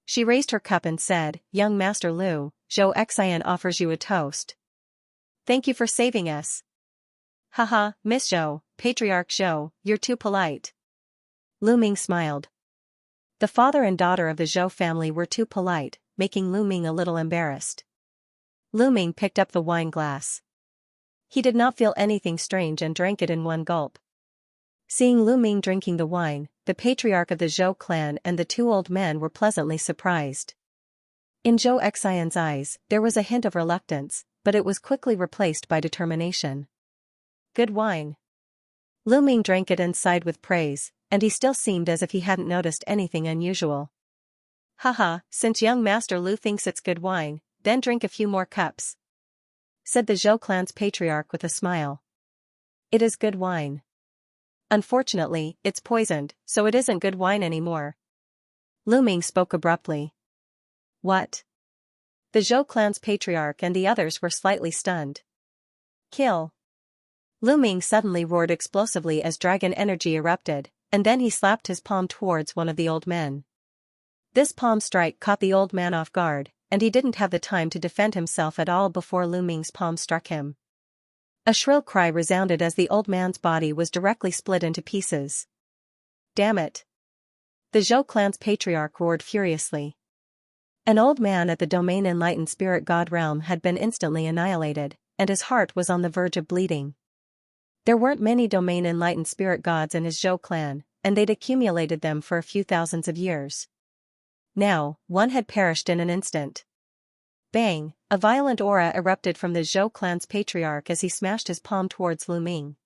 She raised her cup and said, Young Master Lu, Zhou Xian offers you a toast. Thank you for saving us. Haha, Miss Zhou, Patriarch Zhou, you're too polite. Lu Ming smiled. The father and daughter of the Zhou family were too polite, making Lu Ming a little embarrassed. Lu Ming picked up the wine glass. He did not feel anything strange and drank it in one gulp. Seeing Lu Ming drinking the wine, the patriarch of the Zhou clan and the two old men were pleasantly surprised. In Zhou Xian's eyes, there was a hint of reluctance, but it was quickly replaced by determination. Good wine. Lu Ming drank it and sighed with praise, and he still seemed as if he hadn't noticed anything unusual. Haha, since young Master Lu thinks it's good wine, then drink a few more cups, said the Zhou clan's patriarch with a smile. It is good wine. Unfortunately, it's poisoned, so it isn't good wine anymore. Lu Ming spoke abruptly. What? The Zhou clan's patriarch and the others were slightly stunned. Kill. Lu Ming suddenly roared explosively as dragon energy erupted, and then he slapped his palm towards one of the old men. This palm strike caught the old man off guard, and he didn't have the time to defend himself at all before Lu Ming's palm struck him. A shrill cry resounded as the old man's body was directly split into pieces. Damn it! The Zhou clan's patriarch roared furiously. An old man at the domain enlightened spirit god realm had been instantly annihilated, and his heart was on the verge of bleeding. There weren't many domain enlightened spirit gods in his Zhou clan, and they'd accumulated them for a few thousands of years. Now, one had perished in an instant. Bang! A violent aura erupted from the Zhou clan's patriarch as he smashed his palm towards Lu Ming.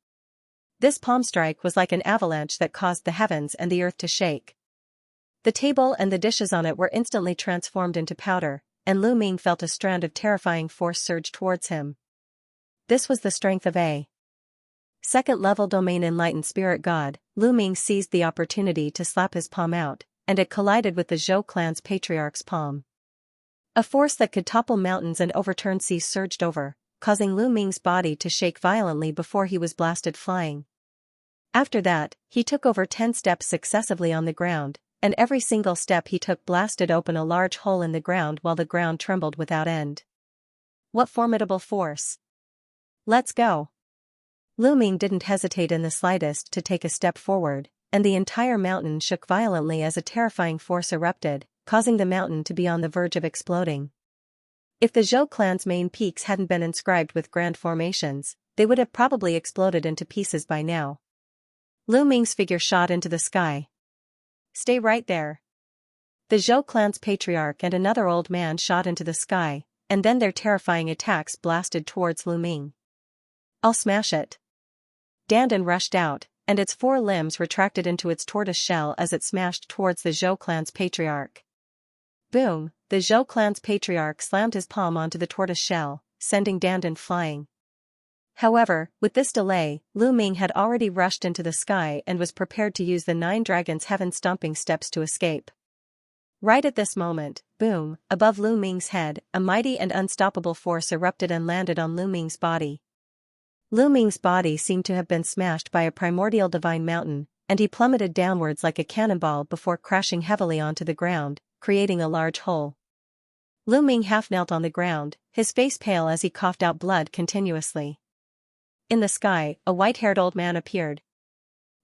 This palm strike was like an avalanche that caused the heavens and the earth to shake. The table and the dishes on it were instantly transformed into powder, and Lu Ming felt a strand of terrifying force surge towards him. This was the strength of a second-level domain enlightened spirit god. Lu Ming seized the opportunity to slap his palm out, and it collided with the Zhou clan's patriarch's palm. A force that could topple mountains and overturn seas surged over, causing Lu Ming's body to shake violently before he was blasted flying. After that, he took over 10 steps successively on the ground, and every single step he took blasted open a large hole in the ground while the ground trembled without end. What formidable force! Let's go! Lu Ming didn't hesitate in the slightest to take a step forward, and the entire mountain shook violently as a terrifying force erupted, causing the mountain to be on the verge of exploding. If the Zhou clan's main peaks hadn't been inscribed with grand formations, they would have probably exploded into pieces by now. Lu Ming's figure shot into the sky. Stay right there. The Zhou clan's patriarch and another old man shot into the sky, and then their terrifying attacks blasted towards Lu Ming. I'll smash it. Dandan rushed out, and its 4 limbs retracted into its tortoise shell as it smashed towards the Zhou clan's patriarch. Boom! The Zhou clan's patriarch slammed his palm onto the tortoise shell, sending Dandan flying. However, with this delay, Lu Ming had already rushed into the sky and was prepared to use the 9 dragons' heaven-stomping steps to escape. Right at this moment, boom, above Lu Ming's head, a mighty and unstoppable force erupted and landed on Lu Ming's body. Lu Ming's body seemed to have been smashed by a primordial divine mountain, and he plummeted downwards like a cannonball before crashing heavily onto the ground, creating a large hole. Lu Ming half knelt on the ground, his face pale as he coughed out blood continuously. In the sky, a white-haired old man appeared.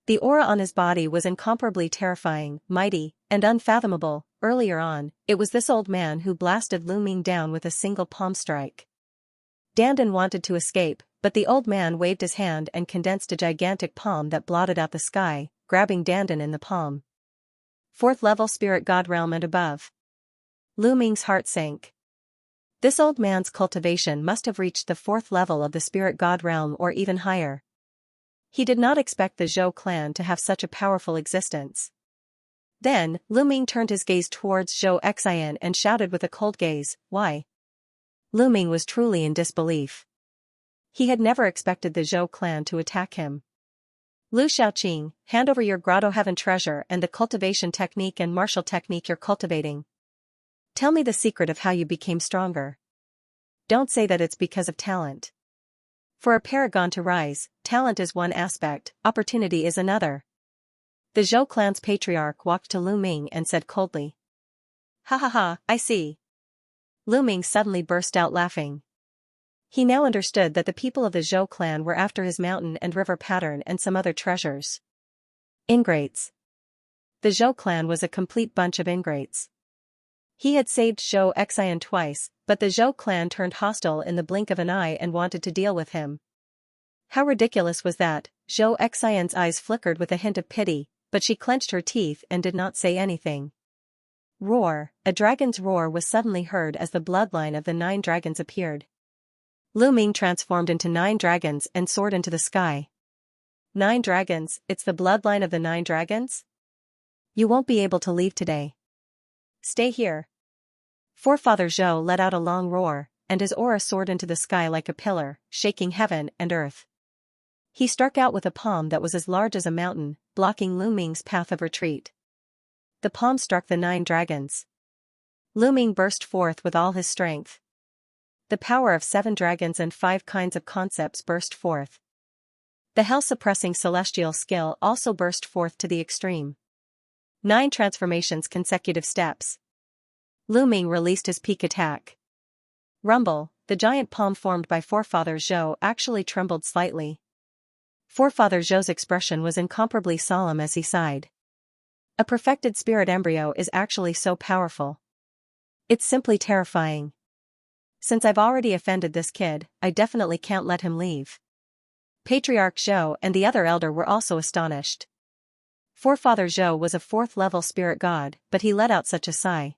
The aura on his body was incomparably terrifying, mighty, and unfathomable. Earlier on, it was this old man who blasted Lu Ming down with a single palm strike. Dandan wanted to escape, but the old man waved his hand and condensed a gigantic palm that blotted out the sky, grabbing Dandan in the palm. 4th level spirit god realm and above. Lu Ming's heart sank. This old man's cultivation must have reached the 4th level of the spirit god realm or even higher. He did not expect the Zhou clan to have such a powerful existence. Then, Lu Ming turned his gaze towards Zhou Xian and shouted with a cold gaze, "Why?" Lu Ming was truly in disbelief. He had never expected the Zhou clan to attack him. Lu Xiaoqing, hand over your grotto heaven treasure and the cultivation technique and martial technique you're cultivating. Tell me the secret of how you became stronger. Don't say that it's because of talent. For a paragon to rise, talent is one aspect, opportunity is another. The Zhou clan's patriarch walked to Lu Ming and said coldly. Ha ha ha, I see. Lu Ming suddenly burst out laughing. He now understood that the people of the Zhou clan were after his mountain and river pattern and some other treasures. Ingrates. The Zhou clan was a complete bunch of ingrates. He had saved Zhou Xian twice, but the Zhou clan turned hostile in the blink of an eye and wanted to deal with him. How ridiculous was that? Zhou Xian's eyes flickered with a hint of pity, but she clenched her teeth and did not say anything. Roar! A dragon's roar was suddenly heard as the bloodline of the 9 dragons appeared. Lu Ming transformed into 9 dragons and soared into the sky. 9 dragons, it's the bloodline of the 9 dragons? You won't be able to leave today. Stay here. Forefather Zhou let out a long roar, and his aura soared into the sky like a pillar, shaking heaven and earth. He struck out with a palm that was as large as a mountain, blocking Lu Ming's path of retreat. The palm struck the 9 dragons. Lu Ming burst forth with all his strength. The power of 7 dragons and 5 kinds of concepts burst forth. The hell-suppressing celestial skill also burst forth to the extreme. 9 transformations consecutive steps. Lu Ming released his peak attack. Rumble, the giant palm formed by Forefather Zhou actually trembled slightly. Forefather Zhou's expression was incomparably solemn as he sighed. A perfected spirit embryo is actually so powerful. It's simply terrifying. Since I've already offended this kid, I definitely can't let him leave. Patriarch Zhou and the other elder were also astonished. Forefather Zhou was a 4th-level spirit god, but he let out such a sigh.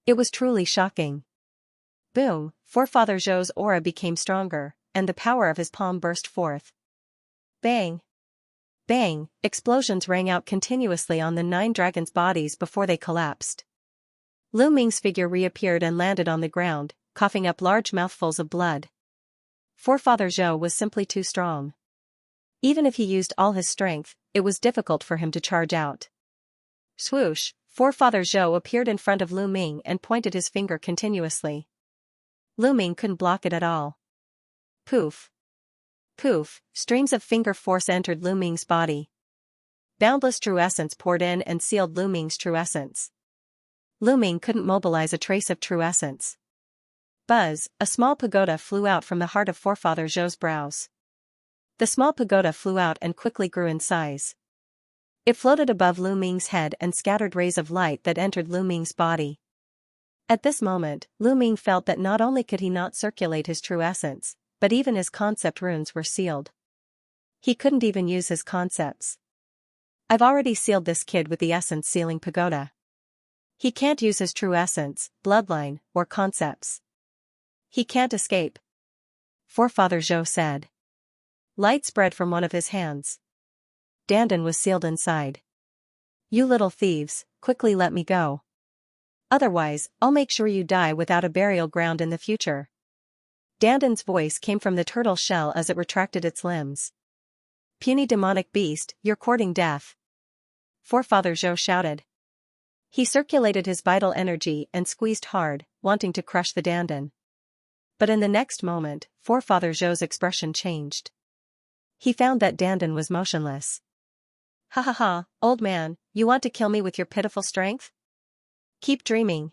It was truly shocking. Boom! Forefather Zhou's aura became stronger, and the power of his palm burst forth. Bang! Bang! Explosions rang out continuously on the 9 dragons' bodies before they collapsed. Lu Ming's figure reappeared and landed on the ground, coughing up large mouthfuls of blood. Forefather Zhou was simply too strong. Even if he used all his strength, it was difficult for him to charge out. Swoosh! Forefather Zhou appeared in front of Lu Ming and pointed his finger continuously. Lu Ming couldn't block it at all. Poof! Poof! Streams of finger force entered Lu Ming's body. Boundless true essence poured in and sealed Lu Ming's true essence. Lu Ming couldn't mobilize a trace of true essence. Buzz! A small pagoda flew out from the heart of Forefather Zhou's brows. The small pagoda flew out and quickly grew in size. It floated above Lu Ming's head and scattered rays of light that entered Lu Ming's body. At this moment, Lu Ming felt that not only could he not circulate his true essence, but even his concept runes were sealed. He couldn't even use his concepts. I've already sealed this kid with the essence sealing pagoda. He can't use his true essence, bloodline, or concepts. He can't escape. Forefather Zhou said. Light spread from one of his hands. Dandan was sealed inside. You little thieves, quickly let me go. Otherwise, I'll make sure you die without a burial ground in the future. Dandan's voice came from the turtle shell as it retracted its limbs. Puny demonic beast, you're courting death. Forefather Zhou shouted. He circulated his vital energy and squeezed hard, wanting to crush the Dandan. But in the next moment, Forefather Zhou's expression changed. He found that Dandan was motionless. Ha ha ha, old man, you want to kill me with your pitiful strength? Keep dreaming.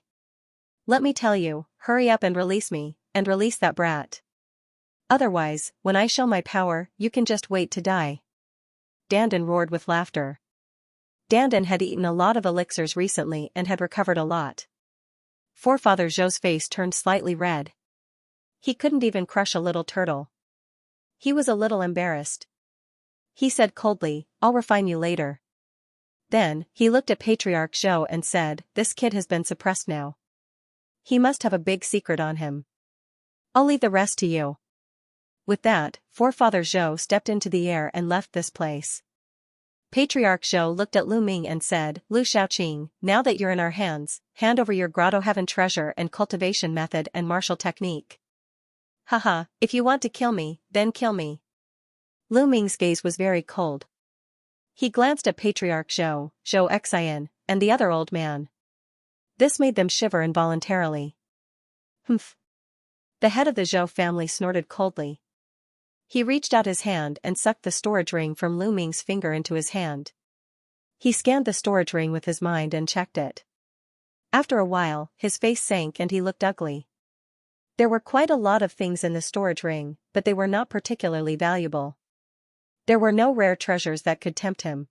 Let me tell you, hurry up and release me, and release that brat. Otherwise, when I show my power, you can just wait to die. Dandan roared with laughter. Dandan had eaten a lot of elixirs recently and had recovered a lot. Forefather Zhou's face turned slightly red. He couldn't even crush a little turtle. He was a little embarrassed. He said coldly, I'll refine you later. Then, he looked at Patriarch Zhou and said, this kid has been suppressed now. He must have a big secret on him. I'll leave the rest to you. With that, Forefather Zhou stepped into the air and left this place. Patriarch Zhou looked at Lu Ming and said, Lu Shaoqing, now that you're in our hands, hand over your Grotto Heaven treasure and cultivation method and martial technique. Haha, if you want to kill me, then kill me. Lu Ming's gaze was very cold. He glanced at Patriarch Zhou, Zhou Xian, and the other old man. This made them shiver involuntarily. Humph. The head of the Zhou family snorted coldly. He reached out his hand and sucked the storage ring from Lu Ming's finger into his hand. He scanned the storage ring with his mind and checked it. After a while, his face sank and he looked ugly. There were quite a lot of things in the storage ring, but they were not particularly valuable. There were no rare treasures that could tempt him.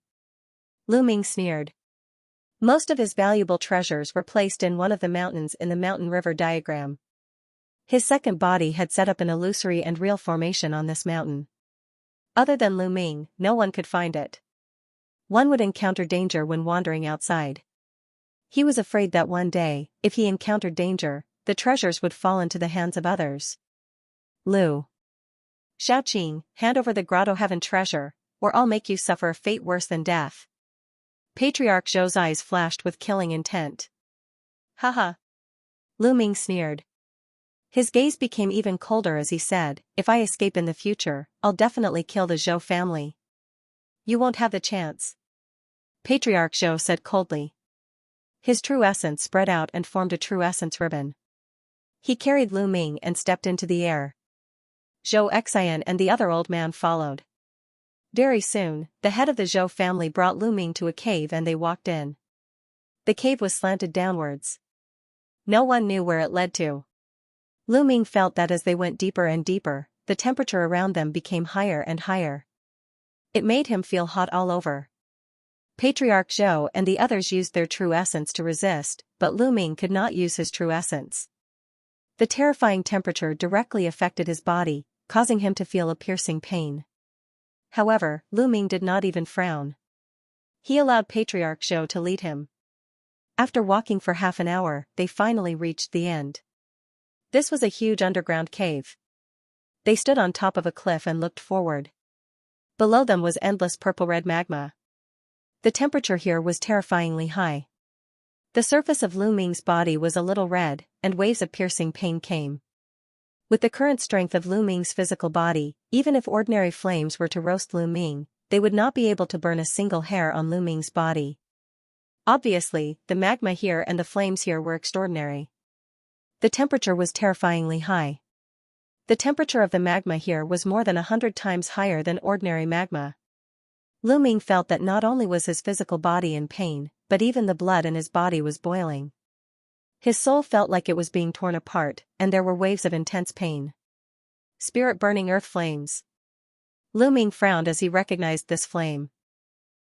Lu Ming sneered. Most of his valuable treasures were placed in one of the mountains in the mountain river diagram. His second body had set up an illusory and real formation on this mountain. Other than Lu Ming, no one could find it. One would encounter danger when wandering outside. He was afraid that one day, if he encountered danger, the treasures would fall into the hands of others. Lu Xiaoqing, hand over the grotto heaven treasure, or I'll make you suffer a fate worse than death. Patriarch Zhou's eyes flashed with killing intent. Haha. Lu Ming sneered. His gaze became even colder as he said, if I escape in the future, I'll definitely kill the Zhou family. You won't have the chance. Patriarch Zhou said coldly. His true essence spread out and formed a true essence ribbon. He carried Lu Ming and stepped into the air. Zhou Xian and the other old man followed. Very soon, the head of the Zhou family brought Lu Ming to a cave and they walked in. The cave was slanted downwards. No one knew where it led to. Lu Ming felt that as they went deeper and deeper, the temperature around them became higher and higher. It made him feel hot all over. Patriarch Zhou and the others used their true essence to resist, but Lu Ming could not use his true essence. The terrifying temperature directly affected his body, causing him to feel a piercing pain. However, Lu Ming did not even frown. He allowed Patriarch Zhou to lead him. After walking for half an hour, they finally reached the end. This was a huge underground cave. They stood on top of a cliff and looked forward. Below them was endless purple-red magma. The temperature here was terrifyingly high. The surface of Lu Ming's body was a little red, and waves of piercing pain came. With the current strength of Lu Ming's physical body, even if ordinary flames were to roast Lu Ming, they would not be able to burn a single hair on Lu Ming's body. Obviously, the magma here and the flames here were extraordinary. The temperature was terrifyingly high. The temperature of the magma here was more than 100 times higher than ordinary magma. Lu Ming felt that not only was his physical body in pain, but even the blood in his body was boiling. His soul felt like it was being torn apart, and there were waves of intense pain. Spirit-burning earth flames. Lu Ming frowned as he recognized this flame.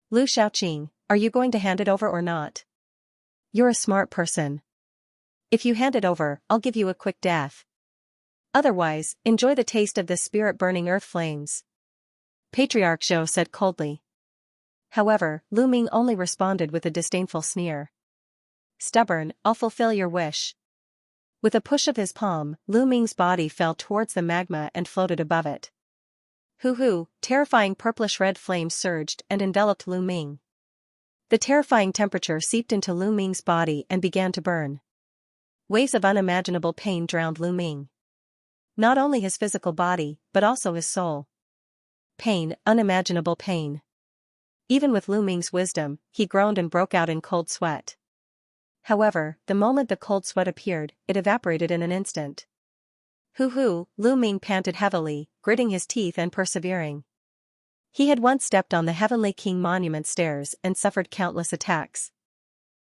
Lu Xiaoqing, are you going to hand it over or not? You're a smart person. If you hand it over, I'll give you a quick death. Otherwise, enjoy the taste of the spirit-burning earth flames. Patriarch Zhou said coldly. However, Lu Ming only responded with a disdainful sneer. Stubborn, I'll fulfill your wish. With a push of his palm, Lu Ming's body fell towards the magma and floated above it. Hoo-hoo, terrifying purplish-red flames surged and enveloped Lu Ming. The terrifying temperature seeped into Lu Ming's body and began to burn. Waves of unimaginable pain drowned Lu Ming. Not only his physical body, but also his soul. Pain, unimaginable pain. Even with Lu Ming's wisdom, he groaned and broke out in cold sweat. However, the moment the cold sweat appeared, it evaporated in an instant. Hoo-hoo, Lu Ming panted heavily, gritting his teeth and persevering. He had once stepped on the Heavenly King Monument stairs and suffered countless attacks.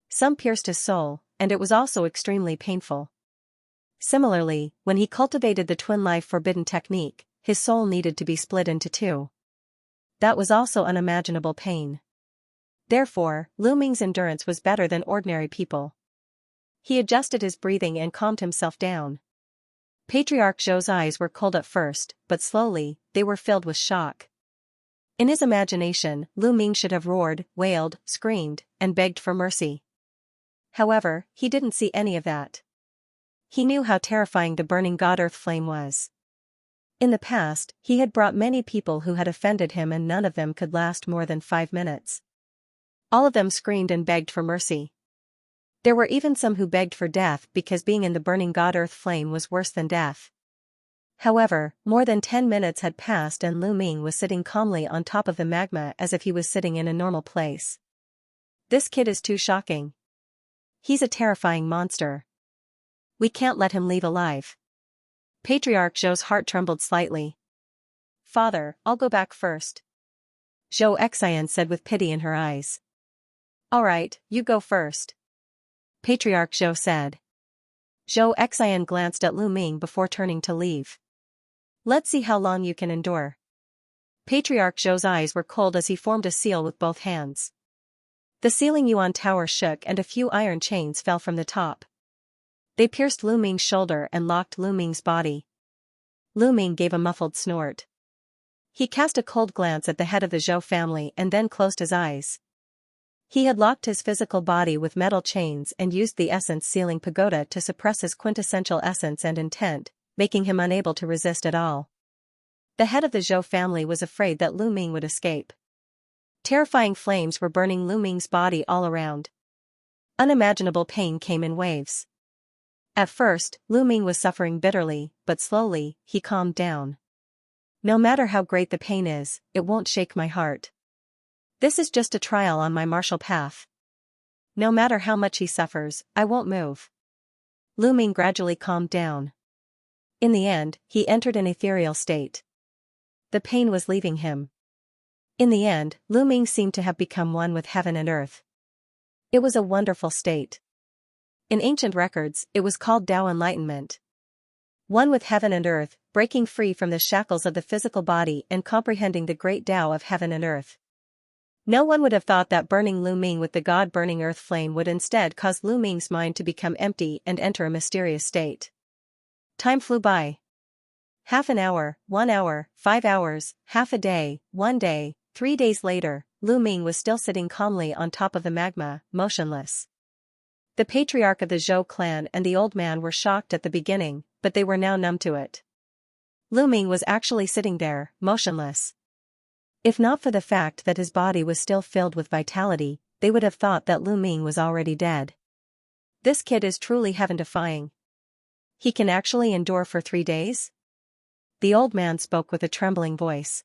Some pierced his soul, and it was also extremely painful. Similarly, when he cultivated the twin life forbidden technique, his soul needed to be split into two. That was also unimaginable pain. Therefore, Lu Ming's endurance was better than ordinary people. He adjusted his breathing and calmed himself down. Patriarch Zhou's eyes were cold at first, but slowly, they were filled with shock. In his imagination, Lu Ming should have roared, wailed, screamed, and begged for mercy. However, he didn't see any of that. He knew how terrifying the burning god earth flame was. In the past, he had brought many people who had offended him and none of them could last more than 5 minutes. All of them screamed and begged for mercy. There were even some who begged for death because being in the burning god earth flame was worse than death. However, more than 10 minutes had passed and Lu Ming was sitting calmly on top of the magma as if he was sitting in a normal place. This kid is too shocking. He's a terrifying monster. We can't let him leave alive. Patriarch Zhou's heart trembled slightly. Father, I'll go back first. Zhou Xian said with pity in her eyes. All right, you go first. Patriarch Zhou said. Zhou Xian glanced at Lu Ming before turning to leave. Let's see how long you can endure. Patriarch Zhou's eyes were cold as he formed a seal with both hands. The ceiling Yuan Tower shook and a few iron chains fell from the top. They pierced Lu Ming's shoulder and locked Lu Ming's body. Lu Ming gave a muffled snort. He cast a cold glance at the head of the Zhou family and then closed his eyes. He had locked his physical body with metal chains and used the essence sealing pagoda to suppress his quintessential essence and intent, making him unable to resist at all. The head of the Zhou family was afraid that Lu Ming would escape. Terrifying flames were burning Lu Ming's body all around. Unimaginable pain came in waves. At first, Lu Ming was suffering bitterly, but slowly, he calmed down. No matter how great the pain is, it won't shake my heart. This is just a trial on my martial path. No matter how much he suffers, I won't move. Lu Ming gradually calmed down. In the end, he entered an ethereal state. The pain was leaving him. In the end, Lu Ming seemed to have become one with heaven and earth. It was a wonderful state. In ancient records, it was called Tao Enlightenment. One with heaven and earth, breaking free from the shackles of the physical body and comprehending the great Tao of heaven and earth. No one would have thought that burning Lu Ming with the God-burning earth flame would instead cause Lu Ming's mind to become empty and enter a mysterious state. Time flew by. Half an hour, 1 hour, 5 hours, half a day, 1 day, 3 days later, Lu Ming was still sitting calmly on top of the magma, motionless. The patriarch of the Zhou clan and the old man were shocked at the beginning, but they were now numb to it. Lu Ming was actually sitting there, motionless. If not for the fact that his body was still filled with vitality, they would have thought that Lu Ming was already dead. This kid is truly heaven-defying. He can actually endure for 3 days? The old man spoke with a trembling voice.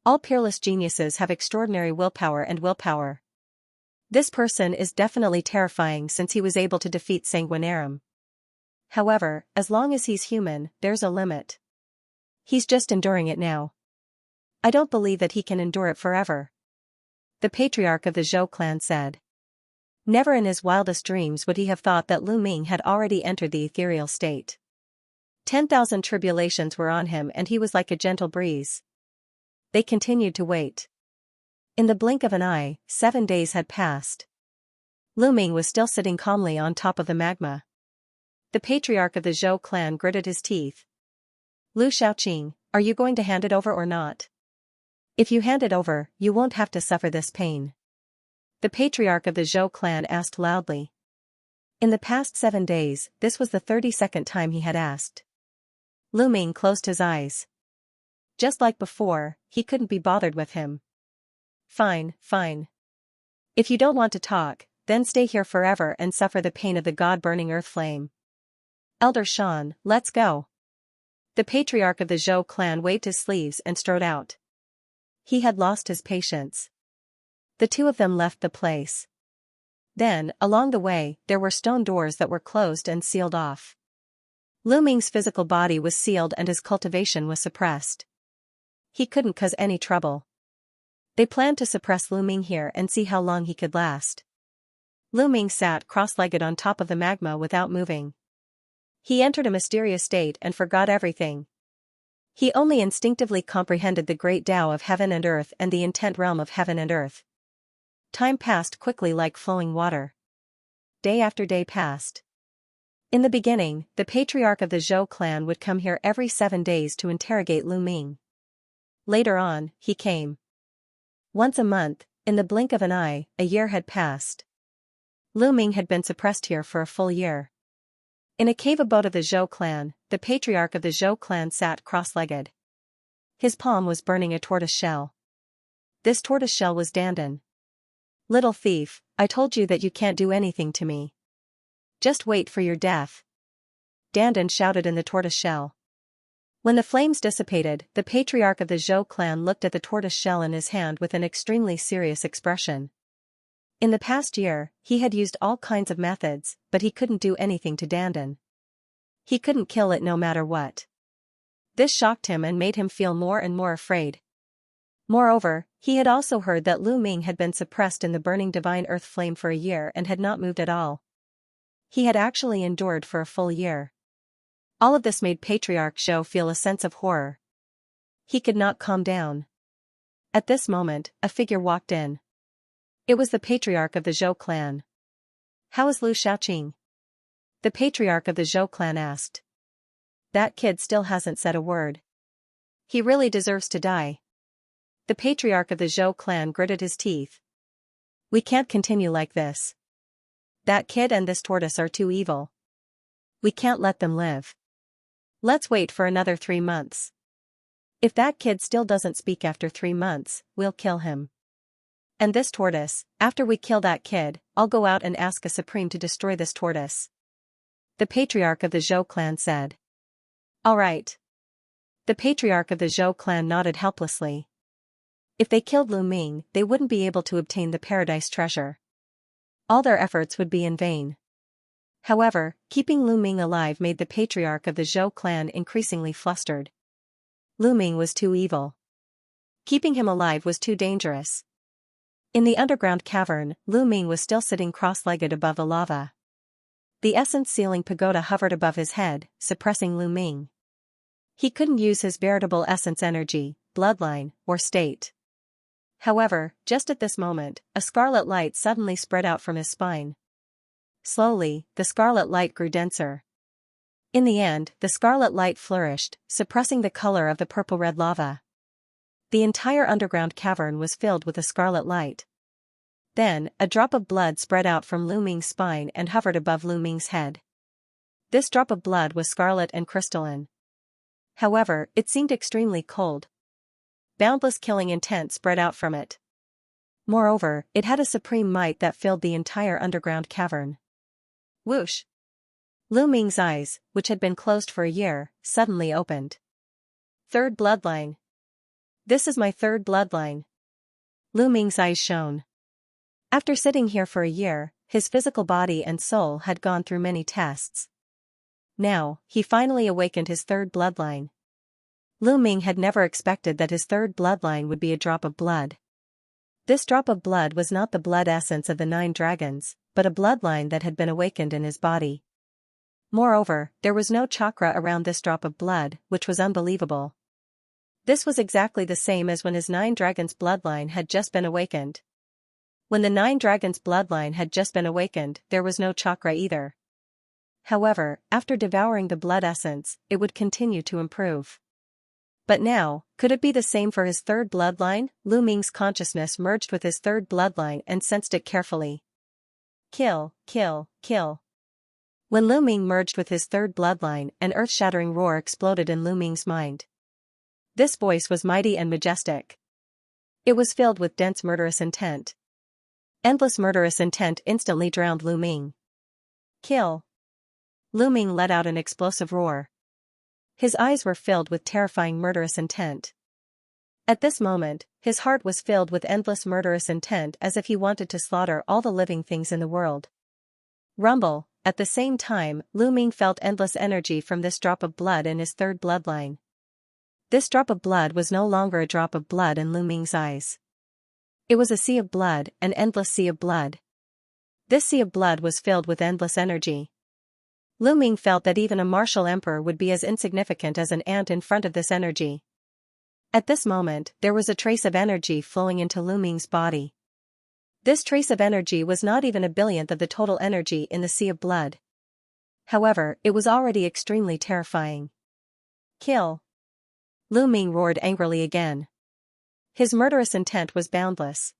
All peerless geniuses have extraordinary willpower and willpower. This person is definitely terrifying since he was able to defeat Sanguinarum. However, as long as he's human, there's a limit. He's just enduring it now. I don't believe that he can endure it forever. The patriarch of the Zhou clan said. Never in his wildest dreams would he have thought that Lu Ming had already entered the ethereal state. 10,000 tribulations were on him and he was like a gentle breeze. They continued to wait. In the blink of an eye, 7 days had passed. Lu Ming was still sitting calmly on top of the magma. The patriarch of the Zhou clan gritted his teeth. Lu Shaoqing, are you going to hand it over or not? If you hand it over, you won't have to suffer this pain. The patriarch of the Zhou clan asked loudly. In the past 7 days, this was the 32nd time he had asked. Lu Ming closed his eyes. Just like before, he couldn't be bothered with him. Fine, fine. If you don't want to talk, then stay here forever and suffer the pain of the God-burning earth flame. Elder Shan, let's go. The patriarch of the Zhou clan waved his sleeves and strode out. He had lost his patience. The two of them left the place. Then, along the way, there were stone doors that were closed and sealed off. Lu Ming's physical body was sealed and his cultivation was suppressed. He couldn't cause any trouble. They planned to suppress Lu Ming here and see how long he could last. Lu Ming sat cross-legged on top of the magma without moving. He entered a mysterious state and forgot everything. He only instinctively comprehended the great Tao of heaven and earth and the intent realm of heaven and earth. Time passed quickly like flowing water. Day after day passed. In the beginning, the patriarch of the Zhou clan would come here every 7 days to interrogate Lu Ming. Later on, he came. Once a month, in the blink of an eye, a year had passed. Lu Ming had been suppressed here for a full year. In a cave abode of the Zhou clan, the patriarch of the Zhou clan sat cross-legged. His palm was burning a tortoise shell. This tortoise shell was Dandan. Little thief, I told you that you can't do anything to me. Just wait for your death. Dandan shouted in the tortoise shell. When the flames dissipated, the patriarch of the Zhou clan looked at the tortoise shell in his hand with an extremely serious expression. In the past year, he had used all kinds of methods, but he couldn't do anything to Dandan. He couldn't kill it no matter what. This shocked him and made him feel more and more afraid. Moreover, he had also heard that Lu Ming had been suppressed in the burning divine earth flame for a year and had not moved at all. He had actually endured for a full year. All of this made Patriarch Zhou feel a sense of horror. He could not calm down. At this moment, a figure walked in. It was the patriarch of the Zhou clan. How is Lu Xiaoqing? The patriarch of the Zhou clan asked. That kid still hasn't said a word. He really deserves to die. The patriarch of the Zhou clan gritted his teeth. We can't continue like this. That kid and this tortoise are too evil. We can't let them live. Let's wait for another 3 months. If that kid still doesn't speak after 3 months, we'll kill him. And this tortoise, after we kill that kid, I'll go out and ask a supreme to destroy this tortoise. The patriarch of the Zhou clan said. All right. The patriarch of the Zhou clan nodded helplessly. If they killed Lu Ming, they wouldn't be able to obtain the paradise treasure. All their efforts would be in vain. However, keeping Lu Ming alive made the patriarch of the Zhou clan increasingly flustered. Lu Ming was too evil. Keeping him alive was too dangerous. In the underground cavern, Lu Ming was still sitting cross-legged above the lava. The essence sealing pagoda hovered above his head, suppressing Lu Ming. He couldn't use his veritable essence energy, bloodline, or state. However, just at this moment, a scarlet light suddenly spread out from his spine. Slowly, the scarlet light grew denser. In the end, the scarlet light flourished, suppressing the color of the purple-red lava. The entire underground cavern was filled with a scarlet light. Then, a drop of blood spread out from Lu Ming's spine and hovered above Lu Ming's head. This drop of blood was scarlet and crystalline. However, it seemed extremely cold. Boundless killing intent spread out from it. Moreover, it had a supreme might that filled the entire underground cavern. Whoosh! Lu Ming's eyes, which had been closed for a year, suddenly opened. Third bloodline. This is my third bloodline. Lu Ming's eyes shone. After sitting here for a year, his physical body and soul had gone through many tests. Now, he finally awakened his third bloodline. Lu Ming had never expected that his third bloodline would be a drop of blood. This drop of blood was not the blood essence of the 9 dragons, but a bloodline that had been awakened in his body. Moreover, there was no chakra around this drop of blood, which was unbelievable. This was exactly the same as when his 9 dragons bloodline had just been awakened. When the 9 dragons bloodline had just been awakened, there was no chakra either. However, after devouring the blood essence, it would continue to improve. But now, could it be the same for his third bloodline? Lu Ming's consciousness merged with his third bloodline and sensed it carefully. Kill, kill, kill. When Lu Ming merged with his third bloodline, an earth-shattering roar exploded in Lu Ming's mind. This voice was mighty and majestic. It was filled with dense murderous intent. Endless murderous intent instantly drowned Lu Ming. Kill. Lu Ming let out an explosive roar. His eyes were filled with terrifying murderous intent. At this moment, his heart was filled with endless murderous intent as if he wanted to slaughter all the living things in the world. Rumble. At the same time, Lu Ming felt endless energy from this drop of blood in his third bloodline. This drop of blood was no longer a drop of blood in Lu Ming's eyes. It was a sea of blood, an endless sea of blood. This sea of blood was filled with endless energy. Lu Ming felt that even a martial emperor would be as insignificant as an ant in front of this energy. At this moment, there was a trace of energy flowing into Lu Ming's body. This trace of energy was not even a billionth of the total energy in the sea of blood. However, it was already extremely terrifying. Kill. Lu Ming roared angrily again. His murderous intent was boundless.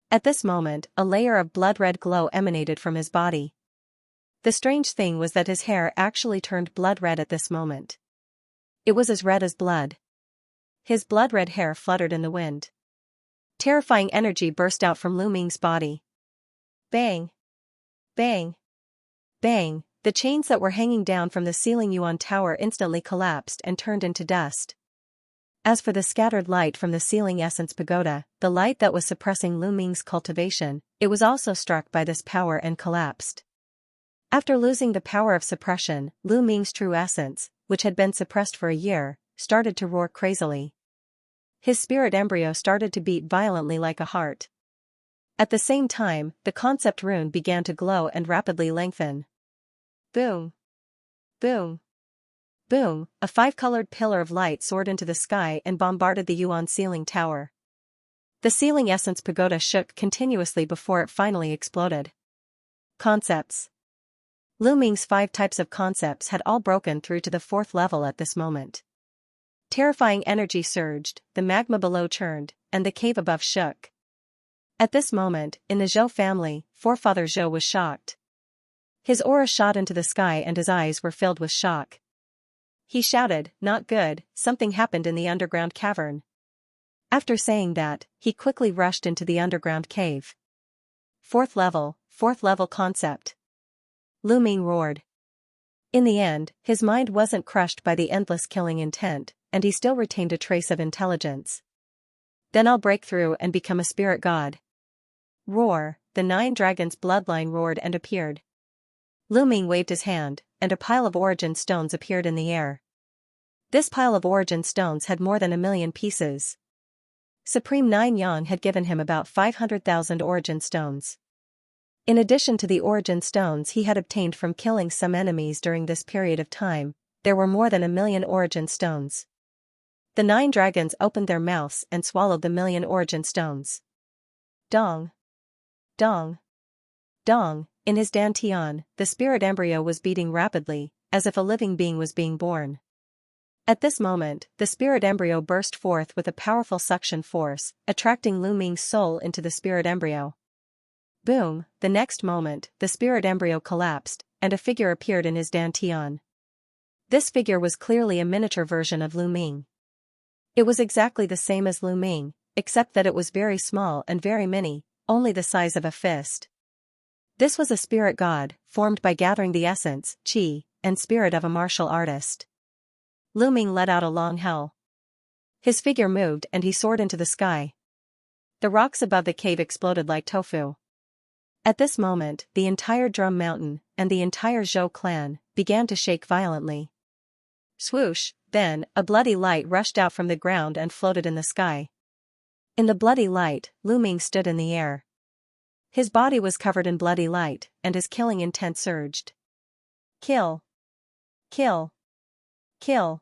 At this moment, a layer of blood-red glow emanated from his body. The strange thing was that his hair actually turned blood-red at this moment. It was as red as blood. His blood-red hair fluttered in the wind. Terrifying energy burst out from Lu Ming's body. Bang! Bang! Bang! The chains that were hanging down from the ceiling Yuan Tower instantly collapsed and turned into dust. As for the scattered light from the ceiling essence pagoda, the light that was suppressing Lu Ming's cultivation, it was also struck by this power and collapsed. After losing the power of suppression, Lu Ming's true essence, which had been suppressed for a year, started to roar crazily. His spirit embryo started to beat violently like a heart. At the same time, the concept rune began to glow and rapidly lengthen. Boom! Boom! Boom! A 5-colored pillar of light soared into the sky and bombarded the Yuan ceiling tower. The ceiling essence pagoda shook continuously before it finally exploded. Concepts. Lu Ming's 5 types of concepts had all broken through to the 4th level at this moment. Terrifying energy surged, the magma below churned, and the cave above shook. At this moment, in the Zhou family, forefather Zhou was shocked. His aura shot into the sky and his eyes were filled with shock. He shouted, "Not good, something happened in the underground cavern." After saying that, he quickly rushed into the underground cave. 4th level concept. Lu Ming roared. In the end, his mind wasn't crushed by the endless killing intent, and he still retained a trace of intelligence. Then I'll break through and become a spirit god. Roar, the 9 dragons' bloodline roared and appeared. Lu Ming waved his hand, and a pile of origin stones appeared in the air. This pile of origin stones had more than 1,000,000 pieces. Supreme 9 Yang had given him about 500,000 origin stones. In addition to the origin stones he had obtained from killing some enemies during this period of time, there were more than 1,000,000 origin stones. The 9 dragons opened their mouths and swallowed the 1,000,000 origin stones. Dong. Dong. Dong, in his dantian, the spirit embryo was beating rapidly, as if a living being was being born. At this moment, the spirit embryo burst forth with a powerful suction force, attracting Lu Ming's soul into the spirit embryo. Boom, the next moment, the spirit embryo collapsed, and a figure appeared in his dantian. This figure was clearly a miniature version of Lu Ming. It was exactly the same as Lu Ming, except that it was very small and very mini, only the size of a fist. This was a spirit god, formed by gathering the essence, qi, and spirit of a martial artist. Lu Ming let out a long howl. His figure moved and he soared into the sky. The rocks above the cave exploded like tofu. At this moment, the entire Drum Mountain, and the entire Zhou clan, began to shake violently. Swoosh, then, a bloody light rushed out from the ground and floated in the sky. In the bloody light, Lu Ming stood in the air. His body was covered in bloody light, and his killing intent surged. Kill. Kill. Kill.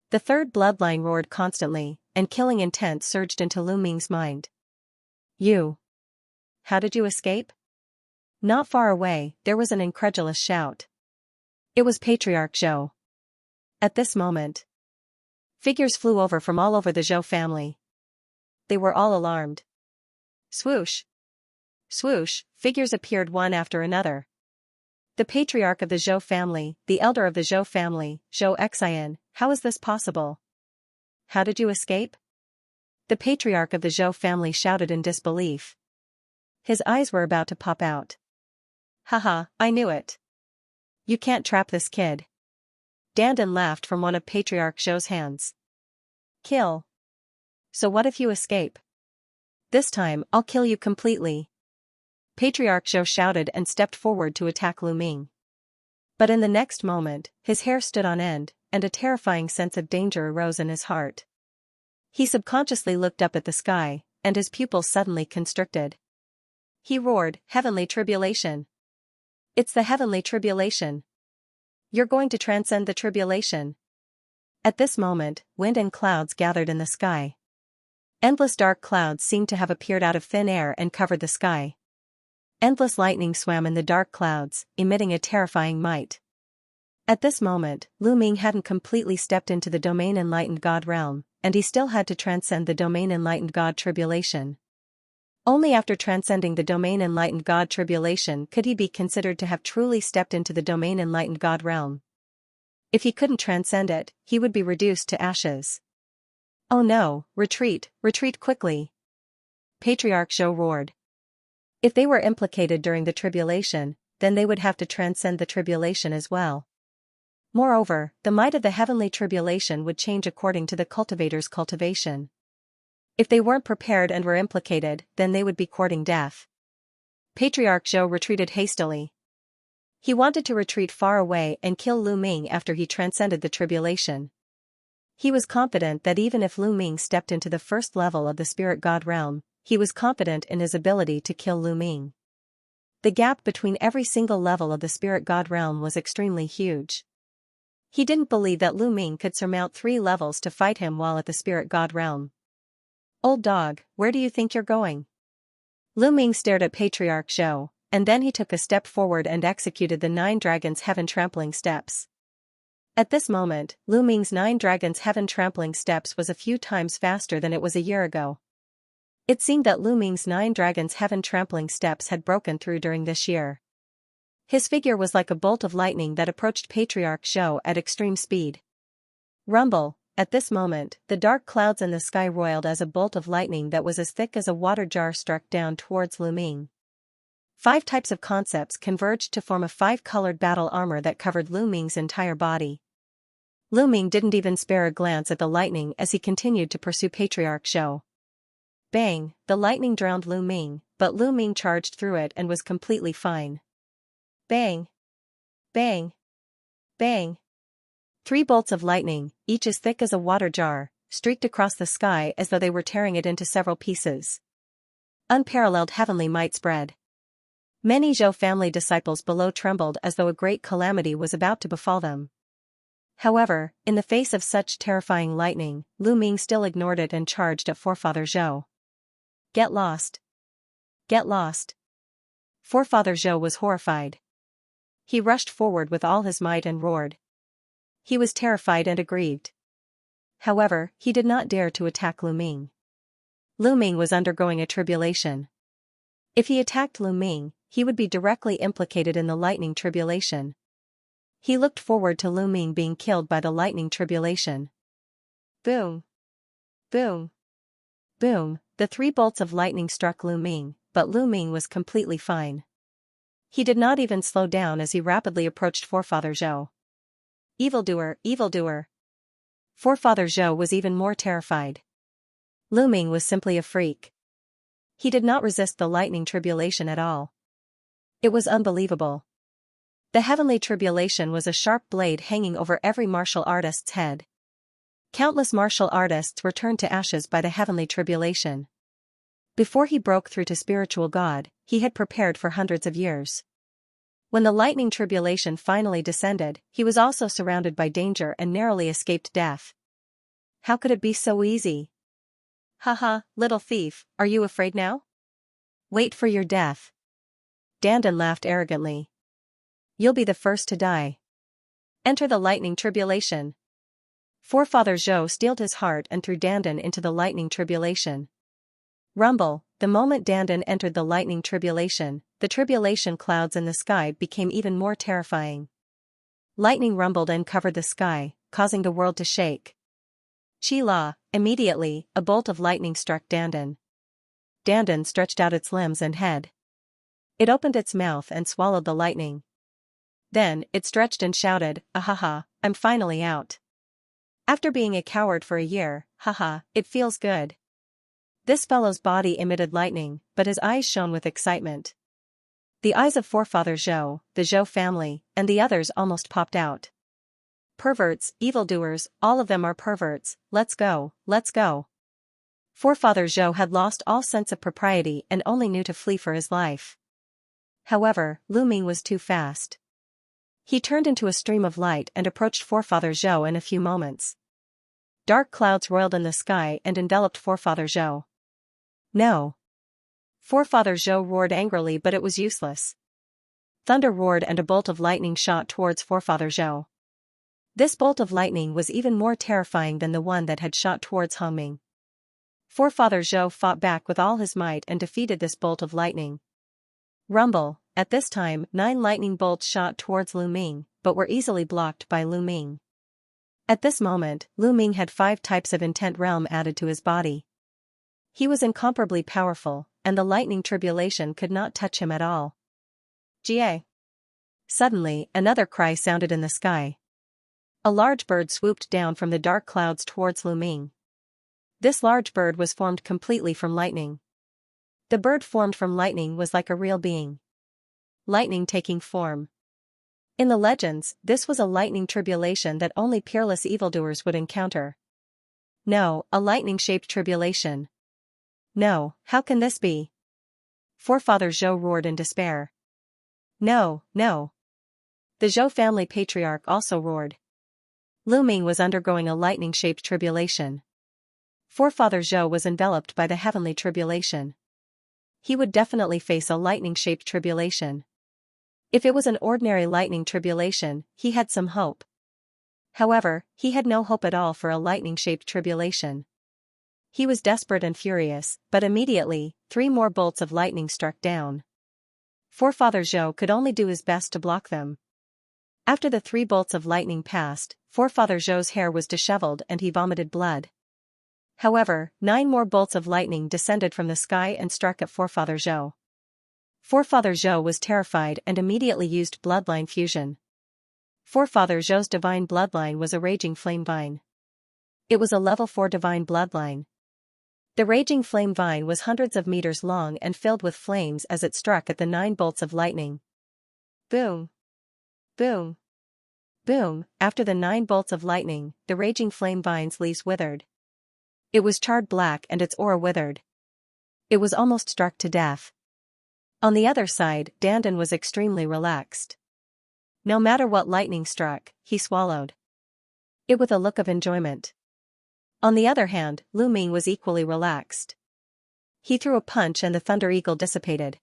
The 3rd bloodline roared constantly, and killing intent surged into Lu Ming's mind. You. How did you escape? Not far away, there was an incredulous shout. It was Patriarch Zhou. At this moment, figures flew over from all over the Zhou family. They were all alarmed. Swoosh. Swoosh, figures appeared one after another. The patriarch of the Zhou family, the elder of the Zhou family, Xianxia, how is this possible? How did you escape? The patriarch of the Zhou family shouted in disbelief. His eyes were about to pop out. Haha, I knew it. You can't trap this kid. Dandan laughed from one of Patriarch Zhou's hands. Kill. So what if you escape? This time, I'll kill you completely. Patriarch Zhou shouted and stepped forward to attack Lu Ming. But in the next moment, his hair stood on end, and a terrifying sense of danger arose in his heart. He subconsciously looked up at the sky, and his pupils suddenly constricted. He roared, "Heavenly tribulation! It's the heavenly tribulation! You're going to transcend the tribulation!" At this moment, wind and clouds gathered in the sky. Endless dark clouds seemed to have appeared out of thin air and covered the sky. Endless lightning swam in the dark clouds, emitting a terrifying might. At this moment, Lu Ming hadn't completely stepped into the Domain Enlightened God realm, and he still had to transcend the Domain Enlightened God tribulation. Only after transcending the Domain Enlightened God tribulation could he be considered to have truly stepped into the Domain Enlightened God realm. If he couldn't transcend it, he would be reduced to ashes. Oh no, retreat quickly! Patriarch Zhou roared. If they were implicated during the tribulation, then they would have to transcend the tribulation as well. Moreover, the might of the heavenly tribulation would change according to the cultivator's cultivation. If they weren't prepared and were implicated, then they would be courting death. Patriarch Zhou retreated hastily. He wanted to retreat far away and kill Lu Ming after he transcended the tribulation. He was confident that even if Lu Ming stepped into the 1st level of the spirit god realm, he was confident in his ability to kill Lu Ming. The gap between every single level of the spirit god realm was extremely huge. He didn't believe that Lu Ming could surmount 3 levels to fight him while at the spirit god realm. Old dog, where do you think you're going? Lu Ming stared at Patriarch Zhou, and then he took a step forward and executed the 9 dragons heaven trampling steps. At this moment, Lu Ming's 9 dragons heaven trampling steps was a few times faster than it was a year ago. It seemed that Lu Ming's 9 dragons heaven trampling steps had broken through during this year. His figure was like a bolt of lightning that approached Patriarch Zhou at extreme speed. Rumble. At this moment, the dark clouds in the sky roiled as a bolt of lightning that was as thick as a water jar struck down towards Lu Ming. 5 types of concepts converged to form a 5-colored battle armor that covered Lu Ming's entire body. Lu Ming didn't even spare a glance at the lightning as he continued to pursue Patriarch Zhou. Bang! The lightning drowned Lu Ming, but Lu Ming charged through it and was completely fine. Bang! Bang! Bang! 3 bolts of lightning, each as thick as a water jar, streaked across the sky as though they were tearing it into several pieces. Unparalleled heavenly might spread. Many Zhou family disciples below trembled as though a great calamity was about to befall them. However, in the face of such terrifying lightning, Lu Ming still ignored it and charged at Forefather Zhou. Get lost. Get lost. Forefather Zhou was horrified. He rushed forward with all his might and roared. He was terrified and aggrieved. However, he did not dare to attack Lu Ming. Lu Ming was undergoing a tribulation. If he attacked Lu Ming, he would be directly implicated in the lightning tribulation. He looked forward to Lu Ming being killed by the lightning tribulation. Boom! Boom! Boom! The 3 bolts of lightning struck Lu Ming, but Lu Ming was completely fine. He did not even slow down as he rapidly approached Forefather Zhou. Evildoer, evildoer! Forefather Zhou was even more terrified. Lu Ming was simply a freak. He did not resist the lightning tribulation at all. It was unbelievable. The heavenly tribulation was a sharp blade hanging over every martial artist's head. Countless martial artists were turned to ashes by the heavenly tribulation. Before he broke through to spiritual God, he had prepared for hundreds of years. When the lightning tribulation finally descended, he was also surrounded by danger and narrowly escaped death. How could it be so easy? Haha, little thief, are you afraid now? Wait for your death. Dandan laughed arrogantly. You'll be the first to die. Enter the lightning tribulation. Forefather Zhou steeled his heart and threw Dandan into the lightning tribulation. Rumble. The moment Dandan entered the lightning tribulation, the tribulation clouds in the sky became even more terrifying. Lightning rumbled and covered the sky, causing the world to shake. Chi-la, immediately, a bolt of lightning struck Dandan. Dandan stretched out its limbs and head. It opened its mouth and swallowed the lightning. Then, it stretched and shouted, "Ahaha, I'm finally out. After being a coward for a year, haha, it feels good." This fellow's body emitted lightning, but his eyes shone with excitement. The eyes of Forefather Zhou, the Zhou family, and the others almost popped out. Perverts, evildoers, all of them are perverts, let's go, let's go. Forefather Zhou had lost all sense of propriety and only knew to flee for his life. However, Lu Ming was too fast. He turned into a stream of light and approached Forefather Zhou in a few moments. Dark clouds roiled in the sky and enveloped Forefather Zhou. No. Forefather Zhou roared angrily, but it was useless. Thunder roared and a bolt of lightning shot towards Forefather Zhou. This bolt of lightning was even more terrifying than the one that had shot towards Han Ming. Forefather Zhou fought back with all his might and defeated this bolt of lightning. Rumble. At this time, 9 lightning bolts shot towards Lu Ming, but were easily blocked by Lu Ming. At this moment, Lu Ming had 5 types of intent realm added to his body. He was incomparably powerful, and the lightning tribulation could not touch him at all. Jie! Suddenly, another cry sounded in the sky. A large bird swooped down from the dark clouds towards Lu Ming. This large bird was formed completely from lightning. The bird formed from lightning was like a real being. Lightning taking form. In the legends, this was a lightning tribulation that only peerless evildoers would encounter. No, a lightning-shaped tribulation. No, how can this be? Forefather Zhou roared in despair. No, no. The Zhou family patriarch also roared. Lu Ming was undergoing a lightning-shaped tribulation. Forefather Zhou was enveloped by the heavenly tribulation. He would definitely face a lightning-shaped tribulation. If it was an ordinary lightning tribulation, he had some hope. However, he had no hope at all for a lightning-shaped tribulation. He was desperate and furious, but immediately, 3 more bolts of lightning struck down. Forefather Zhou could only do his best to block them. After the 3 bolts of lightning passed, Forefather Zhou's hair was disheveled and he vomited blood. However, 9 more bolts of lightning descended from the sky and struck at Forefather Zhou. Forefather Zhou was terrified and immediately used bloodline fusion. Forefather Zhou's divine bloodline was a raging flame vine. It was a level 4 divine bloodline. The raging flame vine was hundreds of meters long and filled with flames as it struck at the 9 bolts of lightning. Boom! Boom! Boom! After the 9 bolts of lightning, the raging flame vine's leaves withered. It was charred black and its aura withered. It was almost struck to death. On the other side, Dandan was extremely relaxed. No matter what lightning struck, he swallowed it with a look of enjoyment. On the other hand, Lu Ming was equally relaxed. He threw a punch and the Thunder Eagle dissipated.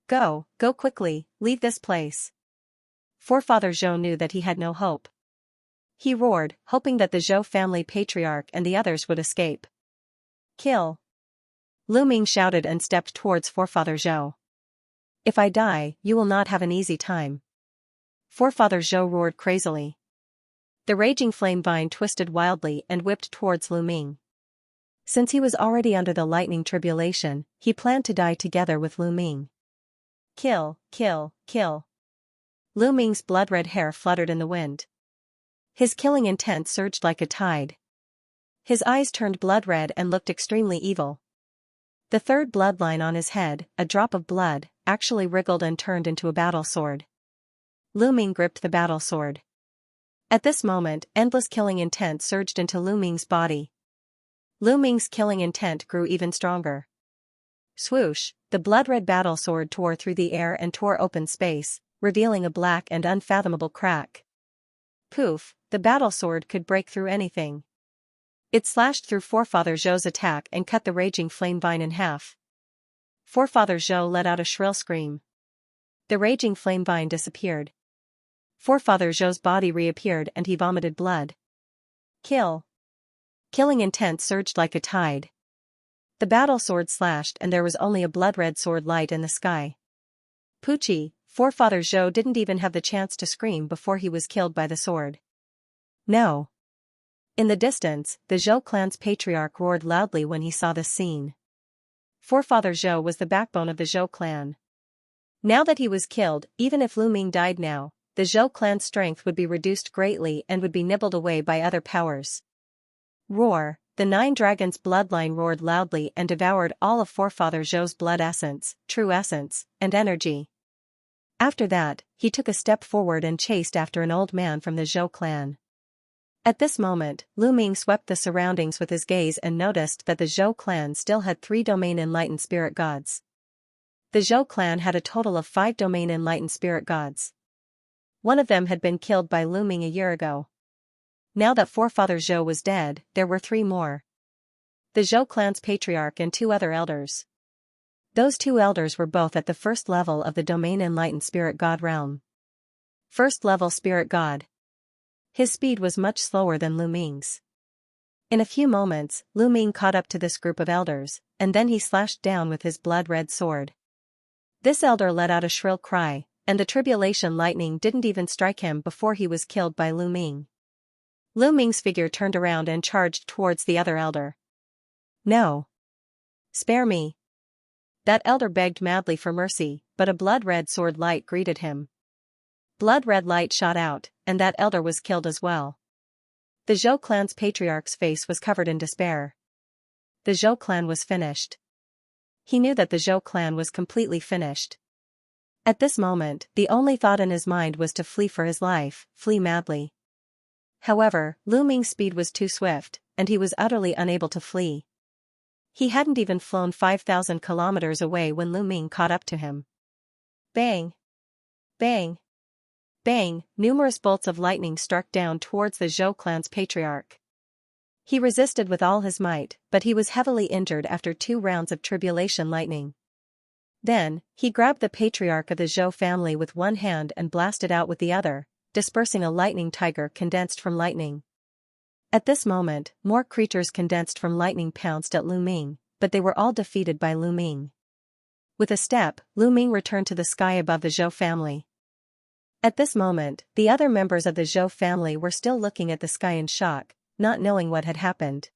Go quickly, leave this place. Forefather Zhou knew that he had no hope. He roared, hoping that the Zhou family patriarch and the others would escape. Kill! Lu Ming shouted and stepped towards Forefather Zhou. If I die, you will not have an easy time. Forefather Zhou roared crazily. The raging flame vine twisted wildly and whipped towards Lu Ming. Since he was already under the lightning tribulation, he planned to die together with Lu Ming. Kill, kill, kill. Lu Ming's blood-red hair fluttered in the wind. His killing intent surged like a tide. His eyes turned blood-red and looked extremely evil. The 3rd bloodline on his head, a drop of blood, actually wriggled and turned into a battle sword. Lu Ming gripped the battle sword. At this moment, endless killing intent surged into Lu Ming's body. Lu Ming's killing intent grew even stronger. Swoosh, the blood-red battle sword tore through the air and tore open space, revealing a black and unfathomable crack. Poof, the battle sword could break through anything. It slashed through Forefather Zhou's attack and cut the raging flame vine in half. Forefather Zhou let out a shrill scream. The raging flame vine disappeared. Forefather Zhou's body reappeared and he vomited blood. Kill! Killing intent surged like a tide. The battle sword slashed and there was only a blood-red sword light in the sky. Poochie, Forefather Zhou didn't even have the chance to scream before he was killed by the sword. No! In the distance, the Zhou clan's patriarch roared loudly when he saw this scene. Forefather Zhou was the backbone of the Zhou clan. Now that he was killed, even if Lu Ming died now, the Zhou clan's strength would be reduced greatly and would be nibbled away by other powers. Roar! The 9 dragons' bloodline roared loudly and devoured all of Forefather Zhou's blood essence, true essence, and energy. After that, he took a step forward and chased after an old man from the Zhou clan. At this moment, Lu Ming swept the surroundings with his gaze and noticed that the Zhou clan still had 3 domain enlightened spirit gods. The Zhou clan had a total of 5 domain enlightened spirit gods. One of them had been killed by Lu Ming a year ago. Now that Forefather Zhou was dead, there were 3 more. The Zhou clan's patriarch and 2 other elders. Those 2 elders were both at the 1st level of the domain enlightened spirit god realm. 1st level spirit god. His speed was much slower than Lu Ming's. In a few moments, Lu Ming caught up to this group of elders, and then he slashed down with his blood-red sword. This elder let out a shrill cry, and the tribulation lightning didn't even strike him before he was killed by Lu Ming. Lu Ming's figure turned around and charged towards the other elder. No! Spare me! That elder begged madly for mercy, but a blood-red sword light greeted him. Blood-red light shot out, and that elder was killed as well. The Zhou clan's patriarch's face was covered in despair. The Zhou clan was finished. He knew that the Zhou clan was completely finished. At this moment, the only thought in his mind was to flee for his life, flee madly. However, Lu Ming's speed was too swift, and he was utterly unable to flee. He hadn't even flown 5,000 kilometers away when Lu Ming caught up to him. Bang! Bang! Bang! Numerous bolts of lightning struck down towards the Zhou clan's patriarch. He resisted with all his might, but he was heavily injured after 2 rounds of tribulation lightning. Then, he grabbed the patriarch of the Zhou family with one hand and blasted out with the other, dispersing a lightning tiger condensed from lightning. At this moment, more creatures condensed from lightning pounced at Lu Ming, but they were all defeated by Lu Ming. With a step, Lu Ming returned to the sky above the Zhou family. At this moment, the other members of the Zhou family were still looking at the sky in shock, not knowing what had happened.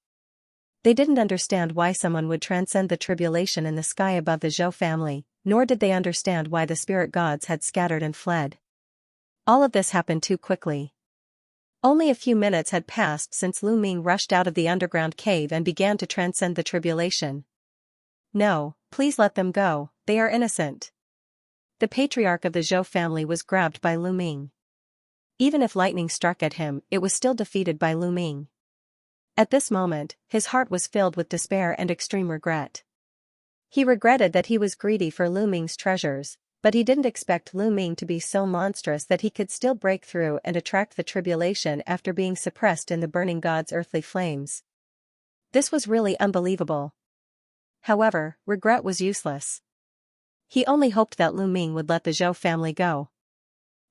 They didn't understand why someone would transcend the tribulation in the sky above the Zhou family, nor did they understand why the spirit gods had scattered and fled. All of this happened too quickly. Only a few minutes had passed since Lu Ming rushed out of the underground cave and began to transcend the tribulation. "No, please let them go, they are innocent." The patriarch of the Zhou family was grabbed by Lu Ming. Even if lightning struck at him, it was still defeated by Lu Ming. At this moment, his heart was filled with despair and extreme regret. He regretted that he was greedy for Lu Ming's treasures, but he didn't expect Lu Ming to be so monstrous that he could still break through and attract the tribulation after being suppressed in the burning god's earthly flames. This was really unbelievable. However, regret was useless. He only hoped that Lu Ming would let the Zhou family go.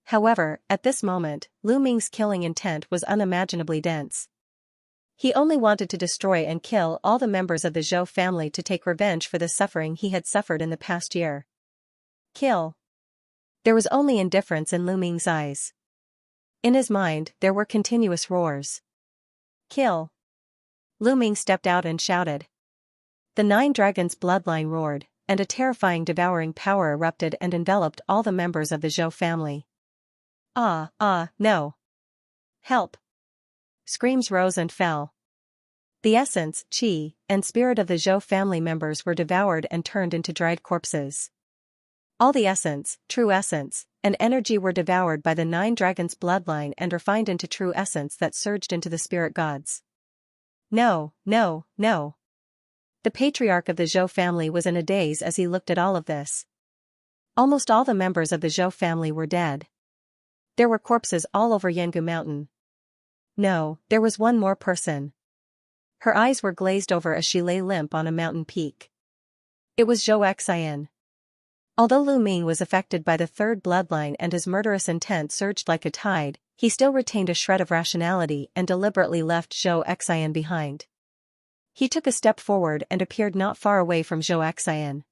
However, at this moment, Lu Ming's killing intent was unimaginably dense. He only wanted to destroy and kill all the members of the Zhou family to take revenge for the suffering he had suffered in the past year. Kill. There was only indifference in Lu Ming's eyes. In his mind, there were continuous roars. Kill. Lu Ming stepped out and shouted. The 9 dragons' bloodline roared, and a terrifying devouring power erupted and enveloped all the members of the Zhou family. No. Help. Screams rose and fell. The essence, qi, and spirit of the Zhou family members were devoured and turned into dried corpses. All the essence, true essence, and energy were devoured by the 9 dragons' bloodline and refined into true essence that surged into the spirit gods. No. The patriarch of the Zhou family was in a daze as he looked at all of this. Almost all the members of the Zhou family were dead. There were corpses all over Yangu Mountain. No, there was one more person. Her eyes were glazed over as she lay limp on a mountain peak. It was Xianxia. Although Lu Ming was affected by the 3rd bloodline and his murderous intent surged like a tide, he still retained a shred of rationality and deliberately left Xianxia behind. He took a step forward and appeared not far away from Xianxia.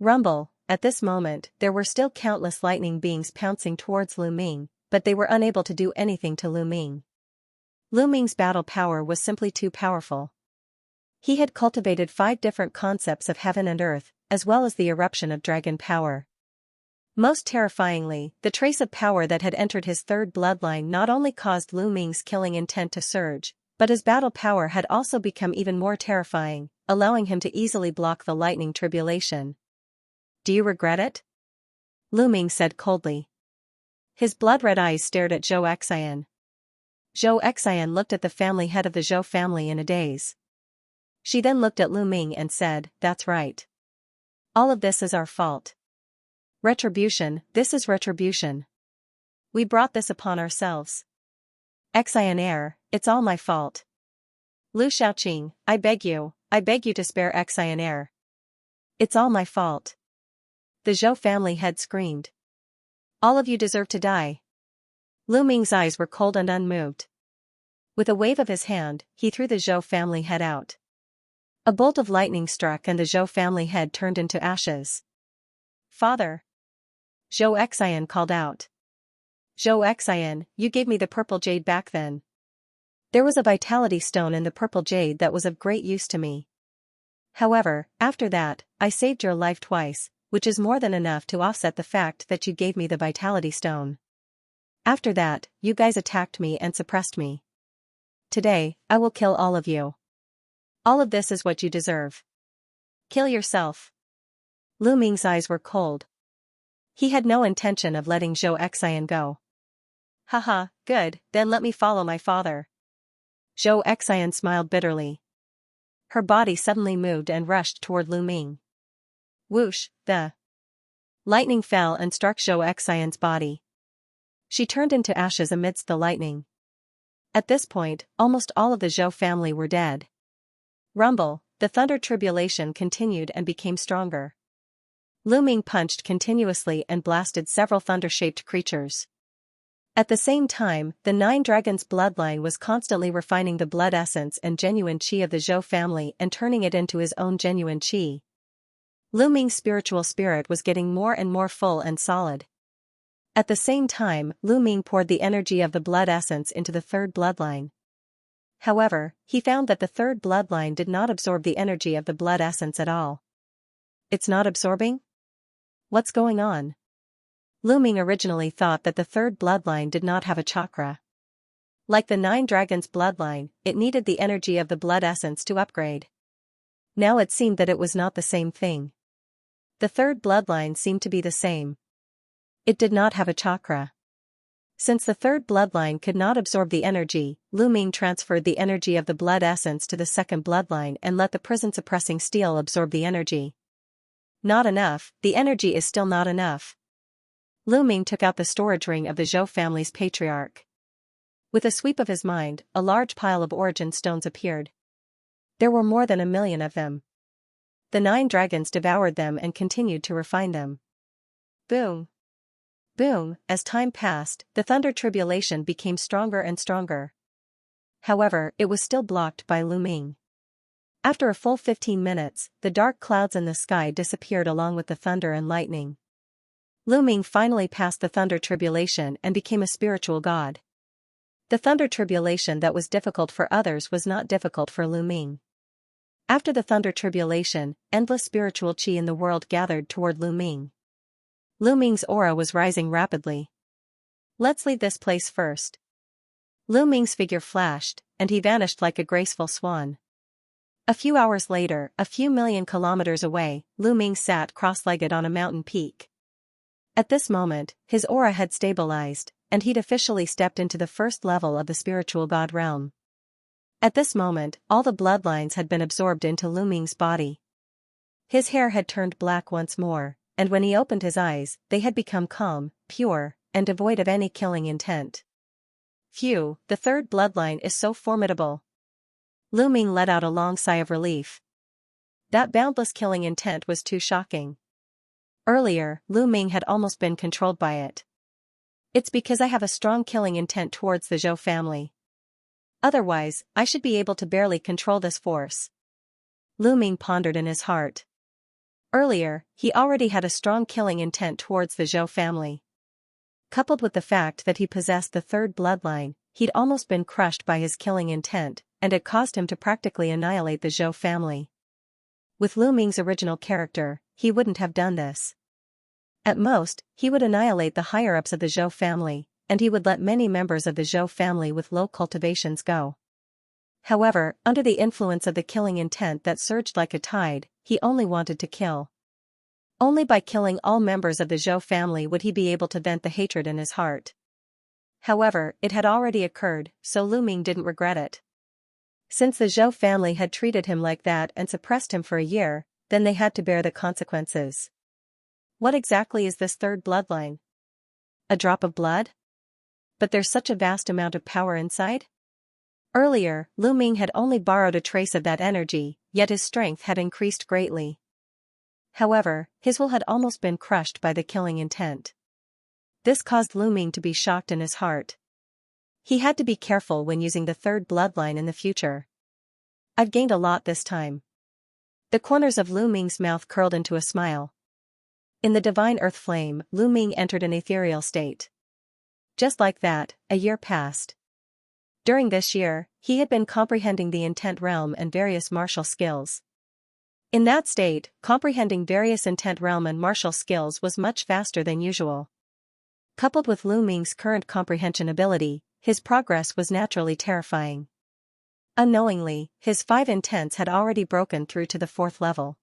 Rumble. At this moment, there were still countless lightning beings pouncing towards Lu Ming, but they were unable to do anything to Lu Ming. Lu Ming's battle power was simply too powerful. He had cultivated 5 different concepts of heaven and earth, as well as the eruption of dragon power. Most terrifyingly, the trace of power that had entered his 3rd bloodline not only caused Lu Ming's killing intent to surge, but his battle power had also become even more terrifying, allowing him to easily block the lightning tribulation. "Do you regret it?" Lu Ming said coldly. His blood-red eyes stared at Xianxia. Xianxia looked at the family head of the Zhou family in a daze. She then looked at Lu Ming and said, "That's right. All of this is our fault. Retribution, this is retribution. We brought this upon ourselves. Xian'er, it's all my fault. Lu Shaoqing, I beg you to spare Xian'er. It's all my fault." The Zhou family head screamed. "All of you deserve to die." Lu Ming's eyes were cold and unmoved. With a wave of his hand, he threw the Zhou family head out. A bolt of lightning struck and the Zhou family head turned into ashes. "Father!" Xianxia called out. "Xianxia, you gave me the purple jade back then. There was a vitality stone in the purple jade that was of great use to me. However, after that, I saved your life twice, which is more than enough to offset the fact that you gave me the vitality stone. After that, you guys attacked me and suppressed me. Today, I will kill all of you. All of this is what you deserve. Kill yourself." Lu Ming's eyes were cold. He had no intention of letting Xianxia go. "Haha, good, then let me follow my father." Xianxia smiled bitterly. Her body suddenly moved and rushed toward Lu Ming. Whoosh, the lightning fell and struck Xianxia's body. She turned into ashes amidst the lightning. At this point, almost all of the Zhou family were dead. Rumble, the thunder tribulation continued and became stronger. Lu Ming punched continuously and blasted several thunder-shaped creatures. At the same time, the Nine Dragons bloodline was constantly refining the blood essence and genuine qi of the Zhou family and turning it into his own genuine qi. Lu Ming's spiritual spirit was getting more and more full and solid. At the same time, Lu Ming poured the energy of the blood essence into the third bloodline. However, he found that the third bloodline did not absorb the energy of the blood essence at all. It's not absorbing? What's going on? Lu Ming originally thought that the third bloodline did not have a chakra. Like the Nine Dragons bloodline, it needed the energy of the blood essence to upgrade. Now it seemed that it was not the same thing. The third bloodline seemed to be the same. It did not have a chakra. Since the third bloodline could not absorb the energy, Lu Ming transferred the energy of the blood essence to the second bloodline and let the prison-suppressing steel absorb the energy. Not enough, the energy is still not enough. Lu Ming took out the storage ring of the Zhou family's patriarch. With a sweep of his mind, a large pile of origin stones appeared. There were more than 1 million of them. The Nine Dragons devoured them and continued to refine them. Boom! Boom! As time passed, the thunder tribulation became stronger and stronger. However, it was still blocked by Lu Ming. After a full 15 minutes, the dark clouds in the sky disappeared along with the thunder and lightning. Lu Ming finally passed the thunder tribulation and became a spiritual god. The thunder tribulation that was difficult for others was not difficult for Lu Ming. After the thunder tribulation, endless spiritual qi in the world gathered toward Lu Ming. Lu Ming's aura was rising rapidly. Let's leave this place first. Lu Ming's figure flashed, and he vanished like a graceful swan. A few hours later, a few million kilometers away, Lu Ming sat cross-legged on a mountain peak. At this moment, his aura had stabilized, and he'd officially stepped into the first level of the spiritual god realm. At this moment, all the bloodlines had been absorbed into Lu Ming's body. His hair had turned black once more, and when he opened his eyes, they had become calm, pure, and devoid of any killing intent. Phew, the third bloodline is so formidable. Lu Ming let out a long sigh of relief. That boundless killing intent was too shocking. Earlier, Lu Ming had almost been controlled by it. It's because I have a strong killing intent towards the Zhou family. Otherwise, I should be able to barely control this force. Lu Ming pondered in his heart. Earlier, he already had a strong killing intent towards the Zhou family. Coupled with the fact that he possessed the third bloodline, he'd almost been crushed by his killing intent, and it caused him to practically annihilate the Zhou family. With Lu Ming's original character, he wouldn't have done this. At most, he would annihilate the higher-ups of the Zhou family, and he would let many members of the Zhou family with low cultivations go. However, under the influence of the killing intent that surged like a tide, he only wanted to kill. Only by killing all members of the Zhou family would he be able to vent the hatred in his heart. However, it had already occurred, so Lu Ming didn't regret it. Since the Zhou family had treated him like that and suppressed him for a year, then they had to bear the consequences. What exactly is this third bloodline? A drop of blood? But there's such a vast amount of power inside? Earlier, Lu Ming had only borrowed a trace of that energy, yet his strength had increased greatly. However, his will had almost been crushed by the killing intent. This caused Lu Ming to be shocked in his heart. He had to be careful when using the third bloodline in the future. I've gained a lot this time. The corners of Lu Ming's mouth curled into a smile. In the divine earth flame, Lu Ming entered an ethereal state. Just like that, a year passed. During this year, he had been comprehending the intent realm and various martial skills. In that state, comprehending various intent realm and martial skills was much faster than usual. Coupled with Lu Ming's current comprehension ability, his progress was naturally terrifying. Unknowingly, his 5 intents had already broken through to the 4th level.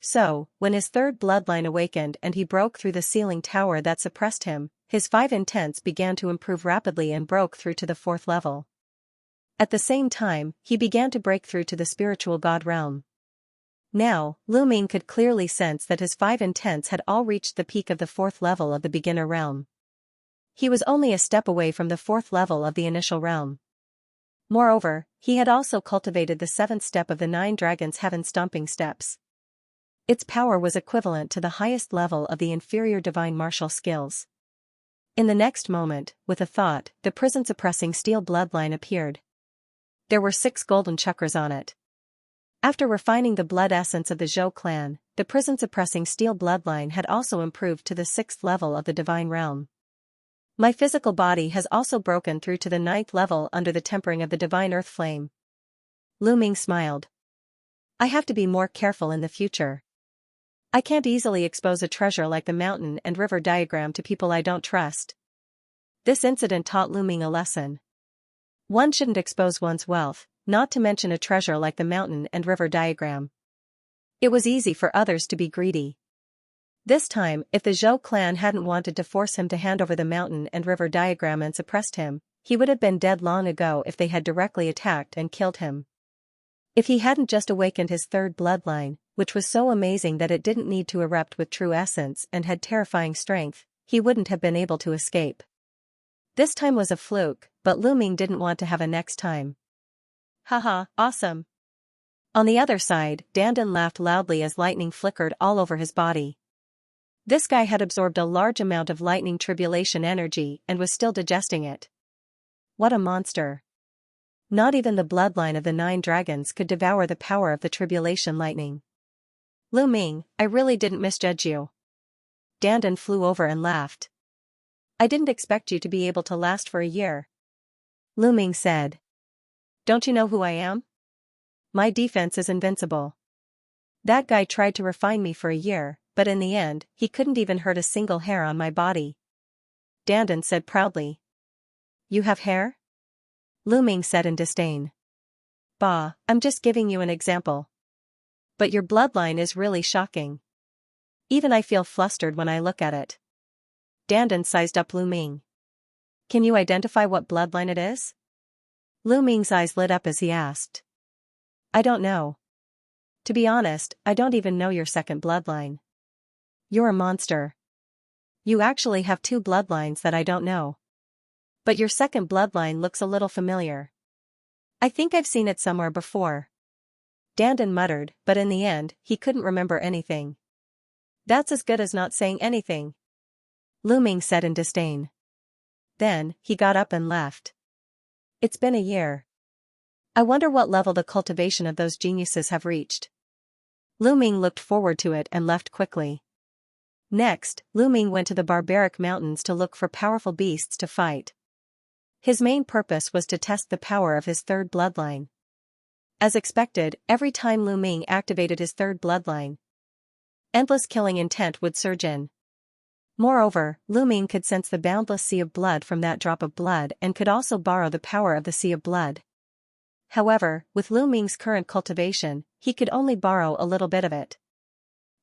So, when his third bloodline awakened and he broke through the ceiling tower that suppressed him, his 5 intents began to improve rapidly and broke through to the 4th level. At the same time, he began to break through to the spiritual god realm. Now, Lu Ming could clearly sense that his 5 intents had all reached the peak of the 4th level of the beginner realm. He was only a step away from the 4th level of the initial realm. Moreover, he had also cultivated the seventh step of the 9 dragons' heaven-stomping steps. Its power was equivalent to the highest level of the inferior divine martial skills. In the next moment, with a thought, the prison-suppressing steel bloodline appeared. There were 6 golden chakras on it. After refining the blood essence of the Zhou clan, the prison-suppressing steel bloodline had also improved to the 6th level of the divine realm. My physical body has also broken through to the 9th level under the tempering of the divine earth flame. Lu Ming smiled. I have to be more careful in the future. I can't easily expose a treasure like the mountain and river diagram to people I don't trust. This incident taught Lu Ming a lesson. One shouldn't expose one's wealth, not to mention a treasure like the mountain and river diagram. It was easy for others to be greedy. This time, if the Zhou clan hadn't wanted to force him to hand over the mountain and river diagram and suppressed him, he would have been dead long ago if they had directly attacked and killed him. If he hadn't just awakened his 3rd bloodline, which was so amazing that it didn't need to erupt with true essence and had terrifying strength, he wouldn't have been able to escape. This time was a fluke, but Lu Ming didn't want to have a next time. Haha, awesome. On the other side, Dandan laughed loudly as lightning flickered all over his body. This guy had absorbed a large amount of lightning tribulation energy and was still digesting it. What a monster. Not even the bloodline of the 9 dragons could devour the power of the tribulation lightning. Lu Ming, I really didn't misjudge you. Dandan flew over and laughed. I didn't expect you to be able to last for a year. Lu Ming said. Don't you know who I am? My defense is invincible. That guy tried to refine me for a year, but in the end, he couldn't even hurt a single hair on my body. Dandan said proudly. You have hair? Lu Ming said in disdain. Bah, I'm just giving you an example. But your bloodline is really shocking. Even I feel flustered when I look at it. Dandan sized up Lu Ming. Can you identify what bloodline it is? Lu Ming's eyes lit up as he asked. I don't know. To be honest, I don't even know your 2nd bloodline. You're a monster. You actually have 2 bloodlines that I don't know. But your 2nd bloodline looks a little familiar. I think I've seen it somewhere before. Dandan muttered, but in the end, he couldn't remember anything. That's as good as not saying anything. Lu Ming said in disdain. Then, he got up and left. It's been a year. I wonder what level the cultivation of those geniuses have reached. Lu Ming looked forward to it and left quickly. Next, Lu Ming went to the barbaric mountains to look for powerful beasts to fight. His main purpose was to test the power of his 3rd bloodline. As expected, every time Lu Ming activated his 3rd bloodline, endless killing intent would surge in. Moreover, Lu Ming could sense the boundless sea of blood from that drop of blood and could also borrow the power of the sea of blood. However, with Lu Ming's current cultivation, he could only borrow a little bit of it.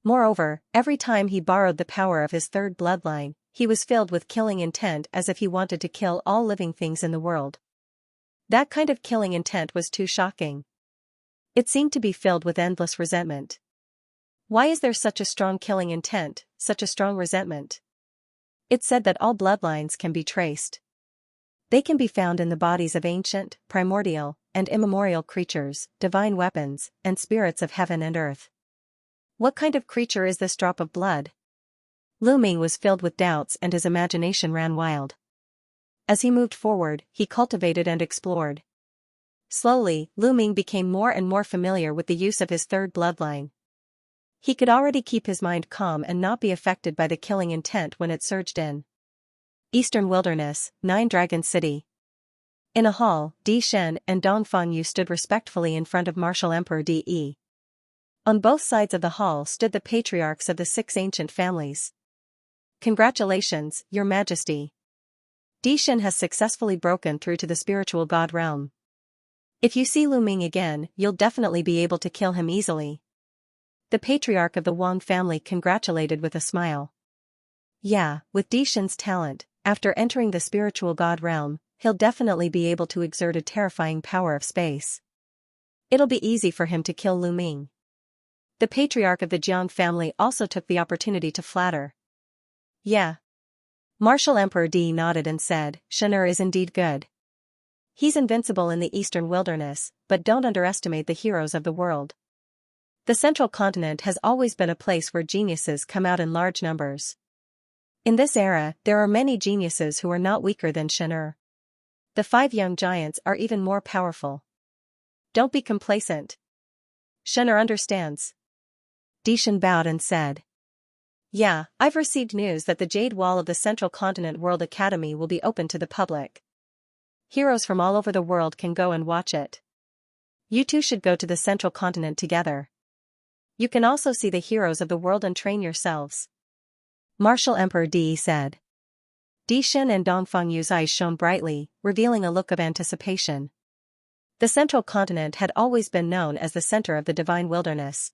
Moreover, every time he borrowed the power of his 3rd bloodline, he was filled with killing intent as if he wanted to kill all living things in the world. That kind of killing intent was too shocking. It seemed to be filled with endless resentment. Why is there such a strong killing intent, such a strong resentment? It's said that all bloodlines can be traced. They can be found in the bodies of ancient, primordial, and immemorial creatures, divine weapons, and spirits of heaven and earth. What kind of creature is this drop of blood? Lu Ming was filled with doubts and his imagination ran wild. As he moved forward, he cultivated and explored. Slowly, Lu Ming became more and more familiar with the use of his 3rd bloodline. He could already keep his mind calm and not be affected by the killing intent when it surged in. Eastern Wilderness, 9 Dragon City. In a hall, Di Shen and Dong Fangyu stood respectfully in front of Martial Emperor Di. On both sides of the hall stood the patriarchs of the 6 ancient families. Congratulations, Your Majesty. Di Shen has successfully broken through to the spiritual god realm. If you see Lu Ming again, you'll definitely be able to kill him easily. The patriarch of the Wang family congratulated with a smile. Yeah, with Di Shen's talent, after entering the spiritual god realm, he'll definitely be able to exert a terrifying power of space. It'll be easy for him to kill Lu Ming. The patriarch of the Jiang family also took the opportunity to flatter. Yeah. Martial Emperor Di nodded and said, Shen'er is indeed good. He's invincible in the eastern wilderness, but don't underestimate the heroes of the world. The central continent has always been a place where geniuses come out in large numbers. In this era, there are many geniuses who are not weaker than Xianxia. The 5 young giants are even more powerful. Don't be complacent. Xianxia understands. Dishan bowed and said. Yeah, I've received news that the Jade Wall of the Central Continent World Academy will be open to the public. Heroes from all over the world can go and watch it. You two should go to the Central Continent together. You can also see the heroes of the world and train yourselves. Martial Emperor Di said. Dishan and Dongfengyu's eyes shone brightly, revealing a look of anticipation. The Central Continent had always been known as the center of the divine wilderness.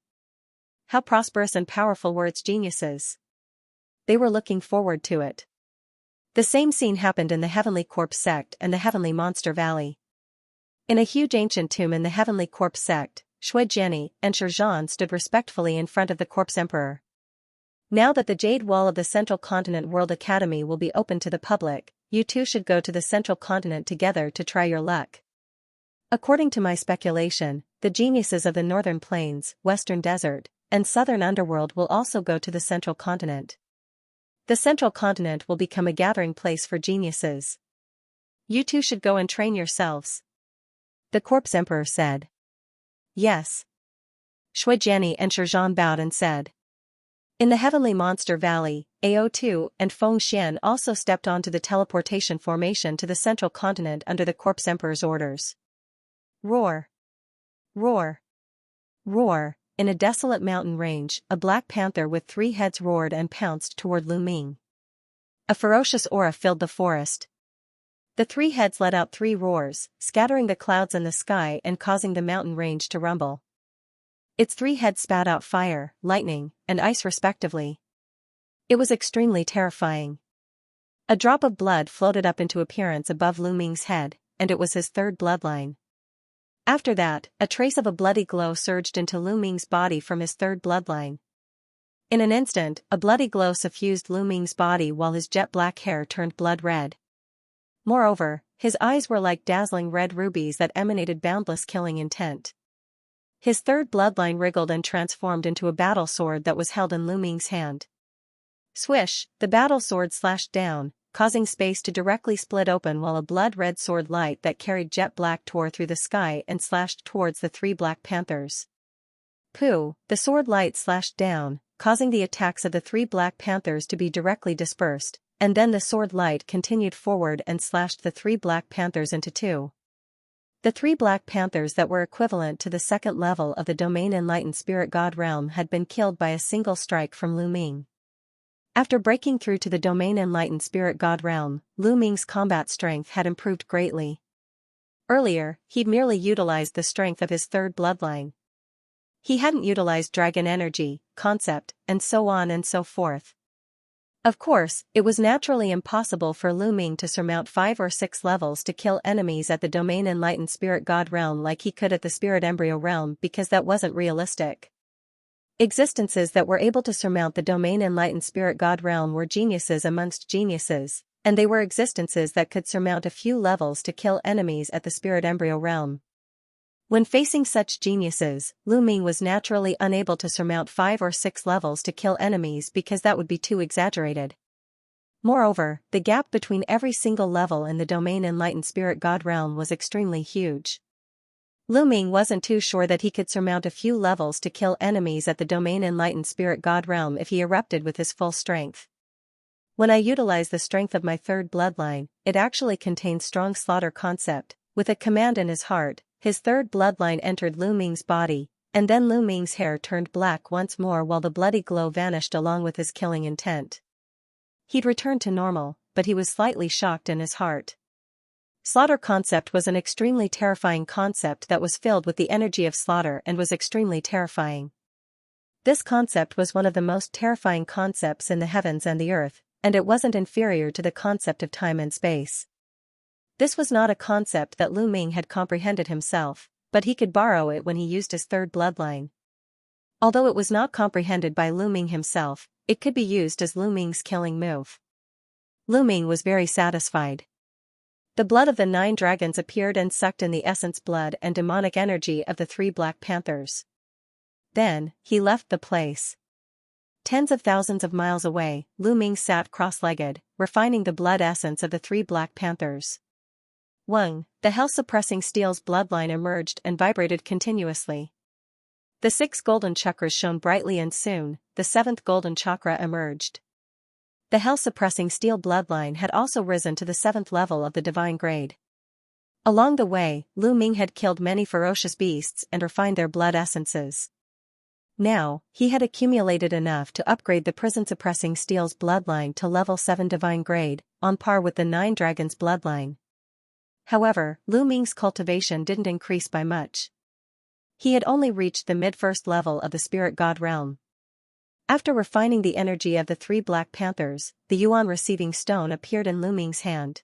How prosperous and powerful were its geniuses. They were looking forward to it. The same scene happened in the Heavenly Corpse sect and the Heavenly Monster Valley. In a huge ancient tomb in the Heavenly Corpse sect, Shuijiani and Shizhan stood respectfully in front of the Corpse Emperor. Now that the Jade Wall of the Central Continent World Academy will be open to the public, you two should go to the Central Continent together to try your luck. According to my speculation, the geniuses of the Northern Plains, Western Desert, and Southern Underworld will also go to the Central Continent. The Central Continent will become a gathering place for geniuses. You two should go and train yourselves. The Corpse Emperor said. Yes. Shuijiani and Shizhan bowed and said. In the Heavenly Monster Valley, Ao2 and Feng Xian also stepped onto the teleportation formation to the Central Continent under the Corpse Emperor's orders. Roar! Roar! Roar! In a desolate mountain range, a black panther with 3 heads roared and pounced toward Lu Ming. A ferocious aura filled the forest. The 3 heads let out 3 roars, scattering the clouds in the sky and causing the mountain range to rumble. Its 3 heads spat out fire, lightning, and ice respectively. It was extremely terrifying. A drop of blood floated up into appearance above Lu Ming's head, and it was his 3rd bloodline. After that, a trace of a bloody glow surged into Lu Ming's body from his 3rd bloodline. In an instant, a bloody glow suffused Lu Ming's body while his jet black hair turned blood red. Moreover, his eyes were like dazzling red rubies that emanated boundless killing intent. His 3rd bloodline wriggled and transformed into a battle sword that was held in Lu Ming's hand. Swish, the battle sword slashed down, causing space to directly split open while a blood-red sword light that carried jet black tore through the sky and slashed towards the 3 Black Panthers. Pooh, the sword light slashed down, causing the attacks of the 3 Black Panthers to be directly dispersed, and then the sword light continued forward and slashed the 3 Black Panthers into 2. The 3 Black Panthers that were equivalent to the 2nd level of the Domain Enlightened Spirit God realm had been killed by a single strike from Lu Ming. After breaking through to the Domain Enlightened Spirit God realm, Lu Ming's combat strength had improved greatly. Earlier, he'd merely utilized the strength of his 3rd bloodline. He hadn't utilized dragon energy, concept, and so on and so forth. Of course, it was naturally impossible for Lu Ming to surmount 5 or 6 levels to kill enemies at the Domain Enlightened Spirit God realm like he could at the Spirit Embryo realm because that wasn't realistic. Existences that were able to surmount the Domain Enlightened Spirit God realm were geniuses amongst geniuses, and they were existences that could surmount a few levels to kill enemies at the Spirit Embryo realm. When facing such geniuses, Lu Ming was naturally unable to surmount 5 or 6 levels to kill enemies because that would be too exaggerated. Moreover, the gap between every single level in the Domain Enlightened Spirit God realm was extremely huge. Lu Ming wasn't too sure that he could surmount a few levels to kill enemies at the Domain Enlightened Spirit God realm if he erupted with his full strength. When I utilize the strength of my 3rd bloodline, it actually contains strong slaughter concept. With a command in his heart, his 3rd bloodline entered Lu Ming's body, and then Lu Ming's hair turned black once more while the bloody glow vanished along with his killing intent. He'd returned to normal, but he was slightly shocked in his heart. Slaughter concept was an extremely terrifying concept that was filled with the energy of slaughter and was extremely terrifying. This concept was one of the most terrifying concepts in the heavens and the earth, and it wasn't inferior to the concept of time and space. This was not a concept that Lu Ming had comprehended himself, but he could borrow it when he used his 3rd bloodline. Although it was not comprehended by Lu Ming himself, it could be used as Lu Ming's killing move. Lu Ming was very satisfied. The blood of the 9 dragons appeared and sucked in the essence blood and demonic energy of the 3 black panthers. Then, he left the place. Tens of thousands of miles away, Lu Ming sat cross-legged, refining the blood essence of the 3 black panthers. Weng, the hell-suppressing steel's bloodline emerged and vibrated continuously. The 6 golden chakras shone brightly and soon, the 7th golden chakra emerged. The hell-suppressing steel bloodline had also risen to the 7th level of the divine grade. Along the way, Lu Ming had killed many ferocious beasts and refined their blood essences. Now, he had accumulated enough to upgrade the prison-suppressing steel's bloodline to level 7 divine grade, on par with the 9 dragons' bloodline. However, Lu Ming's cultivation didn't increase by much. He had only reached the mid-first level of the spirit god realm. After refining the energy of the 3 black panthers, the yuan receiving stone appeared in Lu Ming's hand.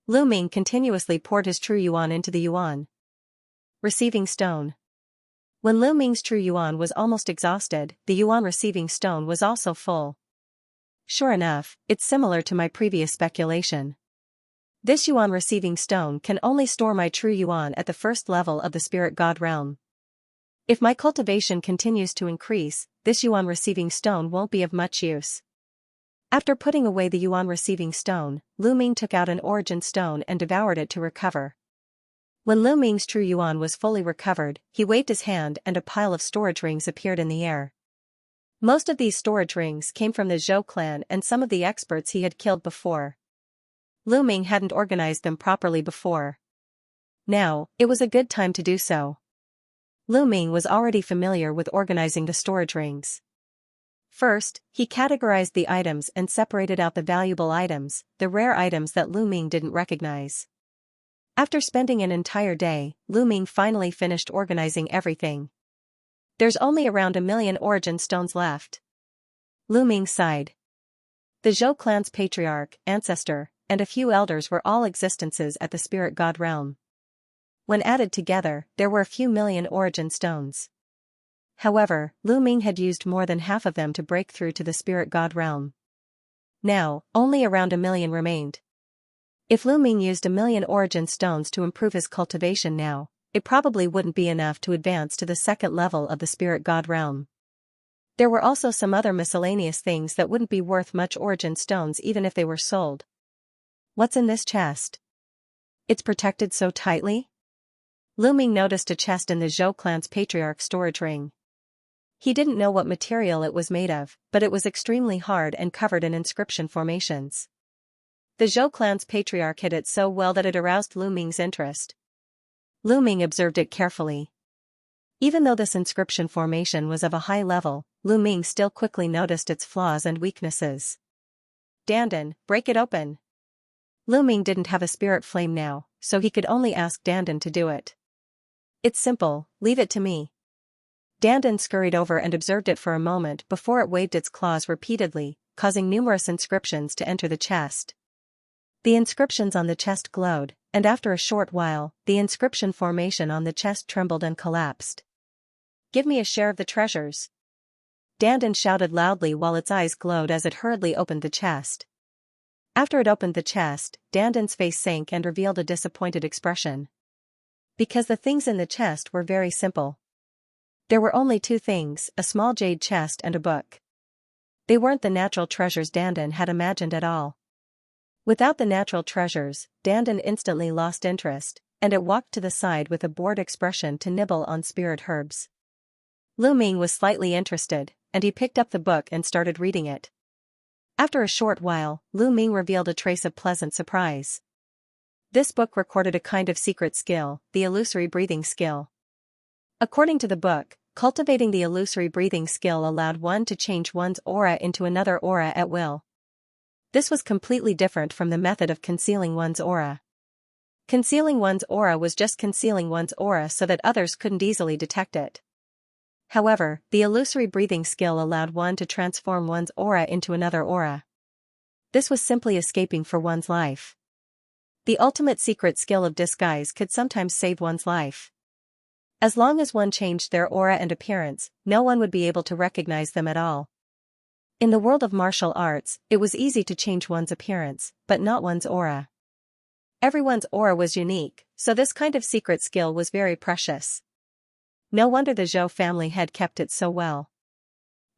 Lu Ming continuously poured his true yuan into the yuan receiving stone. When Lu Ming's true yuan was almost exhausted, the yuan receiving stone was also full. Sure enough, it's similar to my previous speculation. This yuan receiving stone can only store my true yuan at the first level of the spirit god realm. If my cultivation continues to increase, this yuan receiving stone won't be of much use. After putting away the yuan receiving stone, Lu Ming took out an origin stone and devoured it to recover. When Lu Ming's true yuan was fully recovered, he waved his hand and a pile of storage rings appeared in the air. Most of these storage rings came from the Zhou clan and some of the experts he had killed before. Lu Ming hadn't organized them properly before. Now, it was a good time to do so. Lu Ming was already familiar with organizing the storage rings. First, he categorized the items and separated out the valuable items, the rare items that Lu Ming didn't recognize. After spending an entire day, Lu Ming finally finished organizing everything. There's only around 1 million origin stones left. Lu Ming sighed. The Zhou clan's patriarch, ancestor, and a few elders were all existences at the spirit god realm. When added together, there were a few million origin stones. However, Lu Ming had used more than half of them to break through to the spirit god realm. Now, only around 1 million remained. If Lu Ming used 1 million origin stones to improve his cultivation now, it probably wouldn't be enough to advance to the 2nd level of the spirit god realm. There were also some other miscellaneous things that wouldn't be worth much origin stones even if they were sold. What's in this chest? It's protected so tightly? Lu Ming noticed a chest in the Zhou clan's patriarch storage ring. He didn't know what material it was made of, but it was extremely hard and covered in inscription formations. The Zhou clan's patriarch hid it so well that it aroused Lu Ming's interest. Lu Ming observed it carefully. Even though this inscription formation was of a high level, Lu Ming still quickly noticed its flaws and weaknesses. Dandan, break it open. Lu Ming didn't have a spirit flame now, so he could only ask Dandan to do it. It's simple, leave it to me. Dandan scurried over and observed it for a moment before it waved its claws repeatedly, causing numerous inscriptions to enter the chest. The inscriptions on the chest glowed, and after a short while, the inscription formation on the chest trembled and collapsed. Give me a share of the treasures. Dandan shouted loudly while its eyes glowed as it hurriedly opened the chest. After it opened the chest, Dandan's face sank and revealed a disappointed expression. Because the things in the chest were very simple. There were only 2 things, a small jade chest and a book. They weren't the natural treasures Dandan had imagined at all. Without the natural treasures, Dandan instantly lost interest, and it walked to the side with a bored expression to nibble on spirit herbs. Lu Ming was slightly interested, and he picked up the book and started reading it. After a short while, Lu Ming revealed a trace of pleasant surprise. This book recorded a kind of secret skill, the illusory breathing skill. According to the book, cultivating the illusory breathing skill allowed one to change one's aura into another aura at will. This was completely different from the method of concealing one's aura. Concealing one's aura was just concealing one's aura so that others couldn't easily detect it. However, the illusory breathing skill allowed one to transform one's aura into another aura. This was simply escaping for one's life. The ultimate secret skill of disguise could sometimes save one's life. As long as one changed their aura and appearance, no one would be able to recognize them at all. In the world of martial arts, it was easy to change one's appearance, but not one's aura. Everyone's aura was unique, so this kind of secret skill was very precious. No wonder the Zhou family had kept it so well.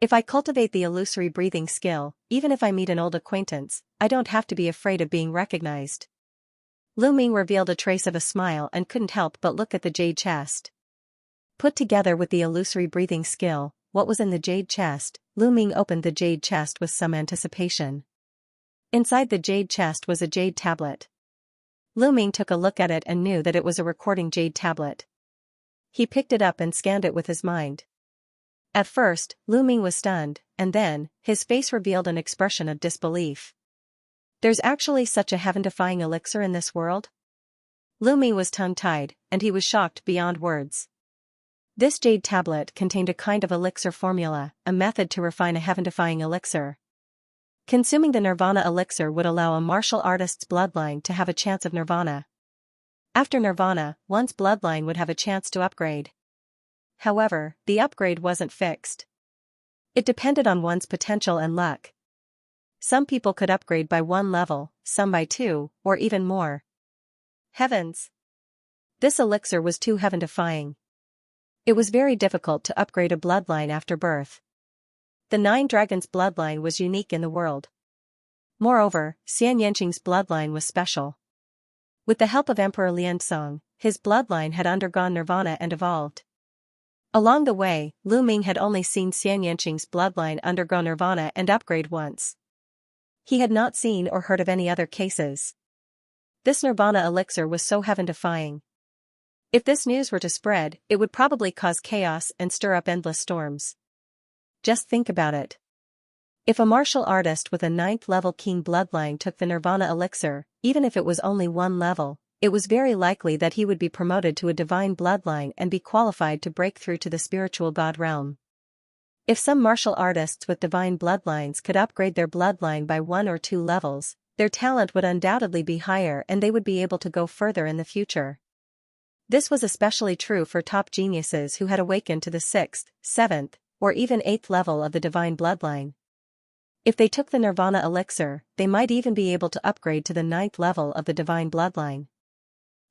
If I cultivate the illusory breathing skill, even if I meet an old acquaintance, I don't have to be afraid of being recognized. Lu Ming revealed a trace of a smile and couldn't help but look at the jade chest. Put together with the illusory breathing skill, what was in the jade chest? Lu Ming opened the jade chest with some anticipation. Inside the jade chest was a jade tablet. Lu Ming took a look at it and knew that it was a recording jade tablet. He picked it up and scanned it with his mind. At first, Lu Ming was stunned, and then, his face revealed an expression of disbelief. There's actually such a heaven-defying elixir in this world? Lu Ming was tongue-tied, and he was shocked beyond words. This jade tablet contained a kind of elixir formula, a method to refine a heaven-defying elixir. Consuming the nirvana elixir would allow a martial artist's bloodline to have a chance of nirvana. After nirvana, one's bloodline would have a chance to upgrade. However, the upgrade wasn't fixed. It depended on one's potential and luck. Some people could upgrade by 1 level, some by 2, or even more. Heavens! This elixir was too heaven-defying. It was very difficult to upgrade a bloodline after birth. The 9 Dragons bloodline was unique in the world. Moreover, Xianxia's bloodline was special. With the help of Emperor Liansong, his bloodline had undergone nirvana and evolved. Along the way, Lu Ming had only seen Xianxia's bloodline undergo nirvana and upgrade once. He had not seen or heard of any other cases. This nirvana elixir was so heaven-defying. If this news were to spread, it would probably cause chaos and stir up endless storms. Just think about it. If a martial artist with a 9th level king bloodline took the nirvana elixir, even if it was only 1 level, it was very likely that he would be promoted to a divine bloodline and be qualified to break through to the spiritual god realm. If some martial artists with divine bloodlines could upgrade their bloodline by 1 or 2 levels, their talent would undoubtedly be higher and they would be able to go further in the future. This was especially true for top geniuses who had awakened to the 6th, 7th, or even 8th level of the divine bloodline. If they took the nirvana elixir, they might even be able to upgrade to the 9th level of the divine bloodline.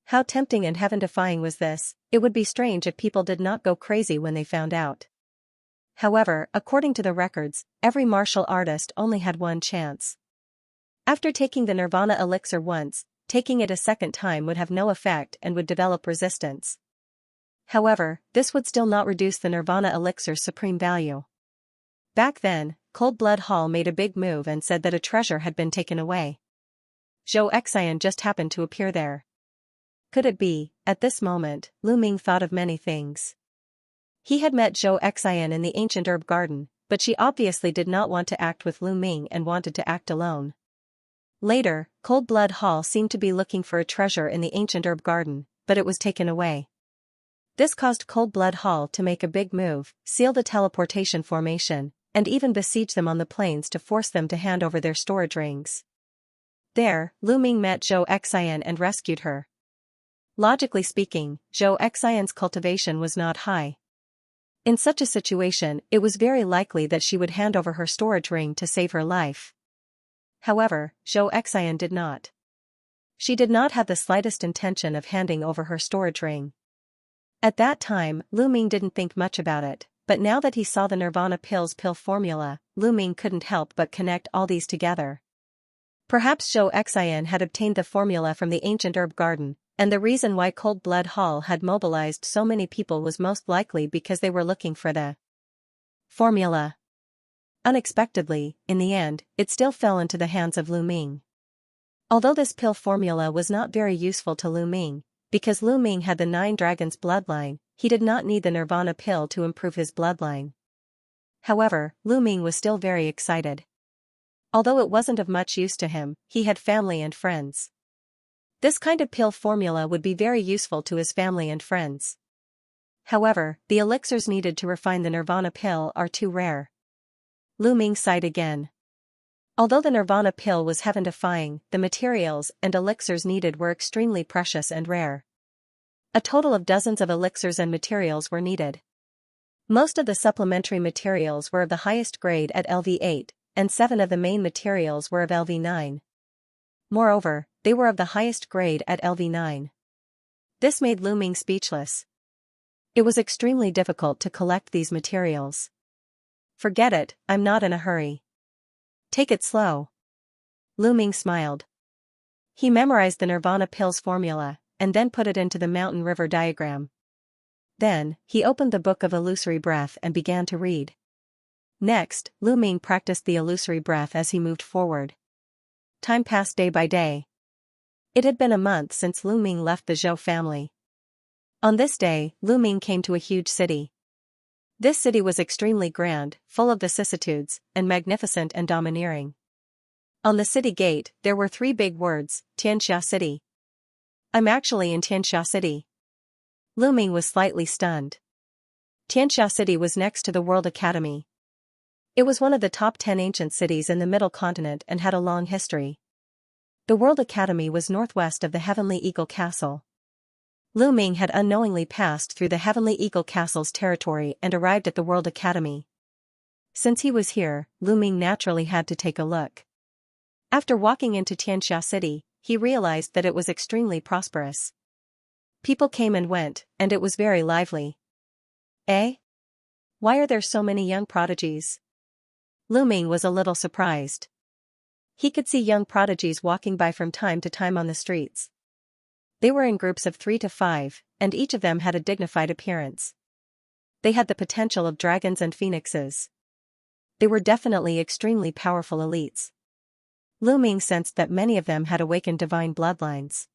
How tempting and heaven-defying was this? It would be strange if people did not go crazy when they found out. However, according to the records, every martial artist only had 1 chance. After taking the nirvana elixir once, taking it a second time would have no effect and would develop resistance. However, this would still not reduce the nirvana elixir's supreme value. Back then, Cold Blood Hall made a big move and said that a treasure had been taken away. Xianxia just happened to appear there. Could it be? At this moment, Lu Ming thought of many things. He had met Xianxia in the ancient herb garden, but she obviously did not want to act with Lu Ming and wanted to act alone. Later, Cold Blood Hall seemed to be looking for a treasure in the ancient herb garden, but it was taken away. This caused Cold Blood Hall to make a big move, seal the teleportation formation, and even besiege them on the plains to force them to hand over their storage rings. There, Lu Ming met Xianxia and rescued her. Logically speaking, Xianxia's cultivation was not high. In such a situation, it was very likely that she would hand over her storage ring to save her life. However, Xianxia did not. She did not have the slightest intention of handing over her storage ring. At that time, Lu Ming didn't think much about it, but now that he saw the Nirvana pill formula, Lu Ming couldn't help but connect all these together. Perhaps Xianxia had obtained the formula from the ancient herb garden, and the reason why Cold Blood Hall had mobilized so many people was most likely because they were looking for the formula. Unexpectedly, in the end, it still fell into the hands of Lu Ming. Although this pill formula was not very useful to Lu Ming, because Lu Ming had the 9 Dragons bloodline, he did not need the Nirvana pill to improve his bloodline. However, Lu Ming was still very excited. Although it wasn't of much use to him, he had family and friends. This kind of pill formula would be very useful to his family and friends. However, the elixirs needed to refine the Nirvana pill are too rare. Lu Ming sighed again. Although the Nirvana pill was heaven-defying, the materials and elixirs needed were extremely precious and rare. A total of dozens of elixirs and materials were needed. Most of the supplementary materials were of the highest grade at LV8, and 7 of the main materials were of LV9. Moreover, they were of the highest grade at LV9. This made Lu Ming speechless. It was extremely difficult to collect these materials. Forget it, I'm not in a hurry. Take it slow. Lu Ming smiled. He memorized the Nirvana pills formula, and then put it into the mountain river diagram. Then, he opened the book of illusory breath and began to read. Next, Lu Ming practiced the illusory breath as he moved forward. Time passed day by day. It had been a month since Lu Ming left the Zhou family. On this day, Lu Ming came to a huge city. This city was extremely grand, full of vicissitudes, and magnificent and domineering. On the city gate, there were 3 big words, Xianxia City. I'm actually in Xianxia City. Lu Ming was slightly stunned. Xianxia City was next to the World Academy. It was one of the top 10 ancient cities in the Middle Continent and had a long history. The World Academy was northwest of the Heavenly Eagle Castle. Lu Ming had unknowingly passed through the Heavenly Eagle Castle's territory and arrived at the World Academy. Since he was here, Lu Ming naturally had to take a look. After walking into Xianxia City, he realized that it was extremely prosperous. People came and went, and it was very lively. Eh? Why are there so many young prodigies? Lu Ming was a little surprised. He could see young prodigies walking by from time to time on the streets. They were in groups of 3 to 5, and each of them had a dignified appearance. They had the potential of dragons and phoenixes. They were definitely extremely powerful elites. Lu Ming sensed that many of them had awakened divine bloodlines.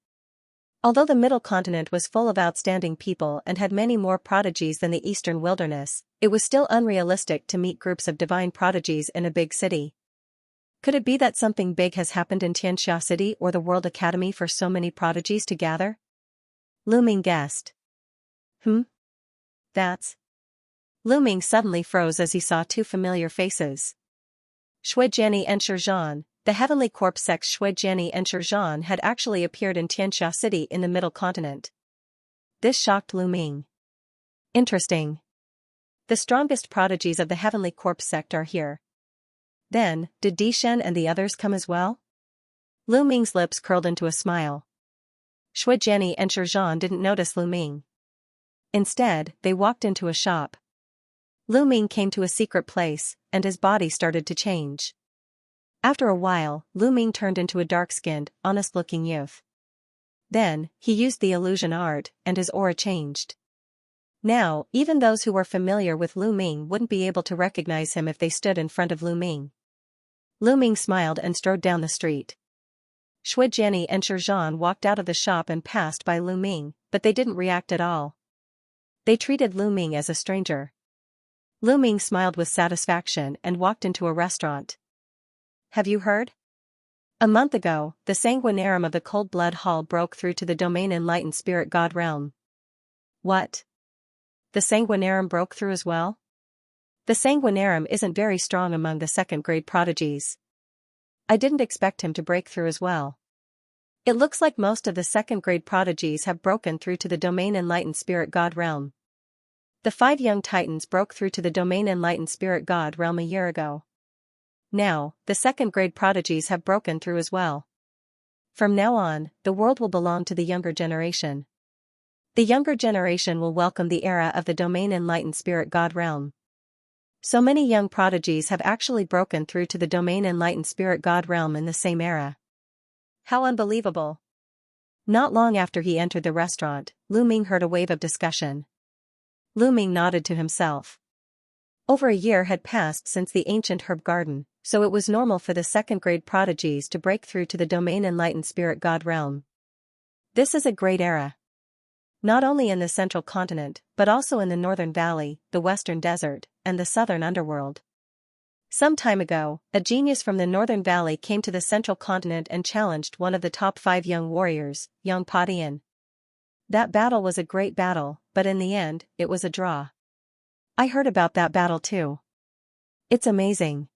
Although the Middle Continent was full of outstanding people and had many more prodigies than the Eastern Wilderness, it was still unrealistic to meet groups of divine prodigies in a big city. Could it be that something big has happened in Xianxia City or the World Academy for so many prodigies to gather? Lu Ming guessed. That's... Lu Ming suddenly froze as he saw 2 familiar faces. Shui Jiani and Shizhan, the Heavenly Corpse sects Shui Jiani and Shizhan had actually appeared in Xianxia City in the Middle Continent. This shocked Lu Ming. Interesting. The strongest prodigies of the Heavenly Corpse sect are here. Then, did Dishen and the others come as well? Lu Ming's lips curled into a smile. Shui Jiani and Shizhan didn't notice Lu Ming. Instead, they walked into a shop. Lu Ming came to a secret place, and his body started to change. After a while, Lu Ming turned into a dark-skinned, honest-looking youth. Then, he used the illusion art, and his aura changed. Now, even those who were familiar with Lu Ming wouldn't be able to recognize him if they stood in front of Lu Ming. Lu Ming smiled and strode down the street. Shui Jiani and Shizhan walked out of the shop and passed by Lu Ming, but they didn't react at all. They treated Lu Ming as a stranger. Lu Ming smiled with satisfaction and walked into a restaurant. Have you heard? A month ago, the Sanguinarum of the Cold Blood Hall broke through to the Domain Enlightened Spirit God realm. What? The Sanguinarum broke through as well? The Sanguinarum isn't very strong among the second-grade prodigies. I didn't expect him to break through as well. It looks like most of the second-grade prodigies have broken through to the Domain Enlightened Spirit God realm. The 5 young titans broke through to the Domain Enlightened Spirit God realm a year ago. Now, the second-grade prodigies have broken through as well. From now on, the world will belong to the younger generation. The younger generation will welcome the era of the Domain Enlightened Spirit God realm. So many young prodigies have actually broken through to the Domain Enlightened Spirit God realm in the same era. How unbelievable! Not long after he entered the restaurant, Lu Ming heard a wave of discussion. Lu Ming nodded to himself. Over a year had passed since the ancient herb garden, so it was normal for the second-grade prodigies to break through to the Domain Enlightened Spirit God realm. This is a great era. Not only in the Central Continent, but also in the Northern Valley, the Western Desert, and the Southern Underworld. Some time ago, a genius from the Northern Valley came to the Central Continent and challenged one of the top 5 young warriors, Yang Padian. That battle was a great battle, but in the end, it was a draw. I heard about that battle too. It's amazing.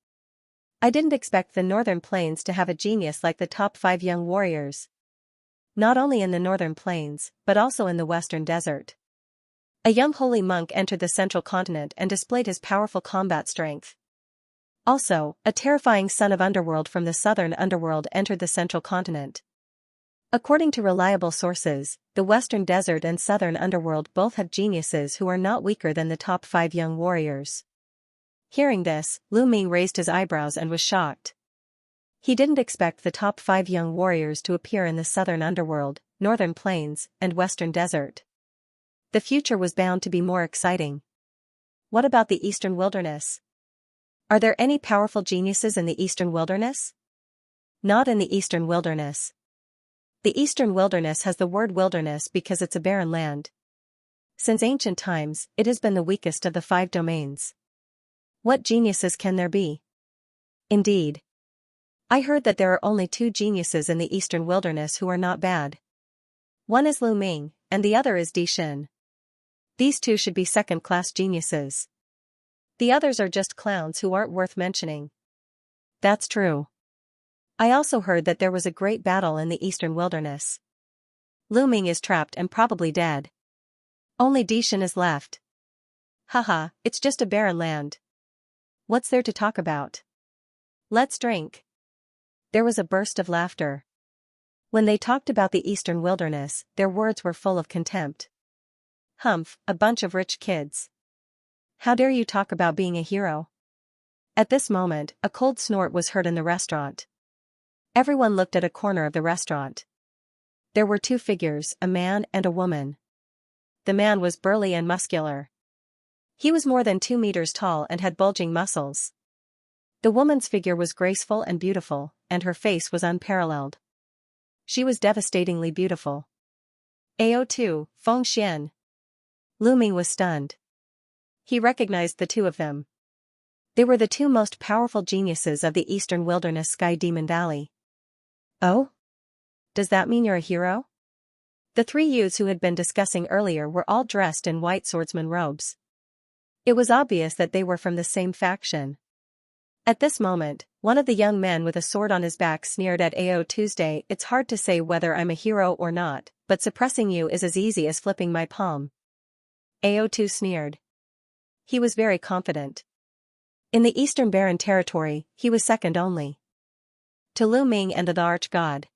I didn't expect the Northern Plains to have a genius like the top 5 young warriors. Not only in the Northern Plains, but also in the Western Desert. A young holy monk entered the Central Continent and displayed his powerful combat strength. Also, a terrifying son of underworld from the southern underworld entered the central continent. According to reliable sources, the western desert and southern underworld both have geniuses who are not weaker than the top 5 young warriors. Hearing this, Lu Ming raised his eyebrows and was shocked. He didn't expect the top 5 young warriors to appear in the southern underworld, northern plains, and western desert. The future was bound to be more exciting. What about the eastern wilderness? Are there any powerful geniuses in the eastern wilderness? Not in the eastern wilderness. The eastern wilderness has the word wilderness because it's a barren land. Since ancient times, it has been the weakest of the 5 domains. What geniuses can there be? Indeed. I heard that there are only 2 geniuses in the eastern wilderness who are not bad. One is Lu Ming, and the other is Di Xin. These 2 should be second-class geniuses. The others are just clowns who aren't worth mentioning. That's true. I also heard that there was a great battle in the eastern wilderness. Lu Ming is trapped and probably dead. Only Di Xin is left. Haha, it's just a barren land. What's there to talk about? Let's drink. There was a burst of laughter. When they talked about the eastern wilderness, their words were full of contempt. Humph, a bunch of rich kids. How dare you talk about being a hero? At this moment, a cold snort was heard in the restaurant. Everyone looked at a corner of the restaurant. There were 2 figures, a man and a woman. The man was burly and muscular. He was more than 2 meters tall and had bulging muscles. The woman's figure was graceful and beautiful, and her face was unparalleled. She was devastatingly beautiful. AO2, Feng Xian. Lu Ming was stunned. He recognized the 2 of them. They were the 2 most powerful geniuses of the eastern wilderness Sky Demon Valley. Oh? Does that mean you're a hero? The 3 youths who had been discussing earlier were all dressed in white swordsman robes. It was obvious that they were from the same faction. At this moment, one of the young men with a sword on his back sneered at AO Tuesday. It's hard to say whether I'm a hero or not, but suppressing you is as easy as flipping my palm. AO2 sneered. He was very confident. In the Eastern Barren territory, he was second only to Lu Ming and the Arch-God.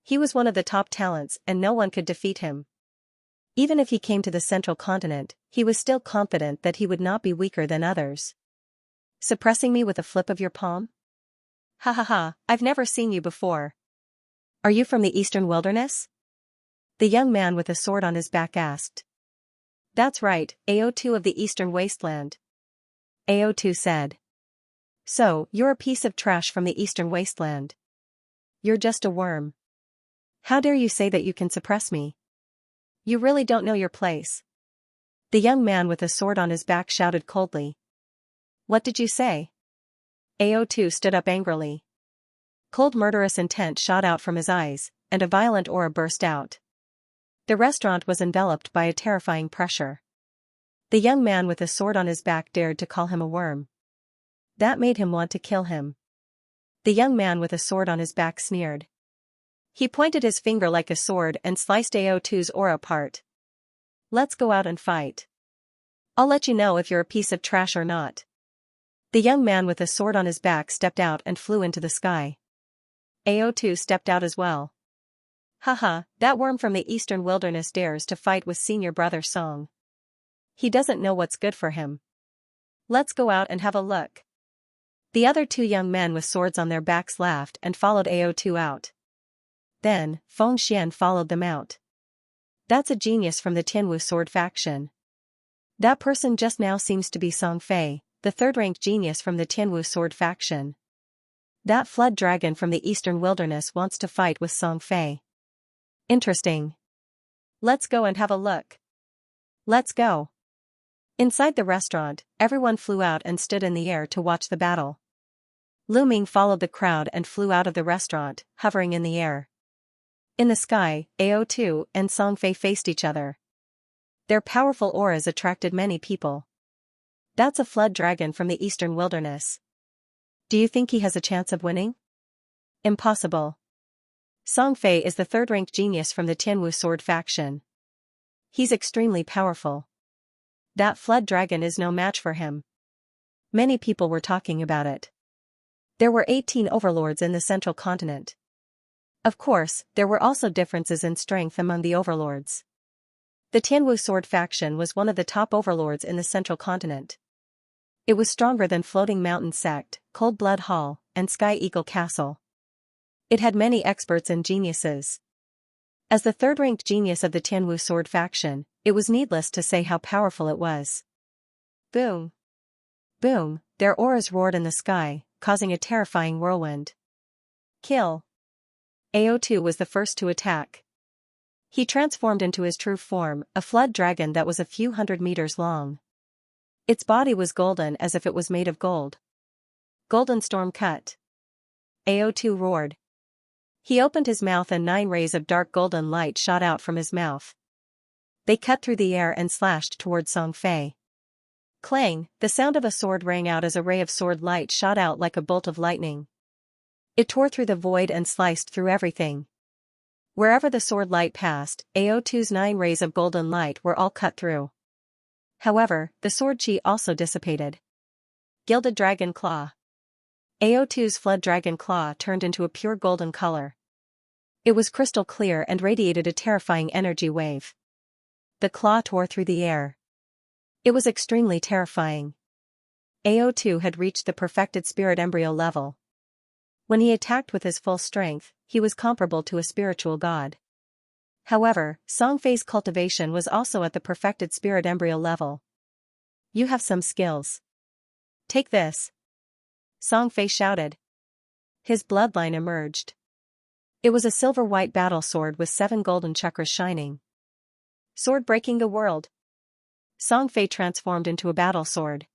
He was one of the top talents and no one could defeat him. Even if he came to the central continent, he was still confident that he would not be weaker than others. Suppressing me with a flip of your palm? Ha ha ha, I've never seen you before. Are you from the Eastern Wilderness? The young man with a sword on his back asked. That's right, AO2 of the Eastern Wasteland. AO2 said. So, you're a piece of trash from the Eastern Wasteland. You're just a worm. How dare you say that you can suppress me? You really don't know your place. The young man with a sword on his back shouted coldly. What did you say? AO2 stood up angrily. Cold murderous intent shot out from his eyes, and a violent aura burst out. The restaurant was enveloped by a terrifying pressure. The young man with a sword on his back dared to call him a worm. That made him want to kill him. The young man with a sword on his back sneered. He pointed his finger like a sword and sliced AO2's aura apart. Let's go out and fight. I'll let you know if you're a piece of trash or not. The young man with a sword on his back stepped out and flew into the sky. AO2 stepped out as well. Haha, that worm from the Eastern Wilderness dares to fight with senior brother Song. He doesn't know what's good for him. Let's go out and have a look. The other 2 young men with swords on their backs laughed and followed AO2 out. Then, Feng Xian followed them out. That's a genius from the Tianwu sword faction. That person just now seems to be Song Fei, the 3rd-ranked genius from the Tianwu sword faction. That flood dragon from the Eastern Wilderness wants to fight with Song Fei. Interesting. Let's go and have a look. Let's go. Inside the restaurant, everyone flew out and stood in the air to watch the battle. Lu Ming followed the crowd and flew out of the restaurant, hovering in the air. In the sky, AO2 and Song Fei faced each other. Their powerful auras attracted many people. That's a flood dragon from the Eastern Wilderness. Do you think he has a chance of winning? Impossible. Song Fei is the 3rd-ranked genius from the Tianwu sword faction. He's extremely powerful. That flood dragon is no match for him. Many people were talking about it. There were 18 overlords in the central continent. Of course, there were also differences in strength among the overlords. The Tianwu sword faction was one of the top overlords in the central continent. It was stronger than Floating Mountain Sect, Cold Blood Hall, and Sky Eagle Castle. It had many experts and geniuses. As the third-ranked genius of the Tianwu sword faction, it was needless to say how powerful it was. Boom! Boom! Their auras roared in the sky, causing a terrifying whirlwind. Kill! AO2 was the first to attack. He transformed into his true form, a flood dragon that was a few hundred meters long. Its body was golden as if it was made of gold. Golden storm cut. AO2 roared. He opened his mouth and 9 rays of dark golden light shot out from his mouth. They cut through the air and slashed toward Song Fei. Clang, the sound of a sword rang out as a ray of sword light shot out like a bolt of lightning. It tore through the void and sliced through everything. Wherever the sword light passed, AO2's 9 rays of golden light were all cut through. However, the sword chi also dissipated. Gilded Dragon Claw. AO2's Flood Dragon Claw turned into a pure golden color. It was crystal clear and radiated a terrifying energy wave. The claw tore through the air. It was extremely terrifying. AO2 had reached the perfected spirit embryo level. When he attacked with his full strength, he was comparable to a spiritual god. However, Song Fei's cultivation was also at the perfected spirit embryo level. You have some skills. Take this. Song Fei shouted. His bloodline emerged. It was a silver-white battle sword with 7 golden chakras shining. Sword breaking the world. Song Fei transformed into a battle sword.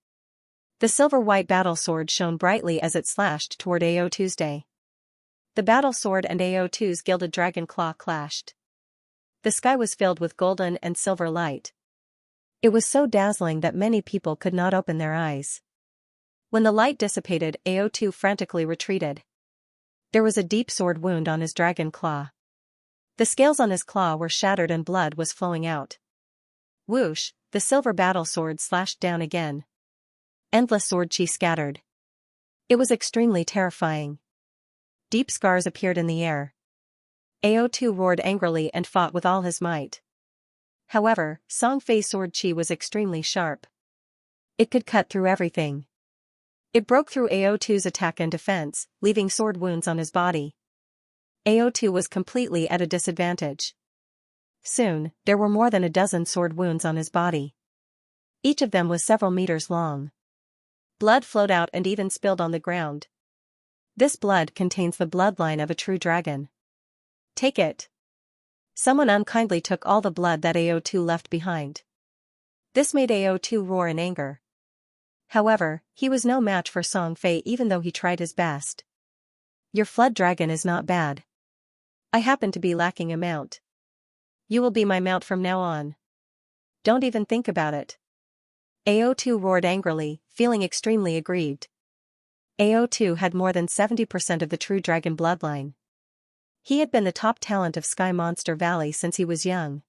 The silver-white battle sword shone brightly as it slashed toward AO2's day. The battle sword and AO2's gilded dragon claw clashed. The sky was filled with golden and silver light. It was so dazzling that many people could not open their eyes. When the light dissipated, AO2 frantically retreated. There was a deep sword wound on his dragon claw. The scales on his claw were shattered and blood was flowing out. Whoosh, the silver battle sword slashed down again. Endless sword chi scattered. It was extremely terrifying. Deep scars appeared in the air. AO2 roared angrily and fought with all his might. However, Song Fei's sword chi was extremely sharp. It could cut through everything. It broke through AO2's attack and defense, leaving sword wounds on his body. AO2 was completely at a disadvantage. Soon, there were more than a dozen sword wounds on his body. Each of them was several meters long. Blood flowed out and even spilled on the ground. This blood contains the bloodline of a true dragon. Take it. Someone unkindly took all the blood that AO2 left behind. This made AO2 roar in anger. However, he was no match for Song Fei even though he tried his best. Your flood dragon is not bad. I happen to be lacking a mount. You will be my mount from now on. Don't even think about it. AO2 roared angrily, feeling extremely aggrieved. AO2 had more than 70% of the true dragon bloodline. He had been the top talent of Sky Monster Valley since he was young.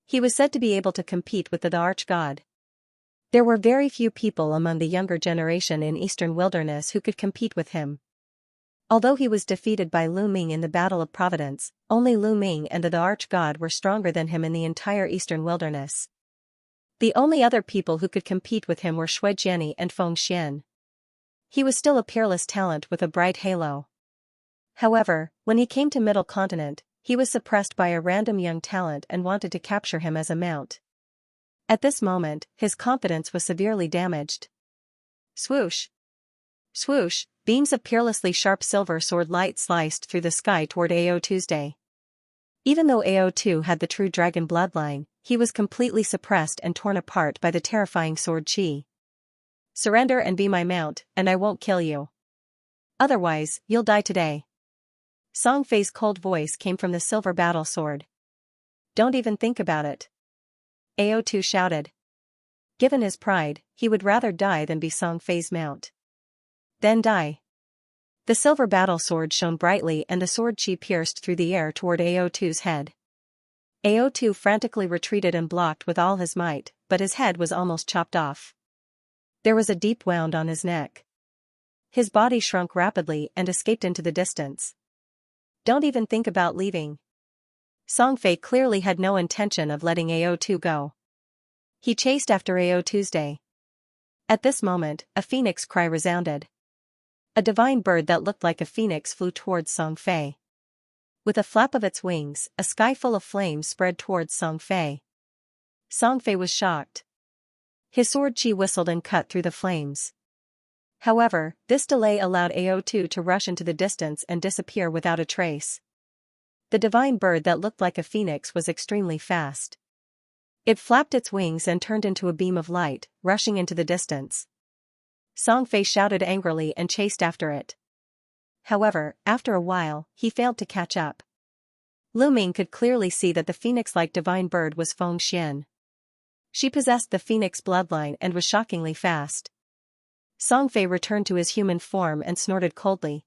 He was said to be able to compete with the arch-god. There were very few people among the younger generation in Eastern Wilderness who could compete with him. Although he was defeated by Lu Ming in the Battle of Providence, only Lu Ming and the arch-god were stronger than him in the entire Eastern Wilderness. The only other people who could compete with him were Shui Jiani and Feng Xian. He was still a peerless talent with a bright halo. However, when he came to Middle Continent, he was suppressed by a random young talent and wanted to capture him as a mount. At this moment, his confidence was severely damaged. Swoosh! Swoosh! Beams of peerlessly sharp silver sword light sliced through the sky toward AO2's day. Even though AO2 had the true dragon bloodline, he was completely suppressed and torn apart by the terrifying sword chi. Surrender and be my mount, and I won't kill you. Otherwise, you'll die today. Song Fei's cold voice came from the silver battle sword. Don't even think about it. AO2 shouted. Given his pride, he would rather die than be Song Fei's mount. Then die. The silver battle sword shone brightly and the sword chi pierced through the air toward AO2's head. AO2 frantically retreated and blocked with all his might, but his head was almost chopped off. There was a deep wound on his neck. His body shrunk rapidly and escaped into the distance. Don't even think about leaving. Songfei clearly had no intention of letting AO2 go. He chased after AO Tuesday. At this moment, a phoenix cry resounded. A divine bird that looked like a phoenix flew towards Songfei. With a flap of its wings, a sky full of flames spread towards Songfei. Songfei was shocked. His sword chi whistled and cut through the flames. However, this delay allowed AO2 to rush into the distance and disappear without a trace. The divine bird that looked like a phoenix was extremely fast. It flapped its wings and turned into a beam of light, rushing into the distance. Songfei shouted angrily and chased after it. However, after a while, he failed to catch up. Lu Ming could clearly see that the phoenix-like divine bird was Feng Xian. She possessed the phoenix bloodline and was shockingly fast. Songfei returned to his human form and snorted coldly.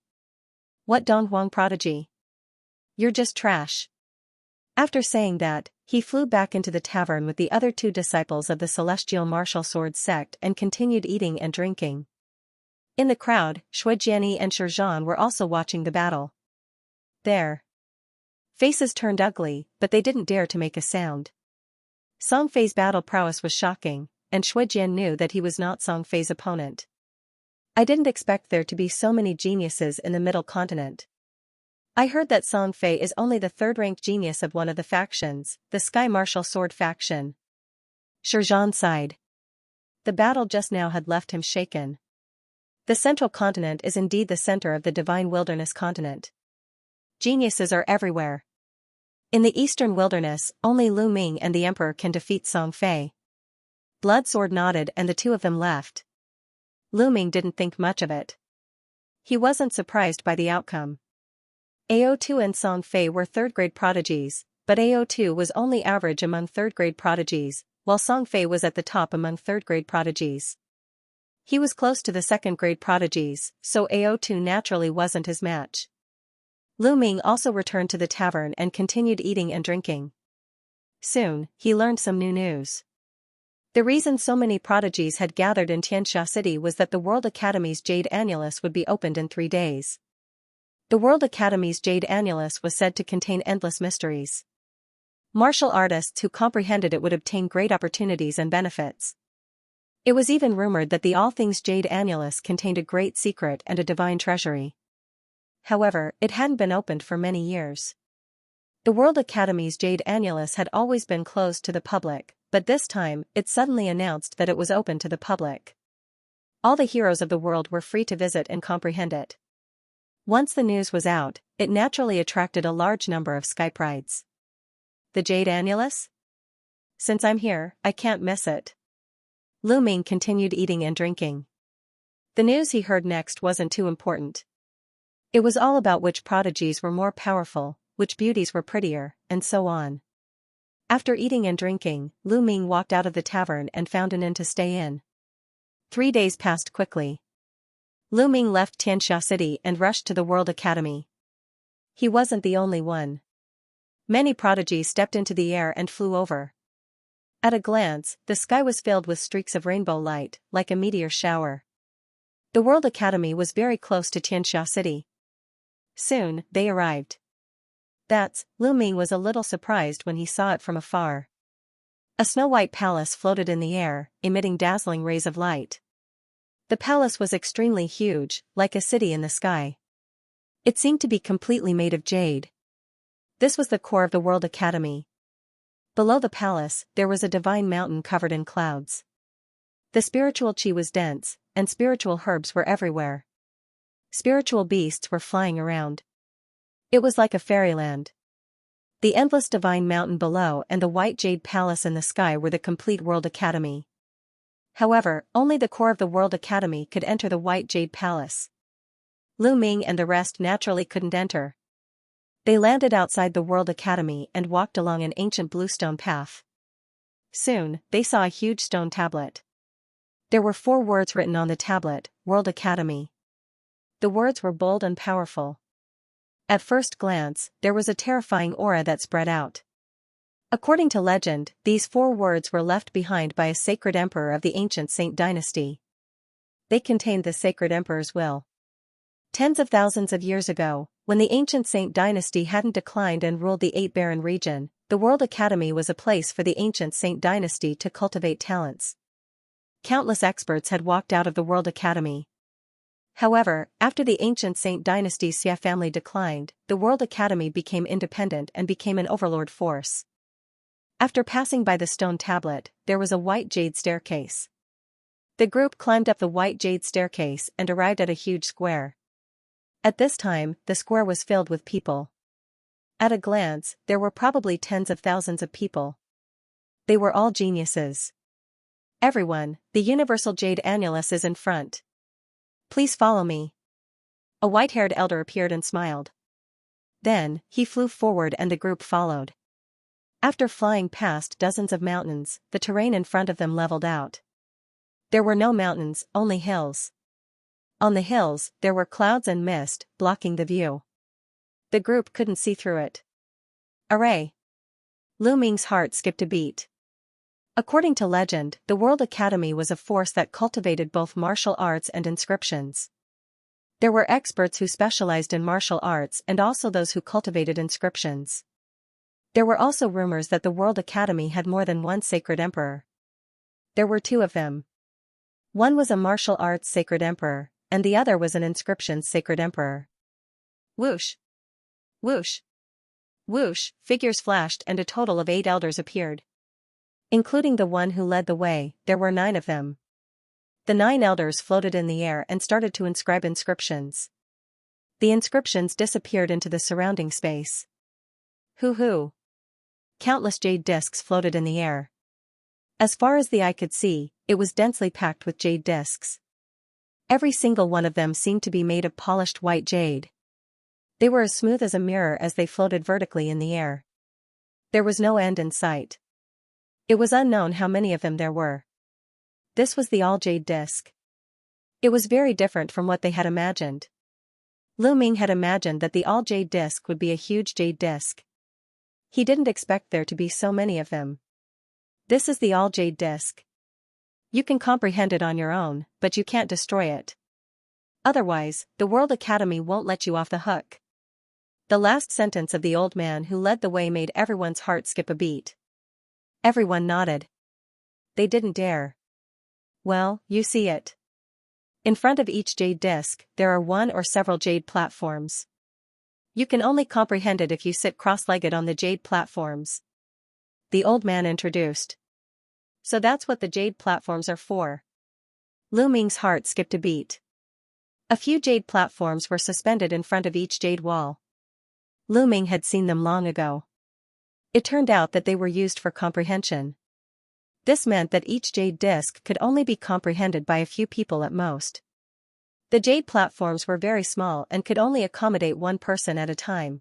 What Donghuang prodigy? You're just trash. After saying that, he flew back into the tavern with the other 2 disciples of the celestial martial sword sect and continued eating and drinking. In the crowd, Shuijiani and Shizhan were also watching the battle. Their faces turned ugly, but they didn't dare to make a sound. Songfei's battle prowess was shocking, and Shuijian knew that he was not Songfei's opponent. I didn't expect there to be so many geniuses in the Middle Continent. I heard that Songfei is only the 3rd-ranked genius of one of the factions, the Sky Martial Sword faction. Shizhan sighed. The battle just now had left him shaken. The Central Continent is indeed the center of the Divine Wilderness continent. Geniuses are everywhere. In the Eastern Wilderness, only Lu Ming and the Emperor can defeat Songfei. Bloodsword nodded and the 2 of them left. Lu Ming didn't think much of it. He wasn't surprised by the outcome. AO2 and Songfei were 3rd-grade prodigies, but AO2 was only average among 3rd-grade prodigies, while Songfei was at the top among 3rd-grade prodigies. He was close to the 2nd-grade prodigies, so AO2 naturally wasn't his match. Lu Ming also returned to the tavern and continued eating and drinking. Soon, he learned some new news. The reason so many prodigies had gathered in Xianxia City was that the World Academy's Jade Annulus would be opened in 3 days. The World Academy's Jade Annulus was said to contain endless mysteries. Martial artists who comprehended it would obtain great opportunities and benefits. It was even rumored that the All Things Jade Annulus contained a great secret and a divine treasury. However, it hadn't been opened for many years. The World Academy's Jade Annulus had always been closed to the public, but this time, it suddenly announced that it was open to the public. All the heroes of the world were free to visit and comprehend it. Once the news was out, it naturally attracted a large number of Skyprides. The Jade Annulus? Since I'm here, I can't miss it. Lu Ming continued eating and drinking. The news he heard next wasn't too important. It was all about which prodigies were more powerful, which beauties were prettier, and so on. After eating and drinking, Lu Ming walked out of the tavern and found an inn to stay in. 3 days passed quickly. Lu Ming left Xianxia City and rushed to the World Academy. He wasn't the only one. Many prodigies stepped into the air and flew over. At a glance, the sky was filled with streaks of rainbow light, like a meteor shower. The World Academy was very close to Xianxia City. Soon, they arrived. Lu Ming was a little surprised when he saw it from afar. A snow-white palace floated in the air, emitting dazzling rays of light. The palace was extremely huge, like a city in the sky. It seemed to be completely made of jade. This was the core of the World Academy. Below the palace, there was a divine mountain covered in clouds. The spiritual chi was dense, and spiritual herbs were everywhere. Spiritual beasts were flying around. It was like a fairyland. The endless divine mountain below and the white jade palace in the sky were the complete World Academy. However, only the core of the World Academy could enter the White Jade Palace. Lu Ming and the rest naturally couldn't enter. They landed outside the World Academy and walked along an ancient bluestone path. Soon, they saw a huge stone tablet. There were 4 words written on the tablet, World Academy. The words were bold and powerful. At first glance, there was a terrifying aura that spread out. According to legend, these 4 words were left behind by a sacred emperor of the ancient Saint dynasty. They contained the sacred emperor's will. Tens of thousands of years ago, when the ancient Saint dynasty hadn't declined and ruled the Eight Barren region, the World Academy was a place for the ancient Saint dynasty to cultivate talents. Countless experts had walked out of the World Academy. However, after the ancient Saint dynasty's Xia family declined, the World Academy became independent and became an overlord force. After passing by the stone tablet, there was a white jade staircase. The group climbed up the white jade staircase and arrived at a huge square. At this time, the square was filled with people. At a glance, there were probably tens of thousands of people. They were all geniuses. Everyone, the universal jade annulus is in front. Please follow me. A white-haired elder appeared and smiled. Then, he flew forward and the group followed. After flying past dozens of mountains, the terrain in front of them leveled out. There were no mountains, only hills. On the hills, there were clouds and mist, blocking the view. The group couldn't see through it. Array! Lu Ming's heart skipped a beat. According to legend, the World Academy was a force that cultivated both martial arts and inscriptions. There were experts who specialized in martial arts and also those who cultivated inscriptions. There were also rumors that the World Academy had more than one sacred emperor. There were two of them. One was a martial arts sacred emperor, and the other was an inscriptions sacred emperor. Whoosh! Whoosh! Whoosh! Figures flashed and a total of 8 elders appeared. Including the one who led the way, there were 9 of them. The 9 elders floated in the air and started to inscribe inscriptions. The inscriptions disappeared into the surrounding space. Hoo-hoo! Countless jade discs floated in the air. As far as the eye could see, it was densely packed with jade discs. Every single one of them seemed to be made of polished white jade. They were as smooth as a mirror as they floated vertically in the air. There was no end in sight. It was unknown how many of them there were. This was the all-jade disc. It was very different from what they had imagined. Lu Ming had imagined that the all-jade disc would be a huge jade disc. He didn't expect there to be so many of them. This is the all-jade disc. You can comprehend it on your own, but you can't destroy it. Otherwise, the World Academy won't let you off the hook. The last sentence of the old man who led the way made everyone's heart skip a beat. Everyone nodded. They didn't dare. Well, you see it. In front of each jade disc, there are one or several jade platforms. You can only comprehend it if you sit cross-legged on the jade platforms. The old man introduced. So that's what the jade platforms are for. Lu Ming's heart skipped a beat. A few jade platforms were suspended in front of each jade wall. Lu Ming had seen them long ago. It turned out that they were used for comprehension. This meant that each jade disc could only be comprehended by a few people at most. The jade platforms were very small and could only accommodate one person at a time.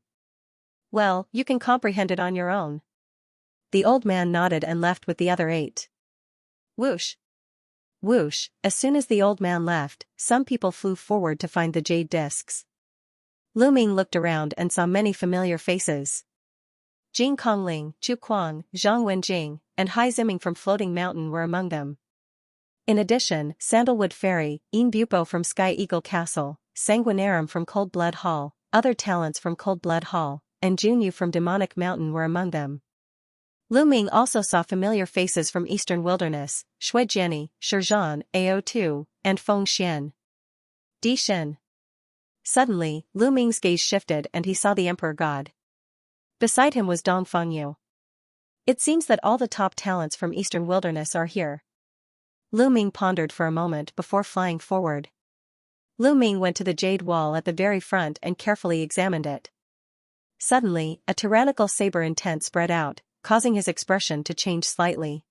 Well, you can comprehend it on your own. The old man nodded and left with the other 8. Whoosh! Whoosh! As soon as the old man left, some people flew forward to find the jade discs. Lu Ming looked around and saw many familiar faces. Jing Kongling, Chu Kuang, Zhang Wenjing, and Hai Ziming from Floating Mountain were among them. In addition, Sandalwood Fairy, Yin Bupo from Sky Eagle Castle, Sanguinarum from Cold Blood Hall, other talents from Cold Blood Hall, and Junyu from Demonic Mountain were among them. Lu Ming also saw familiar faces from Eastern Wilderness, Shui Jiani, Shizhan, Ao2, and Feng Xian. Di Shen. Suddenly, Lu Ming's gaze shifted and he saw the Emperor God. Beside him was Dong Fengyu. It seems that all the top talents from Eastern Wilderness are here. Lu Ming pondered for a moment before flying forward. Lu Ming went to the jade wall at the very front and carefully examined it. Suddenly, a tyrannical saber intent spread out, causing his expression to change slightly.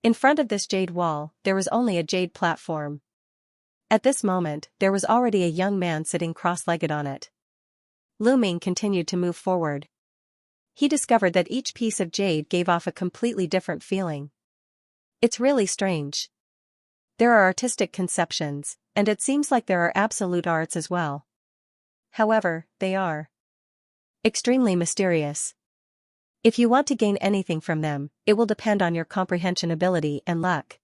In front of this jade wall, there was only a jade platform. At this moment, there was already a young man sitting cross-legged on it. Lu Ming continued to move forward. He discovered that each piece of jade gave off a completely different feeling. It's really strange. There are artistic conceptions, and it seems like there are absolute arts as well. However, they are extremely mysterious. If you want to gain anything from them, it will depend on your comprehension ability and luck.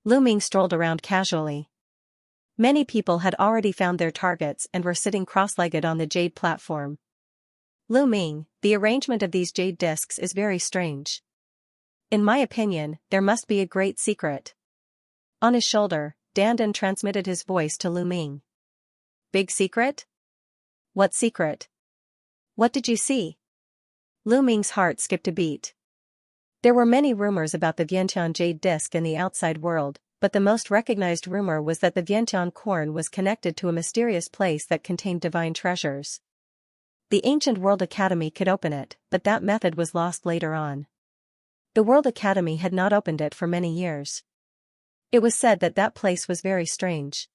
Lu Ming strolled around casually. Many people had already found their targets and were sitting cross-legged on the jade platform. Lu Ming, the arrangement of these jade discs is very strange. In my opinion, there must be a great secret. On his shoulder, Dandan transmitted his voice to Lu Ming. Big secret? What secret? What did you see? Lu Ming's heart skipped a beat. There were many rumors about the Vientiane jade disc in the outside world, but the most recognized rumor was that the Vientiane corn was connected to a mysterious place that contained divine treasures. The ancient World Academy could open it, but that method was lost later on. The World Academy had not opened it for many years. It was said that that place was very strange.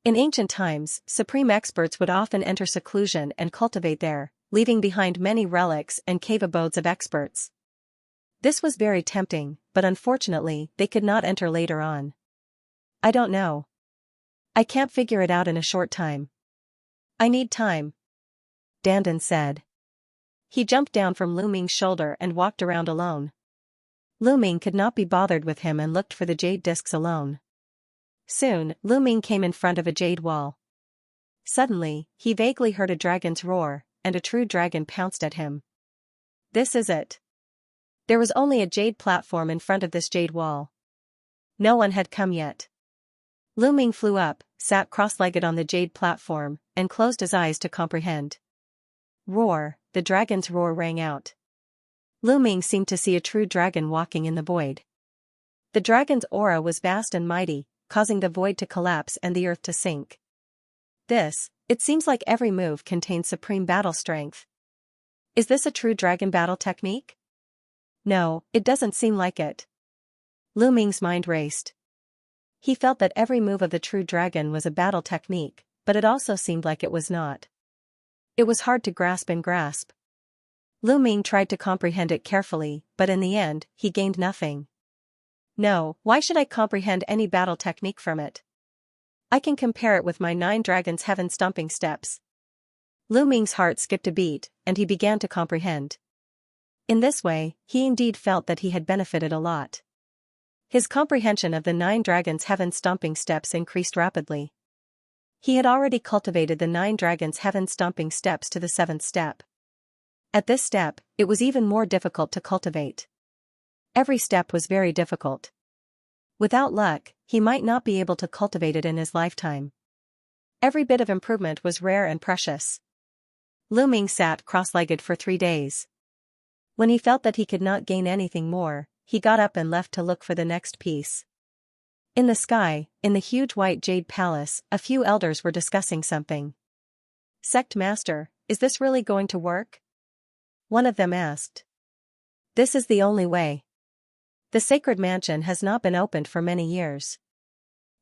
In ancient times, supreme experts would often enter seclusion and cultivate there, leaving behind many relics and cave abodes of experts. This was very tempting, but unfortunately, they could not enter later on. I don't know. I can't figure it out in a short time. I need time, Dandan said. He jumped down from Lu Ming's shoulder and walked around alone. Lu Ming could not be bothered with him and looked for the jade discs alone. Soon, Lu Ming came in front of a jade wall. Suddenly, he vaguely heard a dragon's roar, and a true dragon pounced at him. This is it. There was only a jade platform in front of this jade wall. No one had come yet. Lu Ming flew up, sat cross-legged on the jade platform, and closed his eyes to comprehend. Roar, the dragon's roar rang out. Lu Ming seemed to see a true dragon walking in the void. The dragon's aura was vast and mighty, causing the void to collapse and the earth to sink. It seems like every move contains supreme battle strength. Is this a true dragon battle technique? No, it doesn't seem like it. Lu Ming's mind raced. He felt that every move of the true dragon was a battle technique, but it also seemed like it was not. It was hard to grasp. Lu Ming tried to comprehend it carefully, but in the end, he gained nothing. No, why should I comprehend any battle technique from it? I can compare it with my 9 dragons heaven stomping steps. Lu Ming's heart skipped a beat, and he began to comprehend. In this way, he indeed felt that he had benefited a lot. His comprehension of the 9 dragons heaven stomping steps increased rapidly. He had already cultivated the 9 dragons heaven stomping steps to the 7th step. At this step, it was even more difficult to cultivate. Every step was very difficult. Without luck, he might not be able to cultivate it in his lifetime. Every bit of improvement was rare and precious. Lu Ming sat cross-legged for 3 days. When he felt that he could not gain anything more, he got up and left to look for the next piece. In the sky, in the huge white jade palace, a few elders were discussing something. Sect Master, is this really going to work? One of them asked. This is the only way. The sacred mansion has not been opened for many years.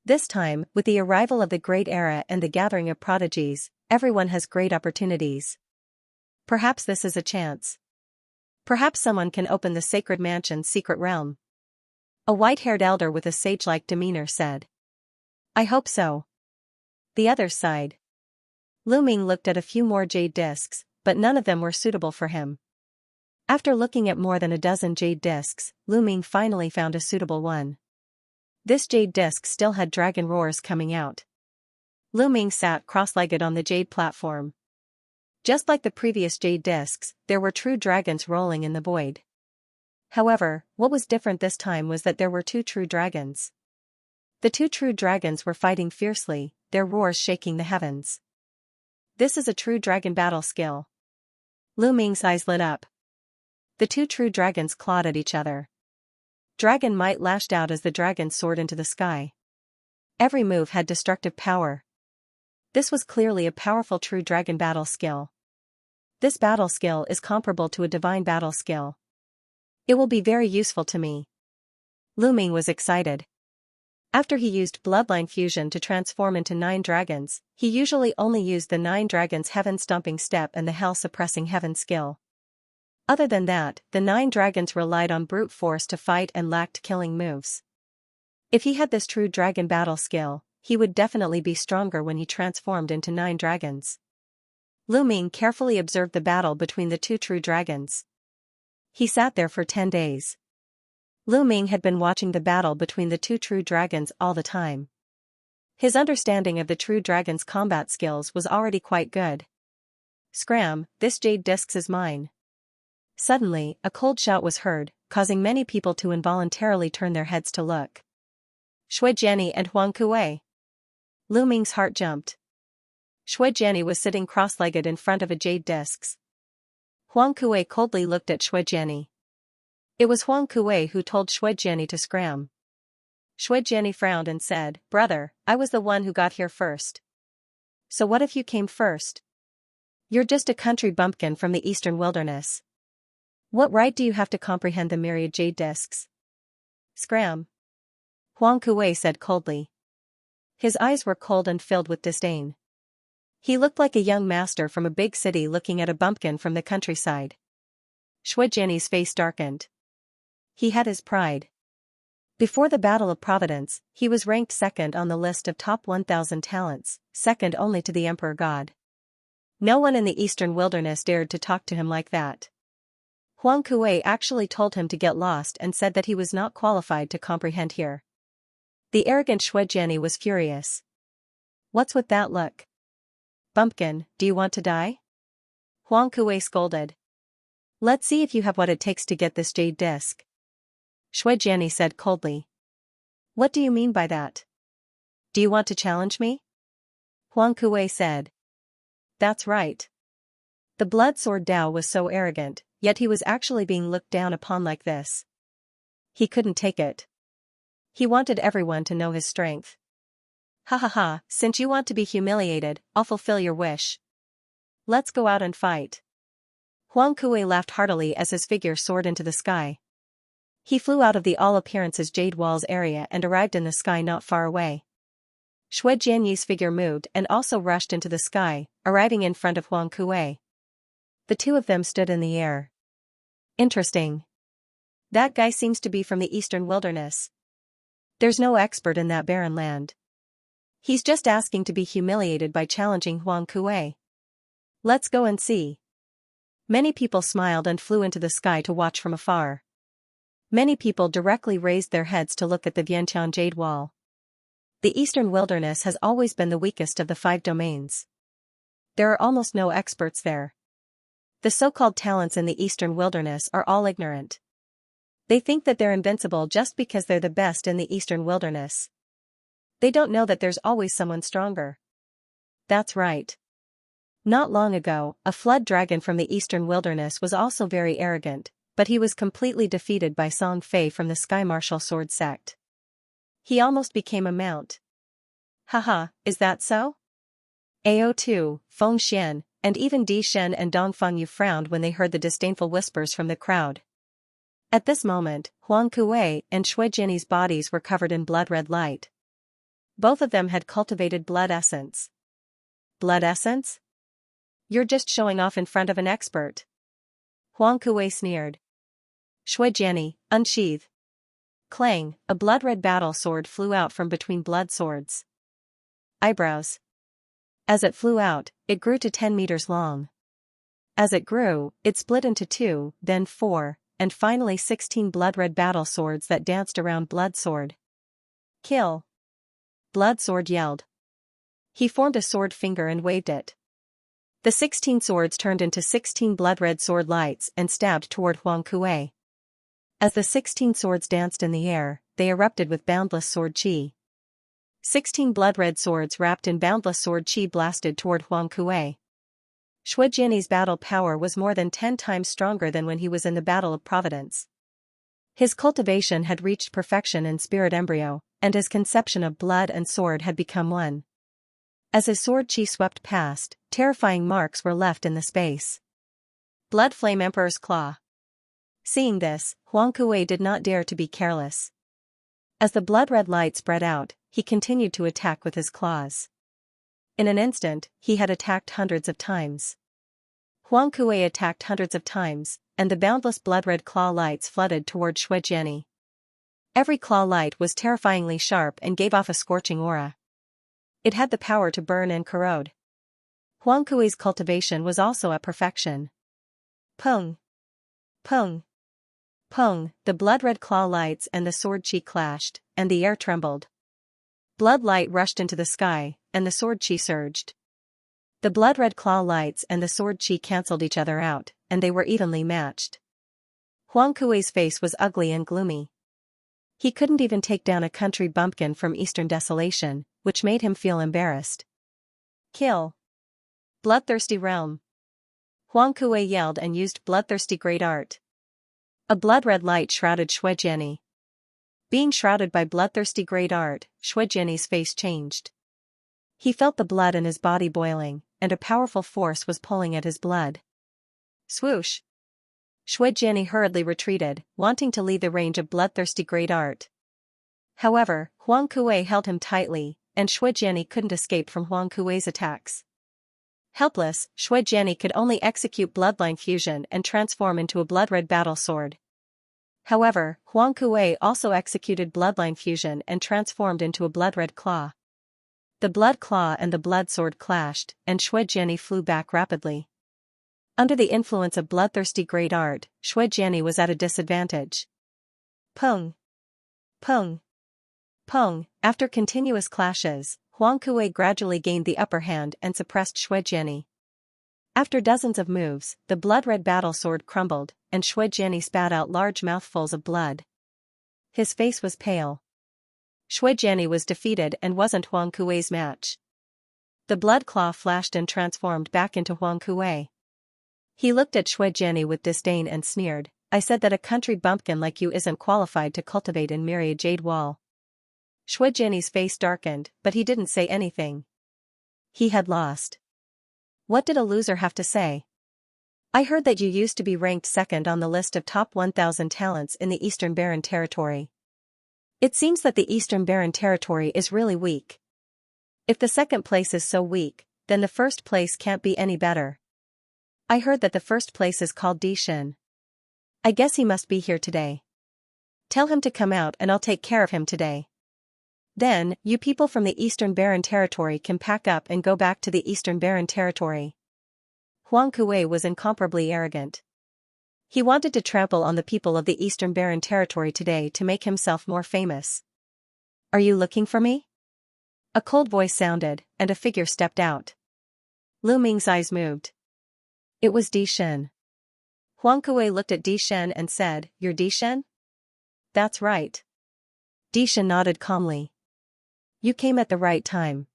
This time, with the arrival of the Great Era and the gathering of prodigies, everyone has great opportunities. Perhaps this is a chance. Perhaps someone can open the sacred mansion's secret realm. A white-haired elder with a sage-like demeanor said. I hope so. The others sighed. Lu Ming looked at a few more jade discs, but none of them were suitable for him. After looking at more than a dozen jade discs, Lu Ming finally found a suitable one. This jade disc still had dragon roars coming out. Lu Ming sat cross-legged on the jade platform. Just like the previous jade discs, there were true dragons rolling in the void. However, what was different this time was that there were 2 true dragons. The 2 true dragons were fighting fiercely, their roars shaking the heavens. This is a true dragon battle skill. Lu Ming's eyes lit up. The 2 true dragons clawed at each other. Dragon might lashed out as the dragons soared into the sky. Every move had destructive power. This was clearly a powerful true dragon battle skill. This battle skill is comparable to a divine battle skill. It will be very useful to me. Lu Ming was excited. After he used bloodline fusion to transform into 9 dragons, he usually only used the 9 dragons heaven stomping step and the hell suppressing heaven skill. Other than that, the 9 dragons relied on brute force to fight and lacked killing moves. If he had this true dragon battle skill, he would definitely be stronger when he transformed into 9 dragons. Lu Ming carefully observed the battle between the 2 true dragons. He sat there for 10 days. Lu Ming had been watching the battle between the 2 true dragons all the time. His understanding of the true dragon's combat skills was already quite good. Scram, this jade disc is mine. Suddenly, a cold shout was heard, causing many people to involuntarily turn their heads to look. Shui Jiani and Huang Kuei. Lu Ming's heart jumped. Shui Jiani was sitting cross-legged in front of a jade disc. Huang Kuei coldly looked at Shui Jiani. It was Huang Kuei who told Shui Jiani to scram. Shui Jiani frowned and said, "Brother, I was the one who got here first." "So what if you came first? You're just a country bumpkin from the eastern wilderness. What right do you have to comprehend the myriad jade discs?" "Scram," Huang Kuei said coldly. His eyes were cold and filled with disdain. He looked like a young master from a big city looking at a bumpkin from the countryside. Shui Jiani's face darkened. He had his pride. Before the Battle of Providence, he was ranked second on the list of top 1,000 talents, second only to the Emperor God. No one in the eastern wilderness dared to talk to him like that. Huang Kuei actually told him to get lost and said that he was not qualified to comprehend here. The arrogant Shui Jiani was furious. "What's with that look? Bumpkin, do you want to die?" Huang Kuei scolded. "Let's see if you have what it takes to get this jade disc." Shui Jiani said coldly. "What do you mean by that? Do you want to challenge me?" Huang Kuei said. "That's right." The blood sword Dao was so arrogant, yet he was actually being looked down upon like this. He couldn't take it. He wanted everyone to know his strength. "Ha ha ha, since you want to be humiliated, I'll fulfill your wish. Let's go out and fight." Huang Kuei laughed heartily as his figure soared into the sky. He flew out of the all appearances Jade Walls area and arrived in the sky not far away. Shui Jiani's figure moved and also rushed into the sky, arriving in front of Huang Kuei. The two of them stood in the air. "Interesting. That guy seems to be from the eastern wilderness. There's no expert in that barren land. He's just asking to be humiliated by challenging Huang Kuei. Let's go and see." Many people smiled and flew into the sky to watch from afar. Many people directly raised their heads to look at the Vientiane Jade Wall. The eastern wilderness has always been the weakest of the 5 domains. There are almost no experts there. The so-called talents in the eastern wilderness are all ignorant. They think that they're invincible just because they're the best in the eastern wilderness. They don't know that there's always someone stronger. That's right. Not long ago, a flood dragon from the eastern wilderness was also very arrogant, but he was completely defeated by Song Fei from the Sky Martial Sword sect. He almost became a mount. Haha, is that so? Ao2, Feng Xian, and even Di Shen and Dong Fengyu frowned when they heard the disdainful whispers from the crowd. At this moment, Huang Kuei and Shui Jiani's bodies were covered in blood-red light. Both of them had cultivated blood essence. Blood essence? You're just showing off in front of an expert. Huang Kuei sneered. Shui Jiani, unsheath. Clang, a blood-red battle sword flew out from between blood swords. Eyebrows. As it flew out, it grew to 10 meters long. As it grew, it split into 2, then 4, and finally 16 blood-red battle swords that danced around Blood Sword. "Kill!" Blood Sword yelled. He formed a sword finger and waved it. The 16 swords turned into 16 blood-red sword lights and stabbed toward Huang Kuei. As the 16 swords danced in the air, they erupted with boundless sword chi. 16 blood-red swords wrapped in boundless sword chi blasted toward Huang Kuei. Shui Jiani's battle power was more than 10 times stronger than when he was in the Battle of Providence. His cultivation had reached perfection in spirit embryo, and his conception of blood and sword had become one. As his sword chi swept past, terrifying marks were left in the space. Blood Flame Emperor's Claw. Seeing this, Huang Kuei did not dare to be careless. As the blood-red light spread out, he continued to attack with his claws. In an instant, he had attacked hundreds of times. Huang Kuei attacked hundreds of times, and the boundless blood-red claw lights flooded toward Shui Jiani. Every claw light was terrifyingly sharp and gave off a scorching aura. It had the power to burn and corrode. Huang Kuei's cultivation was also at perfection. Pung! Pung! Pung! The blood-red claw lights and the sword chi clashed, and the air trembled. Blood light rushed into the sky, and the sword chi surged. The blood-red claw lights and the sword chi cancelled each other out, and they were evenly matched. Huang Kuei's face was ugly and gloomy. He couldn't even take down a country bumpkin from Eastern Desolation, which made him feel embarrassed. Kill. Bloodthirsty realm. Huang Kuei yelled and used bloodthirsty great art. A blood-red light shrouded Shuijiani. Being shrouded by bloodthirsty great art, Shuijiani's face changed. He felt the blood in his body boiling, and a powerful force was pulling at his blood. Swoosh! Shuijiani hurriedly retreated, wanting to leave the range of bloodthirsty great art. However, Huang Kuei held him tightly, and Shuijiani couldn't escape from Huang Kuei's attacks. Helpless, Shuijiani could only execute bloodline fusion and transform into a blood-red battle sword. However, Huang Kuei also executed bloodline fusion and transformed into a blood-red claw. The blood claw and the blood sword clashed, and Shuijiani flew back rapidly. Under the influence of bloodthirsty great art, Shuijiani was at a disadvantage. Pung! Pung! Pung! After continuous clashes, Huang Kuei gradually gained the upper hand and suppressed Shuijiani. After dozens of moves, the blood-red battle sword crumbled, and Shuijiani spat out large mouthfuls of blood. His face was pale. Shuijiani was defeated and wasn't Huang Kuei's match. The blood claw flashed and transformed back into Huang Kuei. He looked at Shuijiani with disdain and sneered, "I said that a country bumpkin like you isn't qualified to cultivate in Myriad Jade Wall." Shuijiani's face darkened, but he didn't say anything. He had lost. What did a loser have to say? "I heard that you used to be ranked second on the list of top 1,000 talents in the Eastern Barren Territory. It seems that the Eastern Barren Territory is really weak. If the second place is so weak, then the first place can't be any better. I heard that the first place is called Dishin. I guess he must be here today. Tell him to come out and I'll take care of him today. Then, you people from the Eastern Barren Territory can pack up and go back to the Eastern Barren Territory." Huang Kuei was incomparably arrogant. He wanted to trample on the people of the Eastern Barren Territory today to make himself more famous. "Are you looking for me?" A cold voice sounded, and a figure stepped out. Lu Ming's eyes moved. It was Di Shen. Huang Kuei looked at Di Shen and said, "You're Di Shen?" "That's right." Di Shen nodded calmly. "You came at the right time.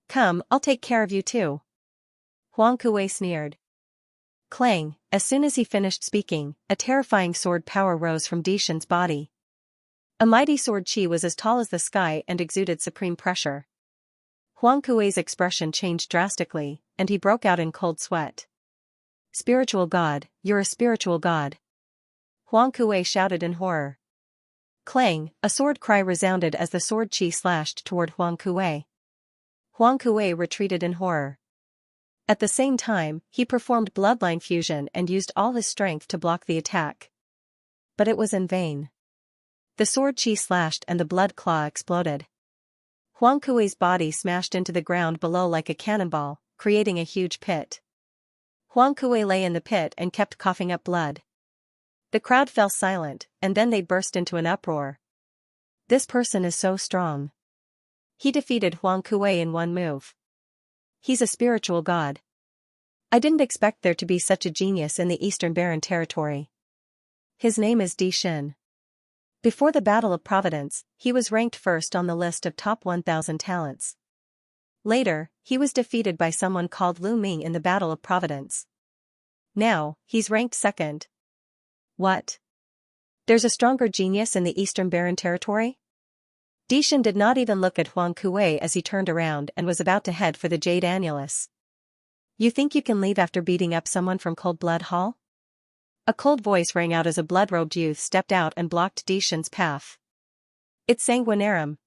Come, I'll take care of you too." Huang Kuei sneered. Clang! As soon as he finished speaking, a terrifying sword power rose from Di Shen's body. A mighty sword chi was as tall as the sky and exuded supreme pressure. Huang Kuei's expression changed drastically, and he broke out in cold sweat. "Spiritual god, you're a spiritual god!" Huang Kuei shouted in horror. Clang! A sword cry resounded as the sword chi slashed toward Huang Kuei. Huang Kuei retreated in horror. At the same time, he performed bloodline fusion and used all his strength to block the attack. But it was in vain. The sword chi slashed and the blood claw exploded. Huang Kuei's body smashed into the ground below like a cannonball, creating a huge pit. Huang Kuei lay in the pit and kept coughing up blood. The crowd fell silent, and then they burst into an uproar. "This person is so strong. He defeated Huang Kuei in one move. He's a spiritual god. I didn't expect there to be such a genius in the Eastern Barren Territory. His name is Di Shen." Before the Battle of Providence, he was ranked first on the list of top 1,000 talents. Later, he was defeated by someone called Lu Ming in the Battle of Providence. Now, he's ranked second. What? There's a stronger genius in the Eastern Barren Territory? Di Shen did not even look at Huang Kuei as he turned around and was about to head for the Jade Annulus. "You think you can leave after beating up someone from Cold Blood Hall?" A cold voice rang out as a blood-robed youth stepped out and blocked Di Shen's path. "It's Sanguinarum!"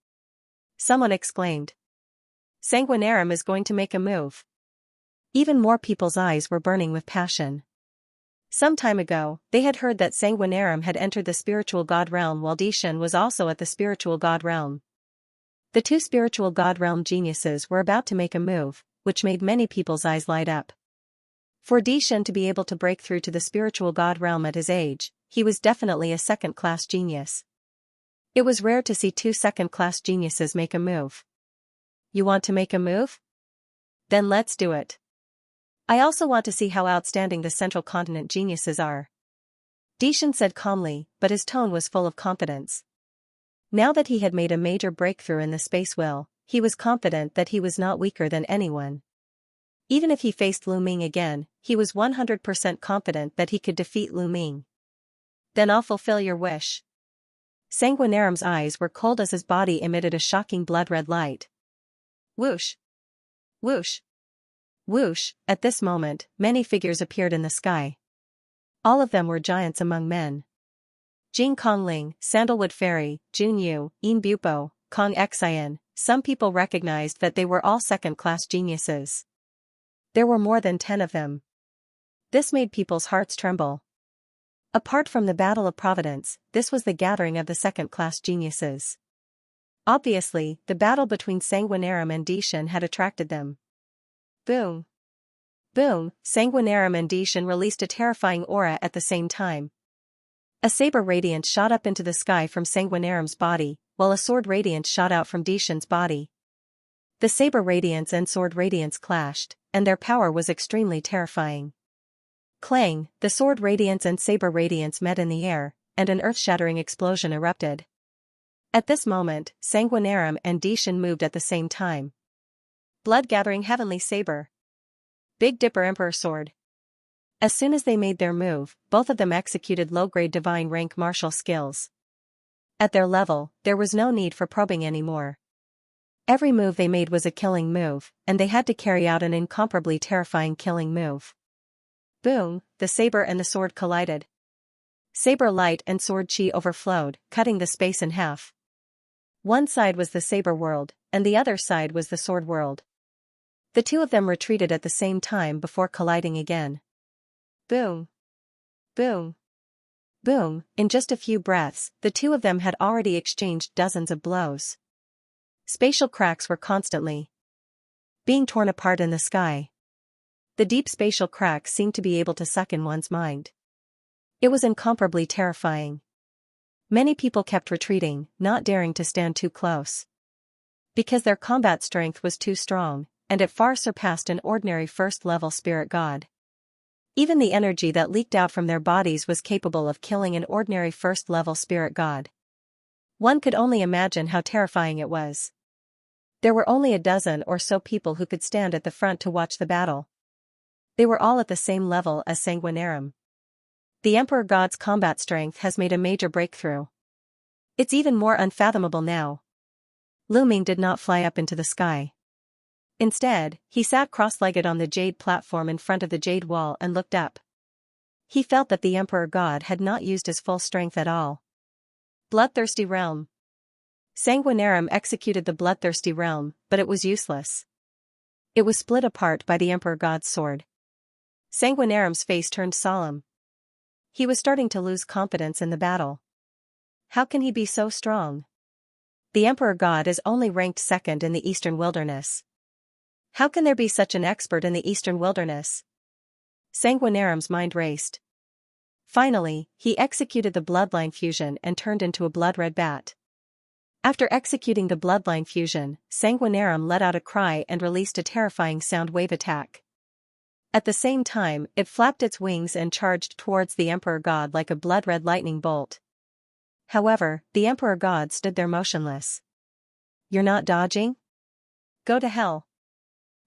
someone exclaimed. "Sanguinarum is going to make a move." Even more people's eyes were burning with passion. Some time ago, they had heard that Sanguinarum had entered the spiritual god realm while Di Shen was also at the spiritual god realm. The two spiritual god realm geniuses were about to make a move, which made many people's eyes light up. For Di Shen to be able to break through to the spiritual god realm at his age, he was definitely a second-class genius. It was rare to see two second-class geniuses make a move. You want to make a move? Then let's do it. I also want to see how outstanding the central continent geniuses are. Dixon said calmly, but his tone was full of confidence. Now that he had made a major breakthrough in the space will, he was confident that he was not weaker than anyone. Even if he faced Lu Ming again, he was 100% confident that he could defeat Lu Ming. Then I'll fulfill your wish. Sanguinarum's eyes were cold as his body emitted a shocking blood-red light. Whoosh! Whoosh! Whoosh! At this moment, many figures appeared in the sky. All of them were giants among men. Jing Kongling, Sandalwood Fairy, Jun Yu, Yin Bupo, Kong Xian. Some people recognized that they were all second-class geniuses. There were more than 10 of them. This made people's hearts tremble. Apart from the Battle of Providence, this was the gathering of the second-class geniuses. Obviously, the battle between Sanguinarum and Dixon had attracted them. Boom! Boom! Sanguinarum and Dixon released a terrifying aura at the same time. A saber radiance shot up into the sky from Sanguinarum's body, while a sword radiance shot out from Dixon's body. The saber radiance and sword radiance clashed, and their power was extremely terrifying. Clang, the sword radiance and saber radiance met in the air, and an earth-shattering explosion erupted. At this moment, Sanguinarum and Dixon moved at the same time. Blood-gathering heavenly saber. Big Dipper Emperor sword. As soon as they made their move, both of them executed low-grade divine rank martial skills. At their level, there was no need for probing anymore. Every move they made was a killing move, and they had to carry out an incomparably terrifying killing move. Boom, the saber and the sword collided. Saber light and sword chi overflowed, cutting the space in half. One side was the saber world, and the other side was the sword world. The two of them retreated at the same time before colliding again. Boom! Boom! Boom! In just a few breaths, the two of them had already exchanged dozens of blows. Spatial cracks were constantly being torn apart in the sky. The deep spatial cracks seemed to be able to suck in one's mind. It was incomparably terrifying. Many people kept retreating, not daring to stand too close. Because their combat strength was too strong, and it far surpassed an ordinary first-level spirit god. Even the energy that leaked out from their bodies was capable of killing an ordinary first-level spirit god. One could only imagine how terrifying it was. There were only a dozen or so people who could stand at the front to watch the battle. They were all at the same level as Sanguinarum. The Emperor God's combat strength has made a major breakthrough. It's even more unfathomable now. Lu Ming did not fly up into the sky. Instead, he sat cross-legged on the jade platform in front of the jade wall and looked up. He felt that the Emperor God had not used his full strength at all. Bloodthirsty realm. Sanguinarum executed the bloodthirsty realm, but it was useless. It was split apart by the Emperor God's sword. Sanguinarum's face turned solemn. He was starting to lose confidence in the battle. How can he be so strong? The Emperor God is only ranked second in the Eastern Wilderness. How can there be such an expert in the Eastern Wilderness? Sanguinarum's mind raced. Finally, he executed the bloodline fusion and turned into a blood-red bat. After executing the bloodline fusion, Sanguinarum let out a cry and released a terrifying sound wave attack. At the same time, it flapped its wings and charged towards the Emperor God like a blood-red lightning bolt. However, the Emperor God stood there motionless. You're not dodging? Go to hell.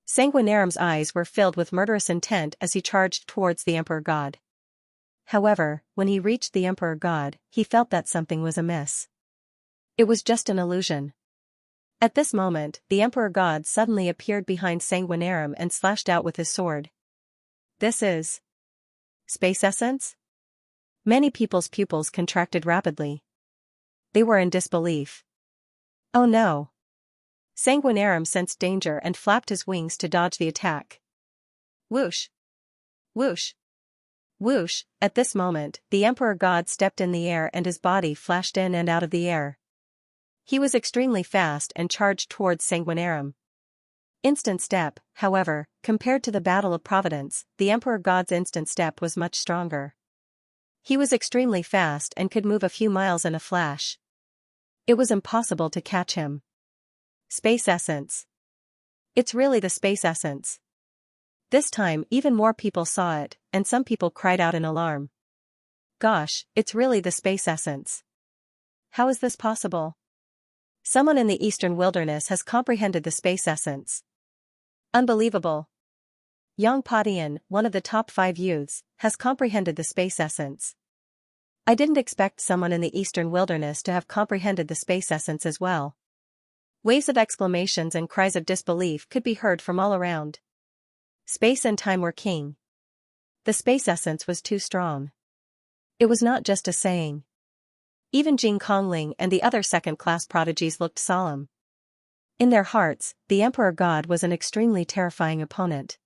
Sanguinarum's eyes were filled with murderous intent as he charged towards the Emperor God. However, when he reached the Emperor God, he felt that something was amiss. It was just an illusion. At this moment, the Emperor God suddenly appeared behind Sanguinarum and slashed out with his sword. This is space essence? Many people's pupils contracted rapidly. They were in disbelief. Oh no! Sanguinarum sensed danger and flapped his wings to dodge the attack. Whoosh! Whoosh! Whoosh! At this moment, the Emperor God stepped in the air and his body flashed in and out of the air. He was extremely fast and charged towards Sanguinarum. Instant step, however, compared to the Battle of Providence, the Emperor God's instant step was much stronger. He was extremely fast and could move a few miles in a flash. It was impossible to catch him. Space essence. It's really the space essence. This time even more people saw it, and some people cried out in alarm. Gosh, it's really the space essence. How is this possible? Someone in the eastern wilderness has comprehended the space essence. Unbelievable. Yang Padian, one of the top 5 youths, has comprehended the space essence. I didn't expect someone in the eastern wilderness to have comprehended the space essence as well. Waves of exclamations and cries of disbelief could be heard from all around. Space and time were king. The space essence was too strong. It was not just a saying. Even Jing Kongling and the other second-class prodigies looked solemn. In their hearts, the Emperor God was an extremely terrifying opponent.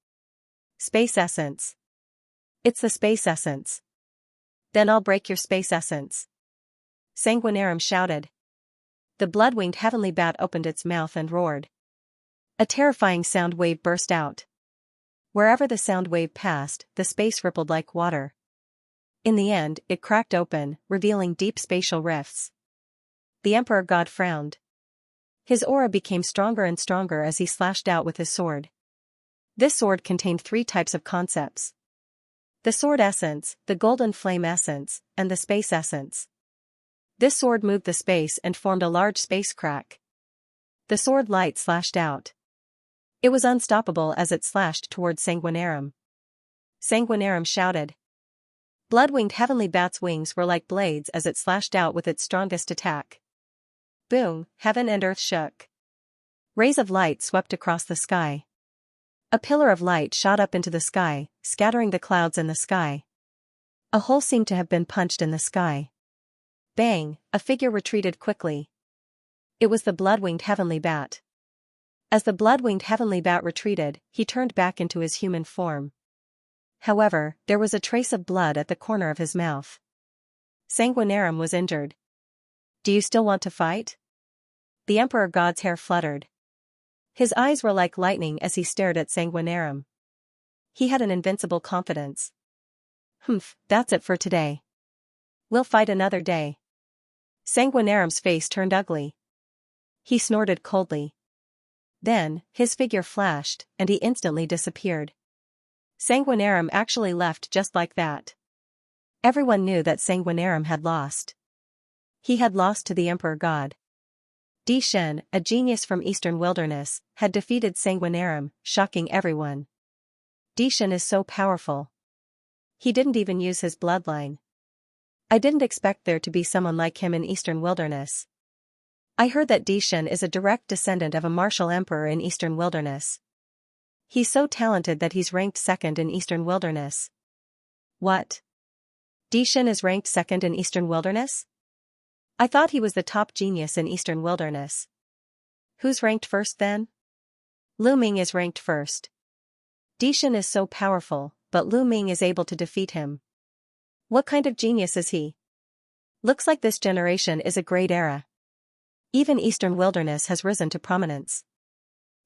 Space essence. It's the space essence. Then I'll break your space essence. Sanguinarum shouted. The blood-winged heavenly bat opened its mouth and roared. A terrifying sound wave burst out. Wherever the sound wave passed, the space rippled like water. In the end, it cracked open, revealing deep spatial rifts. The Emperor God frowned. His aura became stronger and stronger as he slashed out with his sword. This sword contained 3 types of concepts. The sword essence, the golden flame essence, and the space essence. This sword moved the space and formed a large space crack. The sword light slashed out. It was unstoppable as it slashed towards Sanguinarum. Sanguinarum shouted. Blood-winged heavenly bat's wings were like blades as it slashed out with its strongest attack. Boom, heaven and earth shook. Rays of light swept across the sky. A pillar of light shot up into the sky, scattering the clouds in the sky. A hole seemed to have been punched in the sky. Bang, a figure retreated quickly. It was the blood-winged heavenly bat. As the blood-winged heavenly bat retreated, he turned back into his human form. However, there was a trace of blood at the corner of his mouth. Sanguinarum was injured. Do you still want to fight? The Emperor God's hair fluttered. His eyes were like lightning as he stared at Sanguinarum. He had an invincible confidence. That's it for today. We'll fight another day. Sanguinarum's face turned ugly. He snorted coldly. Then, his figure flashed, and he instantly disappeared. Sanguinarum actually left just like that. Everyone knew that Sanguinarum had lost. He had lost to the Emperor God. Di Shen, a genius from Eastern Wilderness, had defeated Sanguinarum, shocking everyone. Di Shen is so powerful. He didn't even use his bloodline. I didn't expect there to be someone like him in Eastern Wilderness. I heard that Di Shen is a direct descendant of a martial emperor in Eastern Wilderness. He's so talented that he's ranked 2nd in Eastern Wilderness. What? Di Shen is ranked 2nd in Eastern Wilderness? I thought he was the top genius in Eastern Wilderness. Who's ranked 1st then? Lu Ming is ranked 1st. Di Shen is so powerful, but Lu Ming is able to defeat him. What kind of genius is he? Looks like this generation is a great era. Even Eastern Wilderness has risen to prominence.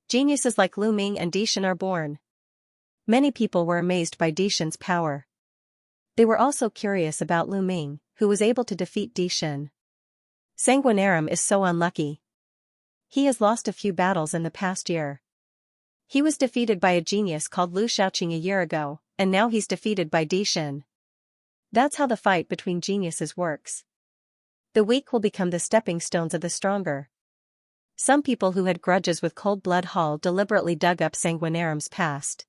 Geniuses like Lu Ming and Di Shen are born. Many people were amazed by Di Shen's power. They were also curious about Lu Ming, who was able to defeat Di Shen. Sanguinarum is so unlucky. He has lost a few battles in the past year. He was defeated by a genius called Lu Xiaoqing a year ago, and now he's defeated by Di Shen. That's how the fight between geniuses works. The weak will become the stepping stones of the stronger. Some people who had grudges with Cold Blood Hall deliberately dug up Sanguinarum's past.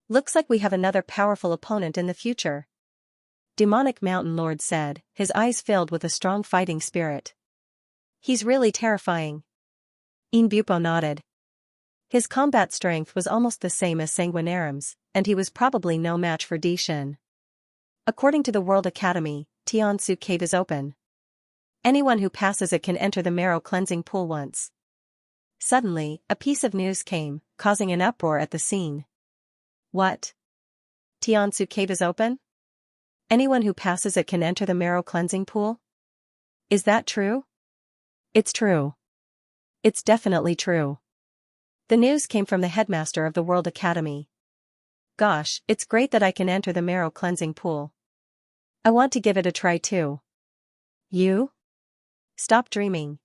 Looks like we have another powerful opponent in the future. Demonic Mountain Lord said, his eyes filled with a strong fighting spirit. He's really terrifying. Inbupo nodded. His combat strength was almost the same as Sanguinarum's, and he was probably no match for Di Shen. According to the World Academy, Tiansu Cave is open. Anyone who passes it can enter the marrow cleansing pool once. Suddenly, a piece of news came, causing an uproar at the scene. What? Tiansu Cave is open? Anyone who passes it can enter the marrow cleansing pool? Is that true? It's true. It's definitely true. The news came from the headmaster of the World Academy. Gosh, it's great that I can enter the marrow cleansing pool. I want to give it a try too. You? Stop dreaming,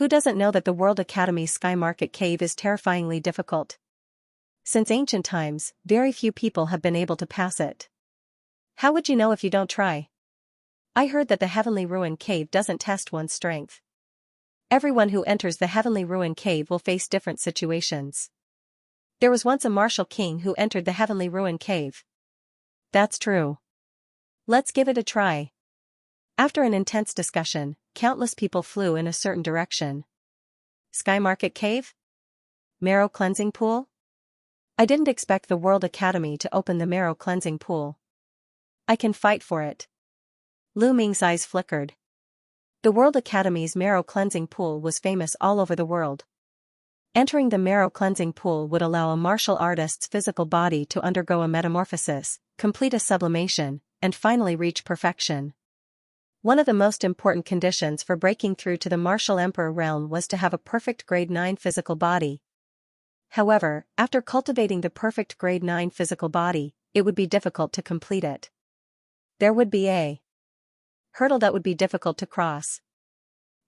Who doesn't know that the World Academy's Sky Market Cave is terrifyingly difficult? Since ancient times, very few people have been able to pass it. How would you know if you don't try? I heard that the Heavenly Ruin Cave doesn't test one's strength. Everyone who enters the Heavenly Ruin Cave will face different situations. There was once a martial king who entered the Heavenly Ruin Cave. That's true. Let's give it a try. After an intense discussion, countless people flew in a certain direction. Sky Market Cave? Marrow Cleansing Pool? I didn't expect the World Academy to open the Marrow Cleansing Pool. I can fight for it. Lu Ming's eyes flickered. The World Academy's Marrow Cleansing Pool was famous all over the world. Entering the Marrow Cleansing Pool would allow a martial artist's physical body to undergo a metamorphosis, complete a sublimation, and finally reach perfection. One of the most important conditions for breaking through to the martial emperor realm was to have a perfect grade 9 physical body. However, after cultivating the perfect grade 9 physical body, it would be difficult to complete it. There would be a hurdle that would be difficult to cross.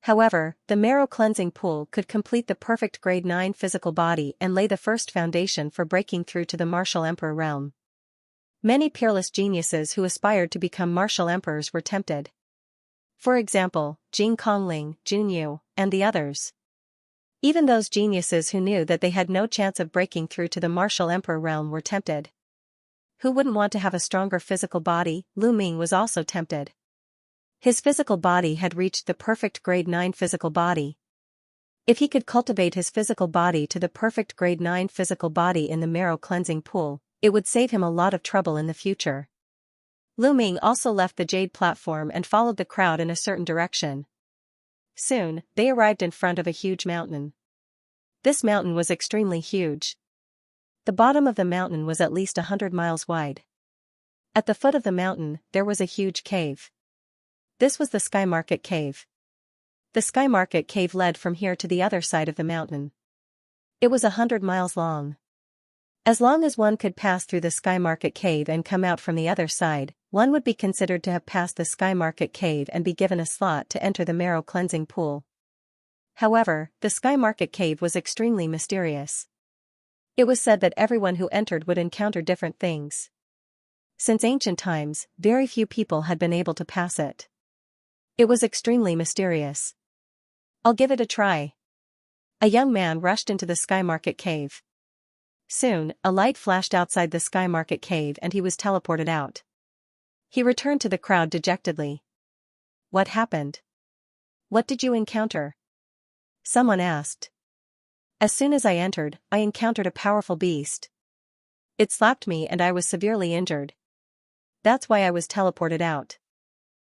However, the Marrow Cleansing Pool could complete the perfect grade 9 physical body and lay the first foundation for breaking through to the martial emperor realm. Many peerless geniuses who aspired to become martial emperors were tempted. For example, Jing Kongling, Jun Yu, and the others. Even those geniuses who knew that they had no chance of breaking through to the martial emperor realm were tempted. Who wouldn't want to have a stronger physical body? Lu Ming was also tempted. His physical body had reached the perfect grade 9 physical body. If he could cultivate his physical body to the perfect grade 9 physical body in the Marrow Cleansing Pool, it would save him a lot of trouble in the future. Lu Ming also left the jade platform and followed the crowd in a certain direction. Soon, they arrived in front of a huge mountain. This mountain was extremely huge. The bottom of the mountain was at least 100 miles wide. At the foot of the mountain, there was a huge cave. This was the Sky Market Cave. The Sky Market Cave led from here to the other side of the mountain. It was 100 miles long. As long as one could pass through the Sky Market Cave and come out from the other side, one would be considered to have passed the Sky Market Cave and be given a slot to enter the Marrow Cleansing Pool. However, the Sky Market Cave was extremely mysterious. It was said that everyone who entered would encounter different things. Since ancient times, very few people had been able to pass it. It was extremely mysterious. I'll give it a try. A young man rushed into the Sky Market Cave. Soon, a light flashed outside the Sky Market Cave and he was teleported out. He returned to the crowd dejectedly. What happened? What did you encounter? Someone asked. As soon as I entered, I encountered a powerful beast. It slapped me and I was severely injured. That's why I was teleported out.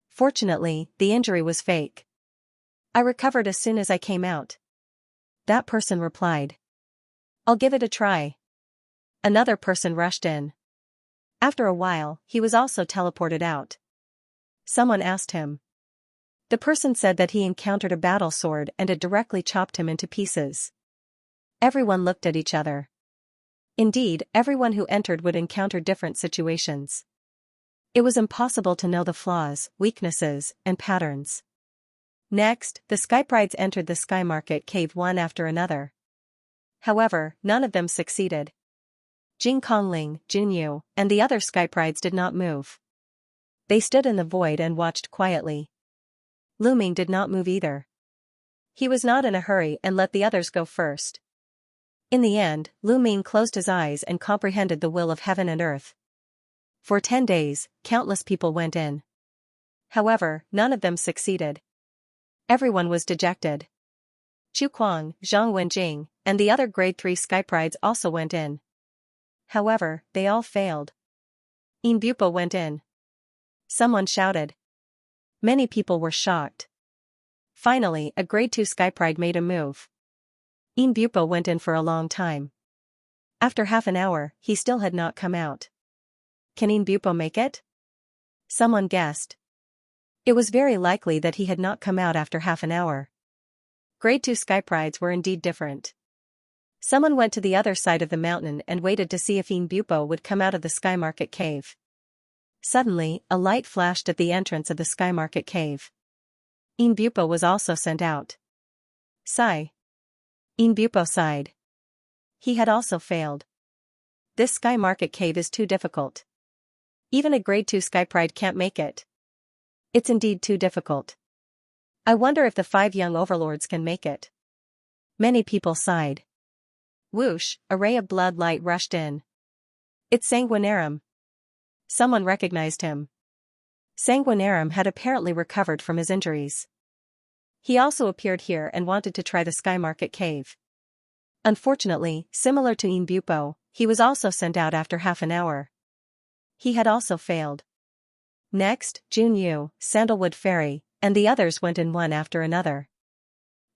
Fortunately, the injury was fake. I recovered as soon as I came out. That person replied. I'll give it a try. Another person rushed in. After a while, he was also teleported out. Someone asked him. The person said that he encountered a battle sword and it directly chopped him into pieces. Everyone looked at each other. Indeed, everyone who entered would encounter different situations. It was impossible to know the flaws, weaknesses, and patterns. Next, the Skyprides entered the Sky Market Cave one after another. However, none of them succeeded. Jing Kongling, Jun Yu, and the other Skyprides did not move. They stood in the void and watched quietly. Lu Ming did not move either. He was not in a hurry and let the others go first. In the end, Lu Ming closed his eyes and comprehended the will of heaven and earth. For 10 days, countless people went in. However, none of them succeeded. Everyone was dejected. Chu Kuang, Zhang Wenjing, and the other grade 3 Skyprides also went in. However, they all failed. Yin Bupo went in. Someone shouted. Many people were shocked. Finally, a grade 2 Skypride made a move. Yin Bupo went in for a long time. After half an hour, he still had not come out. Can Yin Bupo make it? Someone guessed. It was very likely that he had not come out after half an hour. Grade 2 Skyprides were indeed different. Someone went to the other side of the mountain and waited to see if Yin Bupo would come out of the Sky Market Cave. Suddenly, a light flashed at the entrance of the Sky Market Cave. Yin Bupo was also sent out. Sigh. Inbupo sighed. He had also failed. This sky market cave is too difficult. Even a grade 2 sky pride can't make it. It's indeed too difficult. I wonder if the 5 young overlords can make it. Many people sighed. Whoosh, a ray of blood light rushed in. It's Sanguinarum. Someone recognized him. Sanguinarum had apparently recovered from his injuries. He also appeared here and wanted to try the sky market cave. Unfortunately, similar to Inbupo, he was also sent out after half an hour. He had also failed. Next, Junyu, Sandalwood Fairy, and the others went in one after another.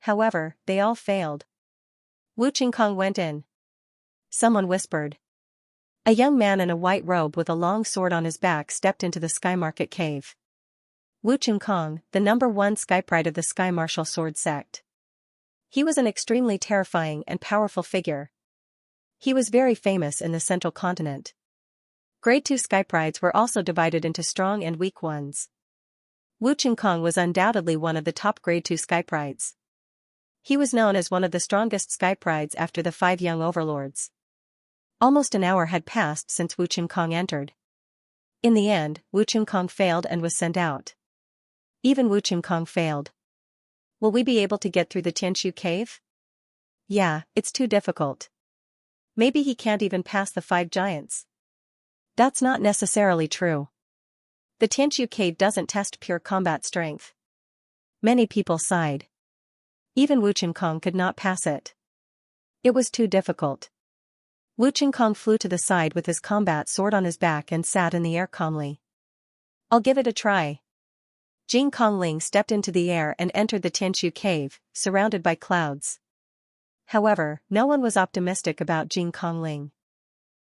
However, they all failed. Wu Qingkong went in. Someone whispered. A young man in a white robe with a long sword on his back stepped into the Sky Market Cave. Wu Qingkong, the number 1 Sky Pride of the Sky Martial Sword Sect. He was an extremely terrifying and powerful figure. He was very famous in the central continent. Grade 2 Sky Prides were also divided into strong and weak ones. Wu Qingkong was undoubtedly one of the top Grade 2 Sky Prides. He was known as one of the strongest Sky Prides after the 5 young overlords. Almost an hour had passed since Wu Qingkong entered. In the end, Wu Qingkong failed and was sent out. Even Wu Qingkong failed. Will we be able to get through the Tianshu cave? Yeah, it's too difficult. Maybe he can't even pass the 5 giants. That's not necessarily true. The Tianshu cave doesn't test pure combat strength. Many people sighed. Even Wu Qingkong could not pass it. It was too difficult. Wu Qingkong flew to the side with his combat sword on his back and sat in the air calmly. I'll give it a try. Jing Kongling stepped into the air and entered the Tianshu cave, surrounded by clouds. However, no one was optimistic about Jing Kongling.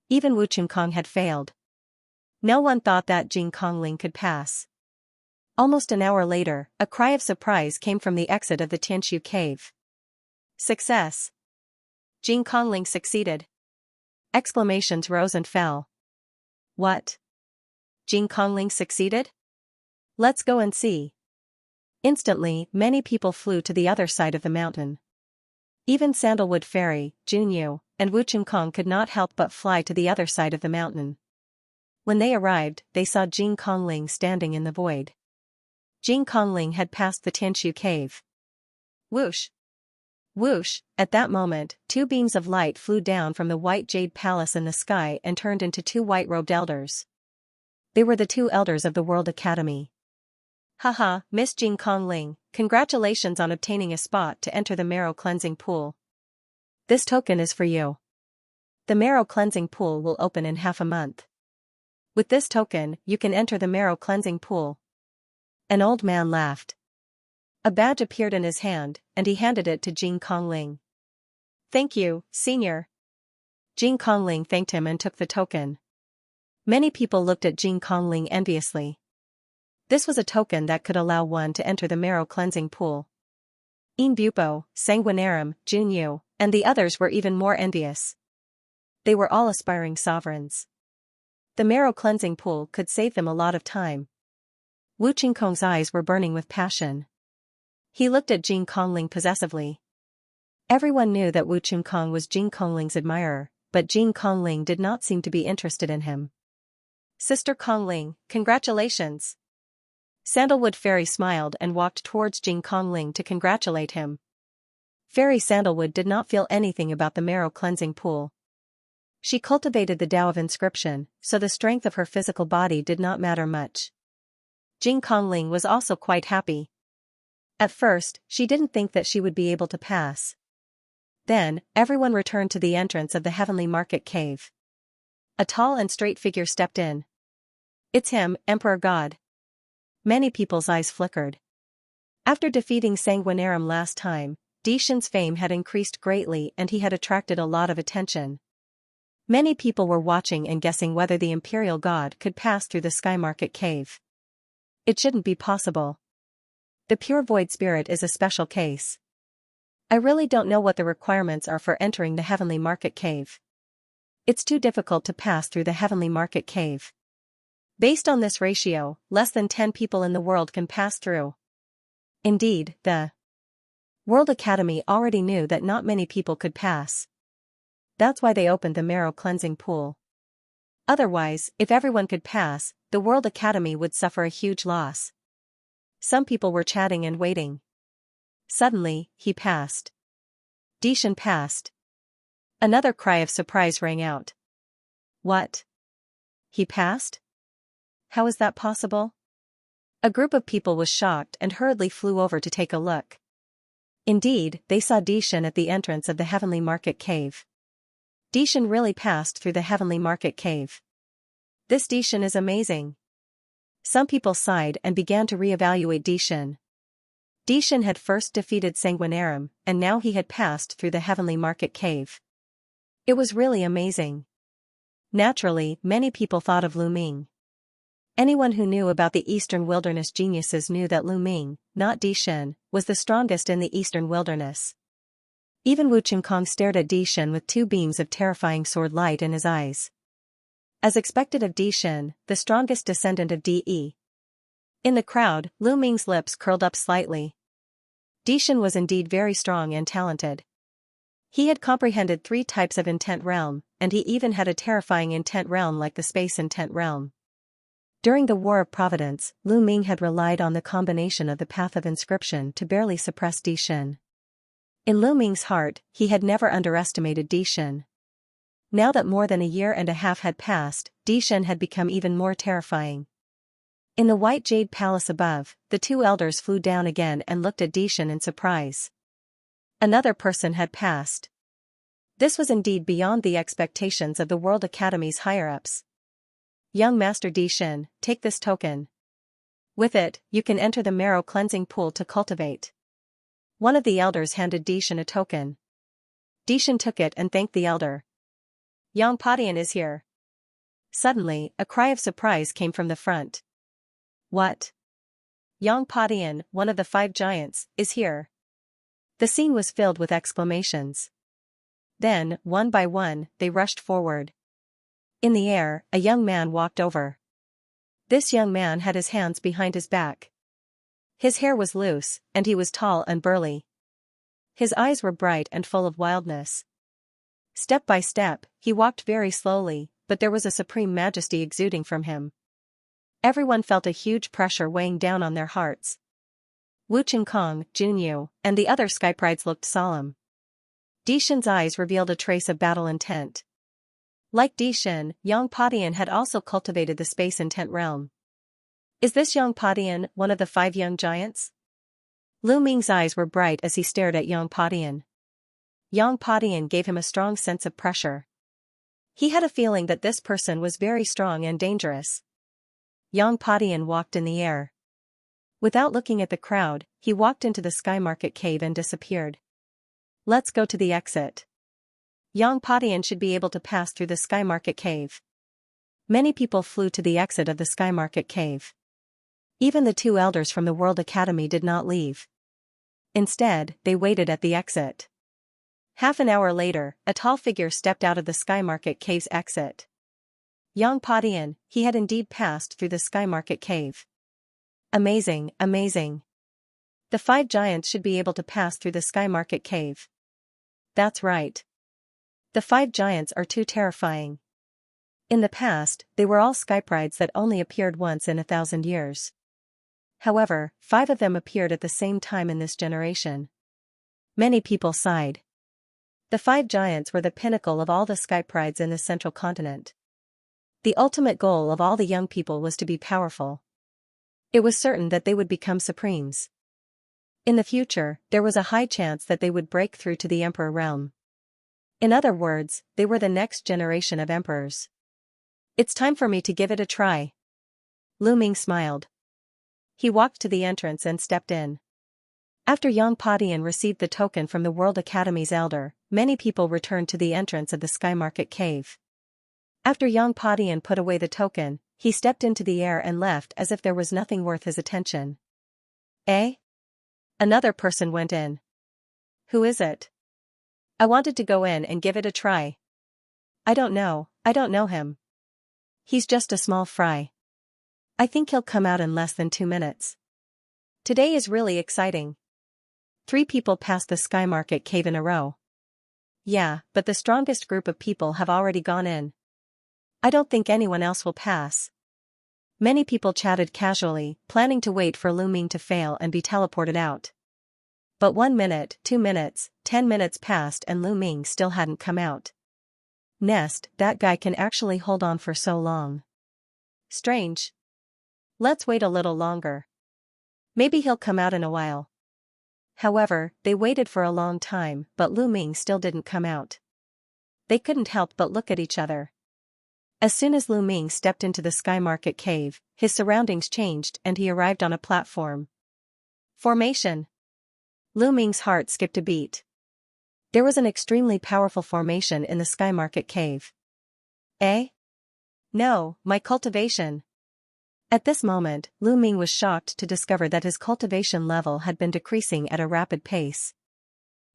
Even Wu Qingkong had failed. No one thought that Jing Kongling could pass. Almost an hour later, a cry of surprise came from the exit of the Tianshu cave. Success! Jing Kongling succeeded. Exclamations rose and fell. What? Jing Kongling succeeded? Let's go and see. Instantly, many people flew to the other side of the mountain. Even Sandalwood Fairy, Junyu, and Wu Qingkong could not help but fly to the other side of the mountain. When they arrived, they saw Jing Kongling standing in the void. Jing Kongling had passed the Tianshu cave. Whoosh! Whoosh! At that moment, 2 beams of light flew down from the white jade palace in the sky and turned into 2 white-robed elders. They were the 2 elders of the World Academy. Haha, Miss Jing Kongling, congratulations on obtaining a spot to enter the marrow cleansing pool. This token is for you. The marrow cleansing pool will open in half a month. With this token, you can enter the marrow cleansing pool. An old man laughed. A badge appeared in his hand, and he handed it to Jing Kongling. Thank you, senior. Jing Kongling thanked him and took the token. Many people looked at Jing Kongling enviously. This was a token that could allow one to enter the marrow cleansing pool. Inbupo, Sanguinarum, Junyu, and the others were even more envious. They were all aspiring sovereigns. The marrow cleansing pool could save them a lot of time. Wu Qingkong's eyes were burning with passion. He looked at Jing Kongling possessively. Everyone knew that Wu Qingkong was Jing Kongling's admirer, but Jing Kongling did not seem to be interested in him. Sister Kongling, congratulations! Sandalwood Fairy smiled and walked towards Jing Kongling to congratulate him. Fairy Sandalwood did not feel anything about the marrow cleansing pool. She cultivated the Tao of inscription, so the strength of her physical body did not matter much. Jing Kongling was also quite happy. At first, she didn't think that she would be able to pass. Then, everyone returned to the entrance of the Heavenly Market Cave. A tall and straight figure stepped in. It's him, Emperor God. Many people's eyes flickered. After defeating Sanguinarum last time, Dishan's fame had increased greatly and he had attracted a lot of attention. Many people were watching and guessing whether the Imperial God could pass through the Sky Market Cave. It shouldn't be possible. The pure void spirit is a special case. I really don't know what the requirements are for entering the Heavenly Market Cave. It's too difficult to pass through the Heavenly Market Cave. Based on this ratio, less than 10 people in the world can pass through. Indeed, the World Academy already knew that not many people could pass. That's why they opened the marrow cleansing pool. Otherwise, if everyone could pass, the World Academy would suffer a huge loss. Some people were chatting and waiting. Suddenly, he passed. Dishan passed. Another cry of surprise rang out. What? He passed? How is that possible? A group of people was shocked and hurriedly flew over to take a look. Indeed, they saw Dishan at the entrance of the Heavenly Market Cave. Dishan really passed through the Heavenly Market Cave. This Dishan is amazing. Some people sighed and began to re-evaluate Dishan. Dishan had first defeated Sanguinarum, and now he had passed through the Heavenly Market Cave. It was really amazing. Naturally, many people thought of Lu Ming. Anyone who knew about the Eastern Wilderness geniuses knew that Lu Ming, not Dishan, was the strongest in the Eastern Wilderness. Even Wu Qingkong stared at Dishan with two beams of terrifying sword light in his eyes. As expected of Dishan, the strongest descendant of De. In the crowd, Lu Ming's lips curled up slightly. Dishan was indeed very strong and talented. He had comprehended 3 types of intent realm, and he even had a terrifying intent realm like the space intent realm. During the War of Providence, Lu Ming had relied on the combination of the Path of Inscription to barely suppress Dishan. In Lu Ming's heart, he had never underestimated Dishan. Now that more than a year and a half had passed, Dishan had become even more terrifying. In the White Jade Palace above, the 2 elders flew down again and looked at Dishan in surprise. Another person had passed. This was indeed beyond the expectations of the World Academy's higher-ups. Young Master Dishan, take this token. With it, you can enter the marrow cleansing pool to cultivate. One of the elders handed Dishan a token. Dishan took it and thanked the elder. Yang Padian is here. Suddenly, a cry of surprise came from the front. What? Yang Padian, one of the 5 giants, is here. The scene was filled with exclamations. Then, one by one, they rushed forward. In the air, a young man walked over. This young man had his hands behind his back. His hair was loose, and he was tall and burly. His eyes were bright and full of wildness. Step by step, he walked very slowly, but there was a supreme majesty exuding from him. Everyone felt a huge pressure weighing down on their hearts. Wu Qingkong, Junyu, and the other skyprides looked solemn. Dishan's eyes revealed a trace of battle intent. Like Dishan, Yang Padian had also cultivated the space intent realm. Is this Yang Padian one of the 5 young giants? Lu Ming's eyes were bright as he stared at Yang Padian. Yang Padian gave him a strong sense of pressure. He had a feeling that this person was very strong and dangerous. Yang Padian walked in the air. Without looking at the crowd, he walked into the Sky Market Cave and disappeared. Let's go to the exit. Yang Padian should be able to pass through the Sky Market Cave. Many people flew to the exit of the Sky Market Cave. Even the 2 elders from the World Academy did not leave. Instead, they waited at the exit. Half an hour later, a tall figure stepped out of the Sky Market Cave's exit. Yang Padian, he had indeed passed through the Sky Market Cave. Amazing, amazing. The 5 giants should be able to pass through the Sky Market Cave. That's right. The 5 giants are too terrifying. In the past, they were all skyprides that only appeared once in 1,000 years. However, 5 of them appeared at the same time in this generation. Many people sighed. The 5 giants were the pinnacle of all the skyprides in the central continent. The ultimate goal of all the young people was to be powerful. It was certain that they would become supremes. In the future, there was a high chance that they would break through to the Emperor realm. In other words, they were the next generation of emperors. It's time for me to give it a try. Lu Ming smiled. He walked to the entrance and stepped in. After Yang Padian received the token from the World Academy's elder, many people returned to the entrance of the Sky Market Cave. After Yang Padian put away the token, he stepped into the air and left as if there was nothing worth his attention. Eh? Another person went in. Who is it? I wanted to go in and give it a try. I don't know him. He's just a small fry. I think he'll come out in less than 2 minutes. Today is really exciting. 3 people passed the Sky Market cave in a row. Yeah, but the strongest group of people have already gone in. I don't think anyone else will pass. Many people chatted casually, planning to wait for Lu Ming to fail and be teleported out. But 1 minute, 2 minutes, 10 minutes passed and Lu Ming still hadn't come out. Nest, that guy can actually hold on for so long. Strange. Let's wait a little longer. Maybe he'll come out in a while. However, they waited for a long time, but Lu Ming still didn't come out. They couldn't help but look at each other. As soon as Lu Ming stepped into the Sky Market cave, his surroundings changed and he arrived on a platform. Formation. Lu Ming's heart skipped a beat. There was an extremely powerful formation in the Sky Market cave. Eh? No, my cultivation. At this moment, Lu Ming was shocked to discover that his cultivation level had been decreasing at a rapid pace.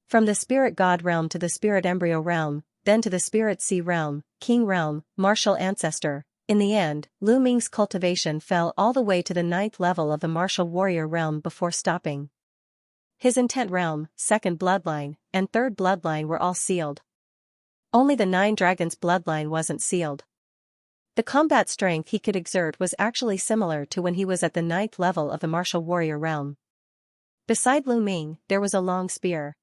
From the Spirit God realm to the Spirit Embryo realm, then to the Spirit Sea realm, King realm, Martial Ancestor. In the end, Lu Ming's cultivation fell all the way to the 9th level of the Martial Warrior realm before stopping. His Intent realm, 2nd bloodline, and 3rd bloodline were all sealed. Only the 9 dragons bloodline wasn't sealed. The combat strength he could exert was actually similar to when he was at the 9th level of the Martial Warrior realm. Beside Lu Ming, there was a long spear.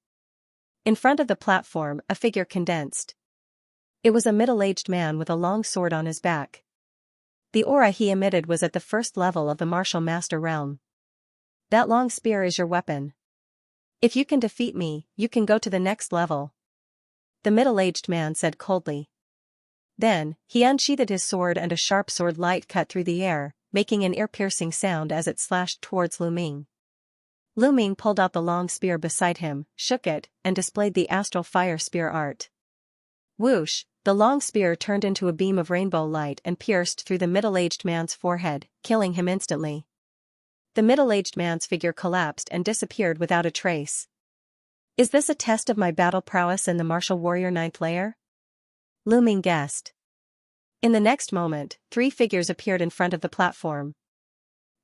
In front of the platform, a figure condensed. It was a middle-aged man with a long sword on his back. The aura he emitted was at the 1st level of the Martial Master realm. That long spear is your weapon. If you can defeat me, you can go to the next level. The middle-aged man said coldly. Then, he unsheathed his sword and a sharp sword light cut through the air, making an ear-piercing sound as it slashed towards Lu Ming. Lu Ming pulled out the long spear beside him, shook it, and displayed the astral fire spear art. Whoosh, the long spear turned into a beam of rainbow light and pierced through the middle-aged man's forehead, killing him instantly. The middle-aged man's figure collapsed and disappeared without a trace. Is this a test of my battle prowess in the Martial Warrior 9th layer? Lu Ming guessed. In the next moment, 3 figures appeared in front of the platform.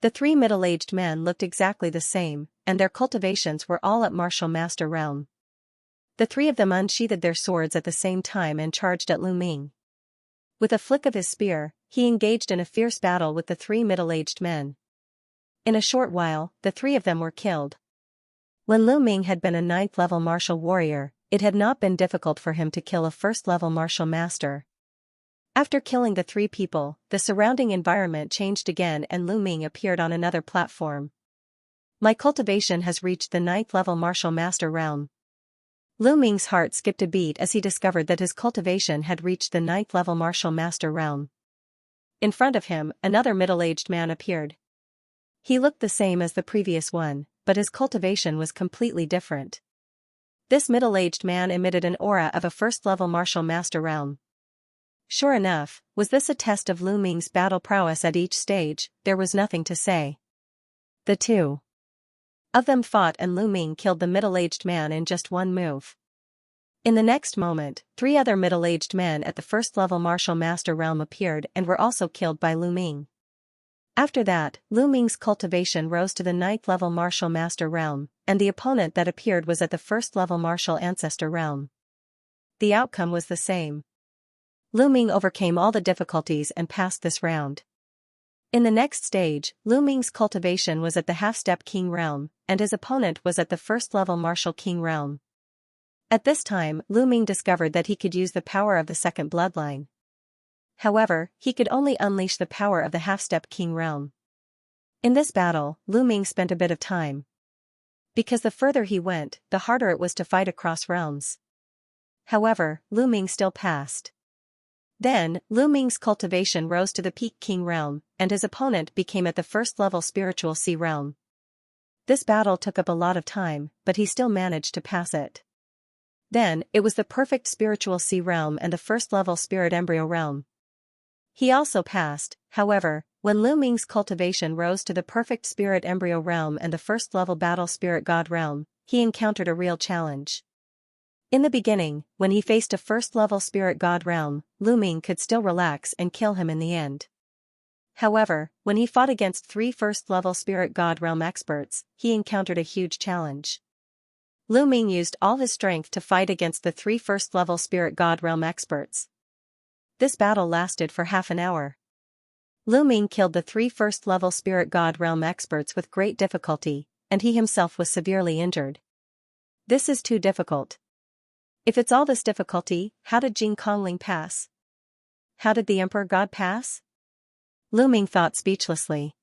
The 3 middle-aged men looked exactly the same, and their cultivations were all at Martial Master realm. The 3 of them unsheathed their swords at the same time and charged at Lu Ming. With a flick of his spear, he engaged in a fierce battle with the 3 middle-aged men. In a short while, the 3 of them were killed. When Lu Ming had been a 9th level martial warrior, it had not been difficult for him to kill a 1st level martial master. After killing the 3 people, the surrounding environment changed again and Lu Ming appeared on another platform. My cultivation has reached the 9th level martial master realm. Lu Ming's heart skipped a beat as he discovered that his cultivation had reached the 9th level martial master realm. In front of him, another middle-aged man appeared. He looked the same as the previous one, but his cultivation was completely different. This middle-aged man emitted an aura of a 1st level martial master realm. Sure enough, was this a test of Lu Ming's battle prowess at each stage? There was nothing to say. The 2 of them fought and Lu Ming killed the middle-aged man in just one move. In the next moment, 3 other middle-aged men at the 1st level martial master realm appeared and were also killed by Lu Ming. After that, Lu Ming's cultivation rose to the 9th level martial master realm, and the opponent that appeared was at the 1st level martial ancestor realm. The outcome was the same. Lu Ming overcame all the difficulties and passed this round. In the next stage, Lu Ming's cultivation was at the half-step king realm, and his opponent was at the 1st level martial king realm. At this time, Lu Ming discovered that he could use the power of the 2nd bloodline. However, he could only unleash the power of the half-step king realm. In this battle, Lu Ming spent a bit of time. Because the further he went, the harder it was to fight across realms. However, Lu Ming still passed. Then, Lu Ming's cultivation rose to the peak king realm, and his opponent became at the 1st level spiritual sea realm. This battle took up a lot of time, but he still managed to pass it. Then, it was the perfect spiritual sea realm and the 1st level spirit embryo realm. He also passed. However, when Lu Ming's cultivation rose to the perfect spirit embryo realm and the 1st level battle spirit god realm, he encountered a real challenge. In the beginning, when he faced a 1st level spirit god realm, Lu Ming could still relax and kill him in the end. However, when he fought against 3 1st level spirit god realm experts, he encountered a huge challenge. Lu Ming used all his strength to fight against the 3 first-level spirit god realm experts. This battle lasted for half an hour. Lu Ming killed the 3 first-level spirit god realm experts with great difficulty, and he himself was severely injured. This is too difficult. If it's all this difficulty, how did Jing Kongling pass? How did the Emperor God pass? Lu Ming thought speechlessly.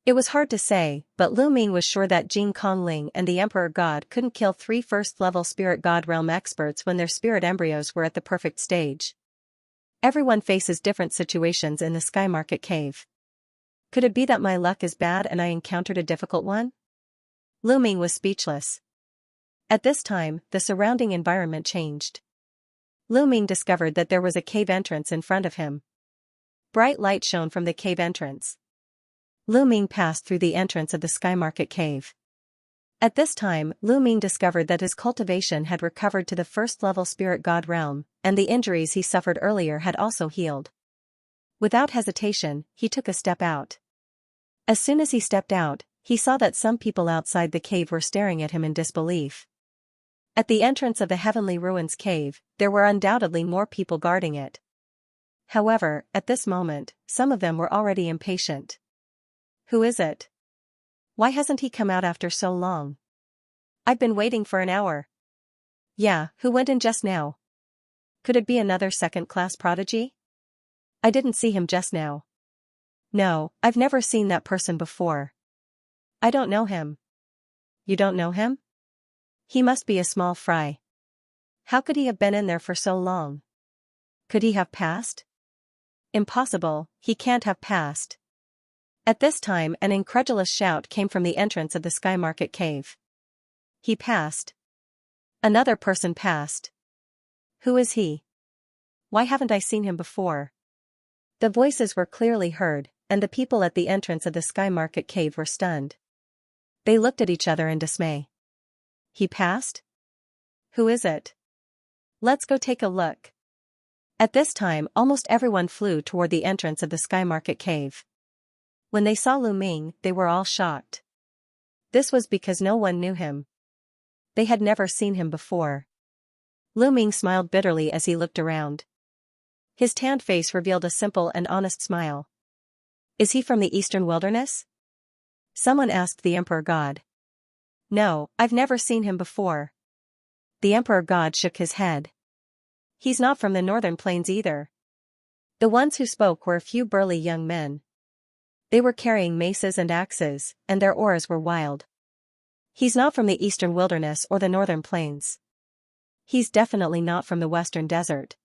It was hard to say, but Lu Ming was sure that Jing Kongling and the Emperor God couldn't kill 3 first-level spirit god realm experts when their spirit embryos were at the perfect stage. Everyone faces different situations in the Sky Market Cave. Could it be that my luck is bad and I encountered a difficult one? Lu Ming was speechless. At this time, the surrounding environment changed. Lu Ming discovered that there was a cave entrance in front of him. Bright light shone from the cave entrance. Lu Ming passed through the entrance of the Sky Market Cave. At this time, Lu Ming discovered that his cultivation had recovered to the first-level spirit god realm, and the injuries he suffered earlier had also healed. Without hesitation, he took a step out. As soon as he stepped out, he saw that some people outside the cave were staring at him in disbelief. At the entrance of the Heavenly Ruins cave, there were undoubtedly more people guarding it. However, at this moment, some of them were already impatient. Who is it? Why hasn't he come out after so long? I've been waiting for an hour. Yeah, who went in just now? Could it be another second-class prodigy? I didn't see him just now. No, I've never seen that person before. I don't know him. You don't know him? He must be a small fry. How could he have been in there for so long? Could he have passed? Impossible, he can't have passed. At this time an incredulous shout came from the entrance of the Sky Market Cave. He passed. Another person passed. Who is he? Why haven't I seen him before? The voices were clearly heard, and the people at the entrance of the Sky Market Cave were stunned. They looked at each other in dismay. He passed? Who is it? Let's go take a look. At this time almost everyone flew toward the entrance of the Sky Market Cave. When they saw Lu Ming, they were all shocked. This was because no one knew him. They had never seen him before. Lu Ming smiled bitterly as he looked around. His tanned face revealed a simple and honest smile. Is he from the Eastern Wilderness? Someone asked the Emperor God. No, I've never seen him before. The Emperor God shook his head. He's not from the Northern Plains either. The ones who spoke were a few burly young men. They were carrying maces and axes, and their auras were wild. He's not from the Eastern Wilderness or the Northern Plains. He's definitely not from the Western Desert.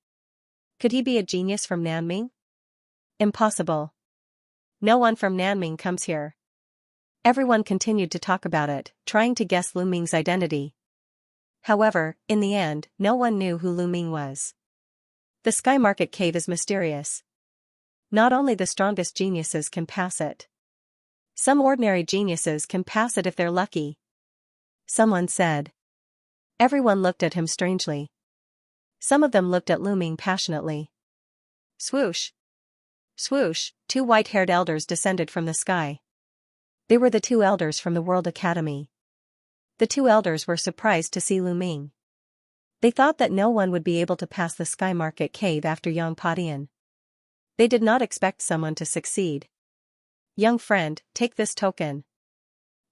Could he be a genius from Nanming? Impossible. No one from Nanming comes here. Everyone continued to talk about it, trying to guess Lu Ming's identity. However, in the end, no one knew who Lu Ming was. The Sky Market Cave is mysterious. Not only the strongest geniuses can pass it. Some ordinary geniuses can pass it if they're lucky. Someone said. Everyone looked at him strangely. Some of them looked at Lu Ming passionately. Swoosh! Swoosh! 2 white-haired elders descended from the sky. They were the 2 elders from the World Academy. The 2 elders were surprised to see Lu Ming. They thought that no one would be able to pass the Sky Market Cave after Yang Padian. They did not expect someone to succeed. Young friend, take this token.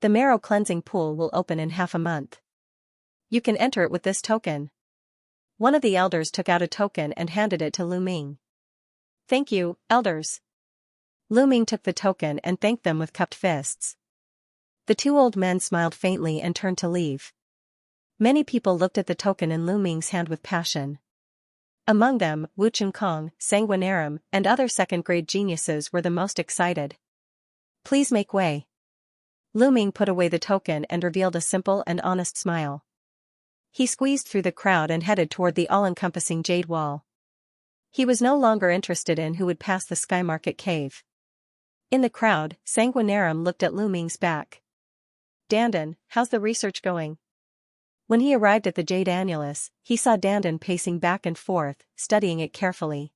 The marrow cleansing pool will open in half a month. You can enter it with this token. One of the elders took out a token and handed it to Lu Ming. Thank you, elders. Lu Ming took the token and thanked them with cupped fists. The 2 old men smiled faintly and turned to leave. Many people looked at the token in Lu Ming's hand with passion. Among them, Wu Chunkong, Sanguinarum, and other second-grade geniuses were the most excited. Please make way. Lu Ming put away the token and revealed a simple and honest smile. He squeezed through the crowd and headed toward the all-encompassing Jade Wall. He was no longer interested in who would pass the Sky Market Cave. In the crowd, Sanguinarum looked at Lu Ming's back. Dandan, how's the research going? When he arrived at the Jade Annulus, he saw Dandan pacing back and forth, studying it carefully.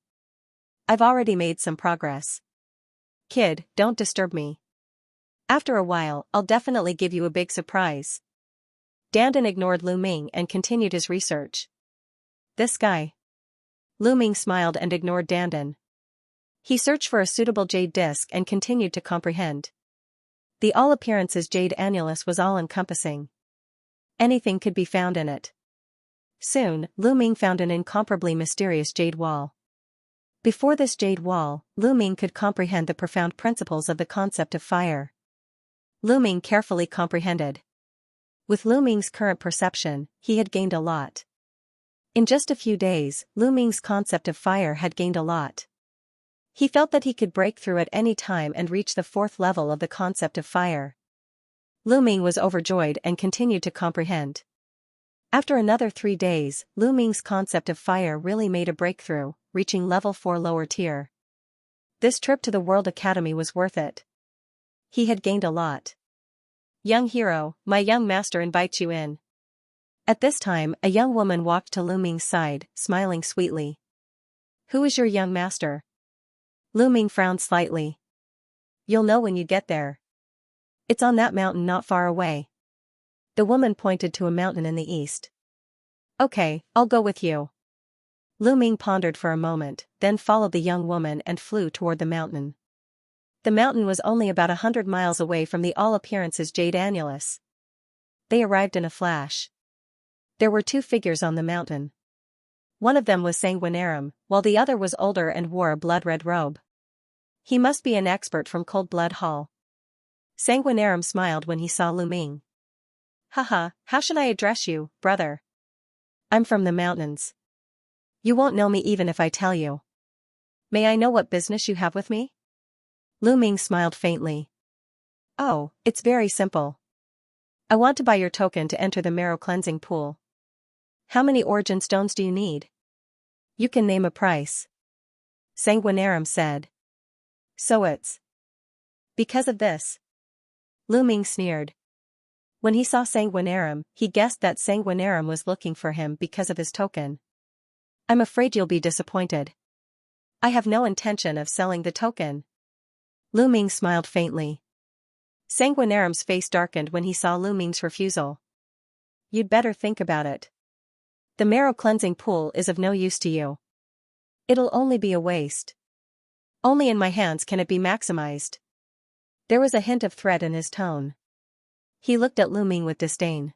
I've already made some progress. Kid, don't disturb me. After a while, I'll definitely give you a big surprise. Dandan ignored Lu Ming and continued his research. This guy. Lu Ming smiled and ignored Dandan. He searched for a suitable jade disc and continued to comprehend. The all appearances jade annulus was all-encompassing. Anything could be found in it. Soon, Lu Ming found an incomparably mysterious jade wall. Before this jade wall, Lu Ming could comprehend the profound principles of the concept of fire. Lu Ming carefully comprehended. With Lu Ming's current perception, he had gained a lot. In just a few days, Lu Ming's concept of fire had gained a lot. He felt that he could break through at any time and reach the 4th level of the concept of fire. Lu Ming was overjoyed and continued to comprehend. After another 3 days, Lu Ming's concept of fire really made a breakthrough, reaching level 4 lower tier. This trip to the World Academy was worth it. He had gained a lot. Young hero, my young master invites you in. At this time, a young woman walked to Lu Ming's side, smiling sweetly. Who is your young master? Lu Ming frowned slightly. You'll know when you get there. It's on that mountain not far away. The woman pointed to a mountain in the east. Okay, I'll go with you. Lu Ming pondered for a moment, then followed the young woman and flew toward the mountain. The mountain was only about 100 miles away from the all appearances jade annulus. They arrived in a flash. There were 2 figures on the mountain. One of them was Sanguinarum, while the other was older and wore a blood-red robe. He must be an expert from Cold Blood Hall. Sanguinarum smiled when he saw Lu Ming. Haha, how should I address you, brother? I'm from the mountains. You won't know me even if I tell you. May I know what business you have with me? Lu Ming smiled faintly. Oh, it's very simple. I want to buy your token to enter the marrow cleansing pool. How many origin stones do you need? You can name a price. Sanguinarum said. So it's because of this? Lu Ming sneered. When he saw Sanguinarum, he guessed that Sanguinarum was looking for him because of his token. I'm afraid you'll be disappointed. I have no intention of selling the token. Lu Ming smiled faintly. Sanguinarum's face darkened when he saw Lu Ming's refusal. You'd better think about it. The marrow cleansing pool is of no use to you. It'll only be a waste. Only in my hands can it be maximized. There was a hint of threat in his tone. He looked at Lu Ming with disdain.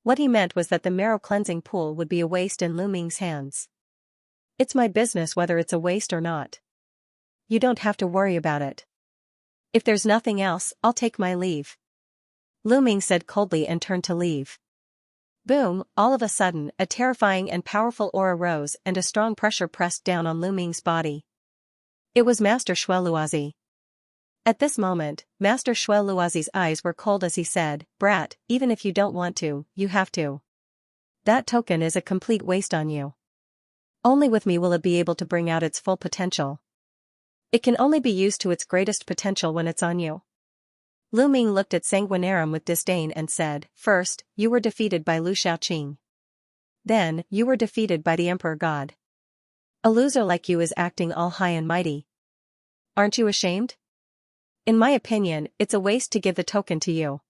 What he meant was that the marrow cleansing pool would be a waste in Lu Ming's hands. It's my business whether it's a waste or not. You don't have to worry about it. If there's nothing else, I'll take my leave. Lu Ming said coldly and turned to leave. Boom, all of a sudden, a terrifying and powerful aura rose and a strong pressure pressed down on Lu Ming's body. It was Master Xueluozi. At this moment, Master Xueluozi's eyes were cold as he said, Brat, even if you don't want to, you have to. That token is a complete waste on you. Only with me will it be able to bring out its full potential. It can only be used to its greatest potential when it's on you. Lu Ming looked at Sanguinarum with disdain and said, First, you were defeated by Lu Shaoqing. Then, you were defeated by the Emperor God. A loser like you is acting all high and mighty. Aren't you ashamed? In my opinion, it's a waste to give the token to you.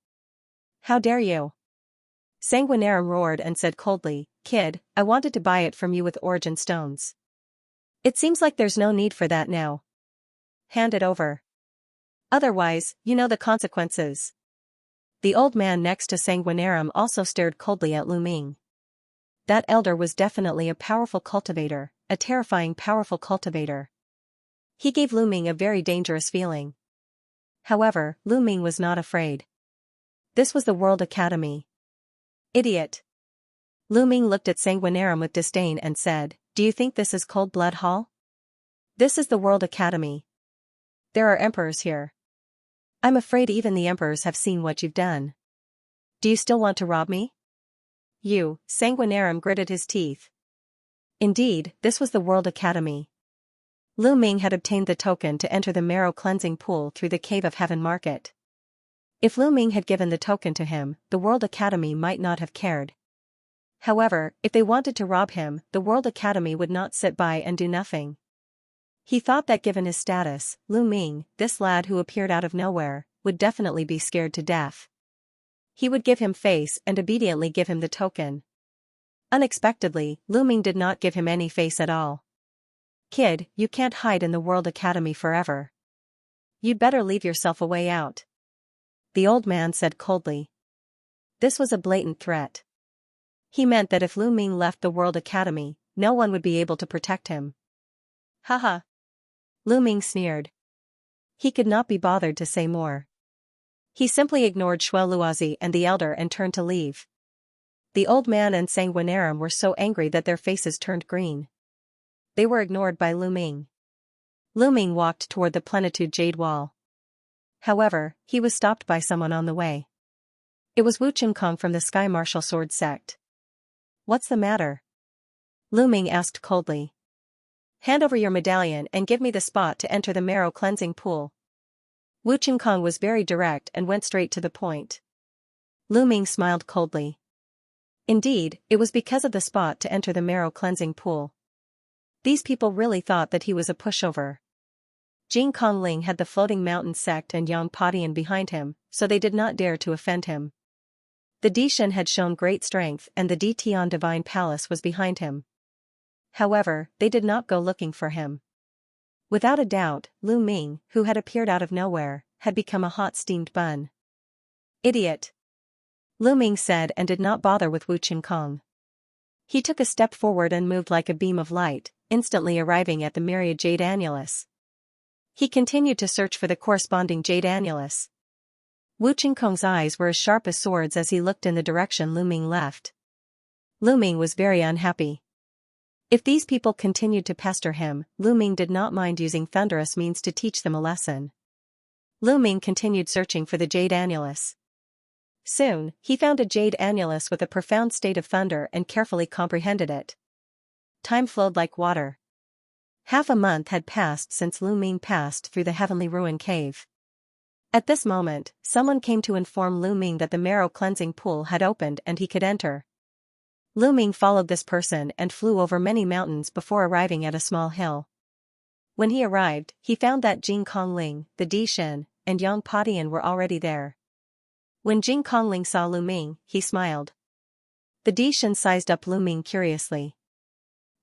How dare you? Sanguinarum roared and said coldly, Kid, I wanted to buy it from you with origin stones. It seems like there's no need for that now. Hand it over. Otherwise, you know the consequences. The old man next to Sanguinarum also stared coldly at Lu Ming. That elder was definitely a powerful cultivator, a terrifying powerful cultivator. He gave Lu Ming a very dangerous feeling. However, Lu Ming was not afraid. This was the World Academy. Idiot. Lu Ming looked at Sanguinarum with disdain and said, Do you think this is Cold Blood Hall? This is the World Academy. There are emperors here. I'm afraid even the emperors have seen what you've done. Do you still want to rob me? Sanguinarum gritted his teeth. Indeed, this was the World Academy. Lu Ming had obtained the token to enter the marrow cleansing pool through the Cave of Heaven market. If Lu Ming had given the token to him, the World Academy might not have cared. However, if they wanted to rob him, the World Academy would not sit by and do nothing. He thought that given his status, Lu Ming, this lad who appeared out of nowhere, would definitely be scared to death. He would give him face and obediently give him the token. Unexpectedly, Lu Ming did not give him any face at all. "Kid, you can't hide in the World Academy forever. You'd better leave yourself a way out," the old man said coldly. This was a blatant threat. He meant that if Lu Ming left the World Academy, no one would be able to protect him. Haha. Lu Ming sneered. He could not be bothered to say more. He simply ignored Shui Luozi and the elder and turned to leave. The old man and Sanguinarum were so angry that their faces turned green. They were ignored by Lu Ming. Lu Ming walked toward the Plenitude Jade Wall. However, he was stopped by someone on the way. It was Wu Chimkong from the Sky Martial Sword sect. "What's the matter?" Lu Ming asked coldly. "Hand over your medallion and give me the spot to enter the marrow cleansing pool." Wu Chimkong was very direct and went straight to the point. Lu Ming smiled coldly. Indeed, it was because of the spot to enter the marrow cleansing pool. These people really thought that he was a pushover. Jing Kongling had the Floating Mountain sect and Yang Padian behind him, so they did not dare to offend him. The Dishan had shown great strength and the Di Tian Divine Palace was behind him. However, they did not go looking for him. Without a doubt, Lu Ming, who had appeared out of nowhere, had become a hot steamed bun. "Idiot," Lu Ming said and did not bother with Wu Chimkong. He took a step forward and moved like a beam of light, instantly arriving at the myriad jade annulus. He continued to search for the corresponding jade annulus. Wu Chimkong's eyes were as sharp as swords as he looked in the direction Lu Ming left. Lu Ming was very unhappy. If these people continued to pester him, Lu Ming did not mind using thunderous means to teach them a lesson. Lu Ming continued searching for the jade annulus. Soon, he found a jade annulus with a profound state of thunder and carefully comprehended it. Time flowed like water. Half a month had passed since Lu Ming passed through the Heavenly Ruin Cave. At this moment, someone came to inform Lu Ming that the marrow cleansing pool had opened and he could enter. Lu Ming followed this person and flew over many mountains before arriving at a small hill. When he arrived, he found that Jing Kongling, the Dishan, and Yang Padian were already there. When Jing Kongling saw Lu Ming, he smiled. The Dishan sized up Lu Ming curiously.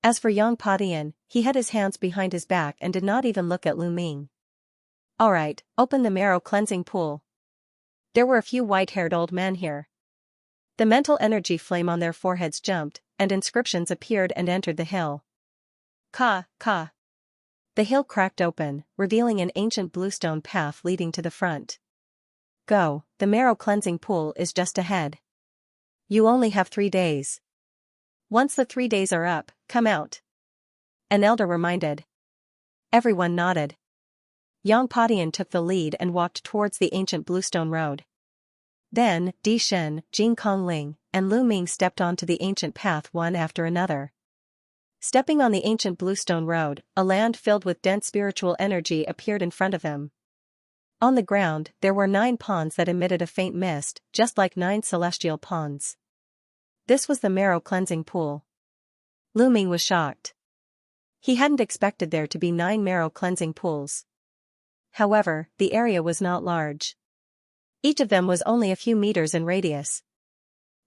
As for Yang Padian, he had his hands behind his back and did not even look at Lu Ming. "Alright, open the marrow cleansing pool." There were a few white-haired old men here. The mental energy flame on their foreheads jumped, and inscriptions appeared and entered the hill. Ka, ka. The hill cracked open, revealing an ancient bluestone path leading to the front. "Go, the marrow cleansing pool is just ahead. You only have 3 days. Once the 3 days are up, come out," an elder reminded. Everyone nodded. Yang Padian took the lead and walked towards the ancient bluestone road. Then, Dishan, Jing Kongling, and Lu Ming stepped onto the ancient path one after another. Stepping on the ancient bluestone road, a land filled with dense spiritual energy appeared in front of them. On the ground, there were 9 ponds that emitted a faint mist, just like 9 celestial ponds. This was the marrow cleansing pool. Lu Ming was shocked. He hadn't expected there to be 9 marrow cleansing pools. However, the area was not large. Each of them was only a few meters in radius.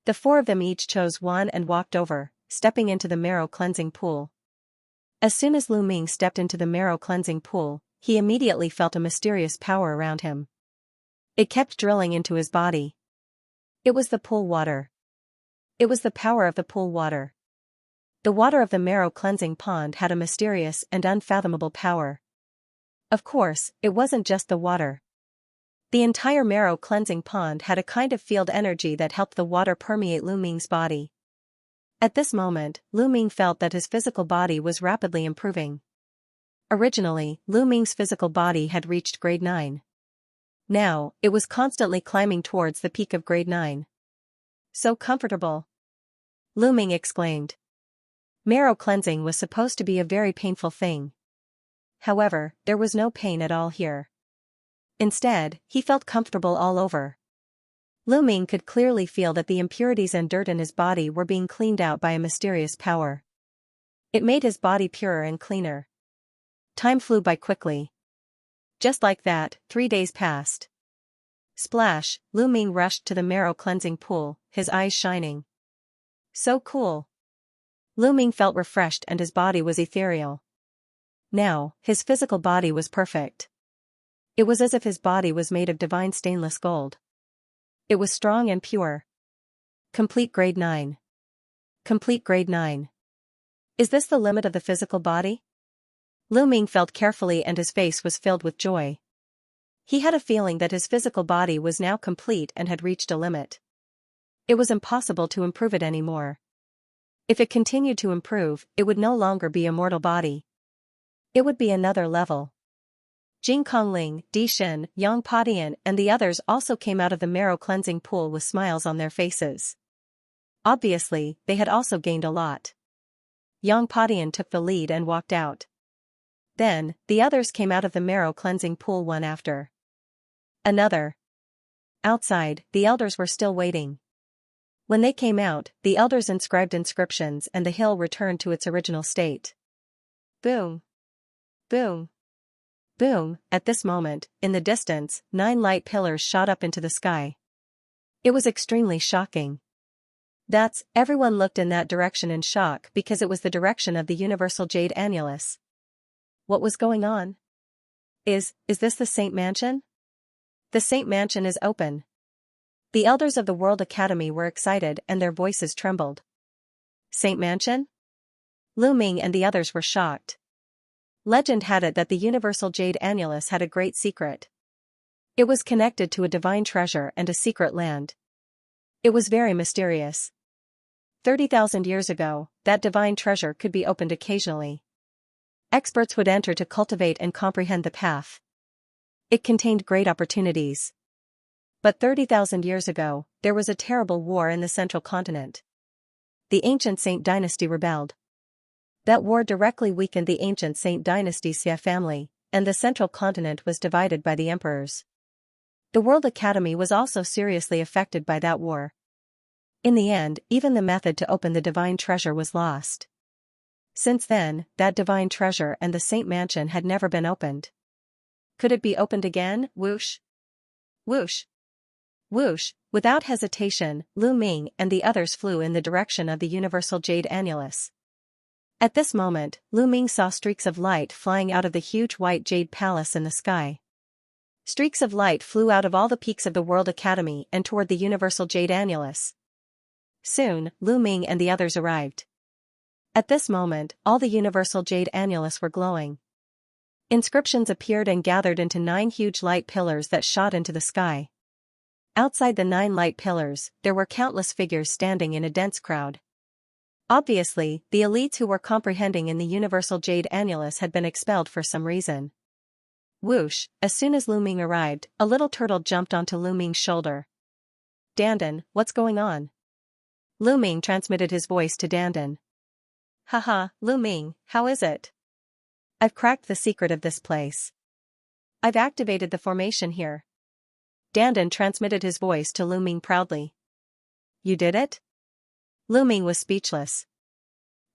The 4 of them each chose one and walked over, stepping into the marrow cleansing pool. As soon as Lu Ming stepped into the marrow cleansing pool, he immediately felt a mysterious power around him. It kept drilling into his body. It was the pool water. It was the power of the pool water. The water of the marrow cleansing pond had a mysterious and unfathomable power. Of course, it wasn't just the water. The entire marrow cleansing pond had a kind of field energy that helped the water permeate Lu Ming's body. At this moment, Lu Ming felt that his physical body was rapidly improving. Originally, Lu Ming's physical body had reached grade 9. Now, it was constantly climbing towards the peak of grade 9. "So comfortable," Lu Ming exclaimed. Marrow cleansing was supposed to be a very painful thing. However, there was no pain at all here. Instead, he felt comfortable all over. Lu Ming could clearly feel that the impurities and dirt in his body were being cleaned out by a mysterious power. It made his body purer and cleaner. Time flew by quickly. Just like that, 3 days passed. Splash, Lu Ming rushed to the marrow-cleansing pool, his eyes shining. So cool. Lu Ming felt refreshed and his body was ethereal. Now, his physical body was perfect. It was as if his body was made of divine stainless gold. It was strong and pure. Complete grade 9. Complete grade 9. Is this the limit of the physical body? Lu Ming felt carefully and his face was filled with joy. He had a feeling that his physical body was now complete and had reached a limit. It was impossible to improve it anymore. If it continued to improve, it would no longer be a mortal body. It would be another level. Jing Kongling, Di Shin, Yang Padian and the others also came out of the marrow-cleansing pool with smiles on their faces. Obviously, they had also gained a lot. Yang Padian took the lead and walked out. Then, the others came out of the marrow-cleansing pool one after another. Outside, the elders were still waiting. When they came out, the elders inscribed inscriptions and the hill returned to its original state. Boom. Boom. Boom. At this moment, in the distance, 9 light pillars shot up into the sky. It was extremely shocking. Everyone looked in that direction in shock because it was the direction of the universal jade annulus. What was going on? Is this the Saint Mansion? The Saint Mansion is open. The elders of the World Academy were excited and their voices trembled. Saint Mansion? Lu Ming and the others were shocked. Legend had it that the universal jade annulus had a great secret. It was connected to a divine treasure and a secret land. It was very mysterious. 30,000 years ago, that divine treasure could be opened occasionally. Experts would enter to cultivate and comprehend the path. It contained great opportunities. But 30,000 years ago, there was a terrible war in the central continent. The ancient Saint dynasty rebelled. That war directly weakened the ancient Saint dynasty Xia family, and the central continent was divided by the emperors. The World Academy was also seriously affected by that war. In the end, even the method to open the divine treasure was lost. Since then, that divine treasure and the Saint Mansion had never been opened. Could it be opened again? Whoosh! Whoosh! Whoosh! Without hesitation, Lu Ming and the others flew in the direction of the universal jade annulus. At this moment, Lu Ming saw streaks of light flying out of the huge white jade palace in the sky. Streaks of light flew out of all the peaks of the World Academy and toward the universal jade annulus. Soon, Lu Ming and the others arrived. At this moment, all the universal jade annulus were glowing. Inscriptions appeared and gathered into 9 huge light pillars that shot into the sky. Outside the 9 light pillars, there were countless figures standing in a dense crowd. Obviously, the elites who were comprehending in the universal jade annulus had been expelled for some reason. Whoosh! As soon as Lu Ming arrived, a little turtle jumped onto Lu Ming's shoulder. Dandan, what's going on? Lu Ming transmitted his voice to Dandan. Haha, Lu Ming, how is it? I've cracked the secret of this place. I've activated the formation here. Dandan transmitted his voice to Lu Ming proudly. You did it? Lu Ming was speechless.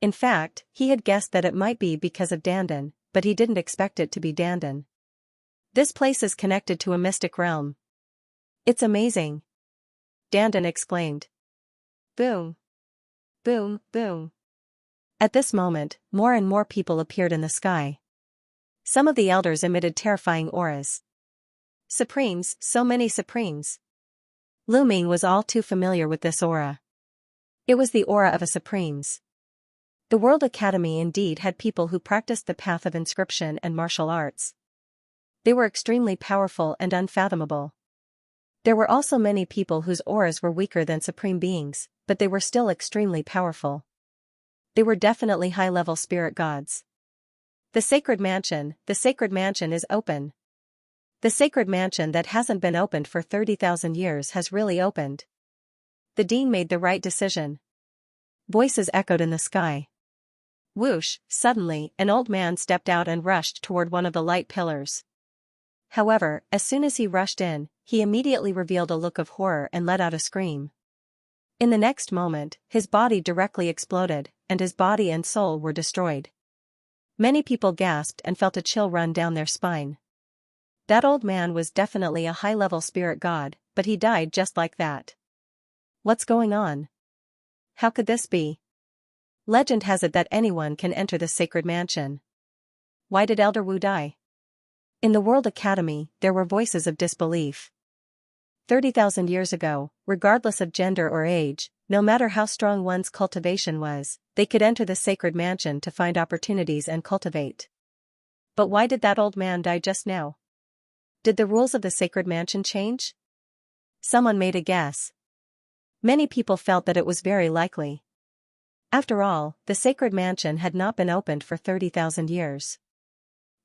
In fact, he had guessed that it might be because of Dandan, but he didn't expect it to be Dandan. This place is connected to a mystic realm. It's amazing. Dandan exclaimed. Boom. Boom, boom. At this moment, more and more people appeared in the sky. Some of the elders emitted terrifying auras. Supremes, so many Supremes. Lu Ming was all too familiar with this aura. It was the aura of a Supremes. The World Academy indeed had people who practiced the path of inscription and martial arts. They were extremely powerful and unfathomable. There were also many people whose auras were weaker than supreme beings, but they were still extremely powerful. They were definitely high-level spirit gods. The Sacred Mansion is open. The Sacred Mansion that hasn't been opened for 30,000 years has really opened. The dean made the right decision. Voices echoed in the sky. Whoosh! Suddenly, an old man stepped out and rushed toward one of the light pillars. However, as soon as he rushed in, he immediately revealed a look of horror and let out a scream. In the next moment, his body directly exploded, and his body and soul were destroyed. Many people gasped and felt a chill run down their spine. That old man was definitely a high-level spirit god, but he died just like that. What's going on? How could this be? Legend has it that anyone can enter the sacred mansion. Why did Elder Wu die? In the World Academy, there were voices of disbelief. 30,000 years ago, regardless of gender or age, no matter how strong one's cultivation was, they could enter the sacred mansion to find opportunities and cultivate. But why did that old man die just now? Did the rules of the sacred mansion change? Someone made a guess. Many people felt that it was very likely. After all, the sacred mansion had not been opened for 30,000 years.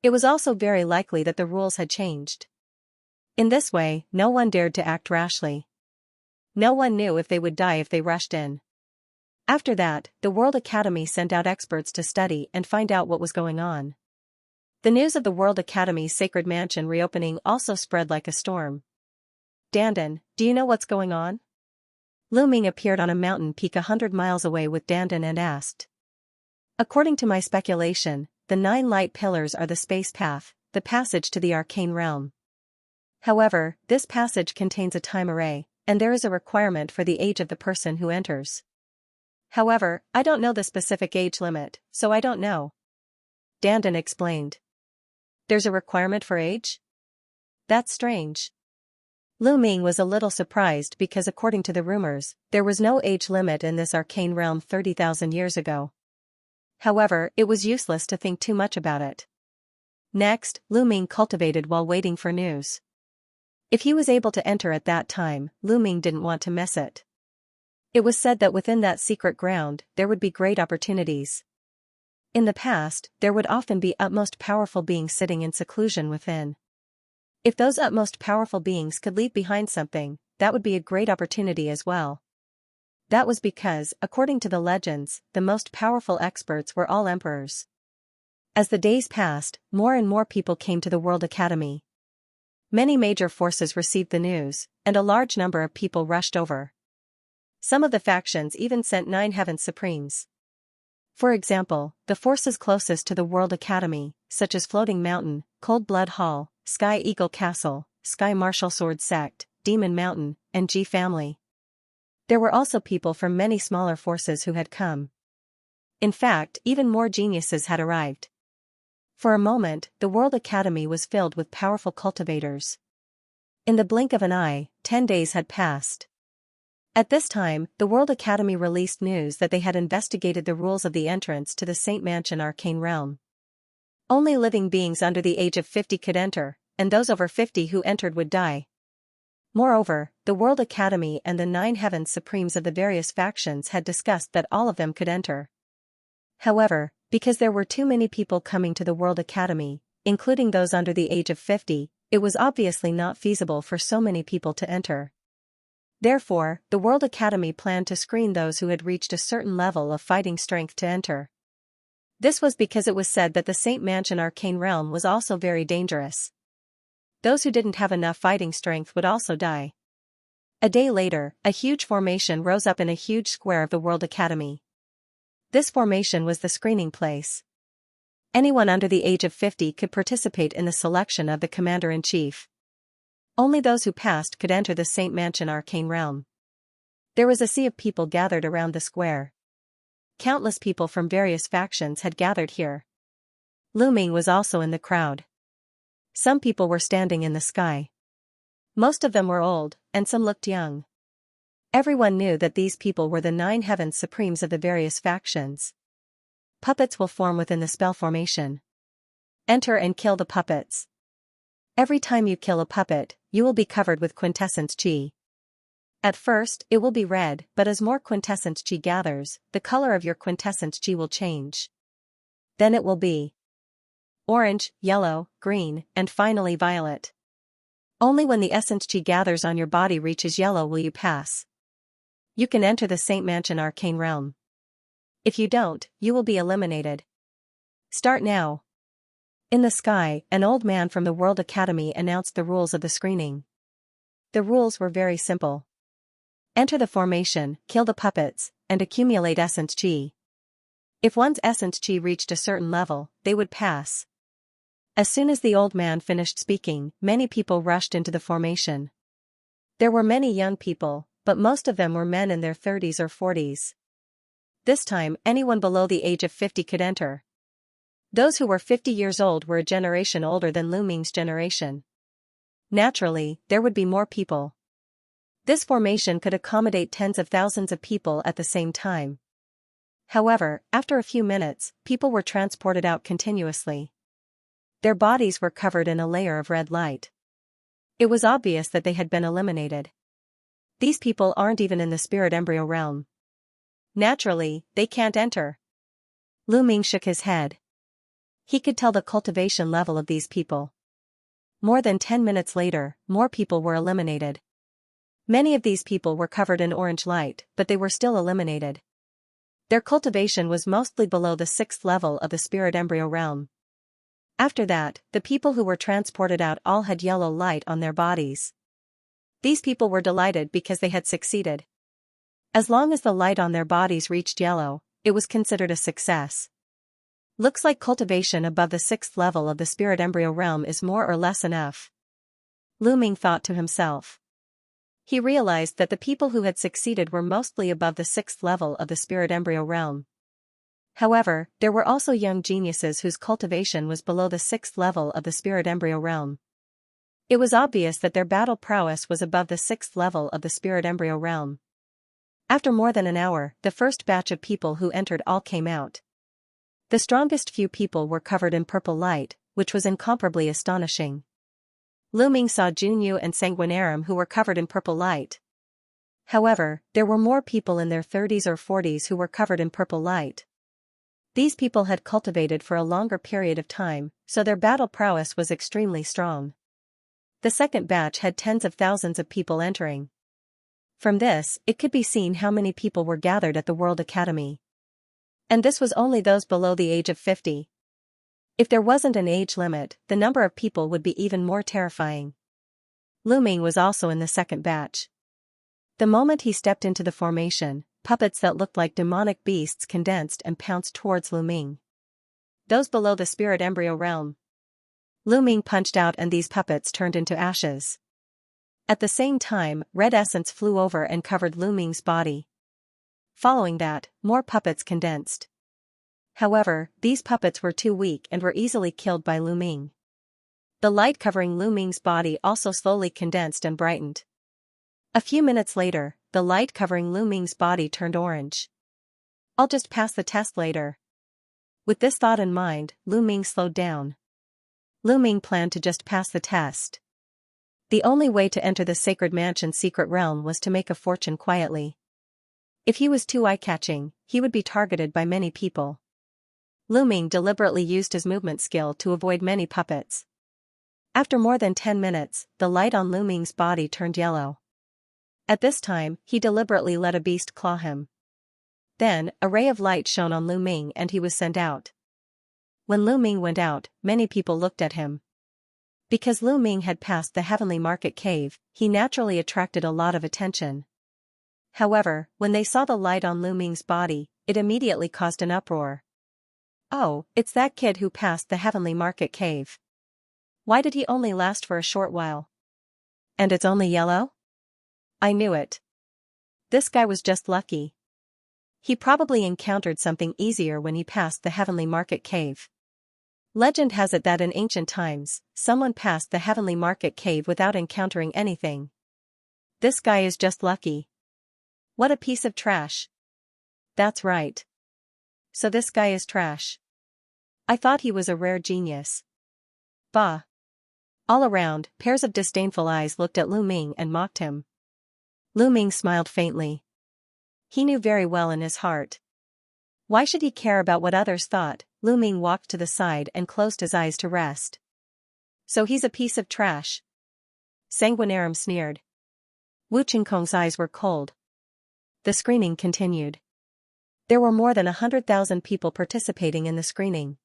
It was also very likely that the rules had changed. In this way, no one dared to act rashly. No one knew if they would die if they rushed in. After that, the World Academy sent out experts to study and find out what was going on. The news of the World Academy's sacred mansion reopening also spread like a storm. Dandan, do you know what's going on? Lu Ming appeared on a mountain peak 100 miles away with Dandan and asked. According to my speculation, the 9 light pillars are the space path, the passage to the arcane realm. However, this passage contains a time array, and there is a requirement for the age of the person who enters. However, I don't know the specific age limit, so I don't know. Dandan explained. There's a requirement for age? That's strange. Lu Ming was a little surprised because according to the rumors, there was no age limit in this arcane realm 30,000 years ago. However, it was useless to think too much about it. Next, Lu Ming cultivated while waiting for news. If he was able to enter at that time, Lu Ming didn't want to miss it. It was said that within that secret ground, there would be great opportunities. In the past, there would often be utmost powerful beings sitting in seclusion within. If those utmost powerful beings could leave behind something, that would be a great opportunity as well. That was because, according to the legends, the most powerful experts were all emperors. As the days passed, more and more people came to the World Academy. Many major forces received the news, and a large number of people rushed over. Some of the factions even sent 9 Heavens Supremes. For example, the forces closest to the World Academy, such as Floating Mountain, Cold Blood Hall, Sky Eagle Castle, Sky Martial Sword Sect, Demon Mountain, and G Family. There were also people from many smaller forces who had come. In fact, even more geniuses had arrived. For a moment, the World Academy was filled with powerful cultivators. In the blink of an eye, 10 days had passed. At this time, the World Academy released news that they had investigated the rules of the entrance to the Saint Mansion Arcane Realm. Only living beings under the age of 50 could enter, and those over 50 who entered would die. Moreover, the World Academy and the 9 Heavens Supremes of the various factions had discussed that all of them could enter. However, because there were too many people coming to the World Academy, including those under the age of 50, it was obviously not feasible for so many people to enter. Therefore, the World Academy planned to screen those who had reached a certain level of fighting strength to enter. This was because it was said that the Saint Mansion Arcane Realm was also very dangerous. Those who didn't have enough fighting strength would also die. A day later, a huge formation rose up in a huge square of the World Academy. This formation was the screening place. Anyone under the age of 50 could participate in the selection of the Commander-in-Chief. Only those who passed could enter the Saint Mansion Arcane Realm. There was a sea of people gathered around the square. Countless people from various factions had gathered here. Lu Ming was also in the crowd. Some people were standing in the sky. Most of them were old, and some looked young. Everyone knew that these people were the 9 Heavens Supremes of the various factions. Puppets will form within the spell formation. Enter and kill the puppets. Every time you kill a puppet, you will be covered with quintessence chi. At first, it will be red, but as more quintessence chi gathers, the color of your quintessence chi will change. Then it will be orange, yellow, green, and finally violet. Only when the essence chi gathers on your body reaches yellow will you pass. You can enter the Saint Mansion Arcane Realm. If you don't, you will be eliminated. Start now. In the sky, an old man from the World Academy announced the rules of the screening. The rules were very simple. Enter the formation, kill the puppets, and accumulate essence chi. If one's essence chi reached a certain level, they would pass. As soon as the old man finished speaking, many people rushed into the formation. There were many young people, but most of them were men in their 30s or 40s. This time, anyone below the age of 50 could enter. Those who were 50 years old were a generation older than Lu Ming's generation. Naturally, there would be more people. This formation could accommodate tens of thousands of people at the same time. However, after a few minutes, people were transported out continuously. Their bodies were covered in a layer of red light. It was obvious that they had been eliminated. These people aren't even in the spirit embryo realm. Naturally, they can't enter. Lu Ming shook his head. He could tell the cultivation level of these people. More than 10 minutes later, more people were eliminated. Many of these people were covered in orange light, but they were still eliminated. Their cultivation was mostly below the 6th level of the spirit embryo realm. After that, the people who were transported out all had yellow light on their bodies. These people were delighted because they had succeeded. As long as the light on their bodies reached yellow, it was considered a success. Looks like cultivation above the 6th level of the spirit embryo realm is more or less enough. Lu Ming thought to himself. He realized that the people who had succeeded were mostly above the 6th level of the spirit embryo realm. However, there were also young geniuses whose cultivation was below the 6th level of the spirit embryo realm. It was obvious that their battle prowess was above the 6th level of the spirit embryo realm. After more than an hour, the first batch of people who entered all came out. The strongest few people were covered in purple light, which was incomparably astonishing. Lu Ming saw Junyu and Sanguinarum who were covered in purple light. However, there were more people in their 30s or 40s who were covered in purple light. These people had cultivated for a longer period of time, so their battle prowess was extremely strong. The second batch had tens of thousands of people entering. From this, it could be seen how many people were gathered at the World Academy. And this was only those below the age of 50. If there wasn't an age limit, the number of people would be even more terrifying. Lu Ming was also in the second batch. The moment he stepped into the formation, puppets that looked like demonic beasts condensed and pounced towards Lu Ming. Those below the spirit embryo realm. Lu Ming punched out and these puppets turned into ashes. At the same time, red essence flew over and covered Lu Ming's body. Following that, more puppets condensed. However, these puppets were too weak and were easily killed by Lu Ming. The light covering Lu Ming's body also slowly condensed and brightened. A few minutes later, the light covering Lu Ming's body turned orange. I'll just pass the test later. With this thought in mind, Lu Ming slowed down. Lu Ming planned to just pass the test. The only way to enter the Sacred Mansion's secret realm was to make a fortune quietly. If he was too eye-catching, he would be targeted by many people. Lu Ming deliberately used his movement skill to avoid many puppets. After more than 10 minutes, the light on Lu Ming's body turned yellow. At this time, he deliberately let a beast claw him. Then, a ray of light shone on Lu Ming and he was sent out. When Lu Ming went out, many people looked at him. Because Lu Ming had passed the Heavenly Market Cave, he naturally attracted a lot of attention. However, when they saw the light on Lu Ming's body, it immediately caused an uproar. Oh, it's that kid who passed the Heavenly Market Cave. Why did he only last for a short while? And it's only yellow? I knew it. This guy was just lucky. He probably encountered something easier when he passed the Heavenly Market Cave. Legend has it that in ancient times, someone passed the Heavenly Market Cave without encountering anything. This guy is just lucky. What a piece of trash. That's right. So this guy is trash. I thought he was a rare genius. Bah. All around, pairs of disdainful eyes looked at Lu Ming and mocked him. Lu Ming smiled faintly. He knew very well in his heart. Why should he care about what others thought? Lu Ming walked to the side and closed his eyes to rest. So he's a piece of trash. Sanguinarum sneered. Wu Qingkong's eyes were cold. The screening continued. There were more than 100,000 people participating in the screening.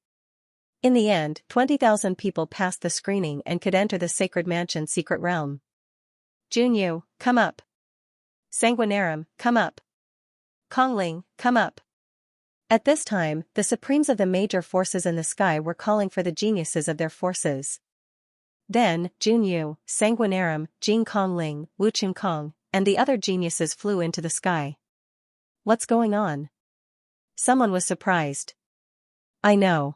In the end, 20,000 people passed the screening and could enter the Sacred Mansion's secret realm. Junyu, come up. Sanguinarum, come up. Kongling, come up. At this time, the supremes of the major forces in the sky were calling for the geniuses of their forces. Then, Junyu, Sanguinarum, Jing Kongling, Wu Kong, and the other geniuses flew into the sky. What's going on? Someone was surprised. I know.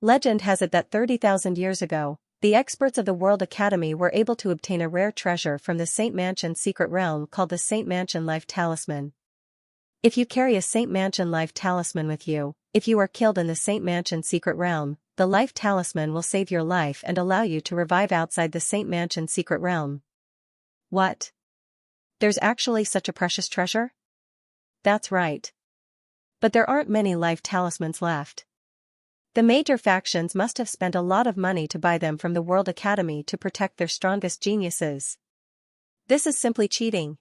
Legend has it that 30,000 years ago, the experts of the World Academy were able to obtain a rare treasure from the Saint Mansion secret realm called the Saint Mansion Life Talisman. If you carry a Saint Mansion Life Talisman with you, if you are killed in the Saint Mansion secret realm, the Life Talisman will save your life and allow you to revive outside the Saint Mansion secret realm. What? There's actually such a precious treasure? That's right. But there aren't many life talismans left. The major factions must have spent a lot of money to buy them from the World Academy to protect their strongest geniuses. This is simply cheating.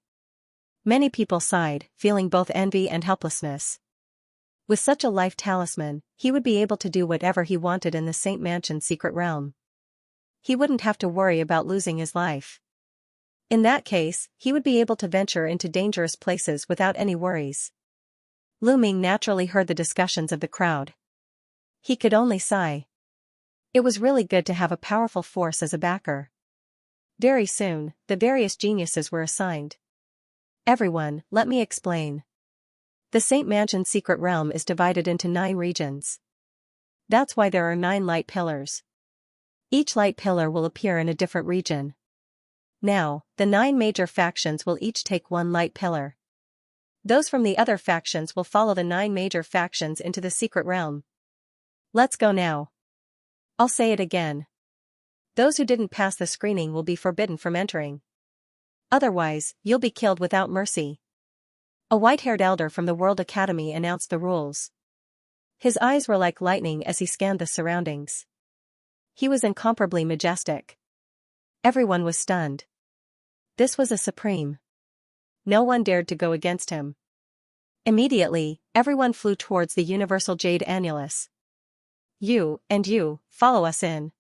Many people sighed, feeling both envy and helplessness. With such a life talisman, he would be able to do whatever he wanted in the Saint Mansion secret realm. He wouldn't have to worry about losing his life. In that case, he would be able to venture into dangerous places without any worries. Lu Ming naturally heard the discussions of the crowd. He could only sigh. It was really good to have a powerful force as a backer. Very soon, the various geniuses were assigned. Everyone, let me explain. The Saint Mansion secret realm is divided into 9 regions. That's why there are 9 light pillars. Each light pillar will appear in a different region. Now, the 9 major factions will each take 1 light pillar. Those from the other factions will follow the 9 major factions into the secret realm. Let's go now. I'll say it again. Those who didn't pass the screening will be forbidden from entering. Otherwise, you'll be killed without mercy. A white-haired elder from the World Academy announced the rules. His eyes were like lightning as he scanned the surroundings. He was incomparably majestic. Everyone was stunned. This was a supreme. No one dared to go against him. Immediately, everyone flew towards the Universal Jade Annulus. You, and you, follow us in.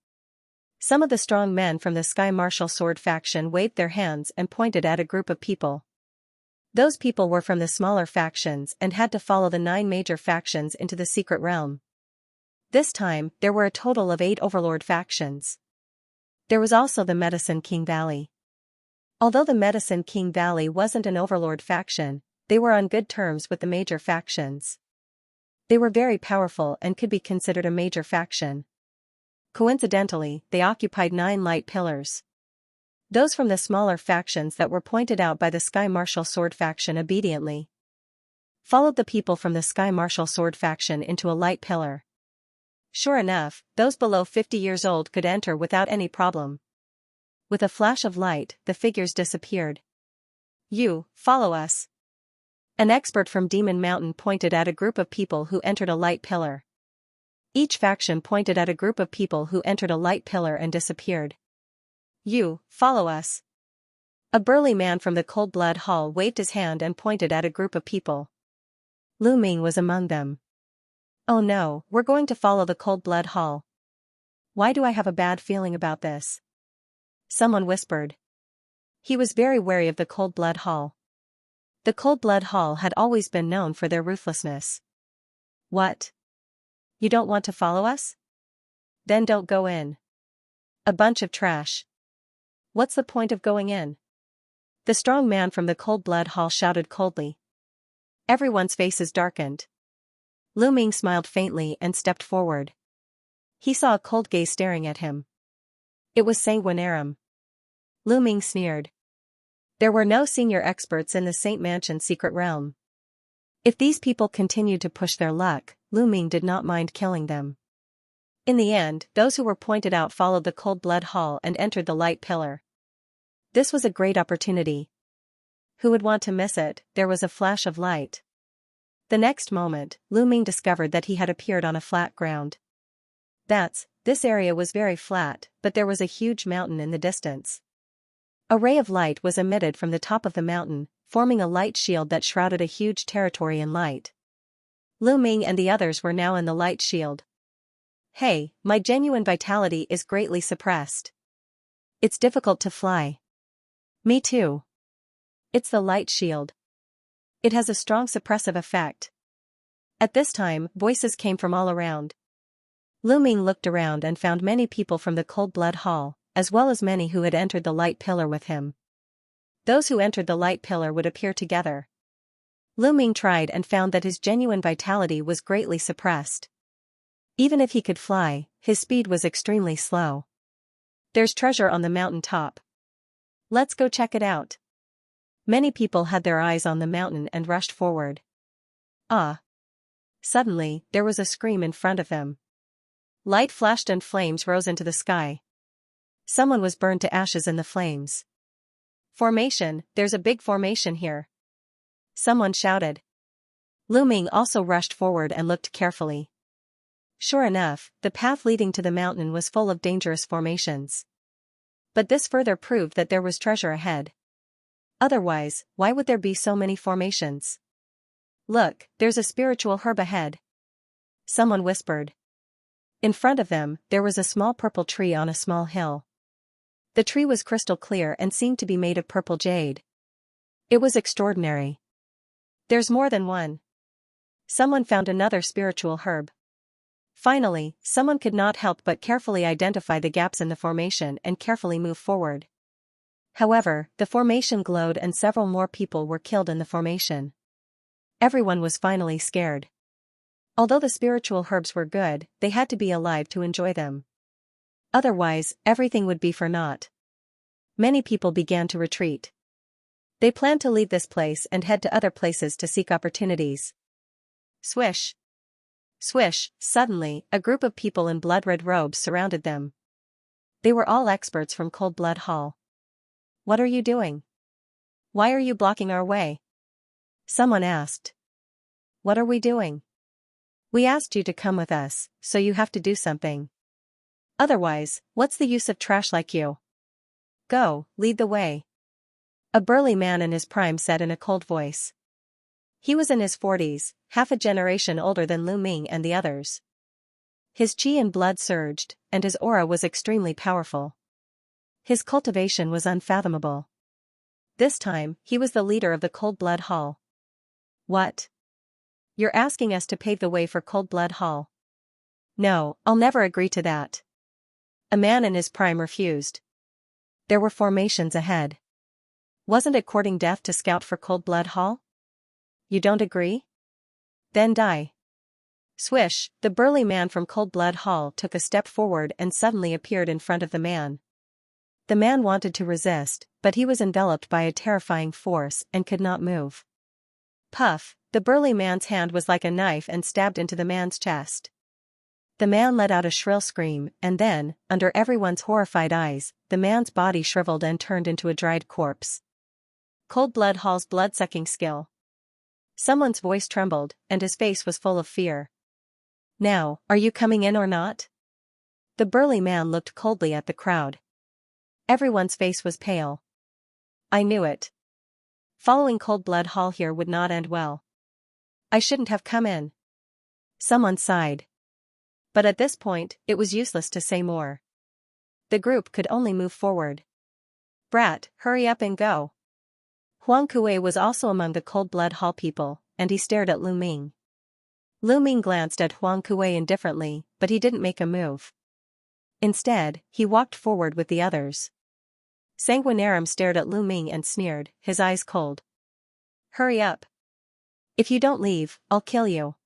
Some of the strong men from the Sky Martial Sword faction waved their hands and pointed at a group of people. Those people were from the smaller factions and had to follow the 9 major factions into the secret realm. This time, there were a total of 8 Overlord factions. There was also the Medicine King Valley. Although the Medicine King Valley wasn't an Overlord faction, they were on good terms with the major factions. They were very powerful and could be considered a major faction. Coincidentally, they occupied 9 light pillars. Those from the smaller factions that were pointed out by the Sky Martial Sword faction obediently followed the people from the Sky Martial Sword faction into a light pillar. Sure enough, those below 50 years old could enter without any problem. With a flash of light, the figures disappeared. You, follow us. An expert from Demon Mountain pointed at a group of people who entered a light pillar. Each faction pointed at a group of people who entered a light pillar and disappeared. You, follow us. A burly man from the Cold Blood Hall waved his hand and pointed at a group of people. Lu Ming was among them. Oh no, we're going to follow the Cold Blood Hall. Why do I have a bad feeling about this? Someone whispered. He was very wary of the Cold Blood Hall. The Cold Blood Hall had always been known for their ruthlessness. What? You don't want to follow us? Then don't go in. A bunch of trash. What's the point of going in? The strong man from the Cold Blood Hall shouted coldly. Everyone's faces darkened. Lu Ming smiled faintly and stepped forward. He saw a cold gaze staring at him. It was Sanguinarum. Lu Ming sneered. There were no senior experts in the Saint Mansion secret realm. If these people continued to push their luck, Lu Ming did not mind killing them. In the end, those who were pointed out followed the Cold Blood Hall and entered the light pillar. This was a great opportunity. Who would want to miss it? There was a flash of light. The next moment, Lu Ming discovered that he had appeared on a flat ground. This area was very flat, but there was a huge mountain in the distance. A ray of light was emitted from the top of the mountain, forming a light shield that shrouded a huge territory in light. Lu Ming and the others were now in the light shield. Hey, my genuine vitality is greatly suppressed. It's difficult to fly. Me too. It's the light shield. It has a strong suppressive effect. At this time, voices came from all around. Lu Ming looked around and found many people from the Cold Blood Hall, as well as many who had entered the Light Pillar with him. Those who entered the Light Pillar would appear together. Lu Ming tried and found that his genuine vitality was greatly suppressed. Even if he could fly, his speed was extremely slow. There's treasure on the mountain top. Let's go check it out. Many people had their eyes on the mountain and rushed forward. Ah! Suddenly, there was a scream in front of them. Light flashed and flames rose into the sky. Someone was burned to ashes in the flames. Formation, there's a big formation here. Someone shouted. Lu Ming also rushed forward and looked carefully. Sure enough, the path leading to the mountain was full of dangerous formations. But this further proved that there was treasure ahead. Otherwise, why would there be so many formations? Look, there's a spiritual herb ahead. Someone whispered. In front of them, there was a small purple tree on a small hill. The tree was crystal clear and seemed to be made of purple jade. It was extraordinary. There's more than one. Someone found another spiritual herb. Finally, someone could not help but carefully identify the gaps in the formation and carefully move forward. However, the formation glowed and several more people were killed in the formation. Everyone was finally scared. Although the spiritual herbs were good, they had to be alive to enjoy them. Otherwise, everything would be for naught. Many people began to retreat. They planned to leave this place and head to other places to seek opportunities. Swish! Swish! Suddenly, a group of people in blood-red robes surrounded them. They were all experts from Cold Blood Hall. What are you doing? Why are you blocking our way? Someone asked. What are we doing? We asked you to come with us, so you have to do something. Otherwise, what's the use of trash like you? Go, lead the way. A burly man in his prime said in a cold voice. He was in his 40s, half a generation older than Lu Ming and the others. His chi and blood surged, and his aura was extremely powerful. His cultivation was unfathomable. This time, he was the leader of the Cold Blood Hall. What? You're asking us to pave the way for Cold Blood Hall? No, I'll never agree to that. A man in his prime refused. There were formations ahead. Wasn't it courting death to scout for Cold Blood Hall? You don't agree? Then die. Swish, the burly man from Cold Blood Hall took a step forward and suddenly appeared in front of the man. The man wanted to resist, but he was enveloped by a terrifying force and could not move. Puff, the burly man's hand was like a knife and stabbed into the man's chest. The man let out a shrill scream, and then, under everyone's horrified eyes, the man's body shriveled and turned into a dried corpse. Cold Blood Hall's blood-sucking skill. Someone's voice trembled, and his face was full of fear. Now, are you coming in or not? The burly man looked coldly at the crowd. Everyone's face was pale. I knew it. Following Cold Blood Hall here would not end well. I shouldn't have come in. Someone sighed. But at this point, it was useless to say more. The group could only move forward. Brat, hurry up and go. Huang Kuei was also among the Cold Blood Hall people, and he stared at Lu Ming. Lu Ming glanced at Huang Kuei indifferently, but he didn't make a move. Instead, he walked forward with the others. Sanguinarum stared at Lu Ming and sneered, his eyes cold. Hurry up. If you don't leave, I'll kill you.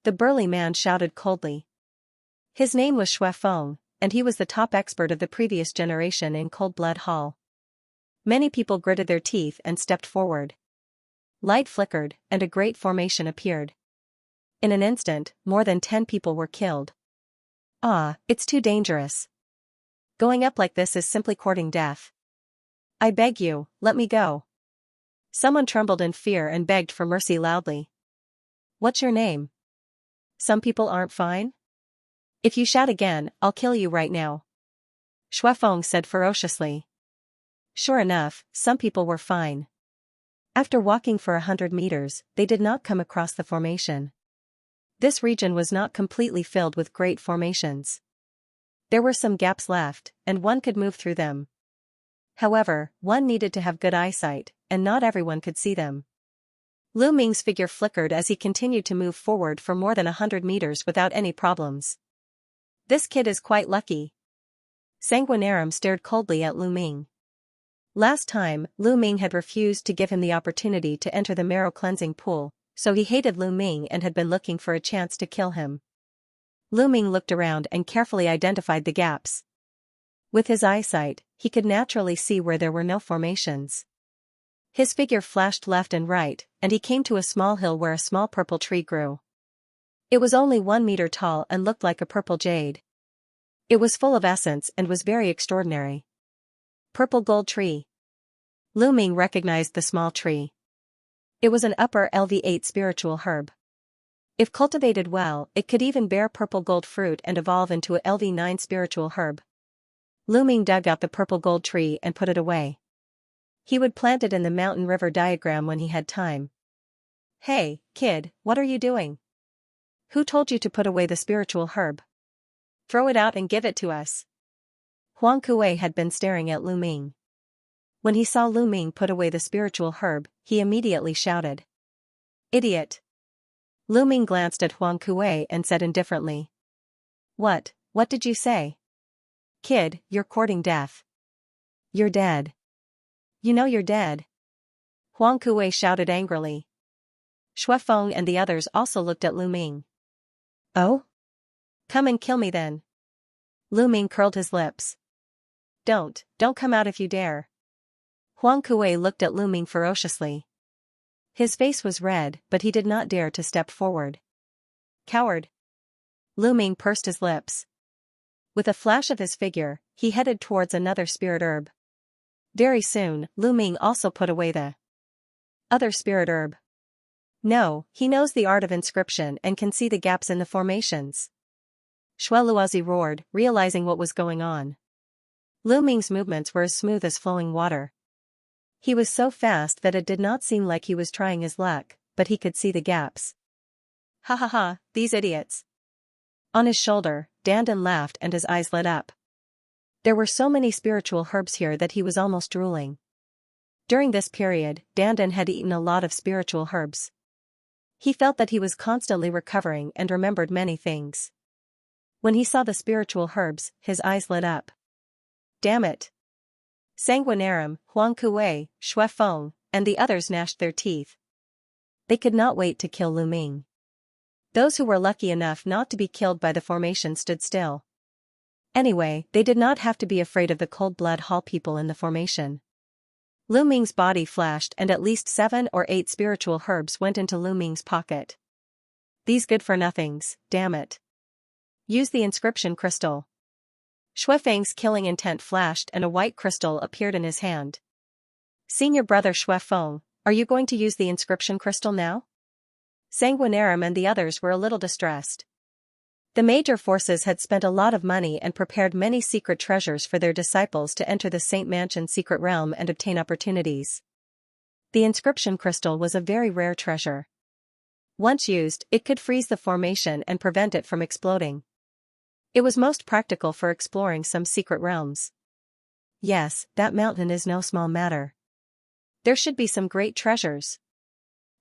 The burly man shouted coldly. His name was Xue Feng, and he was the top expert of the previous generation in Cold Blood Hall. Many people gritted their teeth and stepped forward. Light flickered, and a great formation appeared. In an instant, more than 10 people were killed. Ah, it's too dangerous. Going up like this is simply courting death. I beg you, let me go. Someone trembled in fear and begged for mercy loudly. What's your name? Some people aren't fine? If you shout again, I'll kill you right now. Xue Feng said ferociously. Sure enough, some people were fine. After walking for 100 meters, they did not come across the formation. This region was not completely filled with great formations. There were some gaps left, and one could move through them. However, one needed to have good eyesight, and not everyone could see them. Lu Ming's figure flickered as he continued to move forward for more than 100 meters without any problems. This kid is quite lucky. Sanguinarium stared coldly at Lu Ming. Last time, Lu Ming had refused to give him the opportunity to enter the marrow cleansing pool, so he hated Lu Ming and had been looking for a chance to kill him. Lu Ming looked around and carefully identified the gaps. With his eyesight, he could naturally see where there were no formations. His figure flashed left and right, and he came to a small hill where a small purple tree grew. It was only 1 meter tall and looked like a purple jade. It was full of essence and was very extraordinary. Purple gold tree. Lu Ming recognized the small tree. It was an upper LV8 spiritual herb. If cultivated well, it could even bear purple gold fruit and evolve into a LV9 spiritual herb. Lu Ming dug up the purple gold tree and put it away. He would plant it in the mountain river diagram when he had time. Hey, kid, what are you doing? Who told you to put away the spiritual herb? Throw it out and give it to us. Huang Kuei had been staring at Lu Ming. When he saw Lu Ming put away the spiritual herb, he immediately shouted. Idiot! Lu Ming glanced at Huang Kuei and said indifferently. What did you say? Kid, you're courting death. You're dead. You know you're dead. Huang Kuei shouted angrily. Shuefeng and the others also looked at Lu Ming. Oh? Come and kill me then. Lu Ming curled his lips. Don't come out if you dare. Huang Kuei looked at Lu Ming ferociously. His face was red, but he did not dare to step forward. Coward. Lu Ming pursed his lips. With a flash of his figure, he headed towards another spirit herb. Very soon, Lu Ming also put away the other spirit herb. No, he knows the art of inscription and can see the gaps in the formations. Xue Luozi roared, realizing what was going on. Lu Ming's movements were as smooth as flowing water. He was so fast that it did not seem like he was trying his luck, but he could see the gaps. Ha ha ha, these idiots. On his shoulder, Dandan laughed and his eyes lit up. There were so many spiritual herbs here that he was almost drooling. During this period, Dandan had eaten a lot of spiritual herbs. He felt that he was constantly recovering and remembered many things. When he saw the spiritual herbs, his eyes lit up. Damn it! Sanguinarium, Huang Kuei, Shuefeng, and the others gnashed their teeth. They could not wait to kill Lu Ming. Those who were lucky enough not to be killed by the formation stood still. Anyway, they did not have to be afraid of the cold-blood hall people in the formation. Lu Ming's body flashed and at least 7 or 8 spiritual herbs went into Lu Ming's pocket. These good-for-nothings, damn it. Use the inscription crystal. Shuefeng's killing intent flashed and a white crystal appeared in his hand. Senior brother Shuefeng, are you going to use the inscription crystal now? Sanguinarium and the others were a little distressed. The major forces had spent a lot of money and prepared many secret treasures for their disciples to enter the Saint Mansion secret realm and obtain opportunities. The inscription crystal was a very rare treasure. Once used, it could freeze the formation and prevent it from exploding. It was most practical for exploring some secret realms. Yes, that mountain is no small matter. There should be some great treasures.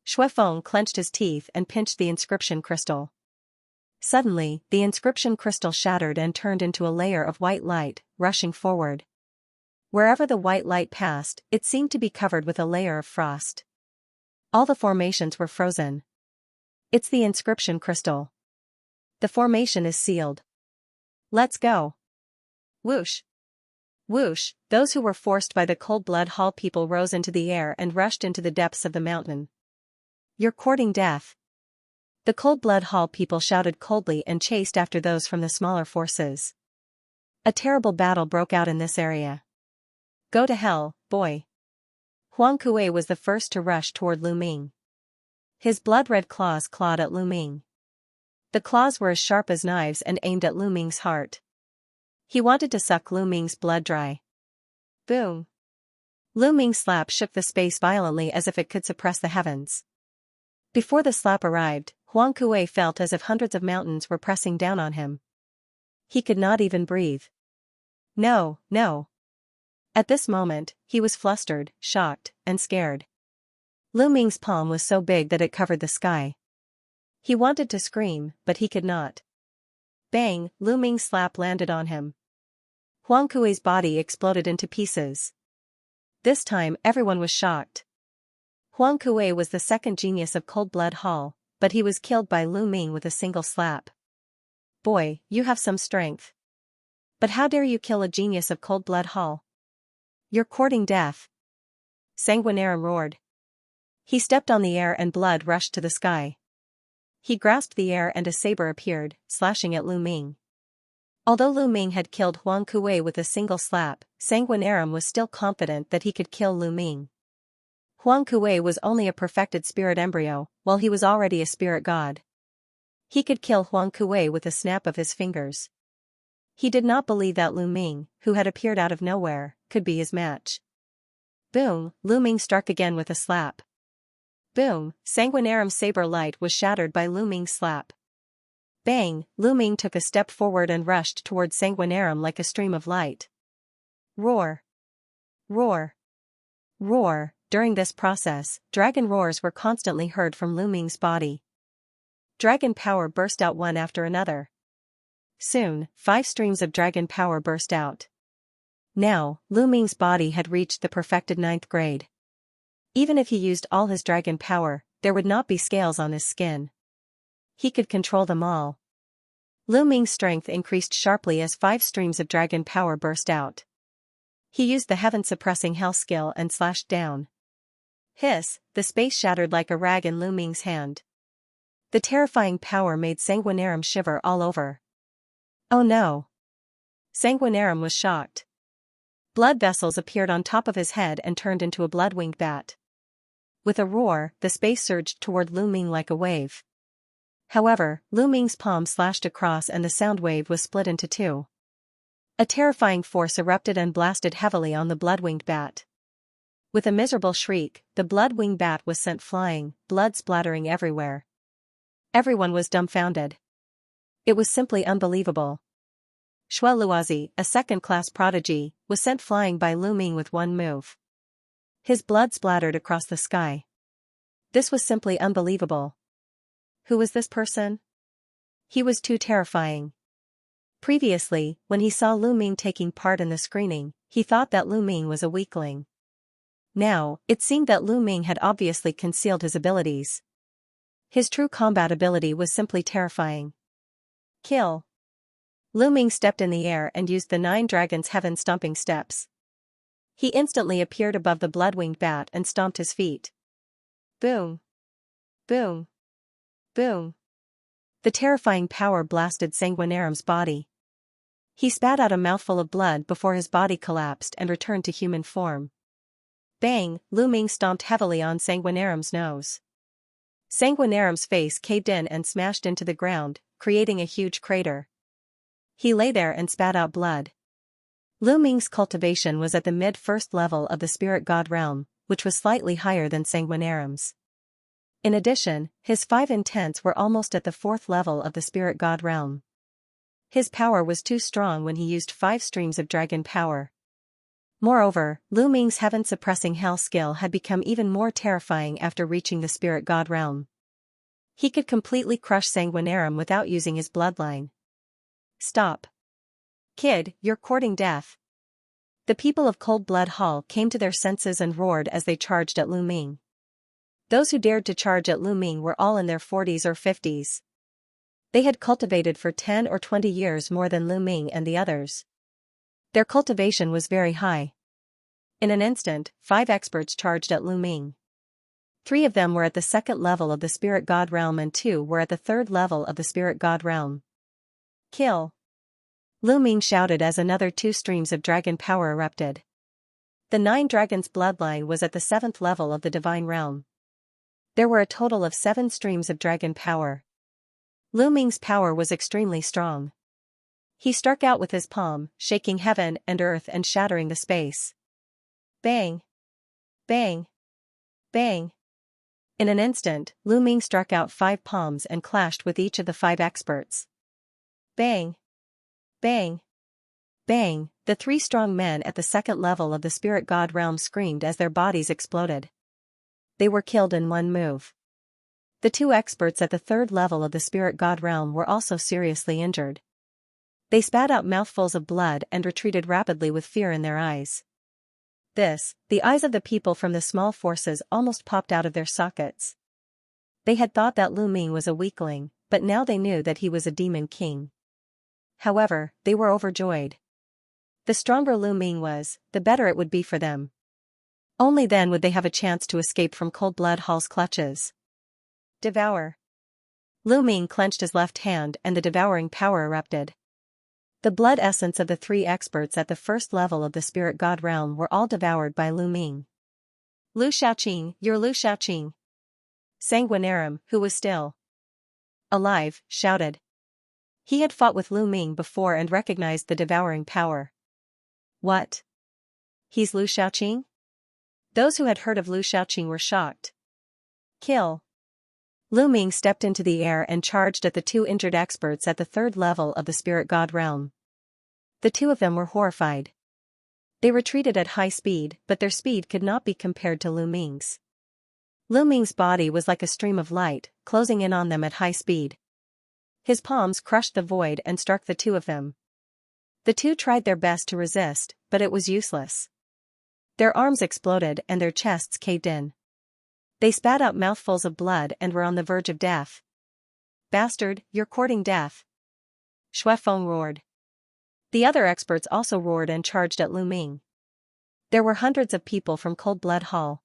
Shuefeng clenched his teeth and pinched the inscription crystal. Suddenly, the inscription crystal shattered and turned into a layer of white light, rushing forward. Wherever the white light passed, it seemed to be covered with a layer of frost. All the formations were frozen. It's the inscription crystal. The formation is sealed. Let's go. Whoosh. Whoosh, those who were forced by the cold-blood hall people rose into the air and rushed into the depths of the mountain. You're courting death. The cold-blood hall people shouted coldly and chased after those from the smaller forces. A terrible battle broke out in this area. Go to hell, boy. Huang Kuei was the first to rush toward Lu Ming. His blood-red claws clawed at Lu Ming. The claws were as sharp as knives and aimed at Lu Ming's heart. He wanted to suck Lu Ming's blood dry. Boom. Lu Ming's slap shook the space violently as if it could suppress the heavens. Before the slap arrived, Huang Kuei felt as if hundreds of mountains were pressing down on him. He could not even breathe. No, no. At this moment, he was flustered, shocked, and scared. Lu Ming's palm was so big that it covered the sky. He wanted to scream, but he could not. Bang, Lu Ming's slap landed on him. Huang Kuei's body exploded into pieces. This time everyone was shocked. Huang Kuei was the second genius of Cold Blood Hall, but he was killed by Lu Ming with a single slap. Boy, you have some strength. But how dare you kill a genius of Cold Blood Hall? You're courting death. Sanguinarium roared. He stepped on the air and blood rushed to the sky. He grasped the air and a saber appeared, slashing at Lu Ming. Although Lu Ming had killed Huang Kuei with a single slap, Sanguinarium was still confident that he could kill Lu Ming. Huang Kuei was only a perfected spirit embryo, while he was already a spirit god. He could kill Huang Kuei with a snap of his fingers. He did not believe that Lu Ming, who had appeared out of nowhere, could be his match. Boom, Lu Ming struck again with a slap. Boom, Sanguinarium's saber light was shattered by Lu Ming's slap. Bang, Lu Ming took a step forward and rushed toward Sanguinarium like a stream of light. Roar! Roar! Roar! During this process, dragon roars were constantly heard from Lu Ming's body. Dragon power burst out one after another. Soon, 5 streams of dragon power burst out. Now, Lu Ming's body had reached the perfected 9th grade. Even if he used all his dragon power, there would not be scales on his skin. He could control them all. Lu Ming's strength increased sharply as 5 streams of dragon power burst out. He used the heaven-suppressing hell skill and slashed down. Hiss, the space shattered like a rag in Lu Ming's hand. The terrifying power made Sanguinarium shiver all over. Oh no! Sanguinarium was shocked. Blood vessels appeared on top of his head and turned into a blood-winged bat. With a roar, the space surged toward Lu Ming like a wave. However, Lu Ming's palm slashed across and the sound wave was split into 2. A terrifying force erupted and blasted heavily on the blood-winged bat. With a miserable shriek, the blood-winged bat was sent flying, blood splattering everywhere. Everyone was dumbfounded. It was simply unbelievable. Xue Luozi, a second-class prodigy, was sent flying by Lu Ming with one move. His blood splattered across the sky. This was simply unbelievable. Who was this person? He was too terrifying. Previously, when he saw Lu Ming taking part in the screening, he thought that Lu Ming was a weakling. Now, it seemed that Lu Ming had obviously concealed his abilities. His true combat ability was simply terrifying. Kill. Lu Ming stepped in the air and used the 9 dragons' heaven-stomping steps. He instantly appeared above the blood-winged bat and stomped his feet. Boom. Boom. Boom. The terrifying power blasted Sanguinarium's body. He spat out a mouthful of blood before his body collapsed and returned to human form. Bang, Lu Ming stomped heavily on Sanguinarium's nose. Sanguinarium's face caved in and smashed into the ground, creating a huge crater. He lay there and spat out blood. Lu Ming's cultivation was at the mid-first level of the spirit god realm, which was slightly higher than Sanguinarium's. In addition, his 5 intents were almost at the 4th level of the spirit god realm. His power was too strong when he used 5 streams of dragon power. Moreover, Lu Ming's heaven-suppressing hell skill had become even more terrifying after reaching the spirit god realm. He could completely crush Sanguinarium without using his bloodline. Stop. Kid, you're courting death. The people of Cold Blood Hall came to their senses and roared as they charged at Lu Ming. Those who dared to charge at Lu Ming were all in their 40s or 50s. They had cultivated for 10 or 20 years more than Lu Ming and the others. Their cultivation was very high. In an instant, 5 experts charged at Lu Ming. 3 of them were at the 2nd level of the spirit god realm and 2 were at the 3rd level of the spirit god realm. Kill. Lu Ming shouted as another 2 streams of dragon power erupted. The 9 dragons' bloodline was at the 7th level of the divine realm. There were a total of 7 streams of dragon power. Lu Ming's power was extremely strong. He struck out with his palm, shaking heaven and earth and shattering the space. Bang! Bang! Bang! In an instant, Lu Ming struck out 5 palms and clashed with each of the 5 experts. Bang! Bang! Bang! The 3 strong men at the 2nd level of the spirit god realm screamed as their bodies exploded. they were killed in one move. The two experts at the third level of the spirit god realm were also seriously injured. They spat out mouthfuls of blood and retreated rapidly with fear in their eyes. The eyes of the people from the small forces almost popped out of their sockets. They had thought that Lu Ming was a weakling, but now they knew that he was a demon king. However, they were overjoyed. The stronger Lu Ming was, the better it would be for them. Only then would they have a chance to escape from Cold Blood Hall's clutches. Devour. Lu Ming clenched his left hand and the devouring power erupted. The blood essence of the three experts at the first level of the spirit god realm were all devoured by Lu Ming. Lu Xiaoqing, you're Lu Xiaoqing. Sanguinarum, who was still alive, shouted. He had fought with Lu Ming before and recognized the devouring power. What? He's Lu Xiaoqing? Those who had heard of Lu Xiaoqing were shocked. Kill. Lu Ming stepped into the air and charged at the two injured experts at the third level of the spirit god realm. The two of them were horrified. They retreated at high speed, but their speed could not be compared to Lu Ming's. Lu Ming's body was like a stream of light, closing in on them at high speed. His palms crushed the void and struck the two of them. The two tried their best to resist, but it was useless. Their arms exploded and their chests caved in. They spat out mouthfuls of blood and were on the verge of death. Bastard, you're courting death. Xue Feng roared. The other experts also roared and charged at Lu Ming. There were hundreds of people from Cold Blood Hall.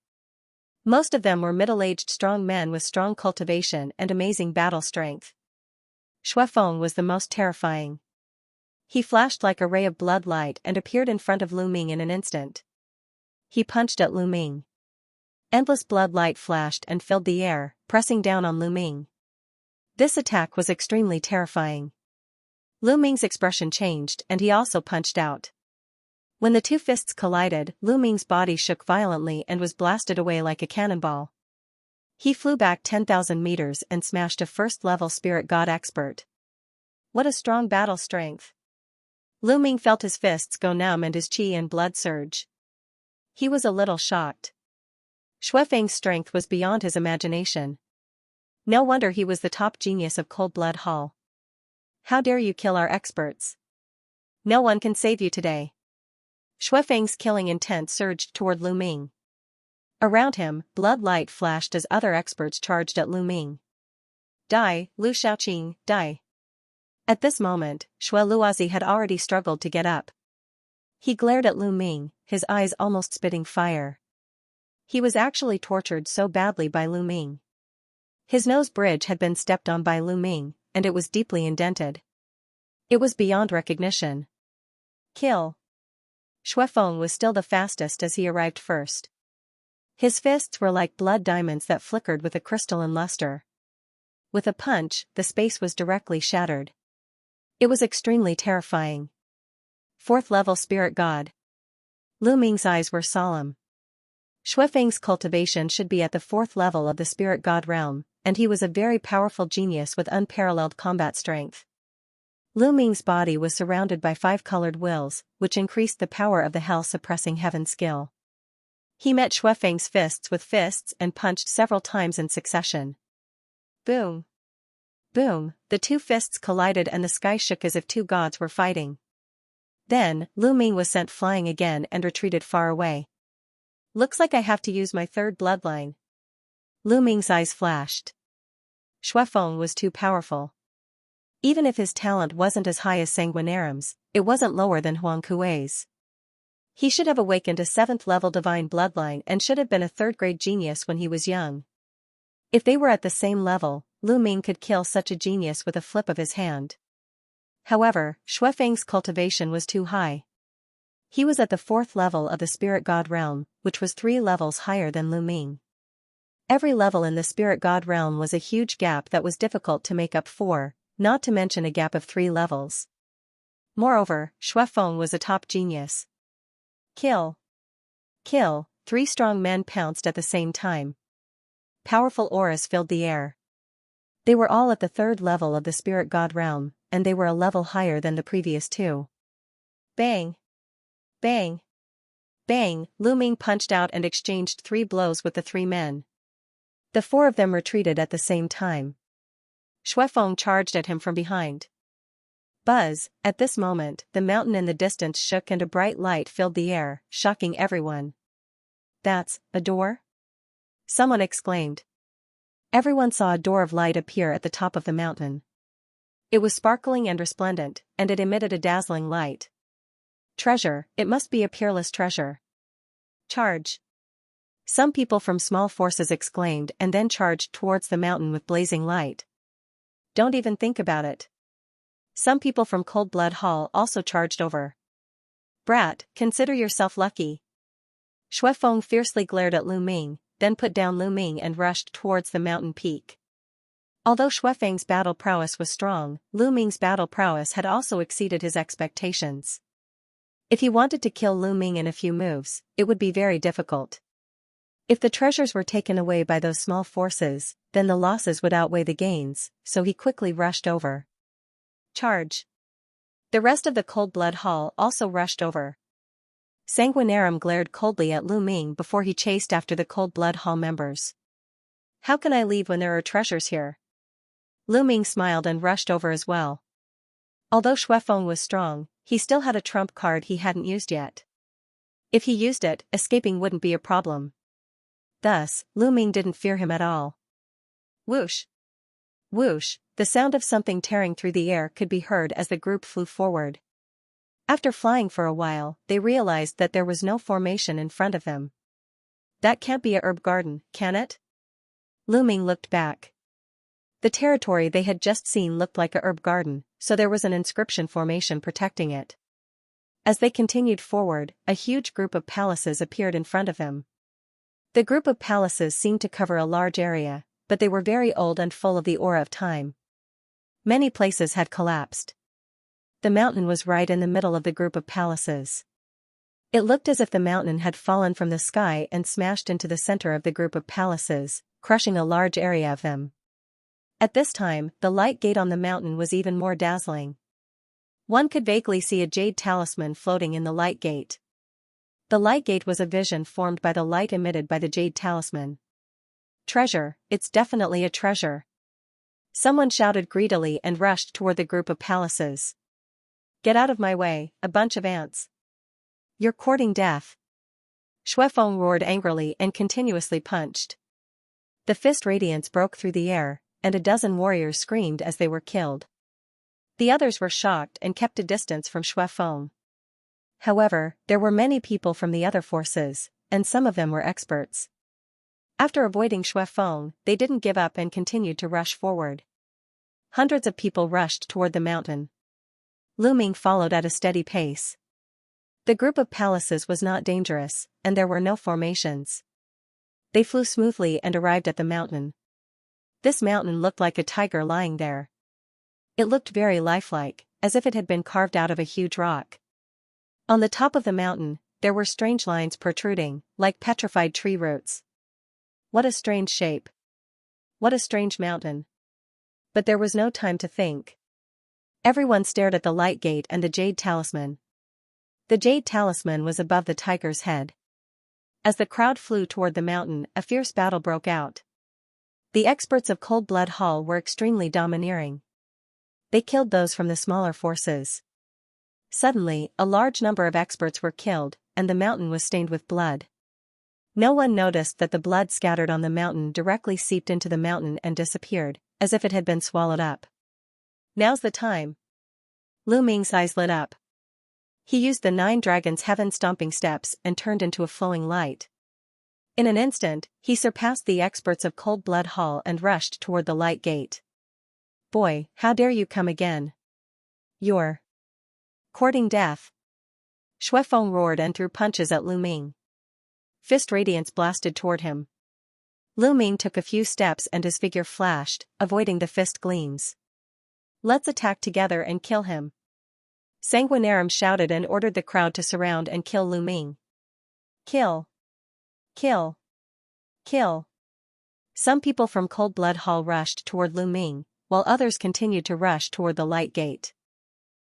Most of them were middle-aged strong men with strong cultivation and amazing battle strength. Xue Feng was the most terrifying. He flashed like a ray of blood light and appeared in front of Lu Ming in an instant. He punched at Lu Ming. Endless blood light flashed and filled the air, pressing down on Lu Ming. This attack was extremely terrifying. Lu Ming's expression changed and he also punched out. When the two fists collided, Lu Ming's body shook violently and was blasted away like a cannonball. He flew back 10,000 meters and smashed a first-level spirit god expert. What a strong battle strength. Lu Ming felt his fists go numb and his qi and blood surge. He was a little shocked. Xue Feng's strength was beyond his imagination. No wonder he was the top genius of Cold Blood Hall. How dare you kill our experts? No one can save you today. Xue Feng's killing intent surged toward Lu Ming. Around him, blood light flashed as other experts charged at Lu Ming. Die, Lu Xiaoqing, die. At this moment, Xue Luozi had already struggled to get up. He glared at Lu Ming, his eyes almost spitting fire. He was actually tortured so badly by Lu Ming. His nose bridge had been stepped on by Lu Ming, and it was deeply indented. It was beyond recognition. Kill. Xue Feng was still the fastest as he arrived first. His fists were like blood diamonds that flickered with a crystalline luster. With a punch, the space was directly shattered. It was extremely terrifying. Fourth-level spirit god. Lu Ming's eyes were solemn. Xue Feng's cultivation should be at the fourth level of the spirit god realm, and he was a very powerful genius with unparalleled combat strength. Lu Ming's body was surrounded by 5 colored wills, which increased the power of the hell-suppressing heaven skill. He met Xue Feng's fists with fists and punched several times in succession. Boom. Boom, the two fists collided and the sky shook as if two gods were fighting. Then, Lu Ming was sent flying again and retreated far away. Looks like I have to use my third bloodline. Lu Ming's eyes flashed. Xue Feng was too powerful. Even if his talent wasn't as high as Sanguinarum's, it wasn't lower than Huang Kuei's. He should have awakened a 7th-level divine bloodline and should have been a 3rd-grade genius when he was young. If they were at the same level, Lu Ming could kill such a genius with a flip of his hand. However, Xue Feng's cultivation was too high. He was at the 4th level of the spirit god realm, which was 3 levels higher than Lu Ming. Every level in the spirit god realm was a huge gap that was difficult to make up for, not to mention a gap of 3 levels. Moreover, Xue Feng was a top genius. Kill. Kill, 3 strong men pounced at the same time. Powerful auras filled the air. They were all at the 3rd level of the spirit god realm, and they were a level higher than the previous 2. Bang! Bang! Bang! Lu Ming punched out and exchanged 3 blows with the 3 men. The four of them retreated at the same time. Xuefeng charged at him from behind. Buzz, at this moment, the mountain in the distance shook and a bright light filled the air, shocking everyone. That's a door? Someone exclaimed. Everyone saw a door of light appear at the top of the mountain. It was sparkling and resplendent, and it emitted a dazzling light. Treasure, it must be a peerless treasure. Charge. Some people from small forces exclaimed and then charged towards the mountain with blazing light. Don't even think about it. Some people from Cold Blood Hall also charged over. Brat, consider yourself lucky. Xuefeng fiercely glared at Lu Ming, then put down Lu Ming and rushed towards the mountain peak. Although Xuefeng's battle prowess was strong, Lu Ming's battle prowess had also exceeded his expectations. If he wanted to kill Lu Ming in a few moves, it would be very difficult. If the treasures were taken away by those small forces, then the losses would outweigh the gains, so he quickly rushed over. Charge. The rest of the Cold Blood Hall also rushed over. Sanguinarum glared coldly at Lu Ming before he chased after the Cold Blood Hall members. How can I leave when there are treasures here? Lu Ming smiled and rushed over as well. Although Xuefeng was strong, he still had a trump card he hadn't used yet. If he used it, escaping wouldn't be a problem. Thus, Lu Ming didn't fear him at all. Whoosh! Whoosh! The sound of something tearing through the air could be heard as the group flew forward. After flying for a while, they realized that there was no formation in front of them. That can't be a herb garden, can it? Lu Ming looked back. The territory they had just seen looked like a herb garden, so there was an inscription formation protecting it. As they continued forward, a huge group of palaces appeared in front of them. The group of palaces seemed to cover a large area, but they were very old and full of the aura of time. Many places had collapsed. The mountain was right in the middle of the group of palaces. It looked as if the mountain had fallen from the sky and smashed into the center of the group of palaces, crushing a large area of them. At this time, the light gate on the mountain was even more dazzling. One could vaguely see a jade talisman floating in the light gate. The light gate was a vision formed by the light emitted by the jade talisman. Treasure, it's definitely a treasure. Someone shouted greedily and rushed toward the group of palaces. Get out of my way, a bunch of ants. You're courting death. Xuefeng roared angrily and continuously punched. The fist radiance broke through the air, and a dozen warriors screamed as they were killed. The others were shocked and kept a distance from Xuefeng. However, there were many people from the other forces, and some of them were experts. After avoiding Xuefeng, they didn't give up and continued to rush forward. Hundreds of people rushed toward the mountain. Lu Ming followed at a steady pace. The group of palaces was not dangerous, and there were no formations. They flew smoothly and arrived at the mountain. This mountain looked like a tiger lying there. It looked very lifelike, as if it had been carved out of a huge rock. On the top of the mountain, there were strange lines protruding, like petrified tree roots. What a strange shape. What a strange mountain. But there was no time to think. Everyone stared at the light gate and the jade talisman. The jade talisman was above the tiger's head. As the crowd flew toward the mountain, a fierce battle broke out. The experts of Cold Blood Hall were extremely domineering. They killed those from the smaller forces. Suddenly, a large number of experts were killed, and the mountain was stained with blood. No one noticed that the blood scattered on the mountain directly seeped into the mountain and disappeared, as if it had been swallowed up. Now's the time. Lu Ming's eyes lit up. He used the 9 dragons' heaven-stomping steps and turned into a flowing light. In an instant, he surpassed the experts of Cold Blood Hall and rushed toward the light gate. Boy, how dare you come again? You're courting death. Xuefeng roared and threw punches at Lu Ming. Fist radiance blasted toward him. Lu Ming took a few steps and his figure flashed, avoiding the fist gleams. Let's attack together and kill him. Sanguinarum shouted and ordered the crowd to surround and kill Lu Ming. Kill. Kill. Kill. Some people from Cold Blood Hall rushed toward Lu Ming, while others continued to rush toward the light gate.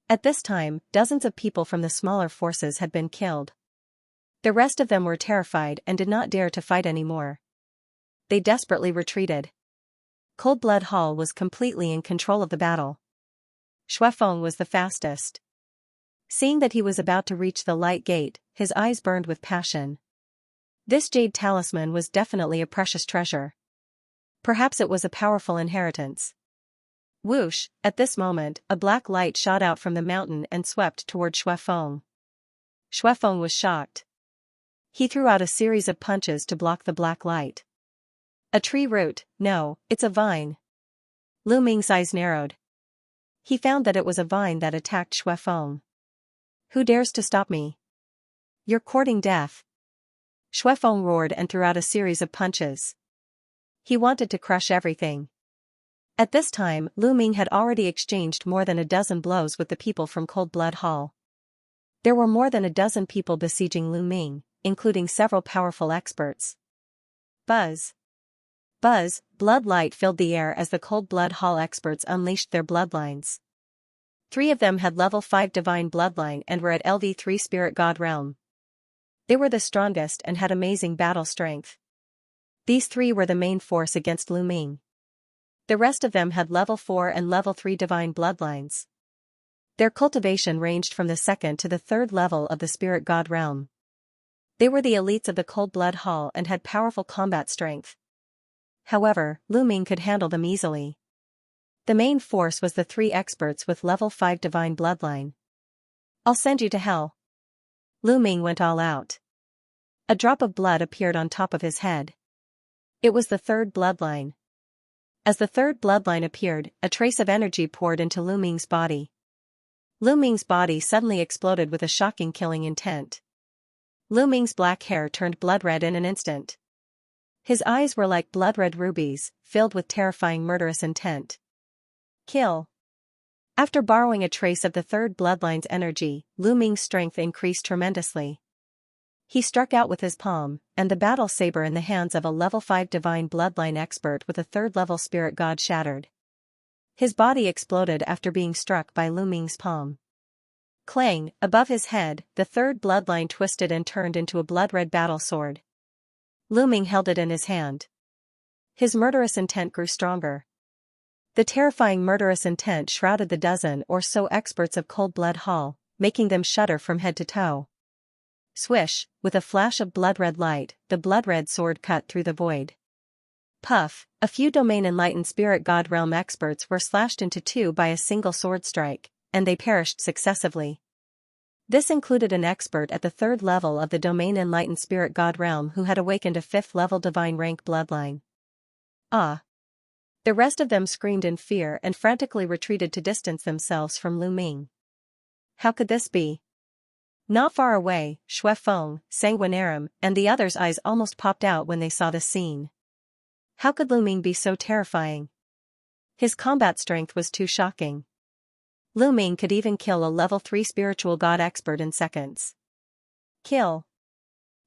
At this time, dozens of people from the smaller forces had been killed. The rest of them were terrified and did not dare to fight anymore. they desperately retreated. Cold Blood Hall was completely in control of the battle. Xuefeng was the fastest. Seeing that he was about to reach the light gate, his eyes burned with passion. This jade talisman was definitely a precious treasure. Perhaps it was a powerful inheritance. Whoosh, at this moment, a black light shot out from the mountain and swept toward Xuefeng. Xuefeng was shocked. He threw out a series of punches to block the black light. A tree root, no, it's a vine. Lu Ming's eyes narrowed. He found that it was a vine that attacked Xuefeng. Who dares to stop me? You're courting death. Xuefeng roared and threw out a series of punches. He wanted to crush everything. At this time, Lu Ming had already exchanged more than a dozen blows with the people from Cold Blood Hall. There were more than a dozen people besieging Lu Ming, including several powerful experts. Buzz. Buzz, blood light filled the air as the Cold Blood Hall experts unleashed their bloodlines. 3 of them had level 5 divine bloodline and were at LV3 spirit god realm. They were the strongest and had amazing battle strength. These 3 were the main force against Lu Ming. The rest of them had level 4 and level 3 divine bloodlines. Their cultivation ranged from the 2nd to the 3rd level of the spirit god realm. They were the elites of the Cold Blood Hall and had powerful combat strength. However, Lu Ming could handle them easily. The main force was the 3 experts with level 5 divine bloodline. I'll send you to hell. Lu Ming went all out. A drop of blood appeared on top of his head. It was the 3rd bloodline. As the 3rd bloodline appeared, a trace of energy poured into Lu Ming's body. Lu Ming's body suddenly exploded with a shocking killing intent. Lu Ming's black hair turned blood red in an instant. His eyes were like blood-red rubies, filled with terrifying murderous intent. Kill. After borrowing a trace of the 3rd bloodline's energy, Lu Ming's strength increased tremendously. He struck out with his palm, and the battle saber in the hands of a level 5 divine bloodline expert with a 3rd level spirit god shattered. His body exploded after being struck by Lu Ming's palm. Clang, above his head, the 3rd bloodline twisted and turned into a blood-red battle sword. Lu Ming held it in his hand. His murderous intent grew stronger. The terrifying murderous intent shrouded the dozen or so experts of Cold Blood Hall, making them shudder from head to toe. Swish, with a flash of blood-red light, the blood-red sword cut through the void. Puff, a few domain-enlightened spirit god realm experts were slashed into 2 by a single sword strike, and they perished successively. This included an expert at the 3rd level of the domain-enlightened spirit god realm who had awakened a 5th level divine rank bloodline. Ah! The rest of them screamed in fear and frantically retreated to distance themselves from Lu Ming. How could this be? Not far away, Xuefeng, Sanguinarum, and the others' eyes almost popped out when they saw the scene. How could Lu Ming be so terrifying? His combat strength was too shocking. Lu Ming could even kill a level 3 spiritual god expert in seconds. Kill.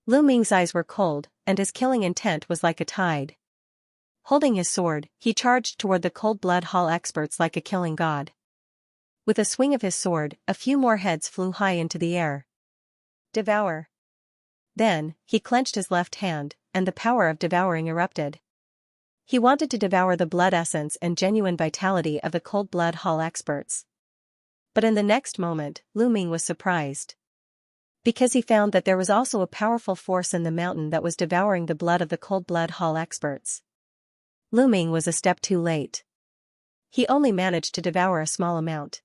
Lu Ming's eyes were cold, and his killing intent was like a tide. Holding his sword, he charged toward the Cold Blood Hall experts like a killing god. With a swing of his sword, a few more heads flew high into the air. Devour. Then, he clenched his left hand, and the power of devouring erupted. He wanted to devour the blood essence and genuine vitality of the Cold Blood Hall experts. But in the next moment, Lu Ming was surprised. Because he found that there was also a powerful force in the mountain that was devouring the blood of the Cold Blood Hall experts. Lu Ming was a step too late. He only managed to devour a small amount.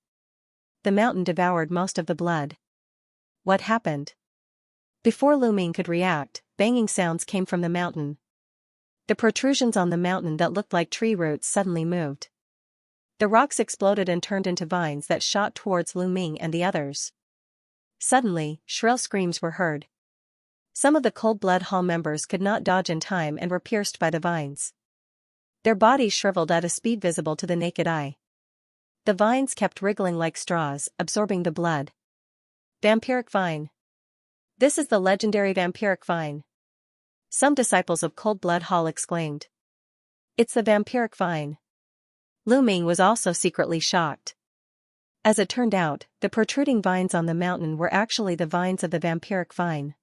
The mountain devoured most of the blood. What happened? Before Lu Ming could react, banging sounds came from the mountain. The protrusions on the mountain that looked like tree roots suddenly moved. The rocks exploded and turned into vines that shot towards Lu Ming and the others. Suddenly, shrill screams were heard. Some of the Cold Blood Hall members could not dodge in time and were pierced by the vines. Their bodies shriveled at a speed visible to the naked eye. The vines kept wriggling like straws, absorbing the blood. Vampiric vine. This is the legendary vampiric vine. Some disciples of Cold Blood Hall exclaimed. It's the vampiric vine. Lu Ming was also secretly shocked. As it turned out, the protruding vines on the mountain were actually the vines of the vampiric vine.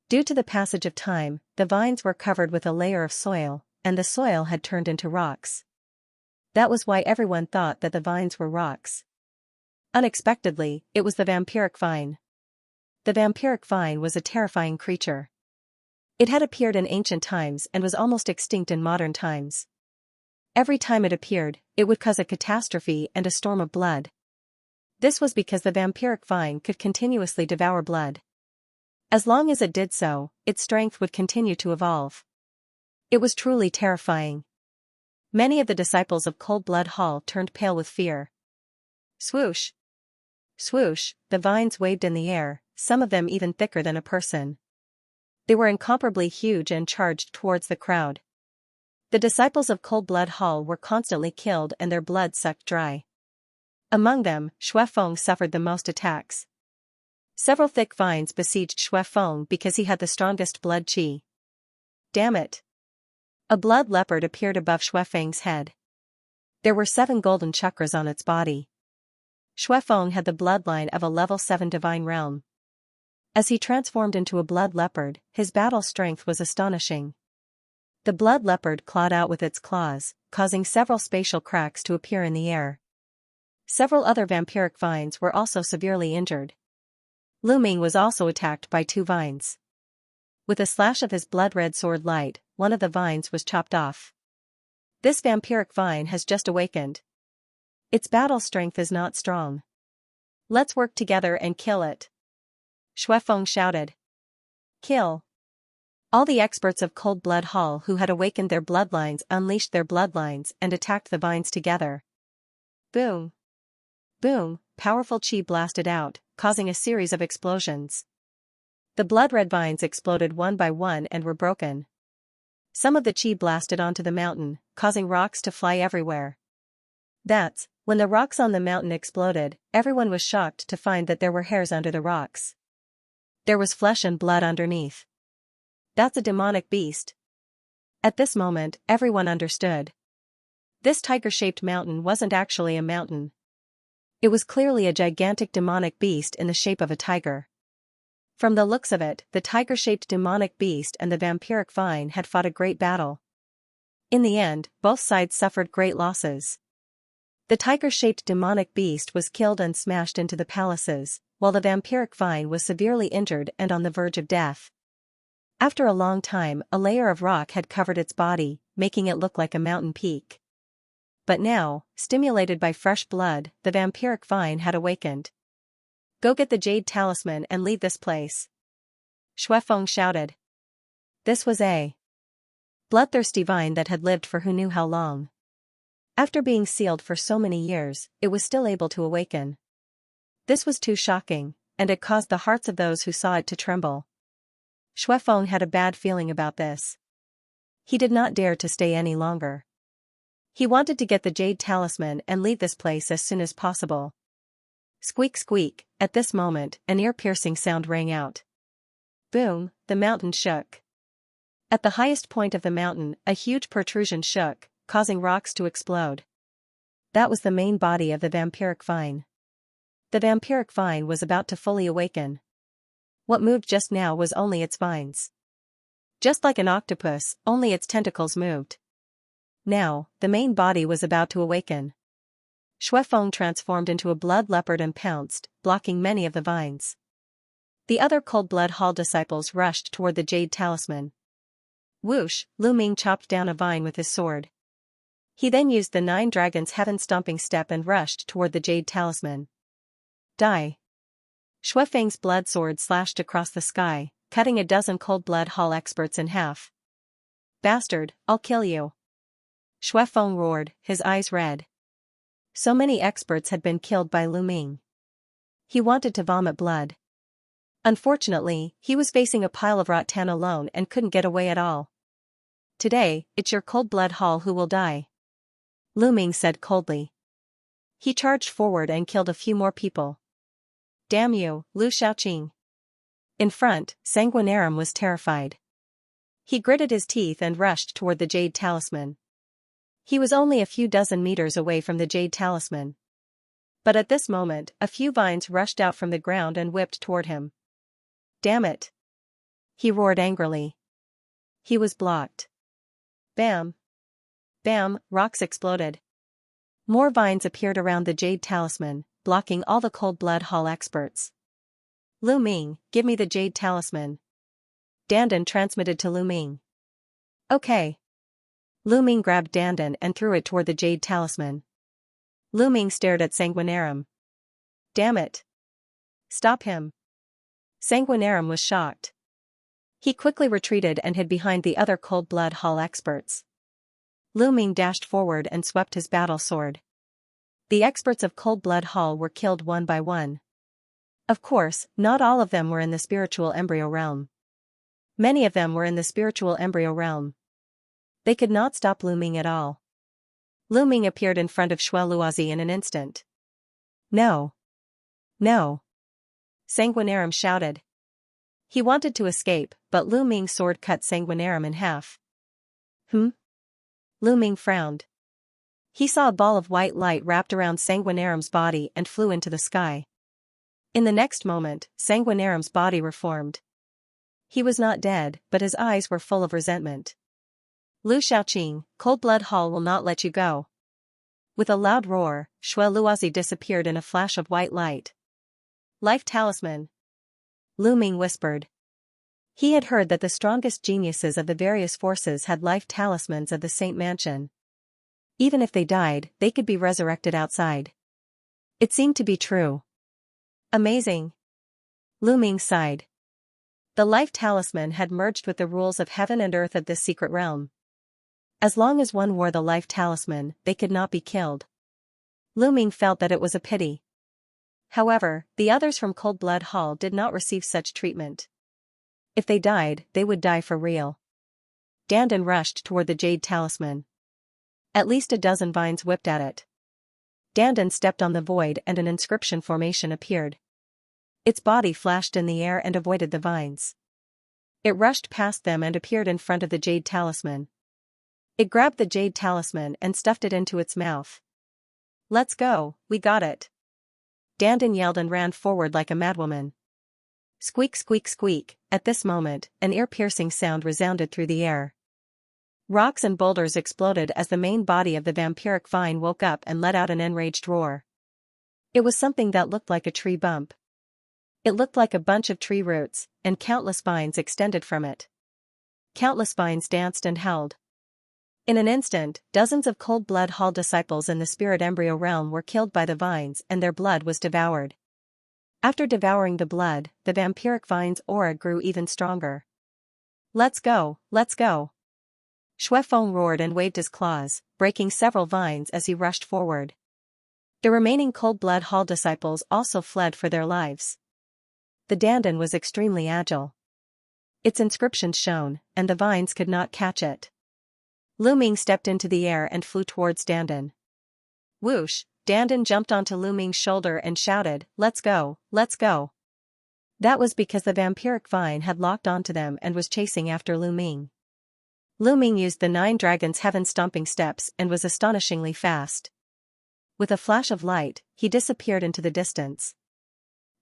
Due to the passage of time, the vines were covered with a layer of soil, and the soil had turned into rocks. That was why everyone thought that the vines were rocks. Unexpectedly, it was the vampiric vine. The vampiric vine was a terrifying creature. It had appeared in ancient times and was almost extinct in modern times. Every time it appeared, it would cause a catastrophe and a storm of blood. This was because the vampiric vine could continuously devour blood. As long as it did so, its strength would continue to evolve. It was truly terrifying. Many of the disciples of Cold Blood Hall turned pale with fear. Swoosh! Swoosh, the vines waved in the air, some of them even thicker than a person. They were incomparably huge and charged towards the crowd. The disciples of Cold Blood Hall were constantly killed and their blood sucked dry. Among them, Xuefeng suffered the most attacks. Several thick vines besieged Xuefeng because he had the strongest blood qi. Damn it! A blood leopard appeared above Xuefeng's head. There were 7 golden chakras on its body. Xuefeng had the bloodline of a level 7 divine realm. As he transformed into a blood leopard, his battle strength was astonishing. The blood leopard clawed out with its claws, causing several spatial cracks to appear in the air. Several other vampiric vines were also severely injured. Lu Ming was also attacked by 2 vines. With a slash of his blood-red sword light, one of the vines was chopped off. This vampiric vine has just awakened. Its battle strength is not strong. Let's work together and kill it. Xuefeng shouted. Kill. All the experts of Cold Blood Hall who had awakened their bloodlines unleashed their bloodlines and attacked the vines together. Boom. Boom, powerful qi blasted out, causing a series of explosions. The blood-red vines exploded one by one and were broken. Some of the qi blasted onto the mountain, causing rocks to fly everywhere. When the rocks on the mountain exploded, everyone was shocked to find that there were hairs under the rocks. There was flesh and blood underneath. That's a demonic beast. At this moment, everyone understood. This tiger-shaped mountain wasn't actually a mountain. It was clearly a gigantic demonic beast in the shape of a tiger. From the looks of it, the tiger-shaped demonic beast and the vampiric vine had fought a great battle. In the end, both sides suffered great losses. The tiger-shaped demonic beast was killed and smashed into the palaces, while the vampiric vine was severely injured and on the verge of death. After a long time, a layer of rock had covered its body, making it look like a mountain peak. But now, stimulated by fresh blood, the vampiric vine had awakened. Go get the jade talisman and leave this place. Xuefeng shouted. This was a bloodthirsty vine that had lived for who knew how long. After being sealed for so many years, it was still able to awaken. This was too shocking, and it caused the hearts of those who saw it to tremble. Xuefeng had a bad feeling about this. He did not dare to stay any longer. He wanted to get the jade talisman and leave this place as soon as possible. Squeak squeak, at this moment, an ear-piercing sound rang out. Boom, the mountain shook. At the highest point of the mountain, a huge protrusion shook, causing rocks to explode. That was the main body of the vampiric vine. The vampiric vine was about to fully awaken. What moved just now was only its vines. Just like an octopus, only its tentacles moved. Now, the main body was about to awaken. Xuefeng transformed into a blood leopard and pounced, blocking many of the vines. The other Cold Blood Hall disciples rushed toward the jade talisman. Whoosh, Lu Ming chopped down a vine with his sword. He then used the 9 dragons heaven-stomping step and rushed toward the jade talisman. Die. Xuefeng's blood sword slashed across the sky, cutting a dozen Cold Blood Hall experts in half. Bastard, I'll kill you. Xuefeng roared, his eyes red. So many experts had been killed by Lu Ming. He wanted to vomit blood. Unfortunately, he was facing a pile of rattan alone and couldn't get away at all. Today, it's your Cold Blood Hall who will die. Lu Ming said coldly. He charged forward and killed a few more people. Damn you, Lu Shaoqing. In front, Sanguinarum was terrified. He gritted his teeth and rushed toward the jade talisman. He was only a few dozen meters away from the jade talisman. But at this moment, a few vines rushed out from the ground and whipped toward him. Damn it! He roared angrily. He was blocked. Bam! Bam! Rocks exploded. More vines appeared around the jade talisman, blocking all the Cold Blood Hall experts. Lu Ming, give me the jade talisman. Dandan transmitted to Lu Ming. Okay. Lu Ming grabbed Dandan and threw it toward the jade talisman. Lu Ming stared at Sanguinarum. Damn it. Stop him. Sanguinarum was shocked. He quickly retreated and hid behind the other Cold Blood Hall experts. Lu Ming dashed forward and swept his battle sword. The experts of Cold Blood Hall were killed one by one. Of course, not all of them were in the spiritual embryo realm. Many of them were in the spiritual embryo realm. They could not stop Lu Ming at all. Lu Ming appeared in front of Xue Luozi in an instant. No. No. Sanguinarum shouted. He wanted to escape, but Lu Ming's sword cut Sanguinarum in half. Lu Ming frowned. He saw a ball of white light wrapped around Sanguinarum's body and flew into the sky. In the next moment, Sanguinarum's body reformed. He was not dead, but his eyes were full of resentment. Lu Shaoqing, Cold Blood Hall will not let you go. With a loud roar, Xue Luozi disappeared in a flash of white light. Life talisman. Lu Ming whispered. He had heard that the strongest geniuses of the various forces had life talismans of the Saint Mansion. Even if they died, they could be resurrected outside. It seemed to be true. Amazing. Lu Ming sighed. The life talisman had merged with the rules of heaven and earth of this secret realm. As long as one wore the life talisman, they could not be killed. Lu Ming felt that it was a pity. However, the others from Cold Blood Hall did not receive such treatment. If they died, they would die for real. Dandan rushed toward the jade talisman. At least a dozen vines whipped at it. Dandan stepped on the void and an inscription formation appeared. Its body flashed in the air and avoided the vines. It rushed past them and appeared in front of the jade talisman. It grabbed the jade talisman and stuffed it into its mouth. Let's go, we got it. Dandan yelled and ran forward like a madwoman. Squeak squeak squeak, at this moment, an ear-piercing sound resounded through the air. Rocks and boulders exploded as the main body of the vampiric vine woke up and let out an enraged roar. It was something that looked like a tree bump. It looked like a bunch of tree roots, and countless vines extended from it. Countless vines danced and howled. In an instant, dozens of Cold Blood Hall disciples in the spirit embryo realm were killed by the vines and their blood was devoured. After devouring the blood, the vampiric vine's aura grew even stronger. Let's go, let's go. Xue Feng roared and waved his claws, breaking several vines as he rushed forward. The remaining Cold Blood Hall disciples also fled for their lives. The Dandan was extremely agile. Its inscription shone, and the vines could not catch it. Lu Ming stepped into the air and flew towards Dandan. Whoosh! Dandan jumped onto Lu Ming's shoulder and shouted, let's go, let's go. That was because the vampiric vine had locked onto them and was chasing after Lu Ming. Lu Ming used the 9 dragons' heaven-stomping steps and was astonishingly fast. With a flash of light, he disappeared into the distance.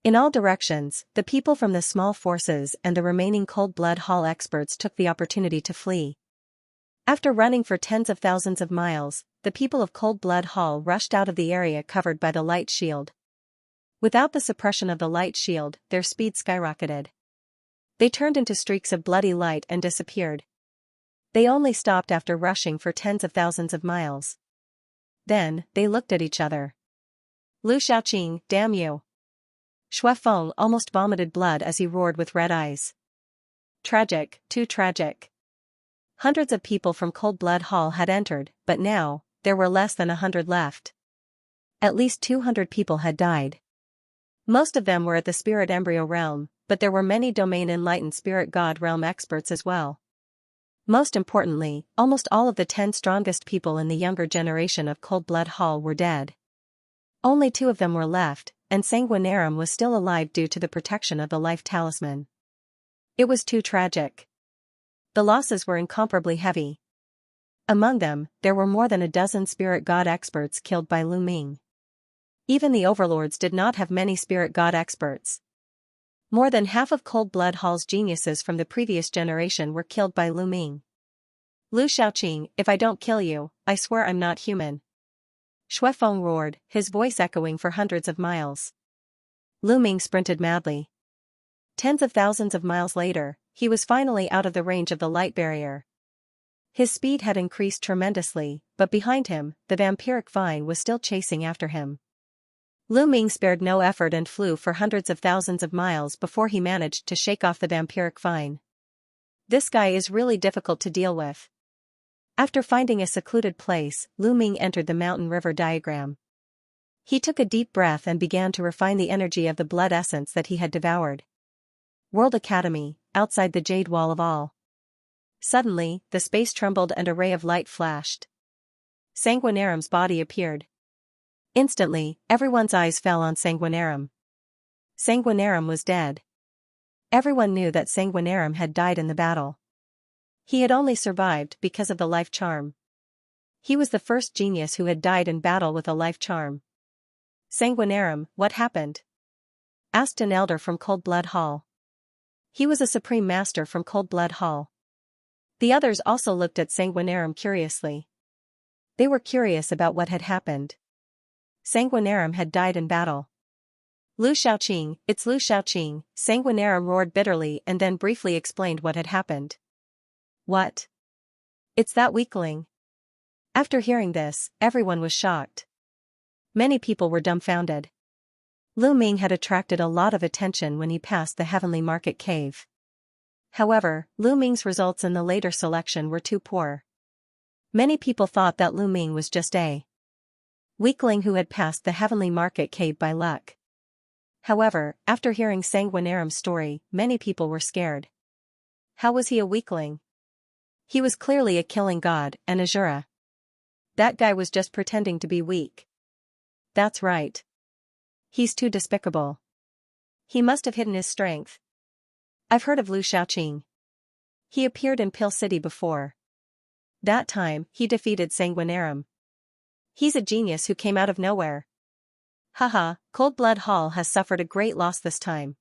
In all directions, the people from the small forces and the remaining Cold Blood Hall experts took the opportunity to flee. After running for tens of thousands of miles, the people of Cold Blood Hall rushed out of the area covered by the light shield. Without the suppression of the light shield, their speed skyrocketed. They turned into streaks of bloody light and disappeared. They only stopped after rushing for tens of thousands of miles. Then, they looked at each other. Lu Shaoqing, damn you! Xue Feng almost vomited blood as he roared with red eyes. Tragic, too tragic. Hundreds of people from Cold Blood Hall had entered, but now, there were less than 100 left. At least 200 people had died. Most of them were at the spirit embryo realm, but there were many domain enlightened spirit god realm experts as well. Most importantly, almost all of the 10 strongest people in the younger generation of Cold Blood Hall were dead. Only 2 of them were left, and Sanguinarum was still alive due to the protection of the life talisman. It was too tragic. The losses were incomparably heavy. Among them, there were more than a dozen spirit god experts killed by Lu Ming. Even the overlords did not have many spirit god experts. More than half of Cold Blood Hall's geniuses from the previous generation were killed by Lu Ming. Lu Xiaoqing, if I don't kill you, I swear I'm not human. Xuefeng roared, his voice echoing for hundreds of miles. Lu Ming sprinted madly. Tens of thousands of miles later, he was finally out of the range of the light barrier. His speed had increased tremendously, but behind him, the vampiric vine was still chasing after him. Lu Ming spared no effort and flew for hundreds of thousands of miles before he managed to shake off the vampiric vine. This guy is really difficult to deal with. After finding a secluded place, Lu Ming entered the mountain-river diagram. He took a deep breath and began to refine the energy of the blood essence that he had devoured. World Academy, outside the jade wall of all. Suddenly, the space trembled and a ray of light flashed. Sanguinarum's body appeared. Instantly, everyone's eyes fell on Sanguinarum. Sanguinarum was dead. Everyone knew that Sanguinarum had died in the battle. He had only survived because of the life charm. He was the first genius who had died in battle with a life charm. Sanguinarum, what happened? Asked an elder from Cold Blood Hall. He was a supreme master from Cold Blood Hall. The others also looked at Sanguinarum curiously. They were curious about what had happened. Sanguinarum had died in battle. Lu Xiaoqing, it's Lu Xiaoqing, Sanguinarum roared bitterly and then briefly explained what had happened. What? It's that weakling. After hearing this, everyone was shocked. Many people were dumbfounded. Lu Ming had attracted a lot of attention when he passed the Heavenly Market Cave. However, Lu Ming's results in the later selection were too poor. Many people thought that Lu Ming was just a weakling who had passed the Heavenly Market Cave by luck. However, after hearing Sanguinarum's story, many people were scared. How was he a weakling? He was clearly a killing god, an Azura. That guy was just pretending to be weak. That's right. He's too despicable. He must have hidden his strength. I've heard of Lu Xiaoqing. He appeared in Pill City before. That time, he defeated Sanguinarum. He's a genius who came out of nowhere. Haha, Cold Blood Hall has suffered a great loss this time.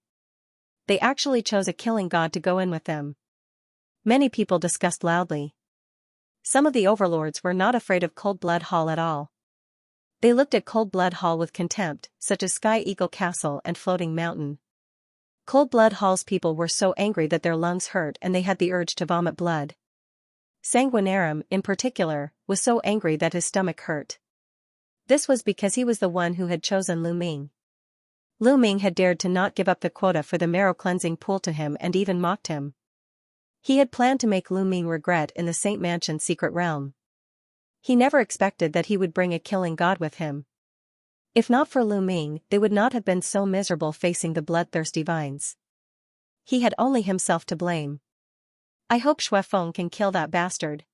They actually chose a killing god to go in with them. Many people discussed loudly. Some of the overlords were not afraid of Cold Blood Hall at all. They looked at Cold Blood Hall with contempt, such as Sky Eagle Castle and Floating Mountain. Cold Blood Hall's people were so angry that their lungs hurt and they had the urge to vomit blood. Sanguinarum, in particular, was so angry that his stomach hurt. This was because he was the one who had chosen Lu Ming. Lu Ming had dared to not give up the quota for the marrow cleansing pool to him and even mocked him. He had planned to make Lu Ming regret in the Saint Mansion's secret realm. He never expected that he would bring a killing god with him. If not for Lu Ming, they would not have been so miserable facing the bloodthirsty vines. He had only himself to blame. I hope Xuefeng can kill that bastard.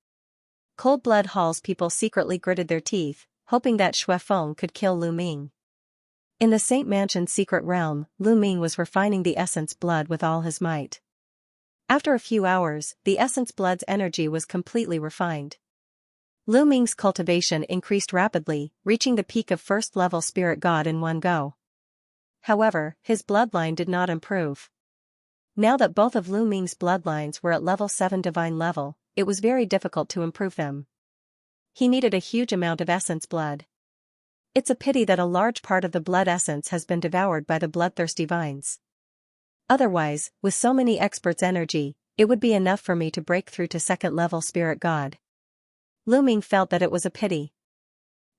Cold Blood Hall's people secretly gritted their teeth, hoping that Xuefeng could kill Lu Ming. In the Saint Mansion's secret realm, Lu Ming was refining the essence blood with all his might. After a few hours, the essence blood's energy was completely refined. Lu Ming's cultivation increased rapidly, reaching the peak of first-level spirit god in one go. However, his bloodline did not improve. Now that both of Lu Ming's bloodlines were at level 7 divine level, it was very difficult to improve them. He needed a huge amount of essence blood. It's a pity that a large part of the blood essence has been devoured by the bloodthirsty vines. Otherwise, with so many experts' energy, it would be enough for me to break through to second-level spirit god. Lu Ming felt that it was a pity.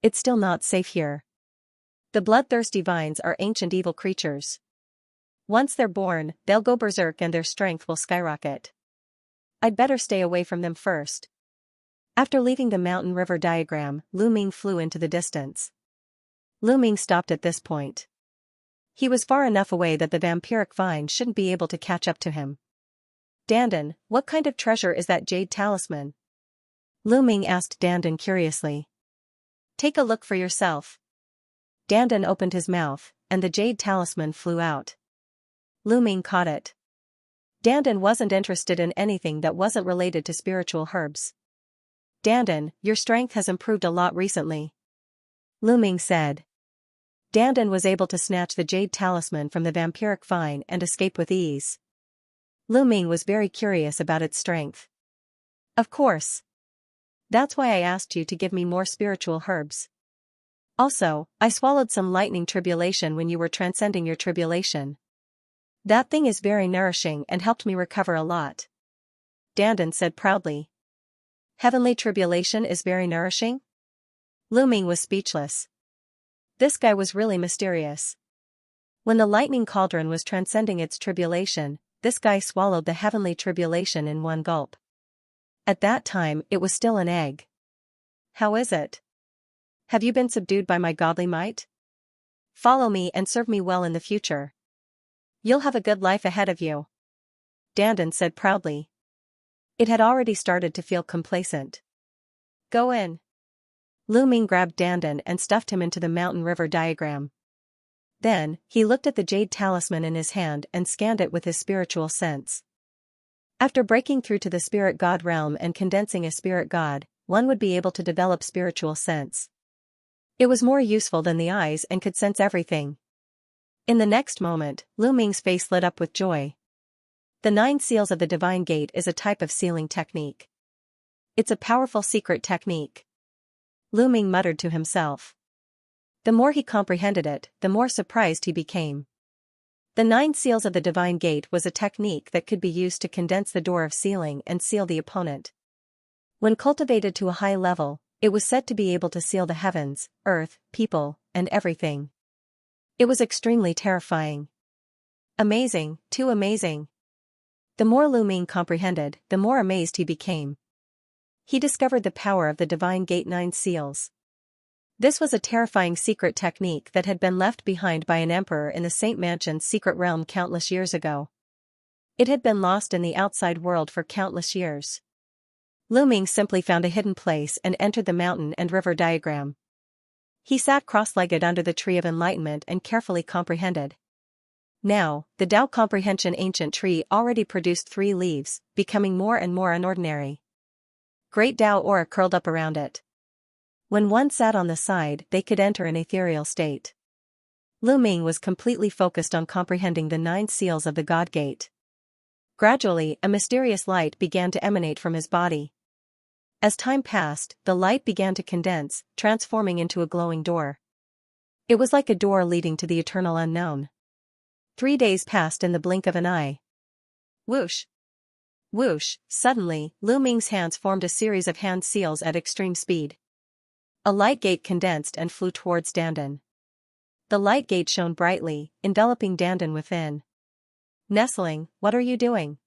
It's still not safe here. The bloodthirsty vines are ancient evil creatures. Once they're born, they'll go berserk and their strength will skyrocket. I'd better stay away from them first. After leaving the mountain river diagram, Lu Ming flew into the distance. Lu Ming stopped at this point. He was far enough away that the vampiric vine shouldn't be able to catch up to him. Dandan, what kind of treasure is that jade talisman? Lu Ming asked Dandan curiously. Take a look for yourself. Dandan opened his mouth, and the jade talisman flew out. Lu Ming caught it. Dandan wasn't interested in anything that wasn't related to spiritual herbs. Dandan, your strength has improved a lot recently. Lu Ming said. Dandan was able to snatch the jade talisman from the vampiric vine and escape with ease. Lu Ming was very curious about its strength. Of course. That's why I asked you to give me more spiritual herbs. Also, I swallowed some lightning tribulation when you were transcending your tribulation. That thing is very nourishing and helped me recover a lot. Dandan said proudly. Heavenly tribulation is very nourishing? Lu Ming was speechless. This guy was really mysterious. When the lightning cauldron was transcending its tribulation, this guy swallowed the heavenly tribulation in one gulp. At that time, it was still an egg. How is it? Have you been subdued by my godly might? Follow me and serve me well in the future. You'll have a good life ahead of you. Dandan said proudly. It had already started to feel complacent. Go in. Lu Ming grabbed Dandan and stuffed him into the mountain river diagram. Then, he looked at the jade talisman in his hand and scanned it with his spiritual sense. After breaking through to the spirit god realm and condensing a spirit god, one would be able to develop spiritual sense. It was more useful than the eyes and could sense everything. In the next moment, Lu Ming's face lit up with joy. The 9 seals of the divine gate is a type of sealing technique. It's a powerful secret technique. Lu Ming muttered to himself. The more he comprehended it, the more surprised he became. The 9 seals of the divine gate was a technique that could be used to condense the door of sealing and seal the opponent. When cultivated to a high level, it was said to be able to seal the heavens, earth, people, and everything. It was extremely terrifying. Amazing, too amazing. The more Lu Ming comprehended, the more amazed he became. He discovered the power of the divine gate 9 seals. This was a terrifying secret technique that had been left behind by an emperor in the Saint Mansion's secret realm countless years ago. It had been lost in the outside world for countless years. Lu Ming simply found a hidden place and entered the mountain and river diagram. He sat cross-legged under the tree of enlightenment and carefully comprehended. Now, the Tao Comprehension ancient tree already produced 3 leaves, becoming more and more unordinary. Great Tao aura curled up around it. When one sat on the side, they could enter an ethereal state. Lu Ming was completely focused on comprehending the 9 seals of the God Gate. Gradually, a mysterious light began to emanate from his body. As time passed, the light began to condense, transforming into a glowing door. It was like a door leading to the eternal unknown. 3 days passed in the blink of an eye. Whoosh! Whoosh! Suddenly, Lu Ming's hands formed a series of hand seals at extreme speed. A light gate condensed and flew towards Dandan. The light gate shone brightly, enveloping Dandan within. Nestling, what are you doing?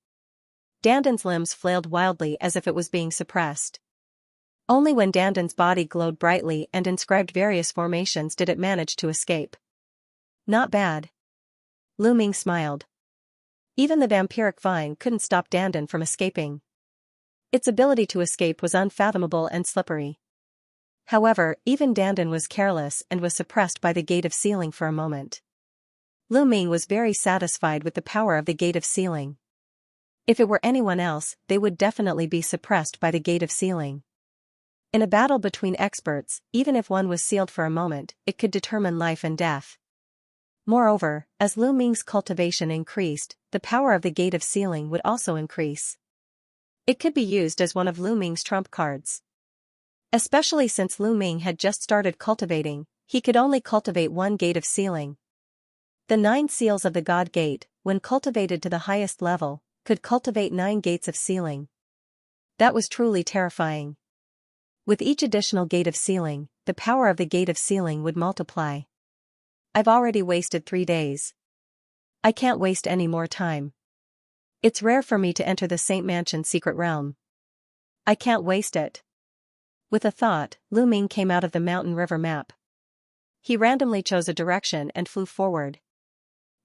Dandan's limbs flailed wildly as if it was being suppressed. Only when Dandan's body glowed brightly and inscribed various formations did it manage to escape. Not bad. Lu Ming smiled. Even the vampiric vine couldn't stop Dandan from escaping. Its ability to escape was unfathomable and slippery. However, even Dandan was careless and was suppressed by the gate of sealing for a moment. Lu Ming was very satisfied with the power of the gate of sealing. If it were anyone else, they would definitely be suppressed by the gate of sealing. In a battle between experts, even if one was sealed for a moment, it could determine life and death. Moreover, as Lu Ming's cultivation increased, the power of the gate of sealing would also increase. It could be used as one of Lu Ming's trump cards. Especially since Lu Ming had just started cultivating, he could only cultivate 1 gate of sealing. The 9 seals of the God Gate, when cultivated to the highest level, could cultivate 9 gates of sealing. That was truly terrifying. With each additional gate of sealing, the power of the gate of sealing would multiply. I've already wasted 3 days. I can't waste any more time. It's rare for me to enter the Saint Mansion's secret realm. I can't waste it. With a thought, Lu Ming came out of the mountain river map. He randomly chose a direction and flew forward.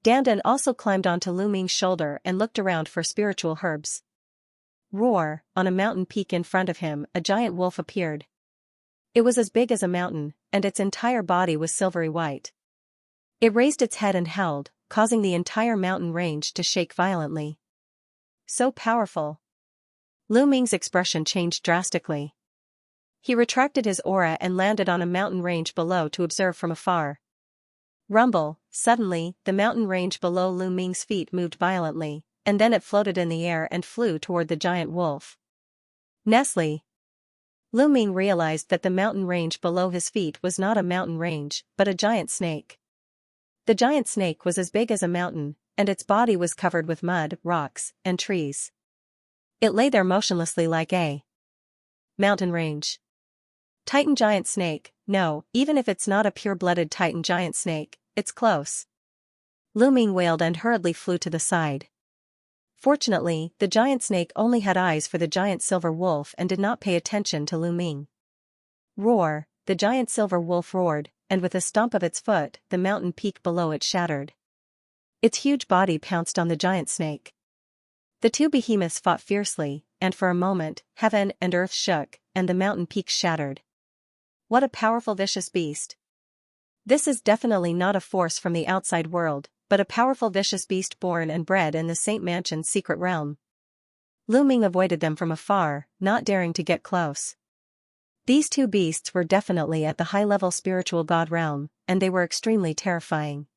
Dandan also climbed onto Lu Ming's shoulder and looked around for spiritual herbs. Roar! On a mountain peak in front of him, a giant wolf appeared. It was as big as a mountain, and its entire body was silvery white. It raised its head and howled, causing the entire mountain range to shake violently. So powerful. Lu Ming's expression changed drastically. He retracted his aura and landed on a mountain range below to observe from afar. Rumble! Suddenly, the mountain range below Lu Ming's feet moved violently, and then it floated in the air and flew toward the giant wolf. Nestle! Lu Ming realized that the mountain range below his feet was not a mountain range, but a giant snake. The giant snake was as big as a mountain, and its body was covered with mud, rocks, and trees. It lay there motionlessly like a mountain range. Titan giant snake, no, even if it's not a pure-blooded Titan giant snake, it's close. Lu Ming wailed and hurriedly flew to the side. Fortunately, the giant snake only had eyes for the giant silver wolf and did not pay attention to Lu Ming. Roar, the giant silver wolf roared, and with a stomp of its foot, the mountain peak below it shattered. Its huge body pounced on the giant snake. The two behemoths fought fiercely, and for a moment, heaven and earth shook, and the mountain peaks shattered. What a powerful vicious beast. This is definitely not a force from the outside world, but a powerful vicious beast born and bred in the Saint Mansion's secret realm. Lu Ming avoided them from afar, not daring to get close. These two beasts were definitely at the high-level spiritual god realm, and they were extremely terrifying.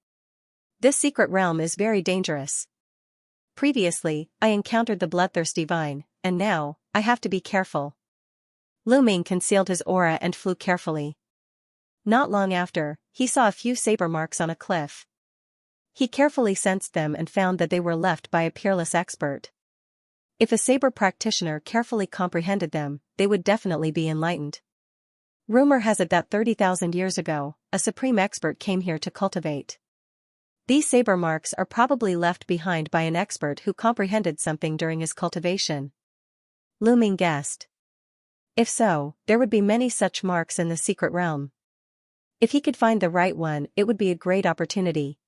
This secret realm is very dangerous. Previously, I encountered the bloodthirsty vine, and now, I have to be careful. Lu Ming concealed his aura and flew carefully. Not long after, he saw a few saber marks on a cliff. He carefully sensed them and found that they were left by a peerless expert. If a saber practitioner carefully comprehended them, they would definitely be enlightened. Rumor has it that 30,000 years ago, a supreme expert came here to cultivate. These saber marks are probably left behind by an expert who comprehended something during his cultivation. Lu Ming guessed. If so, there would be many such marks in the secret realm. If he could find the right one, it would be a great opportunity.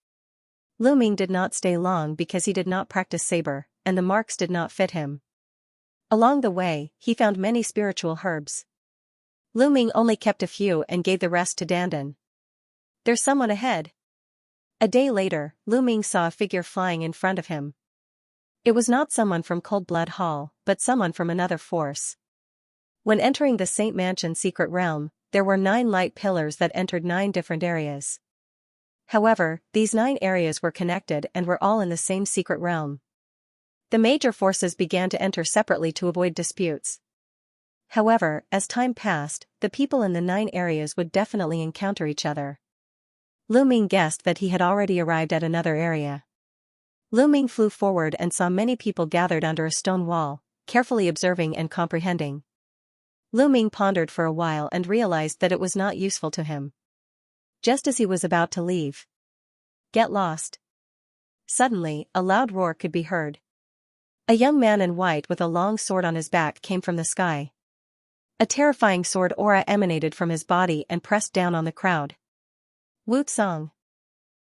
Lu Ming did not stay long because he did not practice saber, and the marks did not fit him. Along the way, he found many spiritual herbs. Lu Ming only kept a few and gave the rest to Dandan. There's someone ahead. A day later, Lu Ming saw a figure flying in front of him. It was not someone from Cold Blood Hall, but someone from another force. When entering the Saint Mansion secret realm, there were 9 light pillars that entered 9 different areas. However, these 9 areas were connected and were all in the same secret realm. The major forces began to enter separately to avoid disputes. However, as time passed, the people in the 9 areas would definitely encounter each other. Lu Ming guessed that he had already arrived at another area. Lu Ming flew forward and saw many people gathered under a stone wall, carefully observing and comprehending. Lu Ming pondered for a while and realized that it was not useful to him. Just as he was about to leave. Get lost. Suddenly, a loud roar could be heard. A young man in white with a long sword on his back came from the sky. A terrifying sword aura emanated from his body and pressed down on the crowd. Wu Tsang.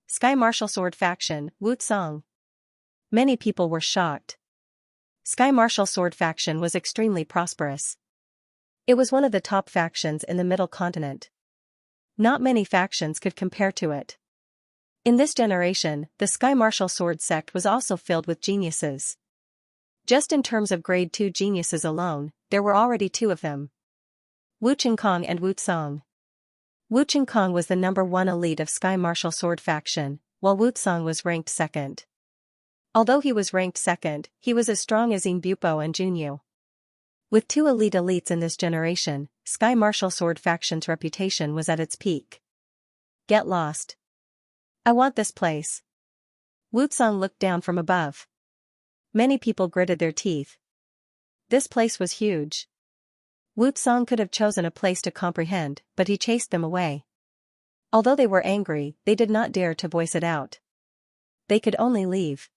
Sky Martial Sword Faction, Wu Tsang. Many people were shocked. Sky Martial Sword Faction was extremely prosperous. It was one of the top factions in the Middle Continent. Not many factions could compare to it. In this generation, the Sky Martial Sword sect was also filled with geniuses. Just in terms of grade 2 geniuses alone, there were already 2 of them. Wu Qingkong and Wu Tsang. Wu Qingkong was the number 1 elite of Sky Martial Sword Faction, while Wu Tsang was ranked 2nd. Although he was ranked 2nd, he was as strong as Yin Bupo and Junyu. With 2 elite elites in this generation, Sky Martial Sword Faction's reputation was at its peak. Get lost. I want this place. Wu Tsang looked down from above. Many people gritted their teeth. This place was huge. Wu Tsang could have chosen a place to comprehend, but he chased them away. Although they were angry, they did not dare to voice it out. They could only leave.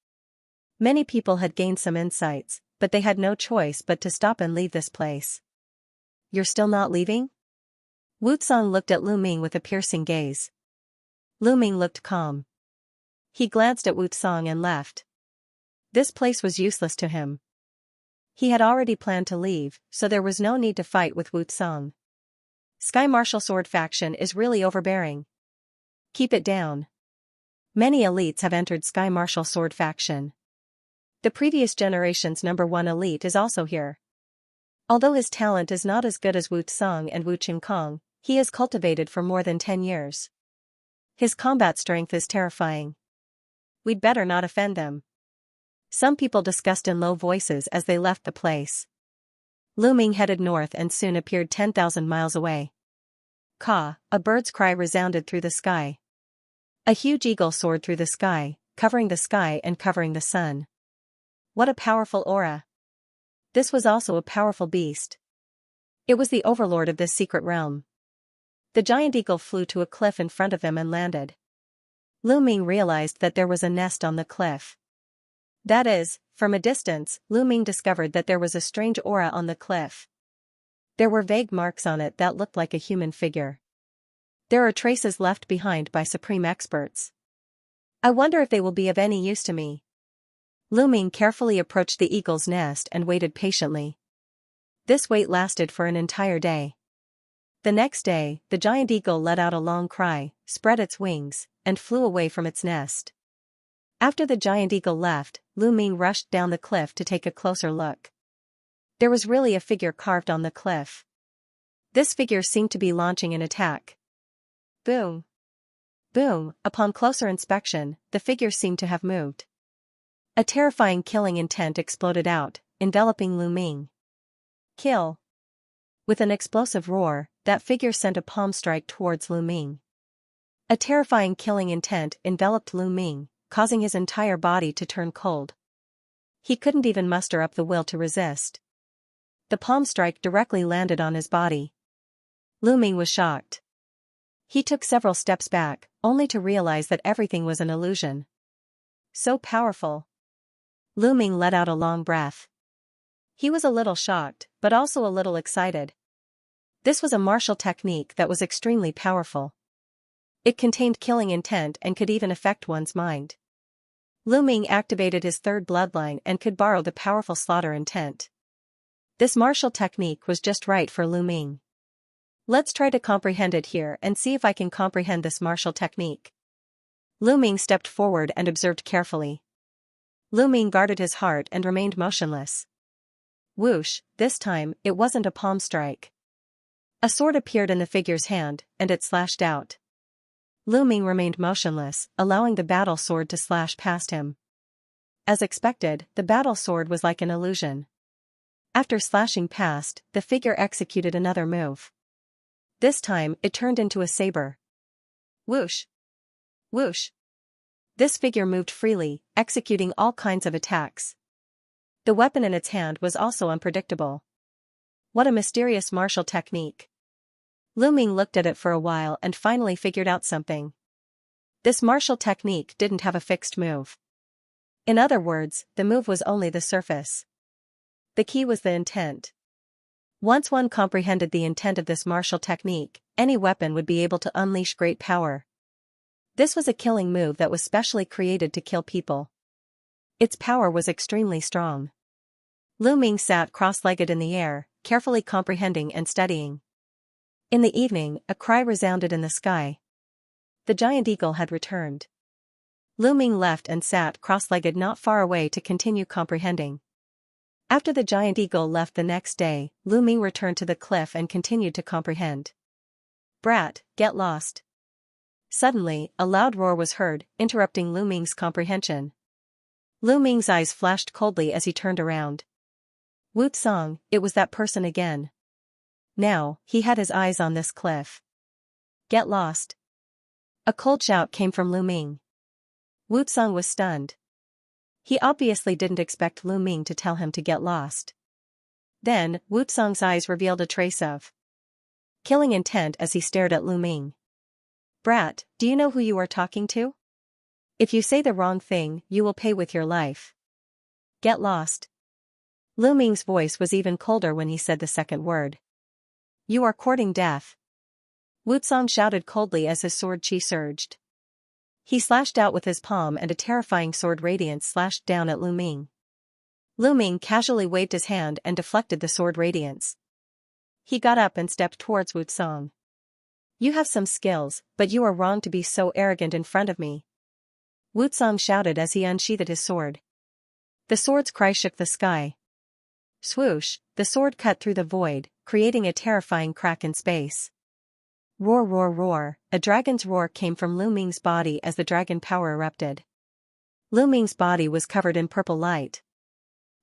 Many people had gained some insights, but they had no choice but to stop and leave this place. You're still not leaving? Wu Tsang looked at Lu Ming with a piercing gaze. Lu Ming looked calm. He glanced at Wu Tsang and left. This place was useless to him. He had already planned to leave, so there was no need to fight with Wu Tsang. Sky Martial Sword Faction is really overbearing. Keep it down. Many elites have entered Sky Martial Sword Faction. The previous generation's number 1 elite is also here. Although his talent is not as good as Wu Tsang and Wu Qingkong, he has cultivated for more than 10 years. His combat strength is terrifying. We'd better not offend them. Some people discussed in low voices as they left the place. Lu Ming headed north and soon appeared 10,000 miles away. Caw, a bird's cry resounded through the sky. A huge eagle soared through the sky, covering the sky and covering the sun. What a powerful aura! This was also a powerful beast. It was the overlord of this secret realm. The giant eagle flew to a cliff in front of them and landed. Lu Ming realized that there was a nest on the cliff. That is, from a distance, Lu Ming discovered that there was a strange aura on the cliff. There were vague marks on it that looked like a human figure. There are traces left behind by supreme experts. I wonder if they will be of any use to me. Lu Ming carefully approached the eagle's nest and waited patiently. This wait lasted for an entire day. The next day, the giant eagle let out a long cry, spread its wings, and flew away from its nest. After the giant eagle left, Lu Ming rushed down the cliff to take a closer look. There was really a figure carved on the cliff. This figure seemed to be launching an attack. Boom! Boom! Upon closer inspection, the figure seemed to have moved. A terrifying killing intent exploded out, enveloping Lu Ming. Kill! With an explosive roar, that figure sent a palm strike towards Lu Ming. A terrifying killing intent enveloped Lu Ming, causing his entire body to turn cold. He couldn't even muster up the will to resist. The palm strike directly landed on his body. Lu Ming was shocked. He took several steps back, only to realize that everything was an illusion. So powerful. Lu Ming let out a long breath. He was a little shocked, but also a little excited. This was a martial technique that was extremely powerful. It contained killing intent and could even affect one's mind. Lu Ming activated his third bloodline and could borrow the powerful slaughter intent. This martial technique was just right for Lu Ming. Let's try to comprehend it here and see if I can comprehend this martial technique. Lu Ming stepped forward and observed carefully. Lu Ming guarded his heart and remained motionless. Whoosh, this time, it wasn't a palm strike. A sword appeared in the figure's hand, and it slashed out. Lu Ming remained motionless, allowing the battle sword to slash past him. As expected, the battle sword was like an illusion. After slashing past, the figure executed another move. This time, it turned into a saber. Whoosh! Whoosh! This figure moved freely, executing all kinds of attacks. The weapon in its hand was also unpredictable. What a mysterious martial technique. Lu Ming looked at it for a while and finally figured out something. This martial technique didn't have a fixed move. In other words, the move was only the surface. The key was the intent. Once one comprehended the intent of this martial technique, any weapon would be able to unleash great power. This was a killing move that was specially created to kill people. Its power was extremely strong. Lu Ming sat cross-legged in the air, carefully comprehending and studying. In the evening, a cry resounded in the sky. The giant eagle had returned. Lu Ming left and sat cross-legged not far away to continue comprehending. After the giant eagle left the next day, Lu Ming returned to the cliff and continued to comprehend. Brat, get lost. Suddenly, a loud roar was heard, interrupting Lu Ming's comprehension. Lu Ming's eyes flashed coldly as he turned around. Wu Song, it was that person again. Now, he had his eyes on this cliff. Get lost. A cold shout came from Lu Ming. Wu Song was stunned. He obviously didn't expect Lu Ming to tell him to get lost. Then, Wu Song's eyes revealed a trace of killing intent as he stared at Lu Ming. Brat, do you know who you are talking to? If you say the wrong thing, you will pay with your life. Get lost. Lu Ming's voice was even colder when he said the second word. You are courting death. Wu Song shouted coldly as his sword chi surged. He slashed out with his palm and a terrifying sword radiance slashed down at Lu Ming. Lu Ming casually waved his hand and deflected the sword radiance. He got up and stepped towards Wu Song. You have some skills, but you are wrong to be so arrogant in front of me. Wu Song shouted as he unsheathed his sword. The sword's cry shook the sky. Swoosh, the sword cut through the void, creating a terrifying crack in space. Roar roar roar, a dragon's roar came from Lu Ming's body as the dragon power erupted. Lu Ming's body was covered in purple light.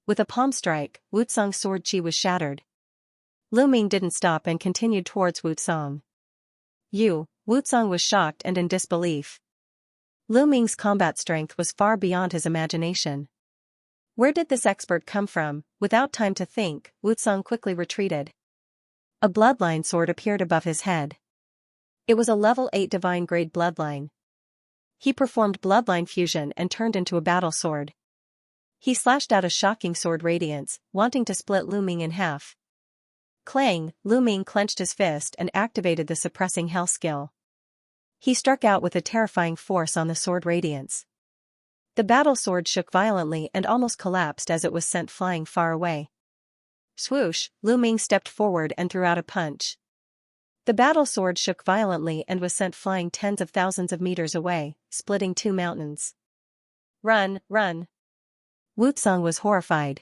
With a palm strike, Wu Song's sword chi was shattered. Lu Ming didn't stop and continued towards Wu Song. Wu Song was shocked and in disbelief. Lu Ming's combat strength was far beyond his imagination. Where did this expert come from? Without time to think, Wu Song quickly retreated. A bloodline sword appeared above his head. It was a level 8 divine grade bloodline. He performed bloodline fusion and turned into a battle sword. He slashed out a shocking sword radiance, wanting to split Lu Ming in half. Clang, Lu Ming clenched his fist and activated the suppressing hell skill. He struck out with a terrifying force on the sword radiance. The battle sword shook violently and almost collapsed as it was sent flying far away. Swoosh, Lu Ming stepped forward and threw out a punch. The battle sword shook violently and was sent flying tens of thousands of meters away, splitting 2 mountains. Run, run! Wu Song was horrified.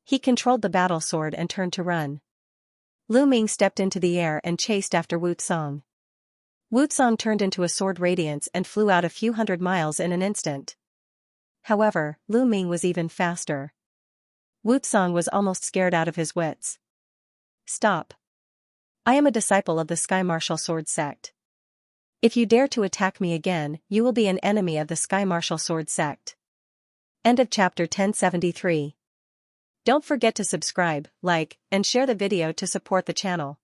He controlled the battle sword and turned to run. Lu Ming stepped into the air and chased after Wu Song. Wu Song turned into a sword radiance and flew out a few hundred miles in an instant. However, Lu Ming was even faster. Wu Song was almost scared out of his wits. Stop. I am a disciple of the Sky Martial Sword Sect. If you dare to attack me again, you will be an enemy of the Sky Martial Sword Sect. End of chapter 1073. Don't forget to subscribe, like, and share the video to support the channel.